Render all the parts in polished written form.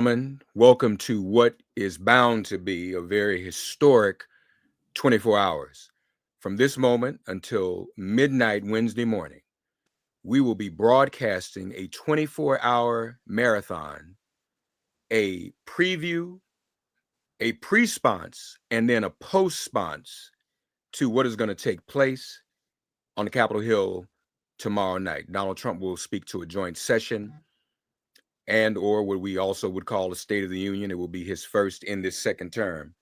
Gentlemen, welcome to what is bound to be a very historic 24 hours. From this moment until midnight Wednesday morning, we will be broadcasting a 24-hour marathon, a preview, a pre-sponse, and then a post-sponse to what is going to take place on the Capitol Hill tomorrow night. Donald Trump will speak to a joint session and or what we also would call a State of the Union. It will be his first in this second term.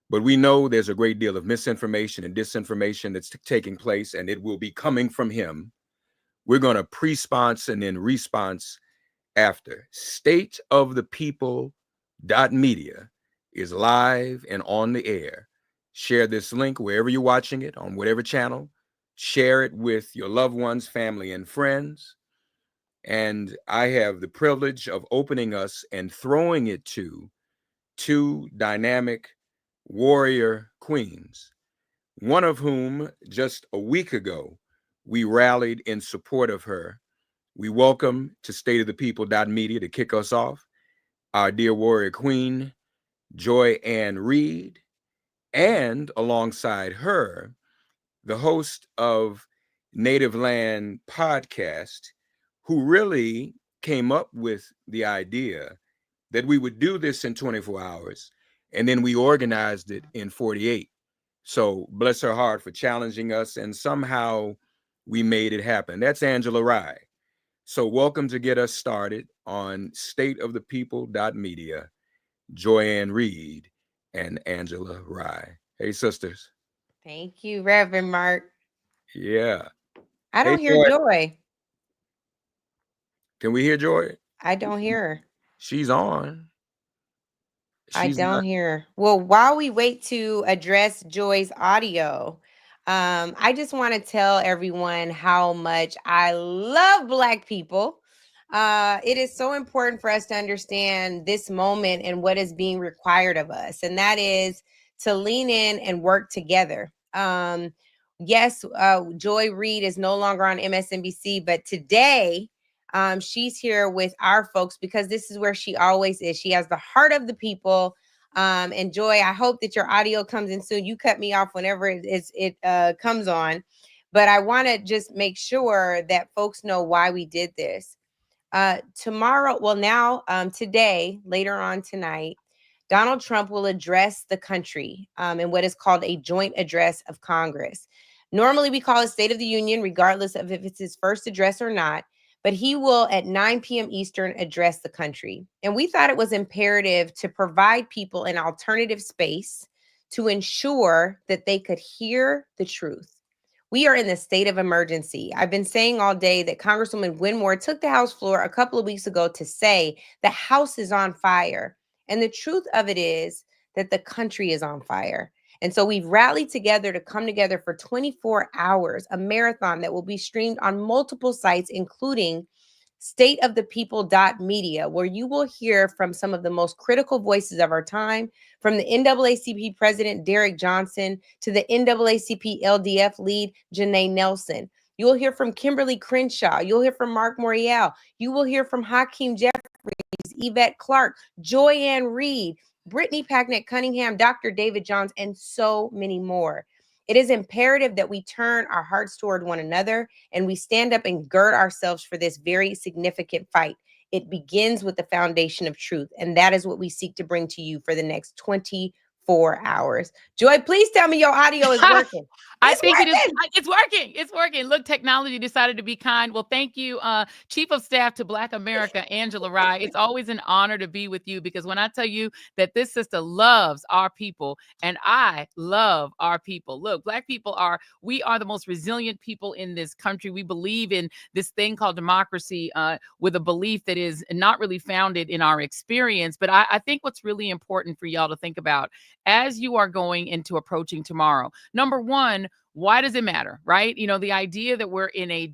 But we know there's a great deal of misinformation and disinformation that's taking place, and it will be coming from him. We're going to pre-sponse and then response after. StateOfThePeople.media is live and on the air. Share this link wherever you're watching it, on whatever channel. Share it with your loved ones, family, and friends. And I have the privilege of opening us and throwing it to two dynamic warrior queens, one of whom just a week ago we rallied in support of her. We welcome to StateOfThePeople.media to kick us off our dear warrior queen, Joy Ann Reid, and alongside her, the host of Native Land podcast, who really came up with the idea that we would do this in 24 hours, and then we organized it in 48. So bless her heart for challenging us, and somehow we made it happen. That's Angela Rye. So welcome to get us started on StateOfThePeople.media, Joyanne Reed and Angela Rye. Hey, sisters. Thank you, Reverend Mark. Yeah. I Hey, don't hear Joy. Joy. Can we hear Joy? I don't hear her. She's on. I She's don't not. hear her. Well, while we wait to address Joy's audio, I just want to tell everyone how much I love Black people. It is so important for us to understand this moment and what is being required of us, and that is to lean in and work together. Yes, Joy Reid is no longer on MSNBC, but today she's here with our folks because this is where she always is. She has the heart of the people. And Joy, I hope that your audio comes in soon. You cut me off whenever it comes on, but I want to just make sure that folks know why we did this. Tomorrow, well, now, today, later on tonight, Donald Trump will address the country in what is called a joint address of Congress. Normally, we call it State of the Union, regardless of if it's his first address or not. But he will, at 9 p.m. Eastern, address the country. And we thought it was imperative to provide people an alternative space to ensure that they could hear the truth. We are in the state of emergency. I've been saying all day that Congresswoman Winmore took the House floor a couple of weeks ago to say the House is on fire. And the truth of it is that the country is on fire. And so we've rallied together to come together for 24 hours, a marathon that will be streamed on multiple sites, including StateOfThePeople.media, where you will hear from some of the most critical voices of our time, from the NAACP president, Derek Johnson, to the NAACP LDF lead, Janae Nelson. You will hear from Kimberly Crenshaw. You'll hear from Mark Morial. You will hear from Hakeem Jeffries, Yvette Clark, Joyanne Reed, Brittany Packnett Cunningham, Dr. David Johns, and so many more. It is imperative that we turn our hearts toward one another and we stand up and gird ourselves for this very significant fight. It begins with the foundation of truth, and that is what we seek to bring to you for the next 24 hours. Joy, please tell me your audio is working. I It's think it is. working. It's working. It's working. Look, technology decided to be kind. Well, thank you, Chief of Staff to Black America, Angela Rye. It's always an honor to be with you because when I tell you that this sister loves our people and I love our people. Look, Black people we are the most resilient people in this country. We believe in this thing called democracy with a belief that is not really founded in our experience. But I think what's really important for y'all to think about as you are going into approaching tomorrow, number one, why does it matter, right? The idea that we're in a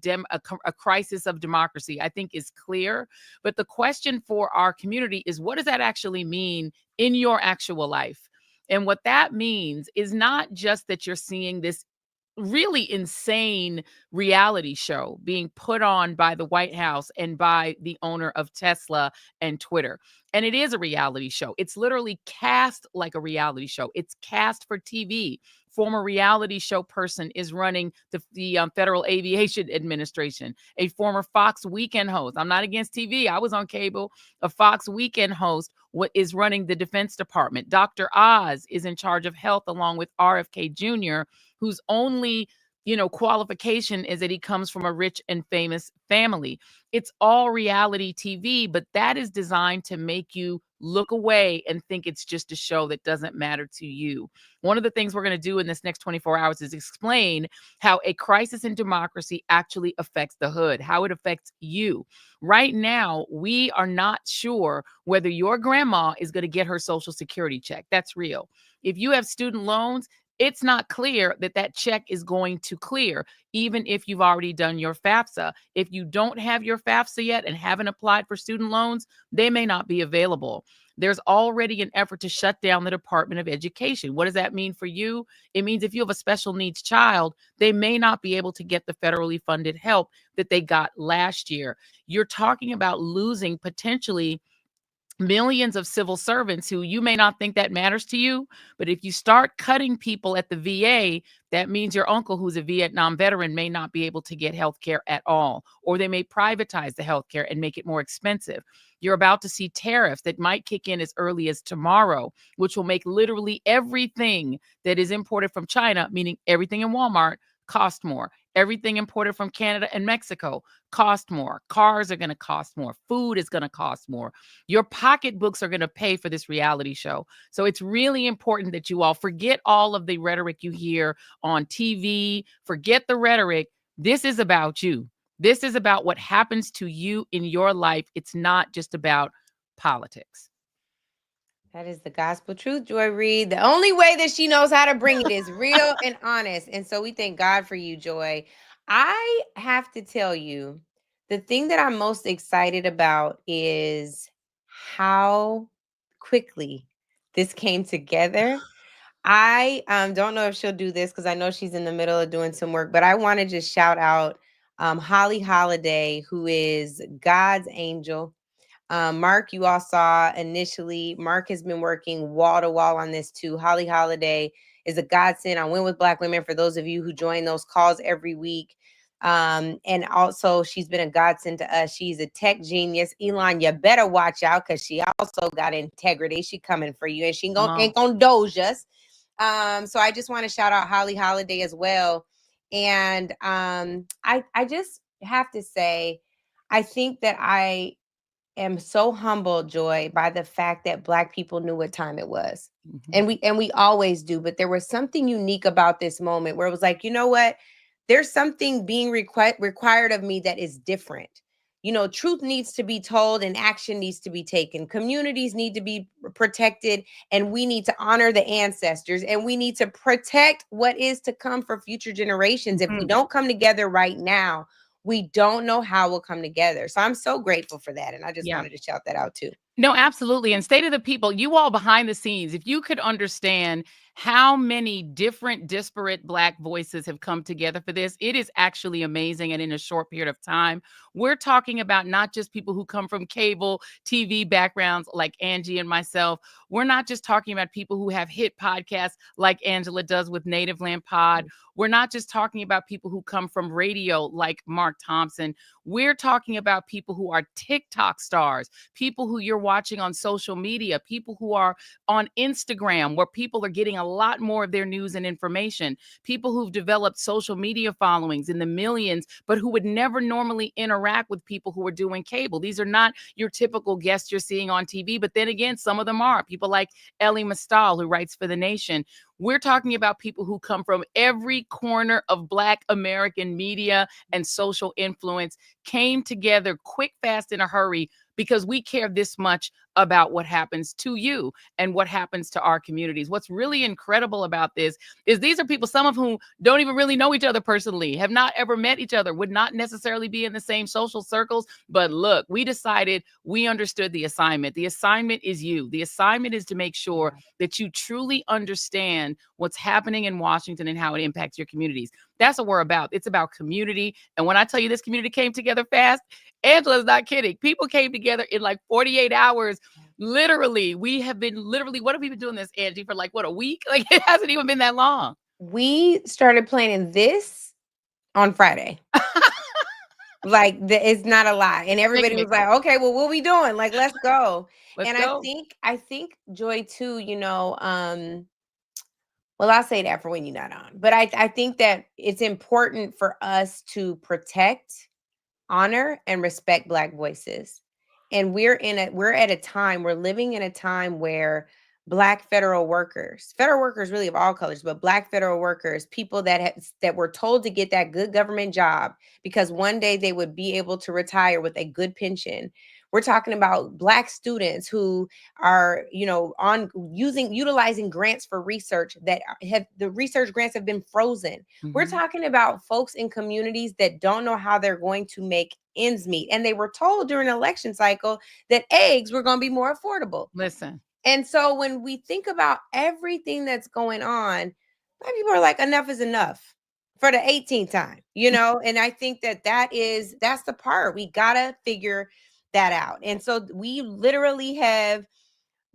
crisis of democracy, I think is clear. But the question for our community is, what does that actually mean in your actual life? And what that means is not just that you're seeing this really insane reality show being put on by the White House and by the owner of Tesla and Twitter. And it is a reality show. It's literally cast like a reality show. It's cast for TV. Former reality show person is running the Federal Aviation Administration. A former Fox Weekend host. I'm not against TV. I was on cable. A Fox Weekend host is running the Defense Department. Dr. Oz is in charge of health along with RFK Jr., whose only qualification is that he comes from a rich and famous family. It's all reality TV, but that is designed to make you look away and think it's just a show that doesn't matter to you. One of the things we're going to do in this next 24 hours is explain how a crisis in democracy actually affects the hood, how it affects you. Right now, we are not sure whether your grandma is going to get her Social Security check. That's real. If you have student loans, it's not clear that that check is going to clear, even if you've already done your FAFSA. If you don't have your FAFSA yet and haven't applied for student loans, they may not be available. There's already an effort to shut down the Department of Education. What does that mean for you? It means if you have a special needs child, they may not be able to get the federally funded help that they got last year. You're talking about losing potentially millions of civil servants who you may not think that matters to you. But if you start cutting people at the VA, that means your uncle who's a Vietnam veteran may not be able to get health care at all, or they may privatize the health care and make it more expensive. You're about to see tariffs that might kick in as early as tomorrow, which will make literally everything that is imported from China, meaning everything in Walmart, cost more. Everything imported from Canada and Mexico cost more. Cars are going to cost more. Food is going to cost more. Your pocketbooks are going to pay for this reality show. So it's really important that you all forget all of the rhetoric you hear on TV. Forget the rhetoric. This is about you. This is about what happens to you in your life. It's not just about politics. That is the gospel truth, Joy Reid. The only way that she knows how to bring it is real and honest. And so we thank God for you, Joy. I have to tell you, the thing that I'm most excited about is how quickly this came together. I don't know if she'll do this because I know she's in the middle of doing some work, but I want to just shout out Holly Holiday, who is God's angel. Mark, you all saw initially. Mark has been working wall to wall on this too. Holly Holiday is a godsend on Win with Black Women for those of you who join those calls every week. And also, she's been a godsend to us. She's a tech genius. Elon, you better watch out because she also got integrity. She coming for you, and she ain't gonna doge us. So I just want to shout out Holly Holiday as well. And I just have to say, I think that I am so humbled, Joy, by the fact that Black people knew what time it was. Mm-hmm. And we always do, but there was something unique about this moment where it was like, you know what? There's something being required of me that is different. Truth needs to be told and action needs to be taken. Communities need to be protected, and we need to honor the ancestors, and we need to protect what is to come for future generations. If we don't come together right now, we don't know how we'll come together. So I'm so grateful for that. And I just wanted to shout that out too. No, absolutely. And State of the People, you all behind the scenes, if you could understand how many different disparate Black voices have come together for this, it is actually amazing. And in a short period of time, we're talking about not just people who come from cable TV backgrounds like Angie and myself. We're not just talking about people who have hit podcasts like Angela does with Native Land Pod. We're not just talking about people who come from radio like Mark Thompson. We're talking about people who are TikTok stars, people who you're watching on social media, people who are on Instagram, where people are getting a lot more of their news and information, people who've developed social media followings in the millions, but who would never normally interact with people who are doing cable. These are not your typical guests you're seeing on TV, but then again, some of them are. People like Ellie Mastal, who writes for The Nation. We're talking about people who come from every corner of Black American media and social influence, came together quick, fast, in a hurry because we care this much about what happens to you and what happens to our communities. What's really incredible about this is these are people, some of whom don't even really know each other personally, have not ever met each other, would not necessarily be in the same social circles. But look, we decided, we understood the assignment. The assignment is you. The assignment is to make sure that you truly understand what's happening in Washington and how it impacts your communities. That's what we're about. It's about community. And when I tell you this community came together fast, Angela's not kidding. People came together in like 48 hours. Literally, we have been literally, what have we been doing this, Angie, for like what, a week? Like it hasn't even been that long. We started planning this on Friday. Like it's not a lie. And everybody Making was it like, quick. okay, well, what we doing? Like, let's go. Let's And go. I think Joy too, well, I'll say that for when you're not on. But I think that it's important for us to protect, honor, and respect Black voices. And we're at a time, we're living in a time where Black federal workers really of all colors, but Black federal workers, people that were told to get that good government job because one day they would be able to retire with a good pension. We're talking about Black students who are, on utilizing grants for research that have the research grants have been frozen. We're Mhm. talking about folks in communities that don't know how they're going to make ends meet. And they were told during the election cycle that eggs were going to be more affordable. Listen. And so when we think about everything that's going on, Black people are like, enough is enough for the 18th time. And I think that's the part we got to figure that out. And so we literally have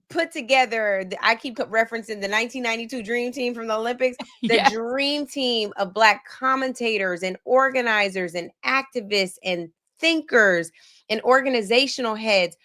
put together, I keep referencing the 1992 Dream Team from the Olympics, the Yeah. dream team of Black commentators and organizers and activists and thinkers and organizational heads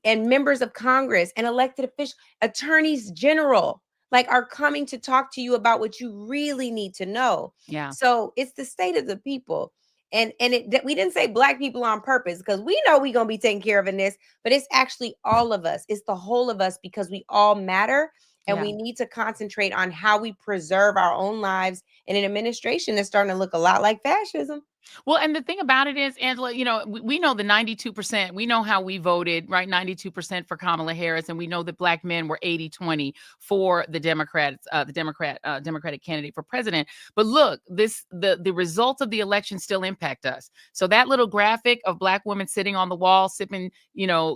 and members of Congress and elected officials, attorneys general, like are coming to talk to you about what you really need to know. Yeah. So it's the state of the people. We didn't say Black people on purpose because we know we're going to be taken care of in this, but it's actually all of us. It's the whole of us because we all matter, and Yeah. we need to concentrate on how we preserve our own lives in an administration that's starting to look a lot like fascism. Well, and the thing about it is, Angela, we know the 92%. We know how we voted, right? 92% for Kamala Harris. And we know that Black men were 80-20 for the Democrats, Democratic candidate for president. But look, the results of the election still impact us. So that little graphic of Black women sitting on the wall, sipping,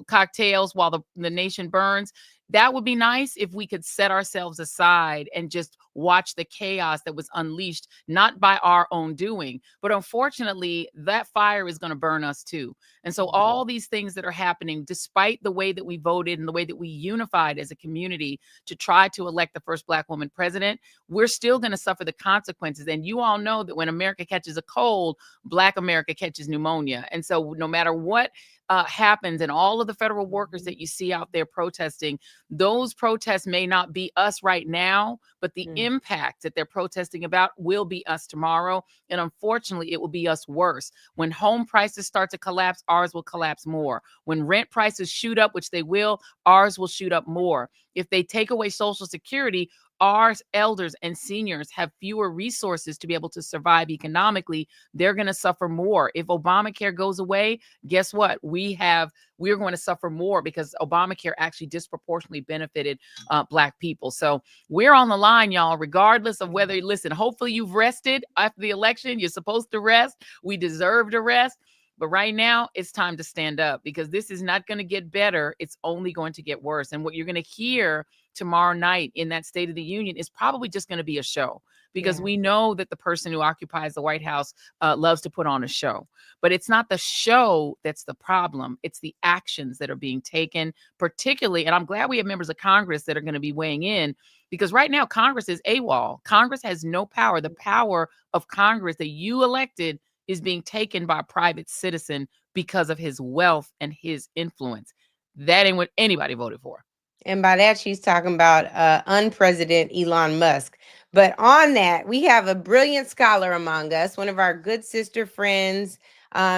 cocktails while the nation burns, that would be nice if we could set ourselves aside and just watch the chaos that was unleashed, not by our own doing. But unfortunately, that fire is going to burn us too. And so, all these things that are happening, despite the way that we voted and the way that we unified as a community to try to elect the first Black woman president, we're still going to suffer the consequences. And you all know that when America catches a cold, Black America catches pneumonia. And so, no matter what happens, and all of the federal workers that you see out there protesting, those protests may not be us right now, but the impact that they're protesting about will be us tomorrow. And unfortunately, it will be us worse. When home prices start to collapse, ours will collapse more. When rent prices shoot up, which they will, ours will shoot up more. If they take away Social Security, our elders and seniors have fewer resources to be able to survive economically. They're going to suffer more. If Obamacare goes away, guess what? We're going to suffer more because Obamacare actually disproportionately benefited Black people. So we're on the line, y'all, regardless of whether, listen, hopefully you've rested after the election. You're supposed to rest. We deserve to rest. But right now, it's time to stand up because this is not going to get better. It's only going to get worse. And what you're going to hear tomorrow night in that State of the Union is probably just going to be a show, because we know that the person who occupies the White House loves to put on a show. But it's not the show that's the problem. It's the actions that are being taken, particularly. And I'm glad we have members of Congress that are going to be weighing in, because right now Congress is AWOL. Congress has no power. The power of Congress that you elected is being taken by a private citizen because of his wealth and his influence. That ain't what anybody voted for. And by that, she's talking about unpresident Elon Musk. But on that, we have a brilliant scholar among us, one of our good sister friends,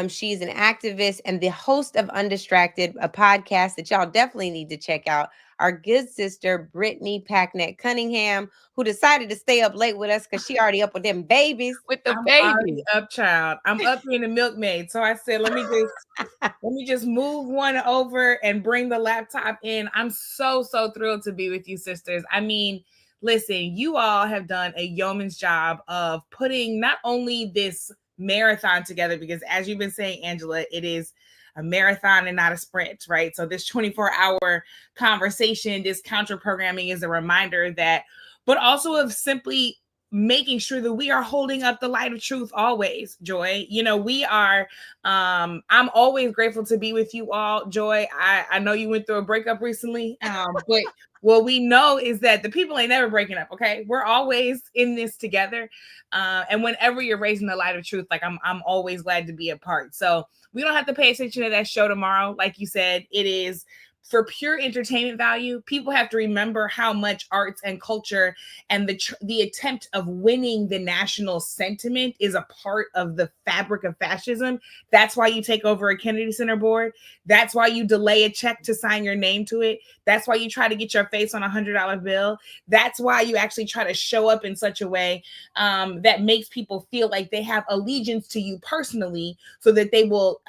She's an activist and the host of Undistracted, a podcast that y'all definitely need to check out. Our good sister, Brittany Packnett Cunningham, who decided to stay up late with us because she already up with them babies. With the I'm already babies. up, child. I'm up being a milkmaid. So I said, let me just move one over and bring the laptop in. I'm so thrilled to be with you, sisters. I mean, listen, you all have done a yeoman's job of putting not only this marathon together, because as you've been saying, Angela, it is a marathon and not a sprint, right? So this 24-hour conversation, this counter programming is a reminder that, but also of simply making sure that we are holding up the light of truth always. Joy, we are, I'm always grateful to be with you all. Joy, I know you went through a breakup recently, but what we know is that the people ain't never breaking up. Okay, we're always in this together, and whenever you're raising the light of truth, like I'm always glad to be a part. So we don't have to pay attention to that show tomorrow. Like you said, it is for pure entertainment value. People have to remember how much arts and culture and the attempt of winning the national sentiment is a part of the fabric of fascism. That's why you take over a Kennedy Center board. That's why you delay a check to sign your name to it. That's why you try to get your face on $100 bill. That's why you actually try to show up in such a way that makes people feel like they have allegiance to you personally, so that they will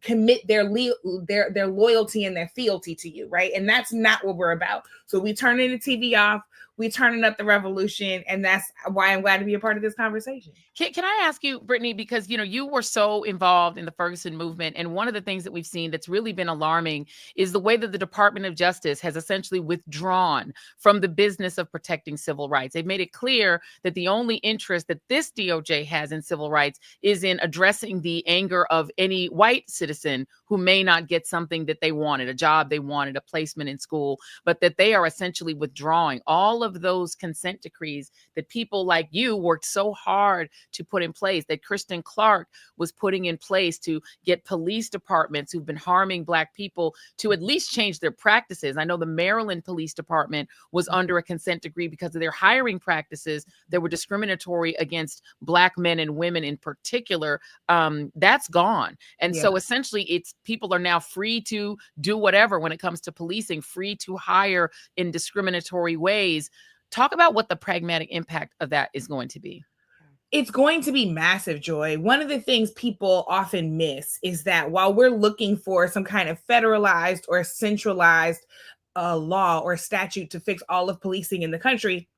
commit their loyalty and their fealty to you, right? And that's not what we're about. So we turning the TV off, we turning up the revolution, and that's why I'm glad to be a part of this conversation. Can I ask you, Brittany, because you were so involved in the Ferguson movement, and one of the things that we've seen that's really been alarming is the way that the Department of Justice has essentially withdrawn from the business of protecting civil rights. They've made it clear that the only interest that this DOJ has in civil rights is in addressing the anger of any white citizen who may not get something that they wanted, a job they wanted, a placement in school, but that they are essentially withdrawing all of those consent decrees that people like you worked so hard to put in place, that Kristen Clark was putting in place to get police departments who've been harming Black people to at least change their practices. I know the Maryland Police Department was under a consent decree because of their hiring practices that were discriminatory against Black men and women in particular. That's gone. And so essentially it's people are now free to do whatever when it comes to policing, free to hire in discriminatory ways. Talk about what the pragmatic impact of that is going to be. It's going to be massive, Joy. One of the things people often miss is that while we're looking for some kind of federalized or centralized law or statute to fix all of policing in the country,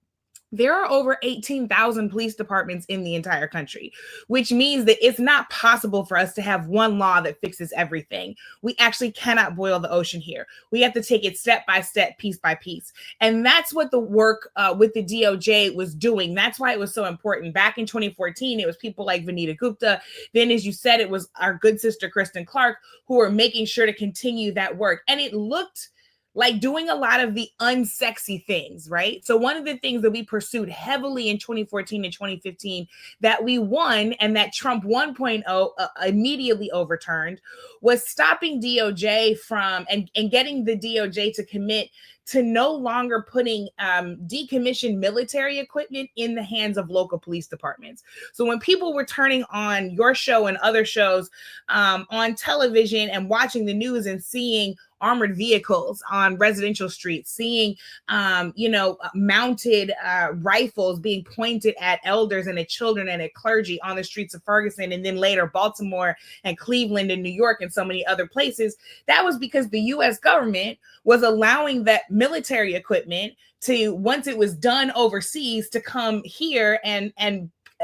there are over 18,000 police departments in the entire country, which means that it's not possible for us to have one law that fixes everything. We actually cannot boil the ocean here. We have to take it step by step, piece by piece. And that's what the work with the DOJ was doing. That's why it was so important. Back in 2014, it was people like Vanita Gupta. Then, as you said, it was our good sister, Kristen Clark, who were making sure to continue that work. And it looked like doing a lot of the unsexy things, right? So one of the things that we pursued heavily in 2014 and 2015 that we won and that Trump 1.0 immediately overturned was stopping DOJ from and getting the DOJ to commit to no longer putting decommissioned military equipment in the hands of local police departments. So when people were turning on your show and other shows on television and watching the news and seeing armored vehicles on residential streets, seeing, mounted rifles being pointed at elders and at children and at clergy on the streets of Ferguson, and then later Baltimore and Cleveland and New York and so many other places, that was because the U.S. government was allowing that military equipment to, once it was done overseas, to come here and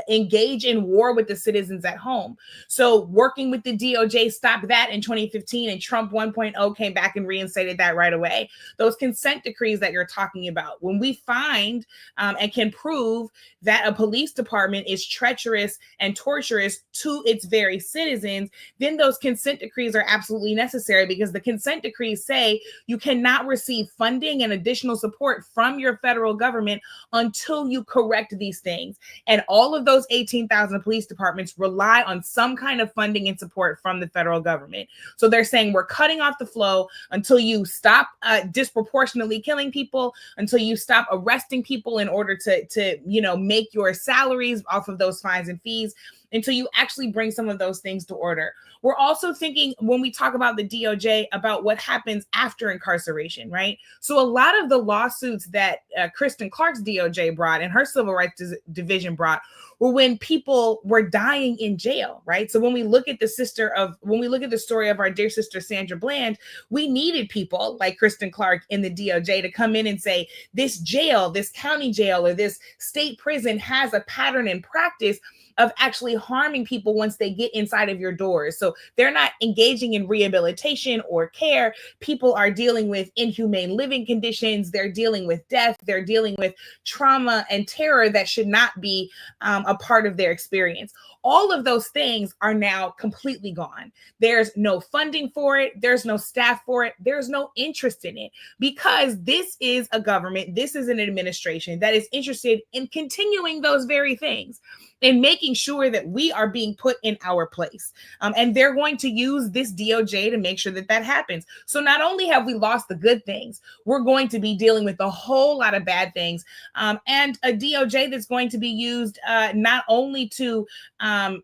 engage in war with the citizens at home. So working with the DOJ stopped that in 2015, and Trump 1.0 came back and reinstated that right away. Those consent decrees that you're talking about, when we find and can prove that a police department is treacherous and torturous to its very citizens, then those consent decrees are absolutely necessary, because the consent decrees say you cannot receive funding and additional support from your federal government until you correct these things. And all of those 18,000 police departments rely on some kind of funding and support from the federal government. So they're saying we're cutting off the flow until you stop disproportionately killing people, until you stop arresting people in order to make your salaries off of those fines and fees. until you actually bring some of those things to order. We're also thinking, when we talk about the DOJ, about what happens after incarceration, right? So a lot of the lawsuits that Kristen Clark's DOJ brought and her civil rights division brought were when people were dying in jail, right? So when we look at the story of our dear sister Sandra Bland, we needed people like Kristen Clark in the DOJ to come in and say, this jail, this county jail, or this state prison has a pattern and practice of actually harming people once they get inside of your doors. So they're not engaging in rehabilitation or care. People are dealing with inhumane living conditions. They're dealing with death. They're dealing with trauma and terror that should not be a part of their experience. All of those things are now completely gone. There's no funding for it. There's no staff for it. There's no interest in it, because this is a government, this is an administration that is interested in continuing those very things and making sure that we are being put in our place. And they're going to use this DOJ to make sure that that happens. So not only have we lost the good things, we're going to be dealing with a whole lot of bad things, and a DOJ that's going to be used not only to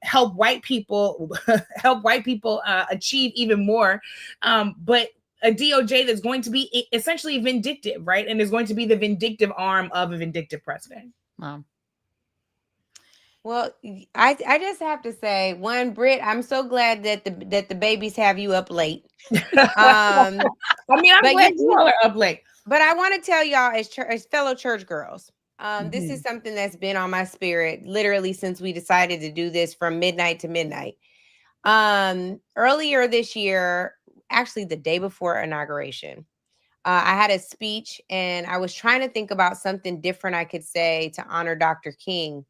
help white people achieve even more, but a DOJ that's going to be essentially vindictive, right? And is going to be the vindictive arm of a vindictive president. Wow. Well, I just have to say, one, Britt, I'm so glad that the babies have you up late. I mean, I'm glad you all are up late. But I want to tell y'all, as fellow church girls, this is something that's been on my spirit literally since we decided to do this from midnight to midnight. Earlier this year, actually the day before inauguration, I had a speech and I was trying to think about something different I could say to honor Dr. King.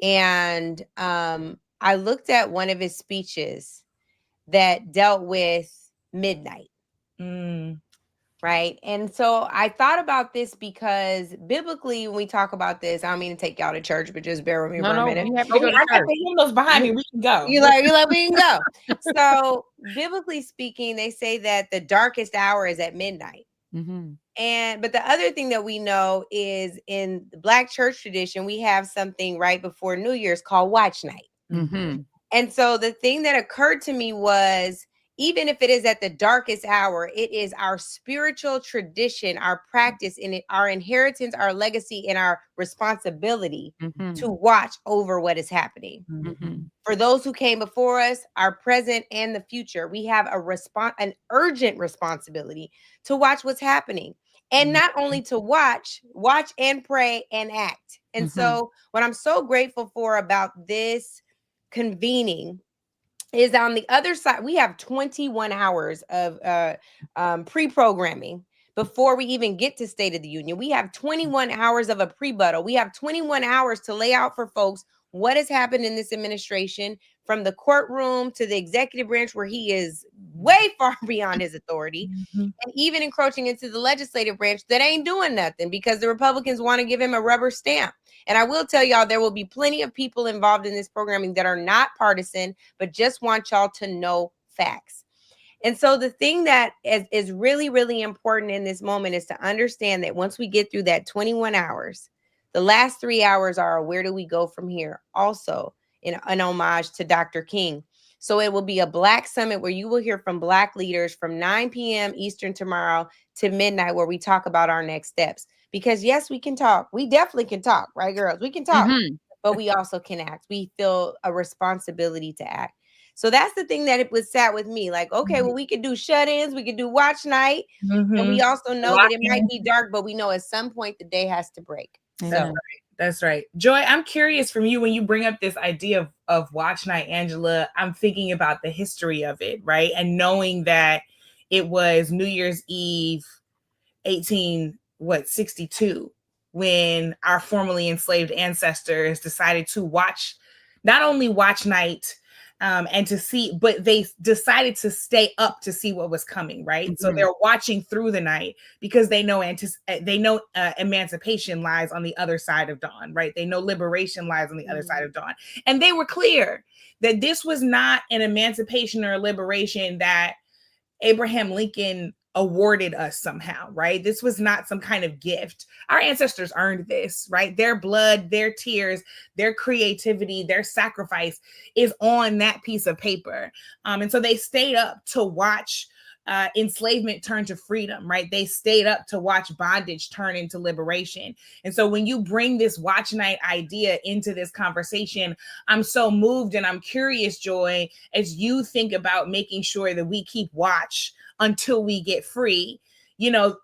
And I looked at one of his speeches that dealt with midnight. Right. And so I thought about this because biblically, when we talk about this, I don't mean to take y'all to church, but just bear with me for a minute. I got the hymnals behind me. We can go. You like we can go. So biblically speaking, they say that the darkest hour is at midnight. But the other thing that we know is in the Black church tradition, we have something right before New Year's called watch night. And so the thing that occurred to me was, even if it is at the darkest hour, it is our spiritual tradition, our practice, and our inheritance, our legacy, and our responsibility to watch over what is happening. For those who came before us, our present and the future, we have an urgent responsibility to watch what's happening. And not only to watch and pray and act. And so what I'm so grateful for about this convening is on the other side, we have 21 hours of pre-programming before we even get to State of the Union. We have 21 hours of a pre-buttal. We have 21 hours to lay out for folks what has happened in this administration, from the courtroom to the executive branch, where he is way far beyond his authority, and even encroaching into the legislative branch that ain't doing nothing because the Republicans want to give him a rubber stamp. And I will tell y'all, there will be plenty of people involved in this programming that are not partisan, but just want y'all to know facts. And so the thing that is really, really important in this moment is to understand that once we get through that 21 hours, the last 3 hours are, where do we go from here? Also, in an homage to Dr. King. So it will be a Black summit where you will hear from Black leaders from 9 p.m. Eastern tomorrow to midnight, where we talk about our next steps. Because yes, we can talk. We definitely can talk, right, girls? We can talk, but we also can act. We feel a responsibility to act. So that's the thing that it was sat with me. Like, okay, well, we could do shut-ins, we could do watch night. And we also know that it might be dark, but we know at some point the day has to break. That's right. Joy, I'm curious from you, when you bring up this idea of watch night, Angela, I'm thinking about the history of it, right? And knowing that it was New Year's Eve, 1862, when our formerly enslaved ancestors decided to watch, not only watch night, and to see, but they decided to stay up to see what was coming, right? So they're watching through the night because they know emancipation lies on the other side of dawn, right? They know liberation lies on the other side of dawn. And they were clear that this was not an emancipation or a liberation that Abraham Lincoln awarded us somehow, right? This was not some kind of gift. Our ancestors earned this, right? Their blood, their tears, their creativity, their sacrifice is on that piece of paper. And so they stayed up to watch enslavement turn to freedom, right? They stayed up to watch bondage turn into liberation. And so when you bring this watch night idea into this conversation, I'm so moved and I'm curious, Joy, as you think about making sure that we keep watch until we get free. You know,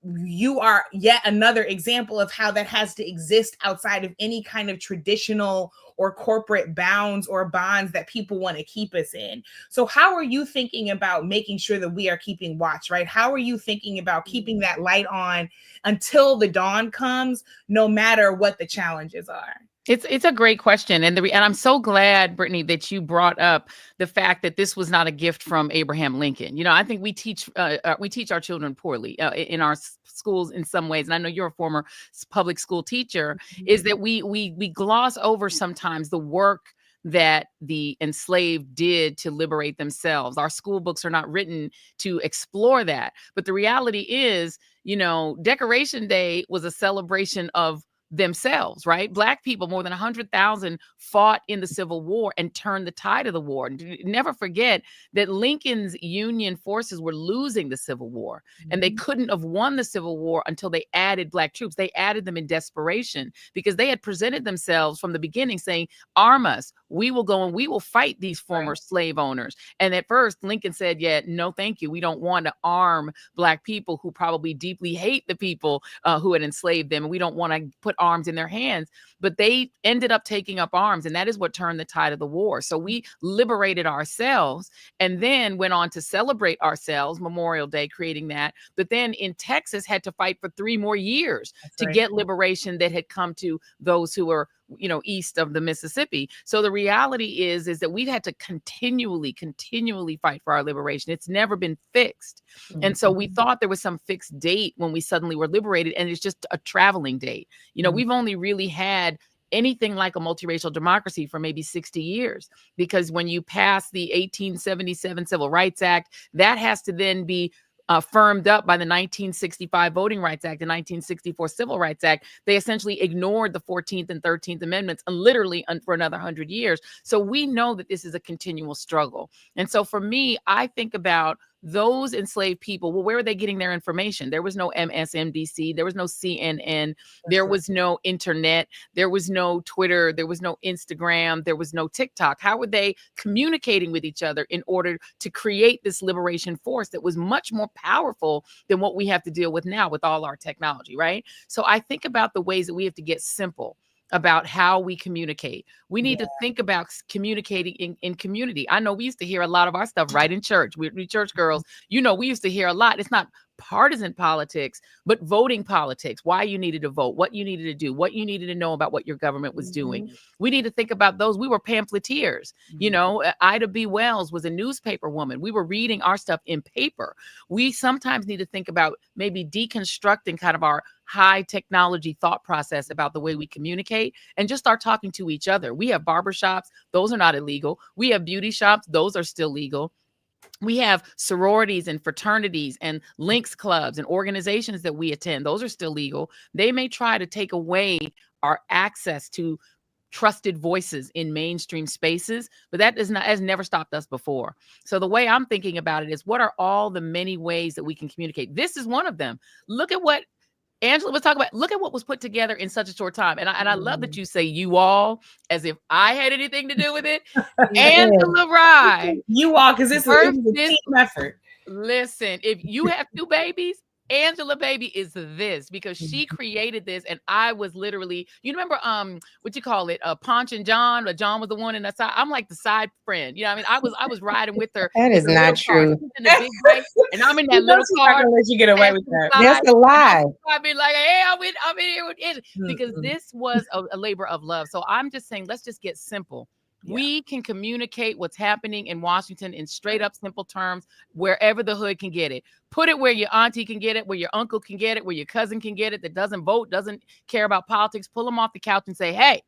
you are yet another example of how that has to exist outside of any kind of traditional or corporate bounds or bonds that people want to keep us in. So how are you thinking about making sure that we are keeping watch, right? How are you thinking about keeping that light on until the dawn comes, no matter what the challenges are? It's a great question, and I'm so glad, Brittany, that you brought up the fact that this was not a gift from Abraham Lincoln. You know, I think we teach our children poorly in our schools in some ways, and I know you're a former public school teacher. Is that we gloss over sometimes the work that the enslaved did to liberate themselves. Our school books are not written to explore that, but the reality is, you know, Decoration Day was a celebration of themselves, right? Black people, more than 100,000, fought in the Civil War and turned the tide of the war. Never forget that Lincoln's Union forces were losing the Civil War, and they couldn't have won the Civil War until they added Black troops. They added them in desperation because they had presented themselves from the beginning saying, arm us, we will go and we will fight these former slave owners. And at first, Lincoln said, yeah, no, thank you. We don't want to arm Black people who probably deeply hate the people who had enslaved them. And we don't want to put arms in their hands. But they ended up taking up arms, and that is what turned the tide of the war. So we liberated ourselves and then went on to celebrate ourselves, Memorial Day, creating that. But then in Texas had to fight for 3 more years to get liberation that had come to those who were, you know, east of the Mississippi. So the reality is that we've had to continually fight for our liberation. It's never been fixed. And so we thought there was some fixed date when we suddenly were liberated, and it's just a traveling date. You know, we've only really had anything like a multiracial democracy for maybe 60 years, because when you pass the 1877 Civil Rights Act, that has to then be firmed up by the 1965 Voting Rights Act, the 1964 Civil Rights Act. They essentially ignored the 14th and 13th Amendments and literally for another 100 years. So we know that this is a continual struggle. And so for me, I think about those enslaved people. Well, where are they getting their information? There was no MSNBC. There was no CNN. There was no internet. There was no Twitter. There was no Instagram. There was no TikTok. How were they communicating with each other in order to create this liberation force that was much more powerful than what we have to deal with now with all our technology, right? So I think about the ways that we have to get simple about how we communicate. We need to think about communicating in community. I know we used to hear a lot of our stuff right in church. We church girls, you know, we used to hear a lot. It's not partisan politics, but voting politics, why you needed to vote, what you needed to do, what you needed to know about what your government was doing. We need to think about those. We were pamphleteers. You know, Ida B. Wells was a newspaper woman. We were reading our stuff in paper. We sometimes need to think about maybe deconstructing kind of our high technology thought process about the way we communicate and just start talking to each other. We have barbershops. Those are not illegal. We have beauty shops. Those are still legal. We have sororities and fraternities and links clubs and organizations that we attend. Those are still legal. They may try to take away our access to trusted voices in mainstream spaces, but that has never stopped us before. So the way I'm thinking about it is, what are all the many ways that we can communicate? This is one of them. Look at what Angela was talking about. Look at what was put together in such a short time. And I love that you say you all as if I had anything to do with it. Angela Rye. You all, because it was a team effort. Listen, if you have 2 babies, Angela baby is this, because she created this. And I was literally, you remember, what you call it? Ponch and John, but John was the one in the side. I'm like the side friend. You know what I mean? I was riding with her. That is not true. In the big bike, and I'm in that little car. Not gonna let you get away with that. That's a lie. I've been like, hey, I'm in here with it, because this was a labor of love. So I'm just saying, let's just get simple. We can communicate what's happening in Washington in straight up simple terms, wherever the hood can get it. Put it where your auntie can get it, where your uncle can get it, where your cousin can get it, that doesn't vote, doesn't care about politics. Pull them off the couch and say, hey,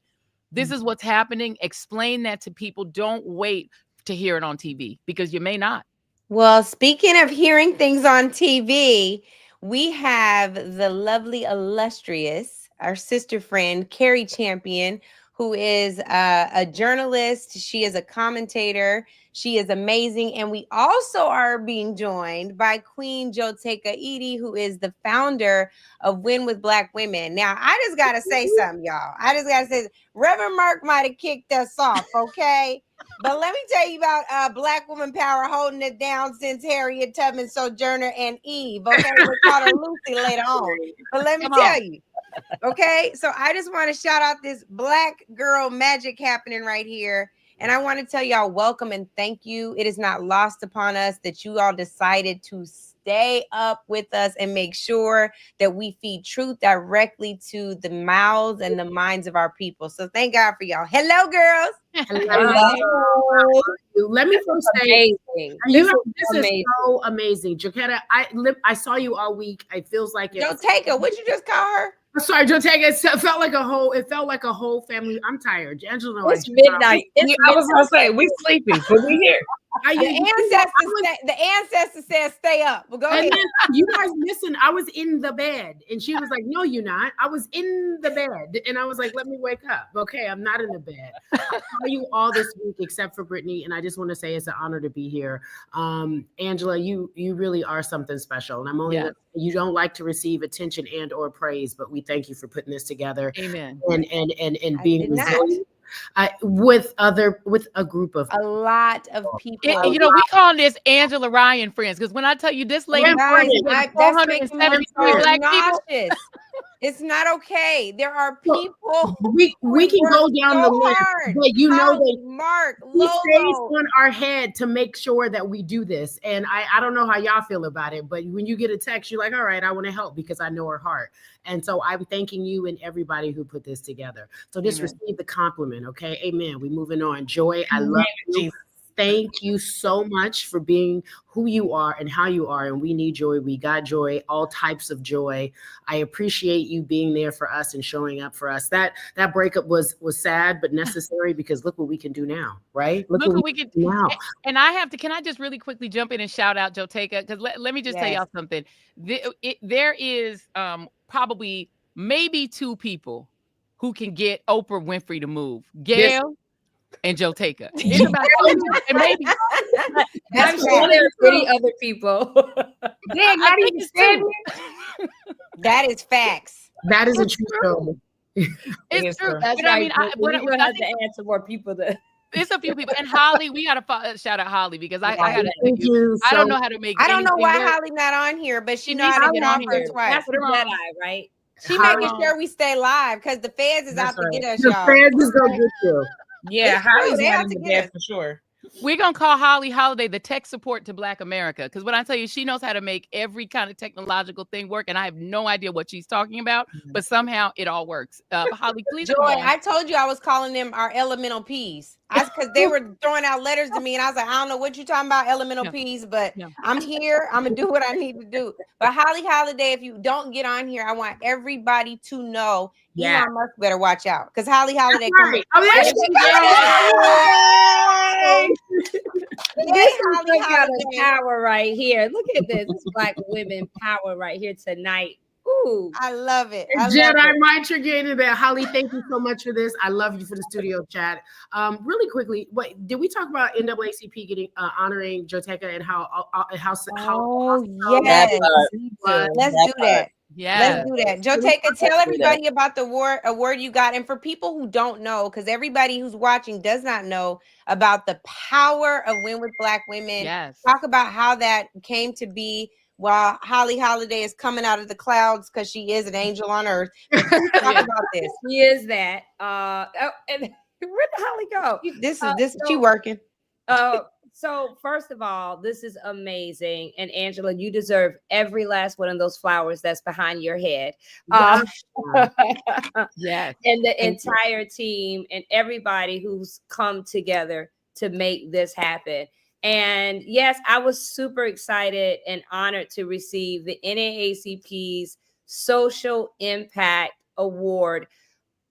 this is what's happening. Explain that to people. Don't wait to hear it on TV, because you may not. Well, speaking of hearing things on TV, we have the lovely, illustrious, our sister friend, Carrie Champion, who is a journalist. She is a commentator. She is amazing. And we also are being joined by Queen Joteka Edie, who is the founder of Win with Black Women. Now, I just got to say something, y'all. I just got to say, Reverend Mark might have kicked us off, okay? But let me tell you about Black woman power holding it down since Harriet Tubman, Sojourner, and Eve. Okay, we'll call her Lucy later on. But let me Come on. tell you. Okay, so I just want to shout out this Black girl magic happening right here. And I want to tell y'all welcome and thank you. It is not lost upon us that you all decided to stay up with us and make sure that we feed truth directly to the mouths and the minds of our people. So thank God for y'all. Hello, girls. Hello. Let me first say, Amazing. this is amazing. so amazing. Joketa, I saw you all week. It feels like it. Joteka, what'd you just call her? I'm sorry, Joteka. It felt like a whole family. I'm tired. Angela, It's midnight. It's I was gonna say we sleepy, but we here. The ancestor said stay up. Well, go ahead. You guys listen. I was in the bed, and she was like, "No, you're not." I was in the bed, and I was like, "Let me wake up." Okay, I'm not in the bed. I saw you all this week, except for Brittany, and I just want to say it's an honor to be here. Angela, you really are something special, and I'm only. Yeah. You don't like to receive attention and or praise, but we thank you for putting this together. Amen. And being resilient. With a group of a lot of people. We call this Angela Ryan friends because when I tell you this lady, Guys, that's making me 473 so Black people. nauseous. It's not okay. There are people. We can go down the list, but you know that Mark he stays Lolo. on our head to make sure that we do this. And I don't know how y'all feel about it, but when you get a text, you're like, all right, I want to help because I know her heart. And so I'm thanking you and everybody who put this together. So just receive the compliment, okay? Amen. We're moving on. Joy, I love you. Thank you so much for being who you are and how you are. And we need joy. We got joy, all types of joy. I appreciate you being there for us and showing up for us. That breakup was sad, but necessary because look what we can do now, right? Look what we can do now. And can I just really quickly jump in and shout out Joteka? Because let me just tell y'all something. There is probably maybe two people who can get Oprah Winfrey to move. Gail and Joteka. It's about and maybe I'm sure there are many other people. Not even two. That is facts. That is a true story. It's true. That's right. We're gonna have to add some more people to. It's a few people. And Holly, we gotta shout out Holly because I gotta thank you. I don't know how to make. I don't know why Holly not on here, but she knows how to get on here twice. That's the Jedi, right? She making sure we stay live because the feds is out to get us, y'all. The feds is gonna get you. Yeah, Holly's not in the bed for sure. We're going to call Holly Holiday the tech support to Black America. Because when I tell you, she knows how to make every kind of technological thing work. And I have no idea what she's talking about. But somehow it all works. Holly, please. Joy, I told you I was calling them our elemental P's. Because they were throwing out letters to me. And I was like, I don't know what you're talking about, elemental P's. But I'm here. I'm going to do what I need to do. But Holly Holiday, if you don't get on here, I want everybody to know Elon Musk better watch out. Because Holly Holiday coming. This is Holly Holiday power right here. Look at this. This Black women power right here tonight. Ooh, I love it. Jedi Mind you're getting that. Holly, thank you so much for this. I love you for the studio chat. Really quickly, did we talk about NAACP getting honoring Joteka and how yes. Let's do that. Yeah, let's do that. Joteka, tell everybody about the award you got. And for people who don't know, because everybody who's watching does not know about the power of Win with Black Women. Yes. Talk about how that came to be while Holly Holiday is coming out of the clouds because she is an angel on earth. Talk about this. She is that. And where did Holly go? This she working. So first of all, this is amazing. And Angela, you deserve every last one of those flowers that's behind your head. Yes. And the entire team and everybody who's come together to make this happen. And yes, I was super excited and honored to receive the NAACP's Social Impact Award.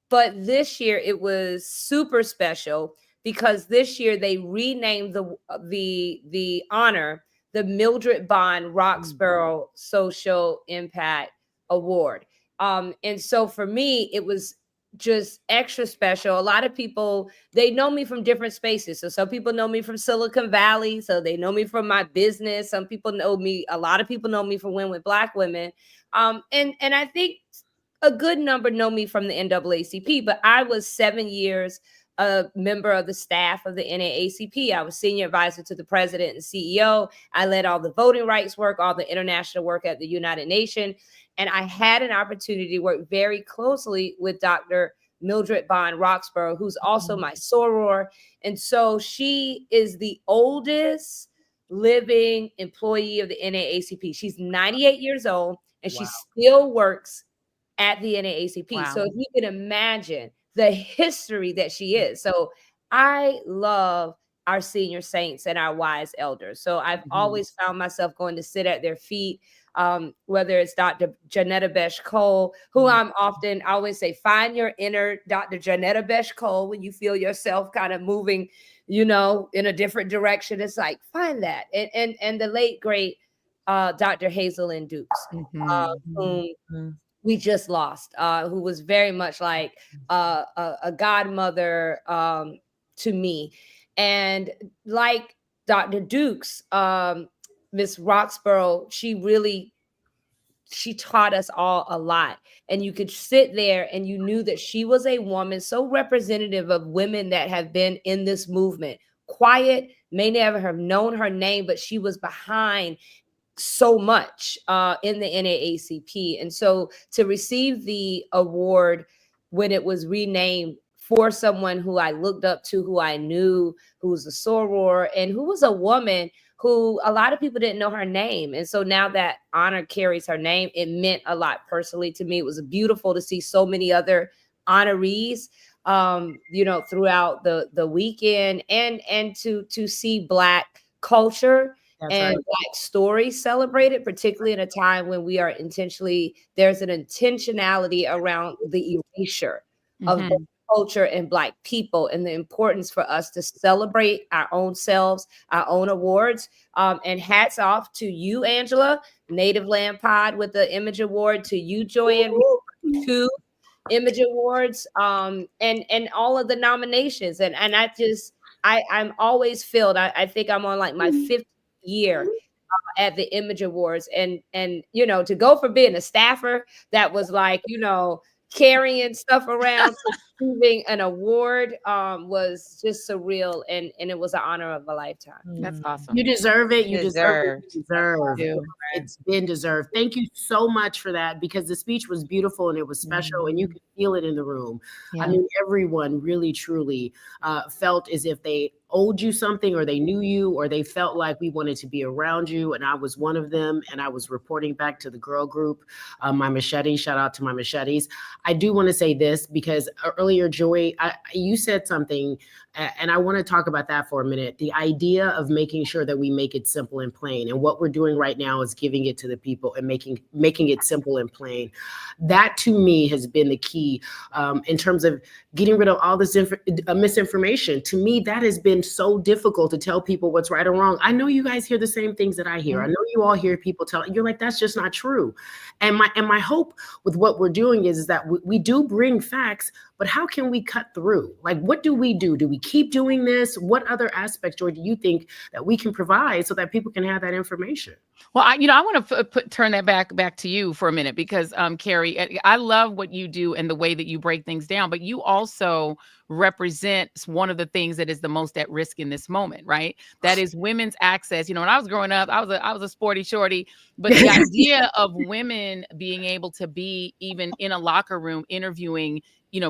But this year it was super special because this year they renamed the honor the Mildred Bond Roxborough Social Impact Award. And so for me, it was just extra special. A lot of people, they know me from different spaces. So some people know me from Silicon Valley, so they know me from my business. Some people know me, a lot of people know me from Win with Black Women. And I think a good number know me from the NAACP, but I was 7 years a member of the staff of the NAACP. I was senior advisor to the president and CEO. I led all the voting rights work, all the international work at the United Nations. And I had an opportunity to work very closely with Dr. Mildred Bond Roxborough, who's also my soror. And so she is the oldest living employee of the NAACP. She's 98 years old and she still works at the NAACP. Wow. So if you can imagine the history that she is. So I love our senior saints and our wise elders. So I've always found myself going to sit at their feet, whether it's Dr. Janetta Besh Cole, who I always say, find your inner Dr. Janetta Besh Cole when you feel yourself kind of moving, in a different direction. It's like, find that. And the late, great Dr. Hazelyn Dukes, whom we just lost, who was very much like a godmother to me. And like Dr. Dukes, Miss Roxborough, she taught us all a lot. And you could sit there and you knew that she was a woman so representative of women that have been in this movement. Quiet, may never have known her name, but she was behind so much in the NAACP. And so to receive the award when it was renamed for someone who I looked up to, who I knew, who was a soror, and who was a woman who a lot of people didn't know her name. And so now that honor carries her name, it meant a lot personally to me. It was beautiful to see so many other honorees throughout the weekend, and to see Black culture and Black stories celebrated, particularly in a time when there's an intentionality around the erasure of Black culture and Black people, and the importance for us to celebrate our own selves, our own awards. And hats off to you, Angela, Native Land Pod with the Image Award, to you, Joy, and 2 Image Awards, and all of the nominations. And I'm always filled. I think I'm on like my 5th year at the Image Awards, and to go from being a staffer that was like carrying stuff around to receiving an award was just surreal, and it was an honor of a lifetime. That's awesome. You deserve it. You deserve it. You Deserved. deserve. It's been deserved. Thank you so much for that, because the speech was beautiful and it was special, and you could feel it in the room. Yeah. I mean, everyone really, truly felt as if they owed you something, or they knew you, or they felt like we wanted to be around you. And I was one of them. And I was reporting back to the girl group, my machete. Shout out to my machetes. I do want to say this, because earlier, Joy, you said something, and I want to talk about that for a minute. The idea of making sure that we make it simple and plain. And what we're doing right now is giving it to the people and making it simple and plain. That to me has been the key in terms of getting rid of all this misinformation. To me, that has been so difficult to tell people what's right or wrong. I know you guys hear the same things that I hear. I know you all hear people tell, you're like, that's just not true. And my hope with what we're doing is that we do bring facts, but how can we cut through? Like, what do we do? Do we keep doing this? What other aspects, Joy, do you think that we can provide so that people can have that information? Well, I want to turn that back to you for a minute, because Carrie, I love what you do and the way that you break things down, but you also represent one of the things that is the most at risk in this moment, right? That is women's access. When I was growing up, I was a sporty shorty, but the idea of women being able to be even in a locker room interviewing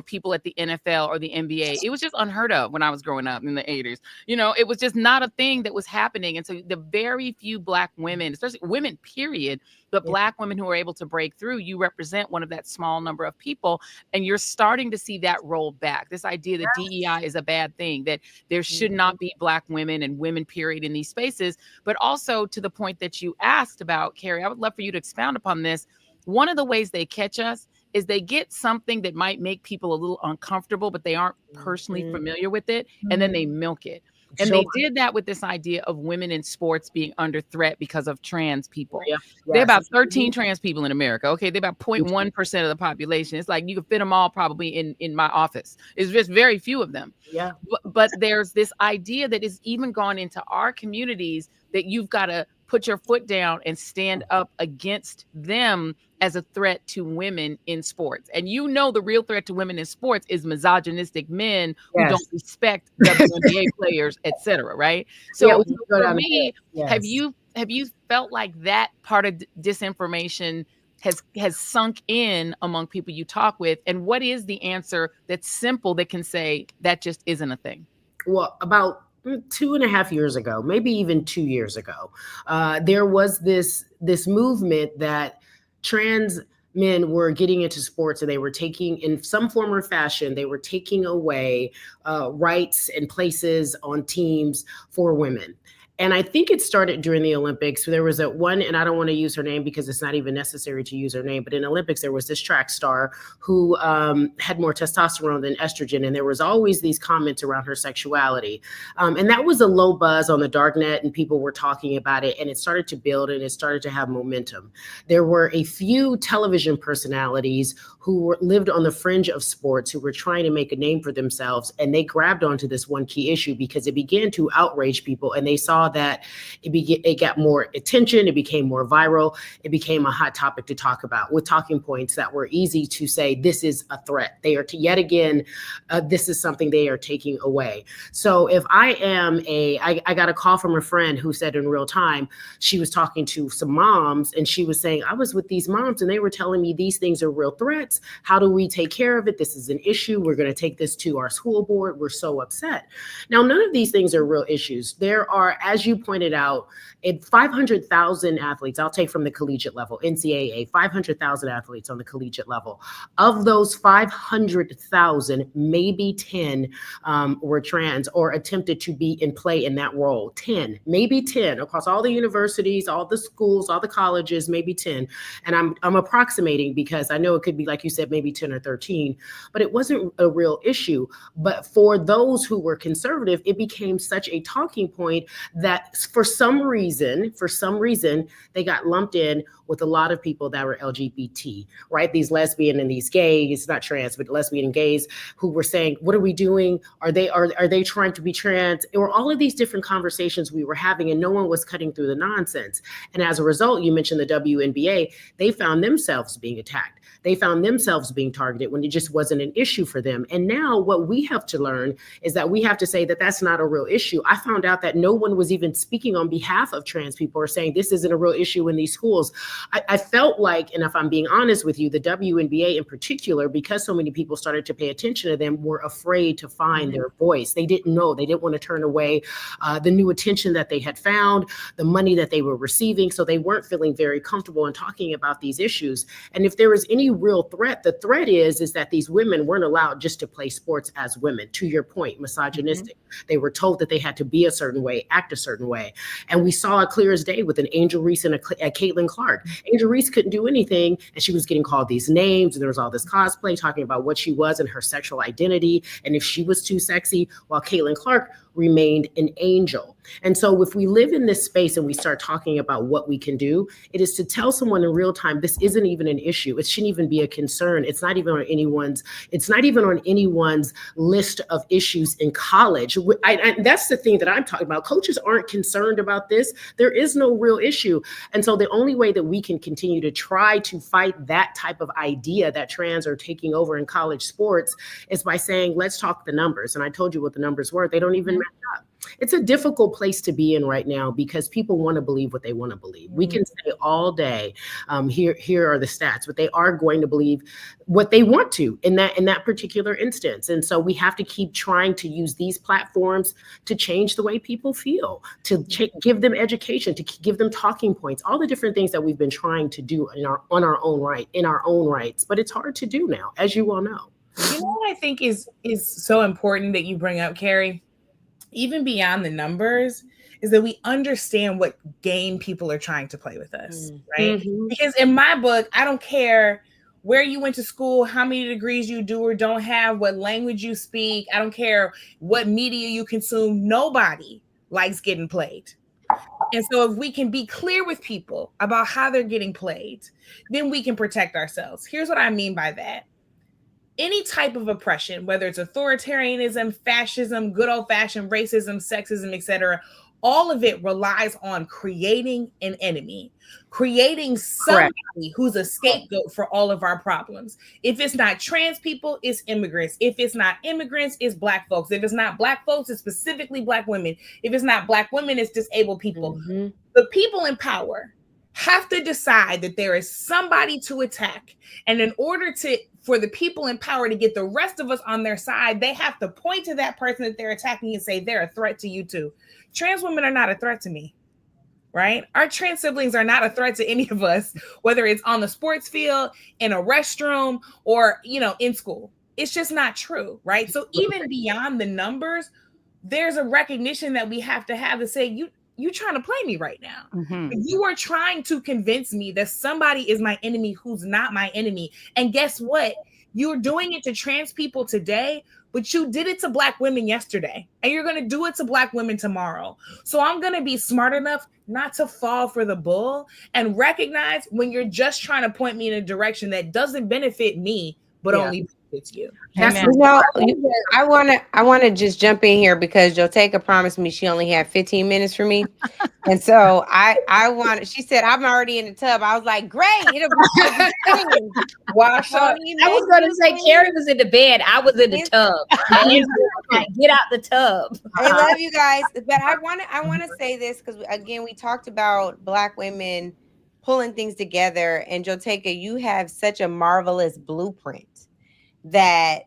people at the NFL or the NBA. It was just unheard of when I was growing up in the 80s. It was just not a thing that was happening. And so the very few Black women, especially women, period, but Black women who are able to break through, you represent one of that small number of people. And you're starting to see that roll back. This idea that DEI is a bad thing, that there should not be Black women and women, period, in these spaces. But also to the point that you asked about, Carrie, I would love for you to expound upon this. One of the ways they catch us is they get something that might make people a little uncomfortable, but they aren't personally familiar with it, and then they milk it. And Sure. they did that with this idea of women in sports being under threat because of trans people. Yeah. There are Yes. about 13 trans people in America. Okay, they're about 0.1% of the population. It's like you could fit them all probably in my office. It's just very few of them. Yeah. But there's this idea that is even gone into our communities that you've got to put your foot down and stand up against them as a threat to women in sports. And you know the real threat to women in sports is misogynistic men who Yes. don't respect WNBA players, etc. Right? Yeah. So We can go for down the me, list. have Yes. you felt like that part of disinformation has sunk in among people you talk with? And what is the answer that's simple that can say that just isn't a thing? Well, about 2.5 years ago, maybe even 2 years ago, there was this movement that trans men were getting into sports, and they were taking, in some form or fashion, they were taking away rights and places on teams for women. And I think it started during the Olympics. There was a one, and I don't want to use her name because it's not even necessary to use her name, but in Olympics, there was this track star who had more testosterone than estrogen. And there was always these comments around her sexuality. And that was a low buzz on the dark net, and people were talking about it, and it started to build and it started to have momentum. There were a few television personalities who lived on the fringe of sports, who were trying to make a name for themselves. And they grabbed onto this one key issue because it began to outrage people, and they saw that it got more attention, it became more viral, it became a hot topic to talk about, with talking points that were easy to say, this is a threat. They are yet again, this is something they are taking away. So if I got a call from a friend who said in real time, she was talking to some moms, and she was saying, I was with these moms and they were telling me these things are real threats. How do we take care of it? This is an issue. We're going to take this to our school board. We're so upset. Now, none of these things are real issues. There are, as you pointed out, 500,000 athletes, I'll take from the collegiate level, NCAA, 500,000 athletes on the collegiate level. Of those 500,000, maybe 10 were trans or attempted to be in play in that role. 10, maybe 10 across all the universities, all the schools, all the colleges, maybe 10. And I'm approximating because I know it could be, like you said, maybe 10 or 13, but it wasn't a real issue. But for those who were conservative, it became such a talking point that for some reason, they got lumped in with a lot of people that were LGBT, right? These lesbian and these gays, not trans, but lesbian and gays, who were saying, what are we doing? Are they trying to be trans? It were all of these different conversations we were having, and no one was cutting through the nonsense. And as a result, you mentioned the WNBA, they found themselves being attacked. They found themselves being targeted when it just wasn't an issue for them. And now what we have to learn is that we have to say that that's not a real issue. I found out that no one was even speaking on behalf of trans people or saying this isn't a real issue in these schools. I felt like, and if I'm being honest with you, the WNBA in particular, because so many people started to pay attention to them, were afraid to find their voice. They didn't know. They didn't want to turn away the new attention that they had found, the money that they were receiving. So they weren't feeling very comfortable in talking about these issues. And if there was any real threat, the threat is that these women weren't allowed just to play sports as women. To your point, misogynistic. They were told that they had to be a certain way, act a certain way. And we saw it clear as day with an Angel Reese and a Caitlin Clark. Angel Reese couldn't do anything, and she was getting called these names, and there was all this cosplay talking about what she was and her sexual identity, and if she was too sexy, while Caitlin Clark remained an angel. And so if we live in this space and we start talking about what we can do, it is to tell someone in real time, this isn't even an issue. It shouldn't even be a concern. It's not even on anyone's list of issues in college. That's the thing that I'm talking about. Coaches aren't concerned about this. There is no real issue. And so the only way that we can continue to try to fight that type of idea that trans are taking over in college sports is by saying, let's talk the numbers. And I told you what the numbers were. They don't even match up. It's a difficult place to be in right now because people want to believe what they want to believe. We can say all day, here are the stats, but they are going to believe what they want to in that particular instance. And so we have to keep trying to use these platforms to change the way people feel, to give them education, to give them talking points, all the different things that we've been trying to do in our own rights. But it's hard to do now, as you all know. You know what I think is so important that you bring up, Carrie? Even beyond the numbers, is that we understand what game people are trying to play with us, right? Because in my book, I don't care where you went to school, how many degrees you do or don't have, what language you speak. I don't care what media you consume. Nobody likes getting played. And so if we can be clear with people about how they're getting played, then we can protect ourselves. Here's what I mean by that. Any type of oppression, whether it's authoritarianism, fascism, good old-fashioned racism, sexism, etc., all of it relies on creating an enemy, creating somebody who's a scapegoat for all of our problems. If it's not trans people, it's immigrants. If it's not immigrants, it's Black folks. If it's not Black folks, it's specifically Black women. If it's not Black women, it's disabled people. Mm-hmm. The people in power have to decide that there is somebody to attack. And in order for the people in power to get the rest of us on their side, they have to point to that person that they're attacking and say, they're a threat to you too. Trans women are not a threat to me, right? Our trans siblings are not a threat to any of us, whether it's on the sports field, in a restroom, or, in school. It's just not true, right? So even beyond the numbers, there's a recognition that we have to say, you trying to play me right now. Mm-hmm. You are trying to convince me that somebody is my enemy who's not my enemy. And guess what? You're doing it to trans people today, but you did it to Black women yesterday, and you're going to do it to Black women tomorrow. So I'm going to be smart enough not to fall for the bull and recognize when you're just trying to point me in a direction that doesn't benefit me, but only benefits you. I want to just jump in here because Joteka promised me she only had 15 minutes for me. And so she said, I'm already in the tub. I was like, great. It'll be Wash up. I was going to say, Carrie was in the bed. I was in the tub. Get out the tub. I love you guys. But I want to say this because, again, we talked about Black women pulling things together. And Joteka, you have such a marvelous blueprint that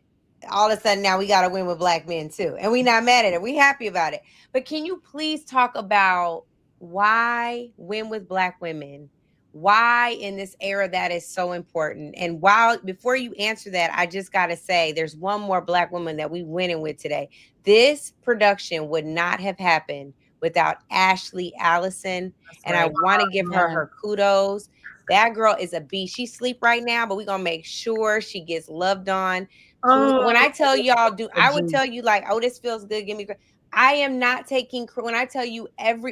all of a sudden now we got to win with Black men too. And we're not mad at it. We're happy about it. But can you please talk about why win with Black women? Why in this era that is so important? And before you answer that, I just got to say there's one more Black woman that we winning with today. This production would not have happened without Ashley Allison. And I want to give her kudos. That girl is a beast. She sleep right now, but we're going to make sure she gets loved on. When I tell y'all, I would tell you like, oh, this feels good. Give me. I am not taking, when I tell you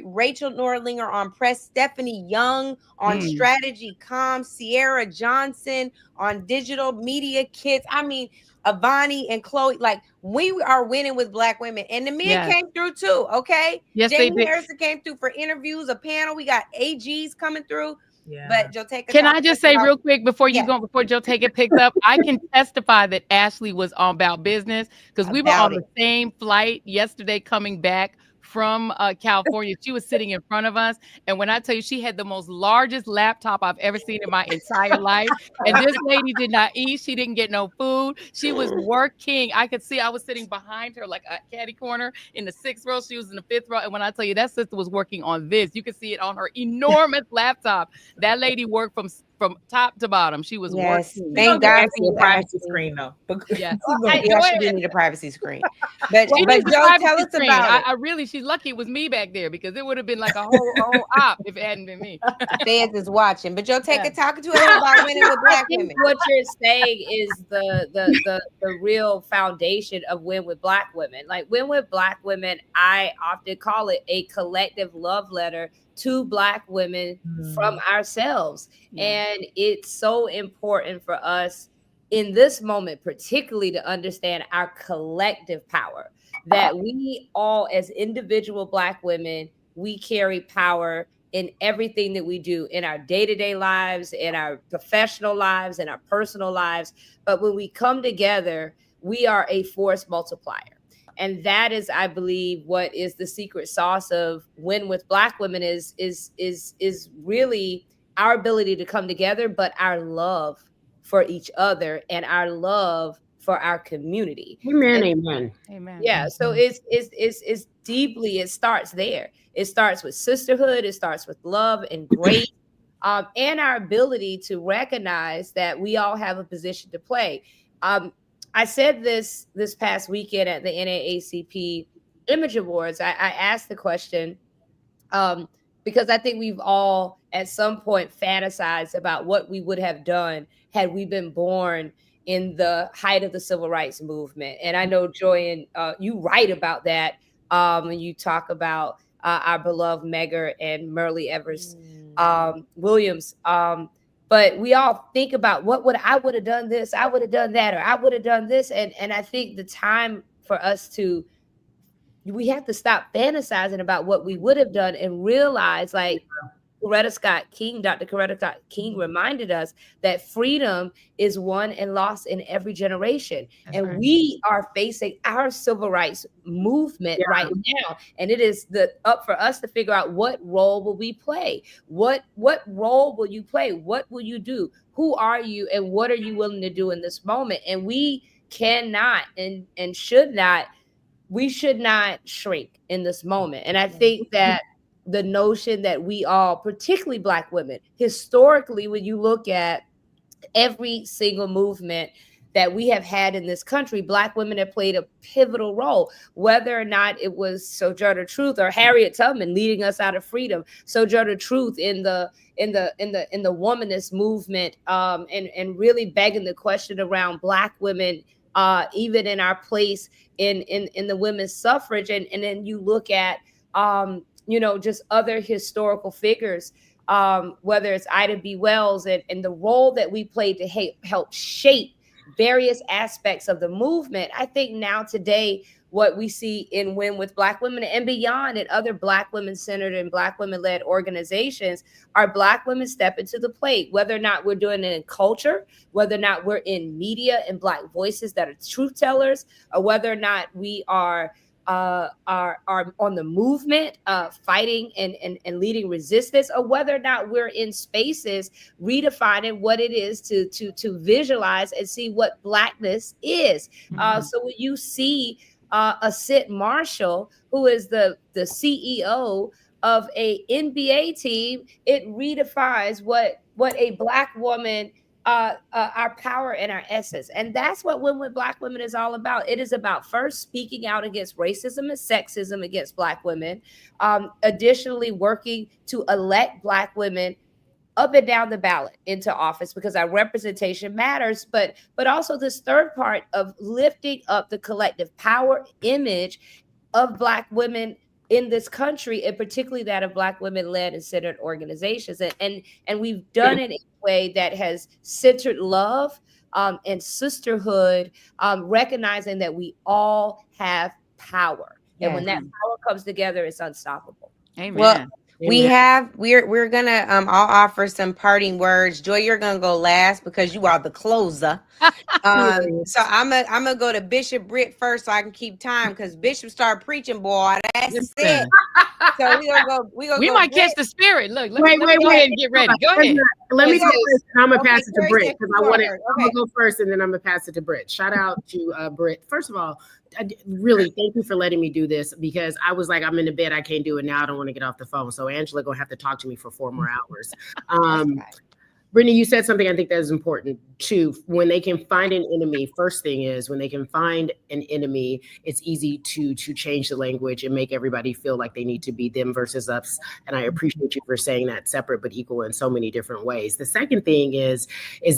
Rachel Norlinger on press, Stephanie Young on strategy, comms, Sierra Johnson on digital media kits. I mean, Avani and Chloe, like we are winning with Black women, and the men came through too. Okay. Yes, Jamie Harrison came through for interviews, a panel. We got AGs coming through. Yeah. But Joteka, can I just say real quick before Joteka picks up, I can testify that Ashley was on about business because we were on the same flight yesterday coming back from California. She was sitting in front of us. And when I tell you, she had the most largest laptop I've ever seen in my entire life. And this lady did not eat. She didn't get no food. She was working. I could see I was sitting behind her like a caddy corner in the 6th row. She was in the 5th row. And when I tell you that sister was working on this, you could see it on her enormous laptop. That lady worked from top to bottom. She was working. Thank God for a privacy screen though. Yeah, she did need a privacy screen. But Joe, tell us about it. She's lucky it was me back there because it would have been like a whole op if it hadn't been me. Fans is watching. But Joe, talking to us about winning with Black women. What you're saying is the real foundation of win with Black women. Like win with Black women, I often call it a collective love letter to Black women from ourselves. And it's so important for us in this moment, particularly to understand our collective power, that we all as individual Black women, we carry power in everything that we do in our day-to-day lives, in our professional lives, in our personal lives. But when we come together, we are a force multiplier. And that is, I believe, what is the secret sauce of win with Black women is really our ability to come together, but our love for each other and our love for our community. Amen. Yeah. So it's deeply, it starts there. It starts with sisterhood. It starts with love and grace, and our ability to recognize that we all have a position to play. I said this past weekend at the NAACP Image Awards. I asked the question because I think we've all at some point fantasized about what we would have done had we been born in the height of the civil rights movement. And I know, Joy, and you write about that when you talk about our beloved Medgar and Murray Evers Williams. But we all think about I would have done this, I would have done that, or I would have done this. And I think the time for us we have to stop fantasizing about what we would have done and realize, like, Coretta Scott King, Dr. Coretta Scott King reminded us that freedom is won and lost in every generation. That's right. We are facing our civil rights movement right now. And it is up for us to figure out, what role will we play? What role will you play? What will you do? Who are you? And what are you willing to do in this moment? And we cannot and should not, we should not shrink in this moment. And I think that the notion that we all, particularly Black women, historically, when you look at every single movement that we have had in this country, Black women have played a pivotal role, whether or not it was Sojourner Truth or Harriet Tubman leading us out of freedom, Sojourner Truth in the womanist movement, and really begging the question around Black women, even in our place in the women's suffrage. And then you look at just other historical figures, whether it's Ida B. Wells and the role that we played to help shape various aspects of the movement. I think now today, what we see in Win with Black Women and beyond, and other Black women-centered and Black women-led organizations, are Black women stepping to the plate, whether or not we're doing it in culture, whether or not we're in media and Black voices that are truth tellers, or whether or not we are on the movement, fighting and leading resistance, or whether or not we're in spaces redefining what it is to visualize and see what Blackness is. So when you see a Sid Marshall, who is the CEO of a NBA team, it redefines what a Black woman, our power and our essence. And that's what Win with Black Women is all about. It is about first speaking out against racism and sexism against Black women, additionally working to elect Black women up and down the ballot into office, because our representation matters, but also this third part of lifting up the collective power image of Black women in this country, and particularly that of Black women-led and centered organizations. And we've done it in a way that has centered love and sisterhood, recognizing that we all have power. And when that power comes together, it's unstoppable. Amen. Well, we're gonna I'll offer some parting words. Joy, you're gonna go last because you are the closer. So I'm gonna go to Bishop Britt first so I can keep time, because Bishop started preaching, boy. That's it. So we might catch the spirit. Look, let me go ahead and get ready. Go ahead. Let me go first. I'm gonna pass it to Britt, because I'm gonna go first, and then I'm gonna pass it to Britt. Shout out to Britt. First of all, really, thank you for letting me do this, because I was like, I'm in the bed, I can't do it now, I don't want to get off the phone. So Angela gonna have to talk to me for 4 more hours. Brittany, you said something I think that is important too. When they can find an enemy, first thing is, when they can find an enemy, it's easy to change the language and make everybody feel like they need to be them versus us. And I appreciate you for saying that, separate but equal in so many different ways. The second thing is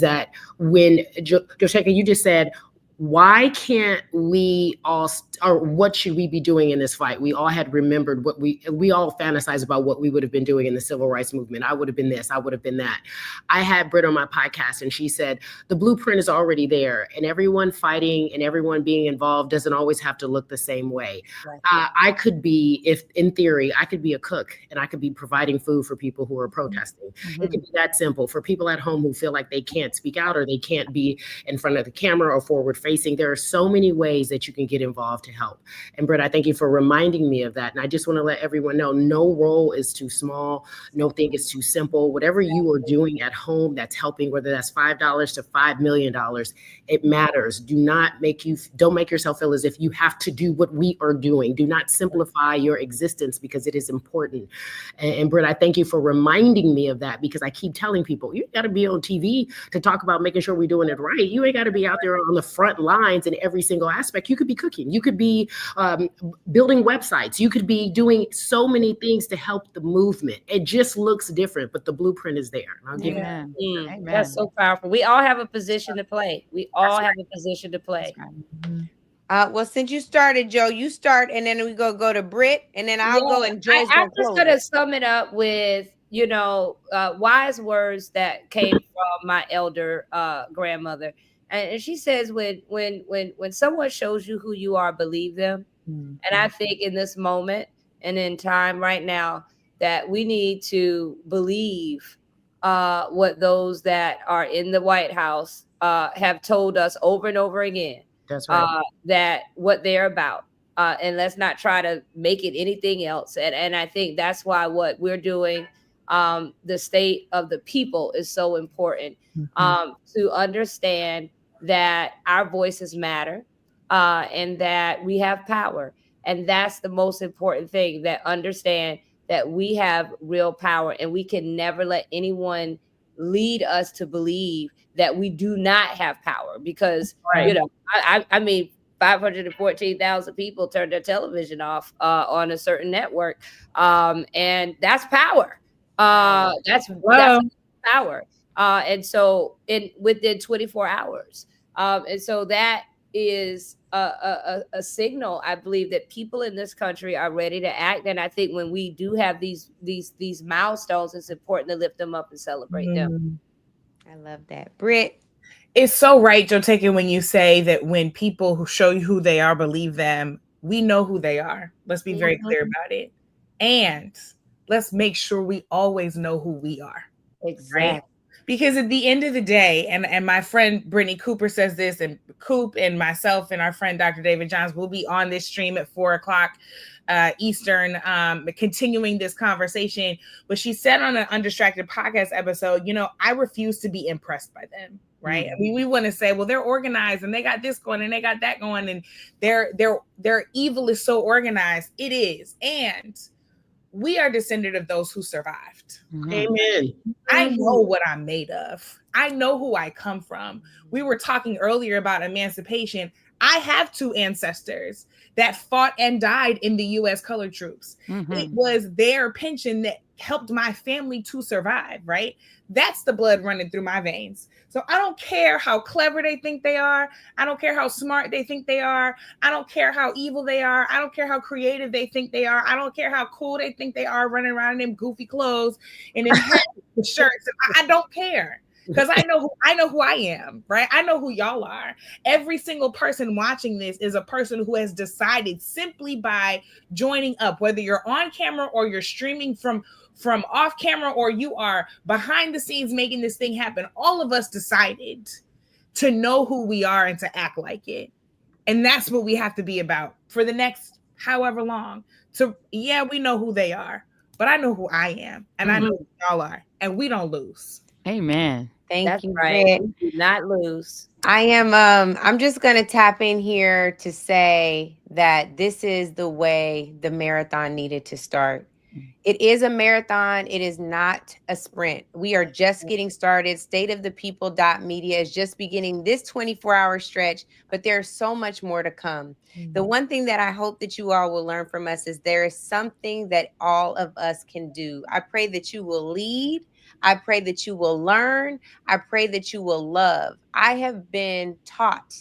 that when Josheka, you just said, why can't we all, or what should we be doing in this fight? We all had remembered what we all fantasize about what we would have been doing in the civil rights movement. I would have been this, I would have been that. I had Britt on my podcast, and she said, the blueprint is already there, and everyone fighting and everyone being involved doesn't always have to look the same way. Right. I could be, if in theory, I could be a cook, and I could be providing food for people who are protesting. It could be that simple. For people at home who feel like they can't speak out, or they can't be in front of the camera or forward facing, there are so many ways that you can get involved to help. And Britt, I thank you for reminding me of that. And I just want to let everyone know, no role is too small. No thing is too simple. Whatever you are doing at home that's helping, whether that's $5 to $5 million, it matters. Don't make yourself feel as if you have to do what we are doing. Do not simplify your existence, because it is important. And Britt, I thank you for reminding me of that, because I keep telling people, you got to be on TV to talk about making sure we're doing it right. You ain't got to be out there on the front front lines in every single aspect. You could be cooking, you could be building websites, you could be doing so many things to help the movement. It just looks different, but the blueprint is there. And I'll give you Amen. Amen. That's so powerful. We all have a position to play. We all have a position to play. Well, since you started, Joe, you start, and then we go to Britt, and then I'll go, and Joy's I'm gonna just close gonna it. sum it up with, wise words that came from my elder grandmother, and she says, when someone shows you who you are, believe them. And I think in this moment and in time right now that we need to believe what those that are in the White House have told us over and over again. That's right. That what they're about. And let's not try to make it anything else. And I think that's why what we're doing, the state of the people, is so important, to understand that our voices matter, and that we have power. And that's the most important thing, that understand that we have real power, and we can never let anyone lead us to believe that we do not have power, because Right. I mean, 514,000 people turned their television off on a certain network, and that's power. That's power. And so within 24 hours, and so that is a signal, I believe, that people in this country are ready to act. And I think when we do have these milestones, it's important to lift them up and celebrate them. I love that, Britt. It's so right, Joe Taken, when you say that when people who show you who they are, believe them. We know who they are. Let's be very clear about it. And let's make sure we always know who we are. Exactly. Right? Because at the end of the day, and my friend Brittany Cooper says this, and Coop and myself and our friend Dr. David Johns will be on this stream at 4:00 Eastern, continuing this conversation. But she said on an Undistracted podcast episode, I refuse to be impressed by them. Right. I mean, we want to say, well, they're organized and they got this going and they got that going, and their evil is so organized. It is. And we are descendant of those who survived. Amen. I know what I'm made of. I know who I come from. We were talking earlier about emancipation. I have two ancestors that fought and died in the U.S. colored troops. It was their pension that helped my family to survive, right? That's the blood running through my veins. So I don't care how clever they think they are. I don't care how smart they think they are. I don't care how evil they are. I don't care how creative they think they are. I don't care how cool they think they are, running around in them goofy clothes and in shirts. I don't care. Because I know who I am, right? I know who y'all are. Every single person watching this is a person who has decided, simply by joining up, whether you're on camera or you're streaming from off camera, or you are behind the scenes making this thing happen. All of us decided to know who we are and to act like it. And that's what we have to be about for the next however long. We know who they are, but I know who I am, and I know who y'all are, and we don't lose. Amen. Thank you, right. Britt. We do not lose. I'm just going to tap in here to say that this is the way the marathon needed to start. It is a marathon. It is not a sprint. We are just getting started. StateOfThePeople.media is just beginning this 24-hour stretch, but there's so much more to come. The one thing that I hope that you all will learn from us is there is something that all of us can do. I pray that you will lead. I pray that you will learn. I pray that you will love. I have been taught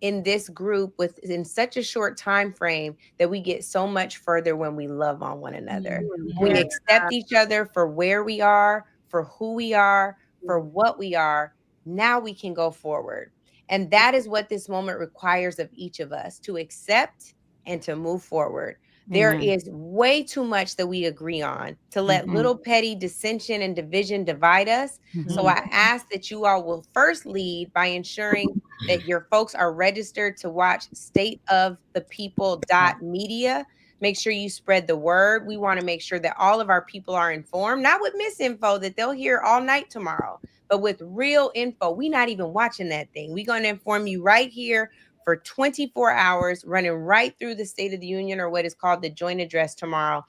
in this group within such a short time frame that we get so much further when we love on one another. We accept each other for where we are, for who we are, for what we are. Now we can go forward. And that is what this moment requires of each of us, to accept and to move forward. There is way too much that we agree on to let little petty dissension and division divide us. So I ask that you all will first lead by ensuring that your folks are registered to watch StateOfThePeople.media. Make sure you spread the word. We want to make sure that all of our people are informed, not with misinfo that they'll hear all night tomorrow, but with real info. We're not even watching that thing. We're going to inform you right here for 24 hours, running right through the State of the Union, or what is called the Joint Address tomorrow.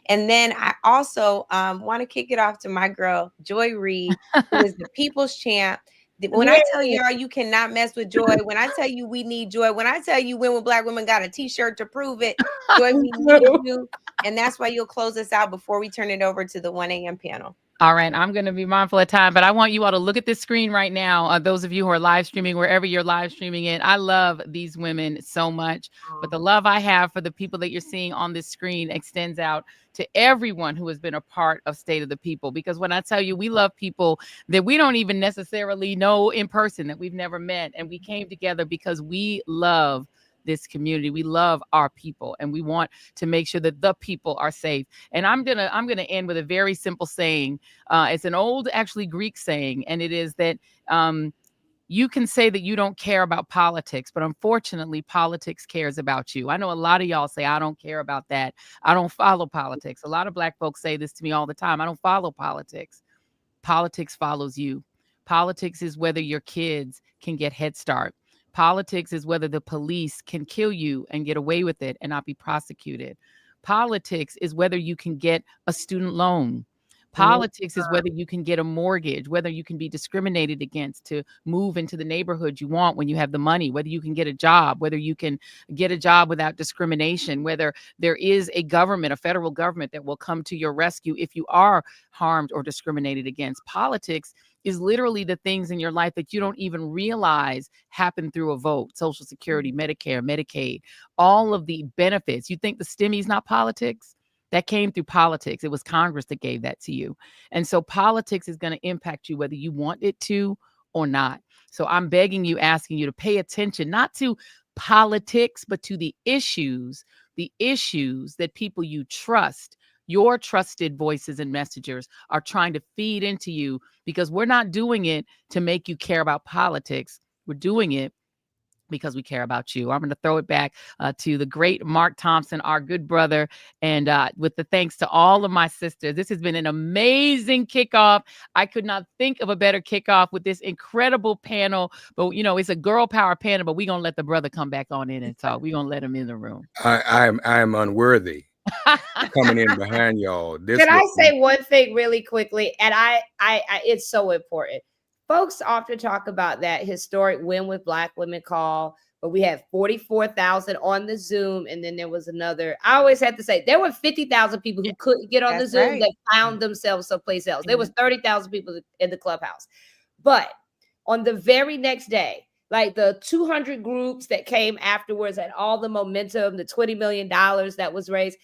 And then I also want to kick it off to my girl, Joy Reid, who is the People's Champ. When I tell y'all you cannot mess with Joy, when I tell you we need Joy, when I tell you when Black women got a t-shirt to prove it, Joy, we need you. And that's why you'll close us out before we turn it over to the 1 a.m. panel. All right, I'm going to be mindful of time, but I want you all to look at this screen right now. Those of you who are live streaming, wherever you're live streaming it, I love these women so much. But the love I have for the people that you're seeing on this screen extends out to everyone who has been a part of State of the People. Because when I tell you we love people that we don't even necessarily know in person, that we've never met, and we came together because we love this community. We love our people, and we want to make sure that the people are safe. And I'm gonna end with a very simple saying. It's an old, actually Greek saying, and it is that you can say that you don't care about politics, but unfortunately, politics cares about you. I know a lot of y'all say, I don't care about that. I don't follow politics. A lot of Black folks say this to me all the time. I don't follow politics. Politics follows you. Politics is whether your kids can get Head Start. Politics is whether the police can kill you and get away with it and not be prosecuted. Politics is whether you can get a student loan. Politics is whether you can get a mortgage, whether you can be discriminated against to move into the neighborhood you want when you have the money, whether you can get a job, whether you can get a job without discrimination, whether there is a government, a federal government that will come to your rescue if you are harmed or discriminated against. Politics is literally the things in your life that you don't even realize happen through a vote. Social Security, Medicare, Medicaid, all of the benefits. You think the STEMI is not politics? That came through politics. It was Congress that gave that to you. And so politics is going to impact you whether you want it to or not. So I'm begging you, asking you to pay attention, not to politics, but to the issues that people you trust, your trusted voices and messengers are trying to feed into you, because we're not doing it to make you care about politics. We're doing it because we care about you. I'm going to throw it back to the great Mark Thompson, our good brother, and with the thanks to all of my sisters. This has been an amazing kickoff. I could not think of a better kickoff with this incredible panel. But, you know, it's a girl power panel, but we're going to let the brother come back on in and talk. We're going to let him in the room. I am unworthy coming in behind y'all. Can I say one thing really quickly? And I it's so important. Folks often talk about that historic win with Black women call, but we had 44,000 on the Zoom. And then there was another. I always have to say there were 50,000 people who couldn't get on the Zoom that found themselves someplace else. There was 30,000 people in the clubhouse. But on the very next day, like the 200 groups that came afterwards and all the momentum, the $20 million that was raised,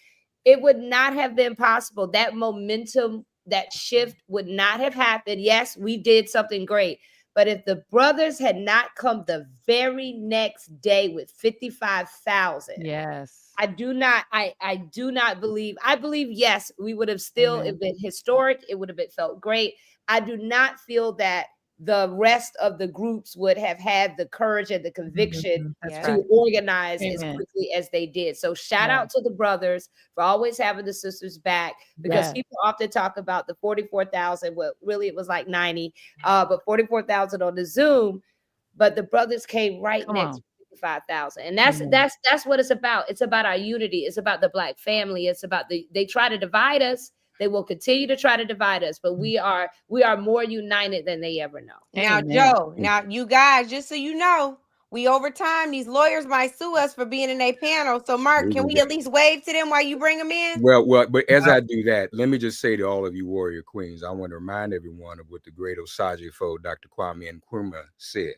it would not have been possible. That momentum, that shift would not have happened. Yes, we did something great. But if the brothers had not come the very next day with 55,000, yes, I do not believe, I believe, yes, we would have still been historic. It would have been felt great. I do not feel that the rest of the groups would have had the courage and the conviction to organize as quickly as they did. So shout out to the brothers for always having the sisters back, because people often talk about the 44,000. Well, really it was like 90, but 44,000 on the Zoom, but the brothers came right next to 55,000. And that's what it's about. It's about our unity. It's about the Black family. It's about they try to divide us. They will continue to try to divide us, but we are more united than they ever know. Now, Joe, now you guys, just so you know, we over time. These lawyers might sue us for being in a panel. So, Mark, can we at least wave to them while you bring them in? Well, but as I do that, let me just say to all of you warrior queens, I want to remind everyone of what the great Osajifo, Dr. Kwame Nkrumah, said,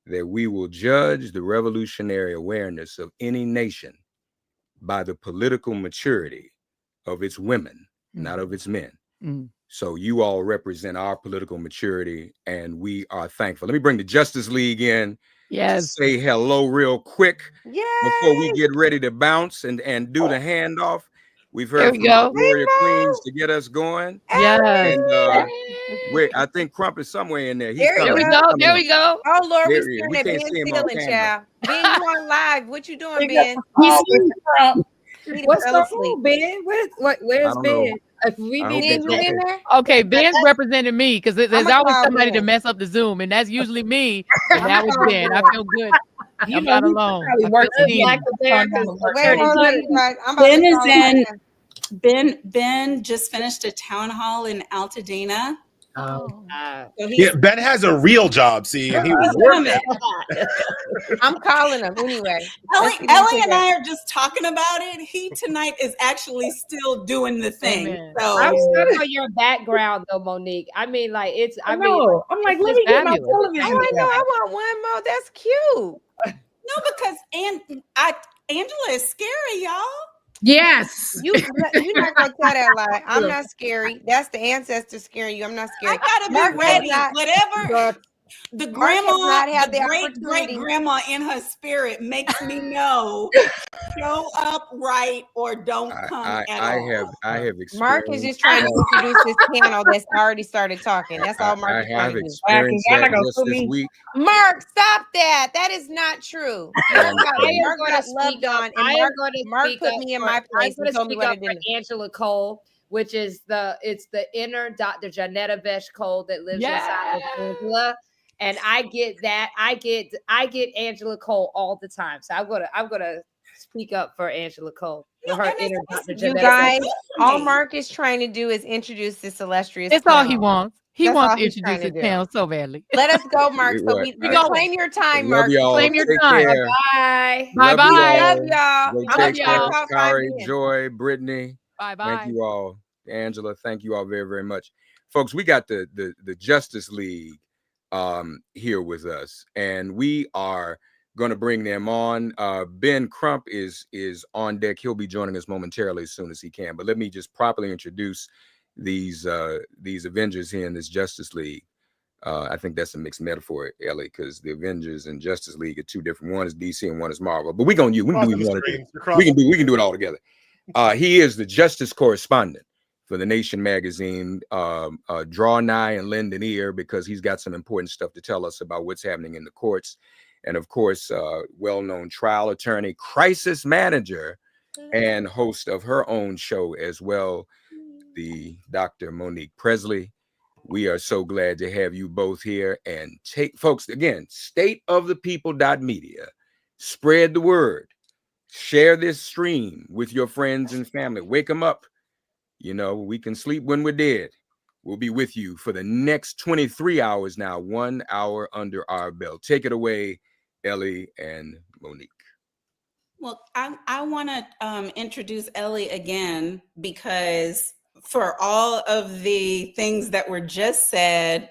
that we will judge the revolutionary awareness of any nation by the political maturity of its women, not of its men. So you all represent our political maturity, and we are thankful. Let me bring the Justice League in. Yes. Say hello real quick before we get ready to bounce and do the handoff. We've heard from our warrior queens to get us going. Yes. And I think Crump is somewhere in there. He's there we go. There we go. Oh Lord, we staring at can't Ben see him stealing, on child. Ben, you on live? What you doing, Ben? What's going on, Ben? Where's Ben? We need Ben, you in there? Okay, Ben's representing me because there's always somebody to mess up the Zoom, and that's usually me. And that was Ben. I feel good. I'm not alone. Ben just finished a town hall in Altadena Oh. So Yeah, Ben has a real job, see, and he was working. I'm calling him anyway. Ellie, Let's get into Ellie and that. I are just talking about it. He tonight is actually still doing the thing. Amen. So I'm stuck on your background though, Monique. I mean, like it's. I mean, know. I'm like, it's let me get my fabulous. television. Oh, I know. together. I want one more. That's cute. no, because Angela is scary, y'all. Yes. You're not gonna tell that lie. I'm not scary. That's the ancestors scaring you. I'm not I scary. gotta Mark be has ready. not- Whatever the Mark has grandma, not had the the great opportunity. grandma in her spirit makes me know show up right or don't come at all. I have Mark is experienced just trying to that. introduce this panel that's already started talking. That's all Mark I is trying have to do. experienced y'all that not gonna just sue this me? week. Mark, stop that. That is not true. And- I am Mark going got to loved speak up. on, and I am Mark, going to Mark speak put up me in for- my I'm place going and to told me speak what I up for didn't. Angela Cole, which is the inner Dr. Janetta Vesh Cole that lives inside of Angela. And I get that. I get Angela Cole all the time. So I'm gonna speak up for Angela Cole for her and it's- inner it's- Dr. You Janetta. guys, good for all me. Mark is trying to do is introduce this illustrious That's all he panel. wants. He That's wants all to he's trying introduce to his do. panel so badly. Let us go, Mark. So What? we going. claim your time, Love Mark. y'all. Claim your Take time. care. Bye. Love Bye-bye. you Love all. y'all. Go I'm Love gonna take shut care. y'all. us off 5 Kari, minutes. Joy, Brittany. Bye Thank bye. you all. Angela, thank you all very, very much. Folks, we got the Justice League here with us, and we are going to bring them on. Ben Crump is on deck. He'll be joining us momentarily as soon as he can. But let me just properly introduce these Avengers here in this Justice League. I think that's a mixed metaphor, Ellie, because the Avengers and Justice League are two different. One is DC and one is Marvel. But we can do what we want to do. We can do it all together. He is the justice correspondent for the Nation magazine. Draw nigh and lend an ear, because he's got some important stuff to tell us about what's happening in the courts. And of course, well-known trial attorney, crisis manager, and host of her own show as well, the Dr. Monique Presley. We are so glad to have you both here. And take, folks, again, StateOfThePeople.media. Spread the word. Share this stream with your friends and family. Wake them up. You know, we can sleep when we're dead. We'll be with you for the next 23 hours now, 1 hour under our belt. Take it away, Ellie and Monique. Well, I want to introduce Ellie again, because for all of the things that were just said,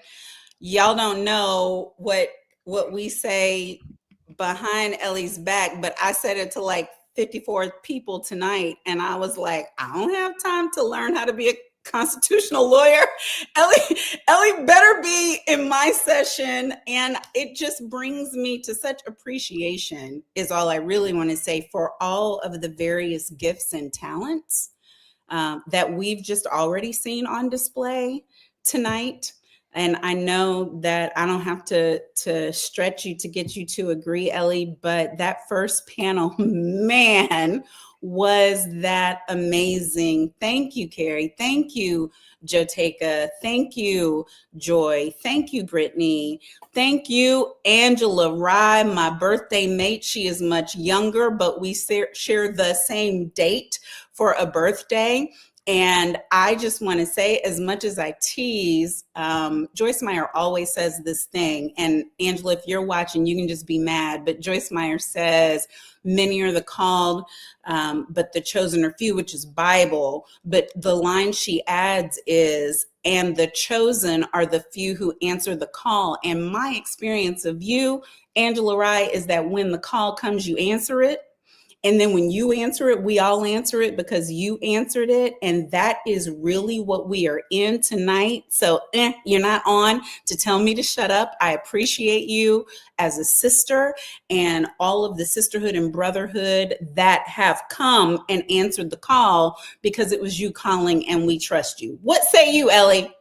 y'all don't know what we say behind Ellie's back, but I said it to like 54 people tonight, and I was like, I don't have time to learn how to be a constitutional lawyer. Ellie better be in my session. And it just brings me to such appreciation, is all I really want to say, for all of the various gifts and talents that we've just already seen on display tonight. And I know that I don't have to stretch you to get you to agree, Ellie, but that first panel, man, was that amazing. Thank you, Carrie. Thank you, Joteka. Thank you, Joy. Thank you, Brittany. Thank you, Angela Rye, my birthday mate. She is much younger, but we share the same date for a birthday. And I just want to say, as much as I tease, Joyce Meyer always says this thing. And Angela, if you're watching, you can just be mad. But Joyce Meyer says, many are the called, but the chosen are few, which is Bible. But the line she adds is, and the chosen are the few who answer the call. And my experience of you, Angela Rye, is that when the call comes, you answer it. And then when you answer it, we all answer it because you answered it. And that is really what we are in tonight. So you're not on to tell me to shut up. I appreciate you as a sister and all of the sisterhood and brotherhood that have come and answered the call, because it was you calling and we trust you. What say you, Ellie?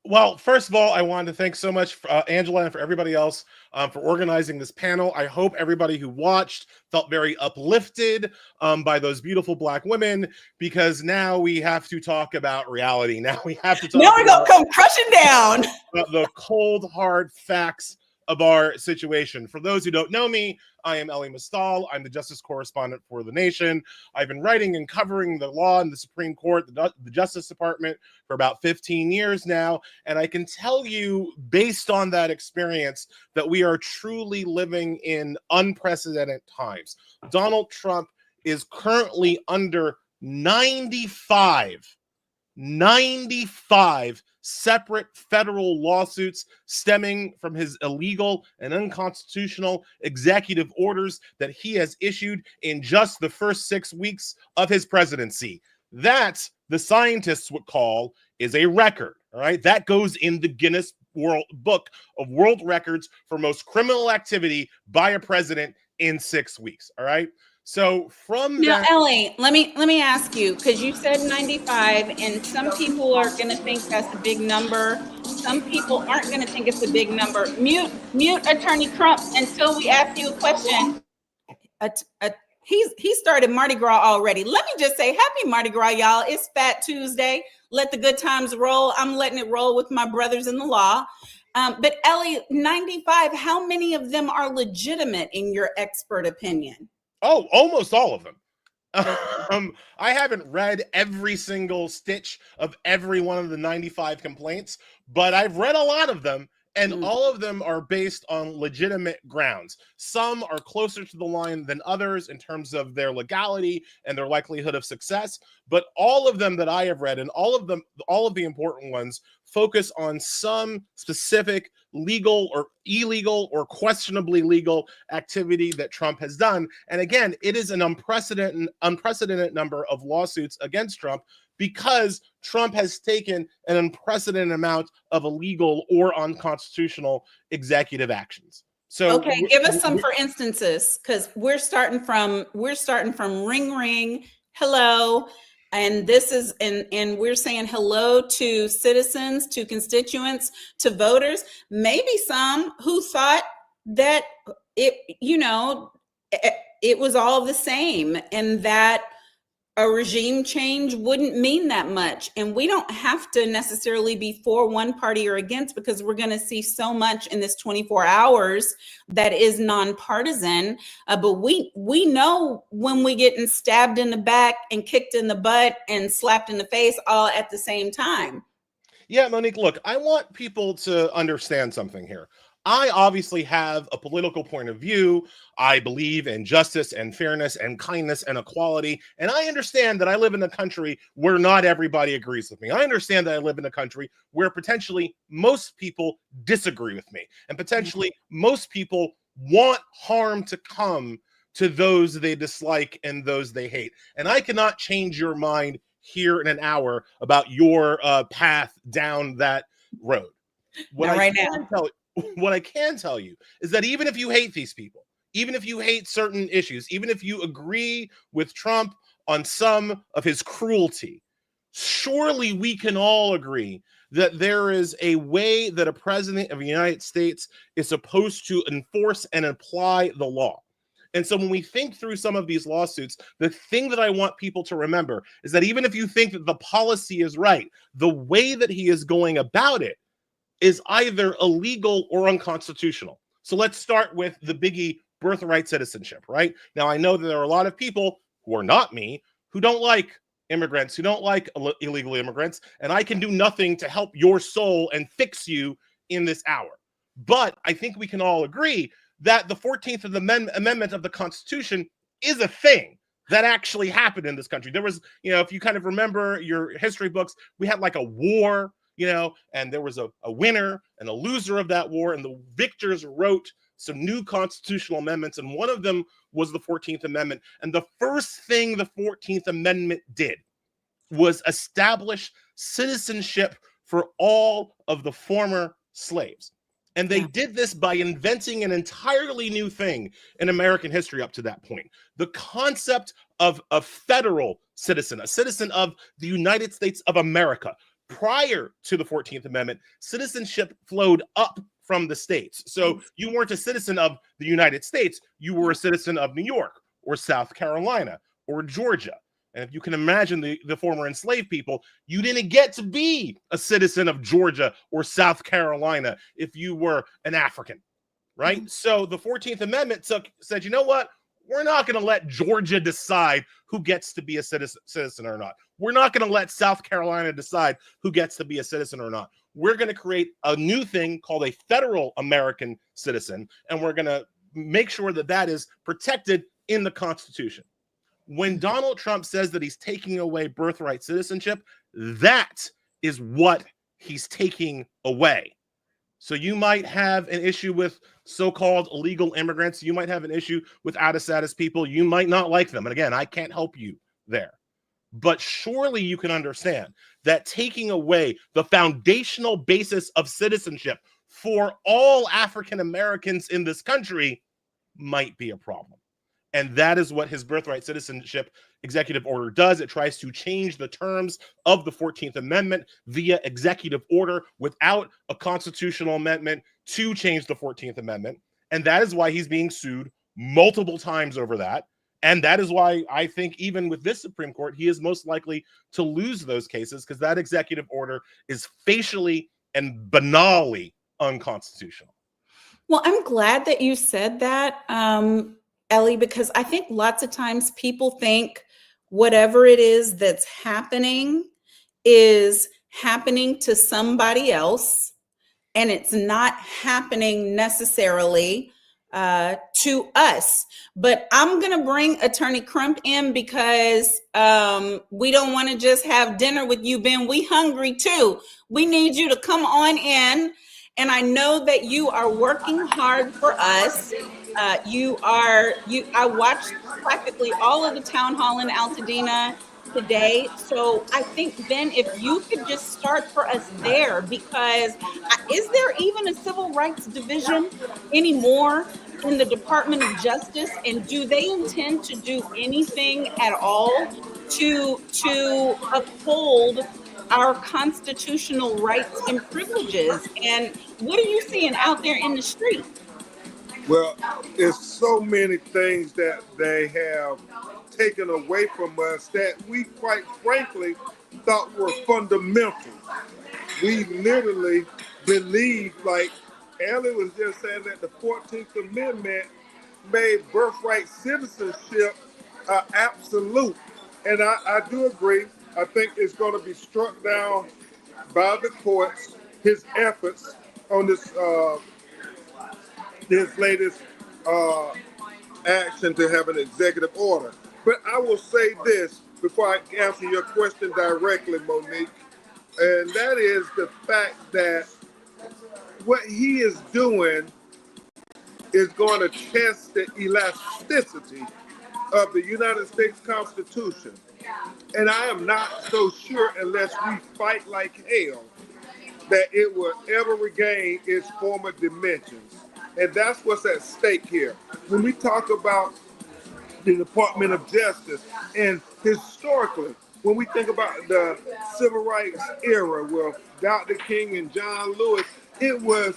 Well, first of all, I wanted to thank so much for, Angela, and for everybody else for organizing this panel. I hope everybody who watched felt very uplifted by those beautiful Black women, because now we have to talk about reality. Now we have to talk Now we're about going to come crushing down the cold, hard facts of our situation. For those who don't know me, I am Elie Mystal. I'm the justice correspondent for The Nation. I've been writing and covering the law in the Supreme Court, the Justice Department, for about 15 years now. And I can tell you, based on that experience, that we are truly living in unprecedented times. Donald Trump is currently under 95 separate federal lawsuits stemming from his illegal and unconstitutional executive orders that he has issued in just the first 6 weeks of his presidency. That, the scientists would call, is a record. All right, that goes in the Guinness Book of World Records for most criminal activity by a president in 6 weeks. All right. So from now, that, Elie, let me ask you, because you said 95, and some people are going to think that's a big number. Some people aren't going to think it's a big number. Mute Attorney Crump until we ask you a question. He started Mardi Gras already. Let me just say, happy Mardi Gras, y'all. It's Fat Tuesday. Let the good times roll. I'm letting it roll with my brothers in the law. But Elie, 95, how many of them are legitimate in your expert opinion? Oh, almost all of them. I haven't read every single stitch of every one of the 95 complaints, but I've read a lot of them, and all of them are based on legitimate grounds. Some are closer to the line than others in terms of their legality and their likelihood of success, but all of them that I have read, and all of the important ones, focus on some specific legal or illegal or questionably legal activity that Trump has done. And again, it is an unprecedented number of lawsuits against Trump because Trump has taken an unprecedented amount of illegal or unconstitutional executive actions. So okay, give us some for instances, because we're starting from ring, hello. And this is, and we're saying hello to citizens, to constituents, to voters, maybe some who thought that it was all the same and that a regime change wouldn't mean that much. And we don't have to necessarily be for one party or against, because we're going to see so much in this 24 hours that is nonpartisan. But we know when we getting stabbed in the back and kicked in the butt and slapped in the face all at the same time. Yeah, Monique, look, I want people to understand something here. I obviously have a political point of view. I believe in justice and fairness and kindness and equality. And I understand that I live in a country where not everybody agrees with me. I understand that I live in a country where potentially most people disagree with me. And potentially most people want harm to come to those they dislike and those they hate. And I cannot change your mind here in an hour about your path down that road. What I can tell you is that even if you hate these people, even if you hate certain issues, even if you agree with Trump on some of his cruelty, surely we can all agree that there is a way that a president of the United States is supposed to enforce and apply the law. And so when we think through some of these lawsuits, the thing that I want people to remember is that even if you think that the policy is right, the way that he is going about it is either illegal or unconstitutional. So let's start with the biggie, birthright citizenship, right? Now, I know that there are a lot of people who are not me, who don't like immigrants, who don't like illegal immigrants, and I can do nothing to help your soul and fix you in this hour. But I think we can all agree that the 14th Amendment of the Constitution is a thing that actually happened in this country. There was, if you kind of remember your history books, we had like a war, and there was a winner and a loser of that war, and the victors wrote some new constitutional amendments, and one of them was the 14th Amendment. And the first thing the 14th Amendment did was establish citizenship for all of the former slaves. And they did this by inventing an entirely new thing in American history up to that point. The concept of a federal citizen, a citizen of the United States of America. Prior to the 14th Amendment, citizenship flowed up from the states. So you weren't a citizen of the United States, you were a citizen of New York or South Carolina or Georgia. And if you can imagine the former enslaved people, you didn't get to be a citizen of Georgia or South Carolina if you were an African. right? Mhm. So the 14th Amendment said, you know what? We're not going to let Georgia decide who gets to be a citizen or not. We're not going to let South Carolina decide who gets to be a citizen or not. We're going to create a new thing called a federal American citizen, and we're going to make sure that that is protected in the Constitution. When Donald Trump says that he's taking away birthright citizenship, that is what he's taking away. So you might have an issue with so-called illegal immigrants. You might have an issue with out-of-status people. You might not like them. And again, I can't help you there. But surely you can understand that taking away the foundational basis of citizenship for all African Americans in this country might be a problem. And that is what his birthright citizenship executive order does. It tries to change the terms of the 14th Amendment via executive order without a constitutional amendment to change the 14th Amendment. And that is why he's being sued multiple times over that. And that is why I think even with this Supreme Court, he is most likely to lose those cases, because that executive order is facially and banally unconstitutional. Well, I'm glad that you said that, Ellie, because I think lots of times people think whatever it is that's happening is happening to somebody else, and it's not happening necessarily to us. But I'm going to bring Attorney Crump in because we don't want to just have dinner with you, Ben. We hungry too. We need you to come on in. And I know that you are working hard for us. I watched practically all of the town hall in Altadena today. So I think, Ben, if you could just start for us there, because is there even a civil rights division anymore in the Department of Justice? And do they intend to do anything at all to uphold our constitutional rights and privileges? And what are you seeing out there in the street? Well, it's so many things that they have taken away from us that we quite frankly thought were fundamental. We literally believe, like Ellie was just saying, that the 14th Amendment made birthright citizenship absolute. And I do agree. I think it's going to be struck down by the courts, his efforts on this latest uh, action to have an executive order. But I will say this before I answer your question directly, Monique, and that is the fact that what he is doing is going to test the elasticity of the United States Constitution. And I am not so sure, unless we fight like hell, that it will ever regain its former dimensions. And that's what's at stake here. When we talk about the Department of Justice, and historically, when we think about the civil rights era with Dr. King and John Lewis, it was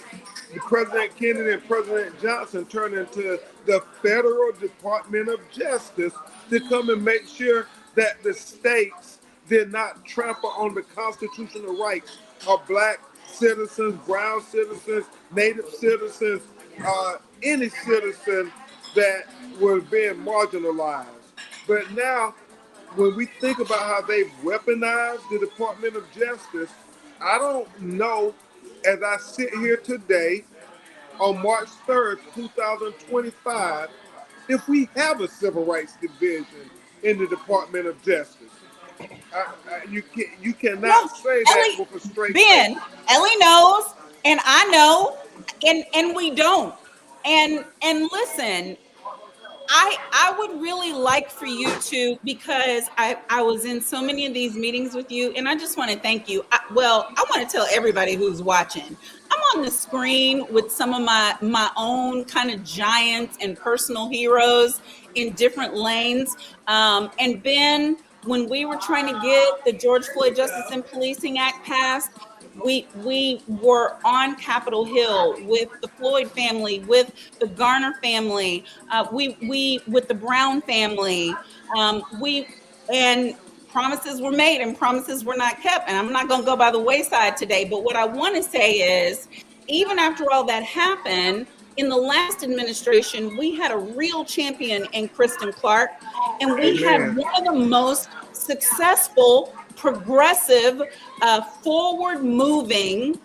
President Kennedy and President Johnson turned into the Federal Department of Justice to come and make sure that the states did not trample on the constitutional rights of black citizens, brown citizens, native citizens, any citizen that was being marginalized. But now, when we think about how they've weaponized the Department of Justice, I don't know, as I sit here today on March 3rd, 2025, if we have a civil rights division in the Department of Justice. You No, cannot say that Ellie, with a straight Ben, face. Ellie knows, and I know, and we don't. And listen, I would really like for you to, because I was in so many of these meetings with you, and I just want to thank you. I want to tell everybody who's watching, I'm on the screen with some of my own kind of giants and personal heroes in different lanes. And Ben, when we were trying to get the George Floyd Justice and Policing Act passed, we were on Capitol Hill with the Floyd family, with the Garner family, we with the Brown family, and promises were made and promises were not kept. And I'm not going to go by the wayside today, but what I want to say is, even after all that happened, in the last administration, we had a real champion in Kristen Clark, and we had Amen. one of the most successful, progressive, forward-moving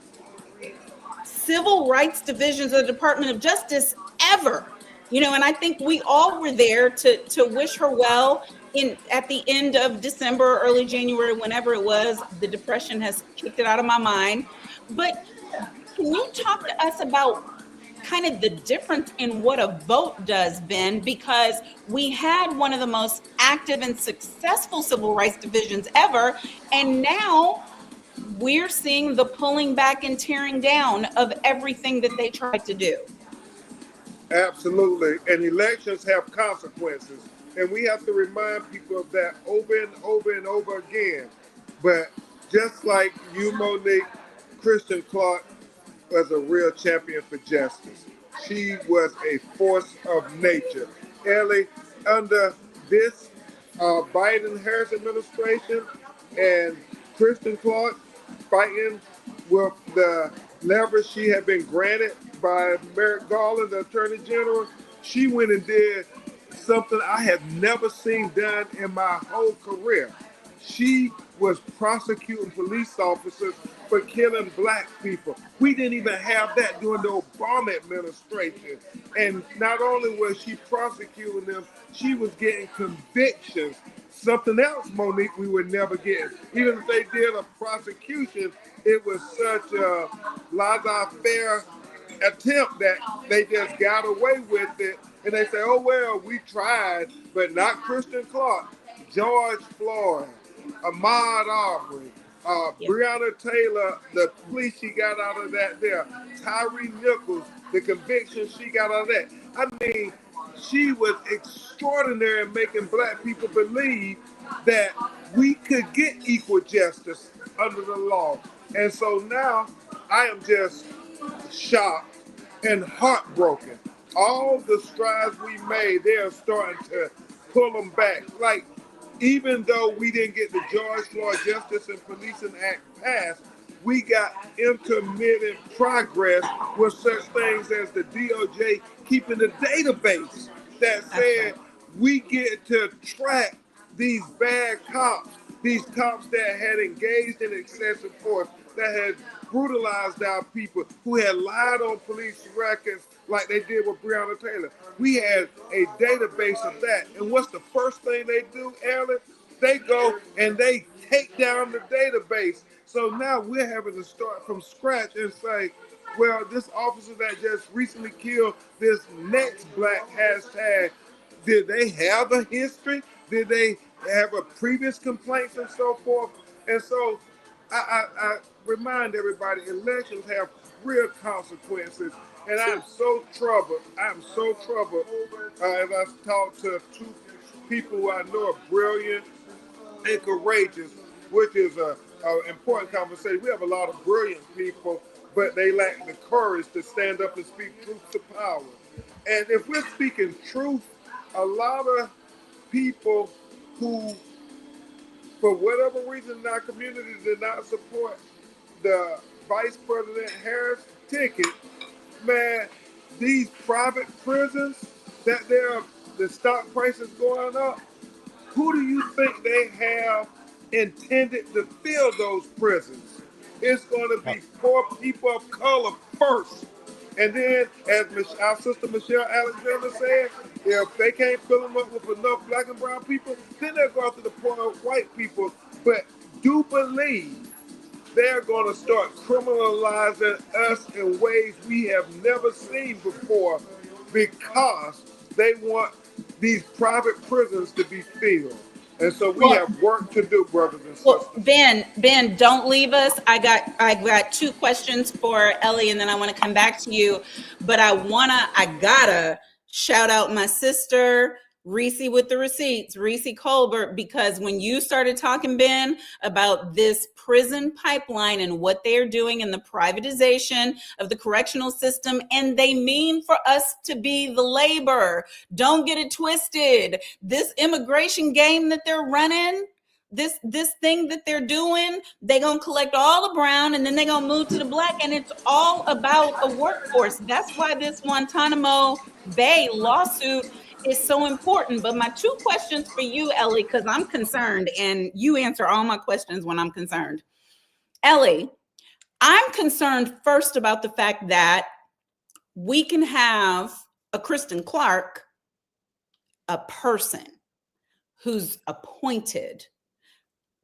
civil rights divisions of the Department of Justice ever. You know, and I think we all were there to wish her well at the end of December, early January, whenever it was. The depression has kicked it out of my mind. But can you talk to us about kind of the difference in what a vote does, Ben? Because we had one of the most active and successful civil rights divisions ever, and now we're seeing the pulling back and tearing down of everything that they tried to do. Absolutely. And elections have consequences. And we have to remind people of that over and over and over again. But just like you, Monique, Kristen Clark was a real champion for justice. She was a force of nature. Ellie, under this Biden-Harris administration and Kristen Clark fighting with the leverage she had been granted by Merrick Garland, the Attorney General, she went and did something I had never seen done in my whole career. She was prosecuting police officers for killing black people. We didn't even have that during the Obama administration. And not only was she prosecuting them, she was getting convictions. Something else, Monique, we would never get. Even if they did a prosecution, it was such a laissez-faire attempt that they just got away with it. And they say, oh, well, we tried, but not Kristen Clark, George Floyd, Ahmaud Arbery, Breonna Taylor, the plea she got out of that there, Tyree Nichols, the conviction she got out of that. I mean, she was extraordinary in making black people believe that we could get equal justice under the law. And so now I am just shocked and heartbroken. All the strides we made, they are starting to pull them back. Like, even though we didn't get the George Floyd Justice and Policing Act passed, we got intermittent progress with such things as the DOJ keeping a database that said we get to track these bad cops, these cops that had engaged in excessive force, that had brutalized our people, who had lied on police records like they did with Breonna Taylor. We had a database of that. And what's the first thing they do, Ellen? They go and they take down the database. So now we're having to start from scratch and say, well, this officer that just recently killed this next black hashtag, did they have a history? Did they have a previous complaints and so forth? And so I remind everybody, elections have real consequences. And I'm so troubled. I'm so troubled as I've talked to two people who I know are brilliant and courageous, which is an important conversation. We have a lot of brilliant people, but they lack the courage to stand up and speak truth to power. And if we're speaking truth, a lot of people who, for whatever reason in our community, did not support the Vice President Harris ticket, man, these private prisons that the stock prices going up, who do you think they have intended to fill those prisons? It's going to be poor people of color first. And then, as our sister Michelle Alexander said, if they can't fill them up with enough black and brown people, then they'll go after the poor white people. But do believe they're going to start criminalizing us in ways we have never seen before, because they want these private prisons to be filled. And so we have work to do, brothers and sisters. Well, Ben, don't leave us. I got two questions for Ellie, and then I want to come back to you. But I gotta shout out my sister, Reese with the receipts, Reese Colbert, because when you started talking, Ben, about this prison pipeline and what they're doing in the privatization of the correctional system, and they mean for us to be the labor. Don't get it twisted. This immigration game that they're running, this thing that they're doing, they're going to collect all the brown and then they're going to move to the black. And it's all about a workforce. That's why this Guantanamo Bay lawsuit is so important. But my two questions for you, Ellie, because I'm concerned, and you answer all my questions when I'm concerned. Ellie, I'm concerned first about the fact that we can have a Kristen Clark, a person who's appointed,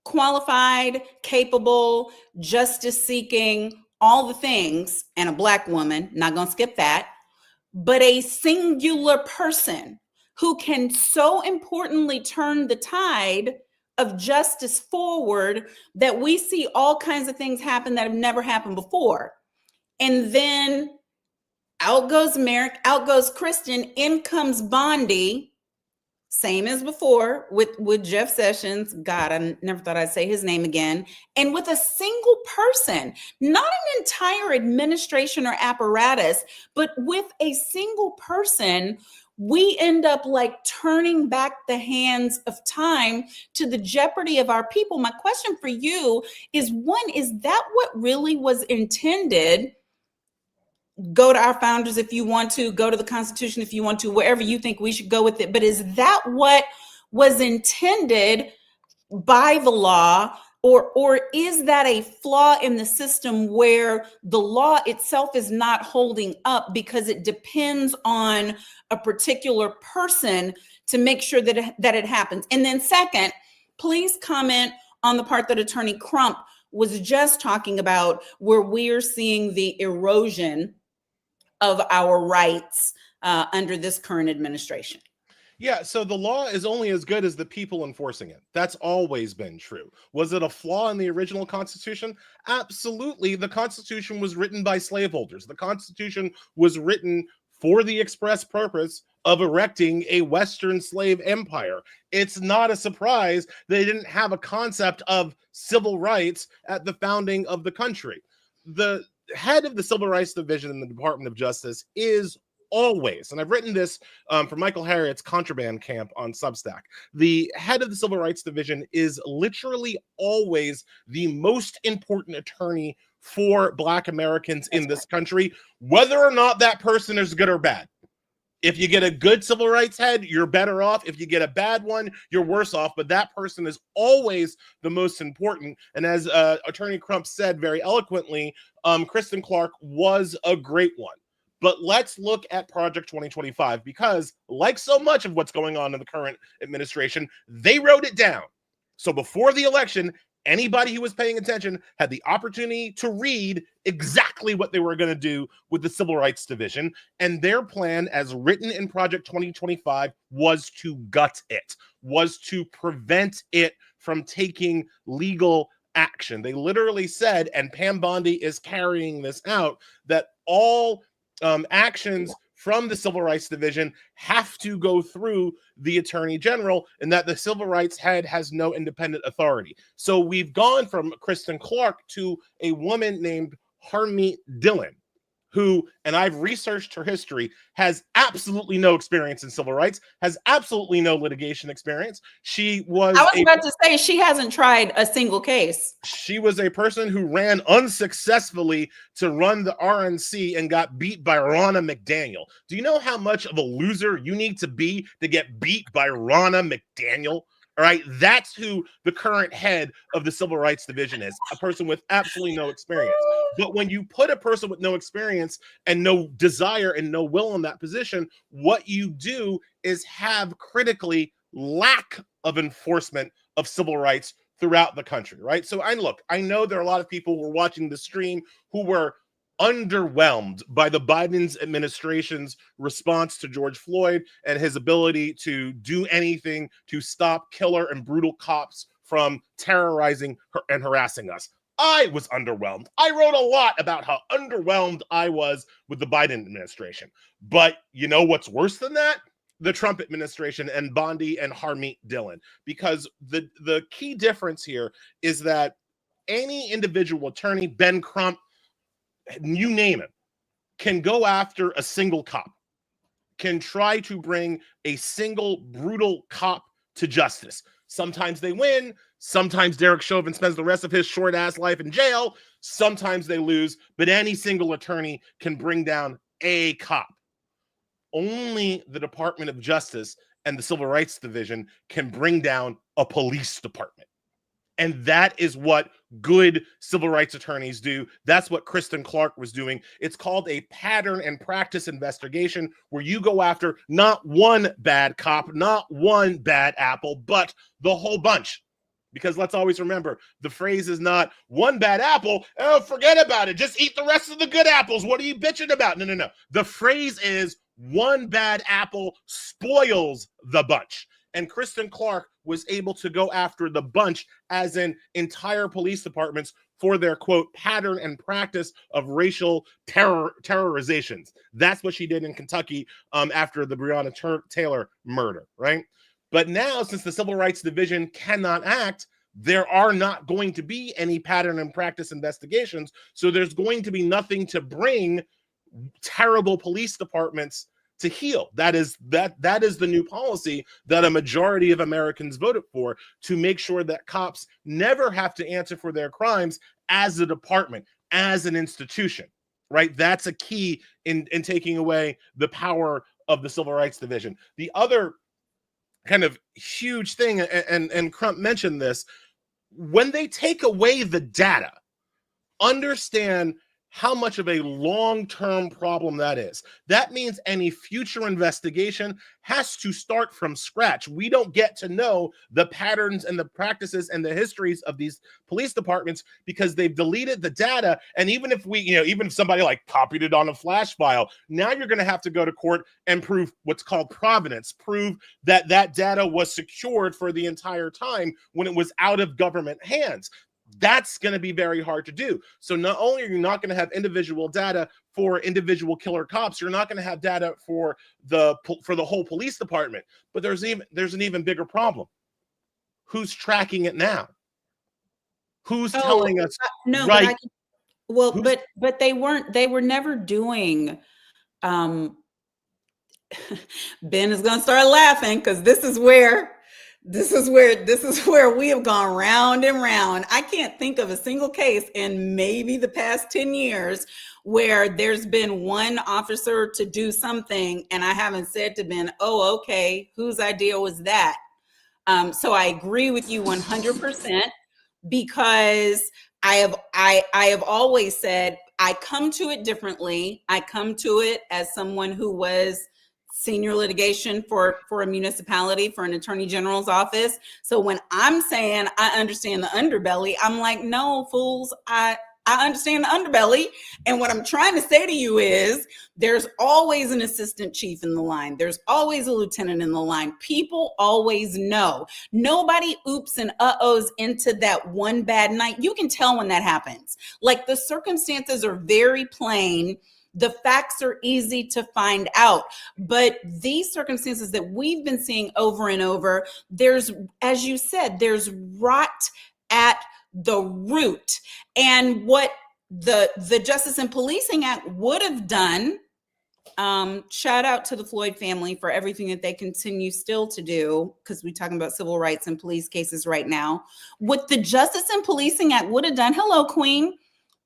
qualified, capable, justice seeking, all the things, and a Black woman, not going to skip that, but a singular person who can so importantly turn the tide of justice forward that we see all kinds of things happen that have never happened before. And then out goes Merrick, out goes Kristen, in comes Bondi, same as before with Jeff Sessions. God, I never thought I'd say his name again. And with a single person, not an entire administration or apparatus, but with a single person, we end up like turning back the hands of time to the jeopardy of our people. My question for you is, one, is that what really was intended? Go to our founders if you want to, go to the Constitution if you want to, wherever you think we should go with it. But is that what was intended by the law? Or is that a flaw in the system where the law itself is not holding up because it depends on a particular person to make sure that it happens? And then second, please comment on the part that Attorney Crump was just talking about, where we're seeing the erosion of our rights under this current administration. Yeah, so the law is only as good as the people enforcing it. That's always been true. Was it a flaw in the original Constitution? Absolutely. The Constitution was written by slaveholders. The Constitution was written for the express purpose of erecting a Western slave empire. It's not a surprise they didn't have a concept of civil rights at the founding of the country. The head of the Civil Rights Division in the Department of Justice is always, and I've written this for Michael Harriot's Contraband Camp on Substack, the head of the Civil Rights Division is literally always the most important attorney for Black Americans in this country, whether or not that person is good or bad. If you get a good civil rights head, you're better off. If you get a bad one, you're worse off. But that person is always the most important. And as Attorney Crump said very eloquently, Kristen Clark was a great one. But let's look at Project 2025, because like so much of what's going on in the current administration, they wrote it down. So before the election, anybody who was paying attention had the opportunity to read exactly what they were going to do with the Civil Rights Division. And their plan, as written in Project 2025, was to gut it, was to prevent it from taking legal action. They literally said, and Pam Bondi is carrying this out, that all actions from the Civil Rights Division have to go through the Attorney General, and that the civil rights head has no independent authority. So we've gone from Kristen Clark to a woman named Harmeet Dillon, who, and I've researched her history, has absolutely no experience in civil rights, has absolutely no litigation experience. I was about to say, she hasn't tried a single case. She was a person who ran unsuccessfully to run the RNC and got beat by Ronna McDaniel. Do you know how much of a loser you need to be to get beat by Ronna McDaniel? All right, that's who the current head of the Civil Rights Division is, a person with absolutely no experience. But when you put a person with no experience and no desire and no will in that position, what you do is have critically lack of enforcement of civil rights throughout the country, right? So I know there are a lot of people who were watching the stream who were underwhelmed by the Biden's administration's response to George Floyd and his ability to do anything to stop killer and brutal cops from terrorizing and harassing us. I was underwhelmed. I wrote a lot about how underwhelmed I was with the Biden administration. But you know what's worse than that? The Trump administration and Bondi and Harmeet Dillon. Because the key difference here is that any individual attorney, Ben Crump, you name it, can go after a single cop, can try to bring a single brutal cop to justice. Sometimes they win. Sometimes Derek Chauvin spends the rest of his short ass life in jail. Sometimes they lose, but any single attorney can bring down a cop. Only the Department of Justice and the Civil Rights Division can bring down a police department. And that is what good civil rights attorneys do. That's what Kristen Clark was doing. It's called a pattern and practice investigation, where you go after not one bad cop, not one bad apple, but the whole bunch. Because let's always remember, the phrase is not one bad apple, oh, forget about it, just eat the rest of the good apples. What are you bitching about? No. The phrase is one bad apple spoils the bunch. And Kristen Clark was able to go after the bunch, as in entire police departments, for their, quote, pattern and practice of racial terrorizations. That's what she did in Kentucky after the Breonna Taylor murder, right? But now, since the Civil Rights Division cannot act, there are not going to be any pattern and practice investigations. So there's going to be nothing to bring terrible police departments to heal. That is the new policy that a majority of Americans voted for, to make sure that cops never have to answer for their crimes as a department, as an institution, right? That's a key in taking away the power of the Civil Rights Division. The other kind of huge thing, and Crump mentioned this, when they take away the data, understand how much of a long-term problem that is. That means any future investigation has to start from scratch. We don't get to know the patterns and the practices and the histories of these police departments because they've deleted the data. And even if even if somebody like copied it on a flash file, now you're going to have to go to court and prove what's called provenance, prove that that data was secured for the entire time when it was out of government hands. That's going to be very hard to do. So not only are you not going to have individual data for individual killer cops, you're not going to have data for the whole police department. But there's an even bigger problem. Who's tracking it now? Who's telling us? No, right? But they were never doing. Ben is going to start laughing because this is where we have gone round and round. I can't think of a single case in maybe the past 10 years where there's been one officer to do something and I haven't said to Ben, oh, okay, whose idea was that? So I agree with you 100%, because I have always said I come to it differently. I come to it as someone who was senior litigation for a municipality, for an attorney general's office. So when I'm saying I understand the underbelly, I'm like, no, fools, I understand the underbelly. And what I'm trying to say to you is there's always an assistant chief in the line. There's always a lieutenant in the line. People always know. Nobody oops and uh-ohs into that one bad night. You can tell when that happens. Like, the circumstances are very plain. The facts are easy to find out, but these circumstances that we've been seeing over and over, there's, as you said, there's rot at the root. And what the Justice and Policing Act would have done, shout out to the Floyd family for everything that they continue still to do, because we're talking about civil rights and police cases right now. What the Justice and Policing Act would have done, hello, Queen,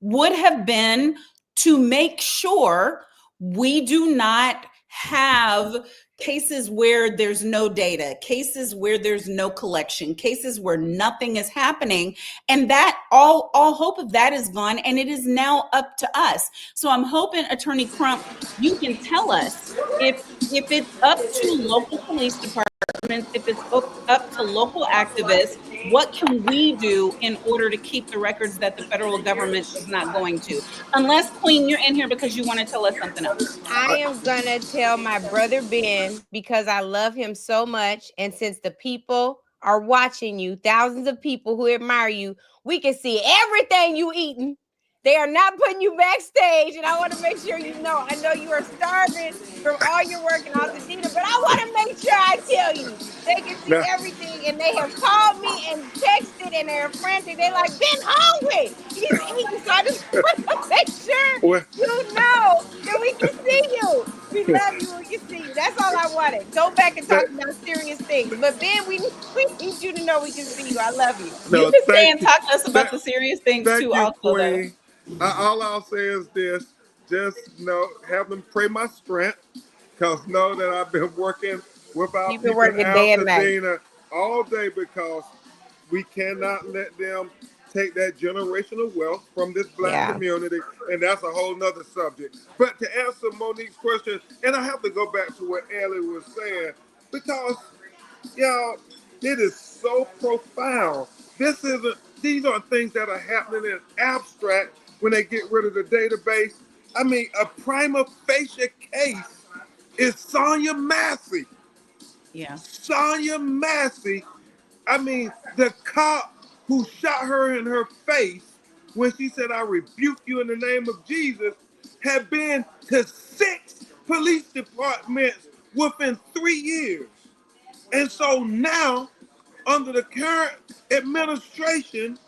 would have been to make sure we do not have cases where there's no data, cases where there's no collection, cases where nothing is happening. And that all hope of that is gone, and it is now up to us. So I'm hoping, Attorney Crump, you can tell us if it's up to local police departments, if it's up to local activists, what can we do in order to keep the records that the federal government is not going to? Unless, Queen, you're in here because you want to tell us something else. I am gonna tell my brother Ben, because I love him so much, and since the people are watching you, thousands of people who admire you, we can see everything you eating. They are not putting you backstage, and I want to make sure you know. I know you are starving from all your work and all the dinner, but I want to make sure I tell you they can see everything, and they have called me and texted, and they're frantic. They're like, Ben hungry. He's eating, so I just want to make sure you know that we can see you. We love you when we see you. That's all I wanted. Go back and talk about serious things. But Ben, we need you to know we can see you. I love you. You No, can stay thank and you. talk to us about Thank, the serious things thank too, you, also though. Queen. All I'll say is this: just have them pray my strength, cause know that I've been working with our You've been people in working day and night. Altadena all day because we cannot let them take that generational wealth from this black Yeah. community, and that's a whole nother subject. But to answer Monique's question, and I have to go back to what Ellie was saying, because y'all, it is so profound. This isn't; these are things that are happening in abstract when they get rid of the database. I mean, a prima facie case is Sonia Massey. Yeah. Sonia Massey, I mean, the cop who shot her in her face when she said, I rebuke you in the name of Jesus, had been to 6 police departments within 3 years. And so now, under the current administration,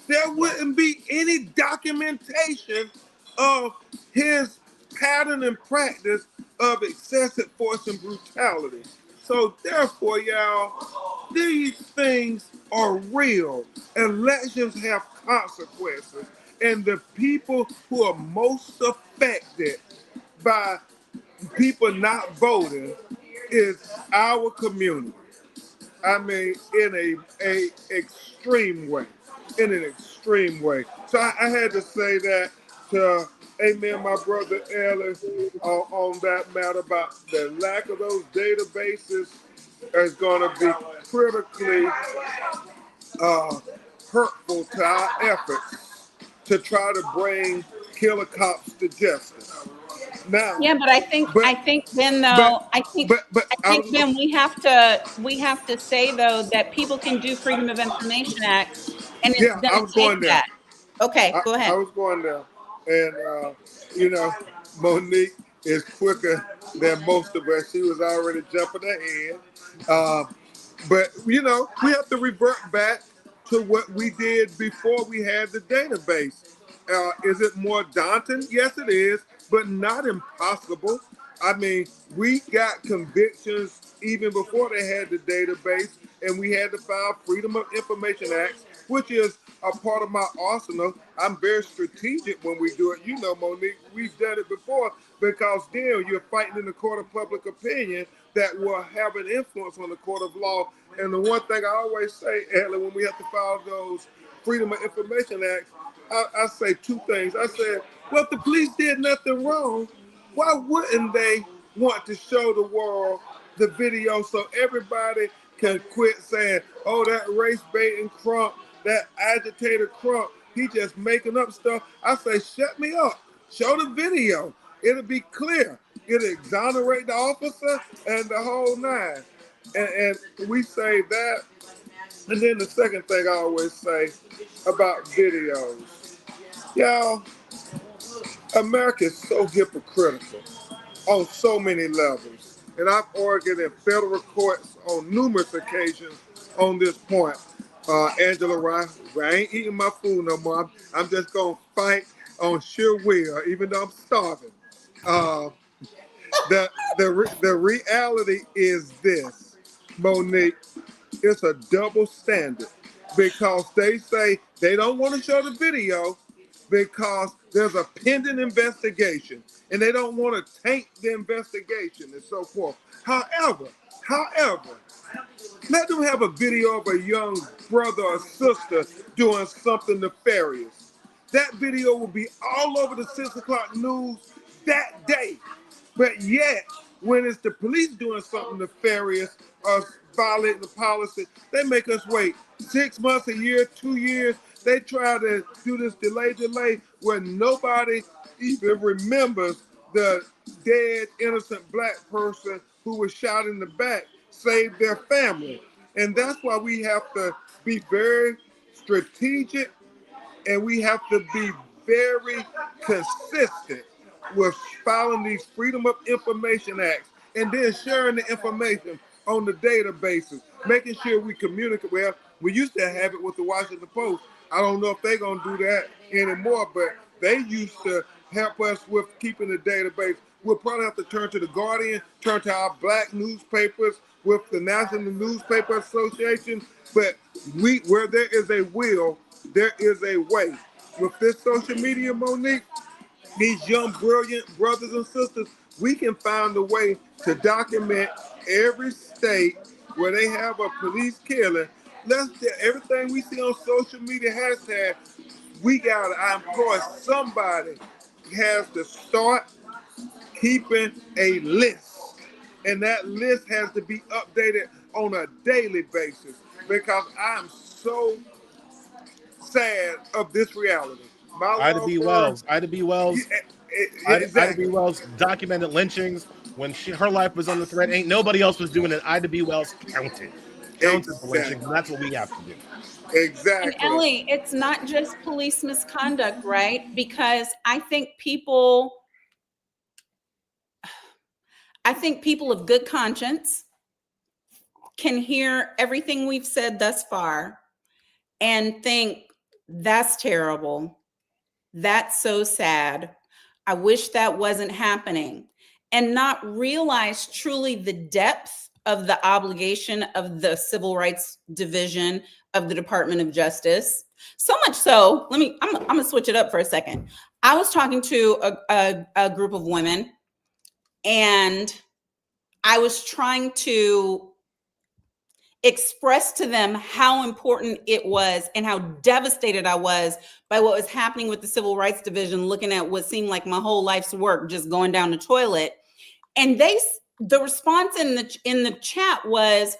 there wouldn't be any documentation of his pattern and practice of excessive force and brutality. So therefore, y'all, these things are real. Elections have consequences. And the people who are most affected by people not voting is our community. I mean, in a extreme way, in an extreme way. So I had to say that to Amen, my brother Ellis, on that matter about the lack of those databases is going to be critically uh, hurtful to our efforts to try to bring killer cops to justice. Now, Yeah, but but I think then but though, but I I think was then we have to say though that people can do Freedom of Information Act and it's yeah, I gonna was take going there. that. Okay, go I ahead. was going there, and you know, Monique is quicker than most of us. She was already jumping ahead, uh, but we have to revert back to what we did before we had the database. Is it more daunting? Yes, it is, but not impossible. I mean, we got convictions even before they had the database, and we had to file Freedom of Information Acts, which is a part of my arsenal. I'm very strategic when we do it. You know, Monique, we've done it before because then you're fighting in the court of public opinion that will have an influence on the court of law. And the one thing I always say, Ellie, when we have to file those Freedom of Information Acts, I say 2 things. I said, well, if the police did nothing wrong, why wouldn't they want to show the world the video so everybody can quit saying, oh, that race baiting Crump, that agitator Crump, he just making up stuff. I say, shut me up. Show the video. It'll be clear. It'll exonerate the officer and the whole nine. And we say that. And then the second thing I always say about videos. Y'all, America is so hypocritical on so many levels. And I've argued in federal courts on numerous occasions on this point. Angela Rice, I ain't eating my food no more. I'm just going to fight on sheer will, even though I'm starving. Uh, the reality is this, Monique, it's a double standard because they say they don't want to show the video because there's a pending investigation and they don't want to taint the investigation and so forth. However, let them have a video of a young brother or sister doing something nefarious. That video will be all over the 6 o'clock news that day. But yet, when it's the police doing something nefarious or violating the policy, they make us wait 6 months, a year, 2 years. They try to do this delay, where nobody even remembers the dead, innocent black person who was shot in the back, saved their family. And that's why we have to be very strategic and we have to be very consistent with filing these Freedom of Information Acts and then sharing the information on the databases, making sure we communicate. Well, we used to have it with the Washington Post. I don't know if they're going to do that anymore, but they used to help us with keeping the database. We'll probably have to turn to the Guardian, turn to our black newspapers with the National Newspaper Association. But where there is a will, there is a way. With this social media, Monique, these young, brilliant brothers and sisters, we can find a way to document every state where they have a police killing. Everything we see on social media hashtag, I implore somebody has to start keeping a list. And that list has to be updated on a daily basis because I'm so sad of this reality. My Ida law B. firm, Wells. Ida B. Wells. Ida B. exactly. Wells documented lynchings when her life was under threat. Ain't nobody else was doing it. Ida B. Wells counted the lynchings, and that's what we have to do. And Exactly. Ellie, it's not just police misconduct, right? Because I think people of good conscience can hear everything we've said thus far and think, that's terrible. That's so sad. I wish that wasn't happening. And not realize truly the depth of the obligation of the Civil Rights Division of the Department of Justice. So much so, I'm gonna switch it up for a second. I was talking to a group of women, and I was trying to express to them how important it was and how devastated I was by what was happening with the Civil Rights Division, looking at what seemed like my whole life's work just going down the toilet. And the response in the chat was,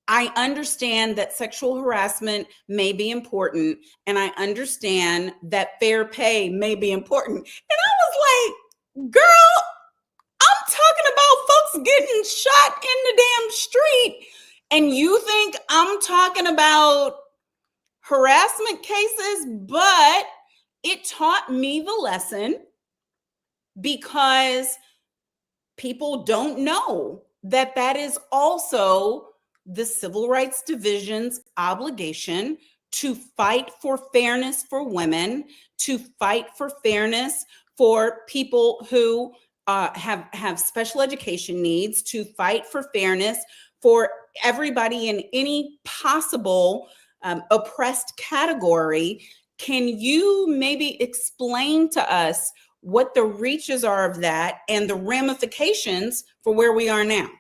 I understand that sexual harassment may be important, and I understand that fair pay may be important. And I was like, girl, I'm talking about folks getting shot in the damn street, and you think I'm talking about harassment cases? But it taught me the lesson, because people don't know that is also the Civil Rights Division's obligation to fight for fairness for women, to fight for fairness for people who have special education needs, to fight for fairness for everybody in any possible oppressed category. Can you maybe explain to us what the reaches are of that and the ramifications for where we are now?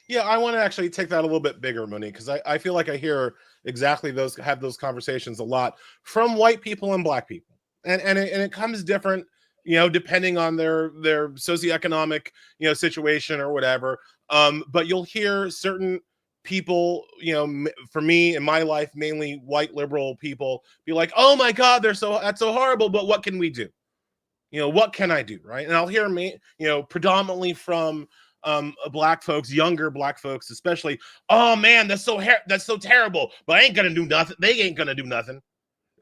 Yeah, I want to actually take that a little bit bigger, Monique, because I feel like I hear exactly have those conversations a lot from white people and black people. And it comes different, depending on their socioeconomic, situation or whatever. But you'll hear certain people, for me in my life, mainly white liberal people, be like, oh my God, that's so horrible, but what can we do? What can I do, right? And I'll hear predominantly from black folks, younger black folks especially, oh man, that's so terrible, but I ain't gonna do nothing. They ain't gonna do nothing.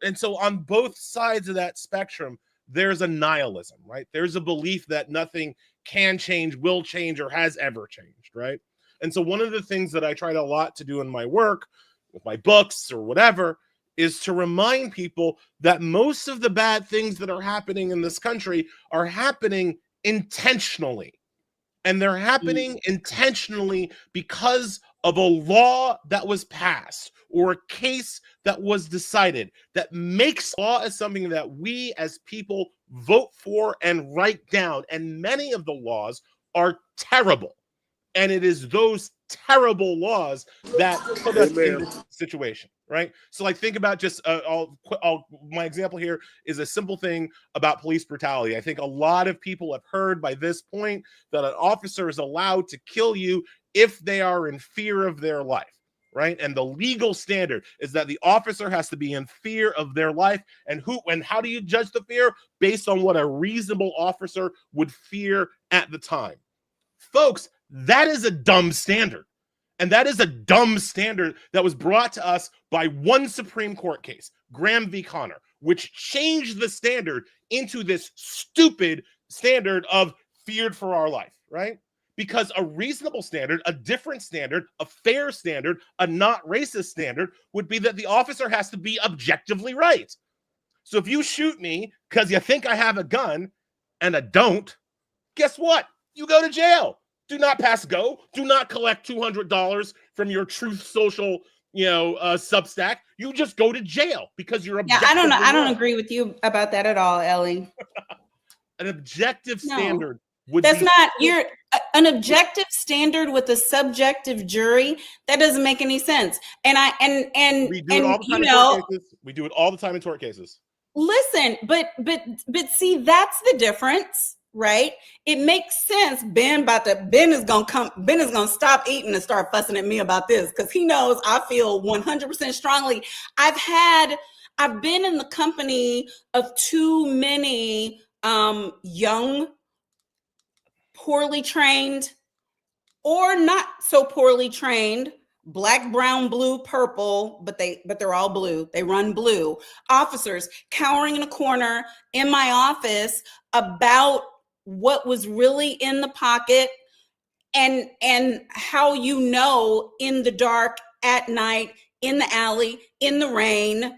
And so on both sides of that spectrum, there's a nihilism, right? There's a belief that nothing can change, will change, or has ever changed, right? And so one of the things that I tried a lot to do in my work, with my books or whatever, is to remind people that most of the bad things that are happening in this country are happening intentionally. And they're happening intentionally because of a law that was passed or a case that was decided that makes law as something that we as people vote for and write down. And many of the laws are terrible. And it is those terrible laws that put us in this situation, right? So, like, think about just my example here is a simple thing about police brutality. I think a lot of people have heard by this point that an officer is allowed to kill you if they are in fear of their life, right? And the legal standard is that the officer has to be in fear of their life. And how do you judge the fear? Based on what a reasonable officer would fear at the time. Folks, that is a dumb standard. And that is a dumb standard that was brought to us by one Supreme Court case, Graham v. Connor, which changed the standard into this stupid standard of feared for our life, right? Because a reasonable standard, a different standard, a fair standard, a not racist standard would be that the officer has to be objectively right. So if you shoot me because you think I have a gun and I don't, guess what? You go to jail. Do not pass go. Do not collect $200 from your Truth Social, Substack. You just go to jail because you're Yeah, I don't know. objectively I don't wrong. agree with you about that at all, Ellie. An objective No. standard would That's be not an objective standard with a subjective jury. That doesn't make any sense. And we do it all the time in tort cases. We do it all the time in tort cases. Listen, but see, that's the difference, right? It makes sense. Ben is gonna stop eating and start fussing at me about this because he knows I feel 100% strongly. I've been in the company of too many young, poorly trained, or not so poorly trained, black, brown, blue, purple, but they're all blue. They run blue. Officers cowering in a corner in my office about what was really in the pocket and how in the dark, at night, in the alley, in the rain,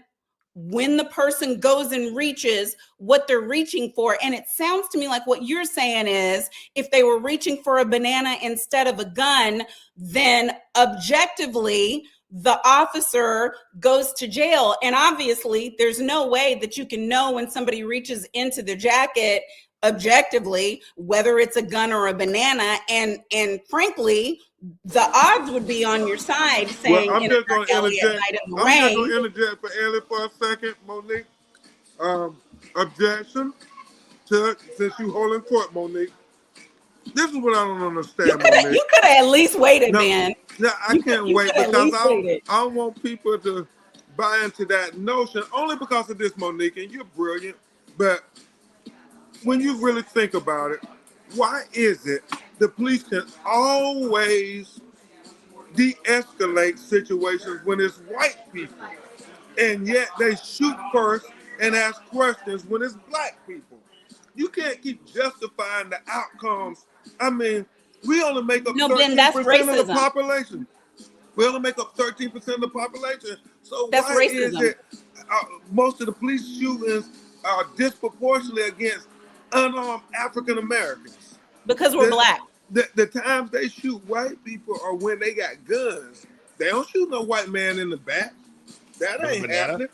when the person goes and reaches what they're reaching for. And it sounds to me like what you're saying is if they were reaching for a banana instead of a gun, then objectively the officer goes to jail. And obviously there's no way that you can know when somebody reaches into their jacket objectively whether it's a gun or a banana, and frankly the odds would be on your side saying, well, I'm just going to interject for Ellie for a second, Monique. Objection to, since you holding court, Monique. This is what I don't understand, Monique. You could have at least waited, man. No, I can't wait because I don't want people to buy into that notion only because of this, Monique, and you're brilliant. But when you really think about it, why is it the police can always de-escalate situations when it's white people, and yet they shoot first and ask questions when it's black people? You can't keep justifying the outcomes. I mean, we only make up 13% of the population. We only make up 13% of the population. So that's why racism. Is it most of the police shootings are disproportionately against unarmed African Americans? Because we're black. The times they shoot white people are when they got guns. They don't shoot no white man in the back. That ain't happening.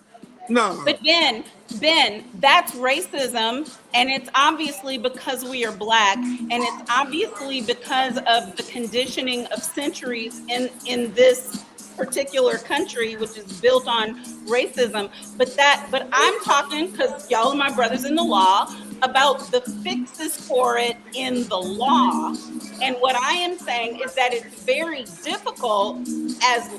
No. But Ben, that's racism, and it's obviously because we are black, and it's obviously because of the conditioning of centuries in this particular country, which is built on racism. But I'm talking, because y'all are my brothers in the law, about the fixes for it in the law. And what I am saying is that it's very difficult as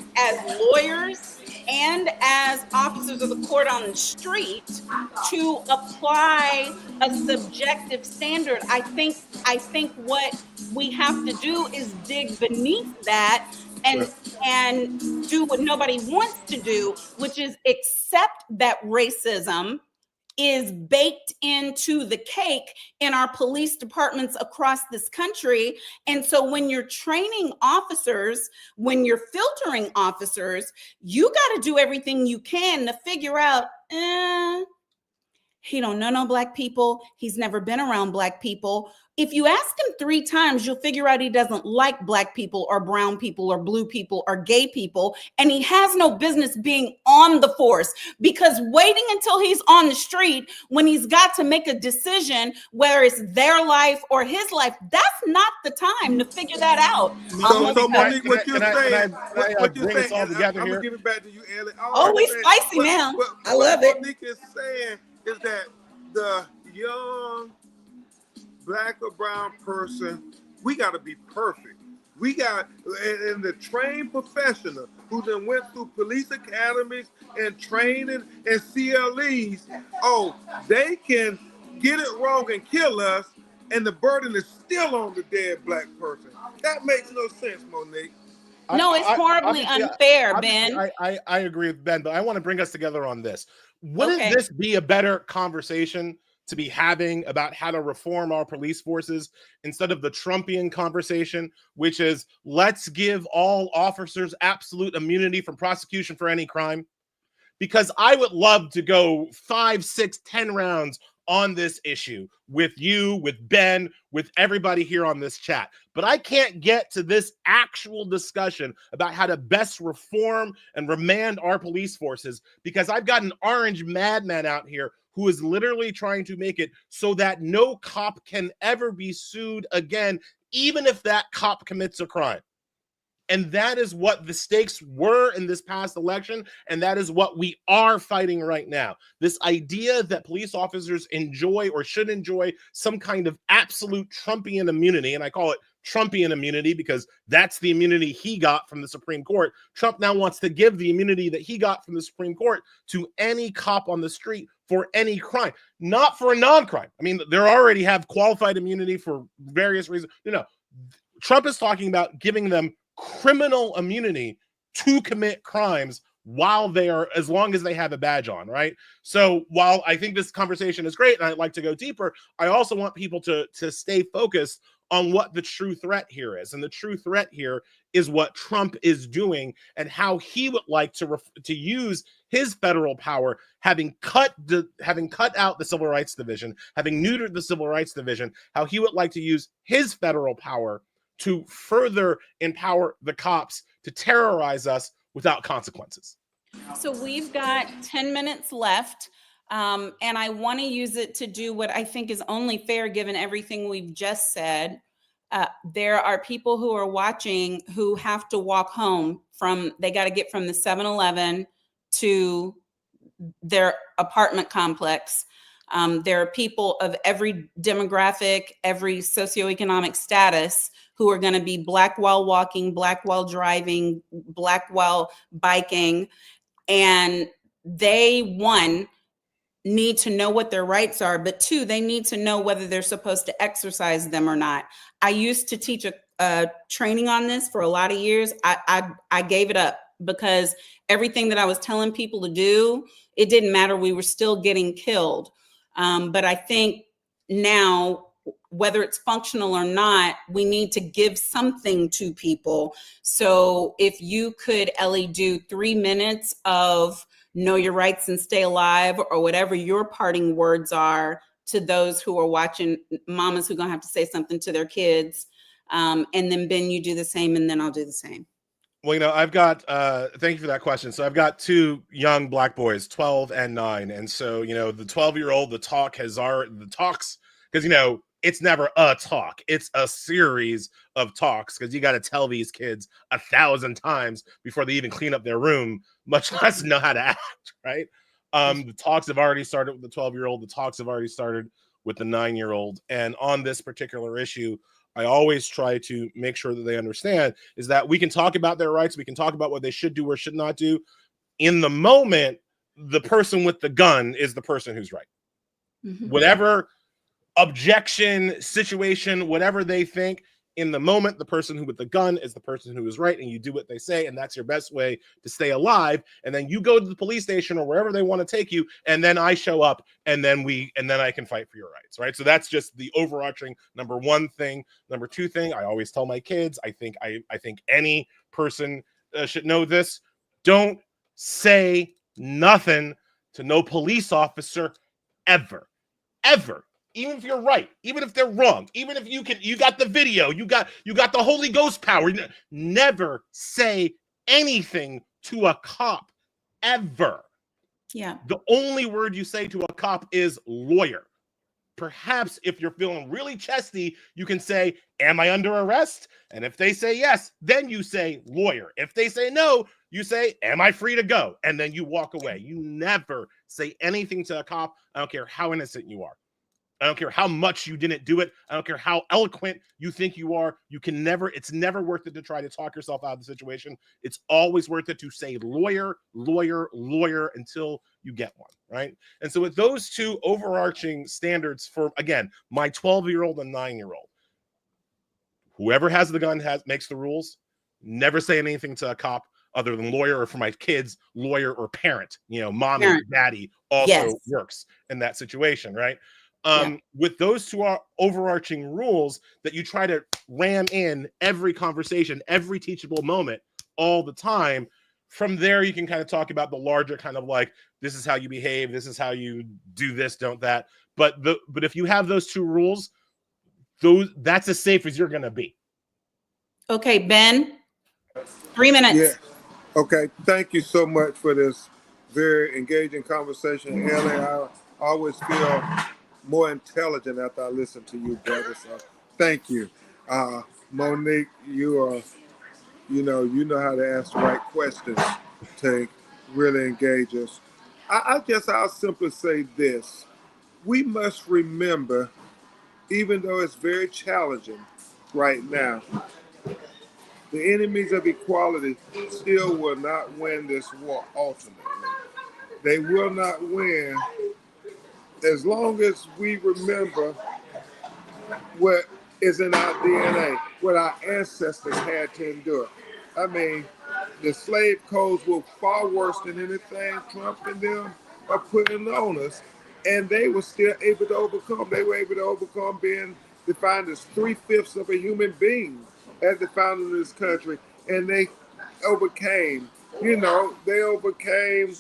lawyers and as officers of the court on the street to apply a subjective standard. I think what we have to do is dig beneath that and do what nobody wants to do, which is accept that racism is baked into the cake in our police departments across this country. And so when you're training officers, when you're filtering officers, you got to do everything you can to figure out, he don't know no black people. He's never been around black people. If you ask him 3 times, you'll figure out he doesn't like black people or brown people or blue people or gay people. And he has no business being on the force, because waiting until he's on the street when he's got to make a decision, whether it's their life or his life, that's not the time to figure that out. So Monique, what you're saying, what you're saying, I'm going to give it back to you, Ellie. Oh, we spicy now. I love it. What Monique is saying is that the young black or brown person, we got to be perfect. We got, and the trained professional who then went through police academies and training and CLEs, they can get it wrong and kill us, and the burden is still on the dead black person. That makes no sense, Monique. No, it's horribly unfair, Ben. I agree with Ben, but I want to bring us together on this. Wouldn't this be a better conversation to be having about how to reform our police forces instead of the Trumpian conversation, which is let's give all officers absolute immunity from prosecution for any crime? Because I would love to go 5, 6, 10 rounds on this issue with you, with Ben, with everybody here on this chat. But I can't get to this actual discussion about how to best reform and remand our police forces because I've got an orange madman out here who is literally trying to make it so that no cop can ever be sued again, even if that cop commits a crime. And that is what the stakes were in this past election. And that is what we are fighting right now. This idea that police officers enjoy or should enjoy some kind of absolute Trumpian immunity. And I call it Trumpian immunity because that's the immunity he got from the Supreme Court. Trump now wants to give the immunity that he got from the Supreme Court to any cop on the street for any crime, not for a non-crime. I mean, they already have qualified immunity for various reasons. No. Trump is talking about giving them criminal immunity to commit crimes while they are, as long as they have a badge on, right? So while I think this conversation is great and I'd like to go deeper, I also want people to stay focused on what the true threat here is. And the true threat here is what Trump is doing and how he would like to use his federal power, having cut out the Civil Rights Division, having neutered the Civil Rights Division, how he would like to use his federal power to further empower the cops to terrorize us without consequences. So we've got 10 minutes left, and I want to use it to do what I think is only fair given everything we've just said. There are people who are watching who have to walk home they got to get from the 7-Eleven to their apartment complex. There are people of every demographic, every socioeconomic status who are going to be Black while walking, Black while driving, Black while biking. And they, one, need to know what their rights are, but two, they need to know whether they're supposed to exercise them or not. I used to teach a training on this for a lot of years. I gave it up because everything that I was telling people to do, it didn't matter. We were still getting killed. But I think now, whether it's functional or not, we need to give something to people. So if you could, Ellie, do 3 minutes of know your rights and stay alive, or whatever your parting words are to those who are watching, mamas who are gonna have to say something to their kids. And then Ben, you do the same, and then I'll do the same. Well, I've got, thank you for that question. So I've got two young Black boys, 12 and 9. And so, the 12-year-old, the talks, because, it's never a talk. It's a series of talks because you got to tell these kids 1,000 times before they even clean up their room, much less know how to act, right? The talks have already started with the 12-year-old. The talks have already started with the 9-year-old. And on this particular issue, I always try to make sure that they understand is that we can talk about their rights. We can talk about what they should do or should not do. In the moment, the person with the gun is the person who's right. Mm-hmm. Whatever objection, situation, whatever they think, in the moment, the person with the gun is the person who is right, and you do what they say, and that's your best way to stay alive. And then you go to the police station or wherever they want to take you, and then I show up, and then I can fight for your rights, right? So that's just the overarching number one thing. Number two thing, I always tell my kids, I think any person should know this: don't say nothing to no police officer ever. Even if you're right, even if they're wrong, even if you got the video, you got the Holy Ghost power. Never say anything to a cop ever. Yeah. The only word you say to a cop is lawyer. Perhaps if you're feeling really chesty, you can say, "Am I under arrest?" And if they say yes, then you say lawyer. If they say no, you say, "Am I free to go?" And then you walk away. You never say anything to a cop. I don't care how innocent you are. I don't care how much you didn't do it. I don't care how eloquent you think you are. It's never worth it to try to talk yourself out of the situation. It's always worth it to say lawyer, lawyer, lawyer until you get one, right? And so with those two overarching standards for, again, my 12-year-old and 9-year-old, whoever has the gun makes the rules. Never say anything to a cop other than lawyer, or for my kids, lawyer or parent. Mommy, daddy also works in that situation, right? With those two overarching rules that you try to ram in every conversation, every teachable moment, all the time. From there, you can kind of talk about the larger kind of like, this is how you behave, this is how you do this, don't that. but if you have those two rules, that's as safe as you're going to be. Okay, Ben, 3 minutes. Yeah. Okay. Thank you so much for this very engaging conversation, Ellie. I always feel more intelligent after I listen to you, brother. So thank you. Monique, you know how to ask the right questions to really engage us. I guess I'll simply say this. We must remember, even though it's very challenging right now, the enemies of equality still will not win this war ultimately. They will not win as long as we remember what is in our DNA, what our ancestors had to endure. I mean, the slave codes were far worse than anything Trump and them are putting on us, and they were still able to overcome. They were able to overcome being defined as 3/5 of a human being as the founder of this country, and they overcame. They overcame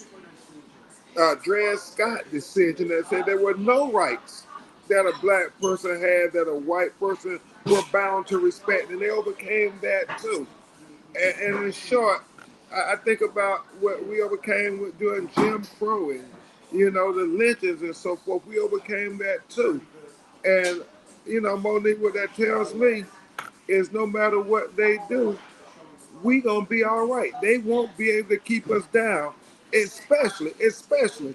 Dred Scott decision that said there were no rights that a black person had that a white person were bound to respect, and they overcame that too. And in short, I think about what we overcame with doing Jim Crow and the lynchings and so forth. We overcame that too. And Monique, what that tells me is no matter what they do, we gonna be all right. They won't be able to keep us down, especially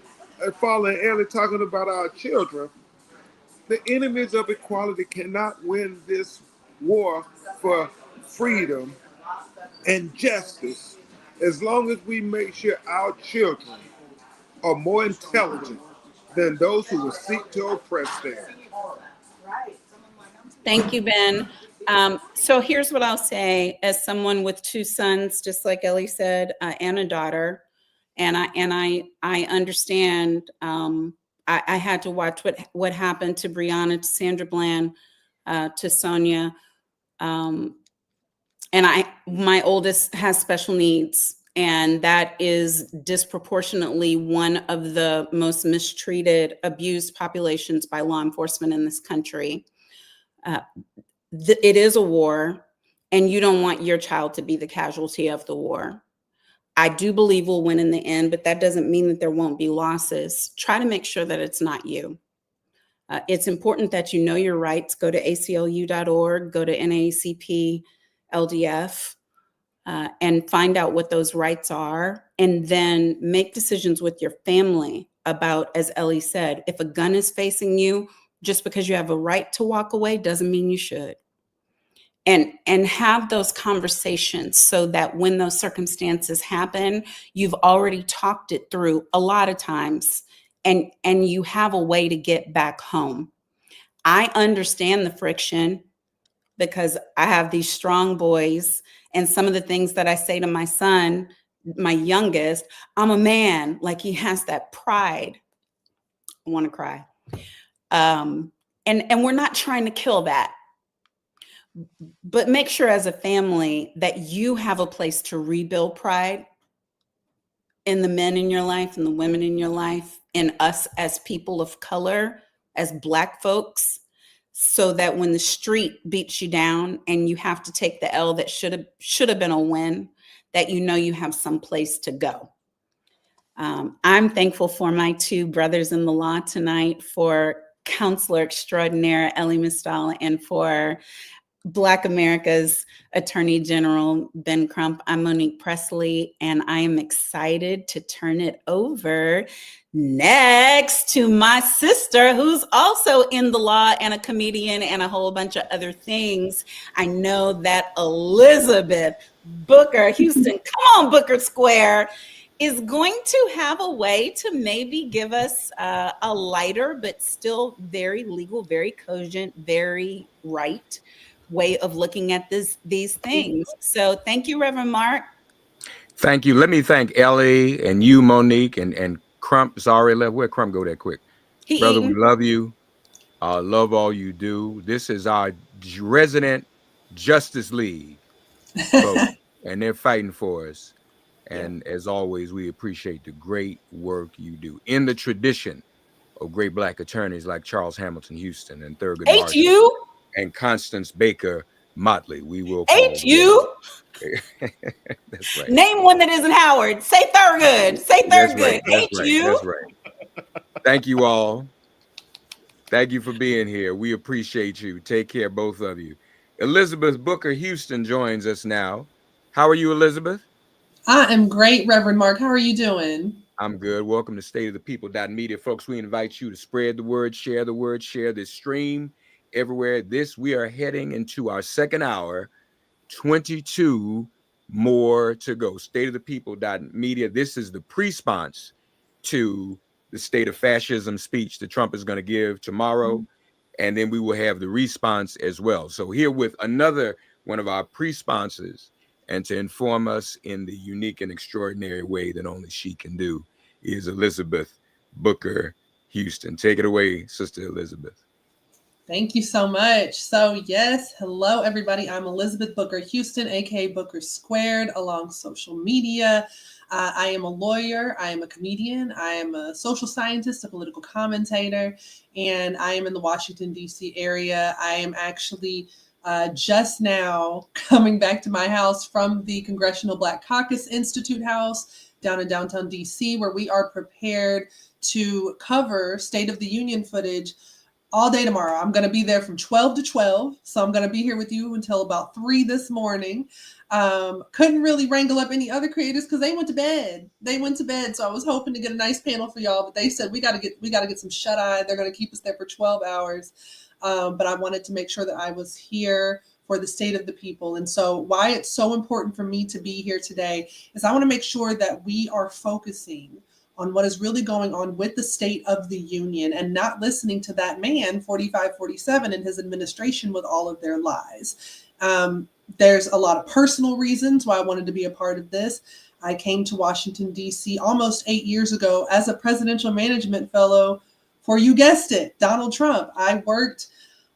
following Ellie talking about our children. The enemies of equality cannot win this war for freedom and justice as long as we make sure our children are more intelligent than those who will seek to oppress them. Thank you, Ben. So here's what I'll say as someone with two sons, just like Ellie said, and a daughter, and I understand. I had to watch what happened to Breonna, to Sandra Bland, to Sonia, and my oldest has special needs, and that is disproportionately one of the most mistreated, abused populations by law enforcement in this country. It is a war, and you don't want your child to be the casualty of the war. I do believe we'll win in the end, but that doesn't mean that there won't be losses. Try to make sure that it's not you. It's important that you know your rights. Go to aclu.org, go to NAACP LDF, and find out what those rights are, and then make decisions with your family about, as Ellie said, if a gun is facing you, just because you have a right to walk away doesn't mean you should. And have those conversations so that when those circumstances happen, you've already talked it through a lot of times, and you have a way to get back home. I understand the friction because I have these strong boys, and some of the things that I say to my son, my youngest, I'm a man, like he has that pride. I want to cry. And we're not trying to kill that. But make sure as a family that you have a place to rebuild pride in the men in your life and the women in your life, in us as people of color, as Black folks, so that when the street beats you down and you have to take the L that should have been a win, that you know you have some place to go. I'm thankful for my two brothers in the law tonight, for Counselor Extraordinaire Ellie Mistal, and for Black America's Attorney General Ben Crump. I'm Monique Presley, and I am excited to turn it over next to my sister, who's also in the law and a comedian and a whole bunch of other things. I know that Elizabeth Booker, Houston, come on, Booker Square, is going to have a way to maybe give us a lighter, but still very legal, very cogent, very right way of looking at these things. So thank you, Reverend Mark. Thank you. Let me thank Ellie and you, Monique, and Crump. Sorry, left. Where'd Crump go that quick? He Brother, eating. we love you. Love all you do. This is our resident Justice League, folks, and they're fighting for us. And as always, we appreciate the great work you do in the tradition of great Black attorneys like Charles Hamilton Houston and Thurgood Ain't Marshall you? and Constance Baker Motley. We will Ain't call the you? roll. That's right. Name one that isn't Howard. Say Thurgood. Say That's right. Thurgood. That's Ain't right. you? That's right. Thank you all. Thank you for being here. We appreciate you. Take care, both of you. Elizabeth Booker Houston joins us now. How are you, Elizabeth? I am great, Reverend Mark. How are you doing? I'm good. Welcome to StateOfThePeople.media. Folks, we invite you to spread the word, share this stream everywhere. We are heading into our second hour, 22 more to go. StateOfThePeople.media. This is the pre-response to the state of fascism speech that Trump is going to give tomorrow. And then we will have the response as well. So here with another one of our pre-sponsors, and to inform us in the unique and extraordinary way that only she can do, is Elizabeth Booker Houston. Take it away, Sister Elizabeth. Thank you so much. So yes, hello everybody. I'm Elizabeth Booker Houston, aka Booker Squared, along social media. I am a lawyer, I am a comedian, I am a social scientist, a political commentator, and I am in the Washington, D.C. area. I am actually just now coming back to my house from the Congressional Black Caucus Institute House down in downtown D.C., where we are prepared to cover State of the Union footage all day tomorrow. I'm going to be there from 12 to 12. So I'm going to be here with you until about 3 this morning. Couldn't really wrangle up any other creators because they went to bed. So I was hoping to get a nice panel for y'all, but they said we got to get some shut eye. They're going to keep us there for 12 hours. But I wanted to make sure that I was here for the state of the people. And so why it's so important for me to be here today is I want to make sure that we are focusing on what is really going on with the State of the Union and not listening to that man, 4547, and his administration with all of their lies. There's a lot of personal reasons why I wanted to be a part of this. I came to Washington, D.C. almost 8 years ago as a presidential management fellow for, you guessed it, Donald Trump. I worked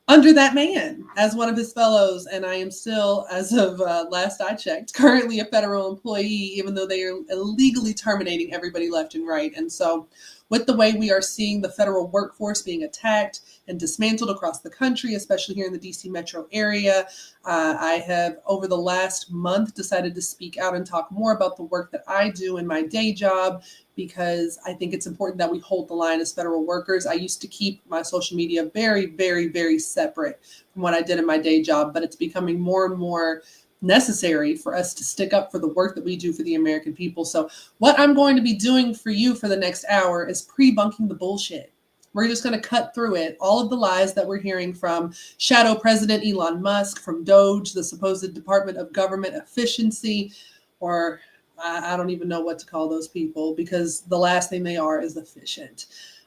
under that man as one of his fellows, and I am still, as of last I checked, currently a federal employee, even though they are illegally terminating everybody left and right. And so with the way we are seeing the federal workforce being attacked and dismantled across the country, especially here in the DC metro area, I have, over the last month, decided to speak out and talk more about the work that I do in my day job, because I think it's important that we hold the line as federal workers. I used to keep my social media very, very, very separate from what I did in my day job, but it's becoming more and more necessary for us to stick up for the work that we do for the American people. So what I'm going to be doing for you for the next hour is pre-bunking the bullshit. We're just going to cut through it, all of the lies that we're hearing from Shadow President Elon Musk, from DOGE, the supposed Department of Government Efficiency, or I don't even know what to call those people, because the last thing they are is efficient.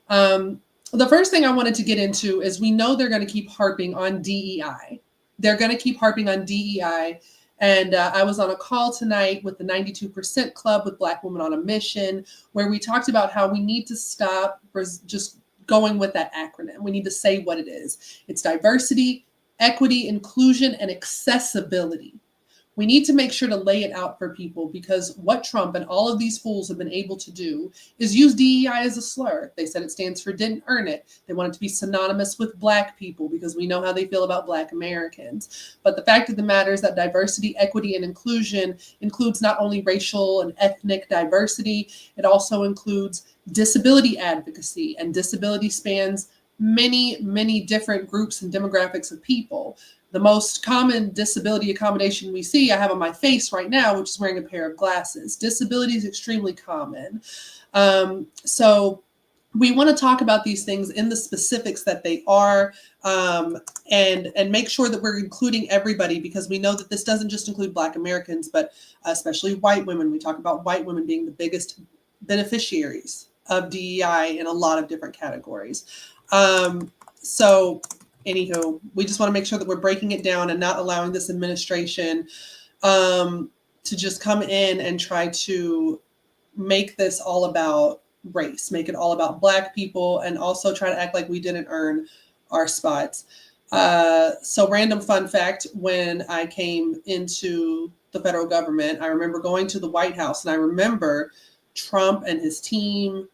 The first thing I wanted to get into is we know they're going to keep harping on DEI. They're going to keep harping on DEI. And I was on a call tonight with the 92% Club with Black Women on a Mission, where we talked about how we need to stop just going with that acronym. We need to say what it is. It's diversity, equity, inclusion, and accessibility. We need to make sure to lay it out for people, because what Trump and all of these fools have been able to do is use DEI as a slur. They said it stands for didn't earn it. They want it to be synonymous with Black people because we know how they feel about Black Americans. But the fact of the matter is that diversity, equity, and inclusion includes not only racial and ethnic diversity, it also includes disability advocacy, and disability spans many, many different groups and demographics of people. The most common disability accommodation we see, I have on my face right now, which is wearing a pair of glasses. Disability is extremely common. So we want to talk about these things in the specifics that they are, and make sure that we're including everybody, because we know that this doesn't just include Black Americans, but especially white women. We talk about white women being the biggest beneficiaries of DEI in a lot of different categories. So anywho, we just want to make sure that we're breaking it down and not allowing this administration to just come in and try to make this all about race, make it all about Black people, and also try to act like we didn't earn our spots. So random fun fact, when I came into the federal government, I remember going to the White House, and I remember Trump and his team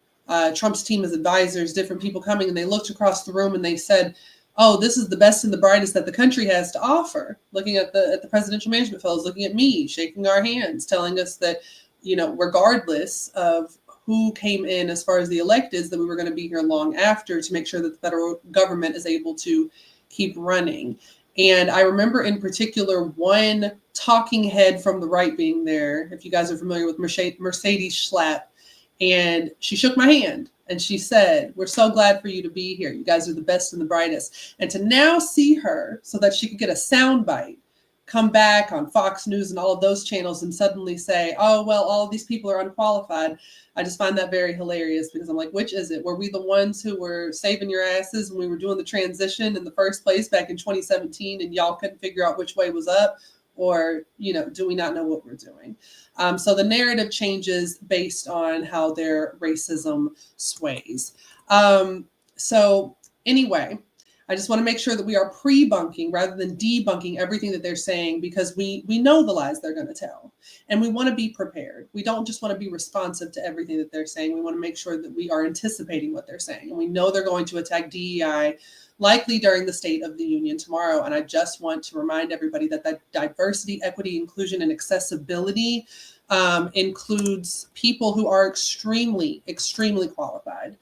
Trump's team as advisors, different people coming, and they looked across the room and they said, oh, this is the best and the brightest that the country has to offer. Looking at the presidential management fellows, looking at me, shaking our hands, telling us that, you know, regardless of who came in as far as the electeds, that we were going to be here long after to make sure that the federal government is able to keep running. And I remember in particular one talking head from the right being there, if you guys are familiar with Mercedes Schlapp, and she shook my hand and she said, we're so glad for you to be here. You guys are the best and the brightest. And to now see her so that she could get a soundbite, come back on Fox News and all of those channels and suddenly say, oh, well, all of these people are unqualified. I just find that very hilarious because I'm like, which is it? Were we the ones who were saving your asses when we were doing the transition in the first place back in 2017 and y'all couldn't figure out which way was up? Or, you know, do we not know what we're doing? So the narrative changes based on how their racism sways. So anyway, I just want to make sure that we are pre-bunking rather than debunking everything that they're saying, because we know the lies they're going to tell and we want to be prepared. We don't just want to be responsive to everything that they're saying. We want to make sure that we are anticipating what they're saying. And we know they're going to attack DEI likely during the State of the Union tomorrow. And I just want to remind everybody that diversity, equity, inclusion, and accessibility includes people who are extremely, extremely qualified.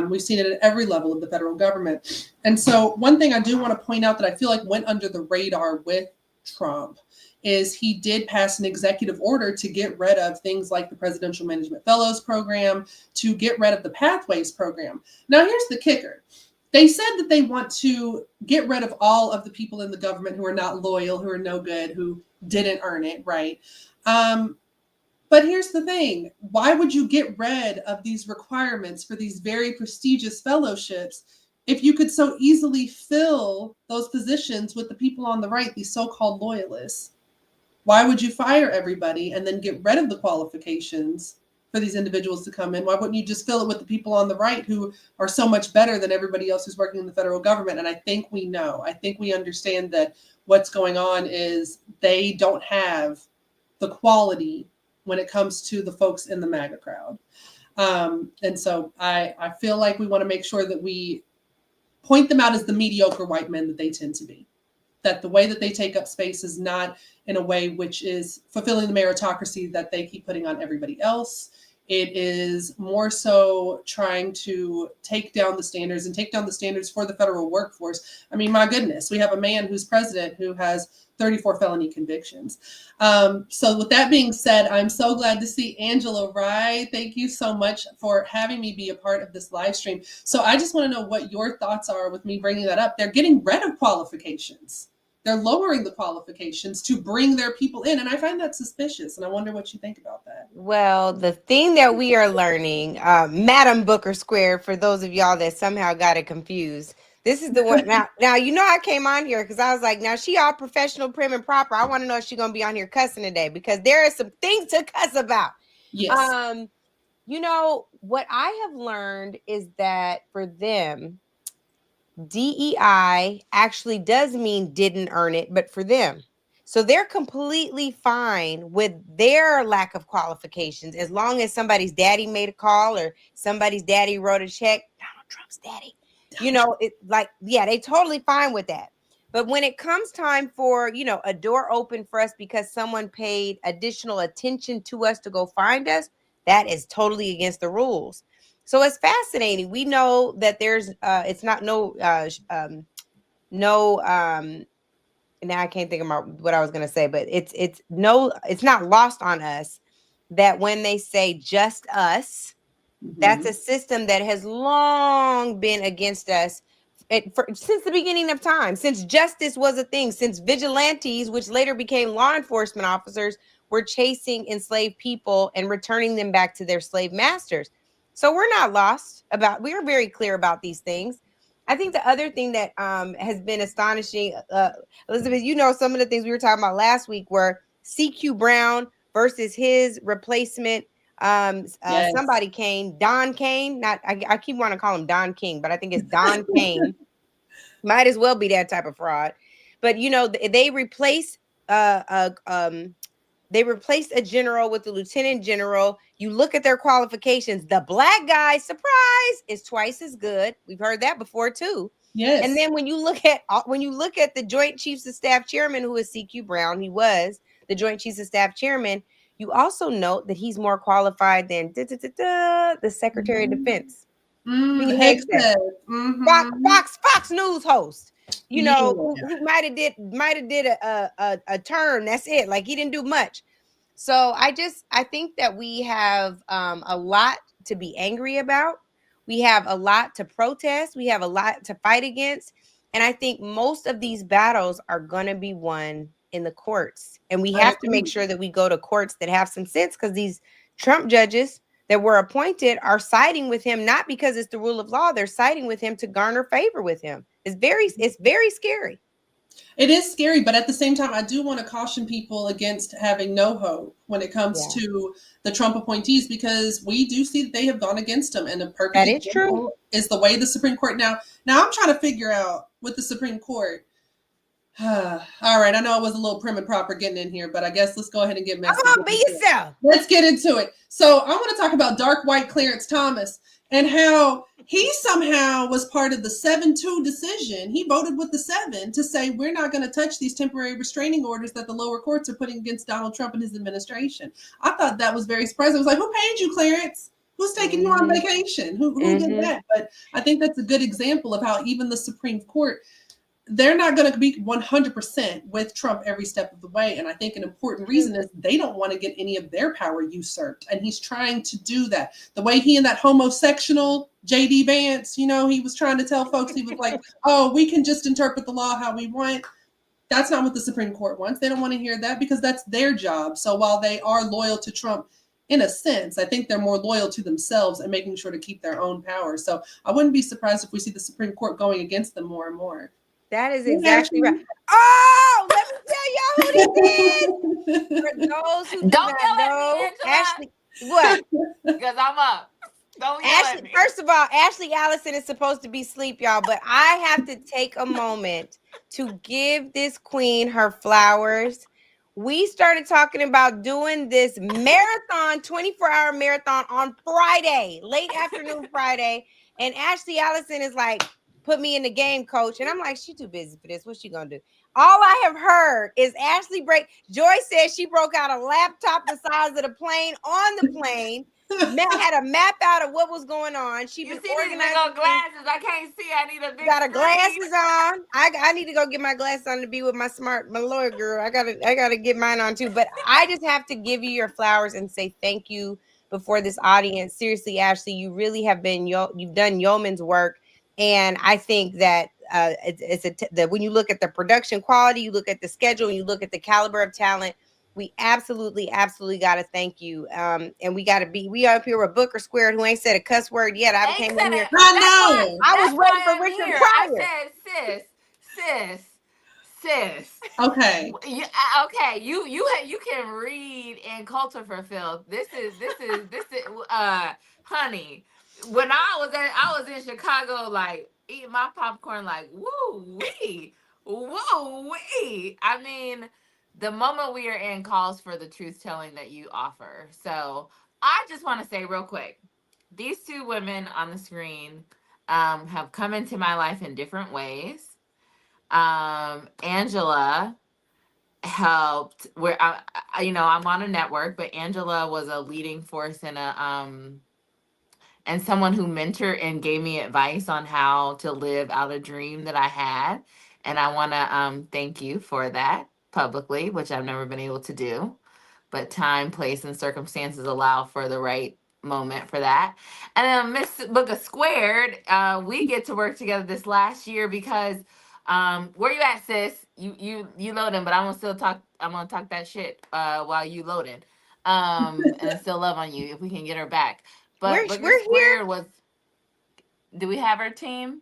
We've seen it at every level of the federal government. And so one thing I do want to point out that I feel like went under the radar with Trump is he did pass an executive order to get rid of things like the Presidential Management Fellows Program, to get rid of the Pathways Program. Now, here's the kicker. They said that they want to get rid of all of the people in the government who are not loyal, who are no good, who didn't earn it, right? But here's the thing. Why would you get rid of these requirements for these very prestigious fellowships if you could so easily fill those positions with the people on the right, these so-called loyalists? Why would you fire everybody and then get rid of the qualifications for these individuals to come in? Why wouldn't you just fill it with the people on the right who are so much better than everybody else who's working in the federal government? And I think we know. I think we understand that what's going on is they don't have the quality when it comes to the folks in the MAGA crowd. And so I feel like we want to make sure that we point them out as the mediocre white men that they tend to be. That the way that they take up space is not in a way which is fulfilling the meritocracy that they keep putting on everybody else. It is more so trying to take down the standards and take down the standards for the federal workforce. I mean, my goodness, we have a man who's president who has 34 felony convictions. So with that being said, I'm so glad to see Angela Rye. Thank you so much for having me be a part of this live stream. So I just want to know what your thoughts are with me bringing that up. They're getting rid of qualifications. They're lowering the qualifications to bring their people in. And I find that suspicious. And I wonder what you think about that. Well, the thing that we are learning, Madam Booker Square, for those of y'all that somehow got it confused, this is the one. Now, you know, I came on here because I was like, now she all professional, prim and proper. I want to know if she's going to be on here cussing today, because there are some things to cuss about. Yes. You know, what I have learned is that for them, DEI actually does mean didn't earn it, but for them. So they're completely fine with their lack of qualifications as long as somebody's daddy made a call or somebody's daddy wrote a check. Donald Trump's daddy. You know, it like, yeah, they totally fine with that. But when it comes time for, you know, a door open for us because someone paid additional attention to us to go find us, that is totally against the rules. So it's fascinating. We know that there's it's not now I can't think of what I was going to say, but it's not lost on us that when they say just us, that's a system that has long been against us since the beginning of time, since justice was a thing, since vigilantes, which later became law enforcement officers, were chasing enslaved people and returning them back to their slave masters. So we're not lost we're very clear about these things. I think the other thing that has been astonishing, Elizabeth, you know, some of the things we were talking about last week were CQ Brown versus his replacement, Yes. somebody Kane, Don Kane. I keep wanting to call him Don King, but I think it's Don Kane. Might as well be that type of fraud. But you know, they replace They replaced a general with a lieutenant general. You look at their qualifications. The black guy, surprise, is twice as good. We've heard that before too. Yes. And then when you look at the Joint Chiefs of Staff chairman, who is CQ Brown, he was the Joint Chiefs of Staff chairman. You also note that he's more qualified than the Secretary of Defense. Pete Hegseth, Fox News host. You know, who might have did a term. That's it. Like he didn't do much. So I think that we have a lot to be angry about. We have a lot to protest. We have a lot to fight against. And I think most of these battles are going to be won in the courts. And we have to make sure that we go to courts that have some sense, because these Trump judges that were appointed are siding with him, not because it's the rule of law. They're siding with him to garner favor with him. It's very scary. It is scary, but at the same time, I do want to caution people against having no hope when it comes to the Trump appointees, because we do see that they have gone against him. And a perfect example is the way the Supreme Court now I'm trying to figure out with the Supreme Court. All right, I know it was a little prim and proper getting in here, but I guess let's go ahead and get messy. Come on, be yourself. Let's get into it. So I want to talk about dark white Clarence Thomas and how he somehow was part of the 7-2 decision. He voted with the 7 to say, we're not going to touch these temporary restraining orders that the lower courts are putting against Donald Trump and his administration. I thought that was very surprising. I was like, who paid you, Clarence? Who's taking you on vacation? Who did that? But I think that's a good example of how even the Supreme Court, they're not going to be 100% with Trump every step of the way. And I think an important reason is they don't want to get any of their power usurped. And he's trying to do that. The way he and that homosexual J.D. Vance, he was trying to tell folks, he was like, oh, we can just interpret the law how we want. That's not what the Supreme Court wants. They don't want to hear that because that's their job. So while they are loyal to Trump, in a sense, I think they're more loyal to themselves and making sure to keep their own power. So I wouldn't be surprised if we see the Supreme Court going against them more and more. That is exactly right. Oh, let me tell y'all who this is. For those who don't know, Ashley, what? Because I'm up. Don't yell Ashley, at me. first of all, Ashley Allison is supposed to be asleep, y'all, but I have to take a moment to give this queen her flowers. We started talking about doing this marathon, 24-hour marathon on Friday, late afternoon Friday, and Ashley Allison is like, put me in the game, coach. And I'm like, she too busy for this. What's she gonna do? All I have heard is Ashley Joy says she broke out a laptop the size of the plane on the plane. Had a map out of what was going on. She you see these big old glasses? I can't see. I need a big. Got her glasses on. I need to go get my glasses on to be with my lawyer girl. I gotta get mine on too. But I just have to give you your flowers and say thank you before this audience. Seriously, Ashley, you really have been you've done yeoman's work. And I think that that when you look at the production quality, you look at the schedule, and you look at the caliber of talent, we absolutely got to thank you. And we up here with Booker Squared, who ain't said a cuss word yet. I came in here. I was waiting for Richard Pryor. I said, sis. Okay. Okay. You can read and culture for filth. This is honey. When I was in Chicago, like eating my popcorn, like woo wee. I mean, the moment we are in calls for the truth telling that you offer. So I just want to say real quick, these two women on the screen have come into my life in different ways. Angela helped where I'm on a network, but Angela was a leading force in and someone who mentored and gave me advice on how to live out a dream that I had. And I want to thank you for that publicly, which I've never been able to do. But time, place, and circumstances allow for the right moment for that. And then Miss Booker Squared, we get to work together this last year because where you at, sis? You loading, but I'm gonna talk that shit while you loading. And still love on you if we can get her back. But we're here. Do we have her team?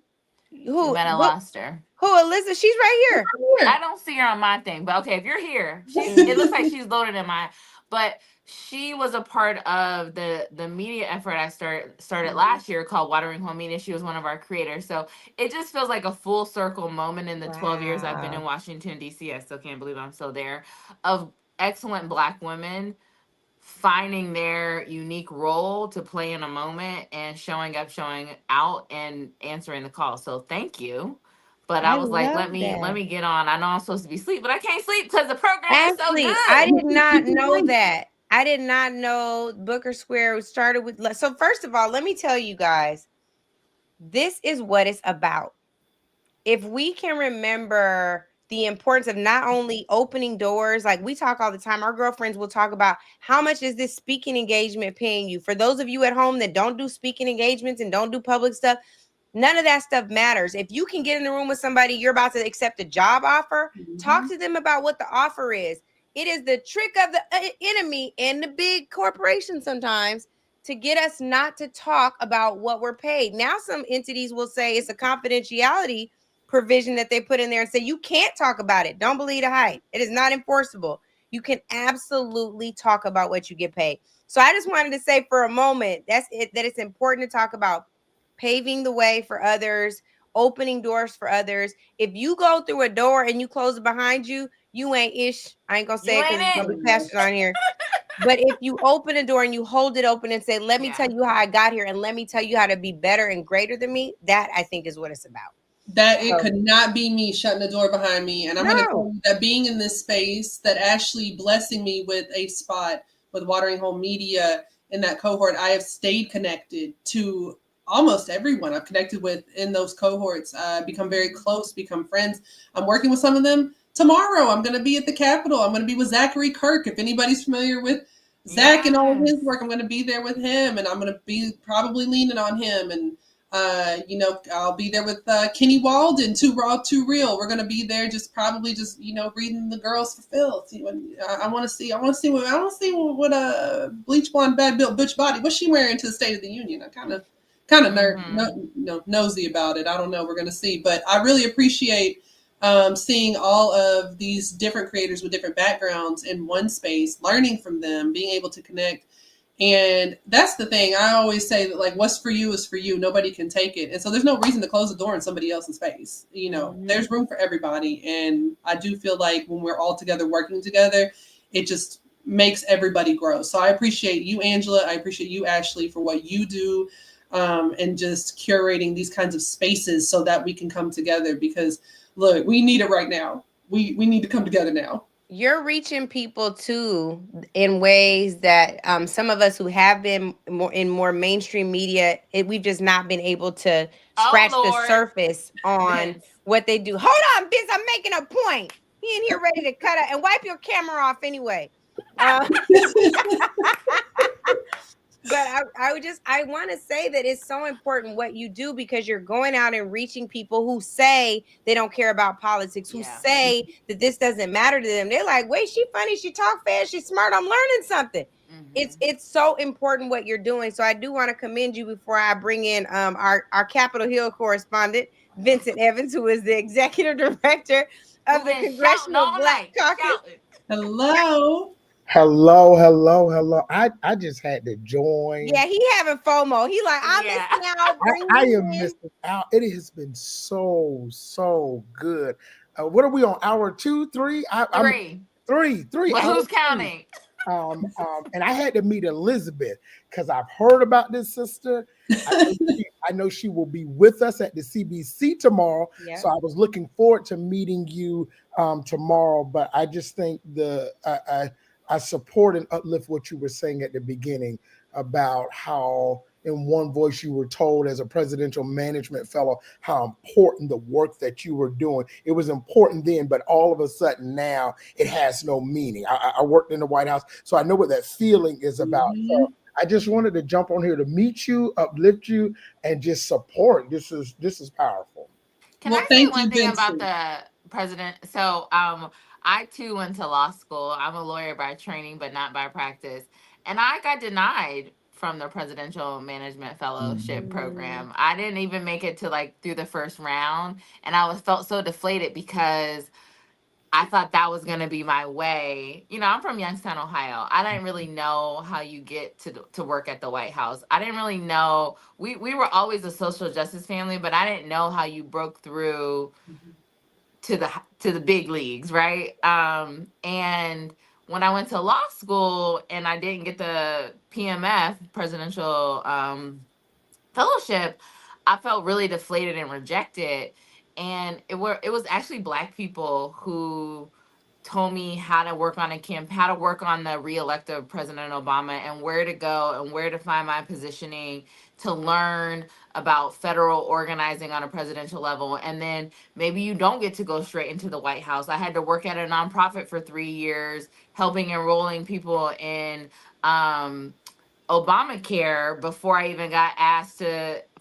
Who? We might have lost her. Who? Alyssa? She's right here. I don't see her on my thing, but okay, if you're here, it looks like she's loaded in my. But she was a part of the media effort I started last year called Watering Home Media. She was one of our creators, so it just feels like a full circle moment in the 12 years I've been in Washington D.C. I still can't believe I'm still there. Of excellent Black women finding their unique role to play in a moment and showing up, showing out, and answering the call. So thank you. But I I was like, love let that. me get on. I know I'm supposed to be asleep, but I can't sleep because the program is so Ashley, I good. did not know that. I did not know Booker Square started with. So, first of all, let me tell you guys, this is what it's about. If we can remember the importance of not only opening doors, like we talk all the time, our girlfriends will talk about how much is this speaking engagement paying you. For those of you at home that don't do speaking engagements and don't do public stuff, none of that stuff matters. If you can get in the room with somebody, you're about to accept a job offer, talk to them about what the offer is. It is the trick of the enemy and the big corporation sometimes to get us not to talk about what we're paid. Now, some entities will say it's a confidentiality provision that they put in there and say you can't talk about it. Don't believe the hype. It is not enforceable. You can absolutely talk about what you get paid. So I just wanted to say for a moment that's it, that it's important to talk about paving the way for others, opening doors for others. If you go through a door and you close it behind you, you ain't ish. I ain't gonna say You it because ain't it's it. gonna be pastors on here. But if you open a door and you hold it open and say, let me tell you how I got here and let me tell you how to be better and greater than me, that I think is what it's about. That it So, could not be me shutting the door behind me. And I'm going to tell no. you that being in this space, that Ashley blessing me with a spot with Watering Home Media in that cohort, I have stayed connected to almost everyone I've connected with in those cohorts, become very close, become friends. I'm working with some of them tomorrow. I'm going to be at the Capitol. I'm going to be with Zachary Kirk. If anybody's familiar with Zach and all of his work, I'm going to be there with him, and I'm going to be probably leaning on him. And I'll be there with Kenny Walden, Too Raw, Too Real. We're gonna be there, just probably just reading the girls for filth. I want to see, what bleach blonde bad built butch body. What's she wearing to the State of the Union? I kind of nosy about it. I don't know. We're gonna see, but I really appreciate seeing all of these different creators with different backgrounds in one space, learning from them, being able to connect. And that's the thing. I always say that, like, what's for you is for you. Nobody can take it. And so there's no reason to close the door in somebody else's face. There's room for everybody. And I do feel like when we're all together working together, it just makes everybody grow. So I appreciate you, Angela. I appreciate you, Ashley, for what you do, and just curating these kinds of spaces so that we can come together, because look, we need it right now. We need to come together now. You're reaching people too in ways that some of us who have been more mainstream media, we've just not been able to scratch the surface on Vince. what they do. Hold on, Biz, I'm making a point. He in here ready to cut it and wipe your camera off anyway. But I want to say that it's so important what you do, because you're going out and reaching people who say they don't care about politics, who say that this doesn't matter to them. They're like, wait, she funny, she talk fast, she's smart, I'm learning something. It's so important what you're doing. So I do want to commend you before I bring in our Capitol Hill correspondent, Vincent Evans, who is the executive director of the Congressional Black Caucus. Hello. Hello. I just had to join. Yeah, he having FOMO. He like, I'm missing out. Bring I me am in. missing out. It has been so good. What are we on? Hour 2, 3? I'm three. But Hour who's 3. counting? And I had to meet Elizabeth because I've heard about this sister. I know she will be with us at the CBC tomorrow. Yeah. So I was looking forward to meeting you tomorrow. But I just think I support and uplift what you were saying at the beginning about how in one voice you were told as a presidential management fellow how important the work that you were doing. It was important then, but all of a sudden now it has no meaning. I worked in the White House, so I know what that feeling is about. So I just wanted to jump on here to meet you, uplift you, and just support. This is powerful. Can I say one thing about the president? So, I too went to law school. I'm a lawyer by training, but not by practice. And I got denied from the Presidential Management Fellowship program. I didn't even make it to like through the first round, and I was felt so deflated because I thought that was going to be my way. I'm from Youngstown, Ohio. I didn't really know how you get to work at the White House. I didn't really know. We were always a social justice family, but I didn't know how you broke through to the big leagues, right? And when I went to law school and I didn't get the PMF, presidential fellowship, I felt really deflated and rejected. And it was actually Black people who told me how to work on how to work on the reelect of President Obama, and where to go and where to find my positioning, to learn about federal organizing on a presidential level. And then maybe you don't get to go straight into the White House. I had to work at a nonprofit for 3 years, helping enrolling people in Obamacare before I even got asked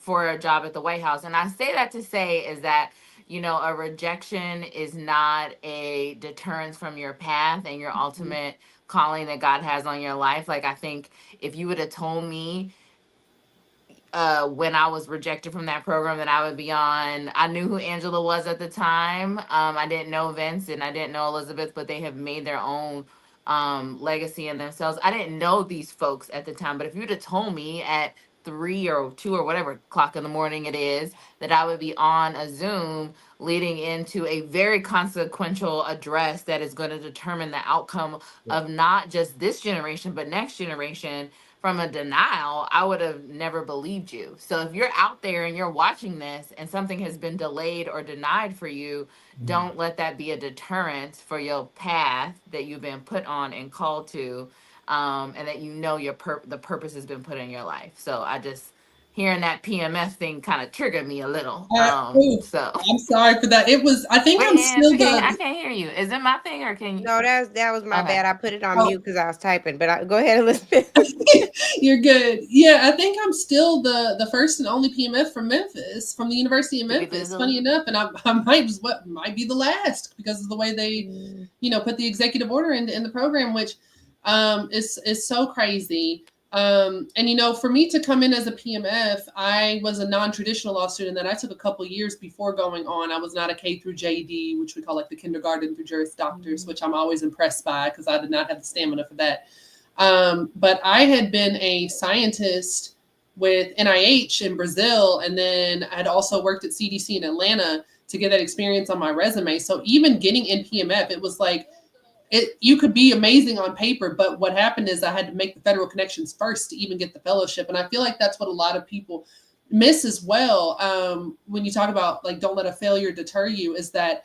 for a job at the White House. And I say that to say is that, you know, a rejection is not a deterrence from your path and your ultimate calling that God has on your life. Like, I think if you would have told me when I was rejected from that program that I would be on. I knew who Angela was at the time. I didn't know Vince and I didn't know Elizabeth, but they have made their own legacy in themselves. I didn't know these folks at the time, but if you'd have told me at 3 or 2 or whatever o'clock in the morning it is that I would be on a Zoom leading into a very consequential address that is going to determine the outcome of not just this generation but next generation, from a denial, I would have never believed you. So if you're out there and you're watching this and something has been delayed or denied for you, don't let that be a deterrent for your path that you've been put on and called to, and that you know the purpose has been put in your life. So I just hearing that PMS thing kind of triggered me a little. Ooh, So I'm sorry for that. It was. I think wait, I'm Ange, still I the. can't hear you. Is it my thing or can you? No, that was my Okay. bad. I put it on Oh, mute because I was typing. But go ahead, Elizabeth. you're good. Yeah, I think I'm still the first and only PMF from Memphis, from the University of Memphis. Funny enough, and I might be the last because of the way they, put the executive order in the program, which is so crazy. And for me to come in as a PMF, I was a non-traditional law student that I took a couple years before going on. I was not a K through JD, which we call like the kindergarten through Juris Doctors, which I'm always impressed by because I did not have the stamina for that. But I had been a scientist with NIH in Brazil, and then I'd also worked at CDC in Atlanta to get that experience on my resume. So even getting in PMF, it was like, you could be amazing on paper, but what happened is I had to make the federal connections first to even get the fellowship. And I feel like that's what a lot of people miss as well. When you talk about like, don't let a failure deter you, is that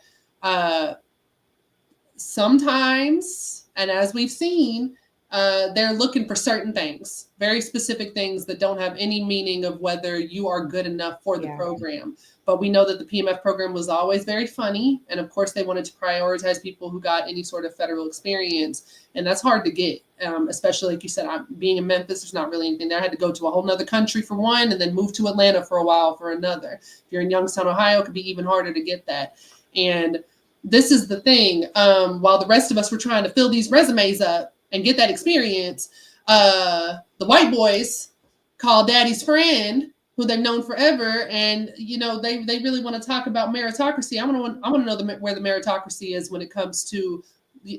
sometimes, and as we've seen, they're looking for certain things, very specific things that don't have any meaning of whether you are good enough for the program. But we know that the PMF program was always very funny. And of course, they wanted to prioritize people who got any sort of federal experience. And that's hard to get, especially like you said, being in Memphis, there's not really anything there. I had to go to a whole nother country for one and then move to Atlanta for a while for another. If you're in Youngstown, Ohio, it could be even harder to get that. And this is the thing. While the rest of us were trying to fill these resumes up and get that experience, the white boys call daddy's friend, who they've known forever, and they really want to talk about meritocracy. I want to know where the meritocracy is when it comes to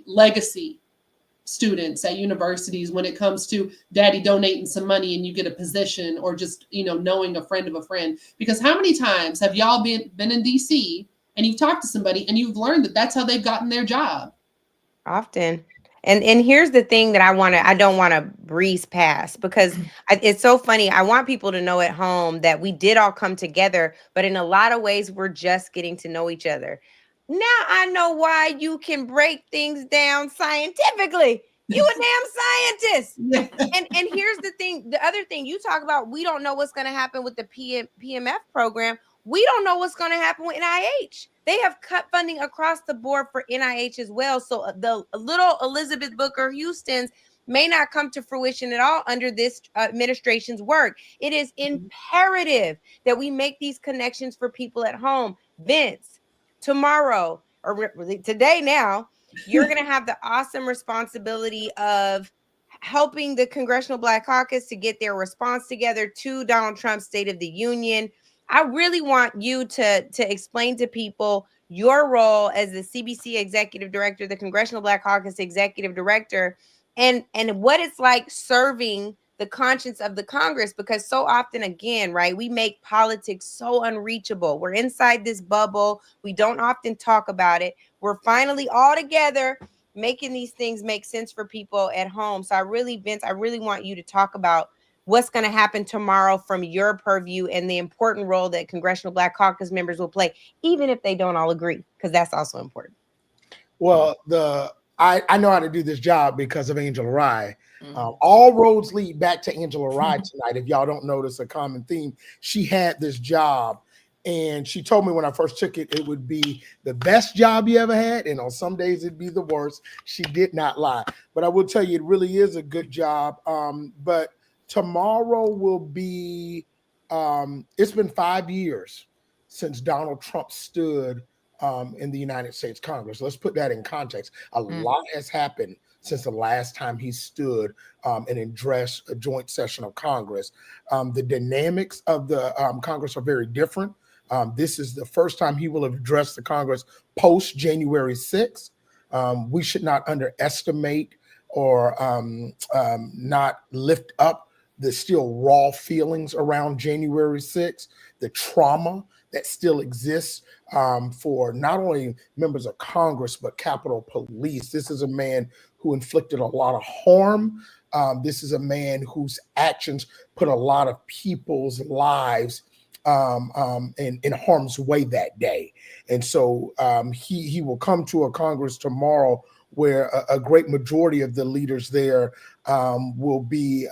legacy students at universities, when it comes to daddy donating some money and you get a position, or just knowing a friend of a friend. Because how many times have y'all been in DC and you've talked to somebody and you've learned that that's how they've gotten their job? Often. And here's the thing that I don't want to breeze past, because it's so funny. I want people to know at home that we did all come together, but in a lot of ways, we're just getting to know each other. Now I know why you can break things down scientifically. You a damn scientist. And here's the thing, the other thing you talk about, we don't know what's going to happen with the PMF program. We don't know what's going to happen with NIH. They have cut funding across the board for NIH as well. So the little Elizabeth Booker Houston's may not come to fruition at all under this administration's work. It is imperative that we make these connections for people at home. Vince, tomorrow, or today now, you're going to have the awesome responsibility of helping the Congressional Black Caucus to get their response together to Donald Trump's State of the Union. I really want you to explain to people your role as the CBC Executive Director, the Congressional Black Caucus Executive Director, and what it's like serving the conscience of the Congress. Because so often, again, right, we make politics so unreachable. We're inside this bubble. We don't often talk about it. We're finally all together making these things make sense for people at home. So Vince, I really want you to talk about what's going to happen tomorrow from your purview and the important role that Congressional Black Caucus members will play, even if they don't all agree, because that's also important. Well, I know how to do this job because of Angela Rye. Mhm. All roads lead back to Angela Rye tonight. If y'all don't notice a common theme, she had this job, and she told me when I first took it, it would be the best job you ever had, and on some days it'd be the worst. She did not lie, but I will tell you, it really is a good job. But tomorrow will be. It's been 5 years since Donald Trump stood in the United States Congress. Let's put that in context. A lot has happened since the last time he stood and addressed a joint session of Congress. The dynamics of the Congress are very different. This is the first time he will have addressed the Congress post January 6th. We should not underestimate or not lift up the still raw feelings around January 6th, the trauma that still exists for not only members of Congress, but Capitol Police. This is a man who inflicted a lot of harm. This is a man whose actions put a lot of people's lives in harm's way that day. And so he will come to a Congress tomorrow where a great majority of the leaders there will be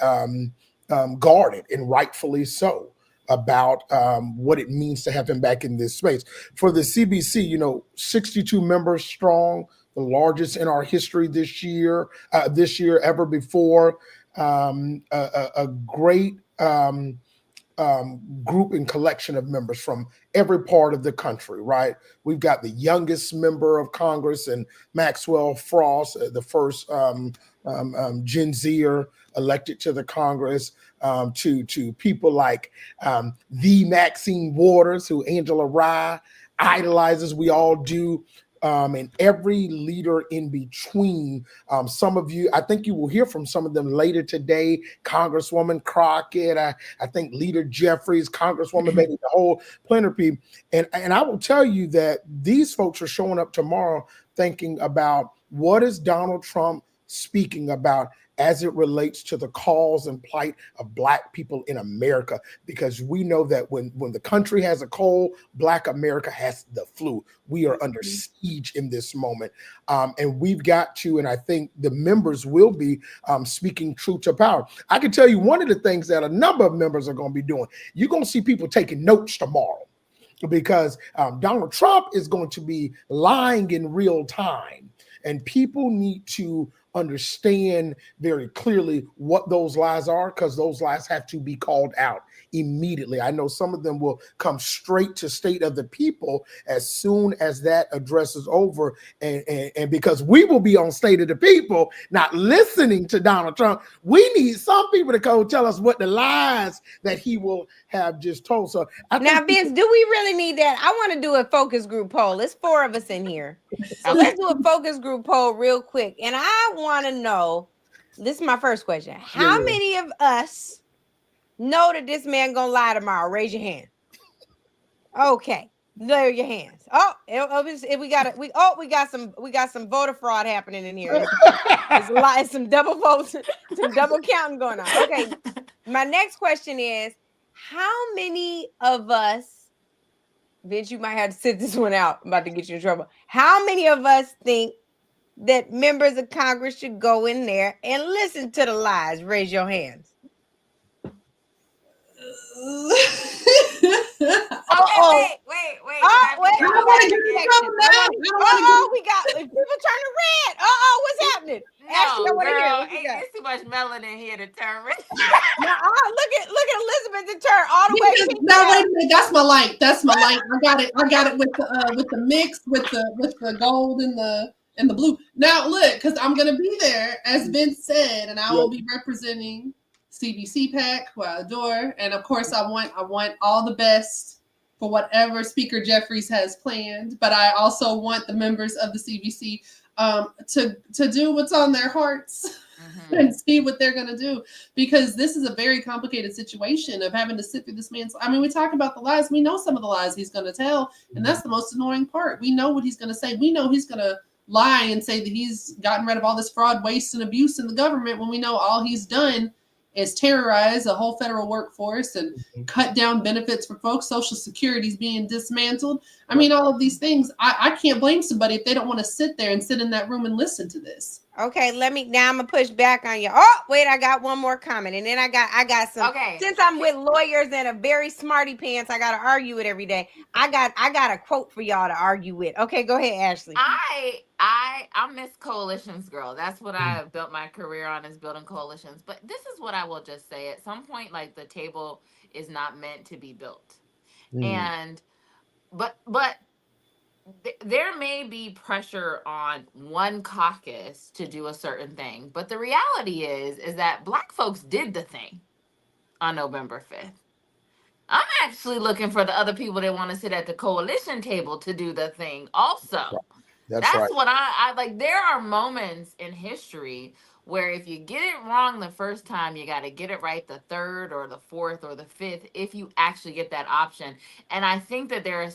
guarded, and rightfully so, about what it means to have him back in this space. For the CBC, 62 members strong, the largest in our history this year ever before. A great group and collection of members from every part of the country, right? We've got the youngest member of Congress and Maxwell Frost, the first Gen Zer elected to the Congress, to people like the Maxine Waters, who Angela Rye idolizes. We all do. And every leader in between. Some of you, I think you will hear from some of them later today. Congresswoman Crockett, I think Leader Jeffries, Congresswoman Betty, the whole plenty. And I will tell you that these folks are showing up tomorrow thinking about what is Donald Trump speaking about as it relates to the cause and plight of Black people in America, because we know that when the country has a cold, Black America has the flu. We are under siege in this moment. And we've got to, and I think the members will be speaking truth to power. I can tell you one of the things that a number of members are going to be doing. You're going to see people taking notes tomorrow, because Donald Trump is going to be lying in real time. And people need to understand very clearly what those lies are, because those lies have to be called out immediately. I know some of them will come straight to State of the People as soon as that address is over. And because we will be on State of the People, not listening to Donald Trump, we need some people to come tell us what the lies that he will have just told. So now, Vince, do we really need that? I want to do a focus group poll. It's 4 of us in here. So let's do a focus group poll real quick. And I want to know, this is my first question. How many of us know that this man gonna lie tomorrow? Raise your hand. Okay, lower your hands. We got some voter fraud happening in here. It's some double votes, some double counting going on. Okay, my next question is, how many of us, Vince, you might have to sit this one out. I'm about to get you in trouble. How many of us think that members of Congress should go in there and listen to the lies? Raise your hands. Wait. We got people turning red. What's happening? No, girl, there's too much melanin here to turn red. Look at Elizabeth to turn all the way. No, wait a minute. That's my light. I got it with the mix with the gold and the blue. Now look, because I'm gonna be there, as Vince said, and I will be representing CBC PAC, who I adore, and of course I want all the best for whatever Speaker Jeffries has planned. But I also want the members of the CBC to do what's on their hearts and see what they're going to do, because this is a very complicated situation of having to sit through this man's. I mean, we talk about the lies. We know some of the lies he's going to tell, and that's the most annoying part. We know what he's going to say. We know he's going to lie and say that he's gotten rid of all this fraud, waste, and abuse in the government when we know all he's done is terrorize a whole federal workforce and cut down benefits for folks. Social Security's being dismantled. I mean, all of these things. I can't blame somebody if they don't want to sit there and sit in that room and listen to this. Okay, now I'm gonna push back on you. Oh, wait, I got one more comment, and then I got some. Okay. Since I'm with lawyers and a very smarty pants, I gotta argue with every day. I got a quote for y'all to argue with. Okay, go ahead, Ashley. I'm Miss Coalitions girl. That's what I have built my career on, is building coalitions. But this is what I will just say. At some point, like, the table is not meant to be built. And but there may be pressure on one caucus to do a certain thing, but the reality is that Black folks did the thing on November 5th. I'm actually looking for the other people that want to sit at the coalition table to do the thing also. That's right. what I like. There are moments in history where if you get it wrong the first time, you got to get it right the third or the fourth or the fifth if you actually get that option. And I think that there are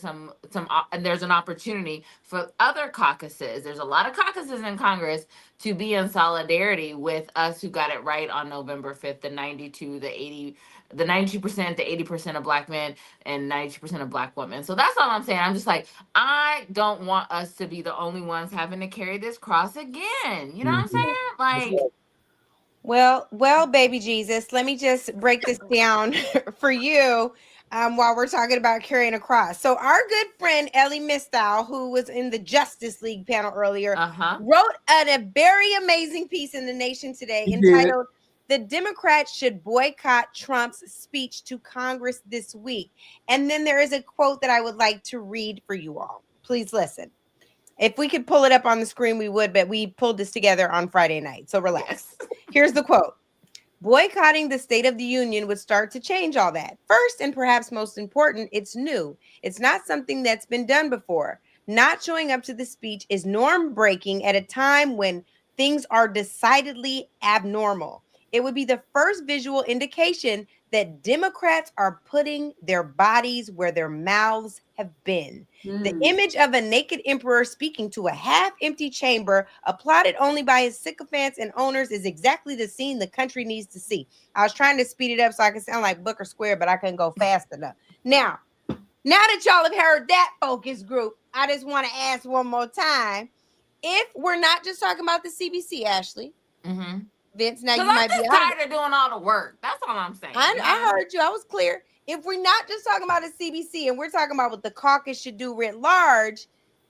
and there's an opportunity for other caucuses. There's a lot of caucuses in Congress to be in solidarity with us who got it right on November 5th, the 92, the 80, the 92%, the 80% of Black men and 92% of Black women. So that's all I'm saying. I'm just like, I don't want us to be the only ones having to carry this cross again. You know what I'm saying? Like, Well, baby Jesus, let me just break this down for you while we're talking about carrying a cross. So our good friend Ellie Mistal, who was in the Justice League panel earlier, wrote a very amazing piece in The Nation today entitled, "The Democrats Should Boycott Trump's Speech to Congress This Week." And then there is a quote that I would like to read for you all. Please listen. If we could pull it up on the screen, we would, but we pulled this together on Friday night, so relax. Here's the quote. "Boycotting the State of the Union would start to change all that. First, and perhaps most important, it's new. It's not something that's been done before. Not showing up to the speech is norm breaking at a time when things are decidedly abnormal. It would be the first visual indication that Democrats are putting their bodies where their mouths have been. The image of a naked emperor speaking to a half-empty chamber, applauded only by his sycophants and owners, is exactly the scene the country needs to see." I was trying to speed it up so I could sound like Booker Square, but I couldn't go fast enough. Now that y'all have heard that focus group, I just want to ask one more time. If we're not just talking about the CBC, Ashley, Vince, now you might be tired of doing all the work. That's all I'm saying. I heard you. I was clear. If we're not just talking about the CBC and we're talking about what the caucus should do writ large,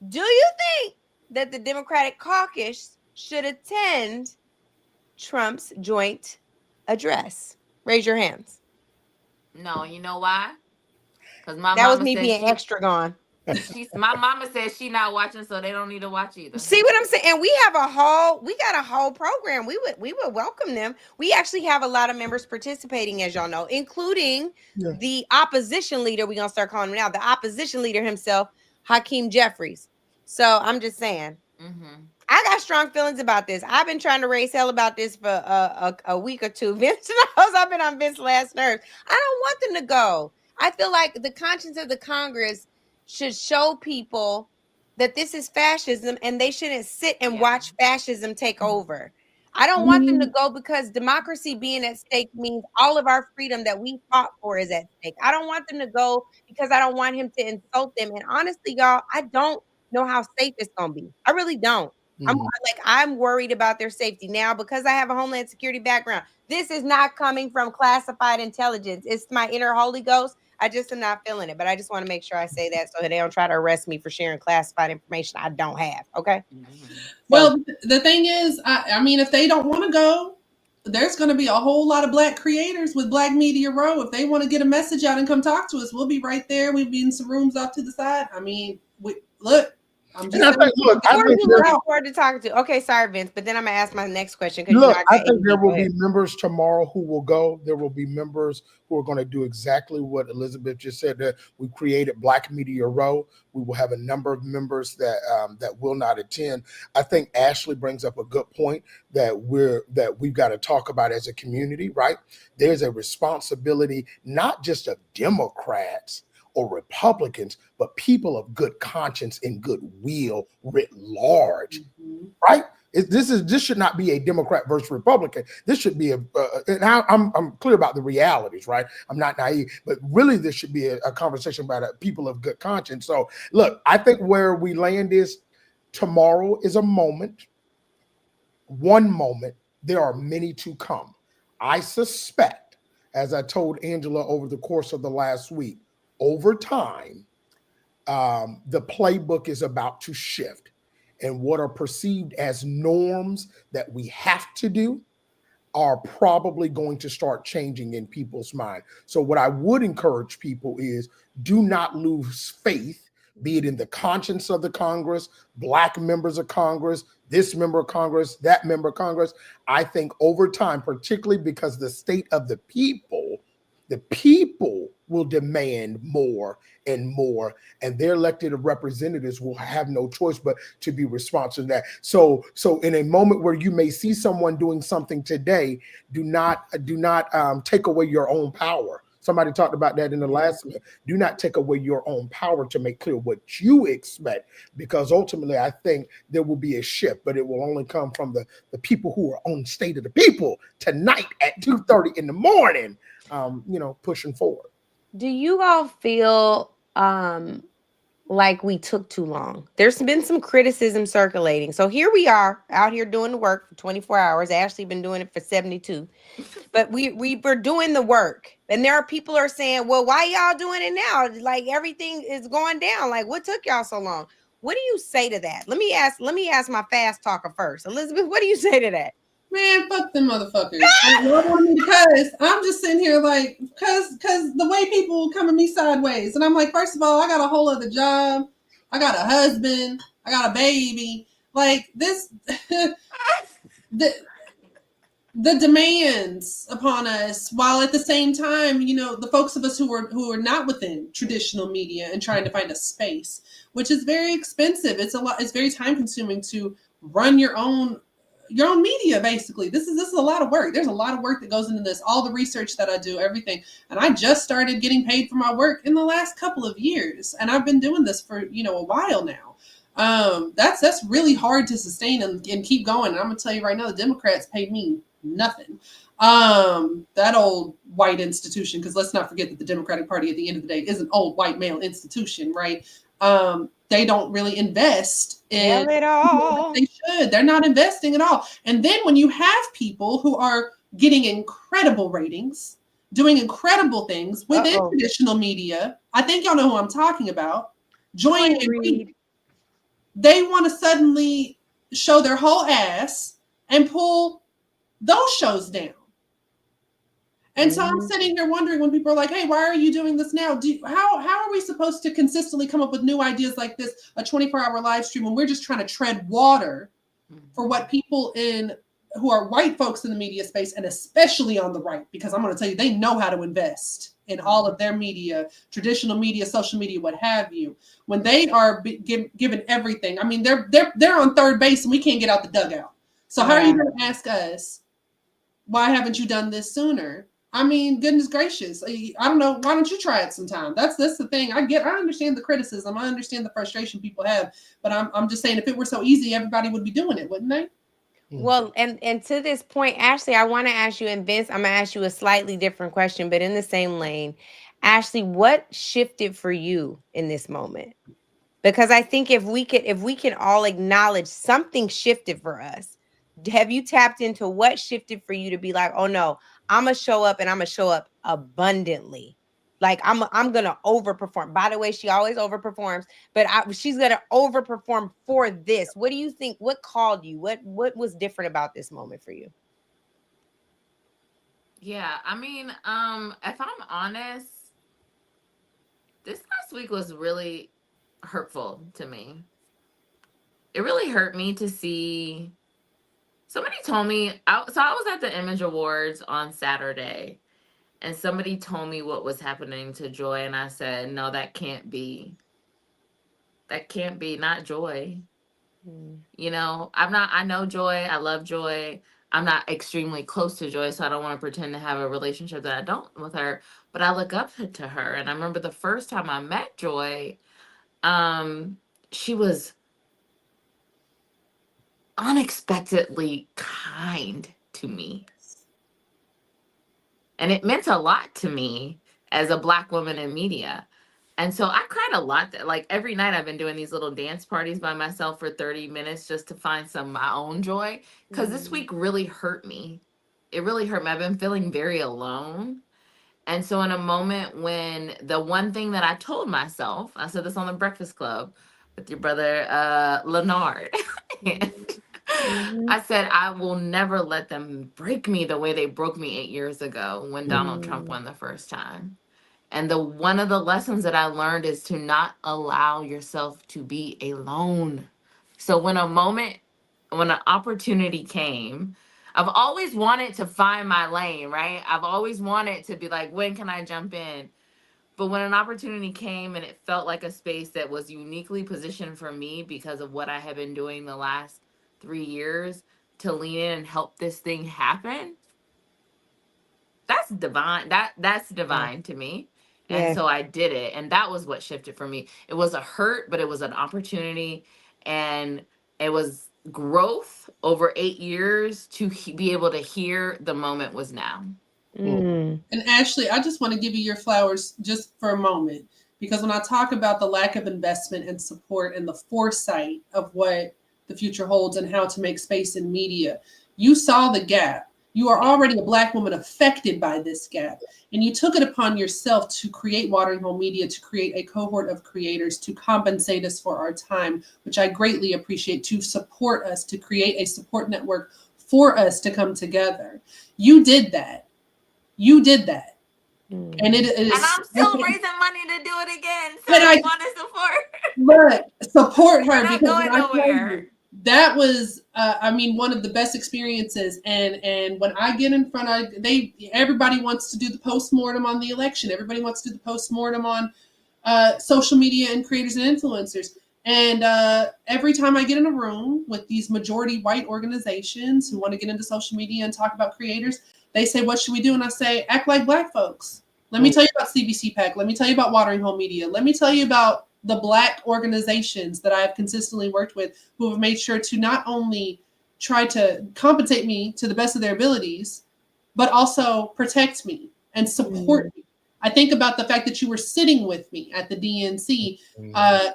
do you think that the Democratic caucus should attend Trump's joint address? Raise your hands. No, you know why? Because that was me being extra gone. My mama says she not watching, so they don't need to watch either. See what I'm saying? And we got a whole program. We would welcome them. We actually have a lot of members participating, as y'all know, including the opposition leader. We're gonna start calling him now, the opposition leader himself, Hakeem Jeffries. So I'm just saying, I got strong feelings about this. I've been trying to raise hell about this for a week or two. Vince knows I've been on Vince's last nerve. I don't want them to go. I feel like the conscience of the Congress should show people that this is fascism and they shouldn't sit and watch fascism take over. I don't want them to go because democracy being at stake means all of our freedom that we fought for is at stake. I don't want them to go because I don't want him to insult them. And honestly, y'all, I don't know how safe it's going to be. I really don't. I'm worried about their safety now because I have a Homeland Security background. This is not coming from classified intelligence. It's my inner Holy Ghost. I just am not feeling it, but I just want to make sure I say that so that they don't try to arrest me for sharing classified information I don't have. Okay. Well, the thing is, I mean, if they don't want to go, there's going to be a whole lot of Black creators with Black Media Row. If they want to get a message out and come talk to us, we'll be right there. We'll be in some rooms off to the side. I mean, look. I'm just looking forward to talking to. Okay, sorry, Vince, but then I'm gonna ask my next question. Look, I think there will be members tomorrow who will go. There will be members who are going to do exactly what Elizabeth just said. That we created Black Media Row. We will have a number of members that will not attend. I think Ashley brings up a good point that we've got to talk about as a community. Right? There's a responsibility not just of Democrats or Republicans, but people of good conscience and goodwill writ large, right? This should not be a Democrat versus Republican. This should be and I'm clear about the realities, right? I'm not naive, but really this should be a conversation about people of good conscience. So look, I think where we land is tomorrow is a moment, one moment. There are many to come. I suspect, as I told Angela over the course of the last week, over time, the playbook is about to shift, and what are perceived as norms that we have to do are probably going to start changing in people's mind. So what I would encourage people is, do not lose faith, be it in the conscience of the Congress, Black members of Congress, this member of Congress, that member of Congress. I think over time, particularly because the state of the people will demand more and more, and their elected representatives will have no choice but to be responsive to that. So in a moment where you may see someone doing something today, do not take away your own power. Somebody talked about that in the last minute. Do not take away your own power to make clear what you expect, because ultimately I think there will be a shift, but it will only come from the people who are on State of the People tonight at 2:30 in the morning, pushing forward. Do you all feel like we took too long? There's been some criticism circulating. So here we are out here doing the work for 24 hours. Ashley been doing it for 72. But we were doing the work. And there are people are saying, well, why y'all doing it now? Like everything is going down. Like what took y'all so long? What do you say to that? Let me ask my fast talker first. Elizabeth, what do you say to that? Man, fuck them motherfuckers. Because I'm just sitting here like, because the way people come at me sideways. And I'm like, first of all, I got a whole other job. I got a husband. I got a baby. Like this, the demands upon us, while at the same time, the folks of us who are not within traditional media and trying to find a space, which is very expensive. It's a lot. It's very time consuming to run your own media. Basically, this is a lot of work. There's a lot of work that goes into this. All the research that I do, everything, and I just started getting paid for my work in the last couple of years, and I've been doing this for a while now. That's really hard to sustain and keep going. And I'm gonna tell you right now, the Democrats pay me nothing. That old white institution, because let's not forget that the Democratic Party at the end of the day is an old white male institution, right? They don't really invest in it all. They should. They're not investing at all. And then when you have people who are getting incredible ratings, doing incredible things within traditional media, I think y'all know who I'm talking about. Join Reed. They want to suddenly show their whole ass and pull those shows down. And so I'm sitting here wondering, when people are like, hey, why are you doing this now? How are we supposed to consistently come up with new ideas like this, a 24-hour live stream, when we're just trying to tread water for what people who are white folks in the media space, and especially on the right, because I'm going to tell you, they know how to invest in all of their media, traditional media, social media, what have you. When they are given everything, I mean, they're on third base and we can't get out the dugout. So how are you going to ask us, why haven't you done this sooner? I mean, goodness gracious. I don't know. Why don't you try it sometime? That's the thing. I understand the criticism. I understand the frustration people have, but I'm just saying, if it were so easy, everybody would be doing it, wouldn't they? Well, and to this point, Ashley, I want to ask you, and Vince, I'm gonna ask you a slightly different question, but in the same lane. Ashley, what shifted for you in this moment? Because I think if we can all acknowledge something shifted for us. Have you tapped into what shifted for you to be like, oh no, I'm gonna show up, and I'm gonna show up abundantly. Like I'm gonna overperform. By the way, she always overperforms, but she's gonna overperform for this. What do you think? What called you? What was different about this moment for you? Yeah, I mean, if I'm honest, this last week was really hurtful to me. It really hurt me to see. Somebody told me, so I was at the Image Awards on Saturday, and somebody told me what was happening to Joy, and I said, no, that can't be. That can't be, not Joy. I know Joy. I love Joy. I'm not extremely close to Joy, so I don't want to pretend to have a relationship that I don't with her. But I look up to her, and I remember the first time I met Joy, she was unexpectedly kind to me. And it meant a lot to me as a Black woman in media. And so I cried a lot. Like every night I've been doing these little dance parties by myself for 30 minutes just to find some of my own joy. Because this week really hurt me. It really hurt me. I've been feeling very alone. And so in a moment when the one thing that I told myself, I said this on the Breakfast Club with your brother Leonard. And I said, I will never let them break me the way they broke me 8 years ago when Donald Trump won the first time. And the one of the lessons that I learned is to not allow yourself to be alone. So when an opportunity came, I've always wanted to find my lane, right? I've always wanted to be like, when can I jump in? But when an opportunity came and it felt like a space that was uniquely positioned for me because of what I had been doing the last 3 years to lean in and help this thing happen, that's divine. That's divine to me. And Yeah. so I did it. And that was what shifted for me. It was a hurt, but it was an opportunity. And it was growth over 8 years to be able to hear the moment was now. Mm. And Ashley, I just want to give you your flowers just for a moment, because when I talk about the lack of investment and support and the foresight of what the future holds and how to make space in media, you saw the gap. You are already a Black woman affected by this gap. And you took it upon yourself to create Watering Hole Media, to create a cohort of creators, to compensate us for our time, which I greatly appreciate, to support us, to create a support network for us to come together. You did that. You did that. And it And is, I'm still raising money to do it again. So but if I you want to support, support we're her, not because going when I tell nowhere. you, that was, I mean, one of the best experiences. And when I get in front of everybody wants to do the postmortem on the election. Everybody wants to do the postmortem on social media and creators and influencers. And every time I get in a room with these majority white organizations who want to get into social media and talk about creators, they say, what should we do? And I say, act like Black folks. Let me tell you about CBC PAC. Let me tell you about Watering Hole Media. Let me tell you about the Black organizations that I have consistently worked with, who have made sure to not only try to compensate me to the best of their abilities, but also protect me and support me. I think about the fact that you were sitting with me at the DNC,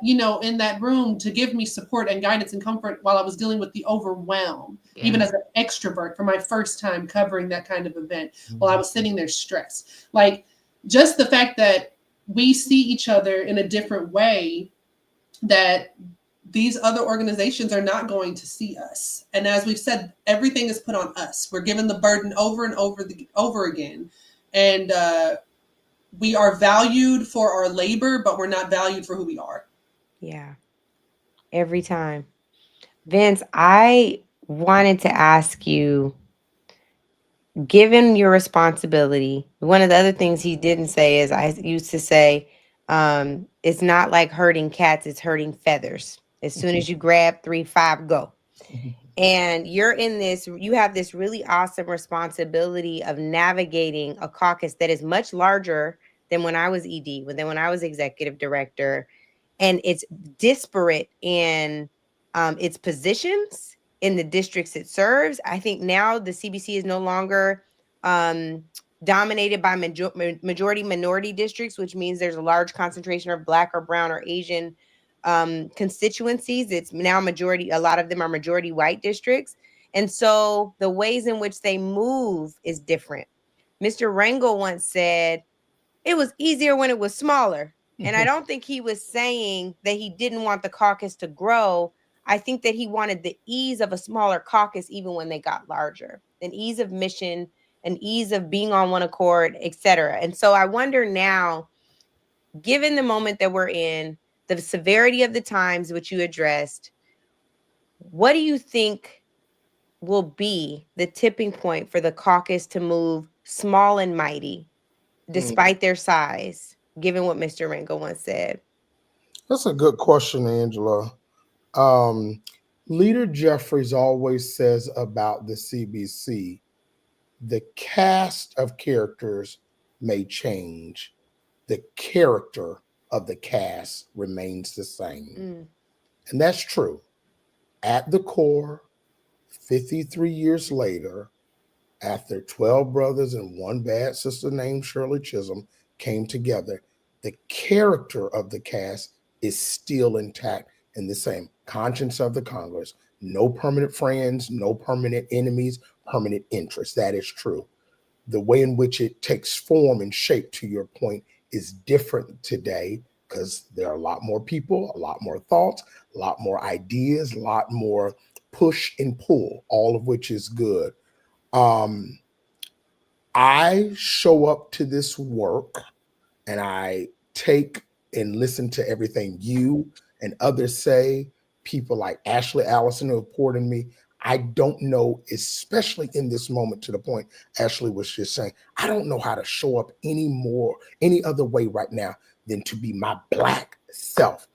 in that room to give me support and guidance and comfort while I was dealing with the overwhelm, even as an extrovert for my first time covering that kind of event, while I was sitting there stressed. Like, just the fact that we see each other in a different way, that these other organizations are not going to see us. And as we've said, everything is put on us. We're given the burden over and over again. And we are valued for our labor, but we're not valued for who we are. Yeah. Every time. Vince, I wanted to ask you, given your responsibility, one of the other things he didn't say is, I used to say, it's not like herding cats, it's herding feathers. As soon as you grab 3, 5, go. And you have this really awesome responsibility of navigating a caucus that is much larger than when I was ED, than when I was executive director. And it's disparate in its positions in the districts it serves. I think now the CBC is no longer dominated by majority minority districts, which means there's a large concentration of Black or brown or Asian constituencies. It's now a lot of them are majority white districts. And so the ways in which they move is different. Mr. Rangel once said, it was easier when it was smaller. And I don't think he was saying that he didn't want the caucus to grow. I think that he wanted the ease of a smaller caucus even when they got larger, an ease of mission, an ease of being on one accord, etc. And so I wonder now, given the moment that we're in, the severity of the times which you addressed, what do you think will be the tipping point for the caucus to move small and mighty, despite their size, given what Mr. Rangel once said? That's a good question, Angela. Um, Leader Jeffries always says about the CBC, the cast of characters may change, the character of the cast remains the same. Mm. And that's true. At the core, 53 years later, after 12 brothers and one bad sister named Shirley Chisholm came together, the character of the cast is still intact and the same. Conscience of the Congress, no permanent friends, no permanent enemies, permanent interests. That is true. The way in which it takes form and shape, to your point, is different today because there are a lot more people, a lot more thoughts, a lot more ideas, a lot more push and pull, all of which is good. Um, I show up to this work and I take and listen to everything you and others say, people like Ashley Allison who have poured in me. I don't know, especially in this moment, to the point Ashley was just saying, I don't know how to show up any other way right now than to be my Black self.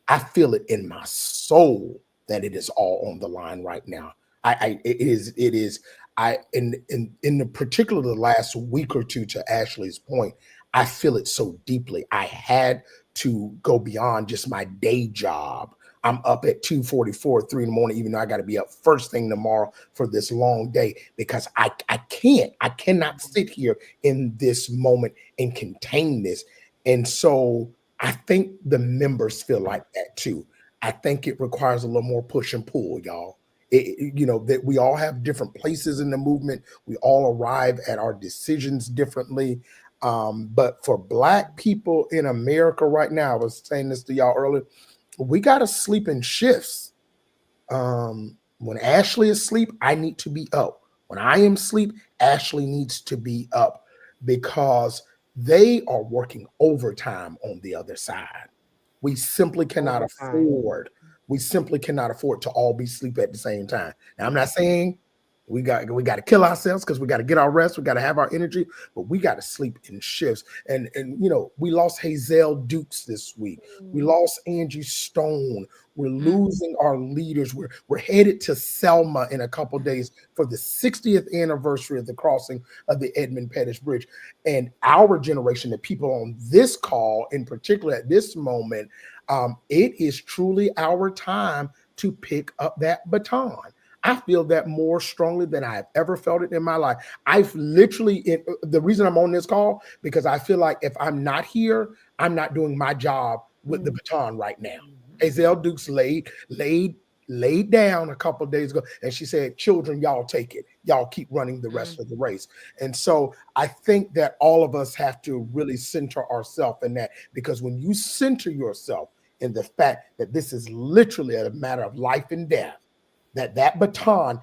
I feel it in my soul that it is all on the line right now. It is. I in the particular the last week or two, to Ashley's point, I feel it so deeply. I had to go beyond just my day job. I'm up at 2:44, 3 in the morning, even though I got to be up first thing tomorrow for this long day, because I cannot sit here in this moment and contain this. And so I think the members feel like that too. I think it requires a little more push and pull, y'all. That we all have different places in the movement. We all arrive at our decisions differently. But for Black people in America right now, I was saying this to y'all earlier, we got to sleep in shifts. When Ashley is asleep, I need to be up. When I am asleep, Ashley needs to be up because they are working overtime on the other side. We simply cannot Overtime. afford. We simply cannot afford to all be asleep at the same time. Now, I'm not saying we got to kill ourselves because we got to get our rest. We got to have our energy, but we got to sleep in shifts. And we lost Hazel Dukes this week. We lost Angie Stone. We're losing our leaders. We're headed to Selma in a couple days for the 60th anniversary of the crossing of the Edmund Pettus Bridge. And our generation, the people on this call in particular at this moment, it is truly our time to pick up that baton. I feel that more strongly than I've ever felt it in my life. I've literally, the reason I'm on this call, because I feel like if I'm not here, I'm not doing my job with the baton right now. Hazel Dukes laid down a couple of days ago, and she said, "Children, y'all take it. Y'all keep running the rest of the race." And so I think that all of us have to really center ourselves in that, because when you center yourself in the fact that this is literally a matter of life and death, that baton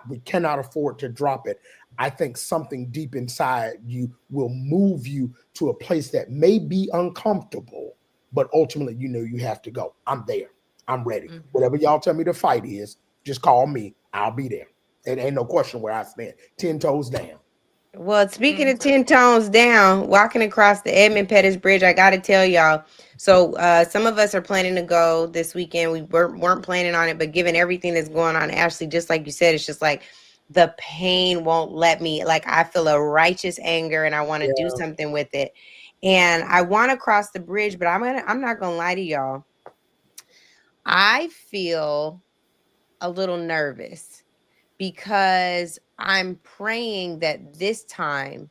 we cannot afford to drop it. I think something deep inside you will move you to a place that may be uncomfortable, but ultimately, you have to go. I'm there. I'm ready. Whatever y'all tell me the fight is, just call me. I'll be there. It ain't no question where I stand. 10 toes down. Well, speaking of 10 tones down, walking across the Edmund Pettus Bridge, I got to tell y'all. So some of us are planning to go this weekend. We weren't planning on it, but given everything that's going on, Ashley, just like you said, it's just like the pain won't let me. Like, I feel a righteous anger and I want to do something with it. And I want to cross the bridge, but I'm not gonna lie to y'all. I feel a little nervous because I'm praying that this time,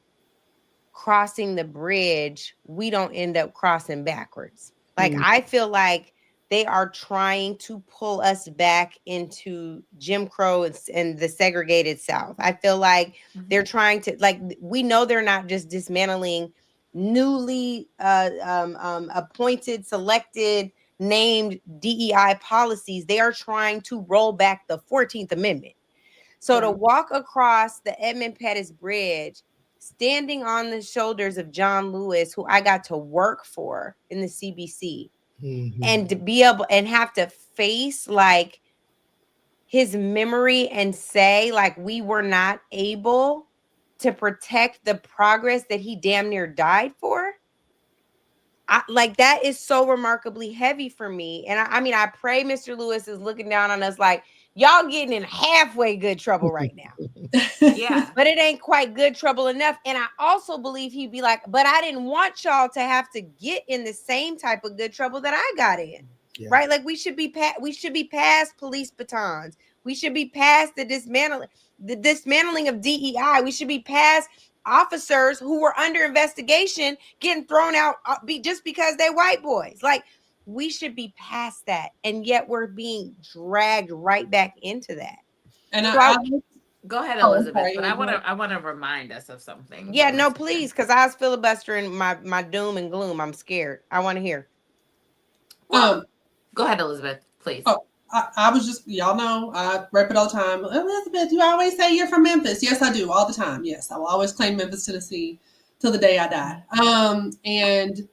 crossing the bridge, we don't end up crossing backwards. Like, I feel like they are trying to pull us back into Jim Crow and the segregated South. I feel like they're trying to, like, we know they're not just dismantling newly appointed, selected, named DEI policies. They are trying to roll back the 14th Amendment. So to walk across the Edmund Pettus Bridge, standing on the shoulders of John Lewis, who I got to work for in the CBC, and to be able and have to face like his memory and say like we were not able to protect the progress that he damn near died for. like that is so remarkably heavy for me. And I mean, I pray Mr. Lewis is looking down on us like, y'all getting in halfway good trouble right now. Yeah. But it ain't quite good trouble enough. And I also believe he'd be like, but I didn't want y'all to have to get in the same type of good trouble that I got in. Yeah. Right? Like we should be past police batons. We should be past the dismantling of DEI. We should be past officers who were under investigation getting thrown out just because they're white boys. Like we should be past that. And yet we're being dragged right back into that. And So I Go ahead, Oh, I'm Elizabeth. sorry, But Angela. I want to remind us of something. yeah, for a no, second. please, because I was filibustering my doom and gloom. I'm scared. I want to hear. Well, go ahead, Elizabeth, please. Oh, I was just, y'all know, I rep it all the time. Elizabeth, you always say you're from Memphis. Yes, I do, all the time. Yes, I will always claim Memphis, Tennessee till the day I die. And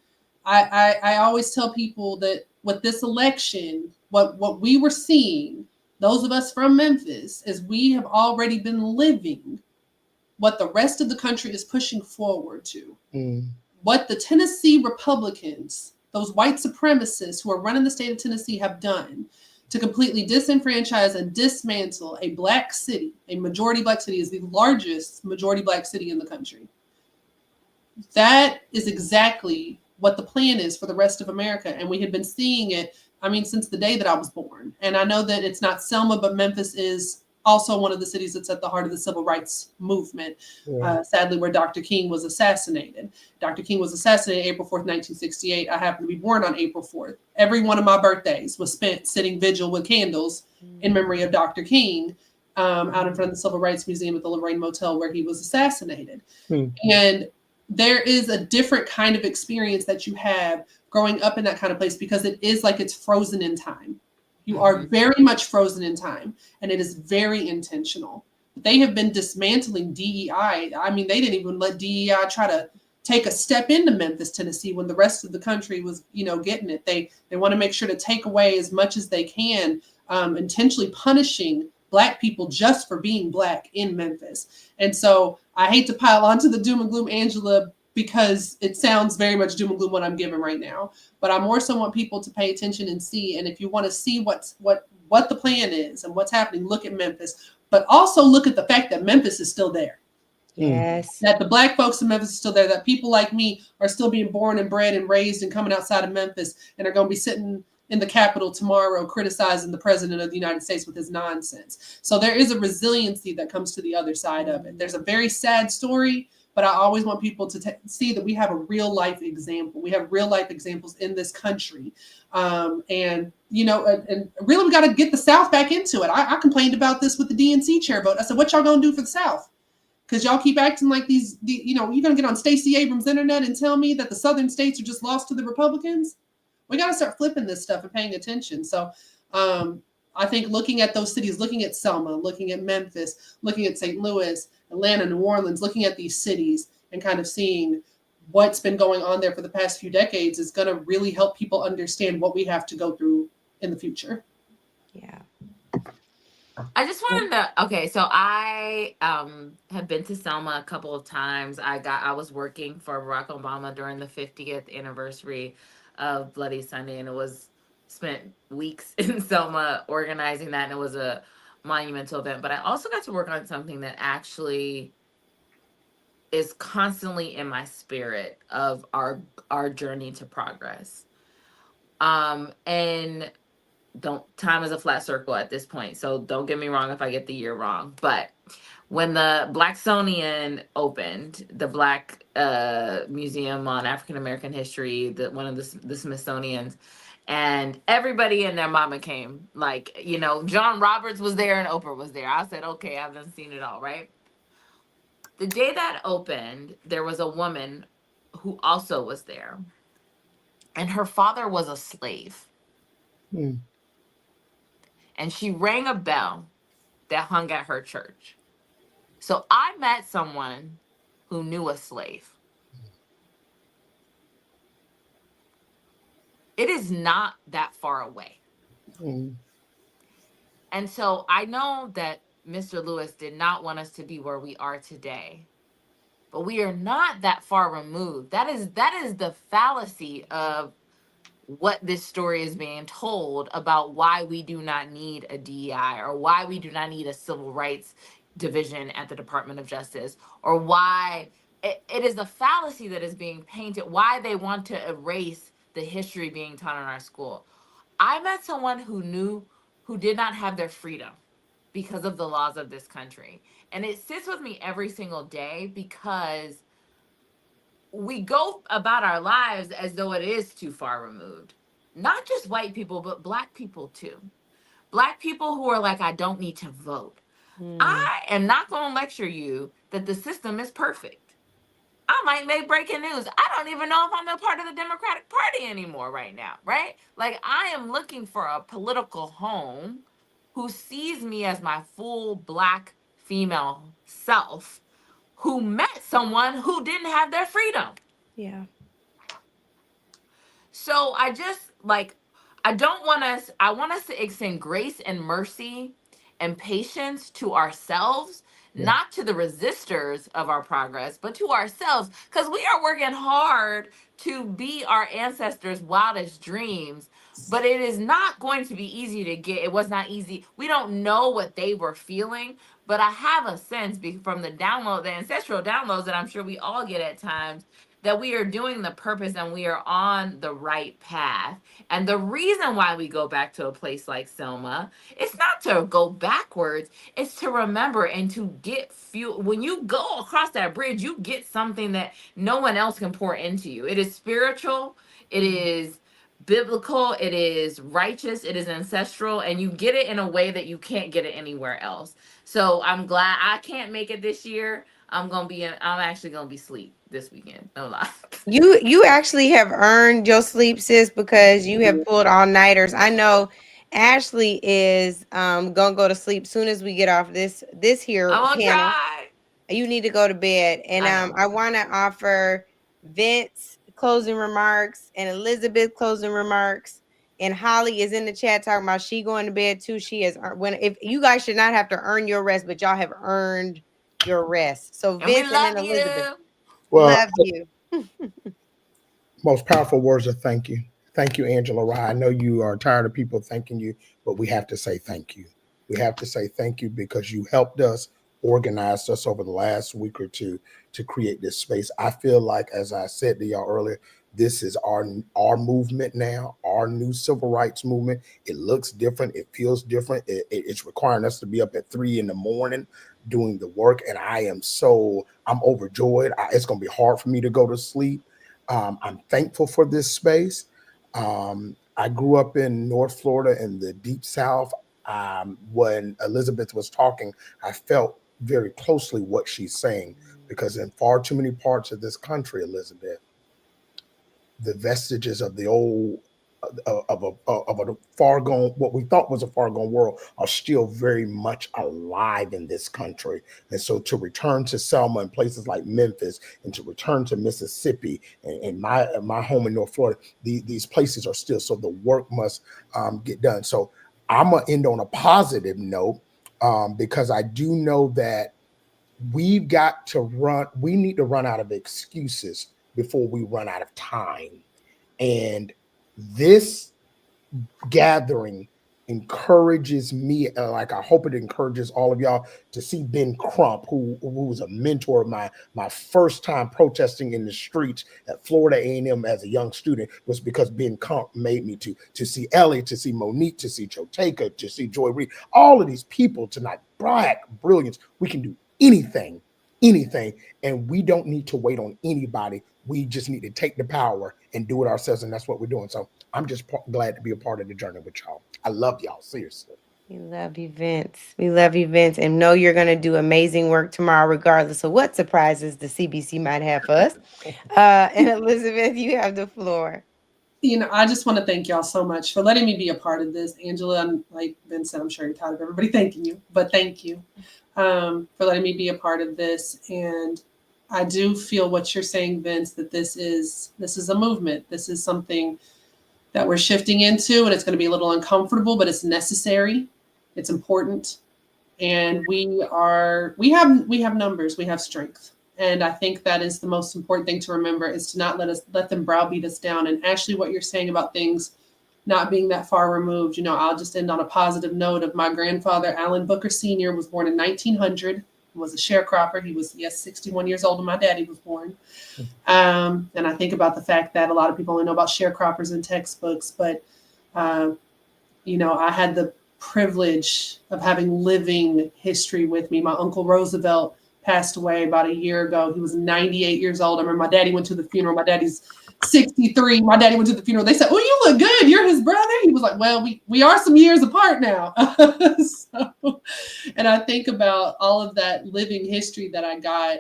I always tell people that with this election, what we were seeing, those of us from Memphis, is we have already been living what the rest of the country is pushing forward to. What the Tennessee Republicans, those white supremacists who are running the state of Tennessee, have done to completely disenfranchise and dismantle a black city, a majority black city, is the largest majority black city in the country. That is exactly what the plan is for the rest of America. And we had been seeing it, I mean, since the day that I was born. And I know that it's not Selma, but Memphis is also one of the cities that's at the heart of the civil rights movement, sadly, where Dr. King was assassinated. Dr. King was assassinated April 4th, 1968. I happened to be born on April 4th. Every one of my birthdays was spent sitting vigil with candles in memory of Dr. King out in front of the Civil Rights Museum at the Lorraine Motel where he was assassinated. And there is a different kind of experience that you have growing up in that kind of place because it is like it's frozen in time. You are very much frozen in time, and it is very intentional. They have been dismantling DEI. I mean, they didn't even let DEI try to take a step into Memphis, Tennessee, when the rest of the country was, getting it. They want to make sure to take away as much as they can, intentionally punishing Black people just for being Black in Memphis. And so I hate to pile onto the doom and gloom, Angela, because it sounds very much doom and gloom what I'm giving right now. But I more so want people to pay attention and see. And if you want to see what the plan is and what's happening, look at Memphis. But also look at the fact that Memphis is still there. Yes. That the Black folks in Memphis are still there. That people like me are still being born and bred and raised and coming outside of Memphis and are going to be sitting in the Capitol tomorrow criticizing the President of the United States with his nonsense. So there is a resiliency that comes to the other side of it. There's a very sad story, but I always want people to see that we have a real life example. We have real life examples in this country. And really we got to get the South back into it. I complained about this with the DNC chair vote. I said, what y'all going to do for the South? Because y'all keep acting like you're going to get on Stacey Abrams' internet and tell me that the Southern states are just lost to the Republicans. We got to start flipping this stuff and paying attention. So I think looking at those cities, looking at Selma, looking at Memphis, looking at St. Louis, Atlanta, New Orleans, looking at these cities and kind of seeing what's been going on there for the past few decades is going to really help people understand what we have to go through in the future. Yeah. I just wanted to, okay, so I have been to Selma a couple of times. I was working for Barack Obama during the 50th anniversary of Bloody Sunday, and it was spent weeks in Selma organizing that, and it was a monumental event. But I also got to work on something that actually is constantly in my spirit of our journey to progress. And time is a flat circle at this point, so don't get me wrong if I get the year wrong, but when the Blacksonian opened, the Black Museum on African American History, one of the Smithsonian's, and everybody and their mama came, like, John Roberts was there and Oprah was there. I said, okay, I've done seen it all, right? The day that opened, there was a woman who also was there, and her father was a slave. And she rang a bell that hung at her church. So I met someone who knew a slave. It is not that far away. And so I know that Mr. Lewis did not want us to be where we are today. but we are not that far removed. That is the fallacy of what this story is being told about why we do not need a DEI, or why we do not need a civil rights division at the Department of Justice, or why it is a fallacy that is being painted, why they want to erase the history being taught in our school. I met someone who did not have their freedom because of the laws of this country. And it sits with me every single day, because we go about our lives as though it is too far removed. Not just white people, but Black people too. Black people who are like, I don't need to vote. I am not going to lecture you that the system is perfect. I might make breaking news. I don't even know if I'm a part of the Democratic Party anymore right now, right? Like, I am looking for a political home who sees me as my full Black female self, who met someone who didn't have their freedom. Yeah. So I just like, I don't want us, I want us to extend grace and mercy and patience to ourselves, not to the resistors of our progress, but to ourselves, because we are working hard to be our ancestors' wildest dreams. But it is not going to be easy to get. It was not easy. We don't know what they were feeling, but I have a sense from the ancestral downloads that I'm sure we all get at times, that we are doing the purpose and we are on the right path. And the reason why we go back to a place like Selma, it's not to go backwards, it's to remember and to get fuel. When you go across that bridge, you get something that no one else can pour into you. It is spiritual, it is biblical, it is righteous, it is ancestral, and you get it in a way that you can't get it anywhere else. So I'm glad I can't make it this year. I'm actually gonna be asleep this weekend. No lie. You actually have earned your sleep, sis, because you have pulled all nighters. I know Ashley is gonna go to sleep soon as we get off this here I'm gonna panel. try. You need to go to bed. And I know. I want to offer Vince closing remarks and Elizabeth closing remarks. And Holly is in the chat talking about she going to bed too. She has if you guys should not have to earn your rest, but y'all have earned your rest. So And we Vince and love then Elizabeth, you. Well, love you. most powerful words of thank you. Thank you, Angela Rye. I know you are tired of people thanking you, but we have to say thank you. We have to say thank you because you helped us, organized us over the last week or two to create this space. I feel like, as I said to y'all earlier, this is our movement now, our new civil rights movement. It looks different. It feels different. It's requiring us to be up at 3 a.m. doing the work. And I'm overjoyed. It's going to be hard for me to go to sleep. I'm thankful for this space. I grew up in North Florida in the deep South. When Elizabeth was talking, I felt very closely what she's saying, because in far too many parts of this country, Elizabeth, the vestiges of the old of a far gone, what we thought was a far gone world, are still very much alive in this country. And so to return to Selma and places like Memphis, and to return to Mississippi and my home in North Florida, these places are still, so the work must get done. So I'm gonna end on a positive note, because I do know that we need to run out of excuses before we run out of time. And this gathering encourages me, like I hope it encourages all of y'all, to see Ben Crump, who was a mentor of my first time protesting in the streets at Florida A&M as a young student, was because Ben Crump made me to see Ellie, to see Monique, to see Choteka, to see Joy Reid, all of these people tonight, Black brilliance. We can do anything, and we don't need to wait on anybody. We just need to take the power and do it ourselves, and that's what we're doing. So I'm just glad to be a part of the journey with y'all. I love y'all, seriously. We love you, Vince. We love you, Vince, and know you're going to do amazing work tomorrow, regardless of what surprises the CBC might have for us. And Elizabeth, you have the floor. I just want to thank y'all so much for letting me be a part of this. Angela, and like Vincent, I'm sure you're tired of everybody thanking you, but thank you for letting me be a part of this. And I do feel what you're saying, Vince, that this is a movement. This is something that we're shifting into, and it's going to be a little uncomfortable, but it's necessary. It's important. And we have numbers, we have strength, And I think that is the most important thing to remember, is to not let them browbeat us down. And Ashley, what you're saying about things not being that far removed, you know, I'll just end on a positive note of my grandfather, Alan Booker Sr., was born in 1900, was a sharecropper. He was, 61 years old when my daddy was born. And I think about the fact that a lot of people only know about sharecroppers in textbooks, but, you know, I had the privilege of having living history with me. My Uncle Roosevelt passed away about a year ago. He was 98 years old. I remember my daddy went to the funeral. My daddy's 63. My daddy went to the funeral. They said, "Oh, you look good. You're his brother." He was like, "Well, we are some years apart now." So, and I think about all of that living history that I got,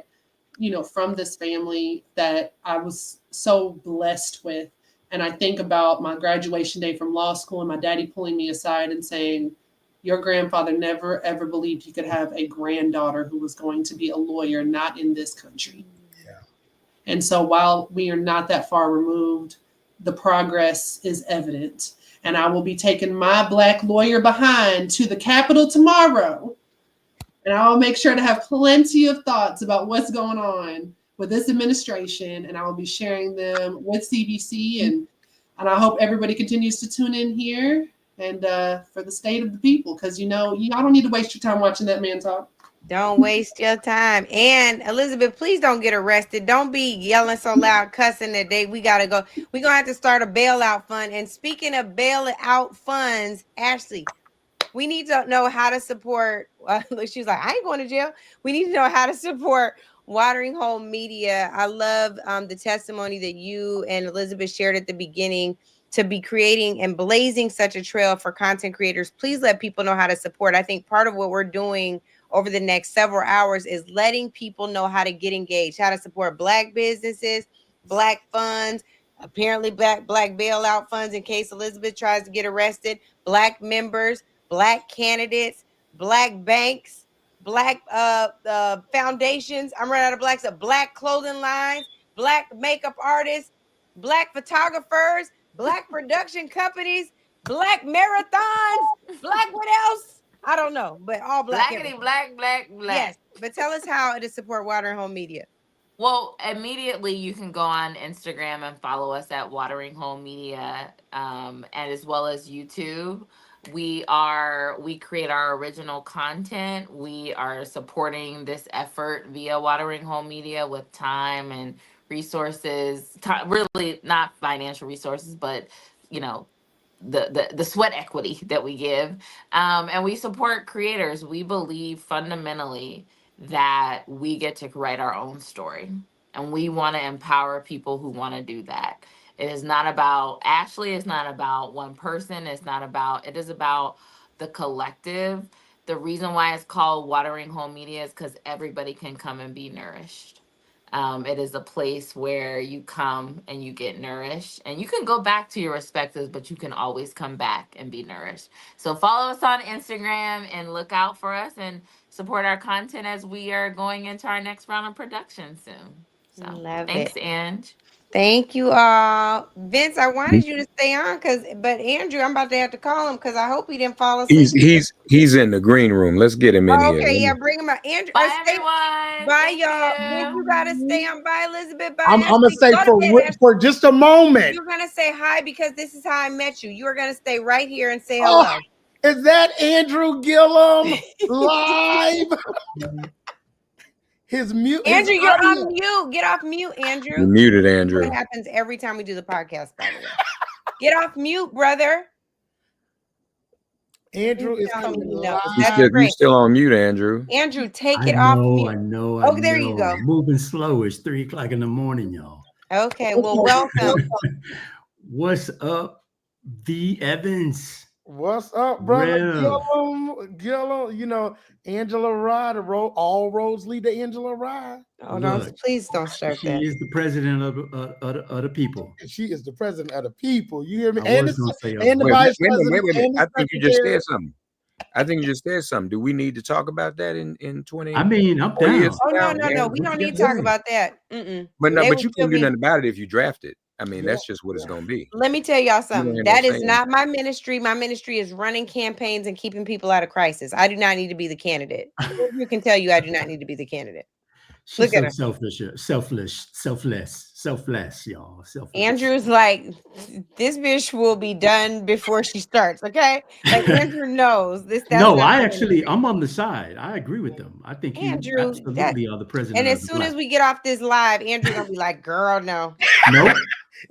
you know, from this family that I was so blessed with. And I think about my graduation day from law school and my daddy pulling me aside and saying, "Your grandfather never, ever believed he could have a granddaughter who was going to be a lawyer, not in this country." Yeah. And so while we are not that far removed, the progress is evident. And I will be taking my Black lawyer behind to the Capitol tomorrow. And I'll make sure to have plenty of thoughts about what's going on with this administration. And I will be sharing them with CBC. And I hope everybody continues to tune in here and for the state of the people. Because, you know, y'all don't need to waste your time watching that man talk. Don't waste your time. And Elizabeth, please don't get arrested. Don't be yelling so loud, cussing that we got to go. We're going to have to start a bailout fund. And speaking of bailout funds, Ashley, we need to know how to support. She's like, "I ain't going to jail." We need to know how to support Watering Hole Media. I love the testimony that you and Elizabeth shared at the beginning, to be creating and blazing such a trail for content creators. Please let people know how to support. I think part of what we're doing over the next several hours is letting people know how to get engaged, how to support Black businesses, Black funds, apparently Black bailout funds in case Elizabeth tries to get arrested, Black members, Black candidates, Black banks, Black foundations. I'm running out of Black stuff. Black clothing lines, Black makeup artists, Black photographers, Black production companies, Black marathons, Black what else? I don't know, but all Black. Blackity black, black, black. Yes, but tell us how to support Watering Hole Media. Well, immediately you can go on Instagram and follow us at Watering Hole Media, and as well as YouTube. We create our original content. We are supporting this effort via Watering Hole Media with time and resources. Really not financial resources, but you know, the sweat equity that we give, and we support creators. We believe fundamentally that we get to write our own story, and we want to empower people who want to do that. It is not about Ashley, it's not about one person, it is about the collective. The reason why it's called Watering Hole Media is because everybody can come and be nourished. It is a place where you come and you get nourished, and you can go back to your respectives, but you can always come back and be nourished. So follow us on Instagram and look out for us and support our content as we are going into our next round of production soon. So Love thanks, it. Ange. Thank you all. Vince, I wanted you to stay on but Andrew, I'm about to have to call him because I hope he didn't fall asleep. He's in the green room. Let's get him in Oh, here. okay, yeah, bring him out. Andrew, Bye, everyone. bye, Thank y'all. Vince, you. you gotta stay on. Bye, Elizabeth. Bye, I'm gonna Ashley. say Go to bed, Ashley. for just a moment. You're gonna say hi because this is how I met you. You are gonna stay right here and say Oh, hello. is that Andrew Gillum live? His mute. Andrew, his you're audio. on mute. Get off mute, Andrew. You're muted, Andrew. What happens every time we do the podcast, by the way. Get off mute, brother. Andrew is telling coming me no. live. That's You're great. still on mute, Andrew. Andrew, take I it off mute. I know. Oh, there you go. Moving slow. It's 3:00 in the morning, y'all. Okay, well, welcome. What's up, V Evans? What's up, brother? Rev. Gillum, you know, Angela Rye, all roads lead to Angela Rye. Oh, Look, please don't start She that. is the president of the people. She is the president of the people. You hear me? I was gonna say, and the vice president. Wait a minute. And the I think you just secretary. said something. Do we need to talk about that in 20? I mean, I'm down. Years Oh, from now? no. We don't need to talk about that. But you can't do nothing about it if you draft it. I mean, that's just what it's going to be. Let me tell y'all something. have That no is say in not my ministry. My ministry is running campaigns and keeping people out of crisis. I do not need to be the candidate. You can tell you I do not need to be the candidate. Look She's at so her. selfless, y'all. Selfless. Andrew's like, this bitch will be done before she starts. Okay, like Andrew knows this. That's No, not my ministry. I'm on the side. I agree with them. I think you Andrew, that. absolutely are the And president of as the soon as black. we get off this live, Andrew gonna be like, "Girl, no." Nope.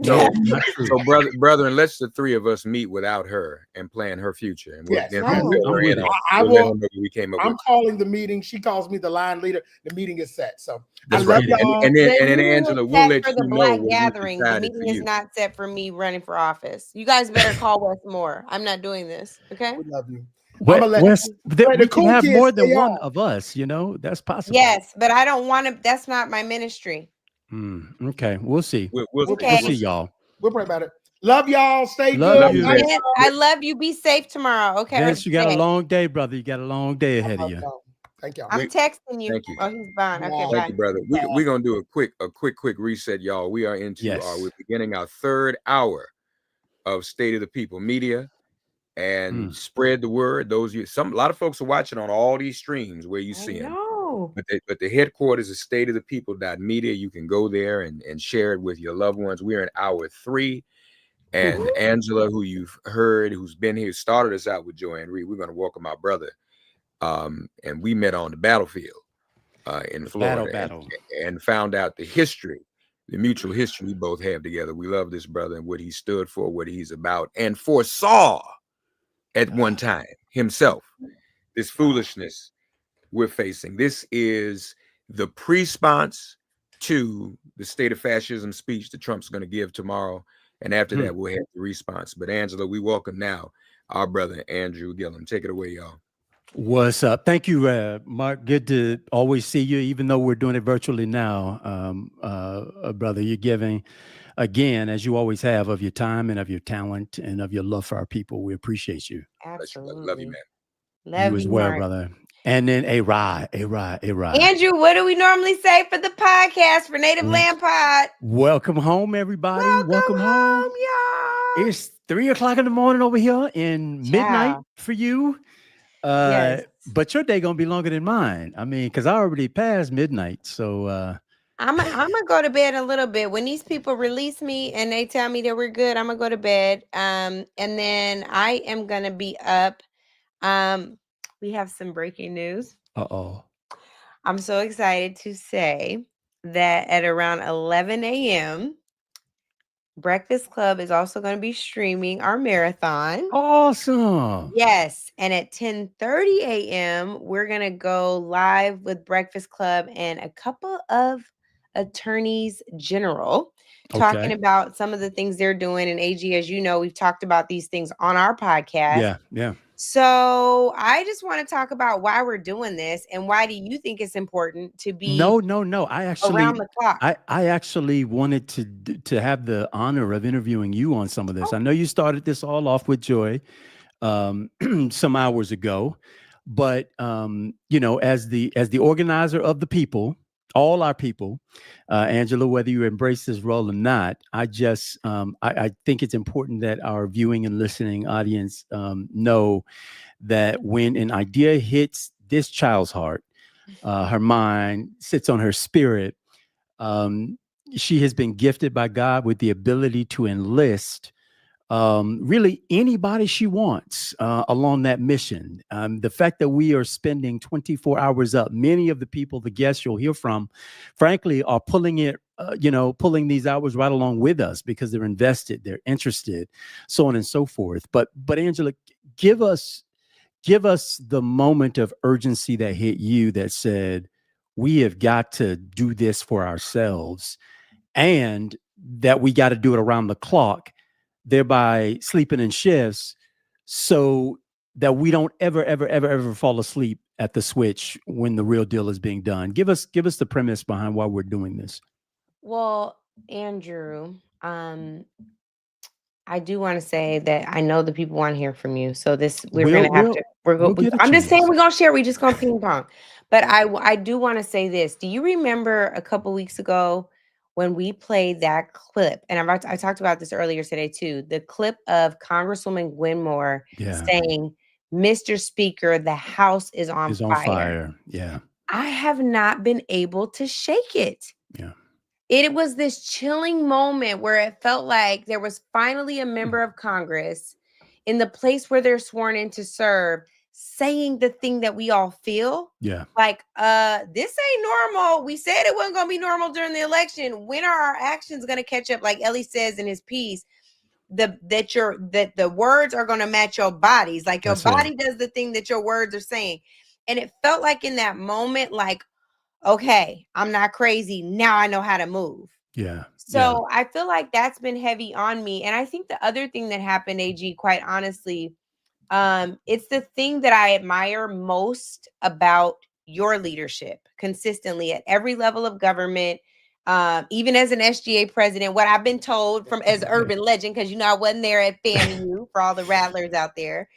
So, No, not true. so brethren, let's the three of us meet without her and plan her future, and we'll Yes, then yes. we'll fill I'm her with in it. on. I We'll let will. her know what we came up I'm with. calling the meeting. She calls me the line leader. The meeting is set. So That's I right. love get it. y'all. And The then meeting Angela, is we'll set let for the you know Black what we've gathering. The decided for meeting is you. not set for me running for office. You guys better call Wes Moore. I'm not doing this. Okay. We love you. Well, I'm gonna let we the can cool have kids more than stay one on. of us. That's possible. Yes, but I don't want to. That's not my ministry. Okay, we'll see. We'll see. Okay. We'll see, y'all. We'll pray about it. Love y'all. Stay Love good. Love you, you, Night, Vince. Vince, I love you. Be safe tomorrow. Okay. Or Vince. You got a today. long day, brother. You got a long day ahead of love you. y'all. Thank y'all. I'm texting you. Thank you. Oh, he's gone. Okay. Wow. Thank Bye. you, brother. We're gonna do a quick reset, y'all. We are into Yes. we're beginning our third hour of State of the People Media, and spread the word. A lot of folks are watching on all these streams where you I see them. know. But the headquarters is StateOfThePeople.media. You can go there and share it with your loved ones. We're in hour 3. And Angela, who you've heard, who's been here, started us out with Joanne Reed. We're going to welcome our brother. And we met on the battlefield in Florida and found out the history, the mutual history we both have together. We love this brother and what he stood for, what he's about, and foresaw at one time himself this foolishness we're facing. This is the pre-response to the state of fascism speech that Trump's going to give tomorrow. And after that, we'll have the response. But Angela, we welcome now our brother, Andrew Gillum. Take it away, y'all. What's up? Thank you, Mark. Good to always see you, even though we're doing it virtually now. Brother, you're giving, again, as you always have, of your time and of your talent and of your love for our people. We appreciate you. Absolutely. Love you, man. Love you as well, Mark. brother. And then a ride. Andrew, what do we normally say for the podcast for Native Land Pod? Welcome home, everybody. Welcome home, y'all. It's 3:00 in the morning over here and midnight for you. Yes. But your day gonna be longer than mine. I mean, because I already passed midnight. So I'm gonna go to bed a little bit. When these people release me and they tell me that we're good, I'm gonna go to bed. And then I am gonna be up. We have some breaking news. I'm so excited to say that at around 11 a.m., Breakfast Club is also going to be streaming our marathon. Awesome. Yes. And at 10:30 a.m., we're going to go live with Breakfast Club and a couple of attorneys general talking about some of the things they're doing. And AG, as you know, we've talked about these things on our podcast. Yeah. So I just want to talk about why we're doing this and why do you think it's important to be No. I actually around the clock? I actually wanted to have the honor of interviewing you on some of this. I know you started this all off with Joy some hours ago, but as the organizer of the people, all our people, Angela, whether you embrace this role or not, I just I think it's important that our viewing and listening audience know that when an idea hits this child's heart, her mind, sits on her spirit, she has been gifted by God with the ability to enlist really anybody she wants along that mission. The fact that we are spending 24 hours up, many of the people, the guests you'll hear from, frankly, are pulling these hours right along with us because they're invested, they're interested, so on and so forth. But Angela, give us the moment of urgency that hit you that said, we have got to do this for ourselves, and that we got to do it around the clock, thereby sleeping in shifts so that we don't ever fall asleep at the switch when the real deal is being done. Give us the premise behind why we're doing this. Well, Andrew, I do want to say that I know the people want to hear from you. So I'm just saying we're going to share. We're just going to ping pong. But I do want to say this. Do you remember a couple weeks ago when we played that clip? And I talked about this earlier today too. The clip of Congresswoman Gwenmore saying, "Mr. Speaker, the House is on fire." Yeah. I have not been able to shake it. Yeah. It was this chilling moment where it felt like there was finally a member of Congress in the place where they're sworn in to serve saying the thing that we all feel. Yeah. Like, this ain't normal. We said it wasn't gonna be normal during the election. When are our actions gonna catch up? Like Ellie says in his piece, that the words are gonna match your bodies. Like your That's it. body does the thing that your words are saying. And it felt like in that moment, like, okay, I'm not crazy. Now I know how to move. Yeah. So I feel like that's been heavy on me. And I think the other thing that happened, AG, quite honestly, it's the thing that I admire most about your leadership consistently at every level of government. Even as an SGA president, what I've been told from as urban legend, because I wasn't there at FAMU for all the rattlers out there.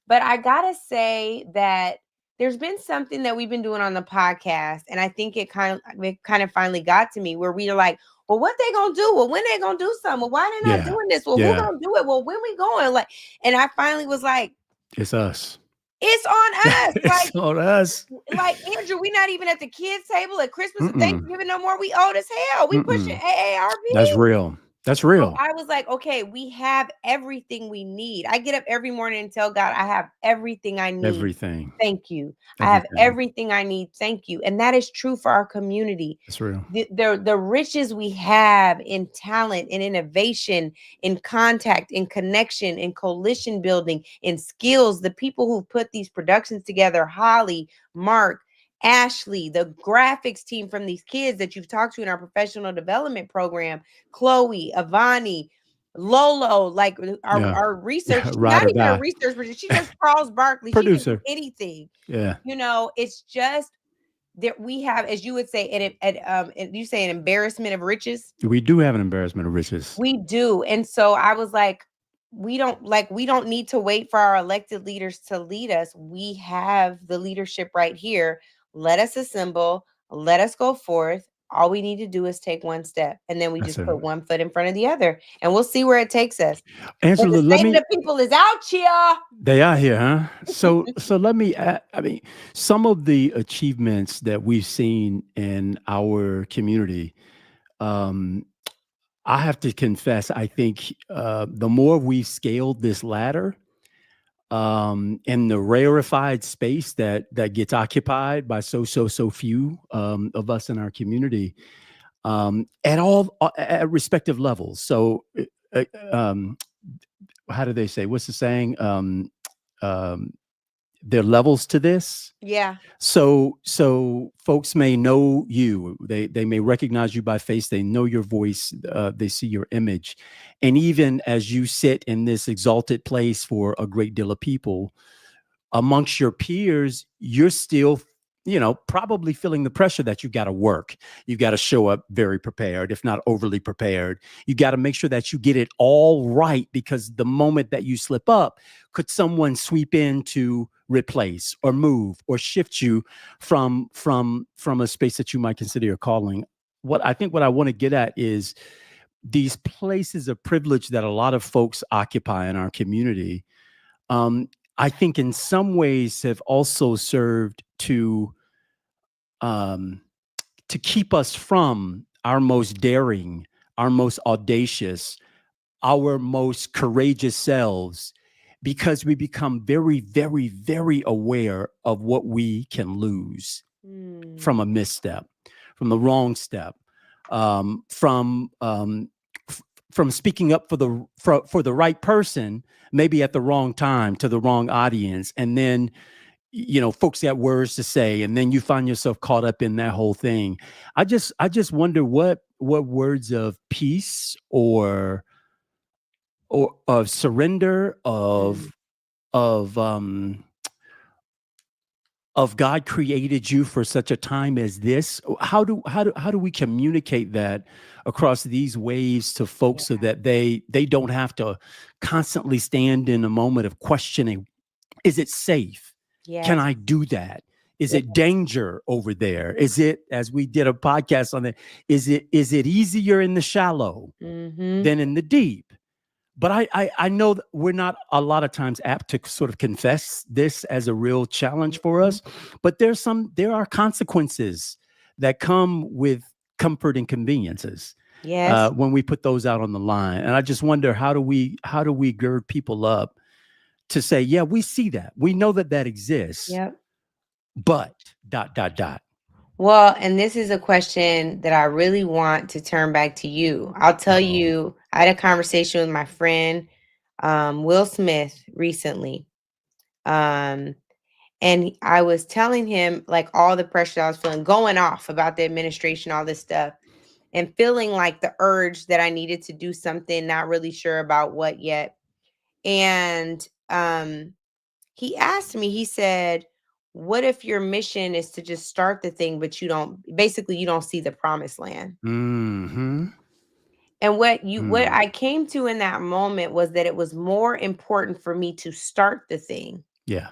But I gotta say that there's been something that we've been doing on the podcast, and I think it kind of finally got to me where we are like, well, what they gonna do? Well, when they gonna do something? Well, why they not doing this? Well, who gonna do it? Well, when we going? Like, and I finally was like, it's us. It's on us. It's on us. Like, Andrew, we not even at the kids' table at Christmas and Thanksgiving no more. We old as hell. We pushing AARP. That's real. That's real. So I was like, okay, we have everything we need. I get up every morning and tell God, I have everything I need. Everything. Thank you. I have everything I need. Thank you. And that is true for our community. That's real. The riches we have in talent, in innovation, in contact, in connection, in coalition building, in skills, the people who put these productions together, Holly, Mark, Ashley, the graphics team from these kids that you've talked to in our professional development program, Chloe, Avani, Lolo, like our research, she's not even a research producer. She just Charles Barkley. She can do anything. Yeah. It's just that we have, as you would say, you say an embarrassment of riches. We do have an embarrassment of riches. We do. And so I was like, we don't need to wait for our elected leaders to lead us. We have the leadership right here. Let us assemble. Let us go forth. All we need to do is take one step, and then we just put one foot in front of the other, and we'll see where it takes us. Angela, the state of the people is out here. They are here, huh? So let me add, some of the achievements that we've seen in our community, I have to confess, I think the more we've scaled this ladder, in the rarefied space that gets occupied by so few of us in our community, at respective levels. So, how do they say? What's the saying? There are levels to this. Yeah. So folks may know you. They may recognize you by face. They know your voice. They see your image. And even as you sit in this exalted place for a great deal of people, amongst your peers, you're still, probably feeling the pressure that you've got to work. You've got to show up very prepared, if not overly prepared. You got to make sure that you get it all right, because the moment that you slip up, could someone sweep in to replace or move or shift you from a space that you might consider your calling? What I want to get at is these places of privilege that a lot of folks occupy in our community. I think in some ways have also served to keep us from our most daring, our most audacious, our most courageous selves, because we become very, very, very aware of what we can lose from a misstep, from the wrong step, from speaking up for the right person, maybe at the wrong time to the wrong audience, and then folks got words to say, and then you find yourself caught up in that whole thing. I just wonder what words of peace or of surrender, of God created you for such a time as this. How do we communicate that across these waves to folks so that they don't have to constantly stand in a moment of questioning? Is it safe? Yes. Can I do that? Is it danger over there? Is it, as we did a podcast on it, is it easier in the shallow than in the deep? but I know that we're not a lot of times apt to sort of confess this as a real challenge for us, but there are consequences that come with comfort and conveniences Yes. when we put those out on the line. And I just wonder, how do we gird people up to say, yeah, we see that, we know that exists, Yep. but ... dot dot dot. Well, and this is a question that I really want to turn back to you. I'll tell you, I had a conversation with my friend Will Smith recently. And I was telling him like all the pressure I was feeling, going off about the administration, all this stuff, and feeling like the urge that I needed to do something, not really sure about what yet. And he asked me, he said, what if your mission is to just start the thing, but you don't see the promised land? Mm-hmm. And what I came to in that moment was that it was more important for me to start the thing Yeah.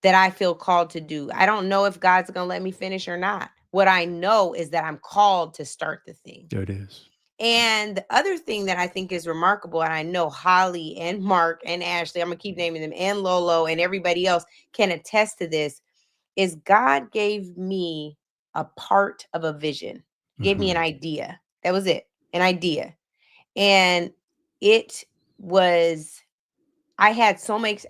that I feel called to do. I don't know if God's going to let me finish or not. What I know is that I'm called to start the thing. There it is. And the other thing that I think is remarkable, and I know Holly and Mark and Ashley, I'm going to keep naming them, and Lolo and everybody else can attest to this, is God gave me a part of a vision. He gave me an idea. That was it, an idea. And it was, I had so much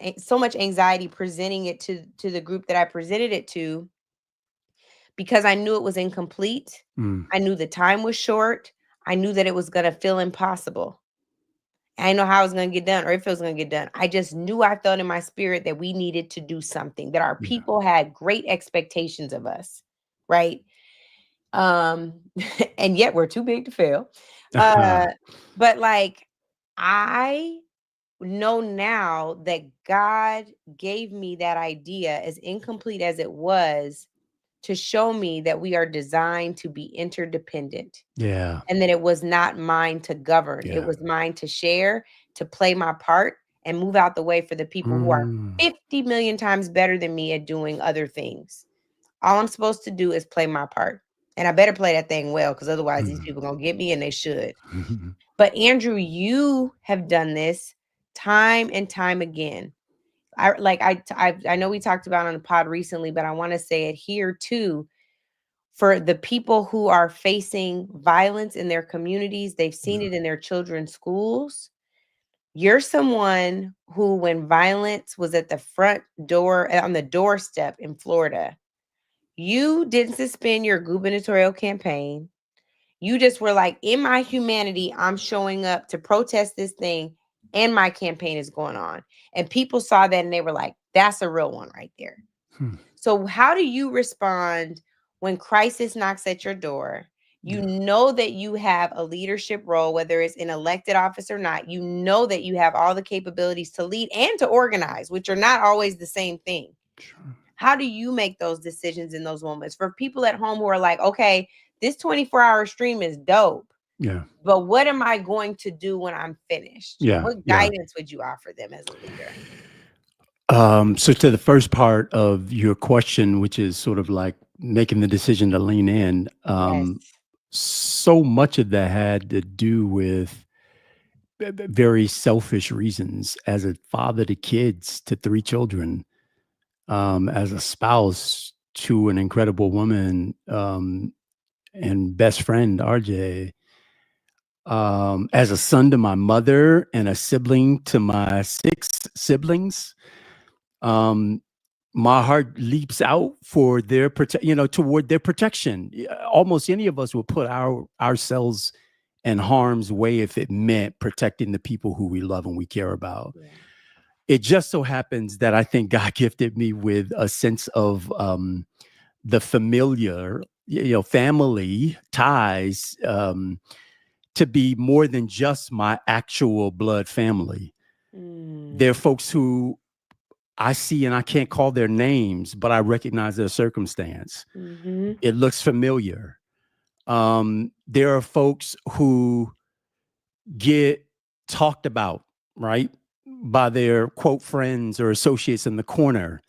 anxiety presenting it to the group that I presented it to, because I knew it was incomplete. I knew the time was short. I knew that it was going to feel impossible. I didn't know how it was going to get done or if it was going to get done. I just knew, I felt in my spirit that we needed to do something, that our people had great expectations of us, right? And yet we're too big to fail. But like, I know now that God gave me that idea, as incomplete as it was, to show me that we are designed to be interdependent. Yeah. And that it was not mine to govern. Yeah. It was mine to share, to play my part, and move out the way for the people who are 50 million times better than me at doing other things. All I'm supposed to do is play my part. And I better play that thing well, because otherwise these people are going to get me, and they should. But Andrew, you have done this time and time again. I know we talked about it on the pod recently, but I want to say it here too. For the people who are facing violence in their communities, they've seen it in their children's schools. You're someone who, when violence was at the front door, on the doorstep in Florida, you didn't suspend your gubernatorial campaign. You just were like, in my humanity, I'm showing up to protest this thing, and my campaign is going on. And people saw that and they were like, that's a real one right there. So how do you respond when crisis knocks at your door? You know that you have a leadership role, whether it's in elected office or not. You know that you have all the capabilities to lead and to organize, which are not always the same thing. How do you make those decisions in those moments? For people at home who are like, okay, this 24-hour stream is dope. Yeah. But what am I going to do when I'm finished? Yeah. What guidance would you offer them as a leader? So to the first part of your question, which is sort of like making the decision to lean in, so much of that had to do with very selfish reasons. As a father to kids, to 3 children, as a spouse to an incredible woman, and best friend, RJ, as a son to my mother and a sibling to my 6 siblings. My heart leaps out for their toward their protection. Almost any of us will put ourselves in harm's way if it meant protecting the people who we love and we care about. Yeah. It just so happens that I think God gifted me with a sense of the familiar, family ties, to be more than just my actual blood family. There are folks who I see and I can't call their names, but I recognize their circumstance. It looks familiar. There are folks who get talked about, right, by their quote friends or associates in the corner.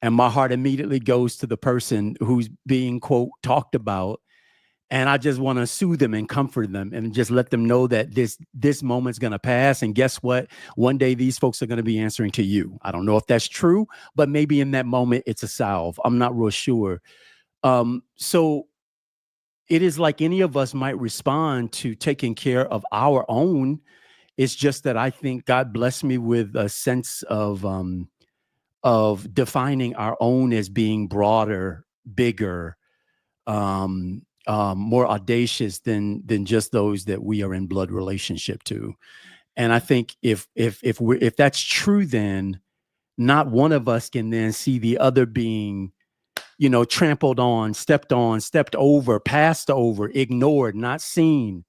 And my heart immediately goes to the person who's being quote talked about. And I just want to soothe them and comfort them and just let them know that this moment's going to pass. And guess what? One day these folks are going to be answering to you. I don't know if that's true, but maybe in that moment it's a salve. I'm not real sure. So it is like any of us might respond to taking care of our own. It's just that I think God blessed me with a sense of defining our own as being broader, bigger, more audacious than just those that we are in blood relationship to. And I think if that's true, then not one of us can then see the other being, trampled on, stepped over, passed over, ignored, not seen,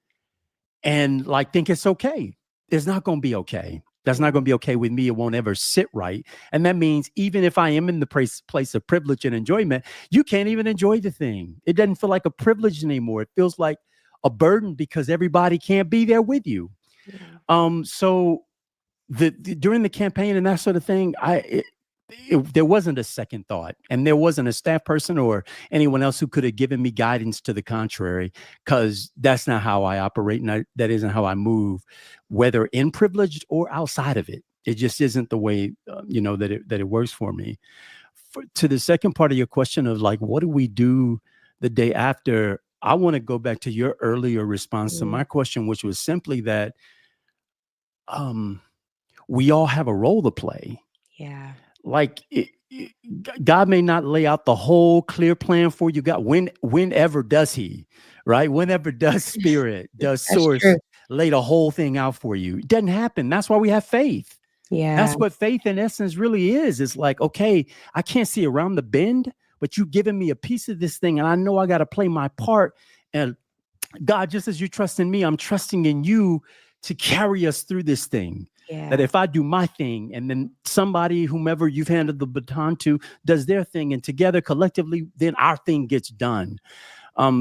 and like think it's okay. It's not going to be okay. That's not going to be okay with me. It won't ever sit right. And that means even if I am in the place of privilege and enjoyment, you can't even enjoy the thing. It doesn't feel like a privilege anymore. It feels like a burden because everybody can't be there with you. So during the campaign and that sort of thing, there wasn't a second thought, and there wasn't a staff person or anyone else who could have given me guidance to the contrary, because that's not how I operate, and that isn't how I move, whether in privileged or outside of it. It just isn't the way that it works for me. To the second part of your question of like, what do we do the day after? I want to go back to your earlier response to my question, which was simply that we all have a role to play. Yeah. Like God may not lay out the whole clear plan for you. God, whenever does he, right? Whenever does Spirit, does Source lay the whole thing out for you? It doesn't happen. That's why we have faith. Yeah. That's what faith in essence really is. It's like, okay, I can't see around the bend, but you've given me a piece of this thing, and I know I got to play my part. And God, just as you trust in me, I'm trusting in you to carry us through this thing. Yeah. That if I do my thing and then somebody, whomever you've handed the baton to, does their thing, and together collectively, then our thing gets done.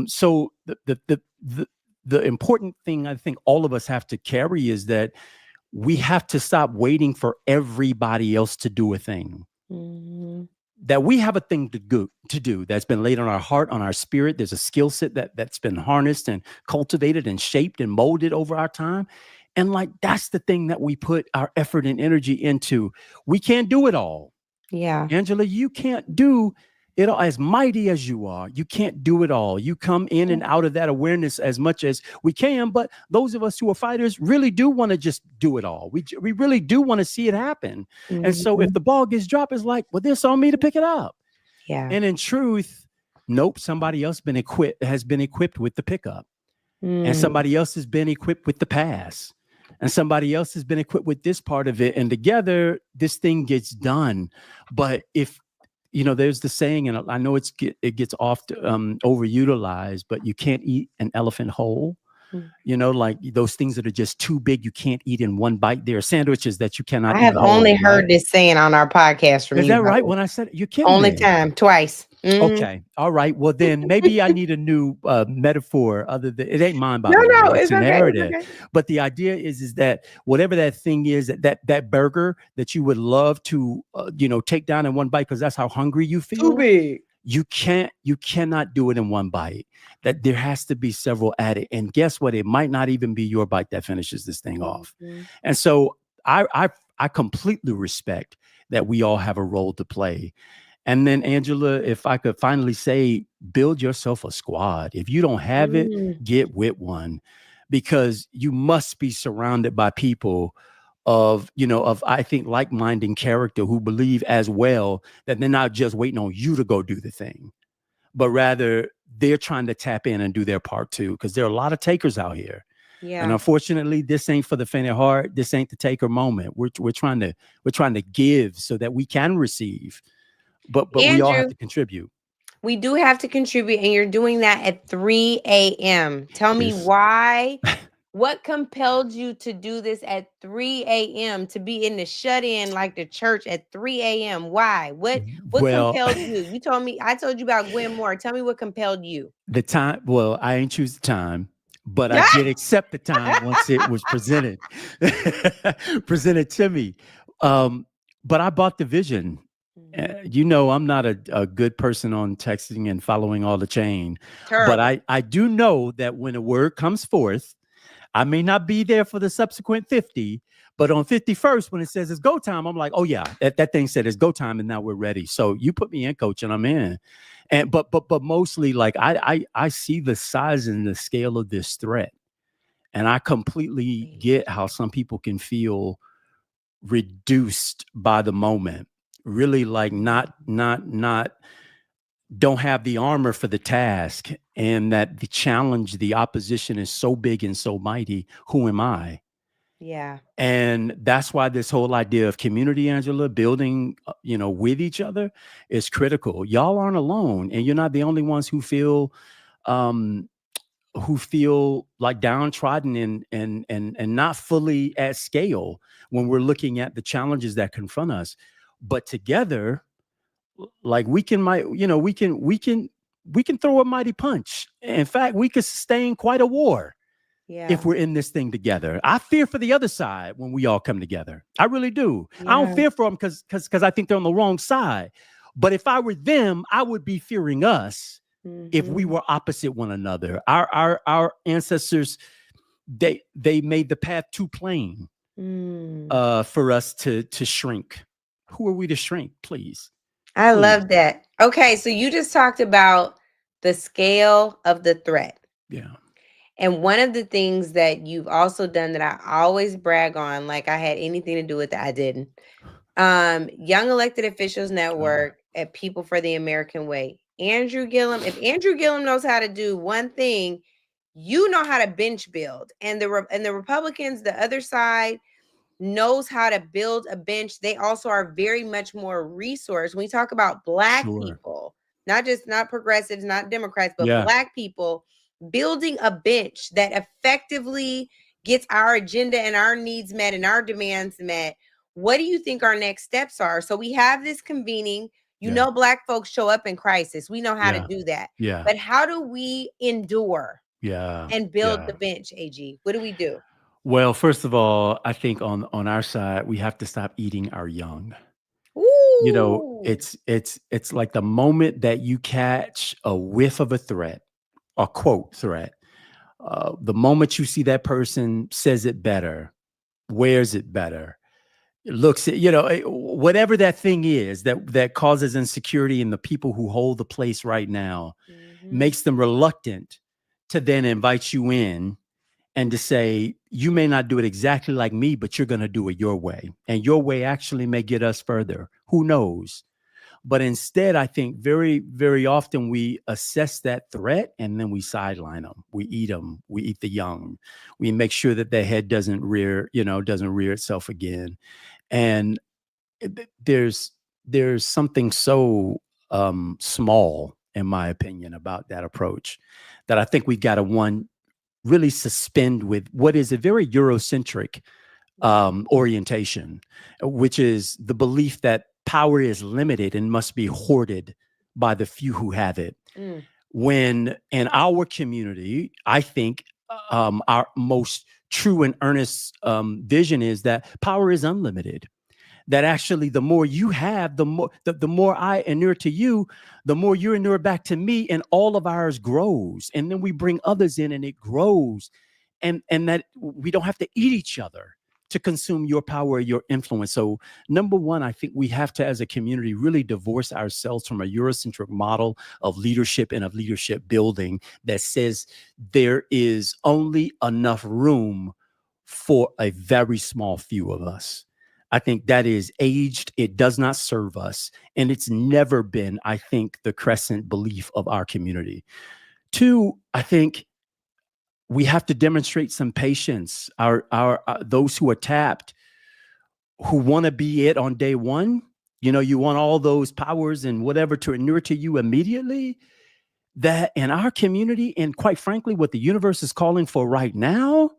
So the important thing I think all of us have to carry is that we have to stop waiting for everybody else to do a thing. Mm-hmm. That we have a thing to do that's been laid on our heart, on our spirit. There's a skill set that's been harnessed and cultivated and shaped and molded over our time. And like, that's the thing that we put our effort and energy into. We can't do it all. Yeah. Angela, you can't do it all. As mighty as you are, you can't do it all. You come in and out of that awareness as much as we can. But those of us who are fighters really do want to just do it all. We really do want to see it happen. Mm-hmm. And so if the ball gets dropped, it's like, well, this on me to pick it up. Yeah. And in truth, nope, somebody else has been equipped with the pickup. And somebody else has been equipped with the pass. And somebody else has been equipped with this part of it. And together, this thing gets done. But if, there's the saying, and I know it gets often overutilized, but you can't eat an elephant whole. Like those things that are just too big, you can't eat in one bite. There are sandwiches that you cannot eat. I have only heard this saying on our podcast from you. Is that right? When I said you can't. Only time, twice. Mm-hmm. Okay. All right. Well, then maybe I need a new metaphor other than it ain't mine, by the way. No, it's a okay, narrative. okay. But the idea is that whatever that thing is, that burger that you would love to, take down in one bite, because that's how hungry you feel. Too big. You cannot do it in one bite. That there has to be several added. And guess what? It might not even be your bite that finishes this thing off. And so I completely respect that we all have a role to play. And then, Angela, if I could finally say, build yourself a squad. If you don't have it, get with one, because you must be surrounded by people of I think like-minded character who believe as well that they're not just waiting on you to go do the thing, but rather they're trying to tap in and do their part too, because there are a lot of takers out here. Yeah. And unfortunately, this ain't for the faint of heart. This ain't the taker moment. We're trying to give so that we can receive. But Andrew, we all have to contribute. We do have to contribute, and you're doing that at 3 a.m. Tell me why. What compelled you to do this at 3 a.m., to be in the shut-in like the church at 3 a.m.? Why? What compelled you? I told you about Gwen Moore. Tell me what compelled you. The time, well, I ain't choose the time, but I did accept the time once it was presented to me. But I bought the vision. You know, I'm not a good person on texting and following all the chain, but Terrible. I do know that when a word comes forth, I may not be there for the subsequent 50, but on 51st, when it says it's go time, I'm like, oh yeah, that thing said it's go time, and now we're ready. So you put me in, coach, and I'm in. And but mostly, like I see the size and the scale of this threat, and I completely get how some people can feel reduced by the moment, really like not don't have the armor for the task, and that the challenge, the opposition is so big and so mighty. Who am I? Yeah. And that's why this whole idea of community, Angela, building, with each other is critical. Y'all aren't alone, and you're not the only ones um, who feel like downtrodden and not fully at scale when we're looking at the challenges that confront us. But together, like we can throw a mighty punch. In fact, we could sustain quite a war if Yeah. we're in this thing together. I fear for the other side when we all come together. I really do. I don't Yeah. fear for them because I think they're on the wrong side. But if I were them, I would be fearing us if we Mhm. were opposite one another. Our ancestors, they made the path too plain Mm. for us to shrink. Who are we to shrink, please? I Please. love that. Okay, so you just talked about the scale of the threat. Yeah. And one of the things that you've also done that I always brag on, like I had anything to do with it, I didn't. Young Elected Officials Network at People for the American Way. Andrew Gillum, if Andrew Gillum knows how to do one thing, you know how to bench build. And the Republicans, the other side, knows how to build a bench. They also are very much more resourced. When we talk about Black Sure. people, not progressives, not Democrats, but Yeah. Black people, building a bench that effectively gets our agenda and our needs met and our demands met. What do you think our next steps are? So we have this convening. Yeah. Black folks show up in crisis. We know how to Yeah. do that. Yeah. But how do we endure Yeah. and build Yeah. the bench, AG? What do we do? Well, first of all, I think on our side, we have to stop eating our young. Ooh. It's like the moment that you catch a whiff of a threat, a quote threat, the moment you see that person says it better, wears it better, looks at, whatever that thing is that causes insecurity in the people who hold the place right now, makes them reluctant to then invite you in and to say, you may not do it exactly like me, but you're going to do it your way. And your way actually may get us further. Who knows? But instead, I think very, very often we assess that threat and then we sideline them. We eat them. We eat the young. We make sure that their head doesn't rear itself again. And there's something so small, in my opinion, about that approach that I think we've got to really suspend with what is a very Eurocentric orientation, which is the belief that power is limited and must be hoarded by the few who have it. When in our community, I think our most true and earnest vision is that power is unlimited. That actually, the more you have, the more I inure to you, the more you inure back to me, and all of ours grows. And then we bring others in, and it grows, and that we don't have to eat each other to consume your power, your influence. So, number one, I think we have to, as a community, really divorce ourselves from a Eurocentric model of leadership and of leadership building that says there is only enough room for a very small few of us. I think that is aged. It does not serve us. And it's never been, I think, the crescent belief of our community. Two, I think we have to demonstrate some patience. Our those who are tapped, who want to be it on day one, you want all those powers and whatever to inure to you immediately. That in our community, and quite frankly, what the universe is calling for right now,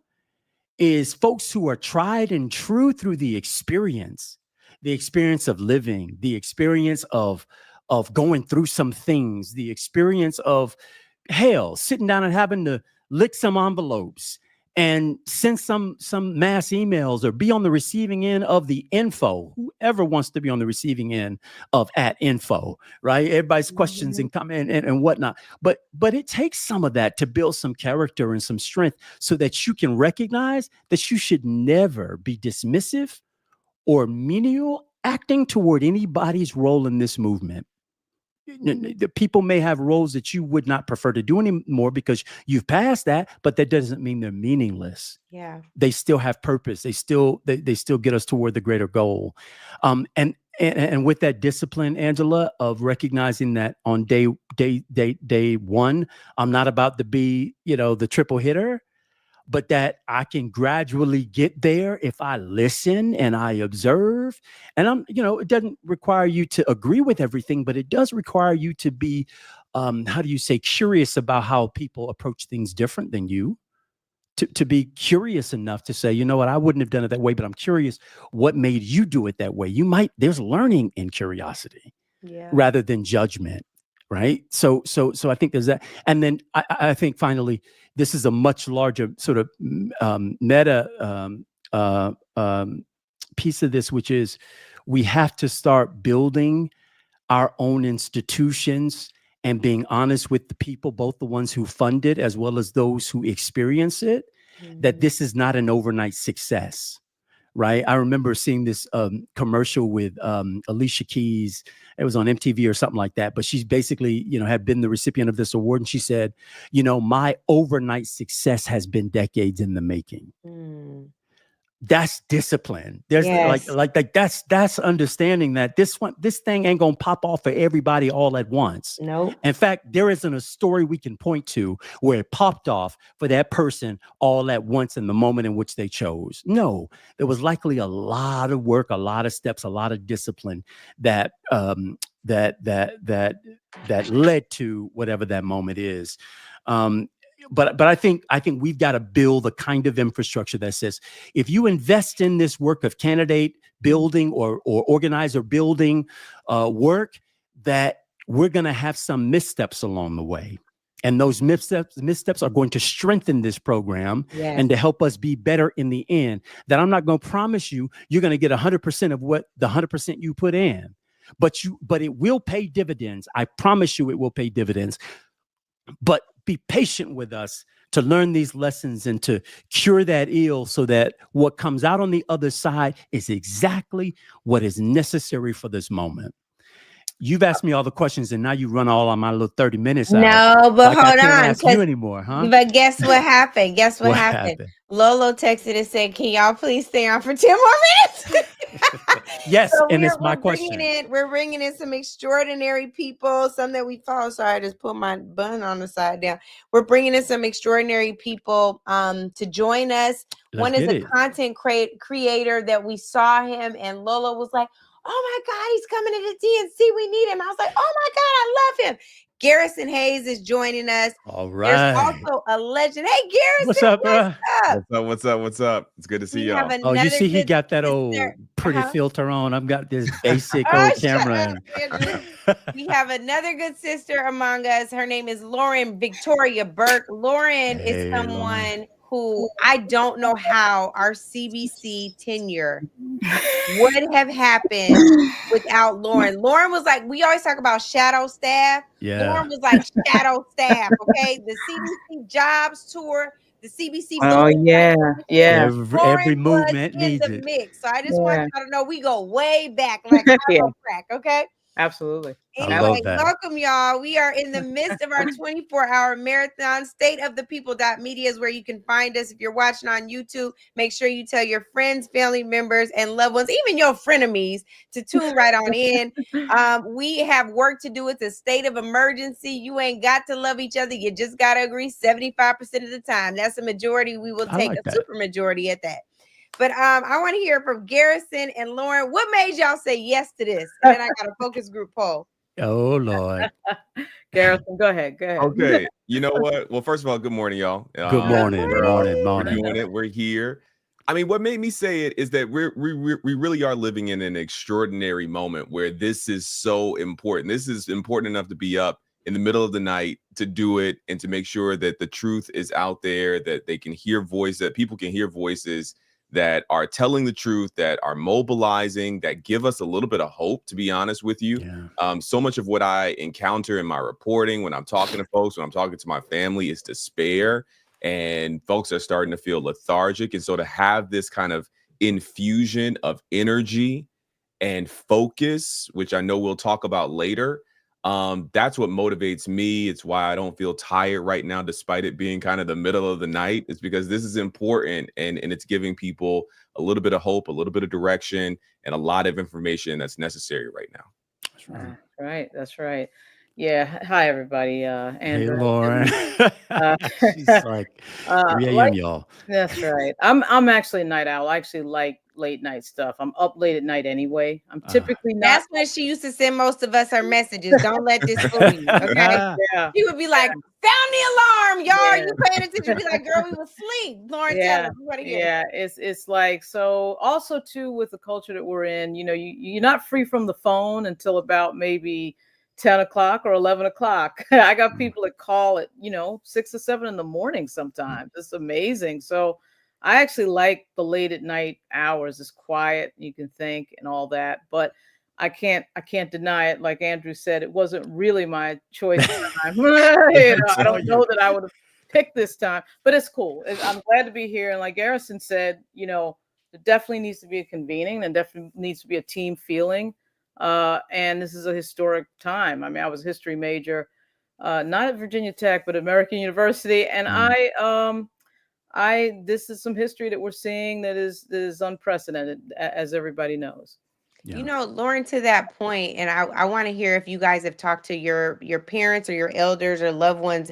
is folks who are tried and true through the experience of living, the experience of going through some things, the experience of hell, sitting down and having to lick some envelopes and send some mass emails or be on the receiving end of the info, ever wants to be on the receiving end of @info, right? Everybody's questions and comment and whatnot. But it takes some of that to build some character and some strength so that you can recognize that you should never be dismissive or menial acting toward anybody's role in this movement. The people may have roles that you would not prefer to do anymore because you've passed that, but that doesn't mean they're meaningless. Yeah. They still have purpose. They still get us toward the greater goal. And with that discipline, Angela, of recognizing that on day one, I'm not about to be, the triple hitter, but that I can gradually get there if I listen and I observe. And it doesn't require you to agree with everything, but it does require you to be, curious about how people approach things different than you. To be curious enough to say, you know what, I wouldn't have done it that way, but I'm curious what made you do it that way. There's learning in curiosity rather than judgment. Right. So I think there's that. And then I think finally, this is a much larger sort of meta piece of this, which is we have to start building our own institutions and being honest with the people, both the ones who fund it as well as those who experience it, that this is not an overnight success. Right. I remember seeing this commercial with Alicia Keys. It was on MTV or something like that. But she's basically, had been the recipient of this award. And she said, my overnight success has been decades in the making. That's discipline. There's that's understanding that this thing ain't gonna pop off for everybody all at once. No. In fact, there isn't a story we can point to where it popped off for that person all at once in the moment in which they chose. No, there was likely a lot of work, a lot of steps, a lot of discipline that led to whatever that moment is. But I think we've got to build the kind of infrastructure that says, if you invest in this work of candidate building or organizer building work, that we're going to have some missteps along the way. And those missteps are going to strengthen this program and to help us be better in the end. That I'm not going to promise you're going to get 100% of what the 100% you put in, but it will pay dividends. I promise you it will pay dividends. But be patient with us to learn these lessons and to cure that ill so that what comes out on the other side is exactly what is necessary for this moment. You've asked me all the questions and now you run all on my little 30 minutes out. No, but like hold I can't on. ask you anymore, huh? But guess what happened? Guess what happened? Lolo texted and said, can y'all please stay on for 10 more minutes? Yes, So and it's my question. We're bringing in some extraordinary people, some that we follow. Sorry, I just put my bun on the side down. We're bringing in some extraordinary people to join us. One is a content creator that we saw him, and Lolo was like, oh my God, he's coming to the DNC. We need him. I was like, oh my God, I love him. Garrison Hayes is joining us. All right. There's also a legend. Hey, Garrison. What's up, bro? What's up? It's good to see y'all. Oh, you see, he got that old pretty filter on. I've got this basic old camera. We have another good sister among us. Her name is Lauren Victoria Burke. Lauren is someone who I don't know how our CBC tenure would have happened without Lauren. Lauren was like, we always talk about shadow staff. Lauren was like shadow staff, okay? The CBC jobs tour, the CBC. Oh, yeah. Every movement needs the mix. So I just want y'all to know we go way back like crack, okay? Absolutely. Anyway, welcome y'all. We are in the midst of our 24-hour marathon. StateOfThePeople.media is where you can find us. If you're watching on YouTube, make sure you tell your friends, family members, and loved ones, even your frenemies, to tune right on in. We have work to do. It's a state of emergency. You ain't got to love each other. You just got to agree 75% of the time. That's a majority. We will take a super majority at that. But I want to hear from Garrison and Lauren. What made y'all say yes to this? And then I got a focus group poll. Oh, Lord. Garrison, go ahead. Okay. You know what? Well, first of all, good morning, y'all. Good morning. We're doing it. We're here. I mean, what made me say it is that we really are living in an extraordinary moment where this is so important. This is important enough to be up in the middle of the night to do it and to make sure that the truth is out there, that they can hear that people can hear voices that are telling the truth, that are mobilizing, that give us a little bit of hope, to be honest with you. So much of what I encounter in my reporting, when I'm talking to folks, when I'm talking to my family, is despair. And folks are starting to feel lethargic. And so to have this kind of infusion of energy and focus, which I know we'll talk about later, that's what motivates me. It's why I don't feel tired right now, despite it being kind of the middle of the night. It's because this is important, and it's giving people a little bit of hope, a little bit of direction, and a lot of information that's necessary right now. That's right. Right. That's right. Yeah. Hi, everybody. Hey, Andrew. Lauren. Uh, She's like 3 a.m., like y'all. that's right. I'm actually a night owl. I actually like late night stuff. I'm up late at night anyway. I'm typically not. That's when she used to send most of us her messages. Don't let this fool you. Okay. Yeah. He would be like, "Sound the alarm, y'all. You paying attention?" Be like, "Girl, we was asleep." Lauren, tell us. We want to hear. Yeah, it's like, so also too, with the culture that we're in, you're not free from the phone until about maybe 10 o'clock or 11 o'clock. I got people that call at 6 or 7 in the morning sometimes. It's amazing. So I actually like the late at night hours. It's quiet, you can think and all that, but I can't deny it. Like Andrew said, it wasn't really my choice time. I don't know that I would have picked this time, but it's cool. I'm glad to be here. And like Garrison said, there definitely needs to be a convening, and definitely needs to be a team feeling. And this is a historic time. I mean, I was a history major, not at Virginia Tech, but American University. And this is some history that we're seeing that is unprecedented, as everybody knows. Lauren, to that point, and I want to hear if you guys have talked to your parents or your elders or loved ones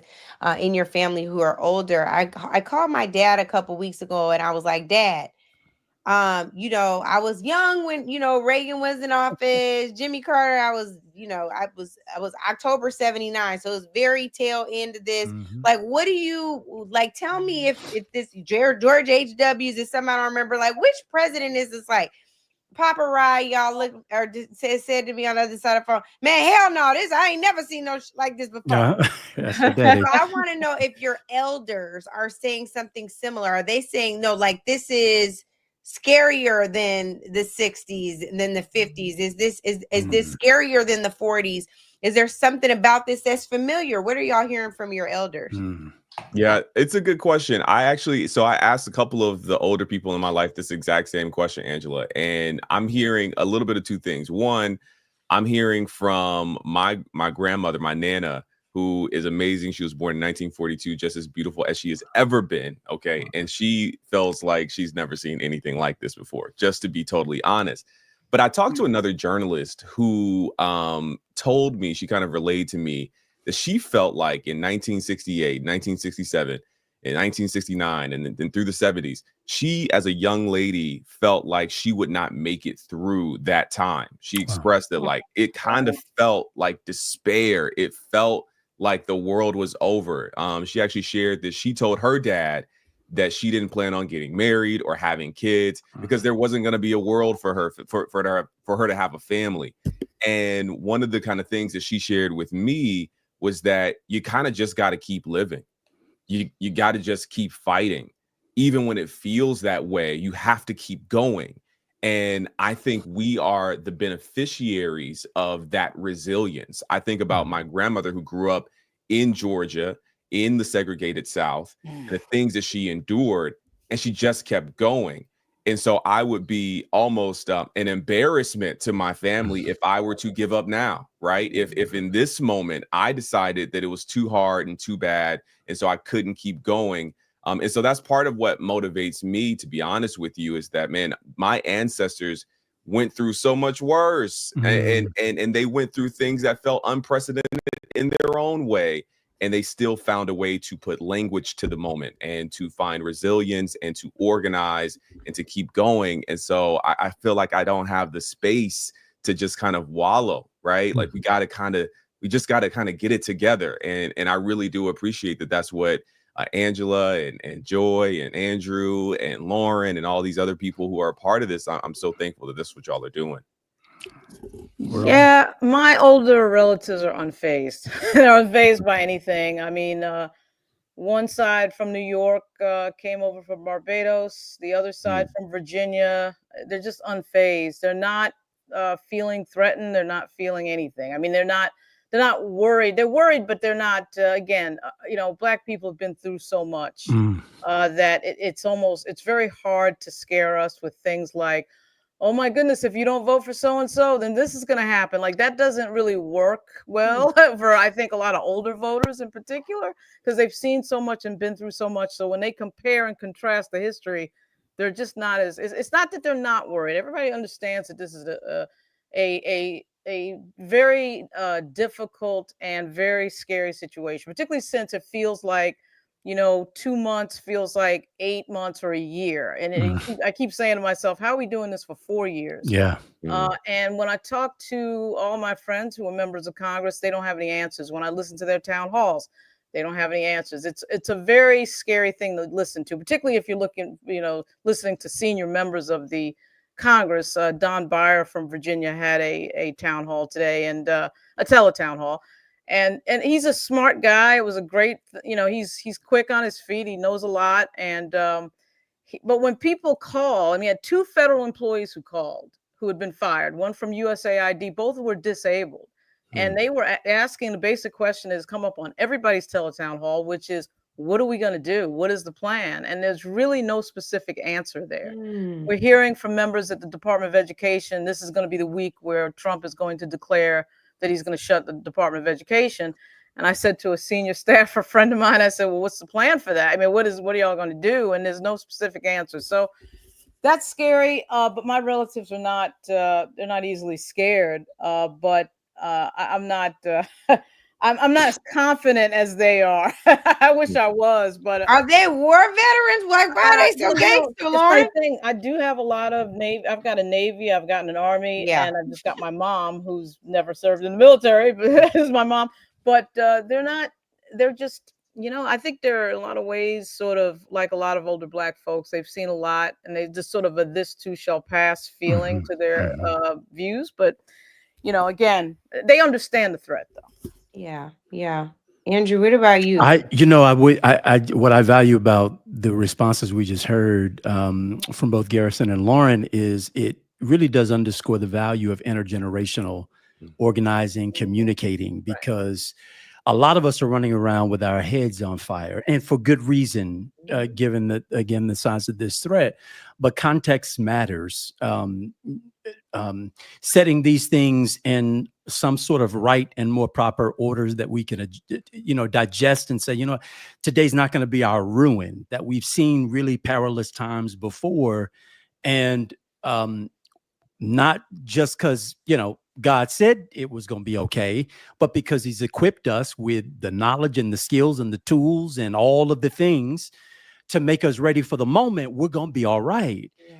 in your family who are older. I called my dad a couple weeks ago, and I was like, "Dad, I was young when Reagan was in office, Jimmy Carter. I was October 79, so it was very tail end of this. Like, what do you like? Tell me if this George H.W. is something I don't remember. Like, which president is this? Like, Papa Rye, y'all look or said to me on the other side of the phone, man, hell no, I ain't never seen no like this before. That's So your daddy. I want to know if your elders are saying something similar. Are they saying no, like this is scarier than the 60s and then the 50s? Is this scarier than the 40s? Is there something about this that's familiar? What are y'all hearing from your elders? Yeah, it's a good question. I asked a couple of the older people in my life this exact same question, Angela, and I'm hearing a little bit of two things. One, I'm hearing from my grandmother, my Nana, who is amazing. She was born in 1942, just as beautiful as she has ever been. Okay. And she feels like she's never seen anything like this before, just to be totally honest. But I talked to another journalist who told me, she kind of relayed to me that she felt like in 1968, 1967, in 1969, and then through the 70s, she, as a young lady, felt like she would not make it through that time. She expressed that like it kind of felt like despair. It felt like the world was over. She actually shared that she told her dad that she didn't plan on getting married or having kids because there wasn't going to be a world for her for her to have a family. And one of the kind of things that she shared with me was that you kind of just got to keep living. You got to just keep fighting. Even when it feels that way, you have to keep going. And I think we are the beneficiaries of that resilience. I think about my grandmother who grew up in Georgia, in the segregated South, and the things that she endured, and she just kept going. And so I would be almost an embarrassment to my family if I were to give up now, right? If in this moment I decided that it was too hard and too bad, and so I couldn't keep going. And so that's part of what motivates me, to be honest with you, is that, man, my ancestors went through so much worse, and they went through things that felt unprecedented in their own way. And they still found a way to put language to the moment and to find resilience and to organize and to keep going. And so I feel like I don't have the space to just kind of wallow, right? Like we just got to kind of get it together. And I really do appreciate that. That's what Angela and Joy and Andrew and Lauren and all these other people who are a part of this. I'm so thankful that this is what y'all are doing. Yeah, my older relatives are unfazed. They're unfazed by anything. I mean, one side from New York came over from Barbados, the other side from Virginia. They're just unfazed. They're not feeling threatened. They're not feeling anything. I mean, they're not worried. They're worried, but they're not. Again, Black people have been through so much that it's very hard to scare us with things like, oh my goodness, if you don't vote for so and so, then this is going to happen. Like, that doesn't really work well for, I think, a lot of older voters in particular, because they've seen so much and been through so much. So when they compare and contrast the history, they're just not as, it's not that they're not worried. Everybody understands that this is a very difficult and very scary situation, particularly since it feels like, 2 months feels like 8 months or a year. And I keep saying to myself, how are we doing this for 4 years? Yeah. And when I talk to all my friends who are members of Congress, they don't have any answers. When I listen to their town halls, they don't have any answers. It's a very scary thing to listen to, particularly if you're listening to senior members of the Congress. Don Beyer from Virginia had a town hall today, and a teletown hall. And he's a smart guy. It was a great, he's quick on his feet. He knows a lot. And but when people call, he had 2 federal employees who called who had been fired, one from USAID, both were disabled. And they were asking, the basic question is come up on everybody's teletown hall, which is, what are we going to do? What is the plan? And there's really no specific answer there. We're hearing from members at the Department of Education, this is going to be the week where Trump is going to declare that he's going to shut the Department of Education. And I said to a senior staffer friend of mine, I said, well, what's the plan for that? I mean, what are y'all going to do? And there's no specific answer. So that's scary. But my relatives are not, they're not easily scared. But I'm not, I'm not as confident as they are. I wish I was, but are they war veterans? Like, why are they so gangster, Lauren? I do have a lot of Navy. I've got a Navy, I've got an Army, and I've just got my mom who's never served in the military, but is my mom. But they're just, I think there are a lot of ways, sort of like a lot of older Black folks, they've seen a lot, and they just sort of a this too shall pass feeling to their views. But, again, they understand the threat, though. Yeah. Andrew, what about you? What I value about the responses we just heard from both Garrison and Lauren is it really does underscore the value of intergenerational organizing, communicating, because a lot of us are running around with our heads on fire, and for good reason, given that, again, the size of this threat. But context matters. Setting these things in some sort of right and more proper orders that we can, digest and say, today's not going to be our ruin, that we've seen really perilous times before. And not just because, God said it was going to be okay, but because he's equipped us with the knowledge and the skills and the tools and all of the things to make us ready for the moment, we're going to be all right. Yeah.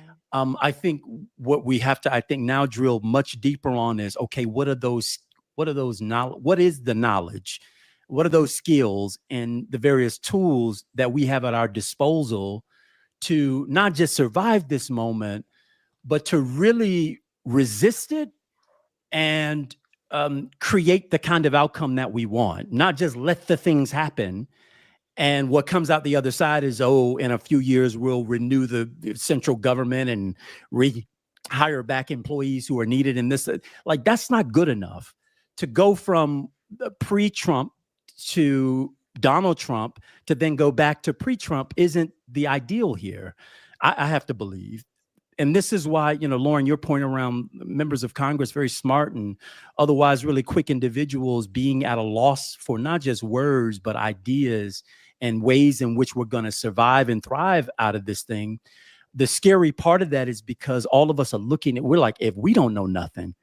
I think what we have to, now drill much deeper on is, okay, what is the knowledge? What are those skills and the various tools that we have at our disposal to not just survive this moment, but to really resist it and create the kind of outcome that we want, not just let the things happen. And what comes out the other side is, in a few years, we'll renew the central government and hire back employees who are needed in this. Like, that's not good enough. To go from pre-Trump to Donald Trump to then go back to pre-Trump isn't the ideal here, I have to believe. And this is why, Lauren, your point around members of Congress, very smart and otherwise really quick individuals being at a loss for not just words, but ideas and ways in which we're going to survive and thrive out of this thing. The scary part of that is because all of us are we're like, if we don't know nothing,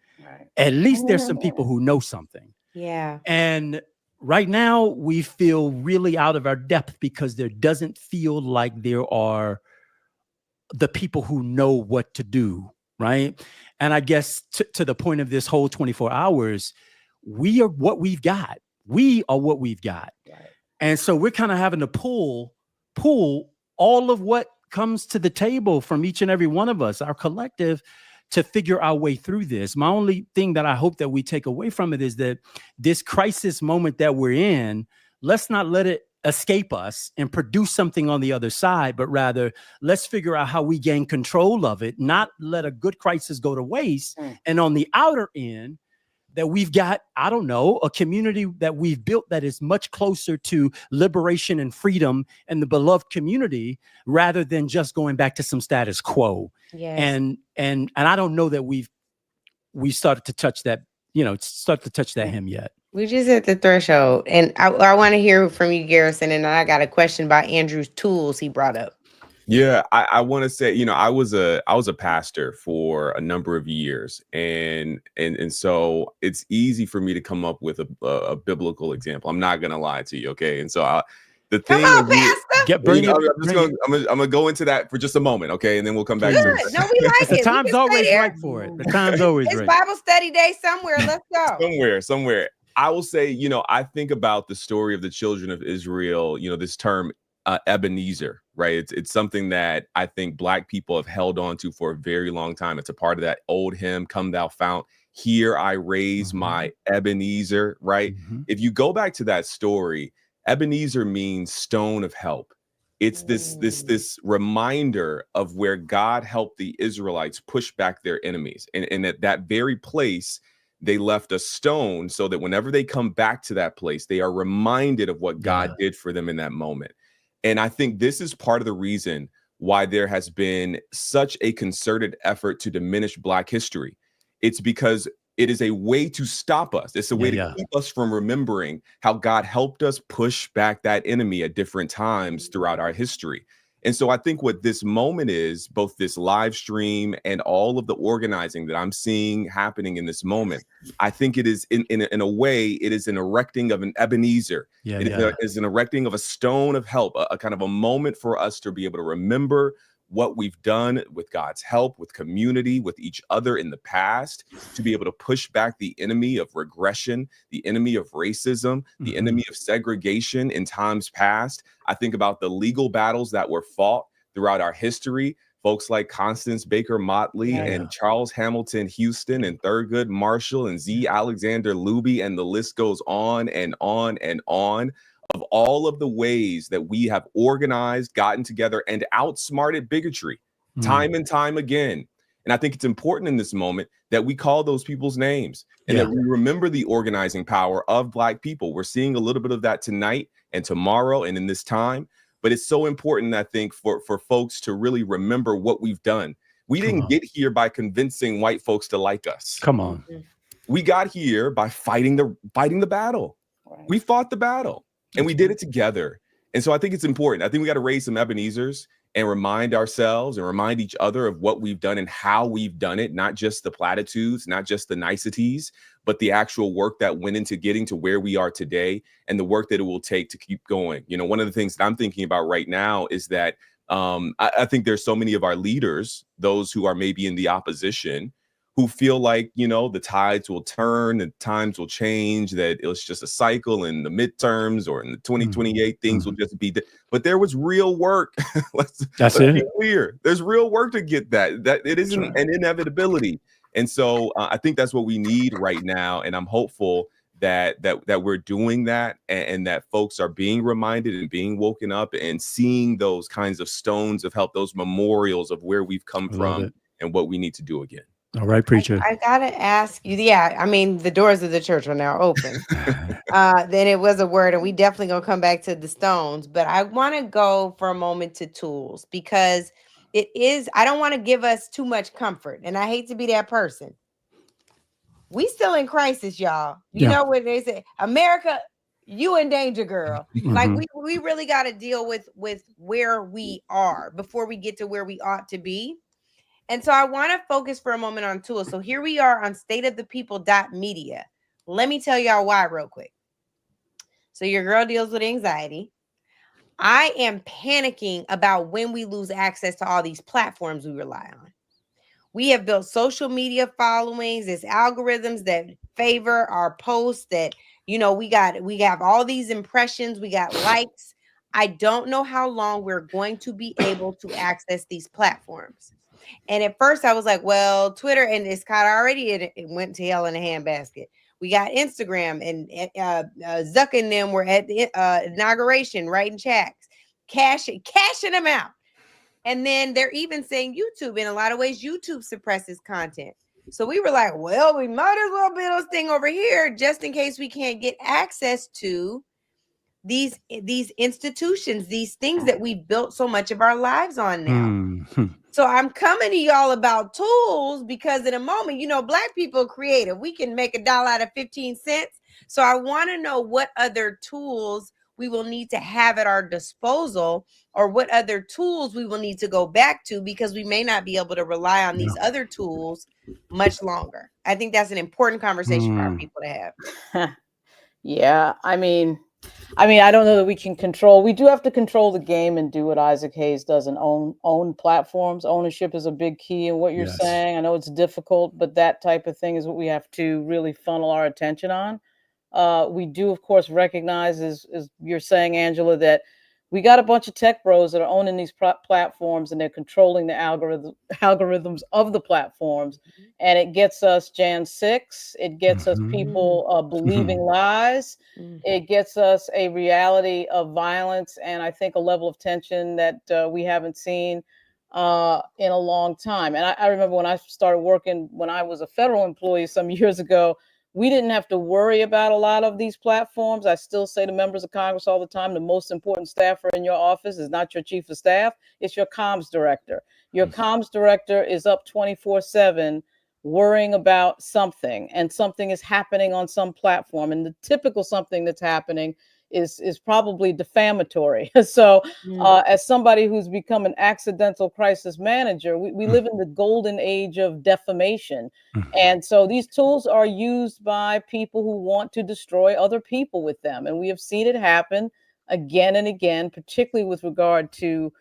at least there's some people who know something. Yeah. And right now we feel really out of our depth because there doesn't feel like there are the people who know what to do, right? And I guess to the point of this whole 24 hours, we are what we've got. We are what we've got. Right. And so we're kind of having to pull all of what comes to the table from each and every one of us, our collective, to figure our way through this. My only thing that I hope that we take away from it is that this crisis moment that we're in, let's not let it escape us and produce something on the other side, but rather let's figure out how we gain control of it, not let a good crisis go to waste. And on the outer end, that we've got, I don't know, a community that we've built that is much closer to liberation and freedom and the beloved community, rather than just going back to some status quo. Yes. And I don't know that we started to touch that, start to touch that hem yet. We just hit the threshold. And I want to hear from you, Garrison. And I got a question about Andrew's tools he brought up. Yeah, I want to say, I was a pastor for a number of years, and so it's easy for me to come up with a biblical example. I'm not gonna lie to you, okay? And so the thing, come on, Pastor. I'm gonna go into that for just a moment, okay? And then we'll come back Good. to it. No, we like The it. time's always right for it. The time's always it's right. Bible study day somewhere. Let's go. Somewhere. I will say, I think about the story of the children of Israel, this term Ebenezer, right? It's something that I think Black people have held on to for a very long time. It's a part of that old hymn, "Come Thou Fount, Here I Raise My Ebenezer," right? If you go back to that story, Ebenezer means stone of help. It's this reminder of where God helped the Israelites push back their enemies. And at that very place, they left a stone so that whenever they come back to that place, they are reminded of what God did for them in that moment. And I think this is part of the reason why there has been such a concerted effort to diminish Black history. It's because it is a way to stop us. It's a way to keep us from remembering how God helped us push back that enemy at different times throughout our history. And so I think what this moment is, both this live stream and all of the organizing that I'm seeing happening in this moment, I think it is in a way, it is an erecting of an Ebenezer. It is an erecting of a stone of help, a kind of a moment for us to be able to remember what we've done with God's help, with community, with each other in the past, to be able to push back the enemy of regression, the enemy of racism, the enemy of segregation in times past. I think about the legal battles that were fought throughout our history. Folks like Constance Baker Motley and Charles Hamilton Houston and Thurgood Marshall and Z. Alexander Luby, and the list goes on and on and on, of all of the ways that we have organized, gotten together, and outsmarted bigotry time and time again. And I think it's important in this moment that we call those people's names and that we remember the organizing power of Black people. We're seeing a little bit of that tonight and tomorrow and in this time. But it's so important, I think, for folks to really remember what we've done. We didn't get here by convincing white folks to like us. Come on. We got here by fighting the battle. We fought the battle. And we did it together. And so I think it's important. I think we got to raise some Ebenezers and remind ourselves and remind each other of what we've done and how we've done it, not just the platitudes, not just the niceties, but the actual work that went into getting to where we are today and the work that it will take to keep going. One of the things that I'm thinking about right now is that I think there's so many of our leaders, those who are maybe in the opposition, who feel like, the tides will turn, the times will change, that it's just a cycle in the midterms or in the 2028, things will just be. But there was real work. let's be clear. There's real work to get that it isn't an inevitability. And so I think that's what we need right now. And I'm hopeful that we're doing that, and that folks are being reminded and being woken up and seeing those kinds of stones of help, those memorials of where we've come from and what we need to do again. All right, preacher. I gotta ask you. Yeah, I mean, the doors of the church are now open. Then it was a word, and we definitely gonna come back to the stones. But I want to go for a moment to tools, because it is. I don't want to give us too much comfort, and I hate to be that person. We still in crisis, y'all. You know what they say, America, you in danger, girl. Like we really got to deal with where we are before we get to where we ought to be. And so I want to focus for a moment on tools. So here we are on StateOfThePeople.media. Let me tell y'all why real quick. So your girl deals with anxiety. I am panicking about when we lose access to all these platforms we rely on. We have built social media followings. There's algorithms that favor our posts, that, we have all these impressions. We got likes. I don't know how long we're going to be able to access these platforms. And at first I was like, well, Twitter, and it's kind of already, it went to hell in a handbasket. We got Instagram, and Zuck and them were at the inauguration writing checks, cashing them out. And then they're even saying YouTube. In a lot of ways, YouTube suppresses content. So we were like, well, we might as well build this thing over here just in case we can't get access to these institutions, these things that we've built so much of our lives on now. So I'm coming to y'all about tools because in a moment, you know, Black people are creative. We can make $1 out of 15 cents. So I want to know what other tools we will need to have at our disposal, or what other tools we will need to go back to, because we may not be able to rely on these other tools much longer. I think that's an important conversation for our people to have. Yeah, I mean, I don't know that we can control. We do have to control the game and do what Isaac Hayes does and own platforms. Ownership is a big key in what you're saying. I know it's difficult, but that type of thing is what we have to really funnel our attention on. We do, of course, recognize, as you're saying, Angela, that we got a bunch of tech bros that are owning these platforms, and they're controlling the algorithms of the platforms. And it gets us Jan 6. It gets us people believing lies. It gets us a reality of violence, and I think a level of tension that we haven't seen in a long time. And I remember when I started working, when I was a federal employee some years ago, we didn't have to worry about a lot of these platforms. I still say to members of Congress all the time, the most important staffer in your office is not your chief of staff, it's your comms director. Your comms director is up 24/7 worrying about something, and something is happening on some platform. And the typical something that's happening is probably defamatory. So as somebody who's become an accidental crisis manager, we live in the golden age of defamation. And so these tools are used by people who want to destroy other people with them. And we have seen it happen again and again, particularly with regard to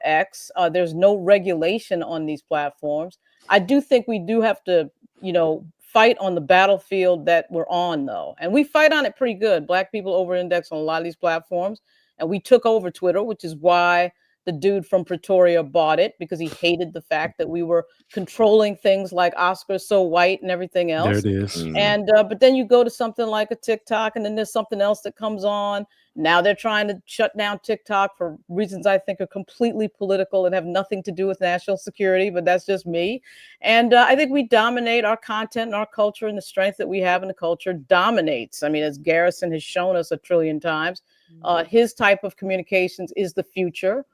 X. There's no regulation on these platforms. I do think we do have to, you know, fight on the battlefield that we're on, though. And we fight on it pretty good. Black people over-index on a lot of these platforms. And we took over Twitter, which is why the dude from Pretoria bought it, because he hated the fact that we were controlling things like Oscar's So White and everything else. There it is. And but then you go to something like a TikTok, and then there's something else that comes on. Now they're trying to shut down TikTok for reasons I think are completely political and have nothing to do with national security, but that's just me. And I think we dominate our content and our culture, and the strength that we have in the culture dominates. I mean, as Garrison has shown us 1 trillion times, his type of communications is the future.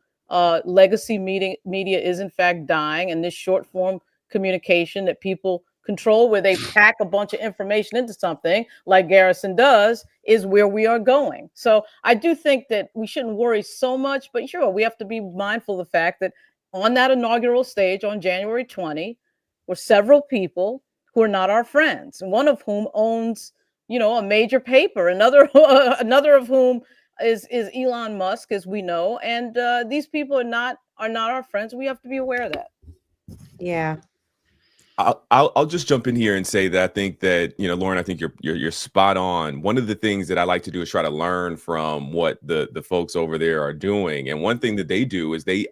Legacy media is in fact dying, and this short form communication that people control, where they pack a bunch of information into something like Garrison does, is where we are going. So I do think that we shouldn't worry so much, but sure, we have to be mindful of the fact that on that inaugural stage on January 20 were several people who are not our friends, one of whom owns, you know, a major paper, another of whom is Elon Musk, as we know. And these people are not our friends. We have to be aware of that. Yeah. I'll just jump in here and say that I think that, you know, Lauren, I think you're spot on. One of the things that I like to do is try to learn from what the folks over there are doing. And one thing that they do is they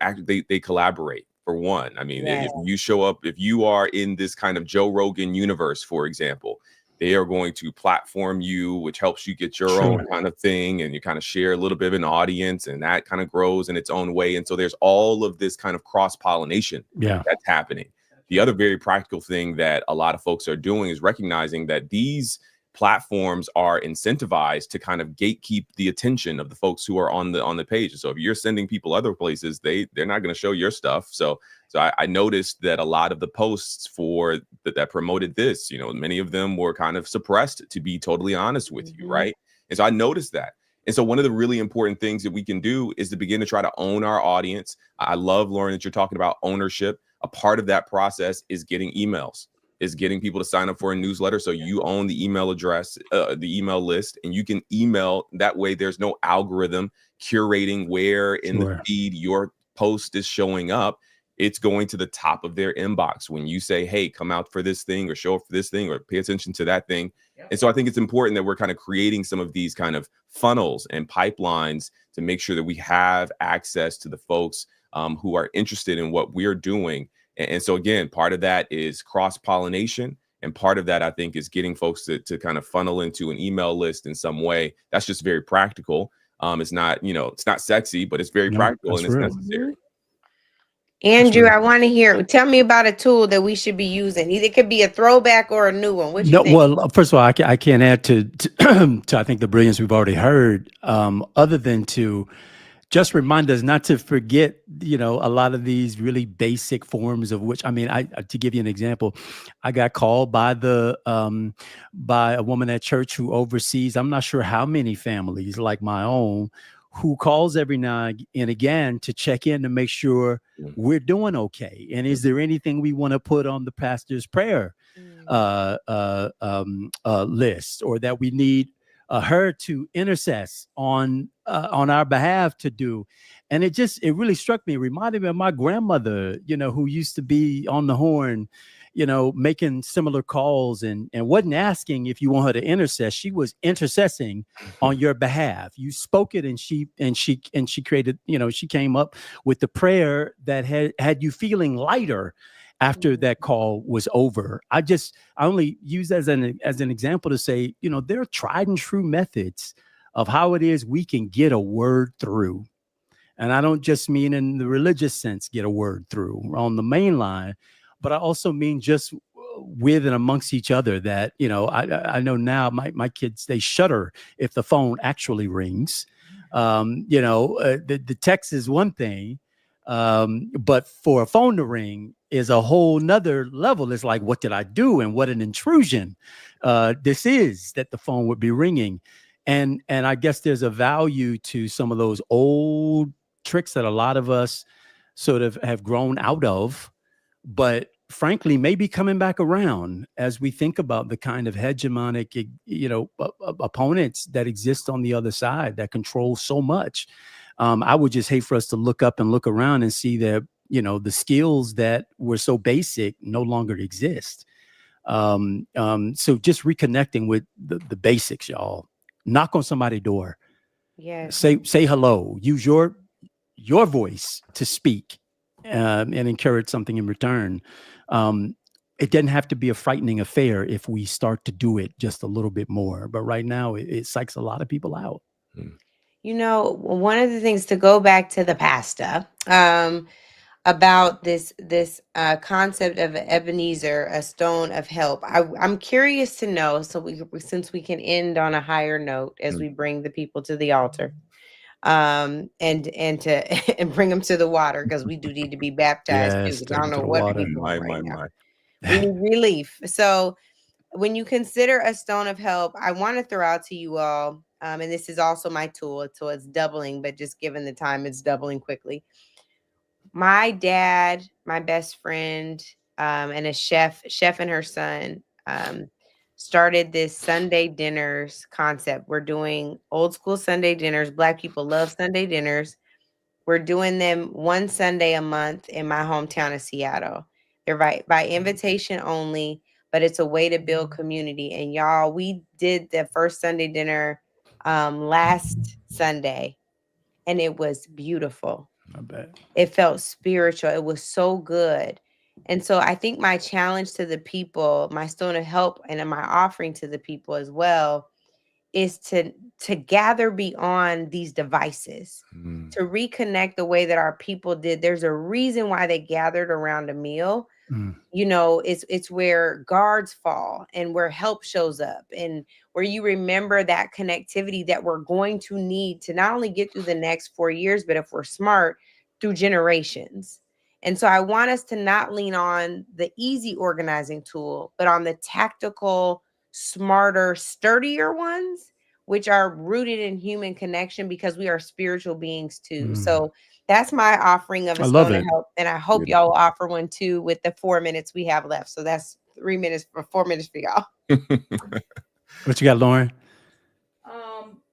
collaborate, for one. I mean, if you show up, if you are in this kind of Joe Rogan universe, for example, they are going to platform you, which helps you get your own kind of thing, and you kind of share a little bit of an audience, and that kind of grows in its own way. And so there's all of this kind of cross-pollination that's happening. The other very practical thing that a lot of folks are doing is recognizing that these platforms are incentivized to kind of gatekeep the attention of the folks who are on the page. So if you're sending people other places, they're not going to show your stuff. So I noticed that a lot of the posts that promoted this, you know, many of them were kind of suppressed, to be totally honest with you, right? And so I noticed that. And so one of the really important things that we can do is to begin to try to own our audience. I love, Lauren, that you're talking about ownership. A part of that process is getting emails, is getting people to sign up for a newsletter. So you own the email address, the email list, and you can email. That way there's no algorithm curating where in the feed your post is showing up. It's going to the top of their inbox when you say, hey, come out for this thing, or show up for this thing, or pay attention to that thing. And so I think it's important that we're kind of creating some of these kind of funnels and pipelines to make sure that we have access to the folks who are interested in what we're doing. And so again, part of that is cross-pollination. And part of that, I think, is getting folks to kind of funnel into an email list in some way. That's just very practical. It's not, it's not sexy, but it's very practical and it's real. necessary. Andrew, I want to hear. Tell me about a tool that we should be using. Either it could be a throwback or a new one. What you think? Well, first of all, I can't add to I think the brilliance we've already heard, other than to just remind us not to forget, a lot of these really basic forms of which, to give you an example, I got called by by a woman at church who oversees, I'm not sure how many families like my own, who calls every now and again to check in to make sure we're doing okay. And is there anything we want to put on the pastor's prayer list, or that we need her to intercess on our behalf to do? And it really struck me. It reminded me of my grandmother, who used to be on the horn, making similar calls, and wasn't asking if you want her to intercess. She was intercessing on your behalf. You spoke it, and she created, she came up with the prayer that had you feeling lighter after that call was over. I only use as an example to say, there are tried and true methods of how it is we can get a word through. And I don't just mean in the religious sense, get a word through on the main line, but I also mean just with and amongst each other that, I know now my kids, they shudder if the phone actually rings. The text is one thing, but for a phone to ring is a whole nother level. It's like, what did I do? And what an intrusion this is, that the phone would be ringing. And I guess there's a value to some of those old tricks that a lot of us sort of have grown out of, but frankly, maybe coming back around as we think about the kind of hegemonic, opponents that exist on the other side that control so much. I would just hate for us to look up and look around and see that, the skills that were so basic no longer exist. So just reconnecting with the basics, y'all. Knock on somebody's door. Yes. Say hello. Use your voice to speak, and encourage something in return. It doesn't have to be a frightening affair if we start to do it just a little bit more. But right now, it psychs a lot of people out. One of the things, to go back to the pasta, about this concept of Ebenezer, a stone of help. I'm curious to know, since we can end on a higher note as we bring the people to the altar, and to and bring them to the water, because we do need to be baptized too. Yes, Because I don't know what people want right now. My. We need relief. So when you consider a stone of help, I want to throw out to you all, and this is also my tool, so it's doubling, but just given the time, it's doubling quickly. My dad, my best friend, and a chef and her son, started this Sunday dinners concept. We're doing old school Sunday dinners. Black people love Sunday dinners. We're doing them one Sunday a month in my hometown of Seattle. They're by invitation only, but it's a way to build community. And y'all, we did the first Sunday dinner last Sunday, and it was beautiful. I bet. It felt spiritual. It was so good. And so I think my challenge to the people, my stone of help, and my offering to the people as well, is to gather beyond these devices, to reconnect the way that our people did. There's a reason why they gathered around a meal. It's where guards fall and where help shows up, and where you remember that connectivity that we're going to need to not only get through the next 4 years, but if we're smart, through generations. And so I want us to not lean on the easy organizing tool, but on the tactical, smarter, sturdier ones, which are rooted in human connection, because we are spiritual beings too. So that's my offering of a stone of help. And I hope y'all will offer one too with the 4 minutes we have left. So that's 4 minutes for y'all. What you got, Lauren?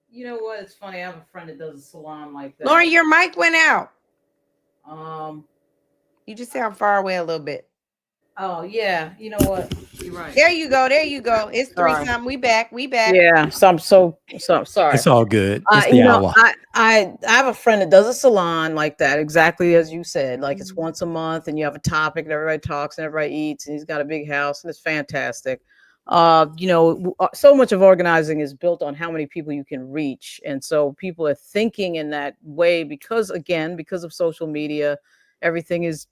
You know what? It's funny. I have a friend that does a salon like that. Lauren, your mic went out. Um, You just sound far away a little bit. Oh yeah. You know what? Right. There you go. There you go. It's three Sorry. something. We back. We back. Yeah, so I'm so sorry. It's all good. It's the You know, hour. I have a friend that does a salon like that, exactly as you said. Like it's Mhm. once a month, and you have a topic, and everybody talks, and everybody eats, and he's got a big house, and it's fantastic. So much of organizing is built on how many people you can reach, and so people are thinking in that way because, again, because of social media, everything is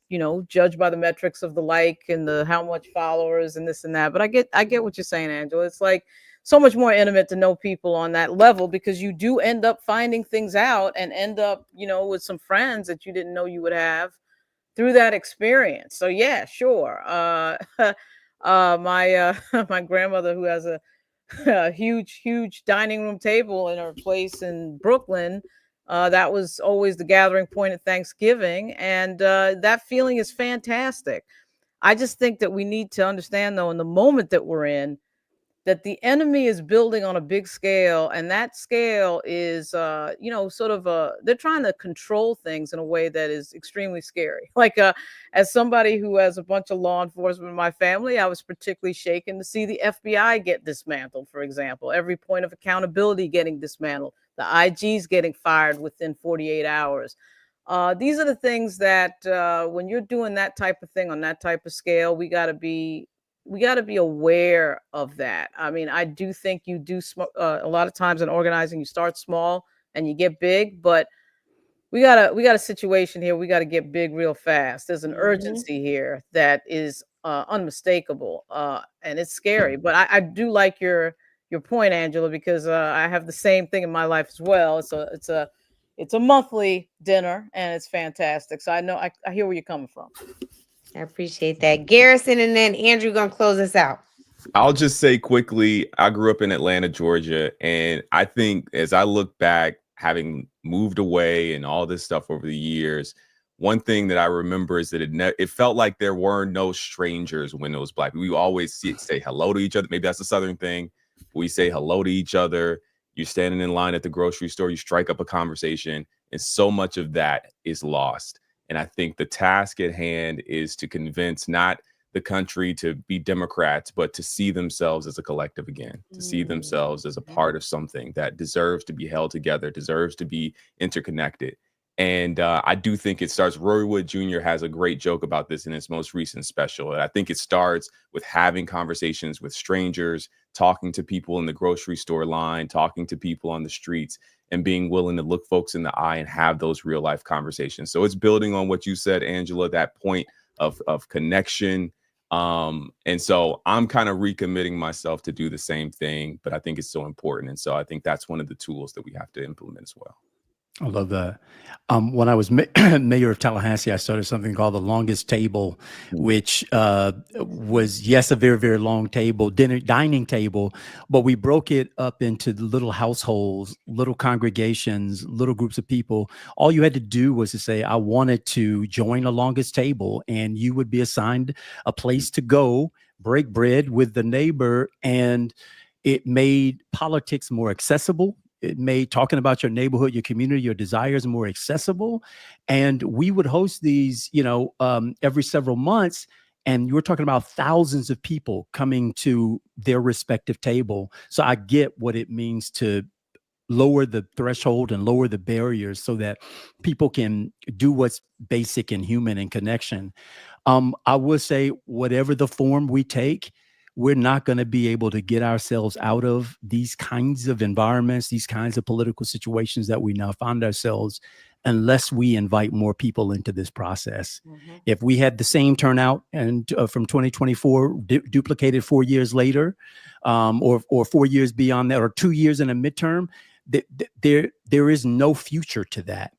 judged by the metrics of the like and the how much followers and this and that. But I get what you're saying, Angela. It's like so much more intimate to know people on that level because you do end up finding things out and end up, with some friends that you didn't know you would have through that experience. So yeah, sure. My my grandmother, who has a huge dining room table in her place in Brooklyn, that was always the gathering point at Thanksgiving, and that feeling is fantastic. I just think that we need to understand, though, in the moment that we're in, that the enemy is building on a big scale, and that scale is sort of they're trying to control things in a way that is extremely scary. Like as somebody who has a bunch of law enforcement in my family, I was particularly shaken to see the FBI get dismantled, for example, every point of accountability getting dismantled, the IGs getting fired within 48 hours. These are the things that when you're doing that type of thing on that type of scale, we got to be aware of that. I mean, I do think you do a lot of times in organizing, you start small and you get big, but we got a situation here. We got to get big real fast. There's an Mhm. urgency here that is unmistakable, and it's scary. But I do like your point, Angela, because I have the same thing in my life as well. It's a monthly dinner, and it's fantastic. So I know I hear where you're coming from. I appreciate that. Garrison and then Andrew gonna close us out. I'll just say quickly, I grew up in Atlanta, Georgia, and I think as I look back, having moved away and all this stuff over the years, one thing that I remember is that it felt like there were no strangers when it was Black. We always say hello to each other. Maybe that's a Southern thing. We say hello to each other. You're standing in line at the grocery store, you strike up a conversation, and so much of that is lost. And I think the task at hand is to convince not the country to be Democrats, but to see themselves as a collective again, to see themselves as a part of something that deserves to be held together, deserves to be interconnected. And I do think it starts. Rory Wood Jr. has a great joke about this in his most recent special. And I think it starts with having conversations with strangers, talking to people in the grocery store line, talking to people on the streets, and being willing to look folks in the eye and have those real life conversations. So it's building on what you said, Angela, that point of connection. And so I'm kind of recommitting myself to do the same thing, but I think it's so important. And so I think that's one of the tools that we have to implement as well. I love that. When I was mayor of Tallahassee, I started something called the Longest Table, which was, yes, a very, very long table, dining table, but we broke it up into little households, little congregations, little groups of people. All you had to do was to say, I wanted to join a Longest Table, and you would be assigned a place to go, break bread with the neighbor, and it made politics more accessible. It made talking about your neighborhood, your community, your desires more accessible. And we would host these, every several months. And you were talking about thousands of people coming to their respective table. So I get what it means to lower the threshold and lower the barriers so that people can do what's basic and human in connection. I would say whatever the form we take, we're not going to be able to get ourselves out of these kinds of environments, these kinds of political situations that we now find ourselves, unless we invite more people into this process. Mm-hmm. If we had the same turnout and from 2024 duplicated 4 years later, or 4 years beyond that, or 2 years in a midterm, there is no future to that.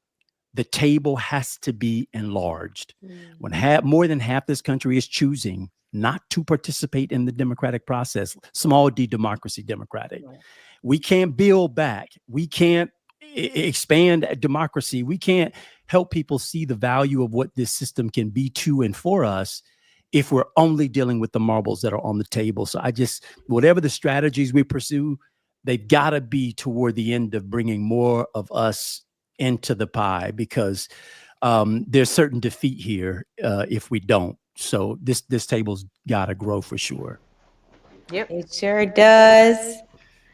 The table has to be enlarged. When more than half this country is choosing not to participate in the democratic process, small d democracy, democratic. Right. We can't build back. We can't expand democracy. We can't help people see the value of what this system can be to and for us if we're only dealing with the marbles that are on the table. So whatever the strategies we pursue, they've got to be toward the end of bringing more of us into the pie, because there's certain defeat here if we don't. So this table's got to grow for sure. Yep. It sure does.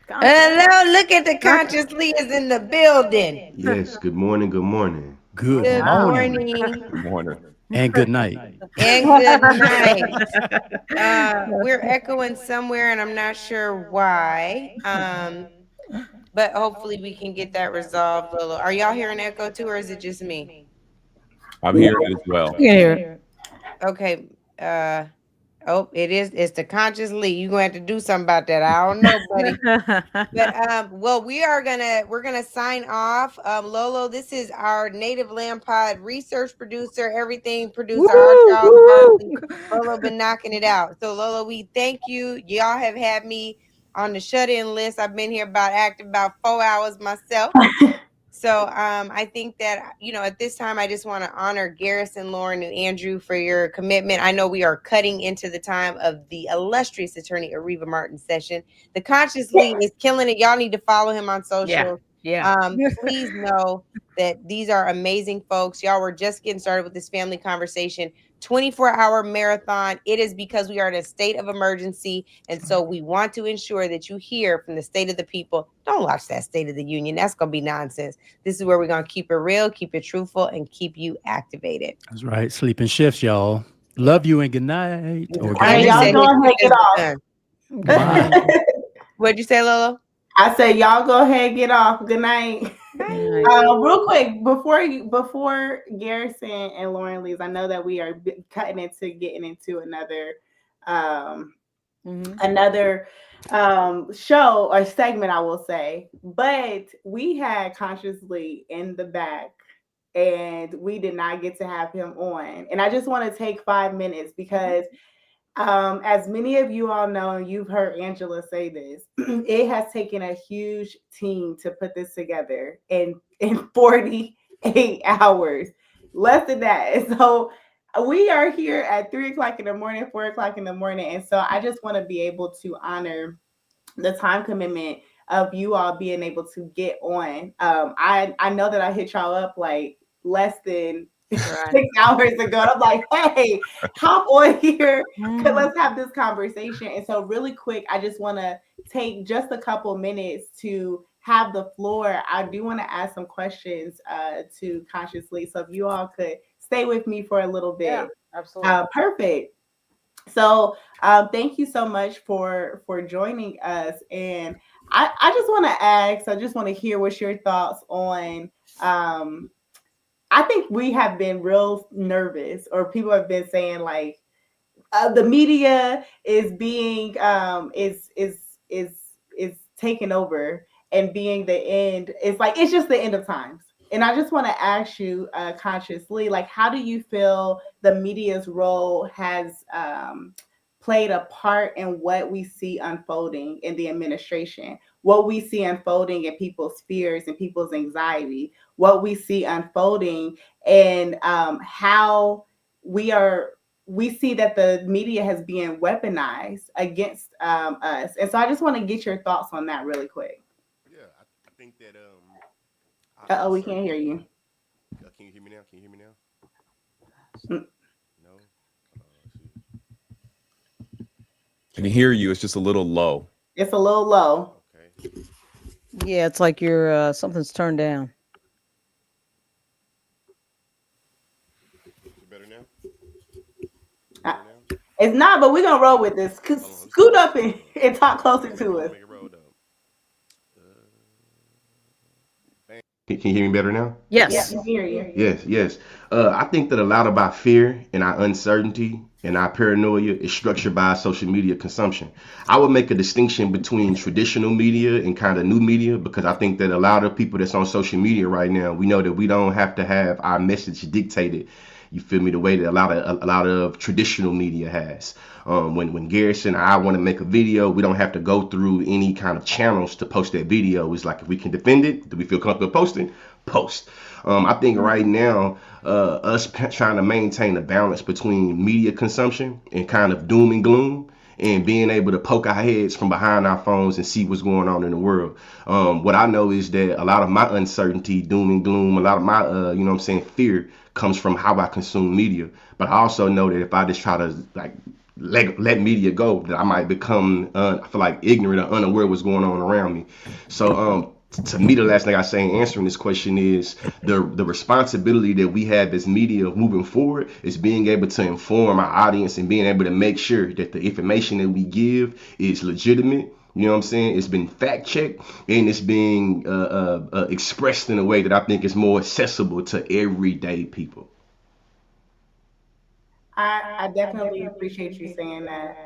Hello, look at the consciously is in the building. Yes, good morning, good morning. Good Good morning morning Good morning. and good night. and good night. We're echoing somewhere and I'm not sure why. But hopefully we can get that resolved, Lolo. Are y'all hearing echo too, or is it just me? I'm hearing it as well. Here. Okay. Oh, it's the conscious Lee. You're gonna have to do something about that. I don't know, buddy. But well, we're gonna sign off. Lolo, this is our Native Land Pod research producer, everything producer, our Charles Barkley. Lolo been knocking it out. So Lolo, we thank you. Y'all have had me on the shut-in list. I've been here active about 4 hours myself. So I think that, at this time, I just want to honor Garrison, Lauren, and Andrew for your commitment. I know we are cutting into the time of the illustrious attorney Areva Martin's session. The Conscious Lee is killing it. Y'all need to follow him on social. Yeah. Please know that these are amazing folks. Y'all were just getting started with this family conversation. 24-hour marathon. It is because we are in a state of emergency. And so we want to ensure that you hear from the state of the people. Don't watch that State of the Union. That's going to be nonsense. This is where we're going to keep it real, keep it truthful, and keep you activated. That's right. Sleeping shifts, y'all. Love you and good night. Or All right, y'all go ahead and get off. What'd you say, Lolo? I said, y'all go ahead and get off. Good night. Real quick, before Garrison and Lauren leaves, I know that we are getting into another show or segment, I will say. But we had Consciously in the back, and we did not get to have him on. And I just want to take 5 minutes because as many of you all know, and you've heard Angela say this, it has taken a huge team to put this together in 48 hours, less than that. And so we are here at 3 o'clock in the morning, 4 o'clock in the morning. And so I just want to be able to honor the time commitment of you all being able to get on. I know that I hit y'all up like less than 6 hours ago. I'm like, hey, hop on here. Let's have this conversation. And so really quick, I just want to take just a couple minutes to have the floor. I do want to ask some questions to Consciously. So if you all could stay with me for a little bit. Yeah, absolutely. Perfect. So thank you so much for joining us. And I just want to ask, I just want to hear what's your thoughts on I think we have been real nervous, or people have been saying like the media is being is taking over and being the end. It's like it's just the end of times. And I just want to ask you Consciously, like, how do you feel the media's role has played a part in what we see unfolding in the administration, what we see unfolding in people's fears and people's anxiety, what we see unfolding, and how we see that the media has been weaponized against us. And so I just want to get your thoughts on that really quick. Yeah, I think that we can't hear you. Can you hear me now? Can you hear me now? No. Can hear you. It's just a little low. It's a little low. Okay. Yeah, it's like your something's turned down. Better now? It's not, but we're gonna roll with this. Scoot up and talk closer to us. Can you hear me better now? Yes. Yes, I hear you. Yes. I think that a lot of our fear and our uncertainty and our paranoia is structured by our social media consumption. I would make a distinction between traditional media and kind of new media, because I think that a lot of people that's on social media right now, we know that we don't have to have our message dictated, you feel me, the way that a lot of traditional media has. When Garrison and I want to make a video, we don't have to go through any kind of channels to post that video. It's like, if we can defend it, do we feel comfortable posting? Post. I think right now, us trying to maintain a balance between media consumption and kind of doom and gloom, and being able to poke our heads from behind our phones and see what's going on in the world. What I know is that a lot of my uncertainty, doom and gloom, a lot of my, fear comes from how I consume media. But I also know that if I just try to let media go, that I might become I feel like ignorant or unaware of what's going on around me. So to me, the last thing I say in answering this question is the responsibility that we have as media moving forward is being able to inform our audience and being able to make sure that the information that we give is legitimate. You know what I'm saying? It's been fact checked and it's being expressed in a way that I think is more accessible to everyday people. I definitely appreciate you saying that.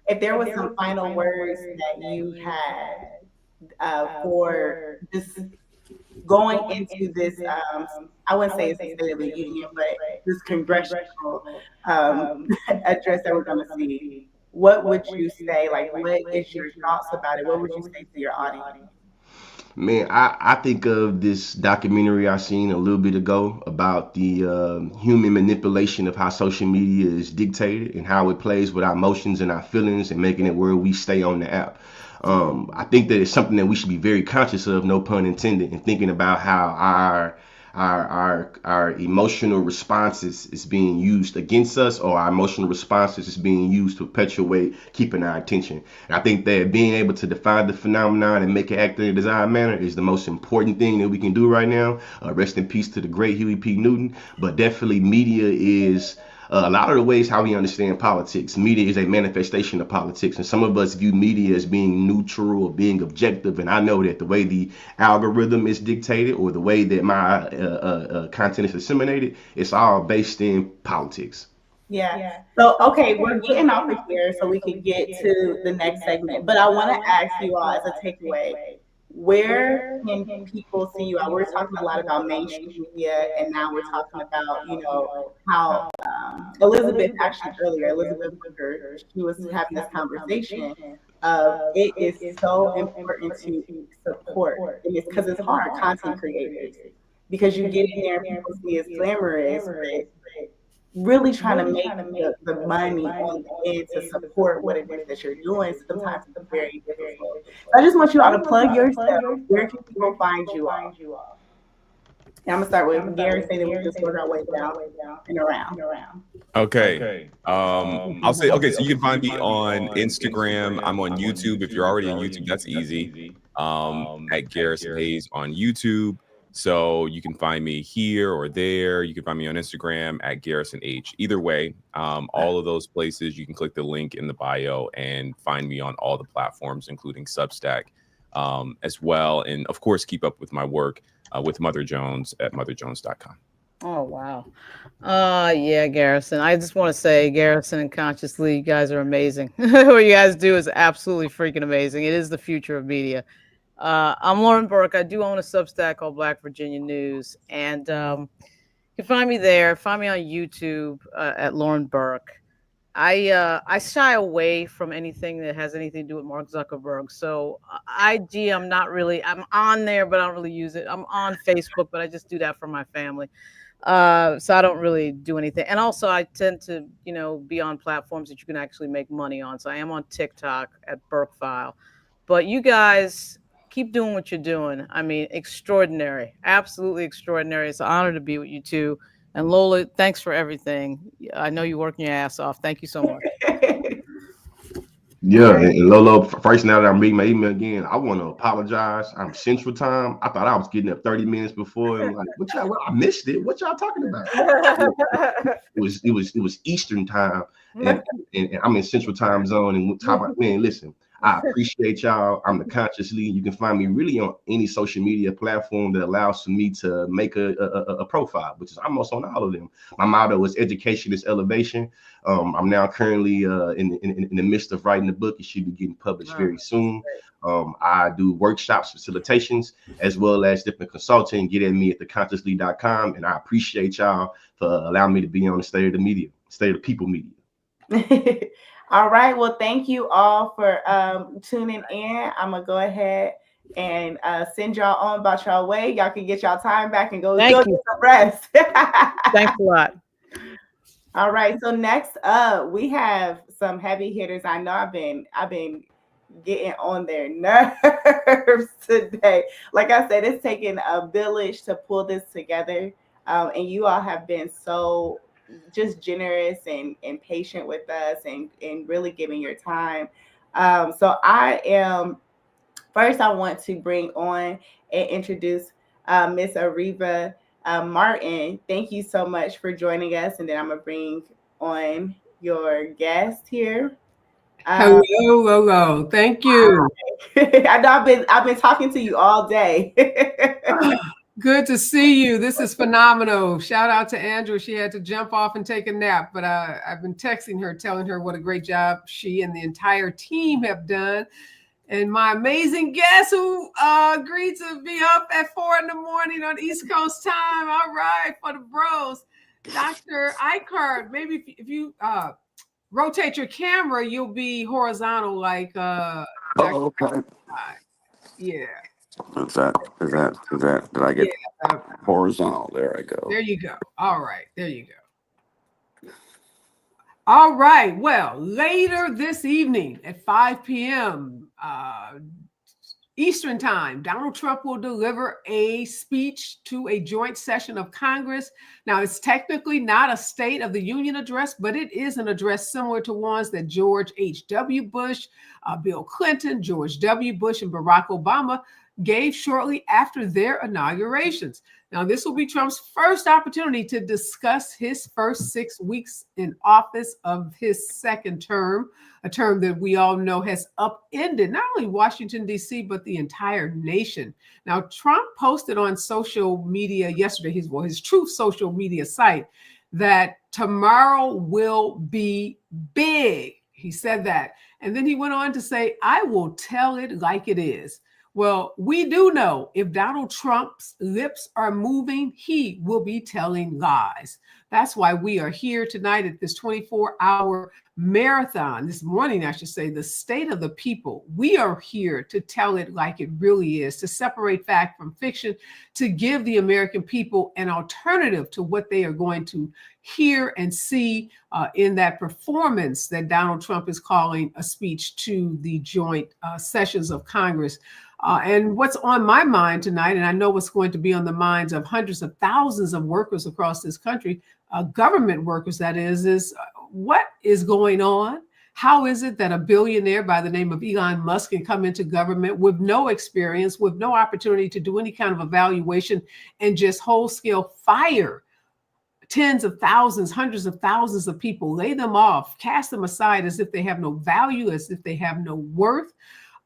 If there was some final words that you had for this going into this, I wouldn't say it's a State of the Union, but this congressional address that we're going to see, what would you say? Like, what is your thoughts about it? What would you say to your audience? Man, I think of this documentary I seen a little bit ago about the human manipulation of how social media is dictated and how it plays with our emotions and our feelings and making it where we stay on the app. I think that it's something that we should be very conscious of, no pun intended, and thinking about how our emotional responses is being used against us, or our emotional responses is being used to perpetuate keeping our attention. And I think that being able to define the phenomenon and make it act in a desired manner is the most important thing that we can do right now. Rest in peace to the great Huey P. Newton. But definitely media is a lot of the ways how we understand politics. Media is a manifestation of politics, and some of us view media as being neutral or being objective. And I know that the way the algorithm is dictated or the way that my content is disseminated, it's all based in politics. Yeah. So, okay, we're getting off of here so we can get to the next segment. But I want to ask you all as a takeaway, where can people see you? We're talking a lot about mainstream media, and now we're talking about, how Elizabeth, actually earlier, Elizabeth Booker, she was having this conversation of it is so important to support. And it's because it's hard, content creators, because you get in there, people see it's glamorous, but really trying to make the money on the end to support what it is that you're doing, sometimes it's very difficult. So I just want you all to plug yourself. Where can people find you all? And I'm gonna start with Gary, saying that we just work our way down and around. Okay. I'll say, okay, so you can find me on Instagram. I'm on YouTube. If you're already on YouTube, that's easy. At Garrison Hayes on YouTube. So you can find me here or there. You can find me on Instagram at Garrison H. Either way, all of those places, you can click the link in the bio and find me on all the platforms, including Substack as well. And of course, keep up with my work with Mother Jones at motherjones.com. Oh, wow. Yeah, Garrison. I just want to say, Garrison and Consciously, you guys are amazing. What you guys do is absolutely freaking amazing. It is the future of media. I'm Lauren Burke. I do own a Substack called Black Virginia News. And you can find me there. Find me on YouTube at Lauren Burke. I shy away from anything that has anything to do with Mark Zuckerberg. So IG, I'm on there, but I don't really use it. I'm on Facebook, but I just do that for my family. So I don't really do anything. And also I tend to, be on platforms that you can actually make money on. So I am on TikTok at Burkefile. But you guys keep doing what you're doing. I mean, extraordinary, absolutely extraordinary. It's an honor to be with you two. And Lola, thanks for everything. I know you're working your ass off. Thank you so much. Yeah, and Lolo, first now that I'm reading my email again, I want to apologize. I'm Central Time. I thought I was getting up 30 minutes before. I'm like, I missed it. What y'all talking about? It was Eastern Time, and I'm in Central Time Zone. And man, listen, I appreciate y'all. I'm the Conscious Lead. You can find me really on any social media platform that allows for me to make a profile, which is almost on all of them. My motto is education is elevation. I'm now currently in the midst of writing a book. It should be getting published very soon. I do workshops, facilitations, as well as different consulting. Get at me at theconsciously.com. And I appreciate y'all for allowing me to be on the State of the Media, State of the People media. All right. Well, thank you all for tuning in. I'm going to go ahead and send y'all on about y'all way. Y'all can get y'all time back and go get some rest. Thanks a lot. All right. So next up, we have some heavy hitters. I know I've been getting on their nerves today. Like I said, it's taken a village to pull this together. And you all have been so just generous and patient with us and really giving your time. So first I want to bring on and introduce Miss Ariva Martin. Thank you so much for joining us. And then I'm going to bring on your guest here. Hello. Thank you. I know I've been talking to you all day. Good to see you. This is phenomenal. Shout out to Andrew. She had to jump off and take a nap, but I've been texting her, telling her what a great job she and the entire team have done. And my amazing guest who agreed to be up at 4 a.m. on East Coast time. All right, for the bros. Dr. Eichhardt, maybe if you rotate your camera, you'll be horizontal like okay. Yeah. Is that did I get horizontal? There I go. There you go. All right. There you go. All right. Well, later this evening at 5 p.m. Eastern time, Donald Trump will deliver a speech to a joint session of Congress. Now, it's technically not a State of the Union address, but it is an address similar to ones that George H.W. Bush, Bill Clinton, George W. Bush, and Barack Obama gave shortly after their inaugurations. Now, this will be Trump's first opportunity to discuss his first 6 weeks in office of his second term, a term that we all know has upended not only Washington, D.C., but the entire nation. Now, Trump posted on social media yesterday, his true social media site, that tomorrow will be big. He said that. And then he went on to say, I will tell it like it is. Well, we do know if Donald Trump's lips are moving, he will be telling lies. That's why we are here tonight at this 24-hour marathon, this morning, I should say, the State of the People. We are here to tell it like it really is, to separate fact from fiction, to give the American people an alternative to what they are going to hear and see in that performance that Donald Trump is calling a speech to the joint sessions of Congress. And what's on my mind tonight, and I know what's going to be on the minds of hundreds of thousands of workers across this country, government workers, that is what is going on? How is it that a billionaire by the name of Elon Musk can come into government with no experience, with no opportunity to do any kind of evaluation, and just whole-scale fire tens of thousands, hundreds of thousands of people, lay them off, cast them aside as if they have no value, as if they have no worth?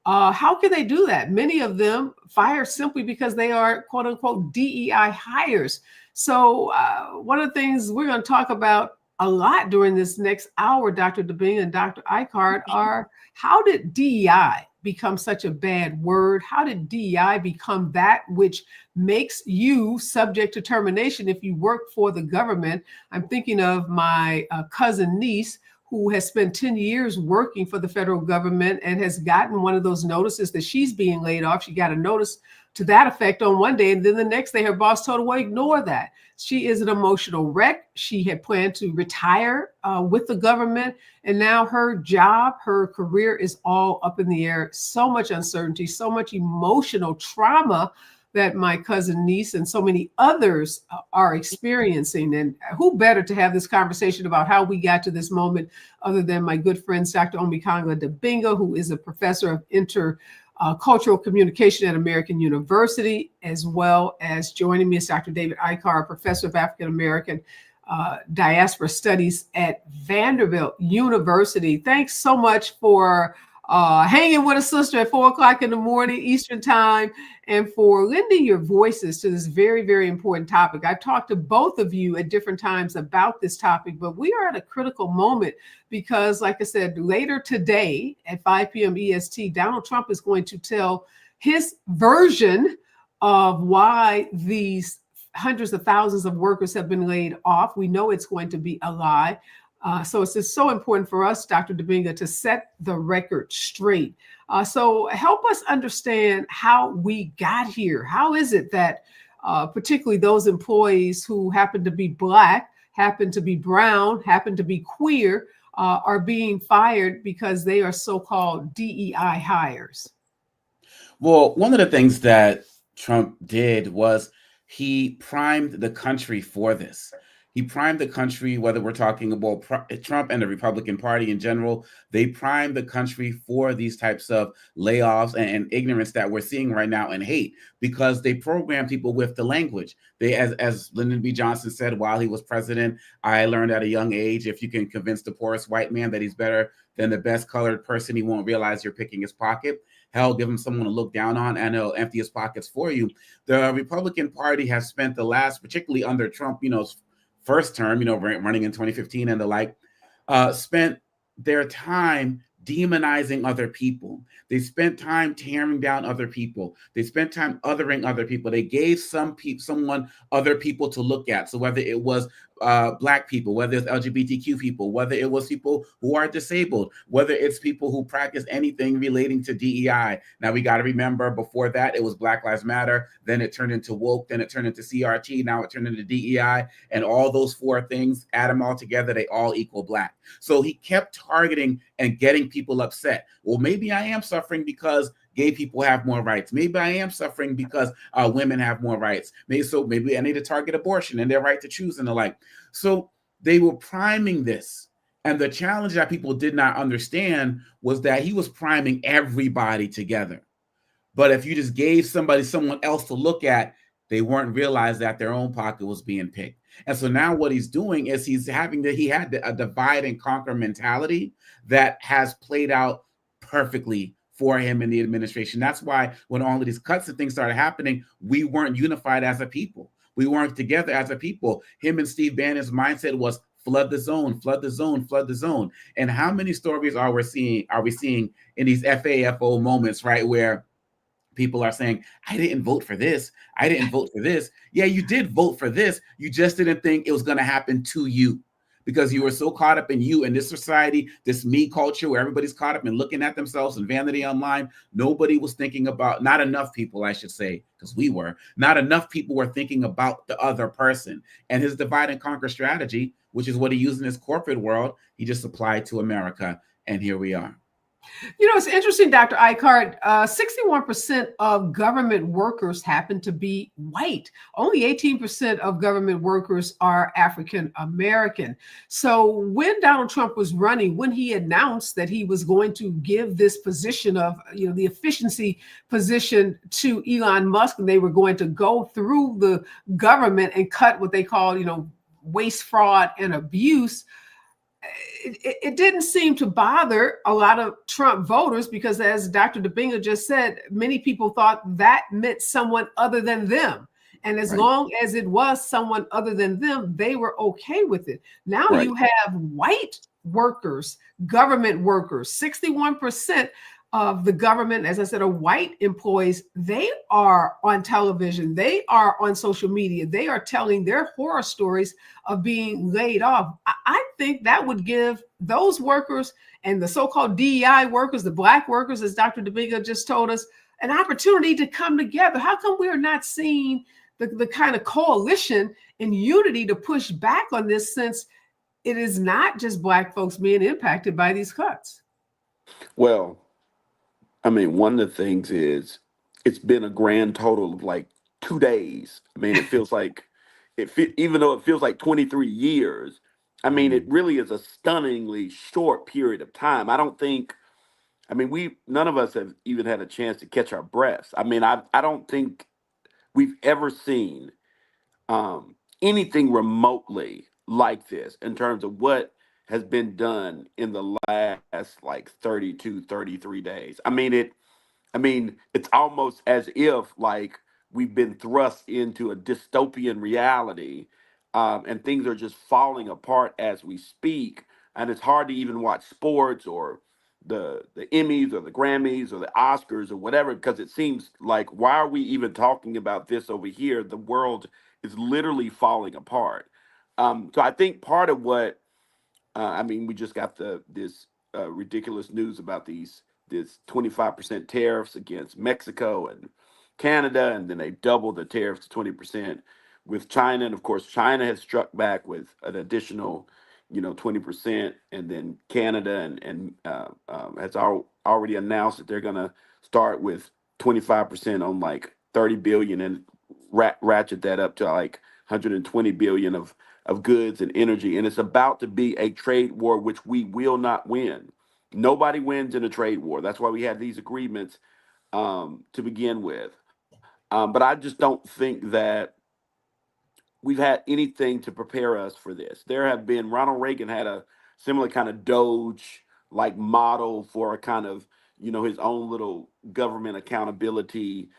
How can they do that? Many of them fire simply because they are quote unquote DEI hires. So one of the things we're going to talk about a lot during this next hour, Dr. Debing and Dr. Eichhardt, are how did DEI become such a bad word? How did DEI become that which makes you subject to termination if you work for the government? I'm thinking of my cousin niece, who has spent 10 years working for the federal government and has gotten one of those notices that she's being laid off. She got a notice to that effect on one day, and then the next day her boss told her, well, ignore that. She is an emotional wreck. She had planned to retire with the government, and now her job, her career is all up in the air. So much uncertainty, so much emotional trauma that my cousin niece and so many others are experiencing. And who better to have this conversation about how we got to this moment other than my good friends, Dr. Omikanga Debinga, who is a professor of intercultural communication at American University, as well as joining me is Dr. David Eichhardt, professor of African American diaspora studies at Vanderbilt University. Thanks so much for hanging with a sister at 4 o'clock in the morning Eastern time, and for lending your voices to this very, very important topic. I've talked to both of you at different times about this topic, but we are at a critical moment because, like I said, later today at 5 p.m. EST, Donald Trump is going to tell his version of why these hundreds of thousands of workers have been laid off. We know it's going to be a lie. So it's just so important for us, Dr. Debinga, to set the record straight. So help us understand how we got here. How is it that particularly those employees who happen to be Black, happen to be brown, happen to be queer, are being fired because they are so-called DEI hires? Well, one of the things that Trump did was he primed the country for this. He primed the country, whether we're talking about Trump and the Republican Party in general, they primed the country for these types of layoffs and ignorance that we're seeing right now and hate, because they program people with the language. They, as Lyndon B. Johnson said while he was president, I learned at a young age, if you can convince the poorest white man that he's better than the best colored person, he won't realize you're picking his pocket. Hell, give him someone to look down on and he'll empty his pockets for you. The Republican Party has spent the last, particularly under Trump, first term, running in 2015 and the like, spent their time demonizing other people. They spent time tearing down other people. They spent time othering other people. They gave someone other people to look at. So whether it was Black people, whether it's LGBTQ people, whether it was people who are disabled, whether it's people who practice anything relating to DEI. Now we got to remember, before that, it was Black Lives Matter. Then it turned into woke. Then it turned into CRT. Now it turned into DEI. And all those four things, add them all together, they all equal Black. So he kept targeting and getting people upset. Well, maybe I am suffering because gay people have more rights. Maybe I am suffering because women have more rights. Maybe I need to target abortion and their right to choose and the like. So they were priming this. And the challenge that people did not understand was that he was priming everybody together. But if you just gave someone else to look at, they weren't realize that their own pocket was being picked. And so now what he's doing is he had a divide and conquer mentality that has played out perfectly for him in the administration. That's why when all of these cuts and things started happening, we weren't unified as a people. We weren't together as a people. Him and Steve Bannon's mindset was flood the zone, flood the zone, flood the zone. And how many stories are we seeing in these FAFO moments, right, where people are saying, I didn't vote for this. I didn't vote for this. Yeah, you did vote for this. You just didn't think it was going to happen to you because you were so caught up in you and this society, this me culture where everybody's caught up in looking at themselves and vanity online. Nobody was thinking about, not enough people, I should say, because not enough people were thinking about the other person. And his divide and conquer strategy, which is what he used in his corporate world, he just applied to America. And here we are. It's interesting, Dr. Eichart, 61% of government workers happen to be white. Only 18% of government workers are African American. So when Donald Trump was running, when he announced that he was going to give this position of, the efficiency position to Elon Musk, and they were going to go through the government and cut what they call, waste, fraud, and abuse, it didn't seem to bother a lot of Trump voters because, as Dr. Debinga just said, many people thought that meant someone other than them. And as long as it was someone other than them, they were okay with it. Now you have white workers, government workers, 61% of the government, as I said, are white employees. They are on television. They are on social media. They are telling their horror stories of being laid off. I think that would give those workers and the so-called DEI workers, the Black workers, as Dr. Debinga just told us, an opportunity to come together. How come we're not seeing the kind of coalition and unity to push back on this, since it is not just Black folks being impacted by these cuts? Well, I mean, one of the things is it's been a grand total of like 2 days. I mean, it feels like even though it feels like 23 years, I mean, it really is a stunningly short period of time. None of us have even had a chance to catch our breaths. I mean, I don't think we've ever seen anything remotely like this in terms of what has been done in the last like 32, 33 days. It's almost as if like we've been thrust into a dystopian reality, and things are just falling apart as we speak. And it's hard to even watch sports or the Emmys or the Grammys or the Oscars or whatever, because it seems like, why are we even talking about this over here? The world is literally falling apart. So I think part of what we just got this ridiculous news about this 25% tariffs against Mexico and Canada, and then they doubled the tariffs to 20% with China, and of course China has struck back with an additional 20%, and then Canada has already announced that they're going to start with 25% on like 30 billion and ratchet that up to like 120 billion of of goods and energy. And it's about to be a trade war, which we will not win. Nobody wins in a trade war. That's why we have these agreements to begin with. But I just don't think that we've had anything to prepare us for this. There have been, Ronald Reagan had a similar kind of Doge like model for a kind of, his own little government accountability,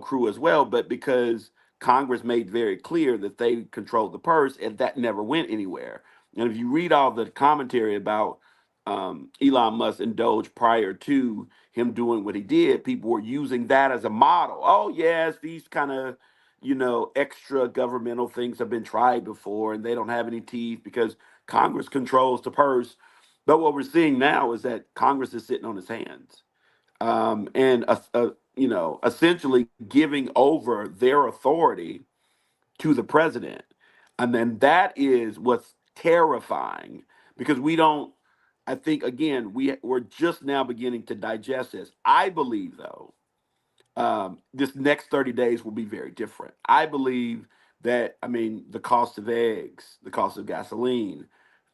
crew as well. But because Congress made very clear that they controlled the purse, and that never went anywhere. And if you read all the commentary about Elon Musk and Doge prior to him doing what he did, people were using that as a model. Oh, yes, these kind of extra governmental things have been tried before and they don't have any teeth because Congress controls the purse. But what we're seeing now is that Congress is sitting on its hands and, essentially giving over their authority to the president. And then that is what's terrifying because I think, again, we're just now beginning to digest this. I believe, though, this next 30 days will be very different. I believe that, the cost of eggs, the cost of gasoline,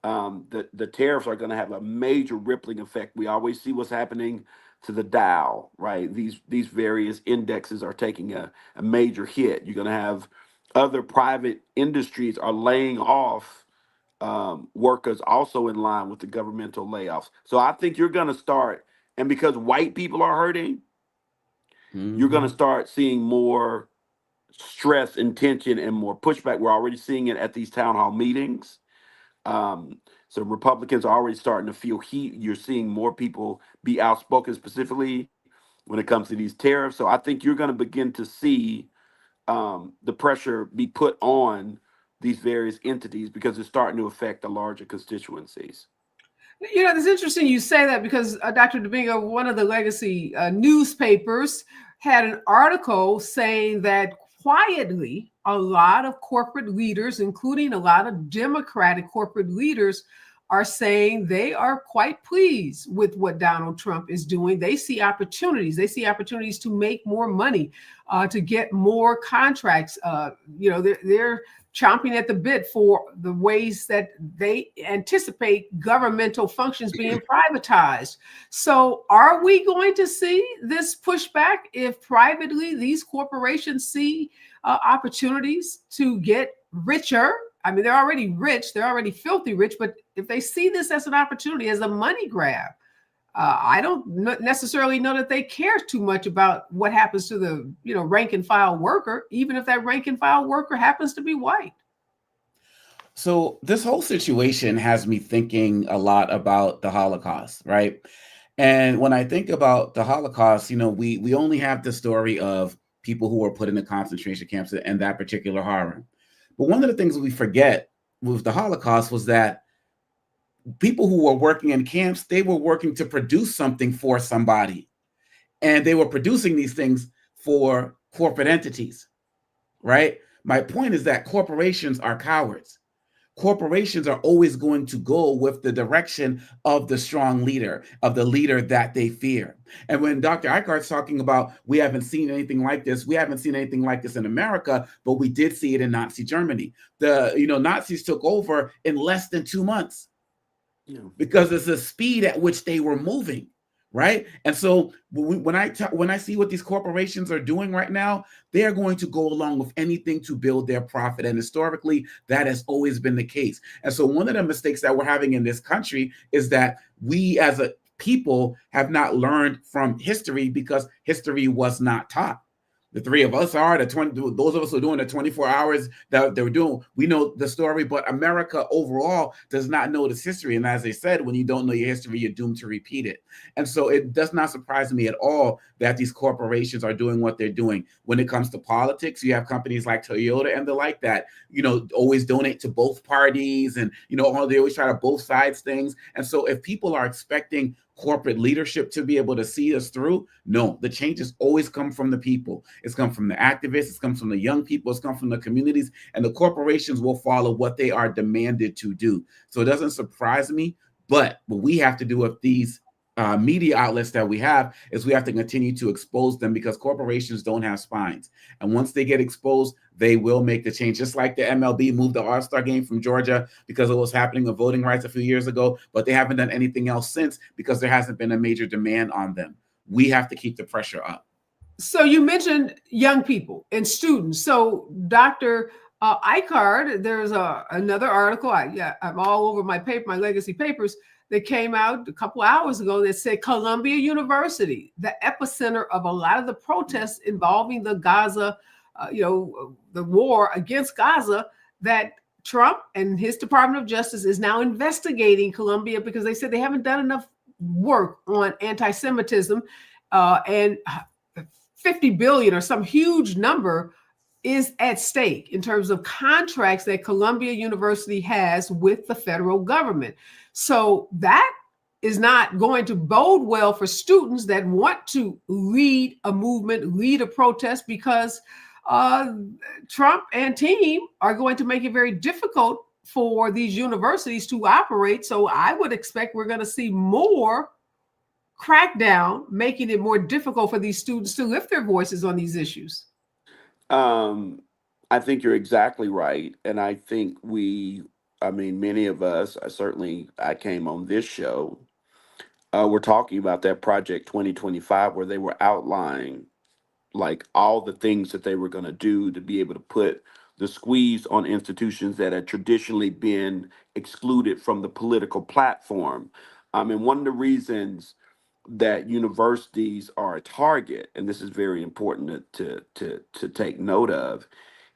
the tariffs are going to have a major rippling effect. We always see what's happening to the Dow, right? These various indexes are taking a major hit. You're going to have other private industries are laying off workers also in line with the governmental layoffs. So I think you're going to start, and because white people are hurting, you're going to start seeing more stress and tension and more pushback. We're already seeing it at these town hall meetings. So Republicans are already starting to feel heat. You're seeing more people be outspoken, specifically when it comes to these tariffs. So I think you're going to begin to see the pressure be put on these various entities because it's starting to affect the larger constituencies. It's interesting you say that because Dr. Domingo, one of the legacy newspapers, had an article saying that quietly a lot of corporate leaders, including a lot of Democratic corporate leaders, are saying they are quite pleased with what Donald Trump is doing. They see opportunities. They see opportunities to make more money, to get more contracts. They're chomping at the bit for the ways that they anticipate governmental functions being privatized. So are we going to see this pushback if privately these corporations see opportunities to get richer? They're already rich, they're already filthy rich, but if they see this as an opportunity, as a money grab, I don't necessarily know that they care too much about what happens to the rank and file worker, even if that rank and file worker happens to be white. So this whole situation has me thinking a lot about the Holocaust, right? And when I think about the Holocaust, we only have the story of people who were put in the concentration camps and that particular horror. But one of the things we forget with the Holocaust was that people who were working in camps, they were working to produce something for somebody. And they were producing these things for corporate entities, right? My point is that corporations are cowards. Corporations are always going to go with the direction of the strong leader, of the leader that they fear. And when Dr. Eichardt's talking about we haven't seen anything like this, we haven't seen anything like this in America, but we did see it in Nazi Germany. The Nazis took over in less than 2 months because it's the speed at which they were moving. Right. And so when I see what these corporations are doing right now, they are going to go along with anything to build their profit. And historically, that has always been the case. And so one of the mistakes that we're having in this country is that we as a people have not learned from history because history was not taught. The three of us are those of us who are doing the 24 hours that they're doing. We know the story, but America overall does not know this history. And as I said, when you don't know your history, you're doomed to repeat it. And so it does not surprise me at all that these corporations are doing what they're doing. When it comes to politics, you have companies like Toyota and the like that, always donate to both parties and, they always try to both sides things. And so if people are expecting corporate leadership to be able to see us through, no, the changes always come from the people. It's come from the activists, it's come from the young people, it's come from the communities, and the corporations will follow what they are demanded to do. So it doesn't surprise me, but what we have to do with these media outlets that we have is we have to continue to expose them, because corporations don't have spines. And once they get exposed, they will make the change. Just like the MLB moved the All-Star game from Georgia because it was happening with voting rights a few years ago, but they haven't done anything else since because there hasn't been a major demand on them. We have to keep the pressure up. So you mentioned young people and students. So Dr. Icard, there's another article. I'm all over my paper, my legacy papers, that came out a couple hours ago that said Columbia University, the epicenter of a lot of the protests involving the Gaza, the war against Gaza, that Trump and his Department of Justice is now investigating Columbia because they said they haven't done enough work on anti-Semitism, and 50 billion or some huge number is at stake in terms of contracts that Columbia University has with the federal government. So that is not going to bode well for students that want to lead a movement, lead a protest, because Trump and team are going to make it very difficult for these universities to operate. So I would expect we're going to see more crackdown, making it more difficult for these students to lift their voices on these issues. I think you're exactly right. And I think many of us, I came on this show, we're talking about that Project 2025, where they were outlining like all the things that they were going to do to be able to put the squeeze on institutions that had traditionally been excluded from the political platform. And one of the reasons that universities are a target, and this is very important to take note of,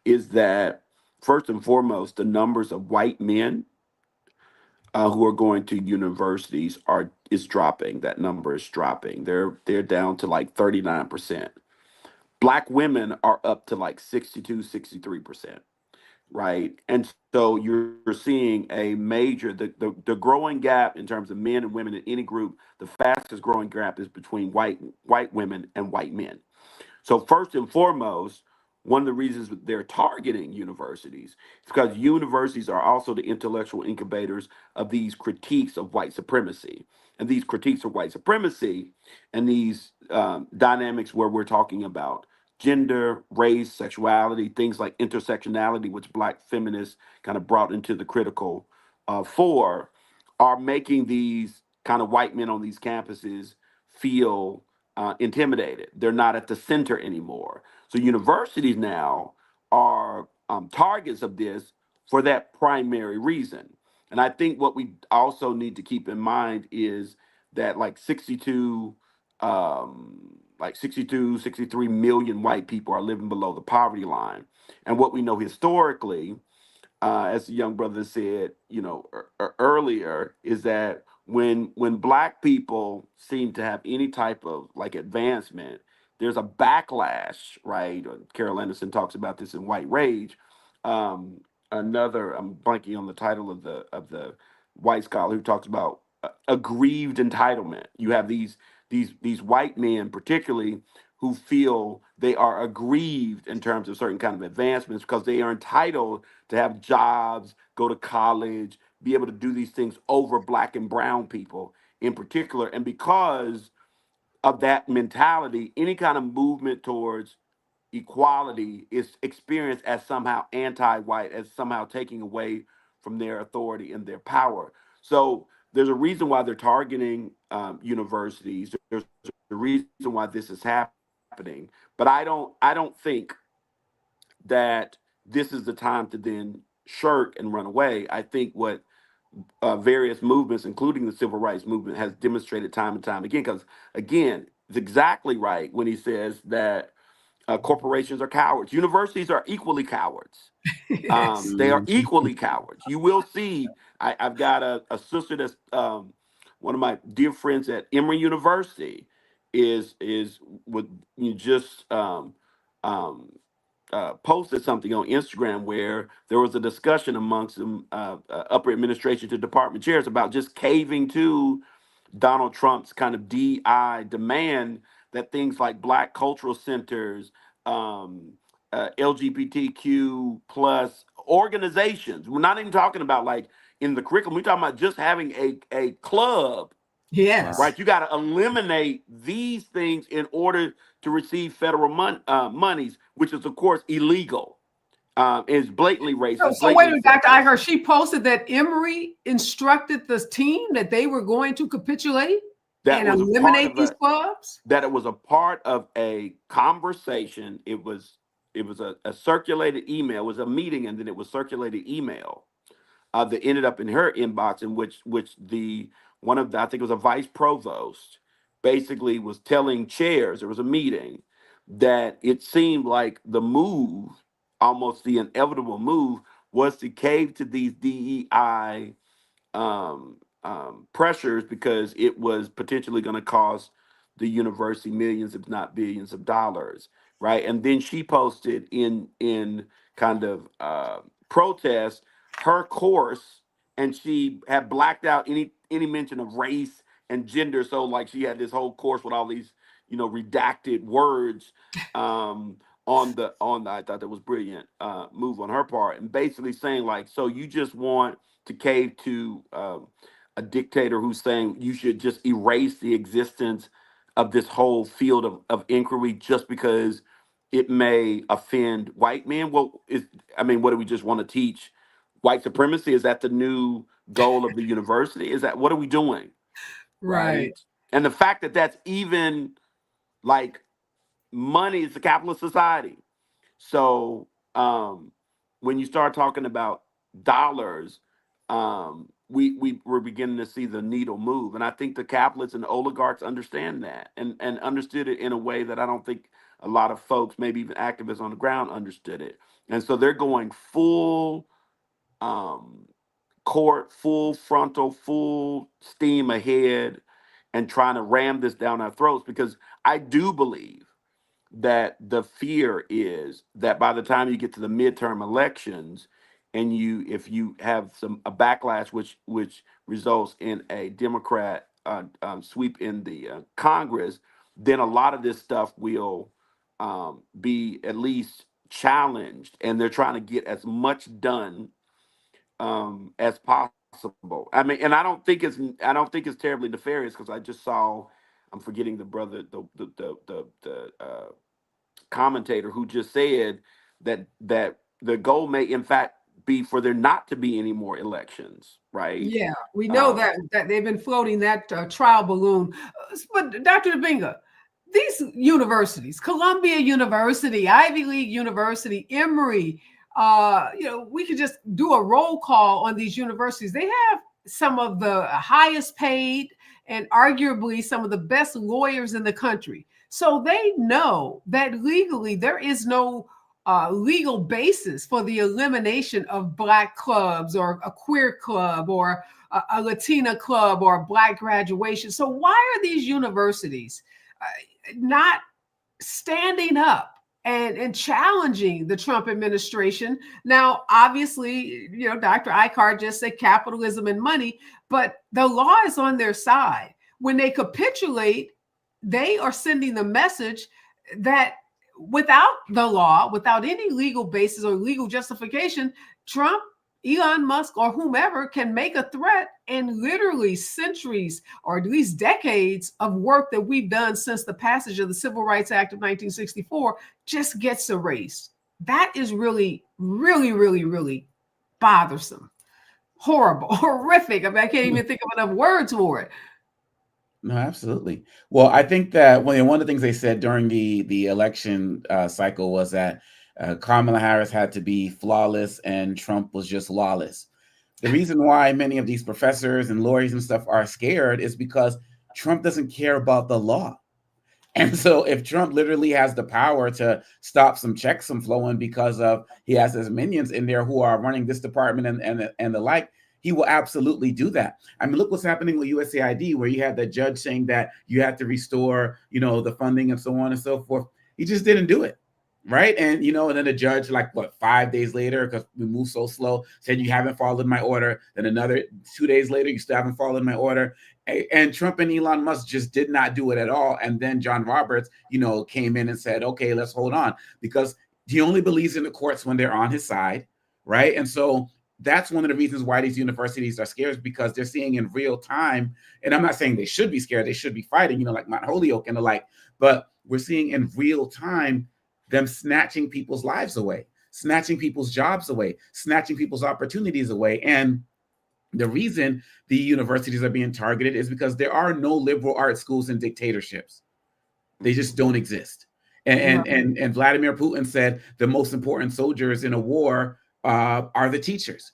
is that first and foremost, the numbers of white men who are going to universities is dropping. That number is dropping. They're down to like 39%. Black women are up to like 62, 63%, right? And so you're seeing a major, the growing gap in terms of men and women in any group, the fastest growing gap is between white women and white men. So first and foremost, one of the reasons they're targeting universities is because universities are also the intellectual incubators of these critiques of white supremacy. And these critiques of white supremacy and these dynamics where we're talking about gender, race, sexuality, things like intersectionality, which Black feminists kind of brought into the critical fore, are making these kind of white men on these campuses feel intimidated. They're not at the center anymore. So universities now are targets of this for that primary reason. And I think what we also need to keep in mind is that like 63 million white people are living below the poverty line. And what we know historically, as the young brother said, earlier, is that when Black people seem to have any type of like advancement, there's a backlash, right? Carol Anderson talks about this in White Rage. I'm blanking on the title of the white scholar who talks about aggrieved entitlement. You have these white men, particularly, who feel they are aggrieved in terms of certain kind of advancements because they are entitled to have jobs, go to college, be able to do these things over Black and brown people in particular. And because of that mentality, any kind of movement towards equality is experienced as somehow anti-white, as somehow taking away from their authority and their power. So there's a reason why they're targeting universities. There's a reason why this is happening. But I don't think that this is the time to then shirk and run away. I think what various movements, including the civil rights movement, has demonstrated time and time again. Because again, it's exactly right when he says that corporations are cowards. Universities are equally cowards. They are equally cowards. You will see. I've got a sister that's one of my dear friends at Emory University is with you just posted something on Instagram where there was a discussion amongst some upper administration to department chairs about just caving to Donald Trump's kind of DI demand that things like Black cultural centers, LGBTQ plus organizations, we're not even talking about like in the curriculum, we're talking about just having a club Yes. Right. You got to eliminate these things in order to receive federal monies, which is, of course, illegal. Is blatantly racist, So wait a blatantly minute, Dr. sexist. Iker, she posted that Emory instructed the team that they were going to capitulate That and was a part eliminate of these clubs? that it was a part of a conversation. It was a circulated email. It was a meeting, and then it was circulated email that ended up in her inbox, in which the one of the, I think it was a vice provost, basically was telling chairs, there was a meeting, that it seemed like the move, almost the inevitable move, was to cave to these DEI pressures, because it was potentially going to cost the university millions, if not billions of dollars, right? And then she posted in kind of protest her course, and she had blacked out any mention of race and gender. So like she had this whole course with all these redacted words I thought that was brilliant move on her part, and basically saying like, so you just want to cave to a dictator who's saying you should just erase the existence of this whole field of inquiry just because it may offend white men. Well, what do we just want to teach? White supremacy? Is that the new goal of the university? Is that, what are we doing? Right. And the fact that that's even like, money is a capitalist society. So when you start talking about dollars, we're beginning to see the needle move, and I think the capitalists and the oligarchs understand that, and understood it in a way that I don't think a lot of folks, maybe even activists on the ground, understood it. And so they're going full court, full frontal, full steam ahead, and trying to ram this down our throats, because I do believe that the fear is that by the time you get to the midterm elections, and if you have a backlash, which results in a Democrat sweep in the Congress, then a lot of this stuff will be at least challenged, and they're trying to get as much done as possible. I mean, and I don't think it's terribly nefarious, because I just saw, I'm forgetting the brother, the commentator, who just said that the goal may in fact be for there not to be any more elections, right? Yeah, we know that they've been floating that trial balloon. But Dr. Dominga, these universities, Columbia University, Ivy League University, Emory, we could just do a roll call on these universities. They have some of the highest paid and arguably some of the best lawyers in the country. So they know that legally there is no legal basis for the elimination of Black clubs or a queer club or a Latina club or a Black graduation. So why are these universities not standing up and challenging the Trump administration? Now, obviously, Dr. Iker just said capitalism and money, but the law is on their side. When they capitulate, they are sending the message that without the law, without any legal basis or legal justification, Trump, Elon Musk, or whomever can make a threat, and literally centuries or at least decades of work that we've done since the passage of the Civil Rights Act of 1964 just gets erased. That is really, really, really, really bothersome, horrible, horrific. I mean, I can't even think of enough words for it. No, absolutely. Well, I think that one of the things they said during the election cycle was that Kamala Harris had to be flawless and Trump was just lawless. The reason why many of these professors and lawyers and stuff are scared is because Trump doesn't care about the law. And so if Trump literally has the power to stop some checks from flowing because of he has his minions in there who are running this department and the like, he will absolutely do that. I mean, look what's happening with USAID, where you have the judge saying that you have to restore, the funding and so on and so forth. He just didn't do it. Right. And, and then the judge, 5 days later, because we move so slow, said you haven't followed my order. Then another 2 days later, you still haven't followed my order. And Trump and Elon Musk just did not do it at all. And then John Roberts, came in and said, OK, let's hold on, because he only believes in the courts when they're on his side. Right. And so that's one of the reasons why these universities are scared, is because they're seeing in real time. And I'm not saying they should be scared, they should be fighting, like Mount Holyoke and the like, but we're seeing in real time them snatching people's lives away, snatching people's jobs away, snatching people's opportunities away. And the reason the universities are being targeted is because there are no liberal arts schools in dictatorships. They just don't exist. And Vladimir Putin said the most important soldiers in a war are the teachers,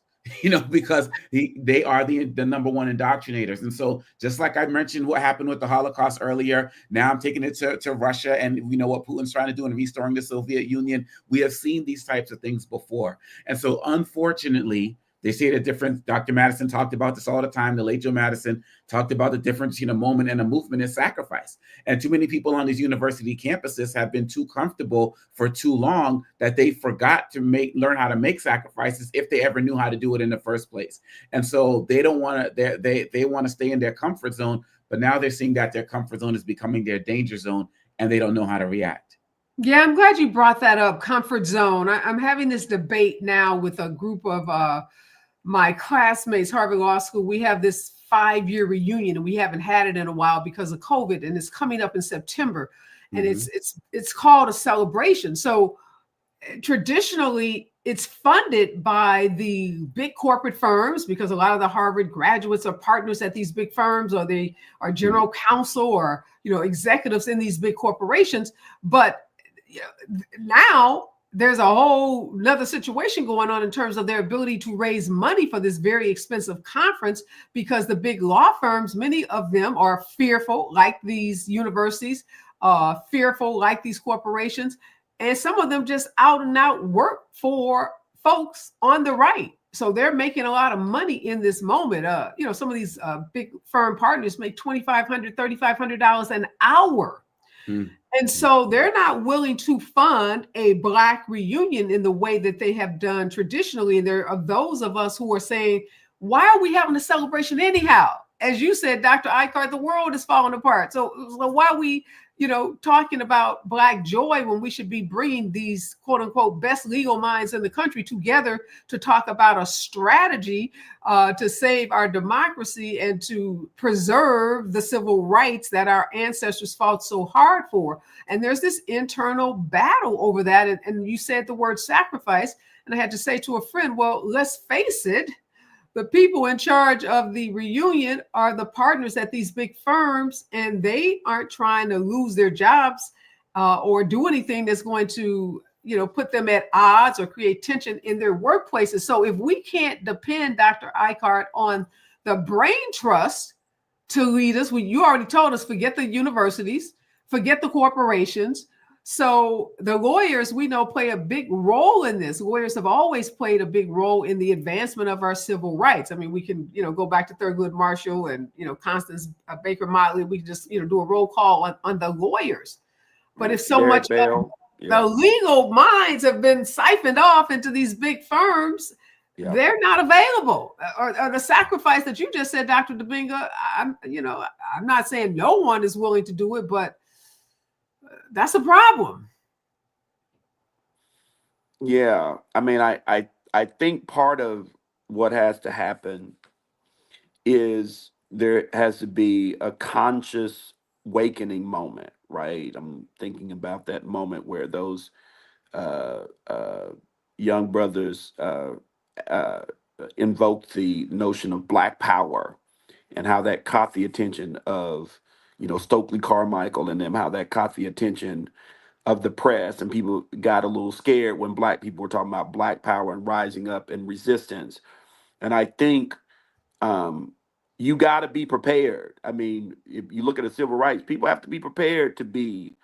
because they are the number one indoctrinators. And so, just like I mentioned what happened with the Holocaust earlier, now I'm taking it to Russia, and we know what Putin's trying to do in restoring the Soviet Union. We have seen these types of things before. And so, unfortunately, they say the difference. Dr. Madison talked about this all the time. The late Joe Madison talked about the difference between a moment and a movement is sacrifice. And too many people on these university campuses have been too comfortable for too long that they forgot to learn how to make sacrifices if they ever knew how to do it in the first place. And so they don't want to. They want to stay in their comfort zone, but now they're seeing that their comfort zone is becoming their danger zone, and they don't know how to react. Yeah, I'm glad you brought that up. Comfort zone. I'm having this debate now with a group of my classmates, Harvard Law School. We have this 5-year reunion, and we haven't had it in a while because of COVID, and it's coming up in September. And it's called a celebration. So traditionally, it's funded by the big corporate firms, because a lot of the Harvard graduates are partners at these big firms, or they are general counsel, or executives in these big corporations. But now there's a whole another situation going on in terms of their ability to raise money for this very expensive conference, because the big law firms, many of them are fearful, like these universities, fearful like these corporations, and some of them just out and out work for folks on the right. So they're making a lot of money in this moment. Some of these big firm partners make $2,500, $3,500 an hour. And so they're not willing to fund a Black reunion in the way that they have done traditionally. And there are those of us who are saying, why are we having a celebration anyhow? As you said, Dr. Eichart, the world is falling apart. So why are we, talking about Black joy when we should be bringing these quote unquote best legal minds in the country together to talk about a strategy to save our democracy and to preserve the civil rights that our ancestors fought so hard for? And there's this internal battle over that. And you said the word sacrifice. And I had to say to a friend, well, let's face it, the people in charge of the reunion are the partners at these big firms, and they aren't trying to lose their jobs or do anything that's going to, put them at odds or create tension in their workplaces. So if we can't depend, Dr. Eichart, on the brain trust to lead us, you already told us, forget the universities, forget the corporations. So the lawyers, we know, play a big role in this. Lawyers have always played a big role in the advancement of our civil rights. I mean, we can, go back to Thurgood Marshall and, Constance Baker Motley. We can just, do a roll call on the lawyers. But if so much of the legal minds have been siphoned off into these big firms, they're not available. Or the sacrifice that you just said, Dr. Dominga, I'm not saying no one is willing to do it, but that's a problem. Yeah, I mean, I think part of what has to happen is there has to be a conscious awakening moment, right? I'm thinking about that moment where those uh, uh, young brothers invoked the notion of Black Power, and how that caught the attention of Stokely Carmichael and them, how that caught the attention of the press, and people got a little scared when Black people were talking about Black Power and rising up and resistance. And I think you got to be prepared. I mean, if you look at the civil rights, people have to be prepared to be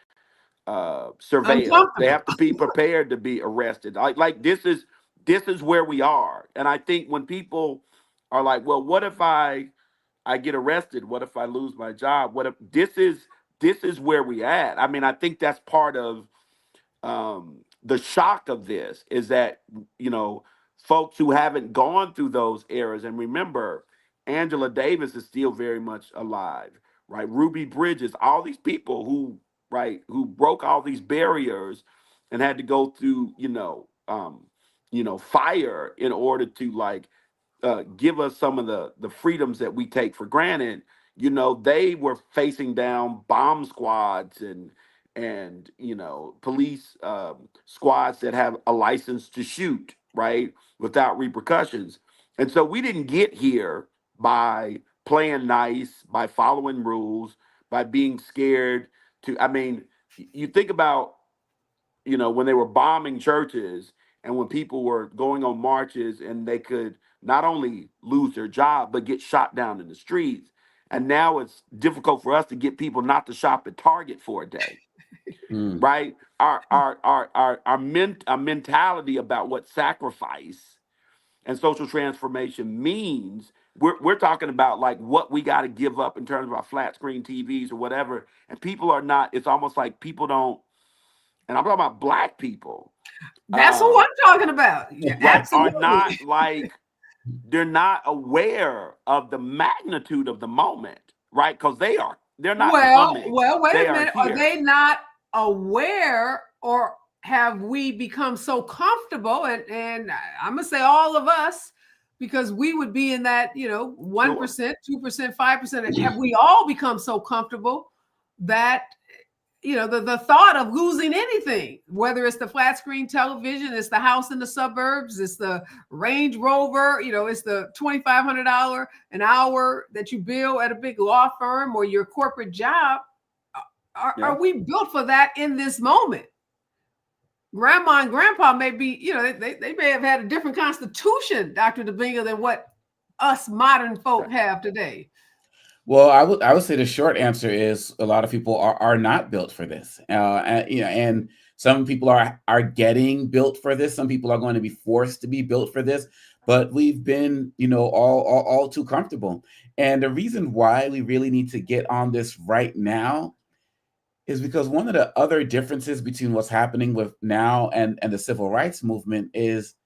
surveilled. They have to be prepared to be arrested. Like this is where we are. And I think when people are like, well, what if I get arrested? What if I lose my job? What if this is where we at? I mean, I think that's part of the shock of this, is that folks who haven't gone through those eras. And remember, Angela Davis is still very much alive, right? Ruby Bridges, all these people who broke all these barriers and had to go through fire in order to like give us some of the freedoms that we take for granted. They were facing down bomb squads and police squads that have a license to shoot, right, without repercussions. And so we didn't get here by playing nice, by following rules, by being scared to. I mean, you think about when they were bombing churches and when people were going on marches and they could not only lose their job but get shot down in the streets. And now it's difficult for us to get people not to shop at Target for a day. Right? Our mentality about what sacrifice and social transformation means. We're talking about like what we got to give up in terms of our flat screen TVs or whatever. And people are not. It's almost like people don't. And I'm talking about Black people. That's who I'm talking about. Yeah, Right? Are absolutely. not like they're not aware of the magnitude of the moment, right? Because they're not coming. Wait They a are minute. Are here. they not aware, or have we become so comfortable? And I'm gonna say all of us, because we would be in that 1%, 2%, 5%. Have we all become so comfortable that the thought of losing anything, whether it's the flat screen television, it's the house in the suburbs, it's the Range Rover, it's the $2,500 an hour that you bill at a big law firm or your corporate job. Are we built for that in this moment? Grandma and grandpa may be, they may have had a different constitution, Dr. Domingo, than what us modern folk have today. Well, I would say the short answer is a lot of people are not built for this. And some people are getting built for this. Some people are going to be forced to be built for this. But we've been, all too comfortable. And the reason why we really need to get on this right now is because one of the other differences between what's happening with now and the civil rights movement is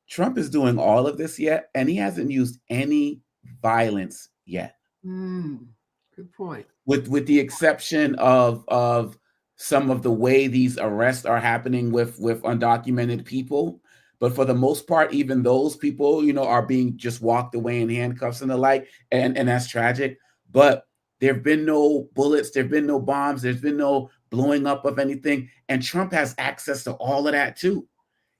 Trump is doing all of this yet, and he hasn't used any violence yet. Good point. With the exception of some of the way these arrests are happening with undocumented people. But for the most part, even those people, are being just walked away in handcuffs and the like. And that's tragic. But there have been no bullets, there have been no bombs, there's been no blowing up of anything. And Trump has access to all of that too.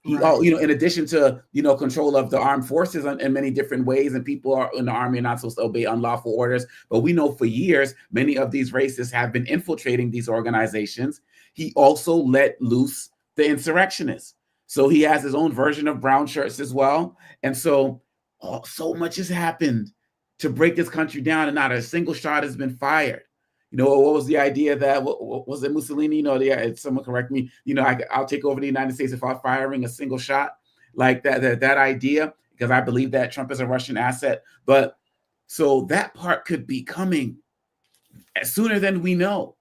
He, in addition to, control of the armed forces in many different ways, and people are in the army are not supposed to obey unlawful orders. But we know for years, many of these racists have been infiltrating these organizations. He also let loose the insurrectionists. So he has his own version of brown shirts as well. And so much has happened to break this country down, and not a single shot has been fired. What was the idea that, what was it, Mussolini? Someone correct me. I'll take over the United States without firing a single shot. Like that idea, because I believe that Trump is a Russian asset. But so that part could be coming sooner than we know.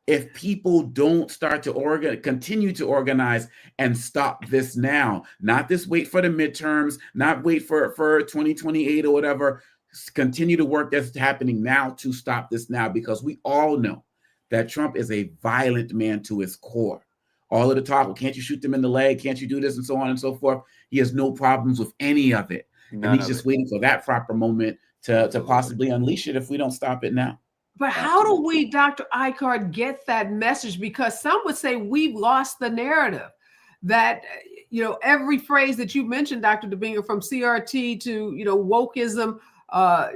If people don't start to continue to organize and stop this now, not this wait for the midterms, not wait for 2028 or whatever. Continue to work that's happening now to stop this now, because we all know that Trump is a violent man to his core. All of the talk, well, can't you shoot them in the leg? Can't you do this? And so on and so forth. He has no problems with any of it. And he's just waiting for that proper moment to possibly unleash it if we don't stop it now. But how do we, Dr. Icard, get that message? Because some would say we've lost the narrative. That, every phrase that you mentioned, Dr. Domingo, from CRT to, wokeism,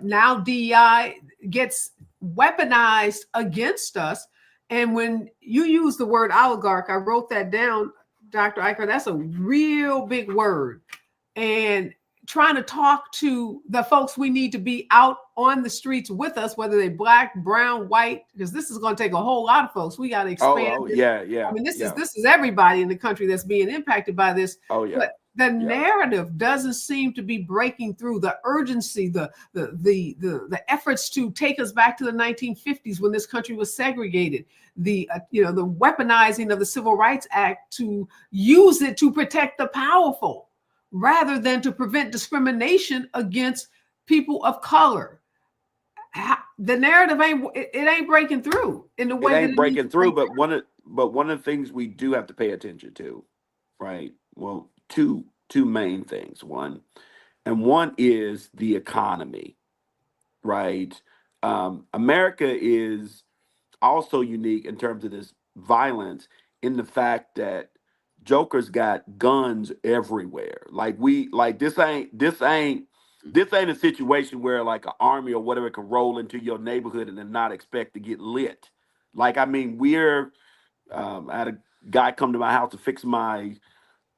now DEI, gets weaponized against us. And when you use the word oligarch, I wrote that down, Dr. Eicher, that's a real big word. And trying to talk to the folks we need to be out on the streets with us, whether they're Black, brown, white, because this is going to take a whole lot of folks. We got to expand. Yeah. I mean, this is everybody in the country that's being impacted by this. But the narrative doesn't seem to be breaking through. The urgency, the efforts to take us back to the 1950s when this country was segregated, the weaponizing of the Civil Rights Act to use it to protect the powerful, rather than to prevent discrimination against people of color. The narrative ain't breaking through in the way it ain't breaking through. But one of the things we do have to pay attention to, right? Well, two two main things. One is the economy, right? America is also unique in terms of this violence in the fact that jokers got guns everywhere. Like this ain't a situation where like an army or whatever can roll into your neighborhood and then not expect to get lit. Like, I mean, I had a guy come to my house to fix my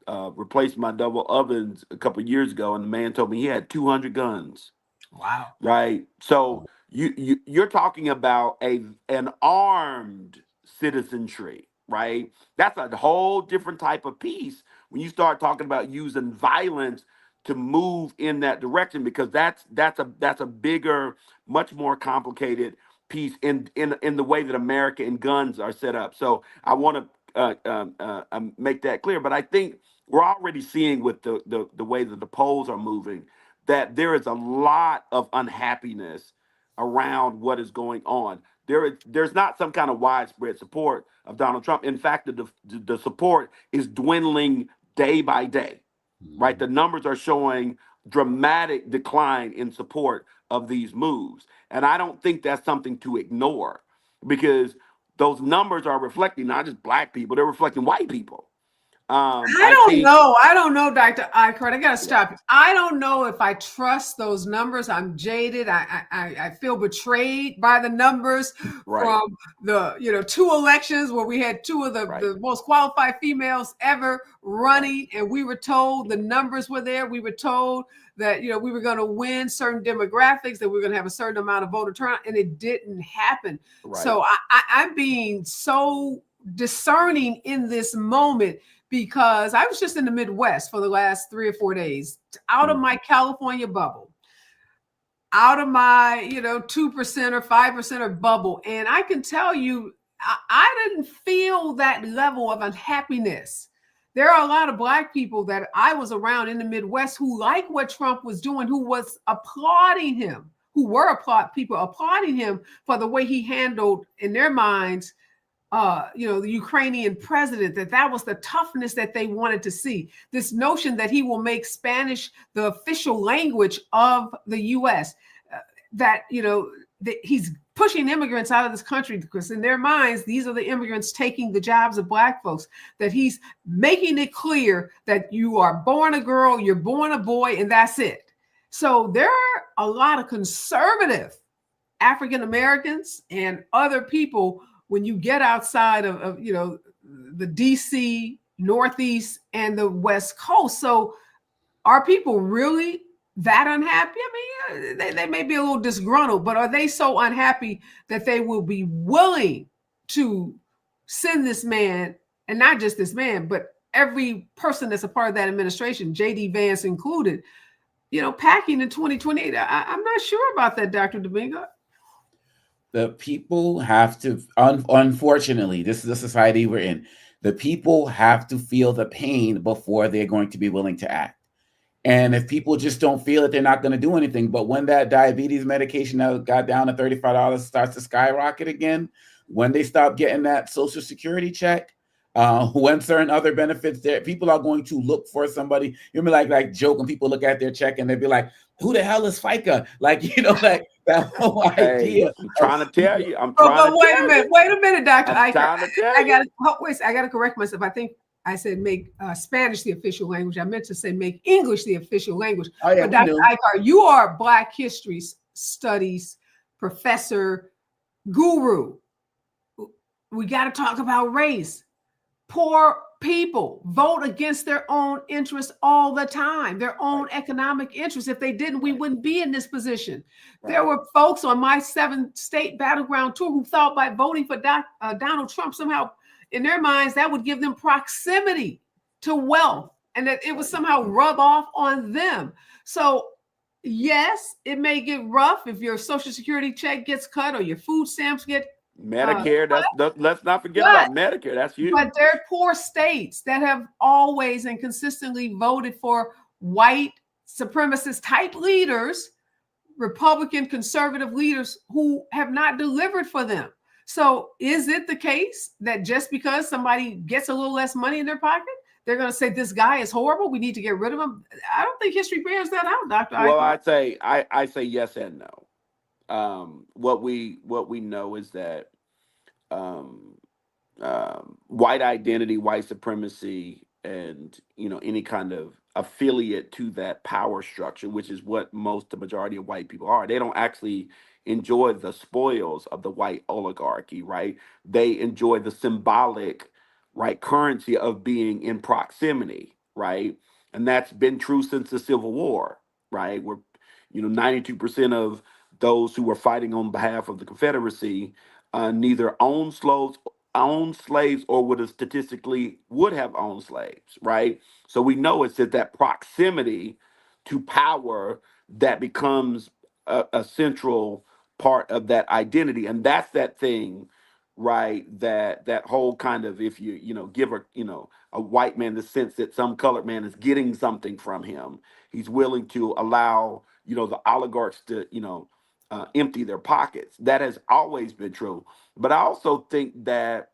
replace my double ovens a couple of years ago, and the man told me he had 200 guns. Wow. Right. So you're talking about an armed citizenry, right? That's a whole different type of piece when you start talking about using violence to move in that direction, because that's a bigger, much more complicated piece in the way that America and guns are set up. So I want to make that clear. But I think we're already seeing with the way that the polls are moving that there is a lot of unhappiness around what is going on. There's not some kind of widespread support of Donald Trump. In fact, the support is dwindling day by day, right? The numbers are showing dramatic decline in support of these moves. And I don't think that's something to ignore, because those numbers are reflecting not just black people, they're reflecting white people. I don't know, Dr. Eichert. I got to stop. I don't know if I trust those numbers. I'm jaded. I feel betrayed by the numbers from the 2 elections where we had 2 of the most qualified females ever running, and we were told the numbers were there. We were told that we were going to win certain demographics, that we were going to have a certain amount of voter turnout, and it didn't happen. So I'm being so discerning in this moment, because I was just in the Midwest for the last 3 or 4 days, out of my California bubble, out of my 2% or 5% bubble. And I can tell you, I didn't feel that level of unhappiness. There are a lot of Black people that I was around in the Midwest who liked what Trump was doing, who was applauding him, people applauding him for the way he handled, in their minds, the Ukrainian president, that was the toughness that they wanted to see. This notion that he will make Spanish the official language of the U.S., that he's pushing immigrants out of this country, because in their minds, these are the immigrants taking the jobs of Black folks, that he's making it clear that you are born a girl, you're born a boy, and that's it. So there are a lot of conservative African Americans and other people when you get outside of the DC, Northeast, and the West Coast. So are people really that unhappy? I mean, they may be a little disgruntled, but are they so unhappy that they will be willing to send this man, and not just this man, but every person that's a part of that administration, J.D. Vance included, packing in 2028? I'm not sure about that, Dr. Domingo. The people have to, unfortunately, this is the society we're in. The people have to feel the pain before they're going to be willing to act. And if people just don't feel it, they're not going to do anything. But when that diabetes medication that got down to $35 starts to skyrocket again, when they stop getting that Social Security check, when certain other benefits there, people are going to look for somebody. You know, like joke when people look at their check and they'd be like, "Who the hell is FICA?" Like, like that whole idea. I'm trying to tell you. Wait a minute, Doctor. I got to correct myself. I think I said make Spanish the official language. I meant to say make English the official language. Oh, yeah, but Dr. Eichert, you are a Black history studies professor, guru. We got to talk about race. Poor people vote against their own interests all the time, their own economic interests. If they didn't, we wouldn't be in this position. There were folks on my 7-state battleground tour who thought by voting for Donald Trump, somehow in their minds, that would give them proximity to wealth, and that it would somehow rub off on them. So yes, it may get rough if your Social Security check gets cut or your food stamps get Medicare, let's not forget about Medicare. That's huge. But there are poor states that have always and consistently voted for white supremacist type leaders, Republican conservative leaders, who have not delivered for them. So is it the case that just because somebody gets a little less money in their pocket, they're going to say this guy is horrible. We need to get rid of him. I don't think history bears that out, Dr. Well, Eichler. I say yes and no. What we know is that um, white identity, white supremacy, and any kind of affiliate to that power structure, which is what the majority of white people are. They don't actually enjoy the spoils of the white oligarchy, right? They enjoy the symbolic, right, currency of being in proximity, right? And that's been true since the Civil War, right? Where 92% of those who were fighting on behalf of the Confederacy neither owned slaves or would have statistically would have owned slaves, right? So we know it's that proximity to power that becomes a central part of that identity, and that's that thing, right? That whole kind of, if give a white man the sense that some colored man is getting something from him, he's willing to allow the oligarchs to empty their pockets. That has always been true. But I also think that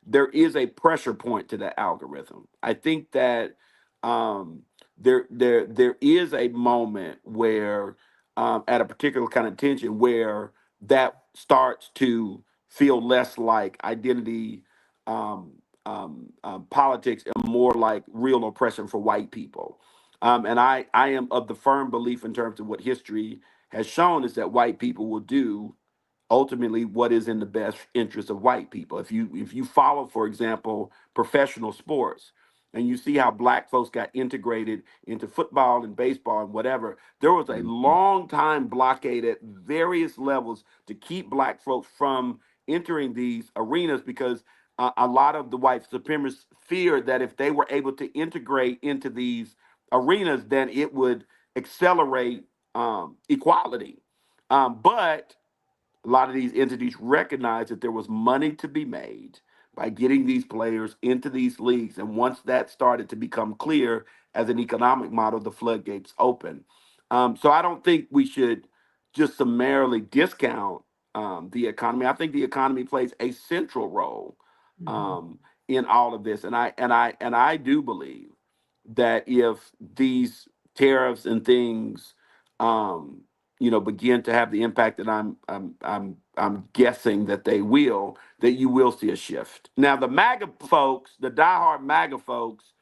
there is a pressure point to that algorithm. I think that there is a moment where, at a particular kind of tension, where that starts to feel less like identity politics and more like real oppression for white people. And I am of the firm belief, in terms of what history has shown, is that white people will do ultimately what is in the best interest of white people. If you follow, for example, professional sports, and you see how black folks got integrated into football and baseball and whatever, there was a long time blockade at various levels to keep black folks from entering these arenas, because a lot of the white supremacists feared that if they were able to integrate into these arenas, then it would accelerate equality. But a lot of these entities recognized that there was money to be made by getting these players into these leagues. And once that started to become clear as an economic model, the floodgates open. So I don't think we should just summarily discount the economy. I think the economy plays a central role in all of this. And I do believe that if these tariffs and things begin to have the impact that I'm guessing that they will, that you will see a shift. Now, the MAGA folks, the diehard MAGA folks,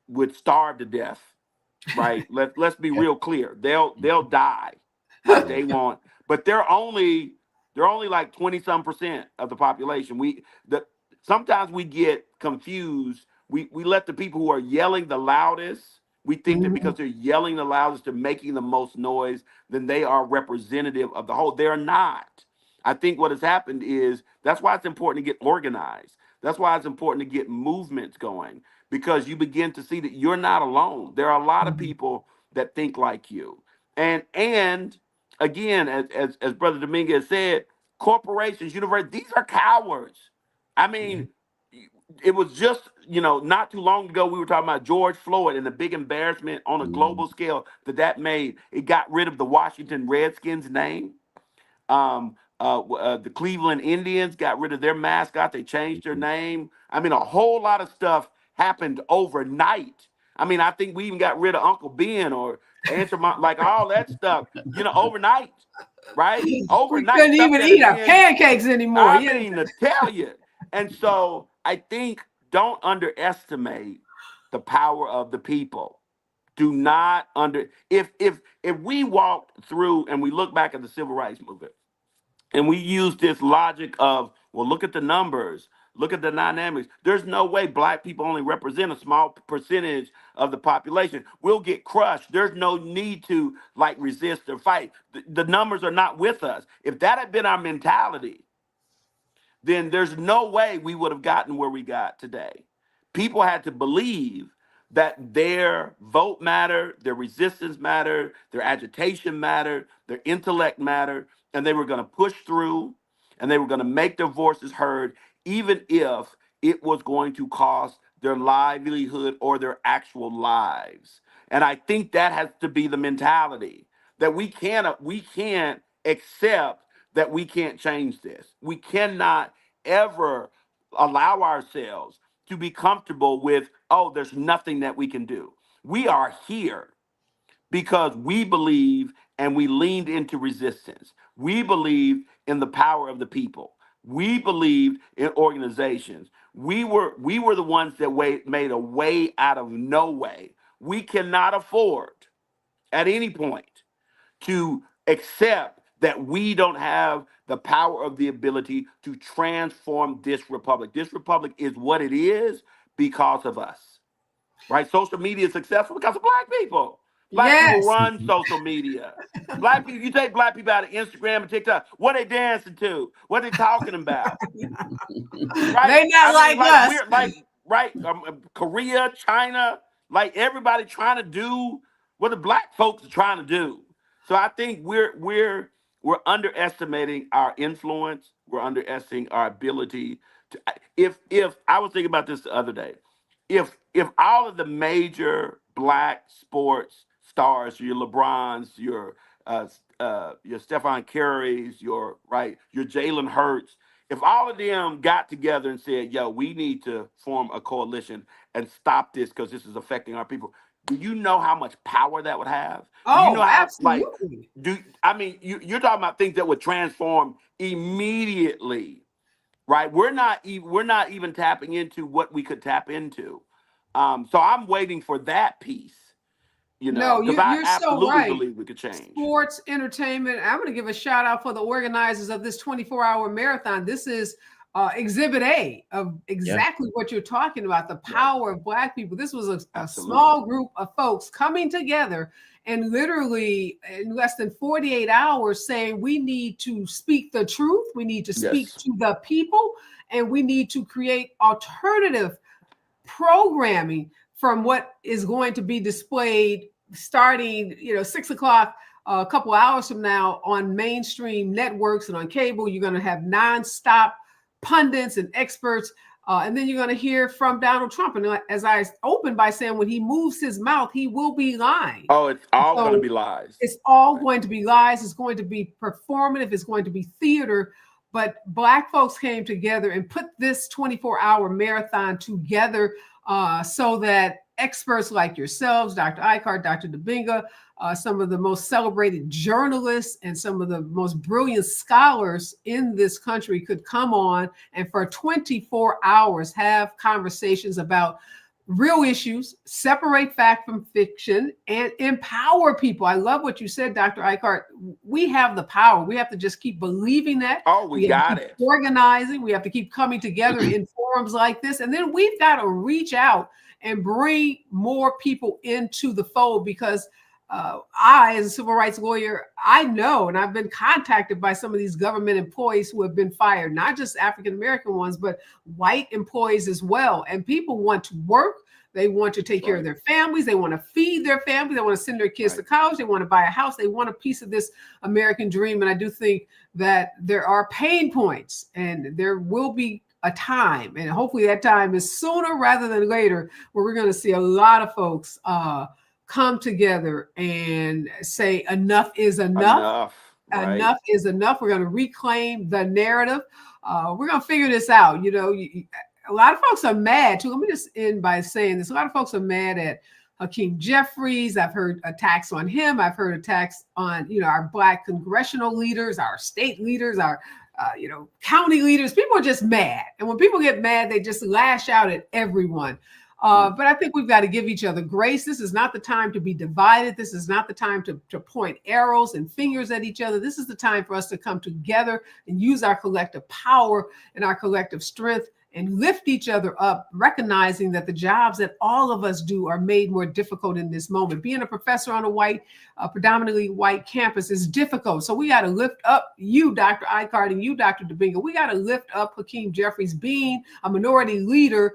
would starve to death, right? Let's be real clear. They'll die, right? They won't, but they're only like 20-some% of the population. Sometimes we get confused. We let the people who are yelling the loudest. We think that because they're yelling the loudest, they're making the most noise, then they are representative of the whole. They're not. I think what has happened is that's why it's important to get organized. That's why it's important to get movements going, because you begin to see that you're not alone. There are a lot of people that think like you. And again, as Brother Dominguez said, corporations, universities, these are cowards. I mean, it was just, not too long ago, we were talking about George Floyd and the big embarrassment on a global scale that made. It got rid of the Washington Redskins name. The Cleveland Indians got rid of their mascot. They changed their name. I mean, a whole lot of stuff happened overnight. I mean, I think we even got rid of Uncle Ben or Answer My, like all that stuff, overnight, right? We Overnight, couldn't stuff even that eat had our been, pancakes anymore. I Yeah. mean, to tell you. And so I think, don't underestimate the power of the people. Do not if we walked through and we look back at the civil rights movement, and we use this logic of, well, look at the numbers, look at the dynamics. There's no way black people only represent a small percentage of the population. We'll get crushed. There's no need to resist or fight. The numbers are not with us. If that had been our mentality, then there's no way we would have gotten where we got today. People had to believe that their vote mattered, their resistance mattered, their agitation mattered, their intellect mattered, and they were going to push through and they were going to make their voices heard, even if it was going to cost their livelihood or their actual lives. And I think that has to be the mentality, that we can't accept that we can't change this. We cannot ever allow ourselves to be comfortable with, oh, there's nothing that we can do. We are here because we believe and we leaned into resistance. We believe in the power of the people. We believed in organizations. We were the ones that made a way out of no way. We cannot afford at any point to accept that we don't have the power of the ability to transform this republic. This republic is what it is because of us, right? Social media is successful because of Black people. Black people Yes. run social media. Black people, you take Black people out of Instagram and TikTok, what they dancing to? What they talking about? Right? They not like us. We're like, right? Korea, China, like everybody trying to do what the Black folks are trying to do. So I think we're underestimating our influence. We're underestimating our ability to. If I was thinking about this the other day, if all of the major Black sports stars, your LeBrons, your Stephon Curry's, your Jalen Hurts, if all of them got together and said, "Yo, we need to form a coalition and stop this because this is affecting our people," do you know how much power that would have? Do you know Oh, how absolutely. you're talking about things that would transform immediately, right? We're not even tapping into what we could tap into. So I'm waiting for that piece, No, because I you're so absolutely right. believe we could change. Sports, entertainment. I'm going to give a shout out for the organizers of this 24-hour marathon. This is exhibit A of exactly what you're talking about, the power of Black people. This was a small group of folks coming together and literally in less than 48 hours saying we need to speak the truth, we need to speak to the people, and we need to create alternative programming from what is going to be displayed starting 6 o'clock a couple hours from now on mainstream networks and on cable. You're going to have nonstop pundits and experts, and then you're going to hear from Donald Trump. And as I opened by saying, when he moves his mouth, he will be lying. Oh, it's all going to be lies. It's all going to be lies. It's going to be performative. It's going to be theater. But Black folks came together and put this 24-hour marathon together so that experts like yourselves, Dr. Icart, Dr. Debinga, some of the most celebrated journalists and some of the most brilliant scholars in this country could come on and for 24 hours have conversations about real issues, separate fact from fiction, and empower people. I love what you said, Dr. Icart. We have the power. We have to just keep believing that. Oh, we got it. Organizing. We have to keep coming together in forums like this. And then we've got to reach out and bring more people into the fold, because I, as a civil rights lawyer, I know, and I've been contacted by some of these government employees who have been fired, not just African-American ones, but white employees as well. And people want to work. They want to take care of their families. They want to feed their families. They want to send their kids to college. They want to buy a house. They want a piece of this American dream. And I do think that there are pain points, and there will be a time, and hopefully that time is sooner rather than later, where we're going to see a lot of folks come together and say enough is enough. Enough is enough. We're going to reclaim the narrative. We're going to figure this out. A lot of folks are mad too. Let me just end by saying this. A lot of folks are mad at Hakeem Jeffries. I've heard attacks on him. I've heard attacks on, our Black congressional leaders, our state leaders, our county leaders. People are just mad. And when people get mad, they just lash out at everyone. But I think we've got to give each other grace. This is not the time to be divided. This is not the time to point arrows and fingers at each other. This is the time for us to come together and use our collective power and our collective strength and lift each other up, recognizing that the jobs that all of us do are made more difficult in this moment. Being a professor on a predominantly white campus is difficult. So we got to lift up you, Dr. Icart, and you, Dr. Debinga. We got to lift up Hakeem Jeffries. Being a minority leader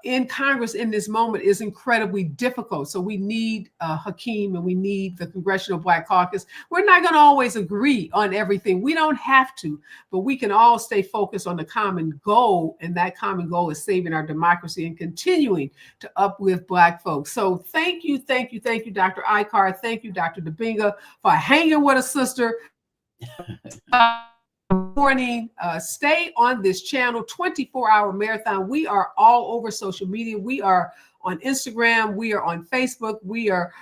in Congress in this moment is incredibly difficult. So we need Hakeem, and we need the Congressional Black Caucus. We're not going to always agree on everything. We don't have to, but we can all stay focused on the common goal. And that common goal is saving our democracy and continuing to uplift Black folks. So thank you, Dr. Icart. Thank you, Dr. Debinga, for hanging with a sister. morning. Stay on this channel, 24-hour marathon. We are all over social media. We are on Instagram. We are on Facebook. We are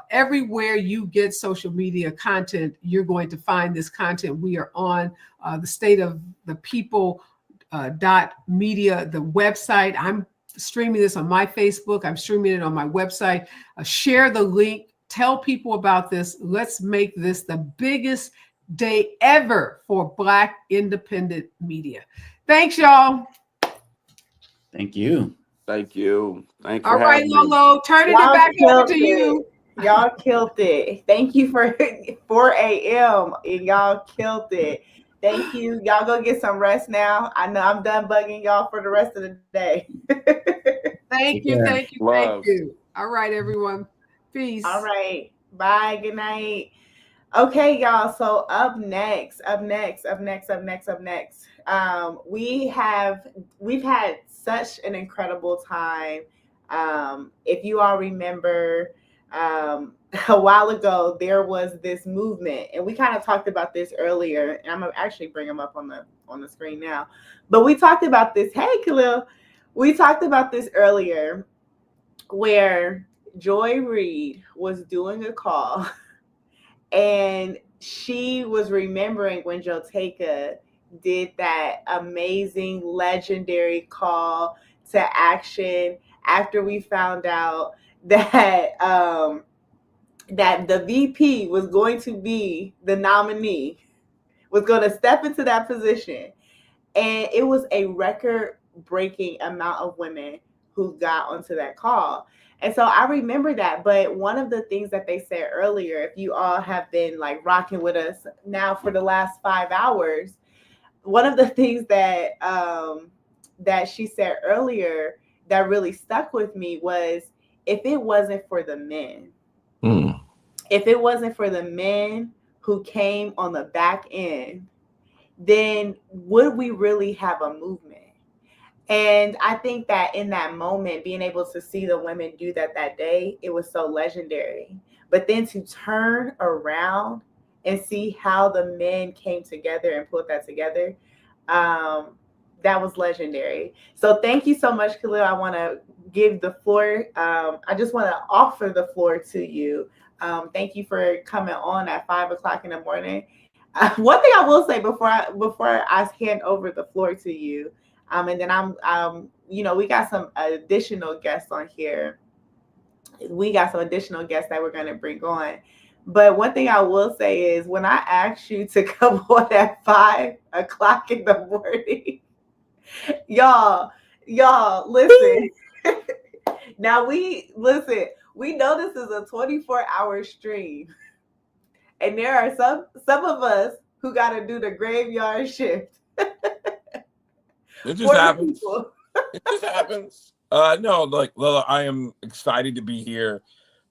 everywhere you get social media content, you're going to find this content. We are on the StateOfThePeople.media, the website. I'm streaming this on my Facebook. I'm streaming it on my website. Share the link. Tell people about this. Let's make this the biggest day ever for Black independent media. Thanks, y'all. Thank you. Thank you. Thanks All for right, having me. Lolo, turning it back over to you. Y'all killed it. Thank you for 4 a.m. and y'all killed it. Thank you. Y'all go get some rest now. I know I'm done bugging y'all for the rest of the day. Thank you, thank you, thank you. All right, everyone. Peace. All right. Bye. Good night. Okay, y'all. So up next, we've had such an incredible time. If you all remember, a while ago there was this movement, and we kind of talked about this earlier. And I'm gonna actually bring them up on the screen now. But we talked about this. Hey, Khalil, we talked about this earlier, where Joy Reid was doing a call. And she was remembering when Joteka did that amazing, legendary call to action after we found out that that the VP was going to be the nominee, was going to step into that position. And it was a record-breaking amount of women who got onto that call. And so I remember that. But one of the things that they said earlier, if you all have been like rocking with us now for the last 5 hours, one of the things that that she said earlier that really stuck with me was, if it wasn't for the men, if it wasn't for the men who came on the back end, then would we really have a movement? And I think that in that moment, being able to see the women do that day, it was so legendary. But then to turn around and see how the men came together and put that together, that was legendary. So thank you so much, Khalil. I want to give the floor. I just want to offer the floor to you. Thank you for coming on at 5 o'clock in the morning. One thing I will say before I hand over the floor to you, and then we got some additional guests on here. We got some additional guests that we're going to bring on. But one thing I will say is, when I asked you to come on at 5 o'clock in the morning, y'all listen. Now we know this is a 24-hour stream. And there are some of us who got to do the graveyard shift. It just happens. It just happens. No, like Lola, I am excited to be here.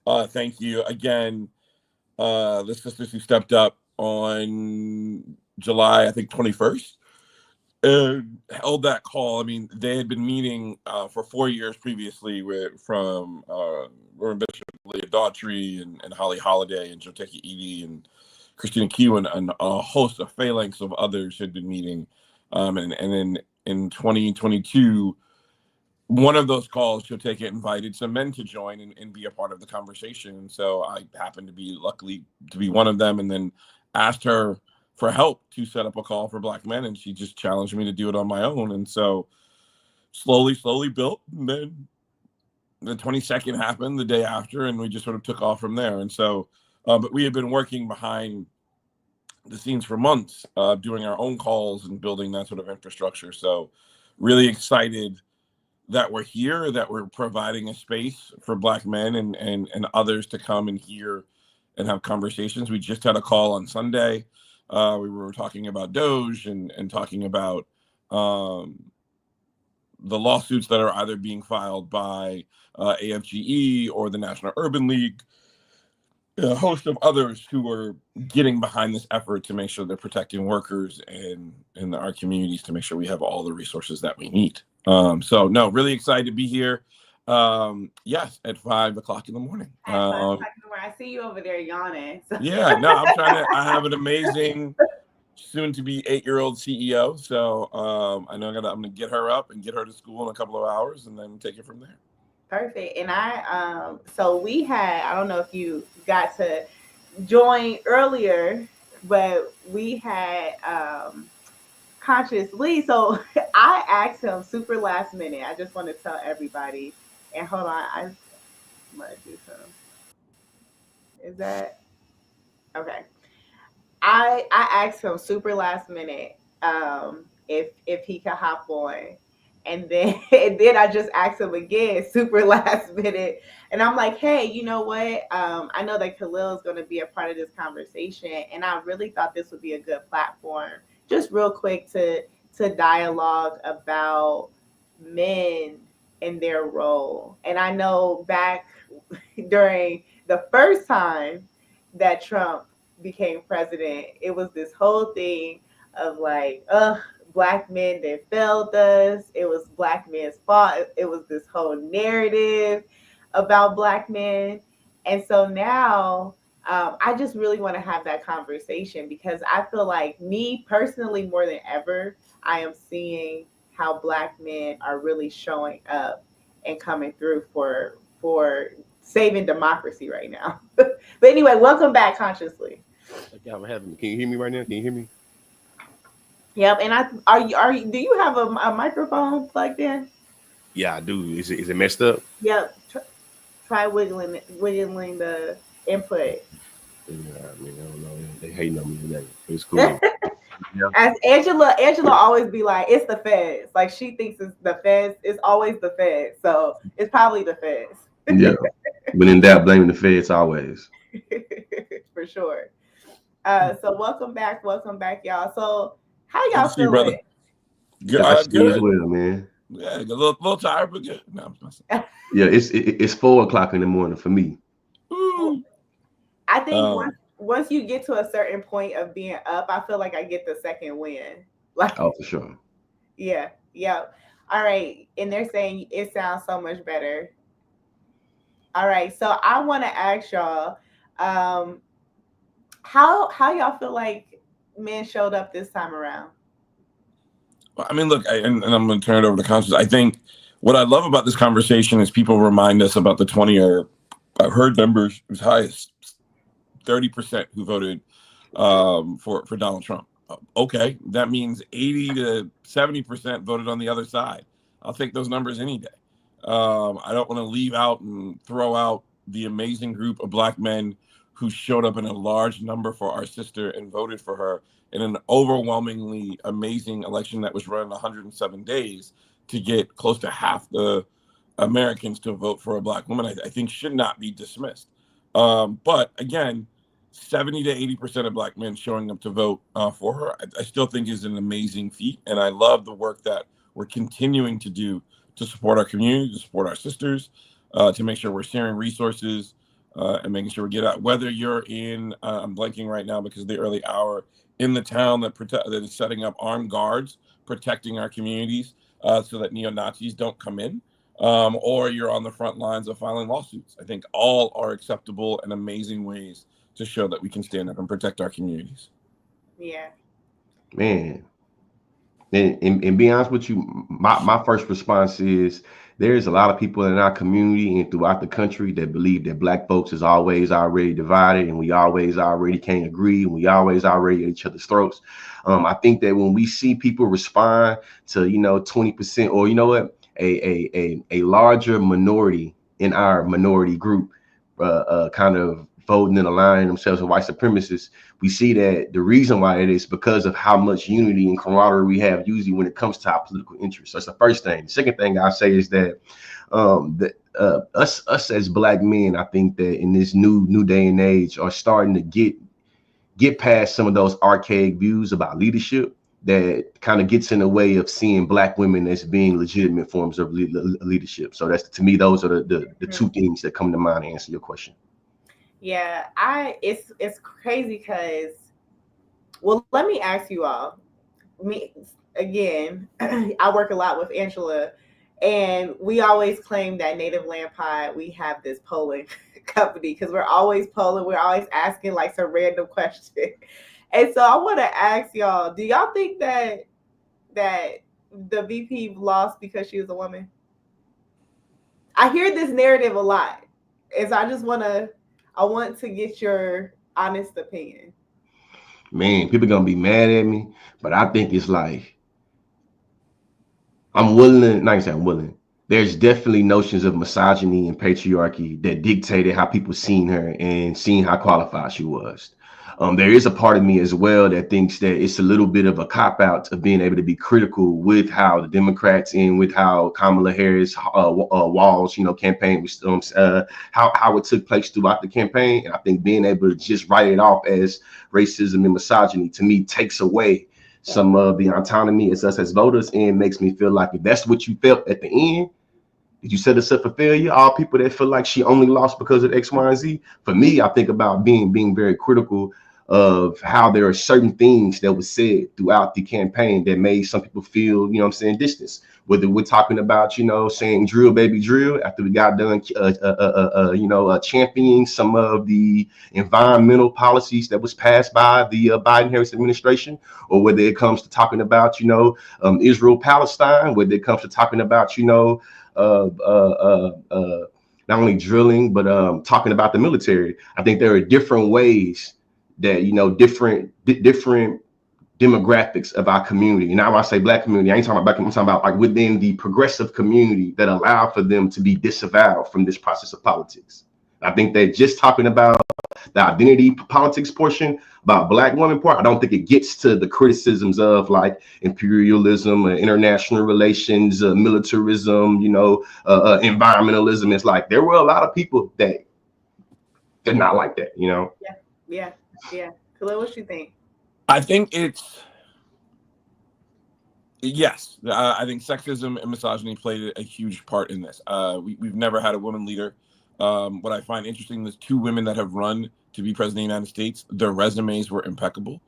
Thank you again. The sisters who stepped up on July, I think 21st, held that call. I mean, they had been meeting for 4 years previously from Reverend Bishop Leah Daughtry and Holly Holiday and Joteka Edie and Christina Q and a host of phalanx of others had been meeting. And then in 2022, one of those calls, Joteka invited some men to join and be a part of the conversation. And so I happened to be lucky to be one of them, and then asked her for help to set up a call for Black men. And she just challenged me to do it on my own. And so slowly built. And then the 22nd happened the day after, and we just sort of took off from there. And so, but we had been working behind the scenes for months, doing our own calls and building that sort of infrastructure. So really excited that we're here, that we're providing a space for Black men and others to come and hear and have conversations. We just had a call on Sunday. We were talking about Doge and talking about the lawsuits that are either being filed by AFGE or the National Urban League, a host of others who are getting behind this effort to make sure they're protecting workers and in our communities, to make sure we have all the resources that we need. So no, really excited to be here. Yes, at 5 o'clock in the morning. At 5 o'clock in the morning. I see you over there yawning. So. Yeah, no, I have an amazing soon to be 8-year-old CEO. So I know I'm gonna get her up and get her to school in a couple of hours, and then take it from there. Perfect. And so we had, I don't know if you got to join earlier, but we had Conscious Lee. So I asked him super last minute. I just want to tell everybody. And hold on, I'm gonna do some. Is that okay? I asked him super last minute if he could hop on, and then and then I just asked him again super last minute, and I'm like, hey, you know what? I know that Khalil is going to be a part of this conversation, and I really thought this would be a good platform, just real quick to dialogue about men and their role. And I know back during the first time that Trump became president, it was this whole thing of like, black men that failed us. It was black men's fault. It was this whole narrative about black men. And so now I just really want to have that conversation because I feel like me personally, more than ever, I am seeing how black men are really showing up and coming through for saving democracy right now. But anyway, welcome back, Consciously. Thank y'all for having me. Can you hear me right now? Can you hear me? Yep. And are you do you have a microphone plugged in? Yeah, I do. Is it messed up? Yep. Try wiggling the input. Yeah, I mean, I don't know. They hating on me today. It's cool. Yeah. As Angela always be like, it's the feds. Like she thinks it's the feds. It's always the feds. So it's probably the feds. Yeah. But in doubt, blaming the feds always. For sure. So welcome back, y'all. So how Good y'all to see you, brother. feeling? I see you as Good. well, man. Yeah, a little tired, but good. No, I'm messing. Yeah, it's 4 o'clock in the morning for me. I think once you get to a certain point of being up, I feel like I get the second win. Like, Oh, for sure. yeah. All right, and they're saying it sounds so much better. All right, so I want to ask y'all, how y'all feel like men showed up this time around? I mean, look, and I'm going to turn it over to Constance. I think what I love about this conversation is people remind us about the 20-year. I've heard numbers as high as 30% who voted for Donald Trump. Okay, that means 80 to 70% voted on the other side. I'll take those numbers any day. I don't want to leave out and throw out the amazing group of black men who showed up in a large number for our sister and voted for her in an overwhelmingly amazing election that was run in 107 days to get close to half the Americans to vote for a black woman. I think should not be dismissed. But again, 70 to 80% of black men showing up to vote for her, I still think is an amazing feat. And I love the work that we're continuing to do to support our community, to support our sisters, to make sure we're sharing resources and making sure we get out. Whether you're in, I'm blanking right now because of the early hour, in the town that is setting up armed guards, protecting our communities so that neo-Nazis don't come in, or you're on the front lines of filing lawsuits. I think all are acceptable and amazing ways to show that we can stand up and protect our communities. Yeah. Man. And be honest with you, my first response is there's a lot of people in our community and throughout the country that believe that black folks is always already divided and we always already can't agree and we always already at each other's throats. I think that when we see people respond to 20% or a larger minority in our minority group kind of voting and aligning themselves with white supremacists, we see that the reason why it is because of how much unity and camaraderie we have usually when it comes to our political interests. That's the first thing. The second thing I say is that us as black men, I think that in this new day and age are starting to get past some of those archaic views about leadership that kind of gets in the way of seeing black women as being legitimate forms of leadership. So that's, to me, those are the two things that come to mind to answer your question. Yeah, it's crazy because, well, let me ask you all. Me again, I work a lot with Angela, and we always claim that Native Land Pod, we have this polling company because we're always polling, we're always asking like some random question. And so I want to ask y'all, do y'all think that the VP lost because she was a woman? I hear this narrative a lot. And so I want to get your honest opinion. Man, people gonna be mad at me, but I think it's like I'm willing, not saying I'm willing. There's definitely notions of misogyny and patriarchy that dictated how people seen her and seen how qualified she was. There is a part of me as well that thinks that it's a little bit of a cop out of being able to be critical with how the Democrats and with how Kamala Harris Walls, campaign was, how it took place throughout the campaign. And I think being able to just write it off as racism and misogyny to me takes away some of the autonomy as us as voters and makes me feel like if that's what you felt at the end, if you set us up for failure, all people that feel like she only lost because of X, Y, and Z. For me, I think about being very critical of how there are certain things that was said throughout the campaign that made some people feel, distance. Whether we're talking about, saying drill, baby, drill, after we got done, championing some of the environmental policies that was passed by the Biden-Harris administration, or whether it comes to talking about, Israel, Palestine, whether it comes to talking about, not only drilling, but talking about the military. I think there are different ways that, different demographics of our community. And now when I say black community, I ain't talking about black, I'm talking about like within the progressive community that allow for them to be disavowed from this process of politics. I think that just talking about the identity politics portion, about black women part, I don't think it gets to the criticisms of like imperialism, international relations, militarism, environmentalism. It's like there were a lot of people that they're not like that, Yeah. Khalil, what you think? I think it's yes. I think sexism and misogyny played a huge part in this. We've never had a woman leader. What I find interesting is 2 women that have run to be president of the United States. Their resumes were impeccable.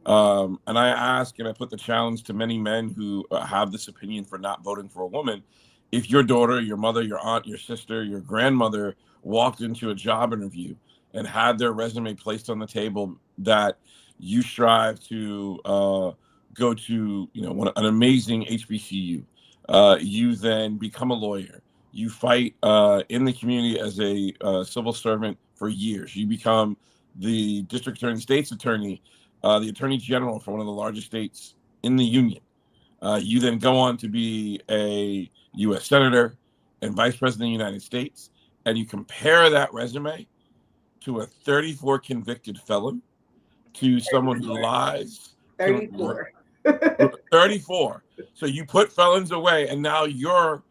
And I ask, and I put the challenge to many men who have this opinion for not voting for a woman. If your daughter, your mother, your aunt, your sister, your grandmother walked into a job interview and had their resume placed on the table that you strive to go to, an amazing HBCU, you then become a lawyer. You fight in the community as a civil servant for years. You become the district attorney, state's attorney, the attorney general for one of the largest states in the union. You then go on to be a U.S. senator and vice president of the United States, and you compare that resume to a 34 convicted felon, to someone who lies. 34. 34. So you put felons away, and now you're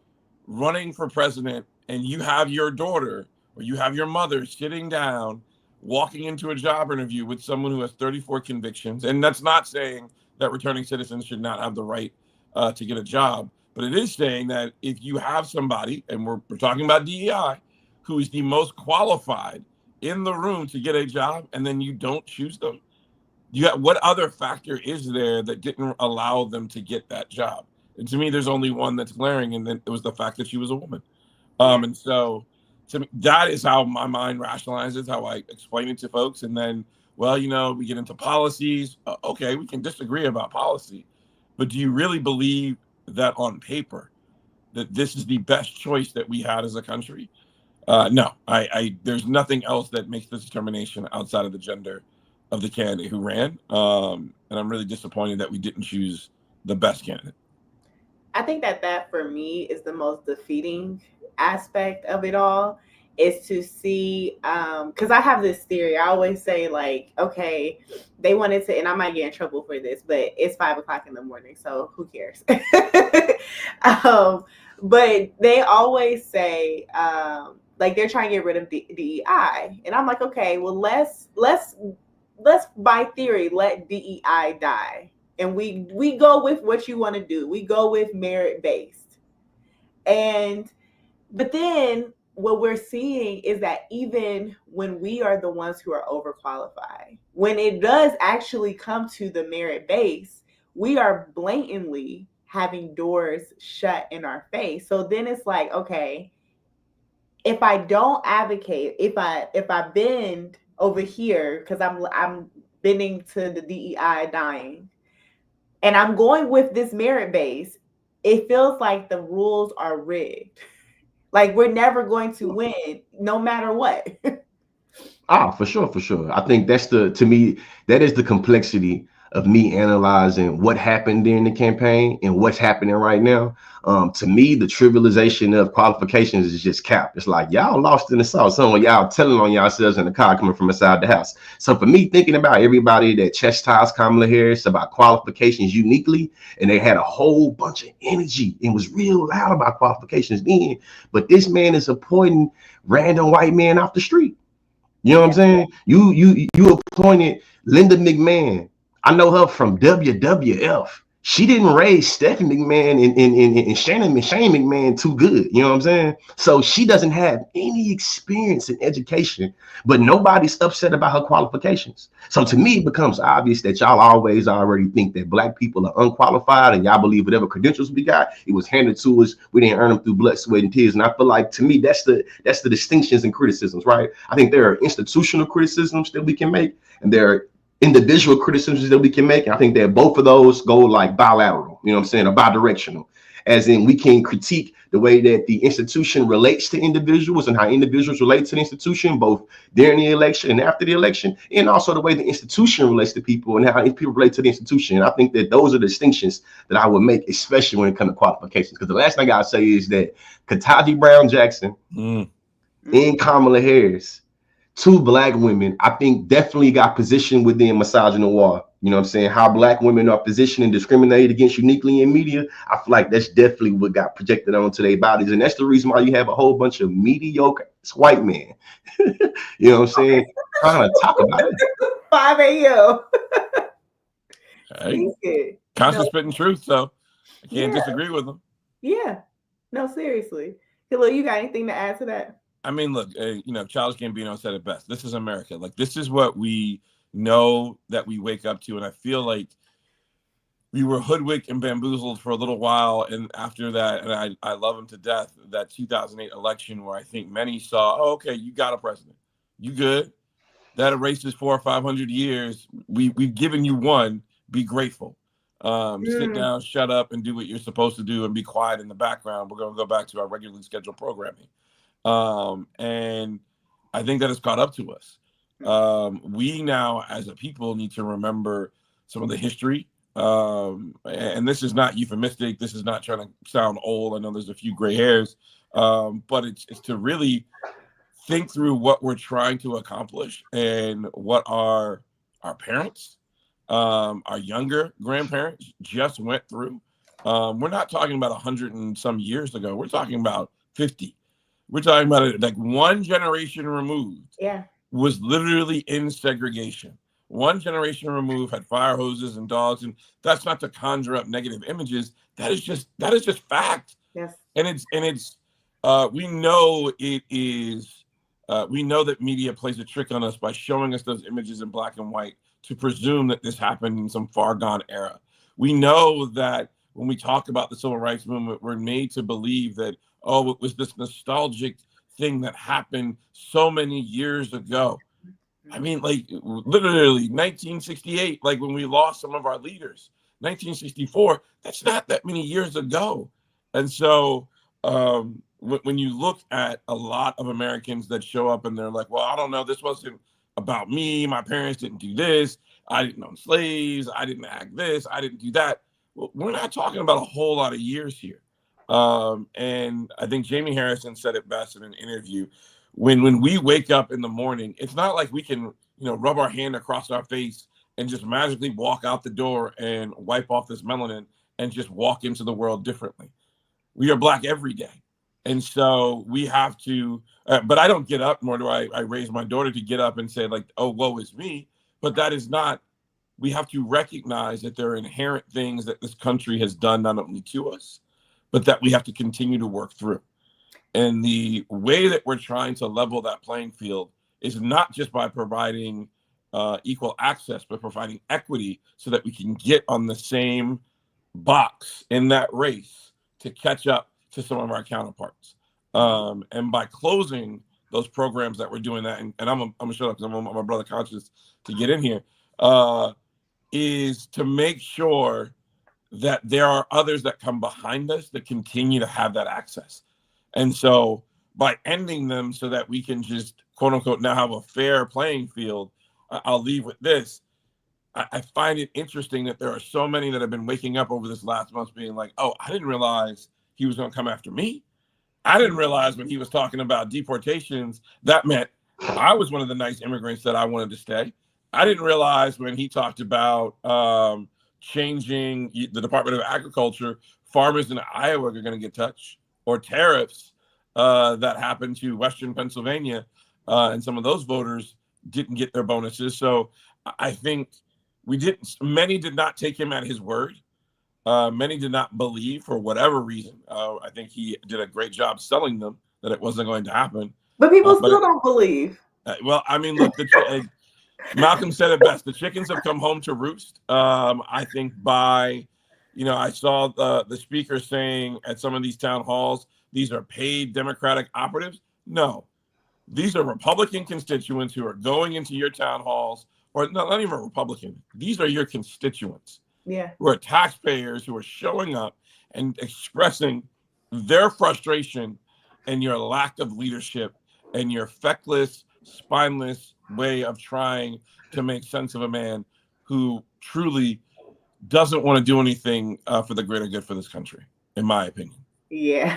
running for president, and you have your daughter or you have your mother sitting down, walking into a job interview with someone who has 34 convictions. And that's not saying that returning citizens should not have the right to get a job, but it is saying that if you have somebody, and we're talking about DEI, who is the most qualified in the room to get a job, and then you don't choose them, what other factor is there that didn't allow them to get that job? And to me, there's only one that's glaring, and then it was the fact that she was a woman. And so to me, that is how my mind rationalizes, how I explain it to folks. And then, well, we get into policies. Okay, we can disagree about policy, but do you really believe that on paper that this is the best choice that we had as a country? No, there's nothing else that makes this determination outside of the gender of the candidate who ran. And I'm really disappointed that we didn't choose the best candidate. I think that for me is the most defeating aspect of it all, is to see, because I have this theory. I always say, like, okay, they wanted to, and I might get in trouble for this, but it's 5:00 in the morning, so who cares? But they always say, like, they're trying to get rid of DEI, and I'm like, okay, well, let's by theory let DEI die, and we go with what you want to do. We go with merit based, but then what we're seeing is that even when we are the ones who are overqualified, when it does actually come to the merit base, we are blatantly having doors shut in our face. So then it's like, okay, if I don't advocate, if I bend over here because I'm bending to the DEI dying. And I'm going with this merit base. It feels like the rules are rigged. Like we're never going to win, no matter what. For sure, for sure. I think to me, that is the complexity of me analyzing what happened during the campaign and what's happening right now. To me, the trivialization of qualifications is just cap. It's like y'all lost in the sauce. Some of y'all telling on yourselves in the car coming from inside the house. So for me, thinking about everybody that chastised Kamala Harris about qualifications uniquely, and they had a whole bunch of energy and was real loud about qualifications then, but this man is appointing random white men off the street. You know what I'm saying? You appointed Linda McMahon. I know her from WWF. She didn't raise Stephanie McMahon and Shane McMahon too good. You know what I'm saying? So she doesn't have any experience in education, but nobody's upset about her qualifications. So to me, it becomes obvious that y'all always already think that black people are unqualified and y'all believe whatever credentials we got, it was handed to us. We didn't earn them through blood, sweat, and tears. And I feel like to me, that's the distinctions and criticisms, right? I think there are institutional criticisms that we can make, and there are individual criticisms that we can make. And I think that both of those go like bilateral, you know what I'm saying, or bidirectional. As in, we can critique the way that the institution relates to individuals and how individuals relate to the institution, both during the election and after the election, and also the way the institution relates to people and how people relate to the institution. And I think that those are the distinctions that I would make, especially when it comes to qualifications. Because the last thing I'll say is that Ketanji Brown Jackson and Kamala Harris, two black women, I think definitely got positioned within misogynoir. You know what I'm saying? How black women are positioned and discriminated against uniquely in media. I feel like that's definitely what got projected onto their bodies. And that's the reason why you have a whole bunch of mediocre white men. You know what I'm saying? Trying to talk about it. 5 a.m. Hey, constant spitting truth, so I can't disagree with them. Yeah. No, seriously. Hilo, you got anything to add to that? I mean, look, Childish Gambino said it best. This is America. Like, this is what we know that we wake up to. And I feel like we were hoodwinked and bamboozled for a little while. And after that, and I love him to death, that 2008 election where I think many saw, oh, okay, you got a president. You good. That erases 400 or 500 years. We've given you one. Be grateful. Sit down, shut up, and do what you're supposed to do and be quiet in the background. We're going to go back to our regularly scheduled programming. And I think that has caught up to us. We now, as a people, need to remember some of the history. And this is not euphemistic. This is not trying to sound old. I know there's a few gray hairs, but it's to really think through what we're trying to accomplish and what our parents, our younger grandparents just went through. We're not talking about 100 and some years ago. We're talking about 50. We're talking about it like one generation removed. Yeah. Was literally in segregation. One generation removed had fire hoses and dogs, and that's not to conjure up negative images. That is just fact. Yes. And it's we know it is. We know that media plays a trick on us by showing us those images in black and white to presume that this happened in some far gone era. We know that when we talk about the civil rights movement, we're made to believe that, oh, it was this nostalgic thing that happened so many years ago. I mean, like literally 1968, like when we lost some of our leaders. 1964, that's not that many years ago. And so when you look at a lot of Americans that show up and they're like, well, I don't know, this wasn't about me. My parents didn't do this. I didn't own slaves. I didn't act this. I didn't do that. Well, we're not talking about a whole lot of years here. And I think Jamie Harrison said it best in an interview. When we wake up in the morning, it's not like we can, rub our hand across our face and just magically walk out the door and wipe off this melanin and just walk into the world differently. We are black every day. And so we have to, but I don't get up, nor do I raise my daughter to get up and say like, oh, woe is me. But that is not, we have to recognize that there are inherent things that this country has done not only to us, but that we have to continue to work through. And the way that we're trying to level that playing field is not just by providing equal access, but providing equity so that we can get on the same box in that race to catch up to some of our counterparts. And by closing those programs that we're doing that, and I'm gonna shut up because I'm a brother conscious to get in here. is to make sure that there are others that come behind us that continue to have that access. And so by ending them so that we can just quote unquote now have a fair playing field, I'll leave with this. I find it interesting that there are so many that have been waking up over this last month being like, oh, I didn't realize he was going to come after me. I didn't realize when he was talking about deportations, that meant I was one of the nice immigrants that I wanted to stay. I didn't realize when he talked about changing the Department of Agriculture, farmers in Iowa are going to get touched, or tariffs that happened to Western Pennsylvania, and some of those voters didn't get their bonuses. So I think many did not take him at his word. Many did not believe for whatever reason. I think he did a great job selling them that it wasn't going to happen. But people still don't believe. Well, I mean, look, Malcolm said it best. The chickens have come home to roost. I think I saw the speaker saying at some of these town halls, these are paid Democratic operatives. No, these are Republican constituents who are going into your town halls, or not even Republican. These are your constituents. Yeah. Who are taxpayers who are showing up and expressing their frustration and your lack of leadership and your feckless, spineless way of trying to make sense of a man who truly doesn't want to do anything for the greater good for this country, in my opinion. Yeah.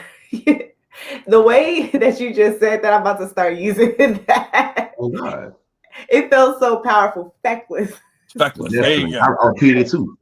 The way that you just said that, I'm about to start using that. Oh God. It felt so powerful. Feckless. Feckless. There you go. I repeated it too.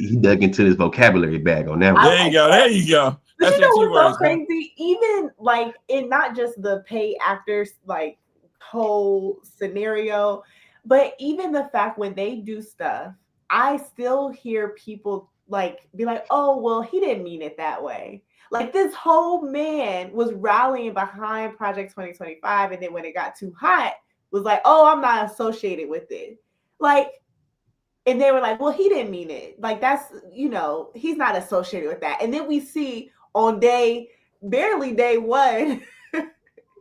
He dug into his vocabulary bag on that one. There you go. There you go. But you know what's so crazy? Even like in not just the pay actors like whole scenario, but even the fact when they do stuff, I still hear people like be like, oh, well, he didn't mean it that way. Like this whole man was rallying behind Project 2025, and then when it got too hot, was like, oh, I'm not associated with it. Like, and they were like, well, he didn't mean it. Like, that's, he's not associated with that. And then we see on barely day one,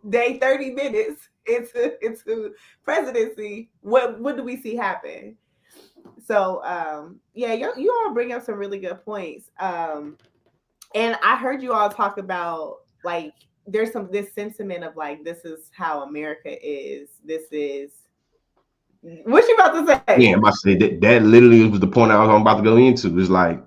day 30 minutes into presidency, what do we see happen? So, yeah, you all bring up some really good points. And I heard you all talk about, like, there's this sentiment of, like, this is how America is. This is, what you about to say? Yeah, I'm about to say that literally was the point I was about to go into. It's like,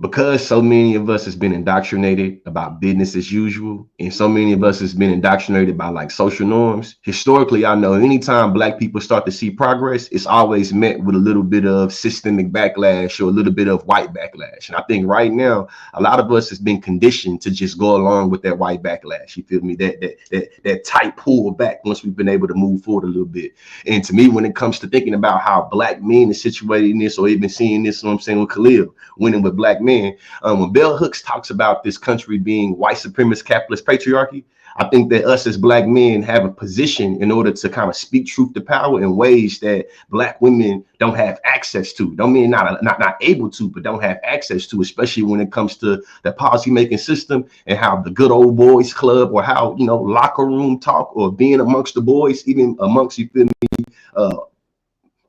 because so many of us has been indoctrinated about business as usual, and so many of us has been indoctrinated by like social norms. Historically, I know anytime Black people start to see progress, it's always met with a little bit of systemic backlash or a little bit of white backlash. And I think right now, a lot of us has been conditioned to just go along with that white backlash. You feel me? That tight pull back once we've been able to move forward a little bit. And to me, when it comes to thinking about how Black men is situated in this, or even seeing this, what I'm saying with Khalil, winning with Black men, when Bell Hooks talks about this country being white supremacist capitalist patriarchy, I think that us as Black men have a position in order to kind of speak truth to power in ways that Black women don't have access to. Don't mean not able to, but don't have access to, especially when it comes to the policy making system and how the good old boys club, or how, locker room talk, or being amongst the boys, even amongst, you feel me,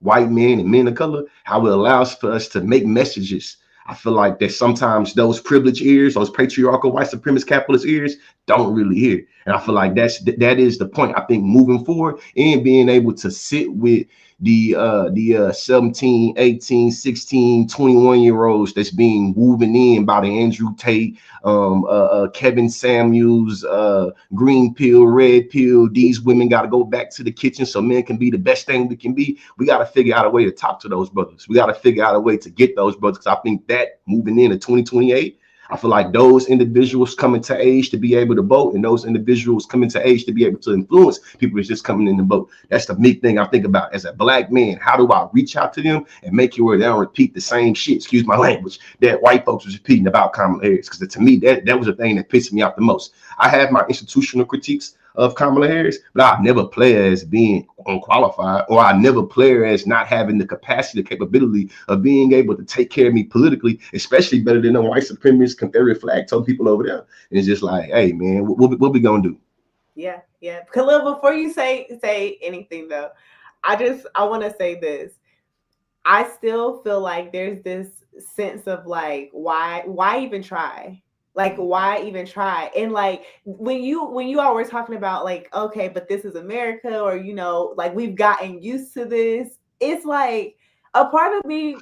white men and men of color, how it allows for us to make messages. I feel like that sometimes those privileged ears, those patriarchal white supremacist capitalist ears, don't really hear. And I feel like that is the point. I think moving forward and being able to sit with the 17, 18, 16, 21-year-olds that's being woven in by the Andrew Tate, Kevin Samuels, green pill, red pill. These women got to go back to the kitchen so men can be the best thing we can be. We got to figure out a way to talk to those brothers. We got to figure out a way to get those brothers, because I think that moving into 2028, I feel like those individuals coming to age to be able to vote, and those individuals coming to age to be able to influence people is just coming in to vote. That's the big thing I think about as a Black man. How do I reach out to them and make sure they don't repeat the same shit, excuse my language, that white folks was repeating about Kamala Harris? Because to me, that was the thing that pissed me off the most. I have my institutional critiques of Kamala Harris, but I never play her as being unqualified, or I never play her as not having the capacity, the capability of being able to take care of me politically, especially better than a white supremacist Confederate flag told people over there. And it's just like, hey man, what we gonna do? Yeah, yeah. Khalil, before you say anything though, I want to say this. I still feel like there's this sense of like why even try? Like why even try? And like when you all were talking about like okay, but this is America or like we've gotten used to this. It's like a part of me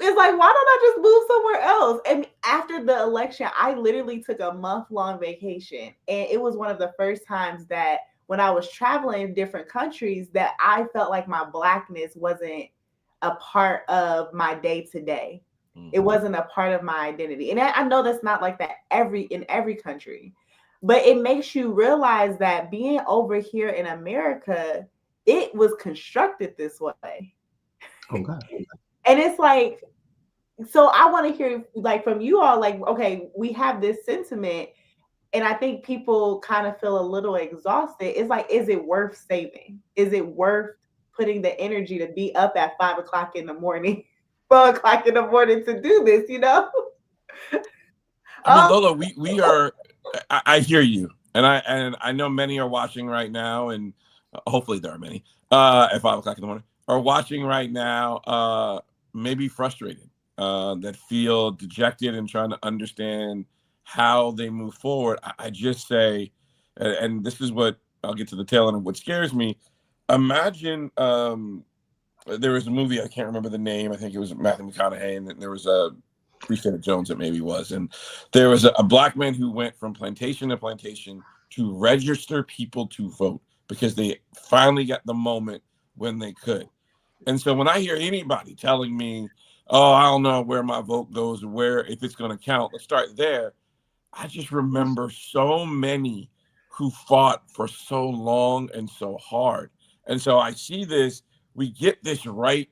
it's like, why don't I just move somewhere else? And after the election, I literally took a month-long vacation. And it was one of the first times that when I was traveling in different countries that I felt like my blackness wasn't a part of my day to day. It wasn't a part of my identity. And I know that's not like that in every country. But it makes you realize that being over here in America, it was constructed this way. Oh God. And it's like, so I want to hear like from you all, like, okay, we have this sentiment, and I think people kind of feel a little exhausted. It's like, is it worth saving? Is it worth putting the energy to be up at 5 o'clock in the morning, 4 o'clock in the morning to do this, I mean, Lola, we are. I hear you, and I know many are watching right now, and hopefully there are many at 5 o'clock in the morning are watching right now. Maybe frustrated, that feel dejected and trying to understand how they move forward. I just say, and this is what I'll get to the tail end of what scares me. Imagine there was a movie, I can't remember the name. I think it was Matthew McConaughey, and there was a Appreciated Jones, it maybe was. And there was a black man who went from plantation to plantation to register people to vote because they finally got the moment when they could. And so when I hear anybody telling me, oh, I don't know where my vote goes or where, if it's going to count, let's start there. I just remember so many who fought for so long and so hard. And so I see this, we get this right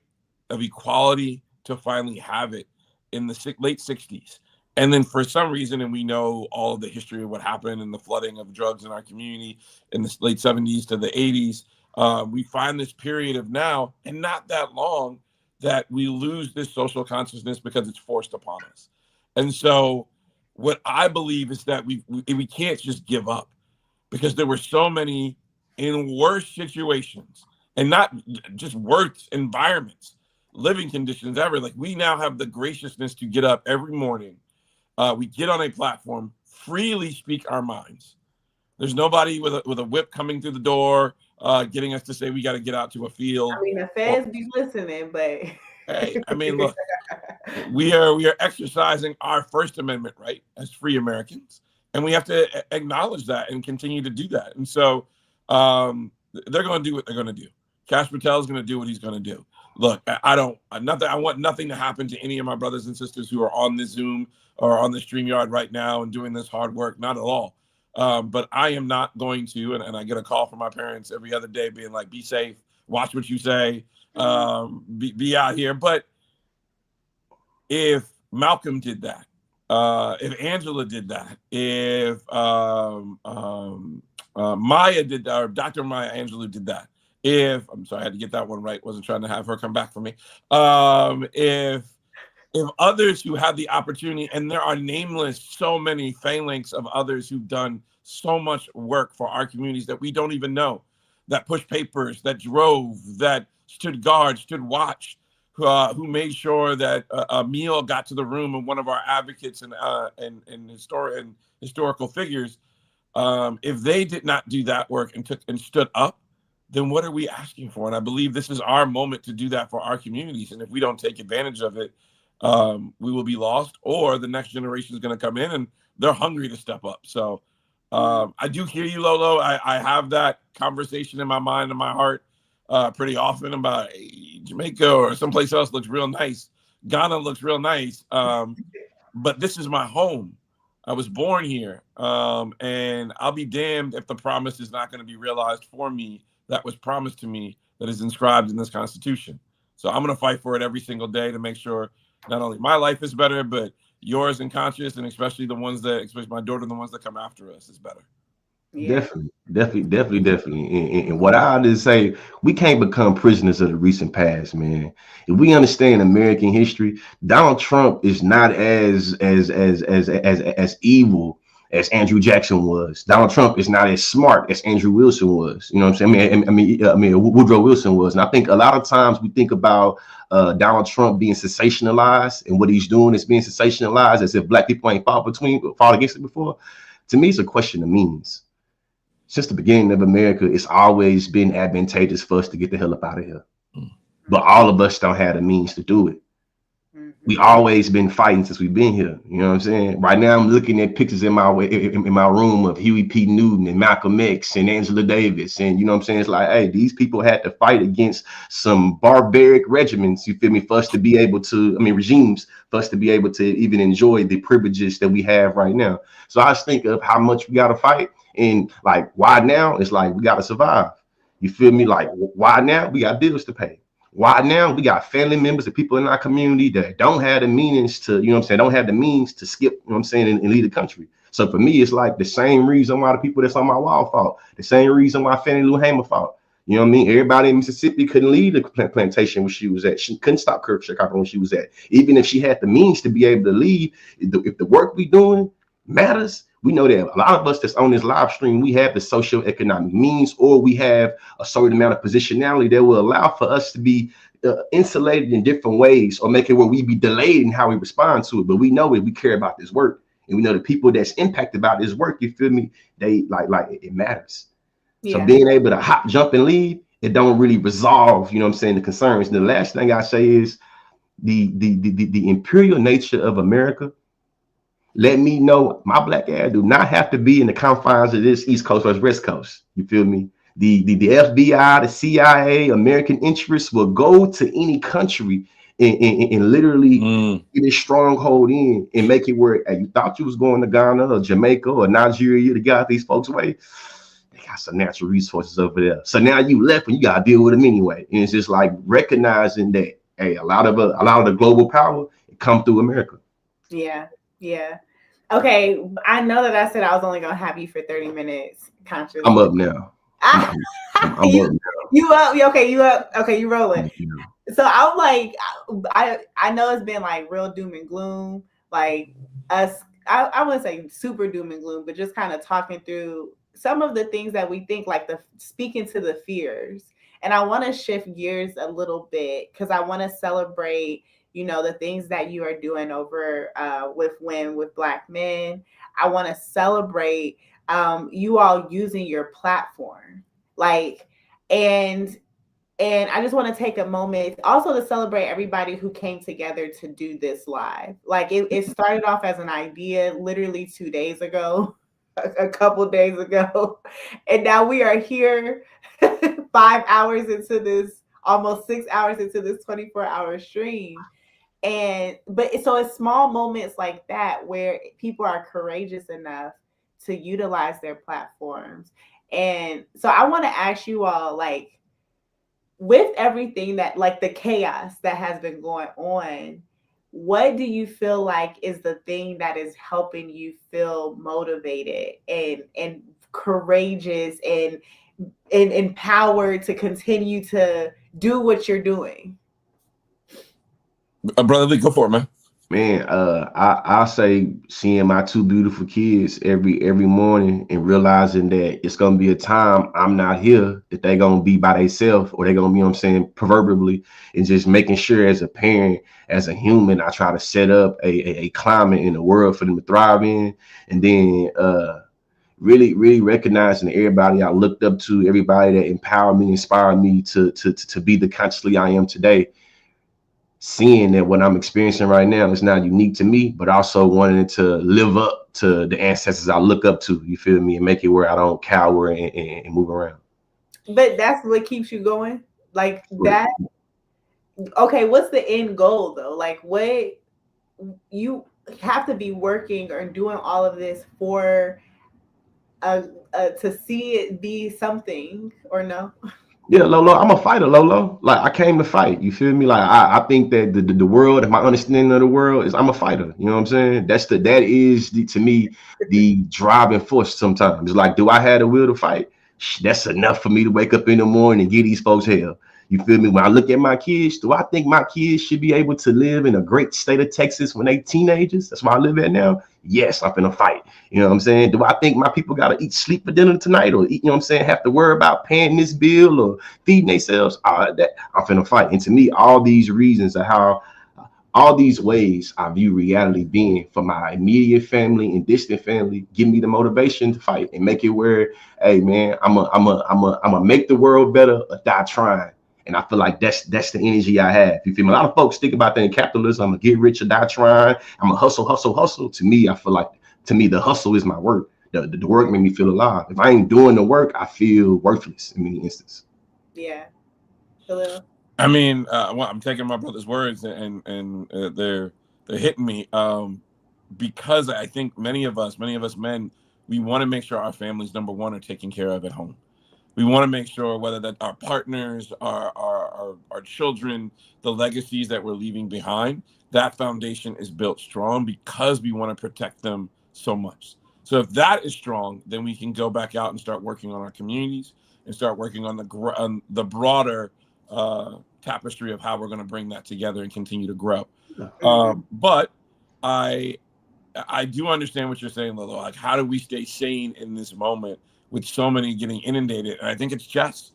of equality to finally have it in the late 60s. And then for some reason, and we know all of the history of what happened and the flooding of drugs in our community in the late 70s to the 80s, we find this period of now, and not that long, that we lose this social consciousness because it's forced upon us. And so what I believe is that we can't just give up because there were so many in worse situations and not just worse environments, living conditions ever. Like we now have the graciousness to get up every morning. We get on a platform, freely speak our minds. There's nobody with a whip coming through the door, getting us to say we got to get out to a field. I mean, the feds be listening, but hey, I mean, look, we are exercising our First Amendment right as free Americans, and we have to acknowledge that and continue to do that. And so they're going to do what they're going to do. Cash Patel is going to do what he's going to do. Look, I want nothing to happen to any of my brothers and sisters who are on the Zoom or on the StreamYard right now and doing this hard work. Not at all. But I am not going to, and I get a call from my parents every other day being like, be safe, watch what you say, be out here. But if Malcolm did that, if Angela did that, if Maya did that, or Dr. Maya Angelou did that, I'm sorry, I had to get that one right, wasn't trying to have her come back for me. If others who had the opportunity, and there are nameless so many phalanx of others who've done so much work for our communities that we don't even know, that pushed papers, that drove, that stood guard, stood watch, who made sure that a meal got to the room of one of our advocates and historical figures. If they did not do that work and stood up, then what are we asking for? And I believe this is our moment to do that for our communities. And if we don't take advantage of it, we will be lost, or the next generation is going to come in and they're hungry to step up. So I do hear you, Lolo. I have that conversation in my mind and my heart pretty often about Jamaica or someplace else looks real nice. Ghana looks real nice. But this is my home. I was born here. And I'll be damned if the promise is not going to be realized for me that was promised to me, that is inscribed in this Constitution. So I'm going to fight for it every single day to make sure not only my life is better, but yours and conscious, and especially especially my daughter, the ones that come after us, is better. Yeah. Definitely. And what I just say, we can't become prisoners of the recent past, man. If we understand American history, Donald Trump is not as evil as Andrew Jackson was. Donald Trump is not as smart as Andrew Wilson was. You know what I'm saying? I mean, Woodrow Wilson was. And I think a lot of times we think about Donald Trump being sensationalized, and what he's doing is being sensationalized as if black people ain't fought against it before. To me, it's a question of means. Since the beginning of America, it's always been advantageous for us to get the hell up out of here. But all of us don't have the means to do it. We always been fighting since we've been here. You know what I'm saying? Right now, I'm looking at pictures in my room of Huey P. Newton and Malcolm X and Angela Davis, and you know what I'm saying? It's like, hey, these people had to fight against some barbaric regiments. You feel me? For us to be able to, regimes, for us to be able to even enjoy the privileges that we have right now. So I just think of how much we got to fight, and like, why now? It's like we got to survive. You feel me? Like, why now? We got bills to pay. Why now? We got family members and people in our community that don't have the means to, you know what I'm saying, don't have the means to skip, you know what I'm saying, and leave the country. So for me, it's like the same reason why the people that's on my wall fought, the same reason why Fannie Lou Hamer fought. You know what I mean? Everybody in Mississippi couldn't leave the plantation where she was at. She couldn't stop Chicago when she was at. Even if she had the means to be able to leave, if the work we doing matters, we know that a lot of us that's on this live stream, we have the socioeconomic means, or we have a certain amount of positionality that will allow for us to be insulated in different ways, or make it where we be delayed in how we respond to it. But we know it, we care about this work, and we know the people that's impacted by this work, you feel me, they like it matters. So being able to hop, jump, and leave, it don't really resolve, you know what I'm saying, the concerns. And the last thing I say is the imperial nature of America. Let me know my black ass do not have to be in the confines of this East Coast versus West Coast. You feel me? The FBI, the CIA, American interests will go to any country and literally get a stronghold in and make it where you thought you was going to Ghana or Jamaica or Nigeria to get these folks away. They got some natural resources over there. So now you left and you got to deal with them anyway. And it's just like recognizing that, hey, a lot of the global power come through America. Yeah. Okay, I know that I said I was only gonna have you for 30 minutes. Conscious. I'm up now. I'm up now. You up? Okay, you up? Okay, you rolling. So I'm like, I know it's been like real doom and gloom, like us. I wouldn't say super doom and gloom, but just kind of talking through some of the things that we think, like speaking to the fears. And I want to shift gears a little bit because I want to celebrate, you know, the things that you are doing over with Black men. I want to celebrate you all using your platform, like, and I just want to take a moment also to celebrate everybody who came together to do this live. Like it started off as an idea literally 2 days ago, a couple days ago, and now we are here 5 hours into this, almost 6 hours into this 24-hour stream. But it's small moments like that where people are courageous enough to utilize their platforms. And so I want to ask you all, like, with everything that, like, the chaos that has been going on, what do you feel like is the thing that is helping you feel motivated and courageous and empowered to continue to do what you're doing? Brother Lee, go for it, man. Man, I'll say seeing my two beautiful kids every morning and realizing that it's gonna be a time I'm not here, that they're gonna be by themselves, or they're gonna be, you know what I'm saying, proverbially, and just making sure as a parent, as a human, I try to set up a climate in the world for them to thrive in. And then really recognizing everybody I looked up to, everybody that empowered me, inspired me to be the consciously I am today. Seeing that what I'm experiencing right now is not unique to me, but also wanting to live up to the ancestors I look up to, you feel me, and make it where I don't cower and move around. But that's what keeps you going? Like that? Okay, what's the end goal though? Like, what you have to be working or doing all of this for to see it be something, or no? Yeah, Lolo, I'm a fighter, Lolo. Like, I came to fight. You feel me? Like, I think that the world, my understanding of the world is I'm a fighter. You know what I'm saying? That is to me the driving force. Sometimes it's like, do I have the will to fight? That's enough for me to wake up in the morning and give these folks hell. You feel me? When I look at my kids, do I think my kids should be able to live in a great state of Texas when they teenagers? That's where I live at now. Yes, I'm finna fight. You know what I'm saying? Do I think my people gotta sleep for dinner tonight, or eat, you know what I'm saying, have to worry about paying this bill or feeding themselves? That I'm finna fight. And to me, all these reasons are how all these ways I view reality being for my immediate family and distant family give me the motivation to fight and make it where, hey man, I'm a make the world better or die trying. And I feel like that's the energy I have. You feel me? A lot of folks think about that in capitalism. I'm gonna get rich or die trying. I'm gonna hustle. To me, I feel like the hustle is my work. The work made me feel alive. If I ain't doing the work, I feel worthless in many instances. Yeah. Hello. I mean, well, I'm taking my brother's words and they're hitting me because I think many of us men, we want to make sure our families, number one, are taken care of at home. We want to make sure whether that our partners, our children, the legacies that we're leaving behind, that foundation is built strong because we want to protect them so much. So if that is strong, then we can go back out and start working on our communities and start working on the broader tapestry of how we're going to bring that together and continue to grow. But I do understand what you're saying, Lilo. Like, how do we stay sane in this moment with so many getting inundated? And I think it's chess.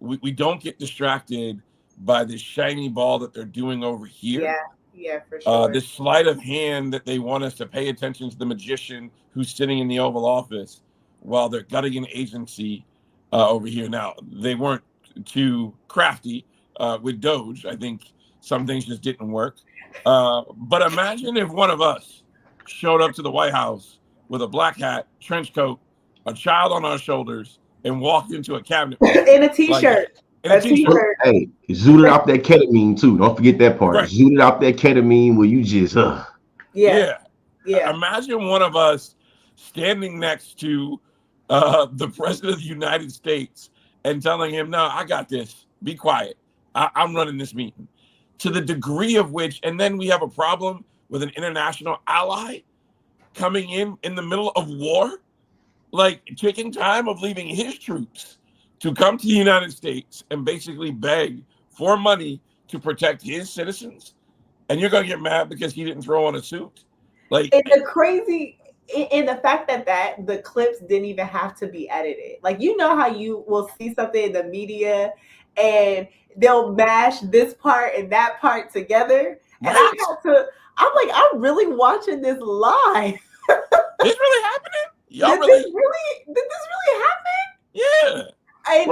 We don't get distracted by this shiny ball that they're doing over here. Yeah, for sure. This sleight of hand that they want us to pay attention to the magician who's sitting in the Oval Office while they're gutting an agency over here. Now, they weren't too crafty with Doge. I think some things just didn't work. But imagine if one of us showed up to the White House with a black hat, trench coat, a child on our shoulders, and walked into a cabinet meeting. In a t-shirt. In a t-shirt. Hey, zooted off that ketamine too. Don't forget that part. Right. Zooted off that ketamine where you just Yeah. Imagine one of us standing next to the president of the United States and telling him, no, I got this. Be quiet. I'm running this meeting. To the degree of which, and then we have a problem with an international ally coming in the middle of war, like taking time of leaving his troops to come to the United States and basically beg for money to protect his citizens. And you're going to get mad because he didn't throw on a suit. Like, and the crazy in the fact that the clips didn't even have to be edited. Like, you know how you will see something in the media and they'll mash this part and that part together. And I'm like, I'm really watching this live. This really happening? Did this really happen? Yeah. Hey,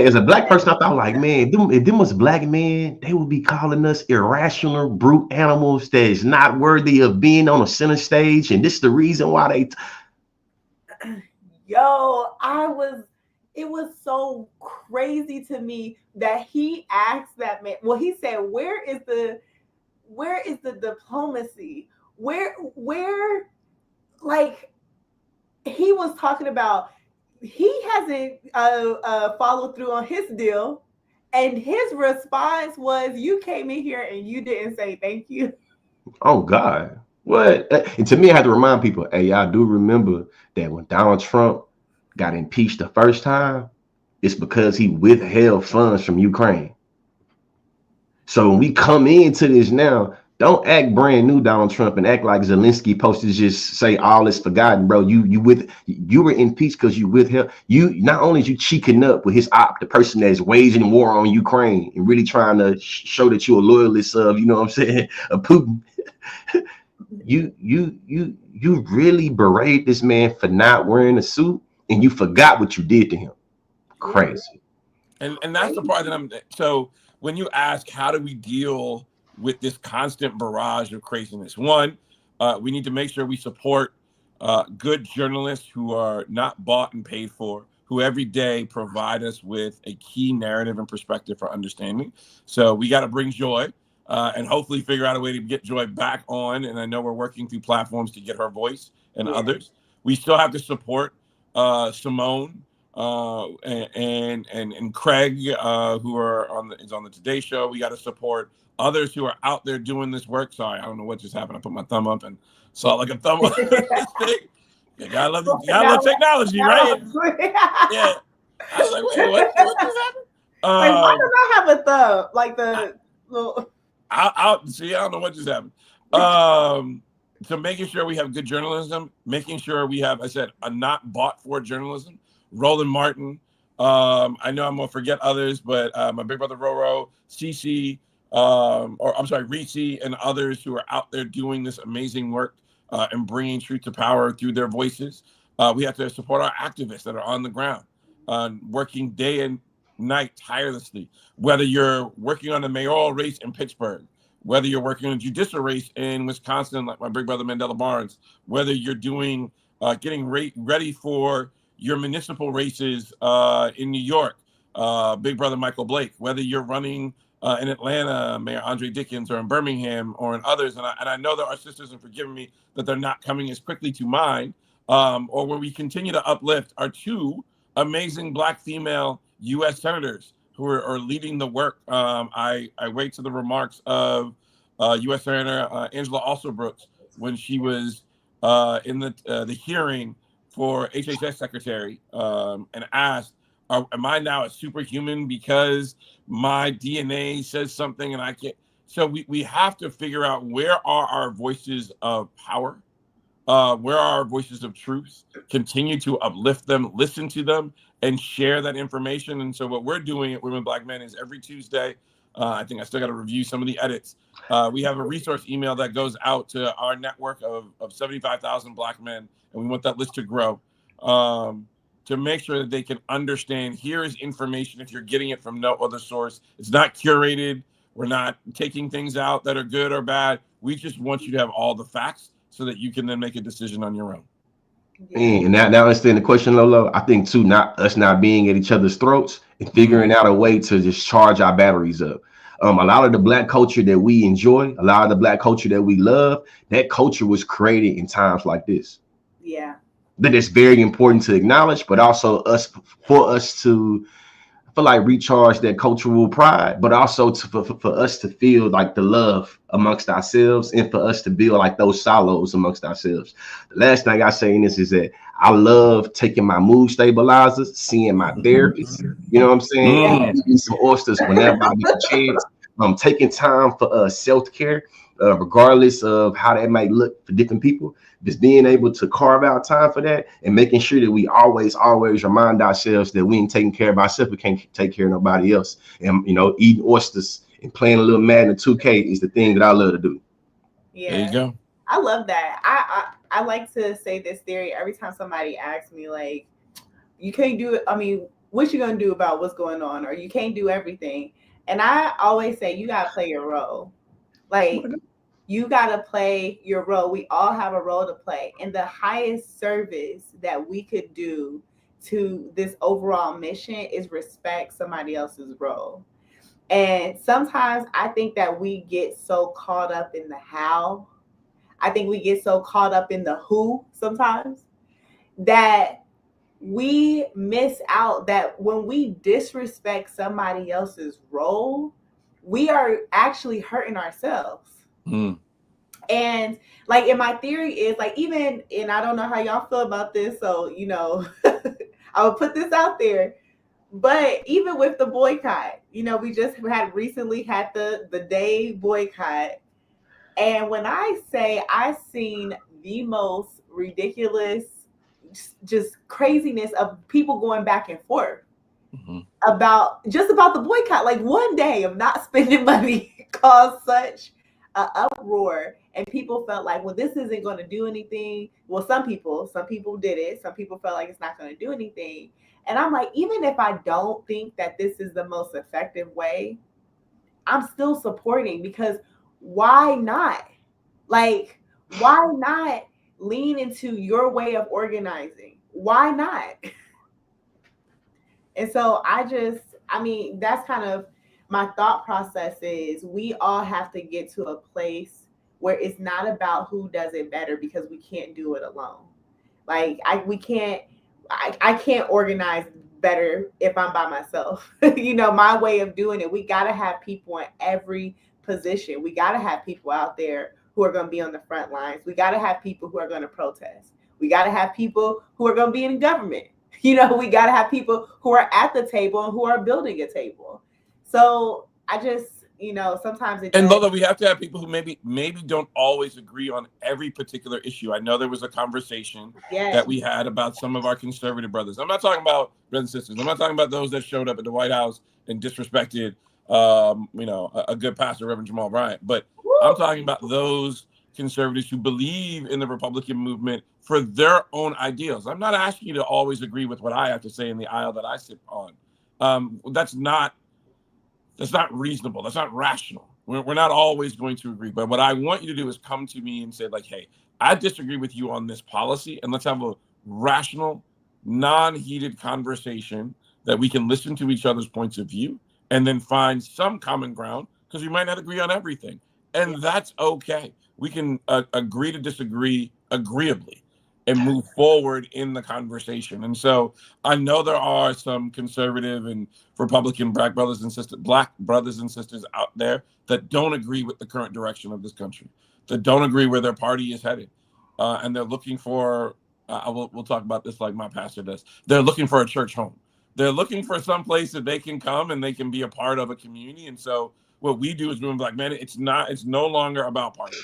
as a black person, I thought like, man, if them was black men, they would be calling us irrational, brute animals that's not worthy of being on a center stage. And this is the reason why they. It was so crazy to me that he asked that man. Well, he said, where is the diplomacy? Where, like, he was talking about, he hasn't followed through on his deal, and his response was, "You came in here and you didn't say thank you." Oh God, what? And to me, I have to remind people, hey, y'all do remember that when Donald Trump got impeached the first time, it's because he withheld funds from Ukraine. So when we come into this now, don't act brand new, Donald Trump, and act like Zelensky supposed to just say all is forgotten, bro. You were impeached because you withheld. You not only is you cheeking up with his the person that's waging war on Ukraine and really trying to show that you're a loyalist of, you know what I'm saying, of Putin. you really berate this man for not wearing a suit, and you forgot what you did to him. Crazy. And that's the part that so when you ask how do we deal with this constant barrage of craziness, one, we need to make sure we support good journalists who are not bought and paid for, who every day provide us with a key narrative and perspective for understanding. So we got to bring Joy and hopefully figure out a way to get Joy back on. And I know we're working through platforms to get her voice and others. We still have to support Simone and Craig, who are on the Today Show. We got to support others who are out there doing this work. Sorry, I don't know what just happened. I put my thumb up and saw like a thumb up. You gotta love technology, right? Yeah. I was like, wait, what just happened? Like, why Um, don't I have a thumb? Like the little. I'll see. I don't know what just happened. So making sure we have good journalism, making sure we have, I said, a not bought for journalism. Roland Martin. I know I'm gonna forget others, but my big brother Roro, Cece, or I'm sorry, Reese, and others who are out there doing this amazing work and bringing truth to power through their voices. We have to support our activists that are on the ground, working day and night tirelessly. Whether you're working on a mayoral race in Pittsburgh, whether you're working on a judicial race in Wisconsin, like my big brother Mandela Barnes, whether you're doing getting ready for your municipal races in New York, big brother Michael Blake, whether you're running in Atlanta, Mayor Andre Dickens, or in Birmingham, or in others, and I know that our sisters are forgiving me that they're not coming as quickly to mind, or where we continue to uplift our two amazing Black female U.S. senators who are leading the work. I wait to the remarks of U.S. Senator Angela Alsobrooks when she was in the hearing for HHS Secretary and asked, "Am I now a superhuman because my DNA says something and I can't?" So we have to figure out where are our voices of power, where are our voices of truth, continue to uplift them, listen to them, and share that information. And so what we're doing at Women Black Men is every Tuesday, I think I still got to review some of the edits. We have a resource email that goes out to our network of 75,000 Black men, and we want that list to grow, to make sure that they can understand, here is information if you're getting it from no other source. It's not curated. We're not taking things out that are good or bad. We just want you to have all the facts so that you can then make a decision on your own. And now understand the question, Lolo. I think too, not us not being at each other's throats and figuring out a way to just charge our batteries up. A lot of the Black culture that we enjoy, a lot of the Black culture that we love, that culture was created in times like this. Yeah. That is very important to acknowledge, but also for us to, I feel like, recharge that cultural pride, but also for us to feel like the love amongst ourselves and for us to build like those silos amongst ourselves. The last thing I say in this is that I love taking my mood stabilizers, seeing my therapist, you know what I'm saying? Eating some oysters whenever I get a chance. Taking time for self-care, regardless of how that might look for different people. Just being able to carve out time for that and making sure that we always remind ourselves that we ain't taking care of ourselves, we can't take care of nobody else. And eating oysters and playing a little Madden 2K is the thing that I love to do. Yeah. There you go. I love that. I like to say this theory every time somebody asks me, like, you can't do it. I mean, what you gonna do about what's going on, or you can't do everything. And I always say you gotta play your role. Like, you gotta play your role. We all have a role to play. And the highest service that we could do to this overall mission is respect somebody else's role. And sometimes I think that we get so caught up in the how. I think we get so caught up in the who sometimes that we miss out that when we disrespect somebody else's role, we are actually hurting ourselves. And like, in my theory is like, even, and I don't know how y'all feel about this, so I will put this out there. But even with the boycott, we just recently had the day boycott. And when I say I've seen the most ridiculous, just craziness of people going back and forth about the boycott, like one day of not spending money caused such an uproar, and people felt like, well, this isn't going to do anything. Well, some people did it. Some people felt like it's not going to do anything. And I'm like, even if I don't think that this is the most effective way, I'm still supporting, because why not? Like, why not lean into your way of organizing? Why not? And so that's kind of my thought process is we all have to get to a place where it's not about who does it better, because we can't do it alone. Like, I can't organize better if I'm by myself. My way of doing it, we got to have people in every position. We got to have people out there who are going to be on the front lines. We got to have people who are going to protest. We got to have people who are going to be in government. You know, we got to have people who are at the table and who are building a table. So I just, you know, sometimes it And does. Lola, we have to have people who maybe don't always agree on every particular issue. I know there was a conversation Yes. that we had about some of our conservative brothers. I'm not talking about brothers and sisters. I'm not talking about those that showed up at the White House and disrespected, you know, a good pastor, Reverend Jamal Bryant. But I'm talking about those conservatives who believe in the Republican movement for their own ideals. I'm not asking you to always agree with what I have to say in the aisle that I sit on. That's not reasonable. That's not rational. We're not always going to agree. But what I want you to do is come to me and say, like, hey, I disagree with you on this policy, and let's have a rational, non-heated conversation that we can listen to each other's points of view and then find some common ground, because we might not agree on everything. And that's okay. We can agree to disagree agreeably and move forward in the conversation. And so I know there are some conservative and Republican black brothers and sisters out there that don't agree with the current direction of this country, that don't agree where their party is headed, and they're looking for. We'll talk about this like my pastor does. They're looking for a church home. They're looking for some place that they can come and they can be a part of a community. And so what we do is we're like, man, it's no longer about party.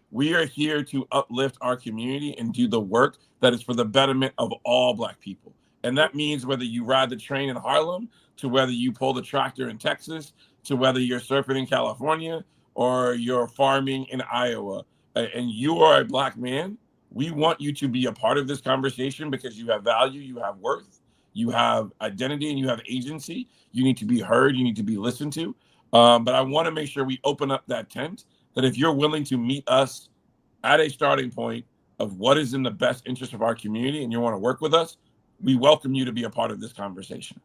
We are here to uplift our community and do the work that is for the betterment of all Black people. And that means whether you ride the train in Harlem, to whether you pull the tractor in Texas, to whether you're surfing in California or you're farming in Iowa, and you are a Black man, we want you to be a part of this conversation because you have value, you have worth, you have identity, and you have agency. You need to be heard, you need to be listened to. But I want to make sure we open up that tent, that if you're willing to meet us at a starting point of what is in the best interest of our community and you want to work with us, we welcome you to be a part of this conversation.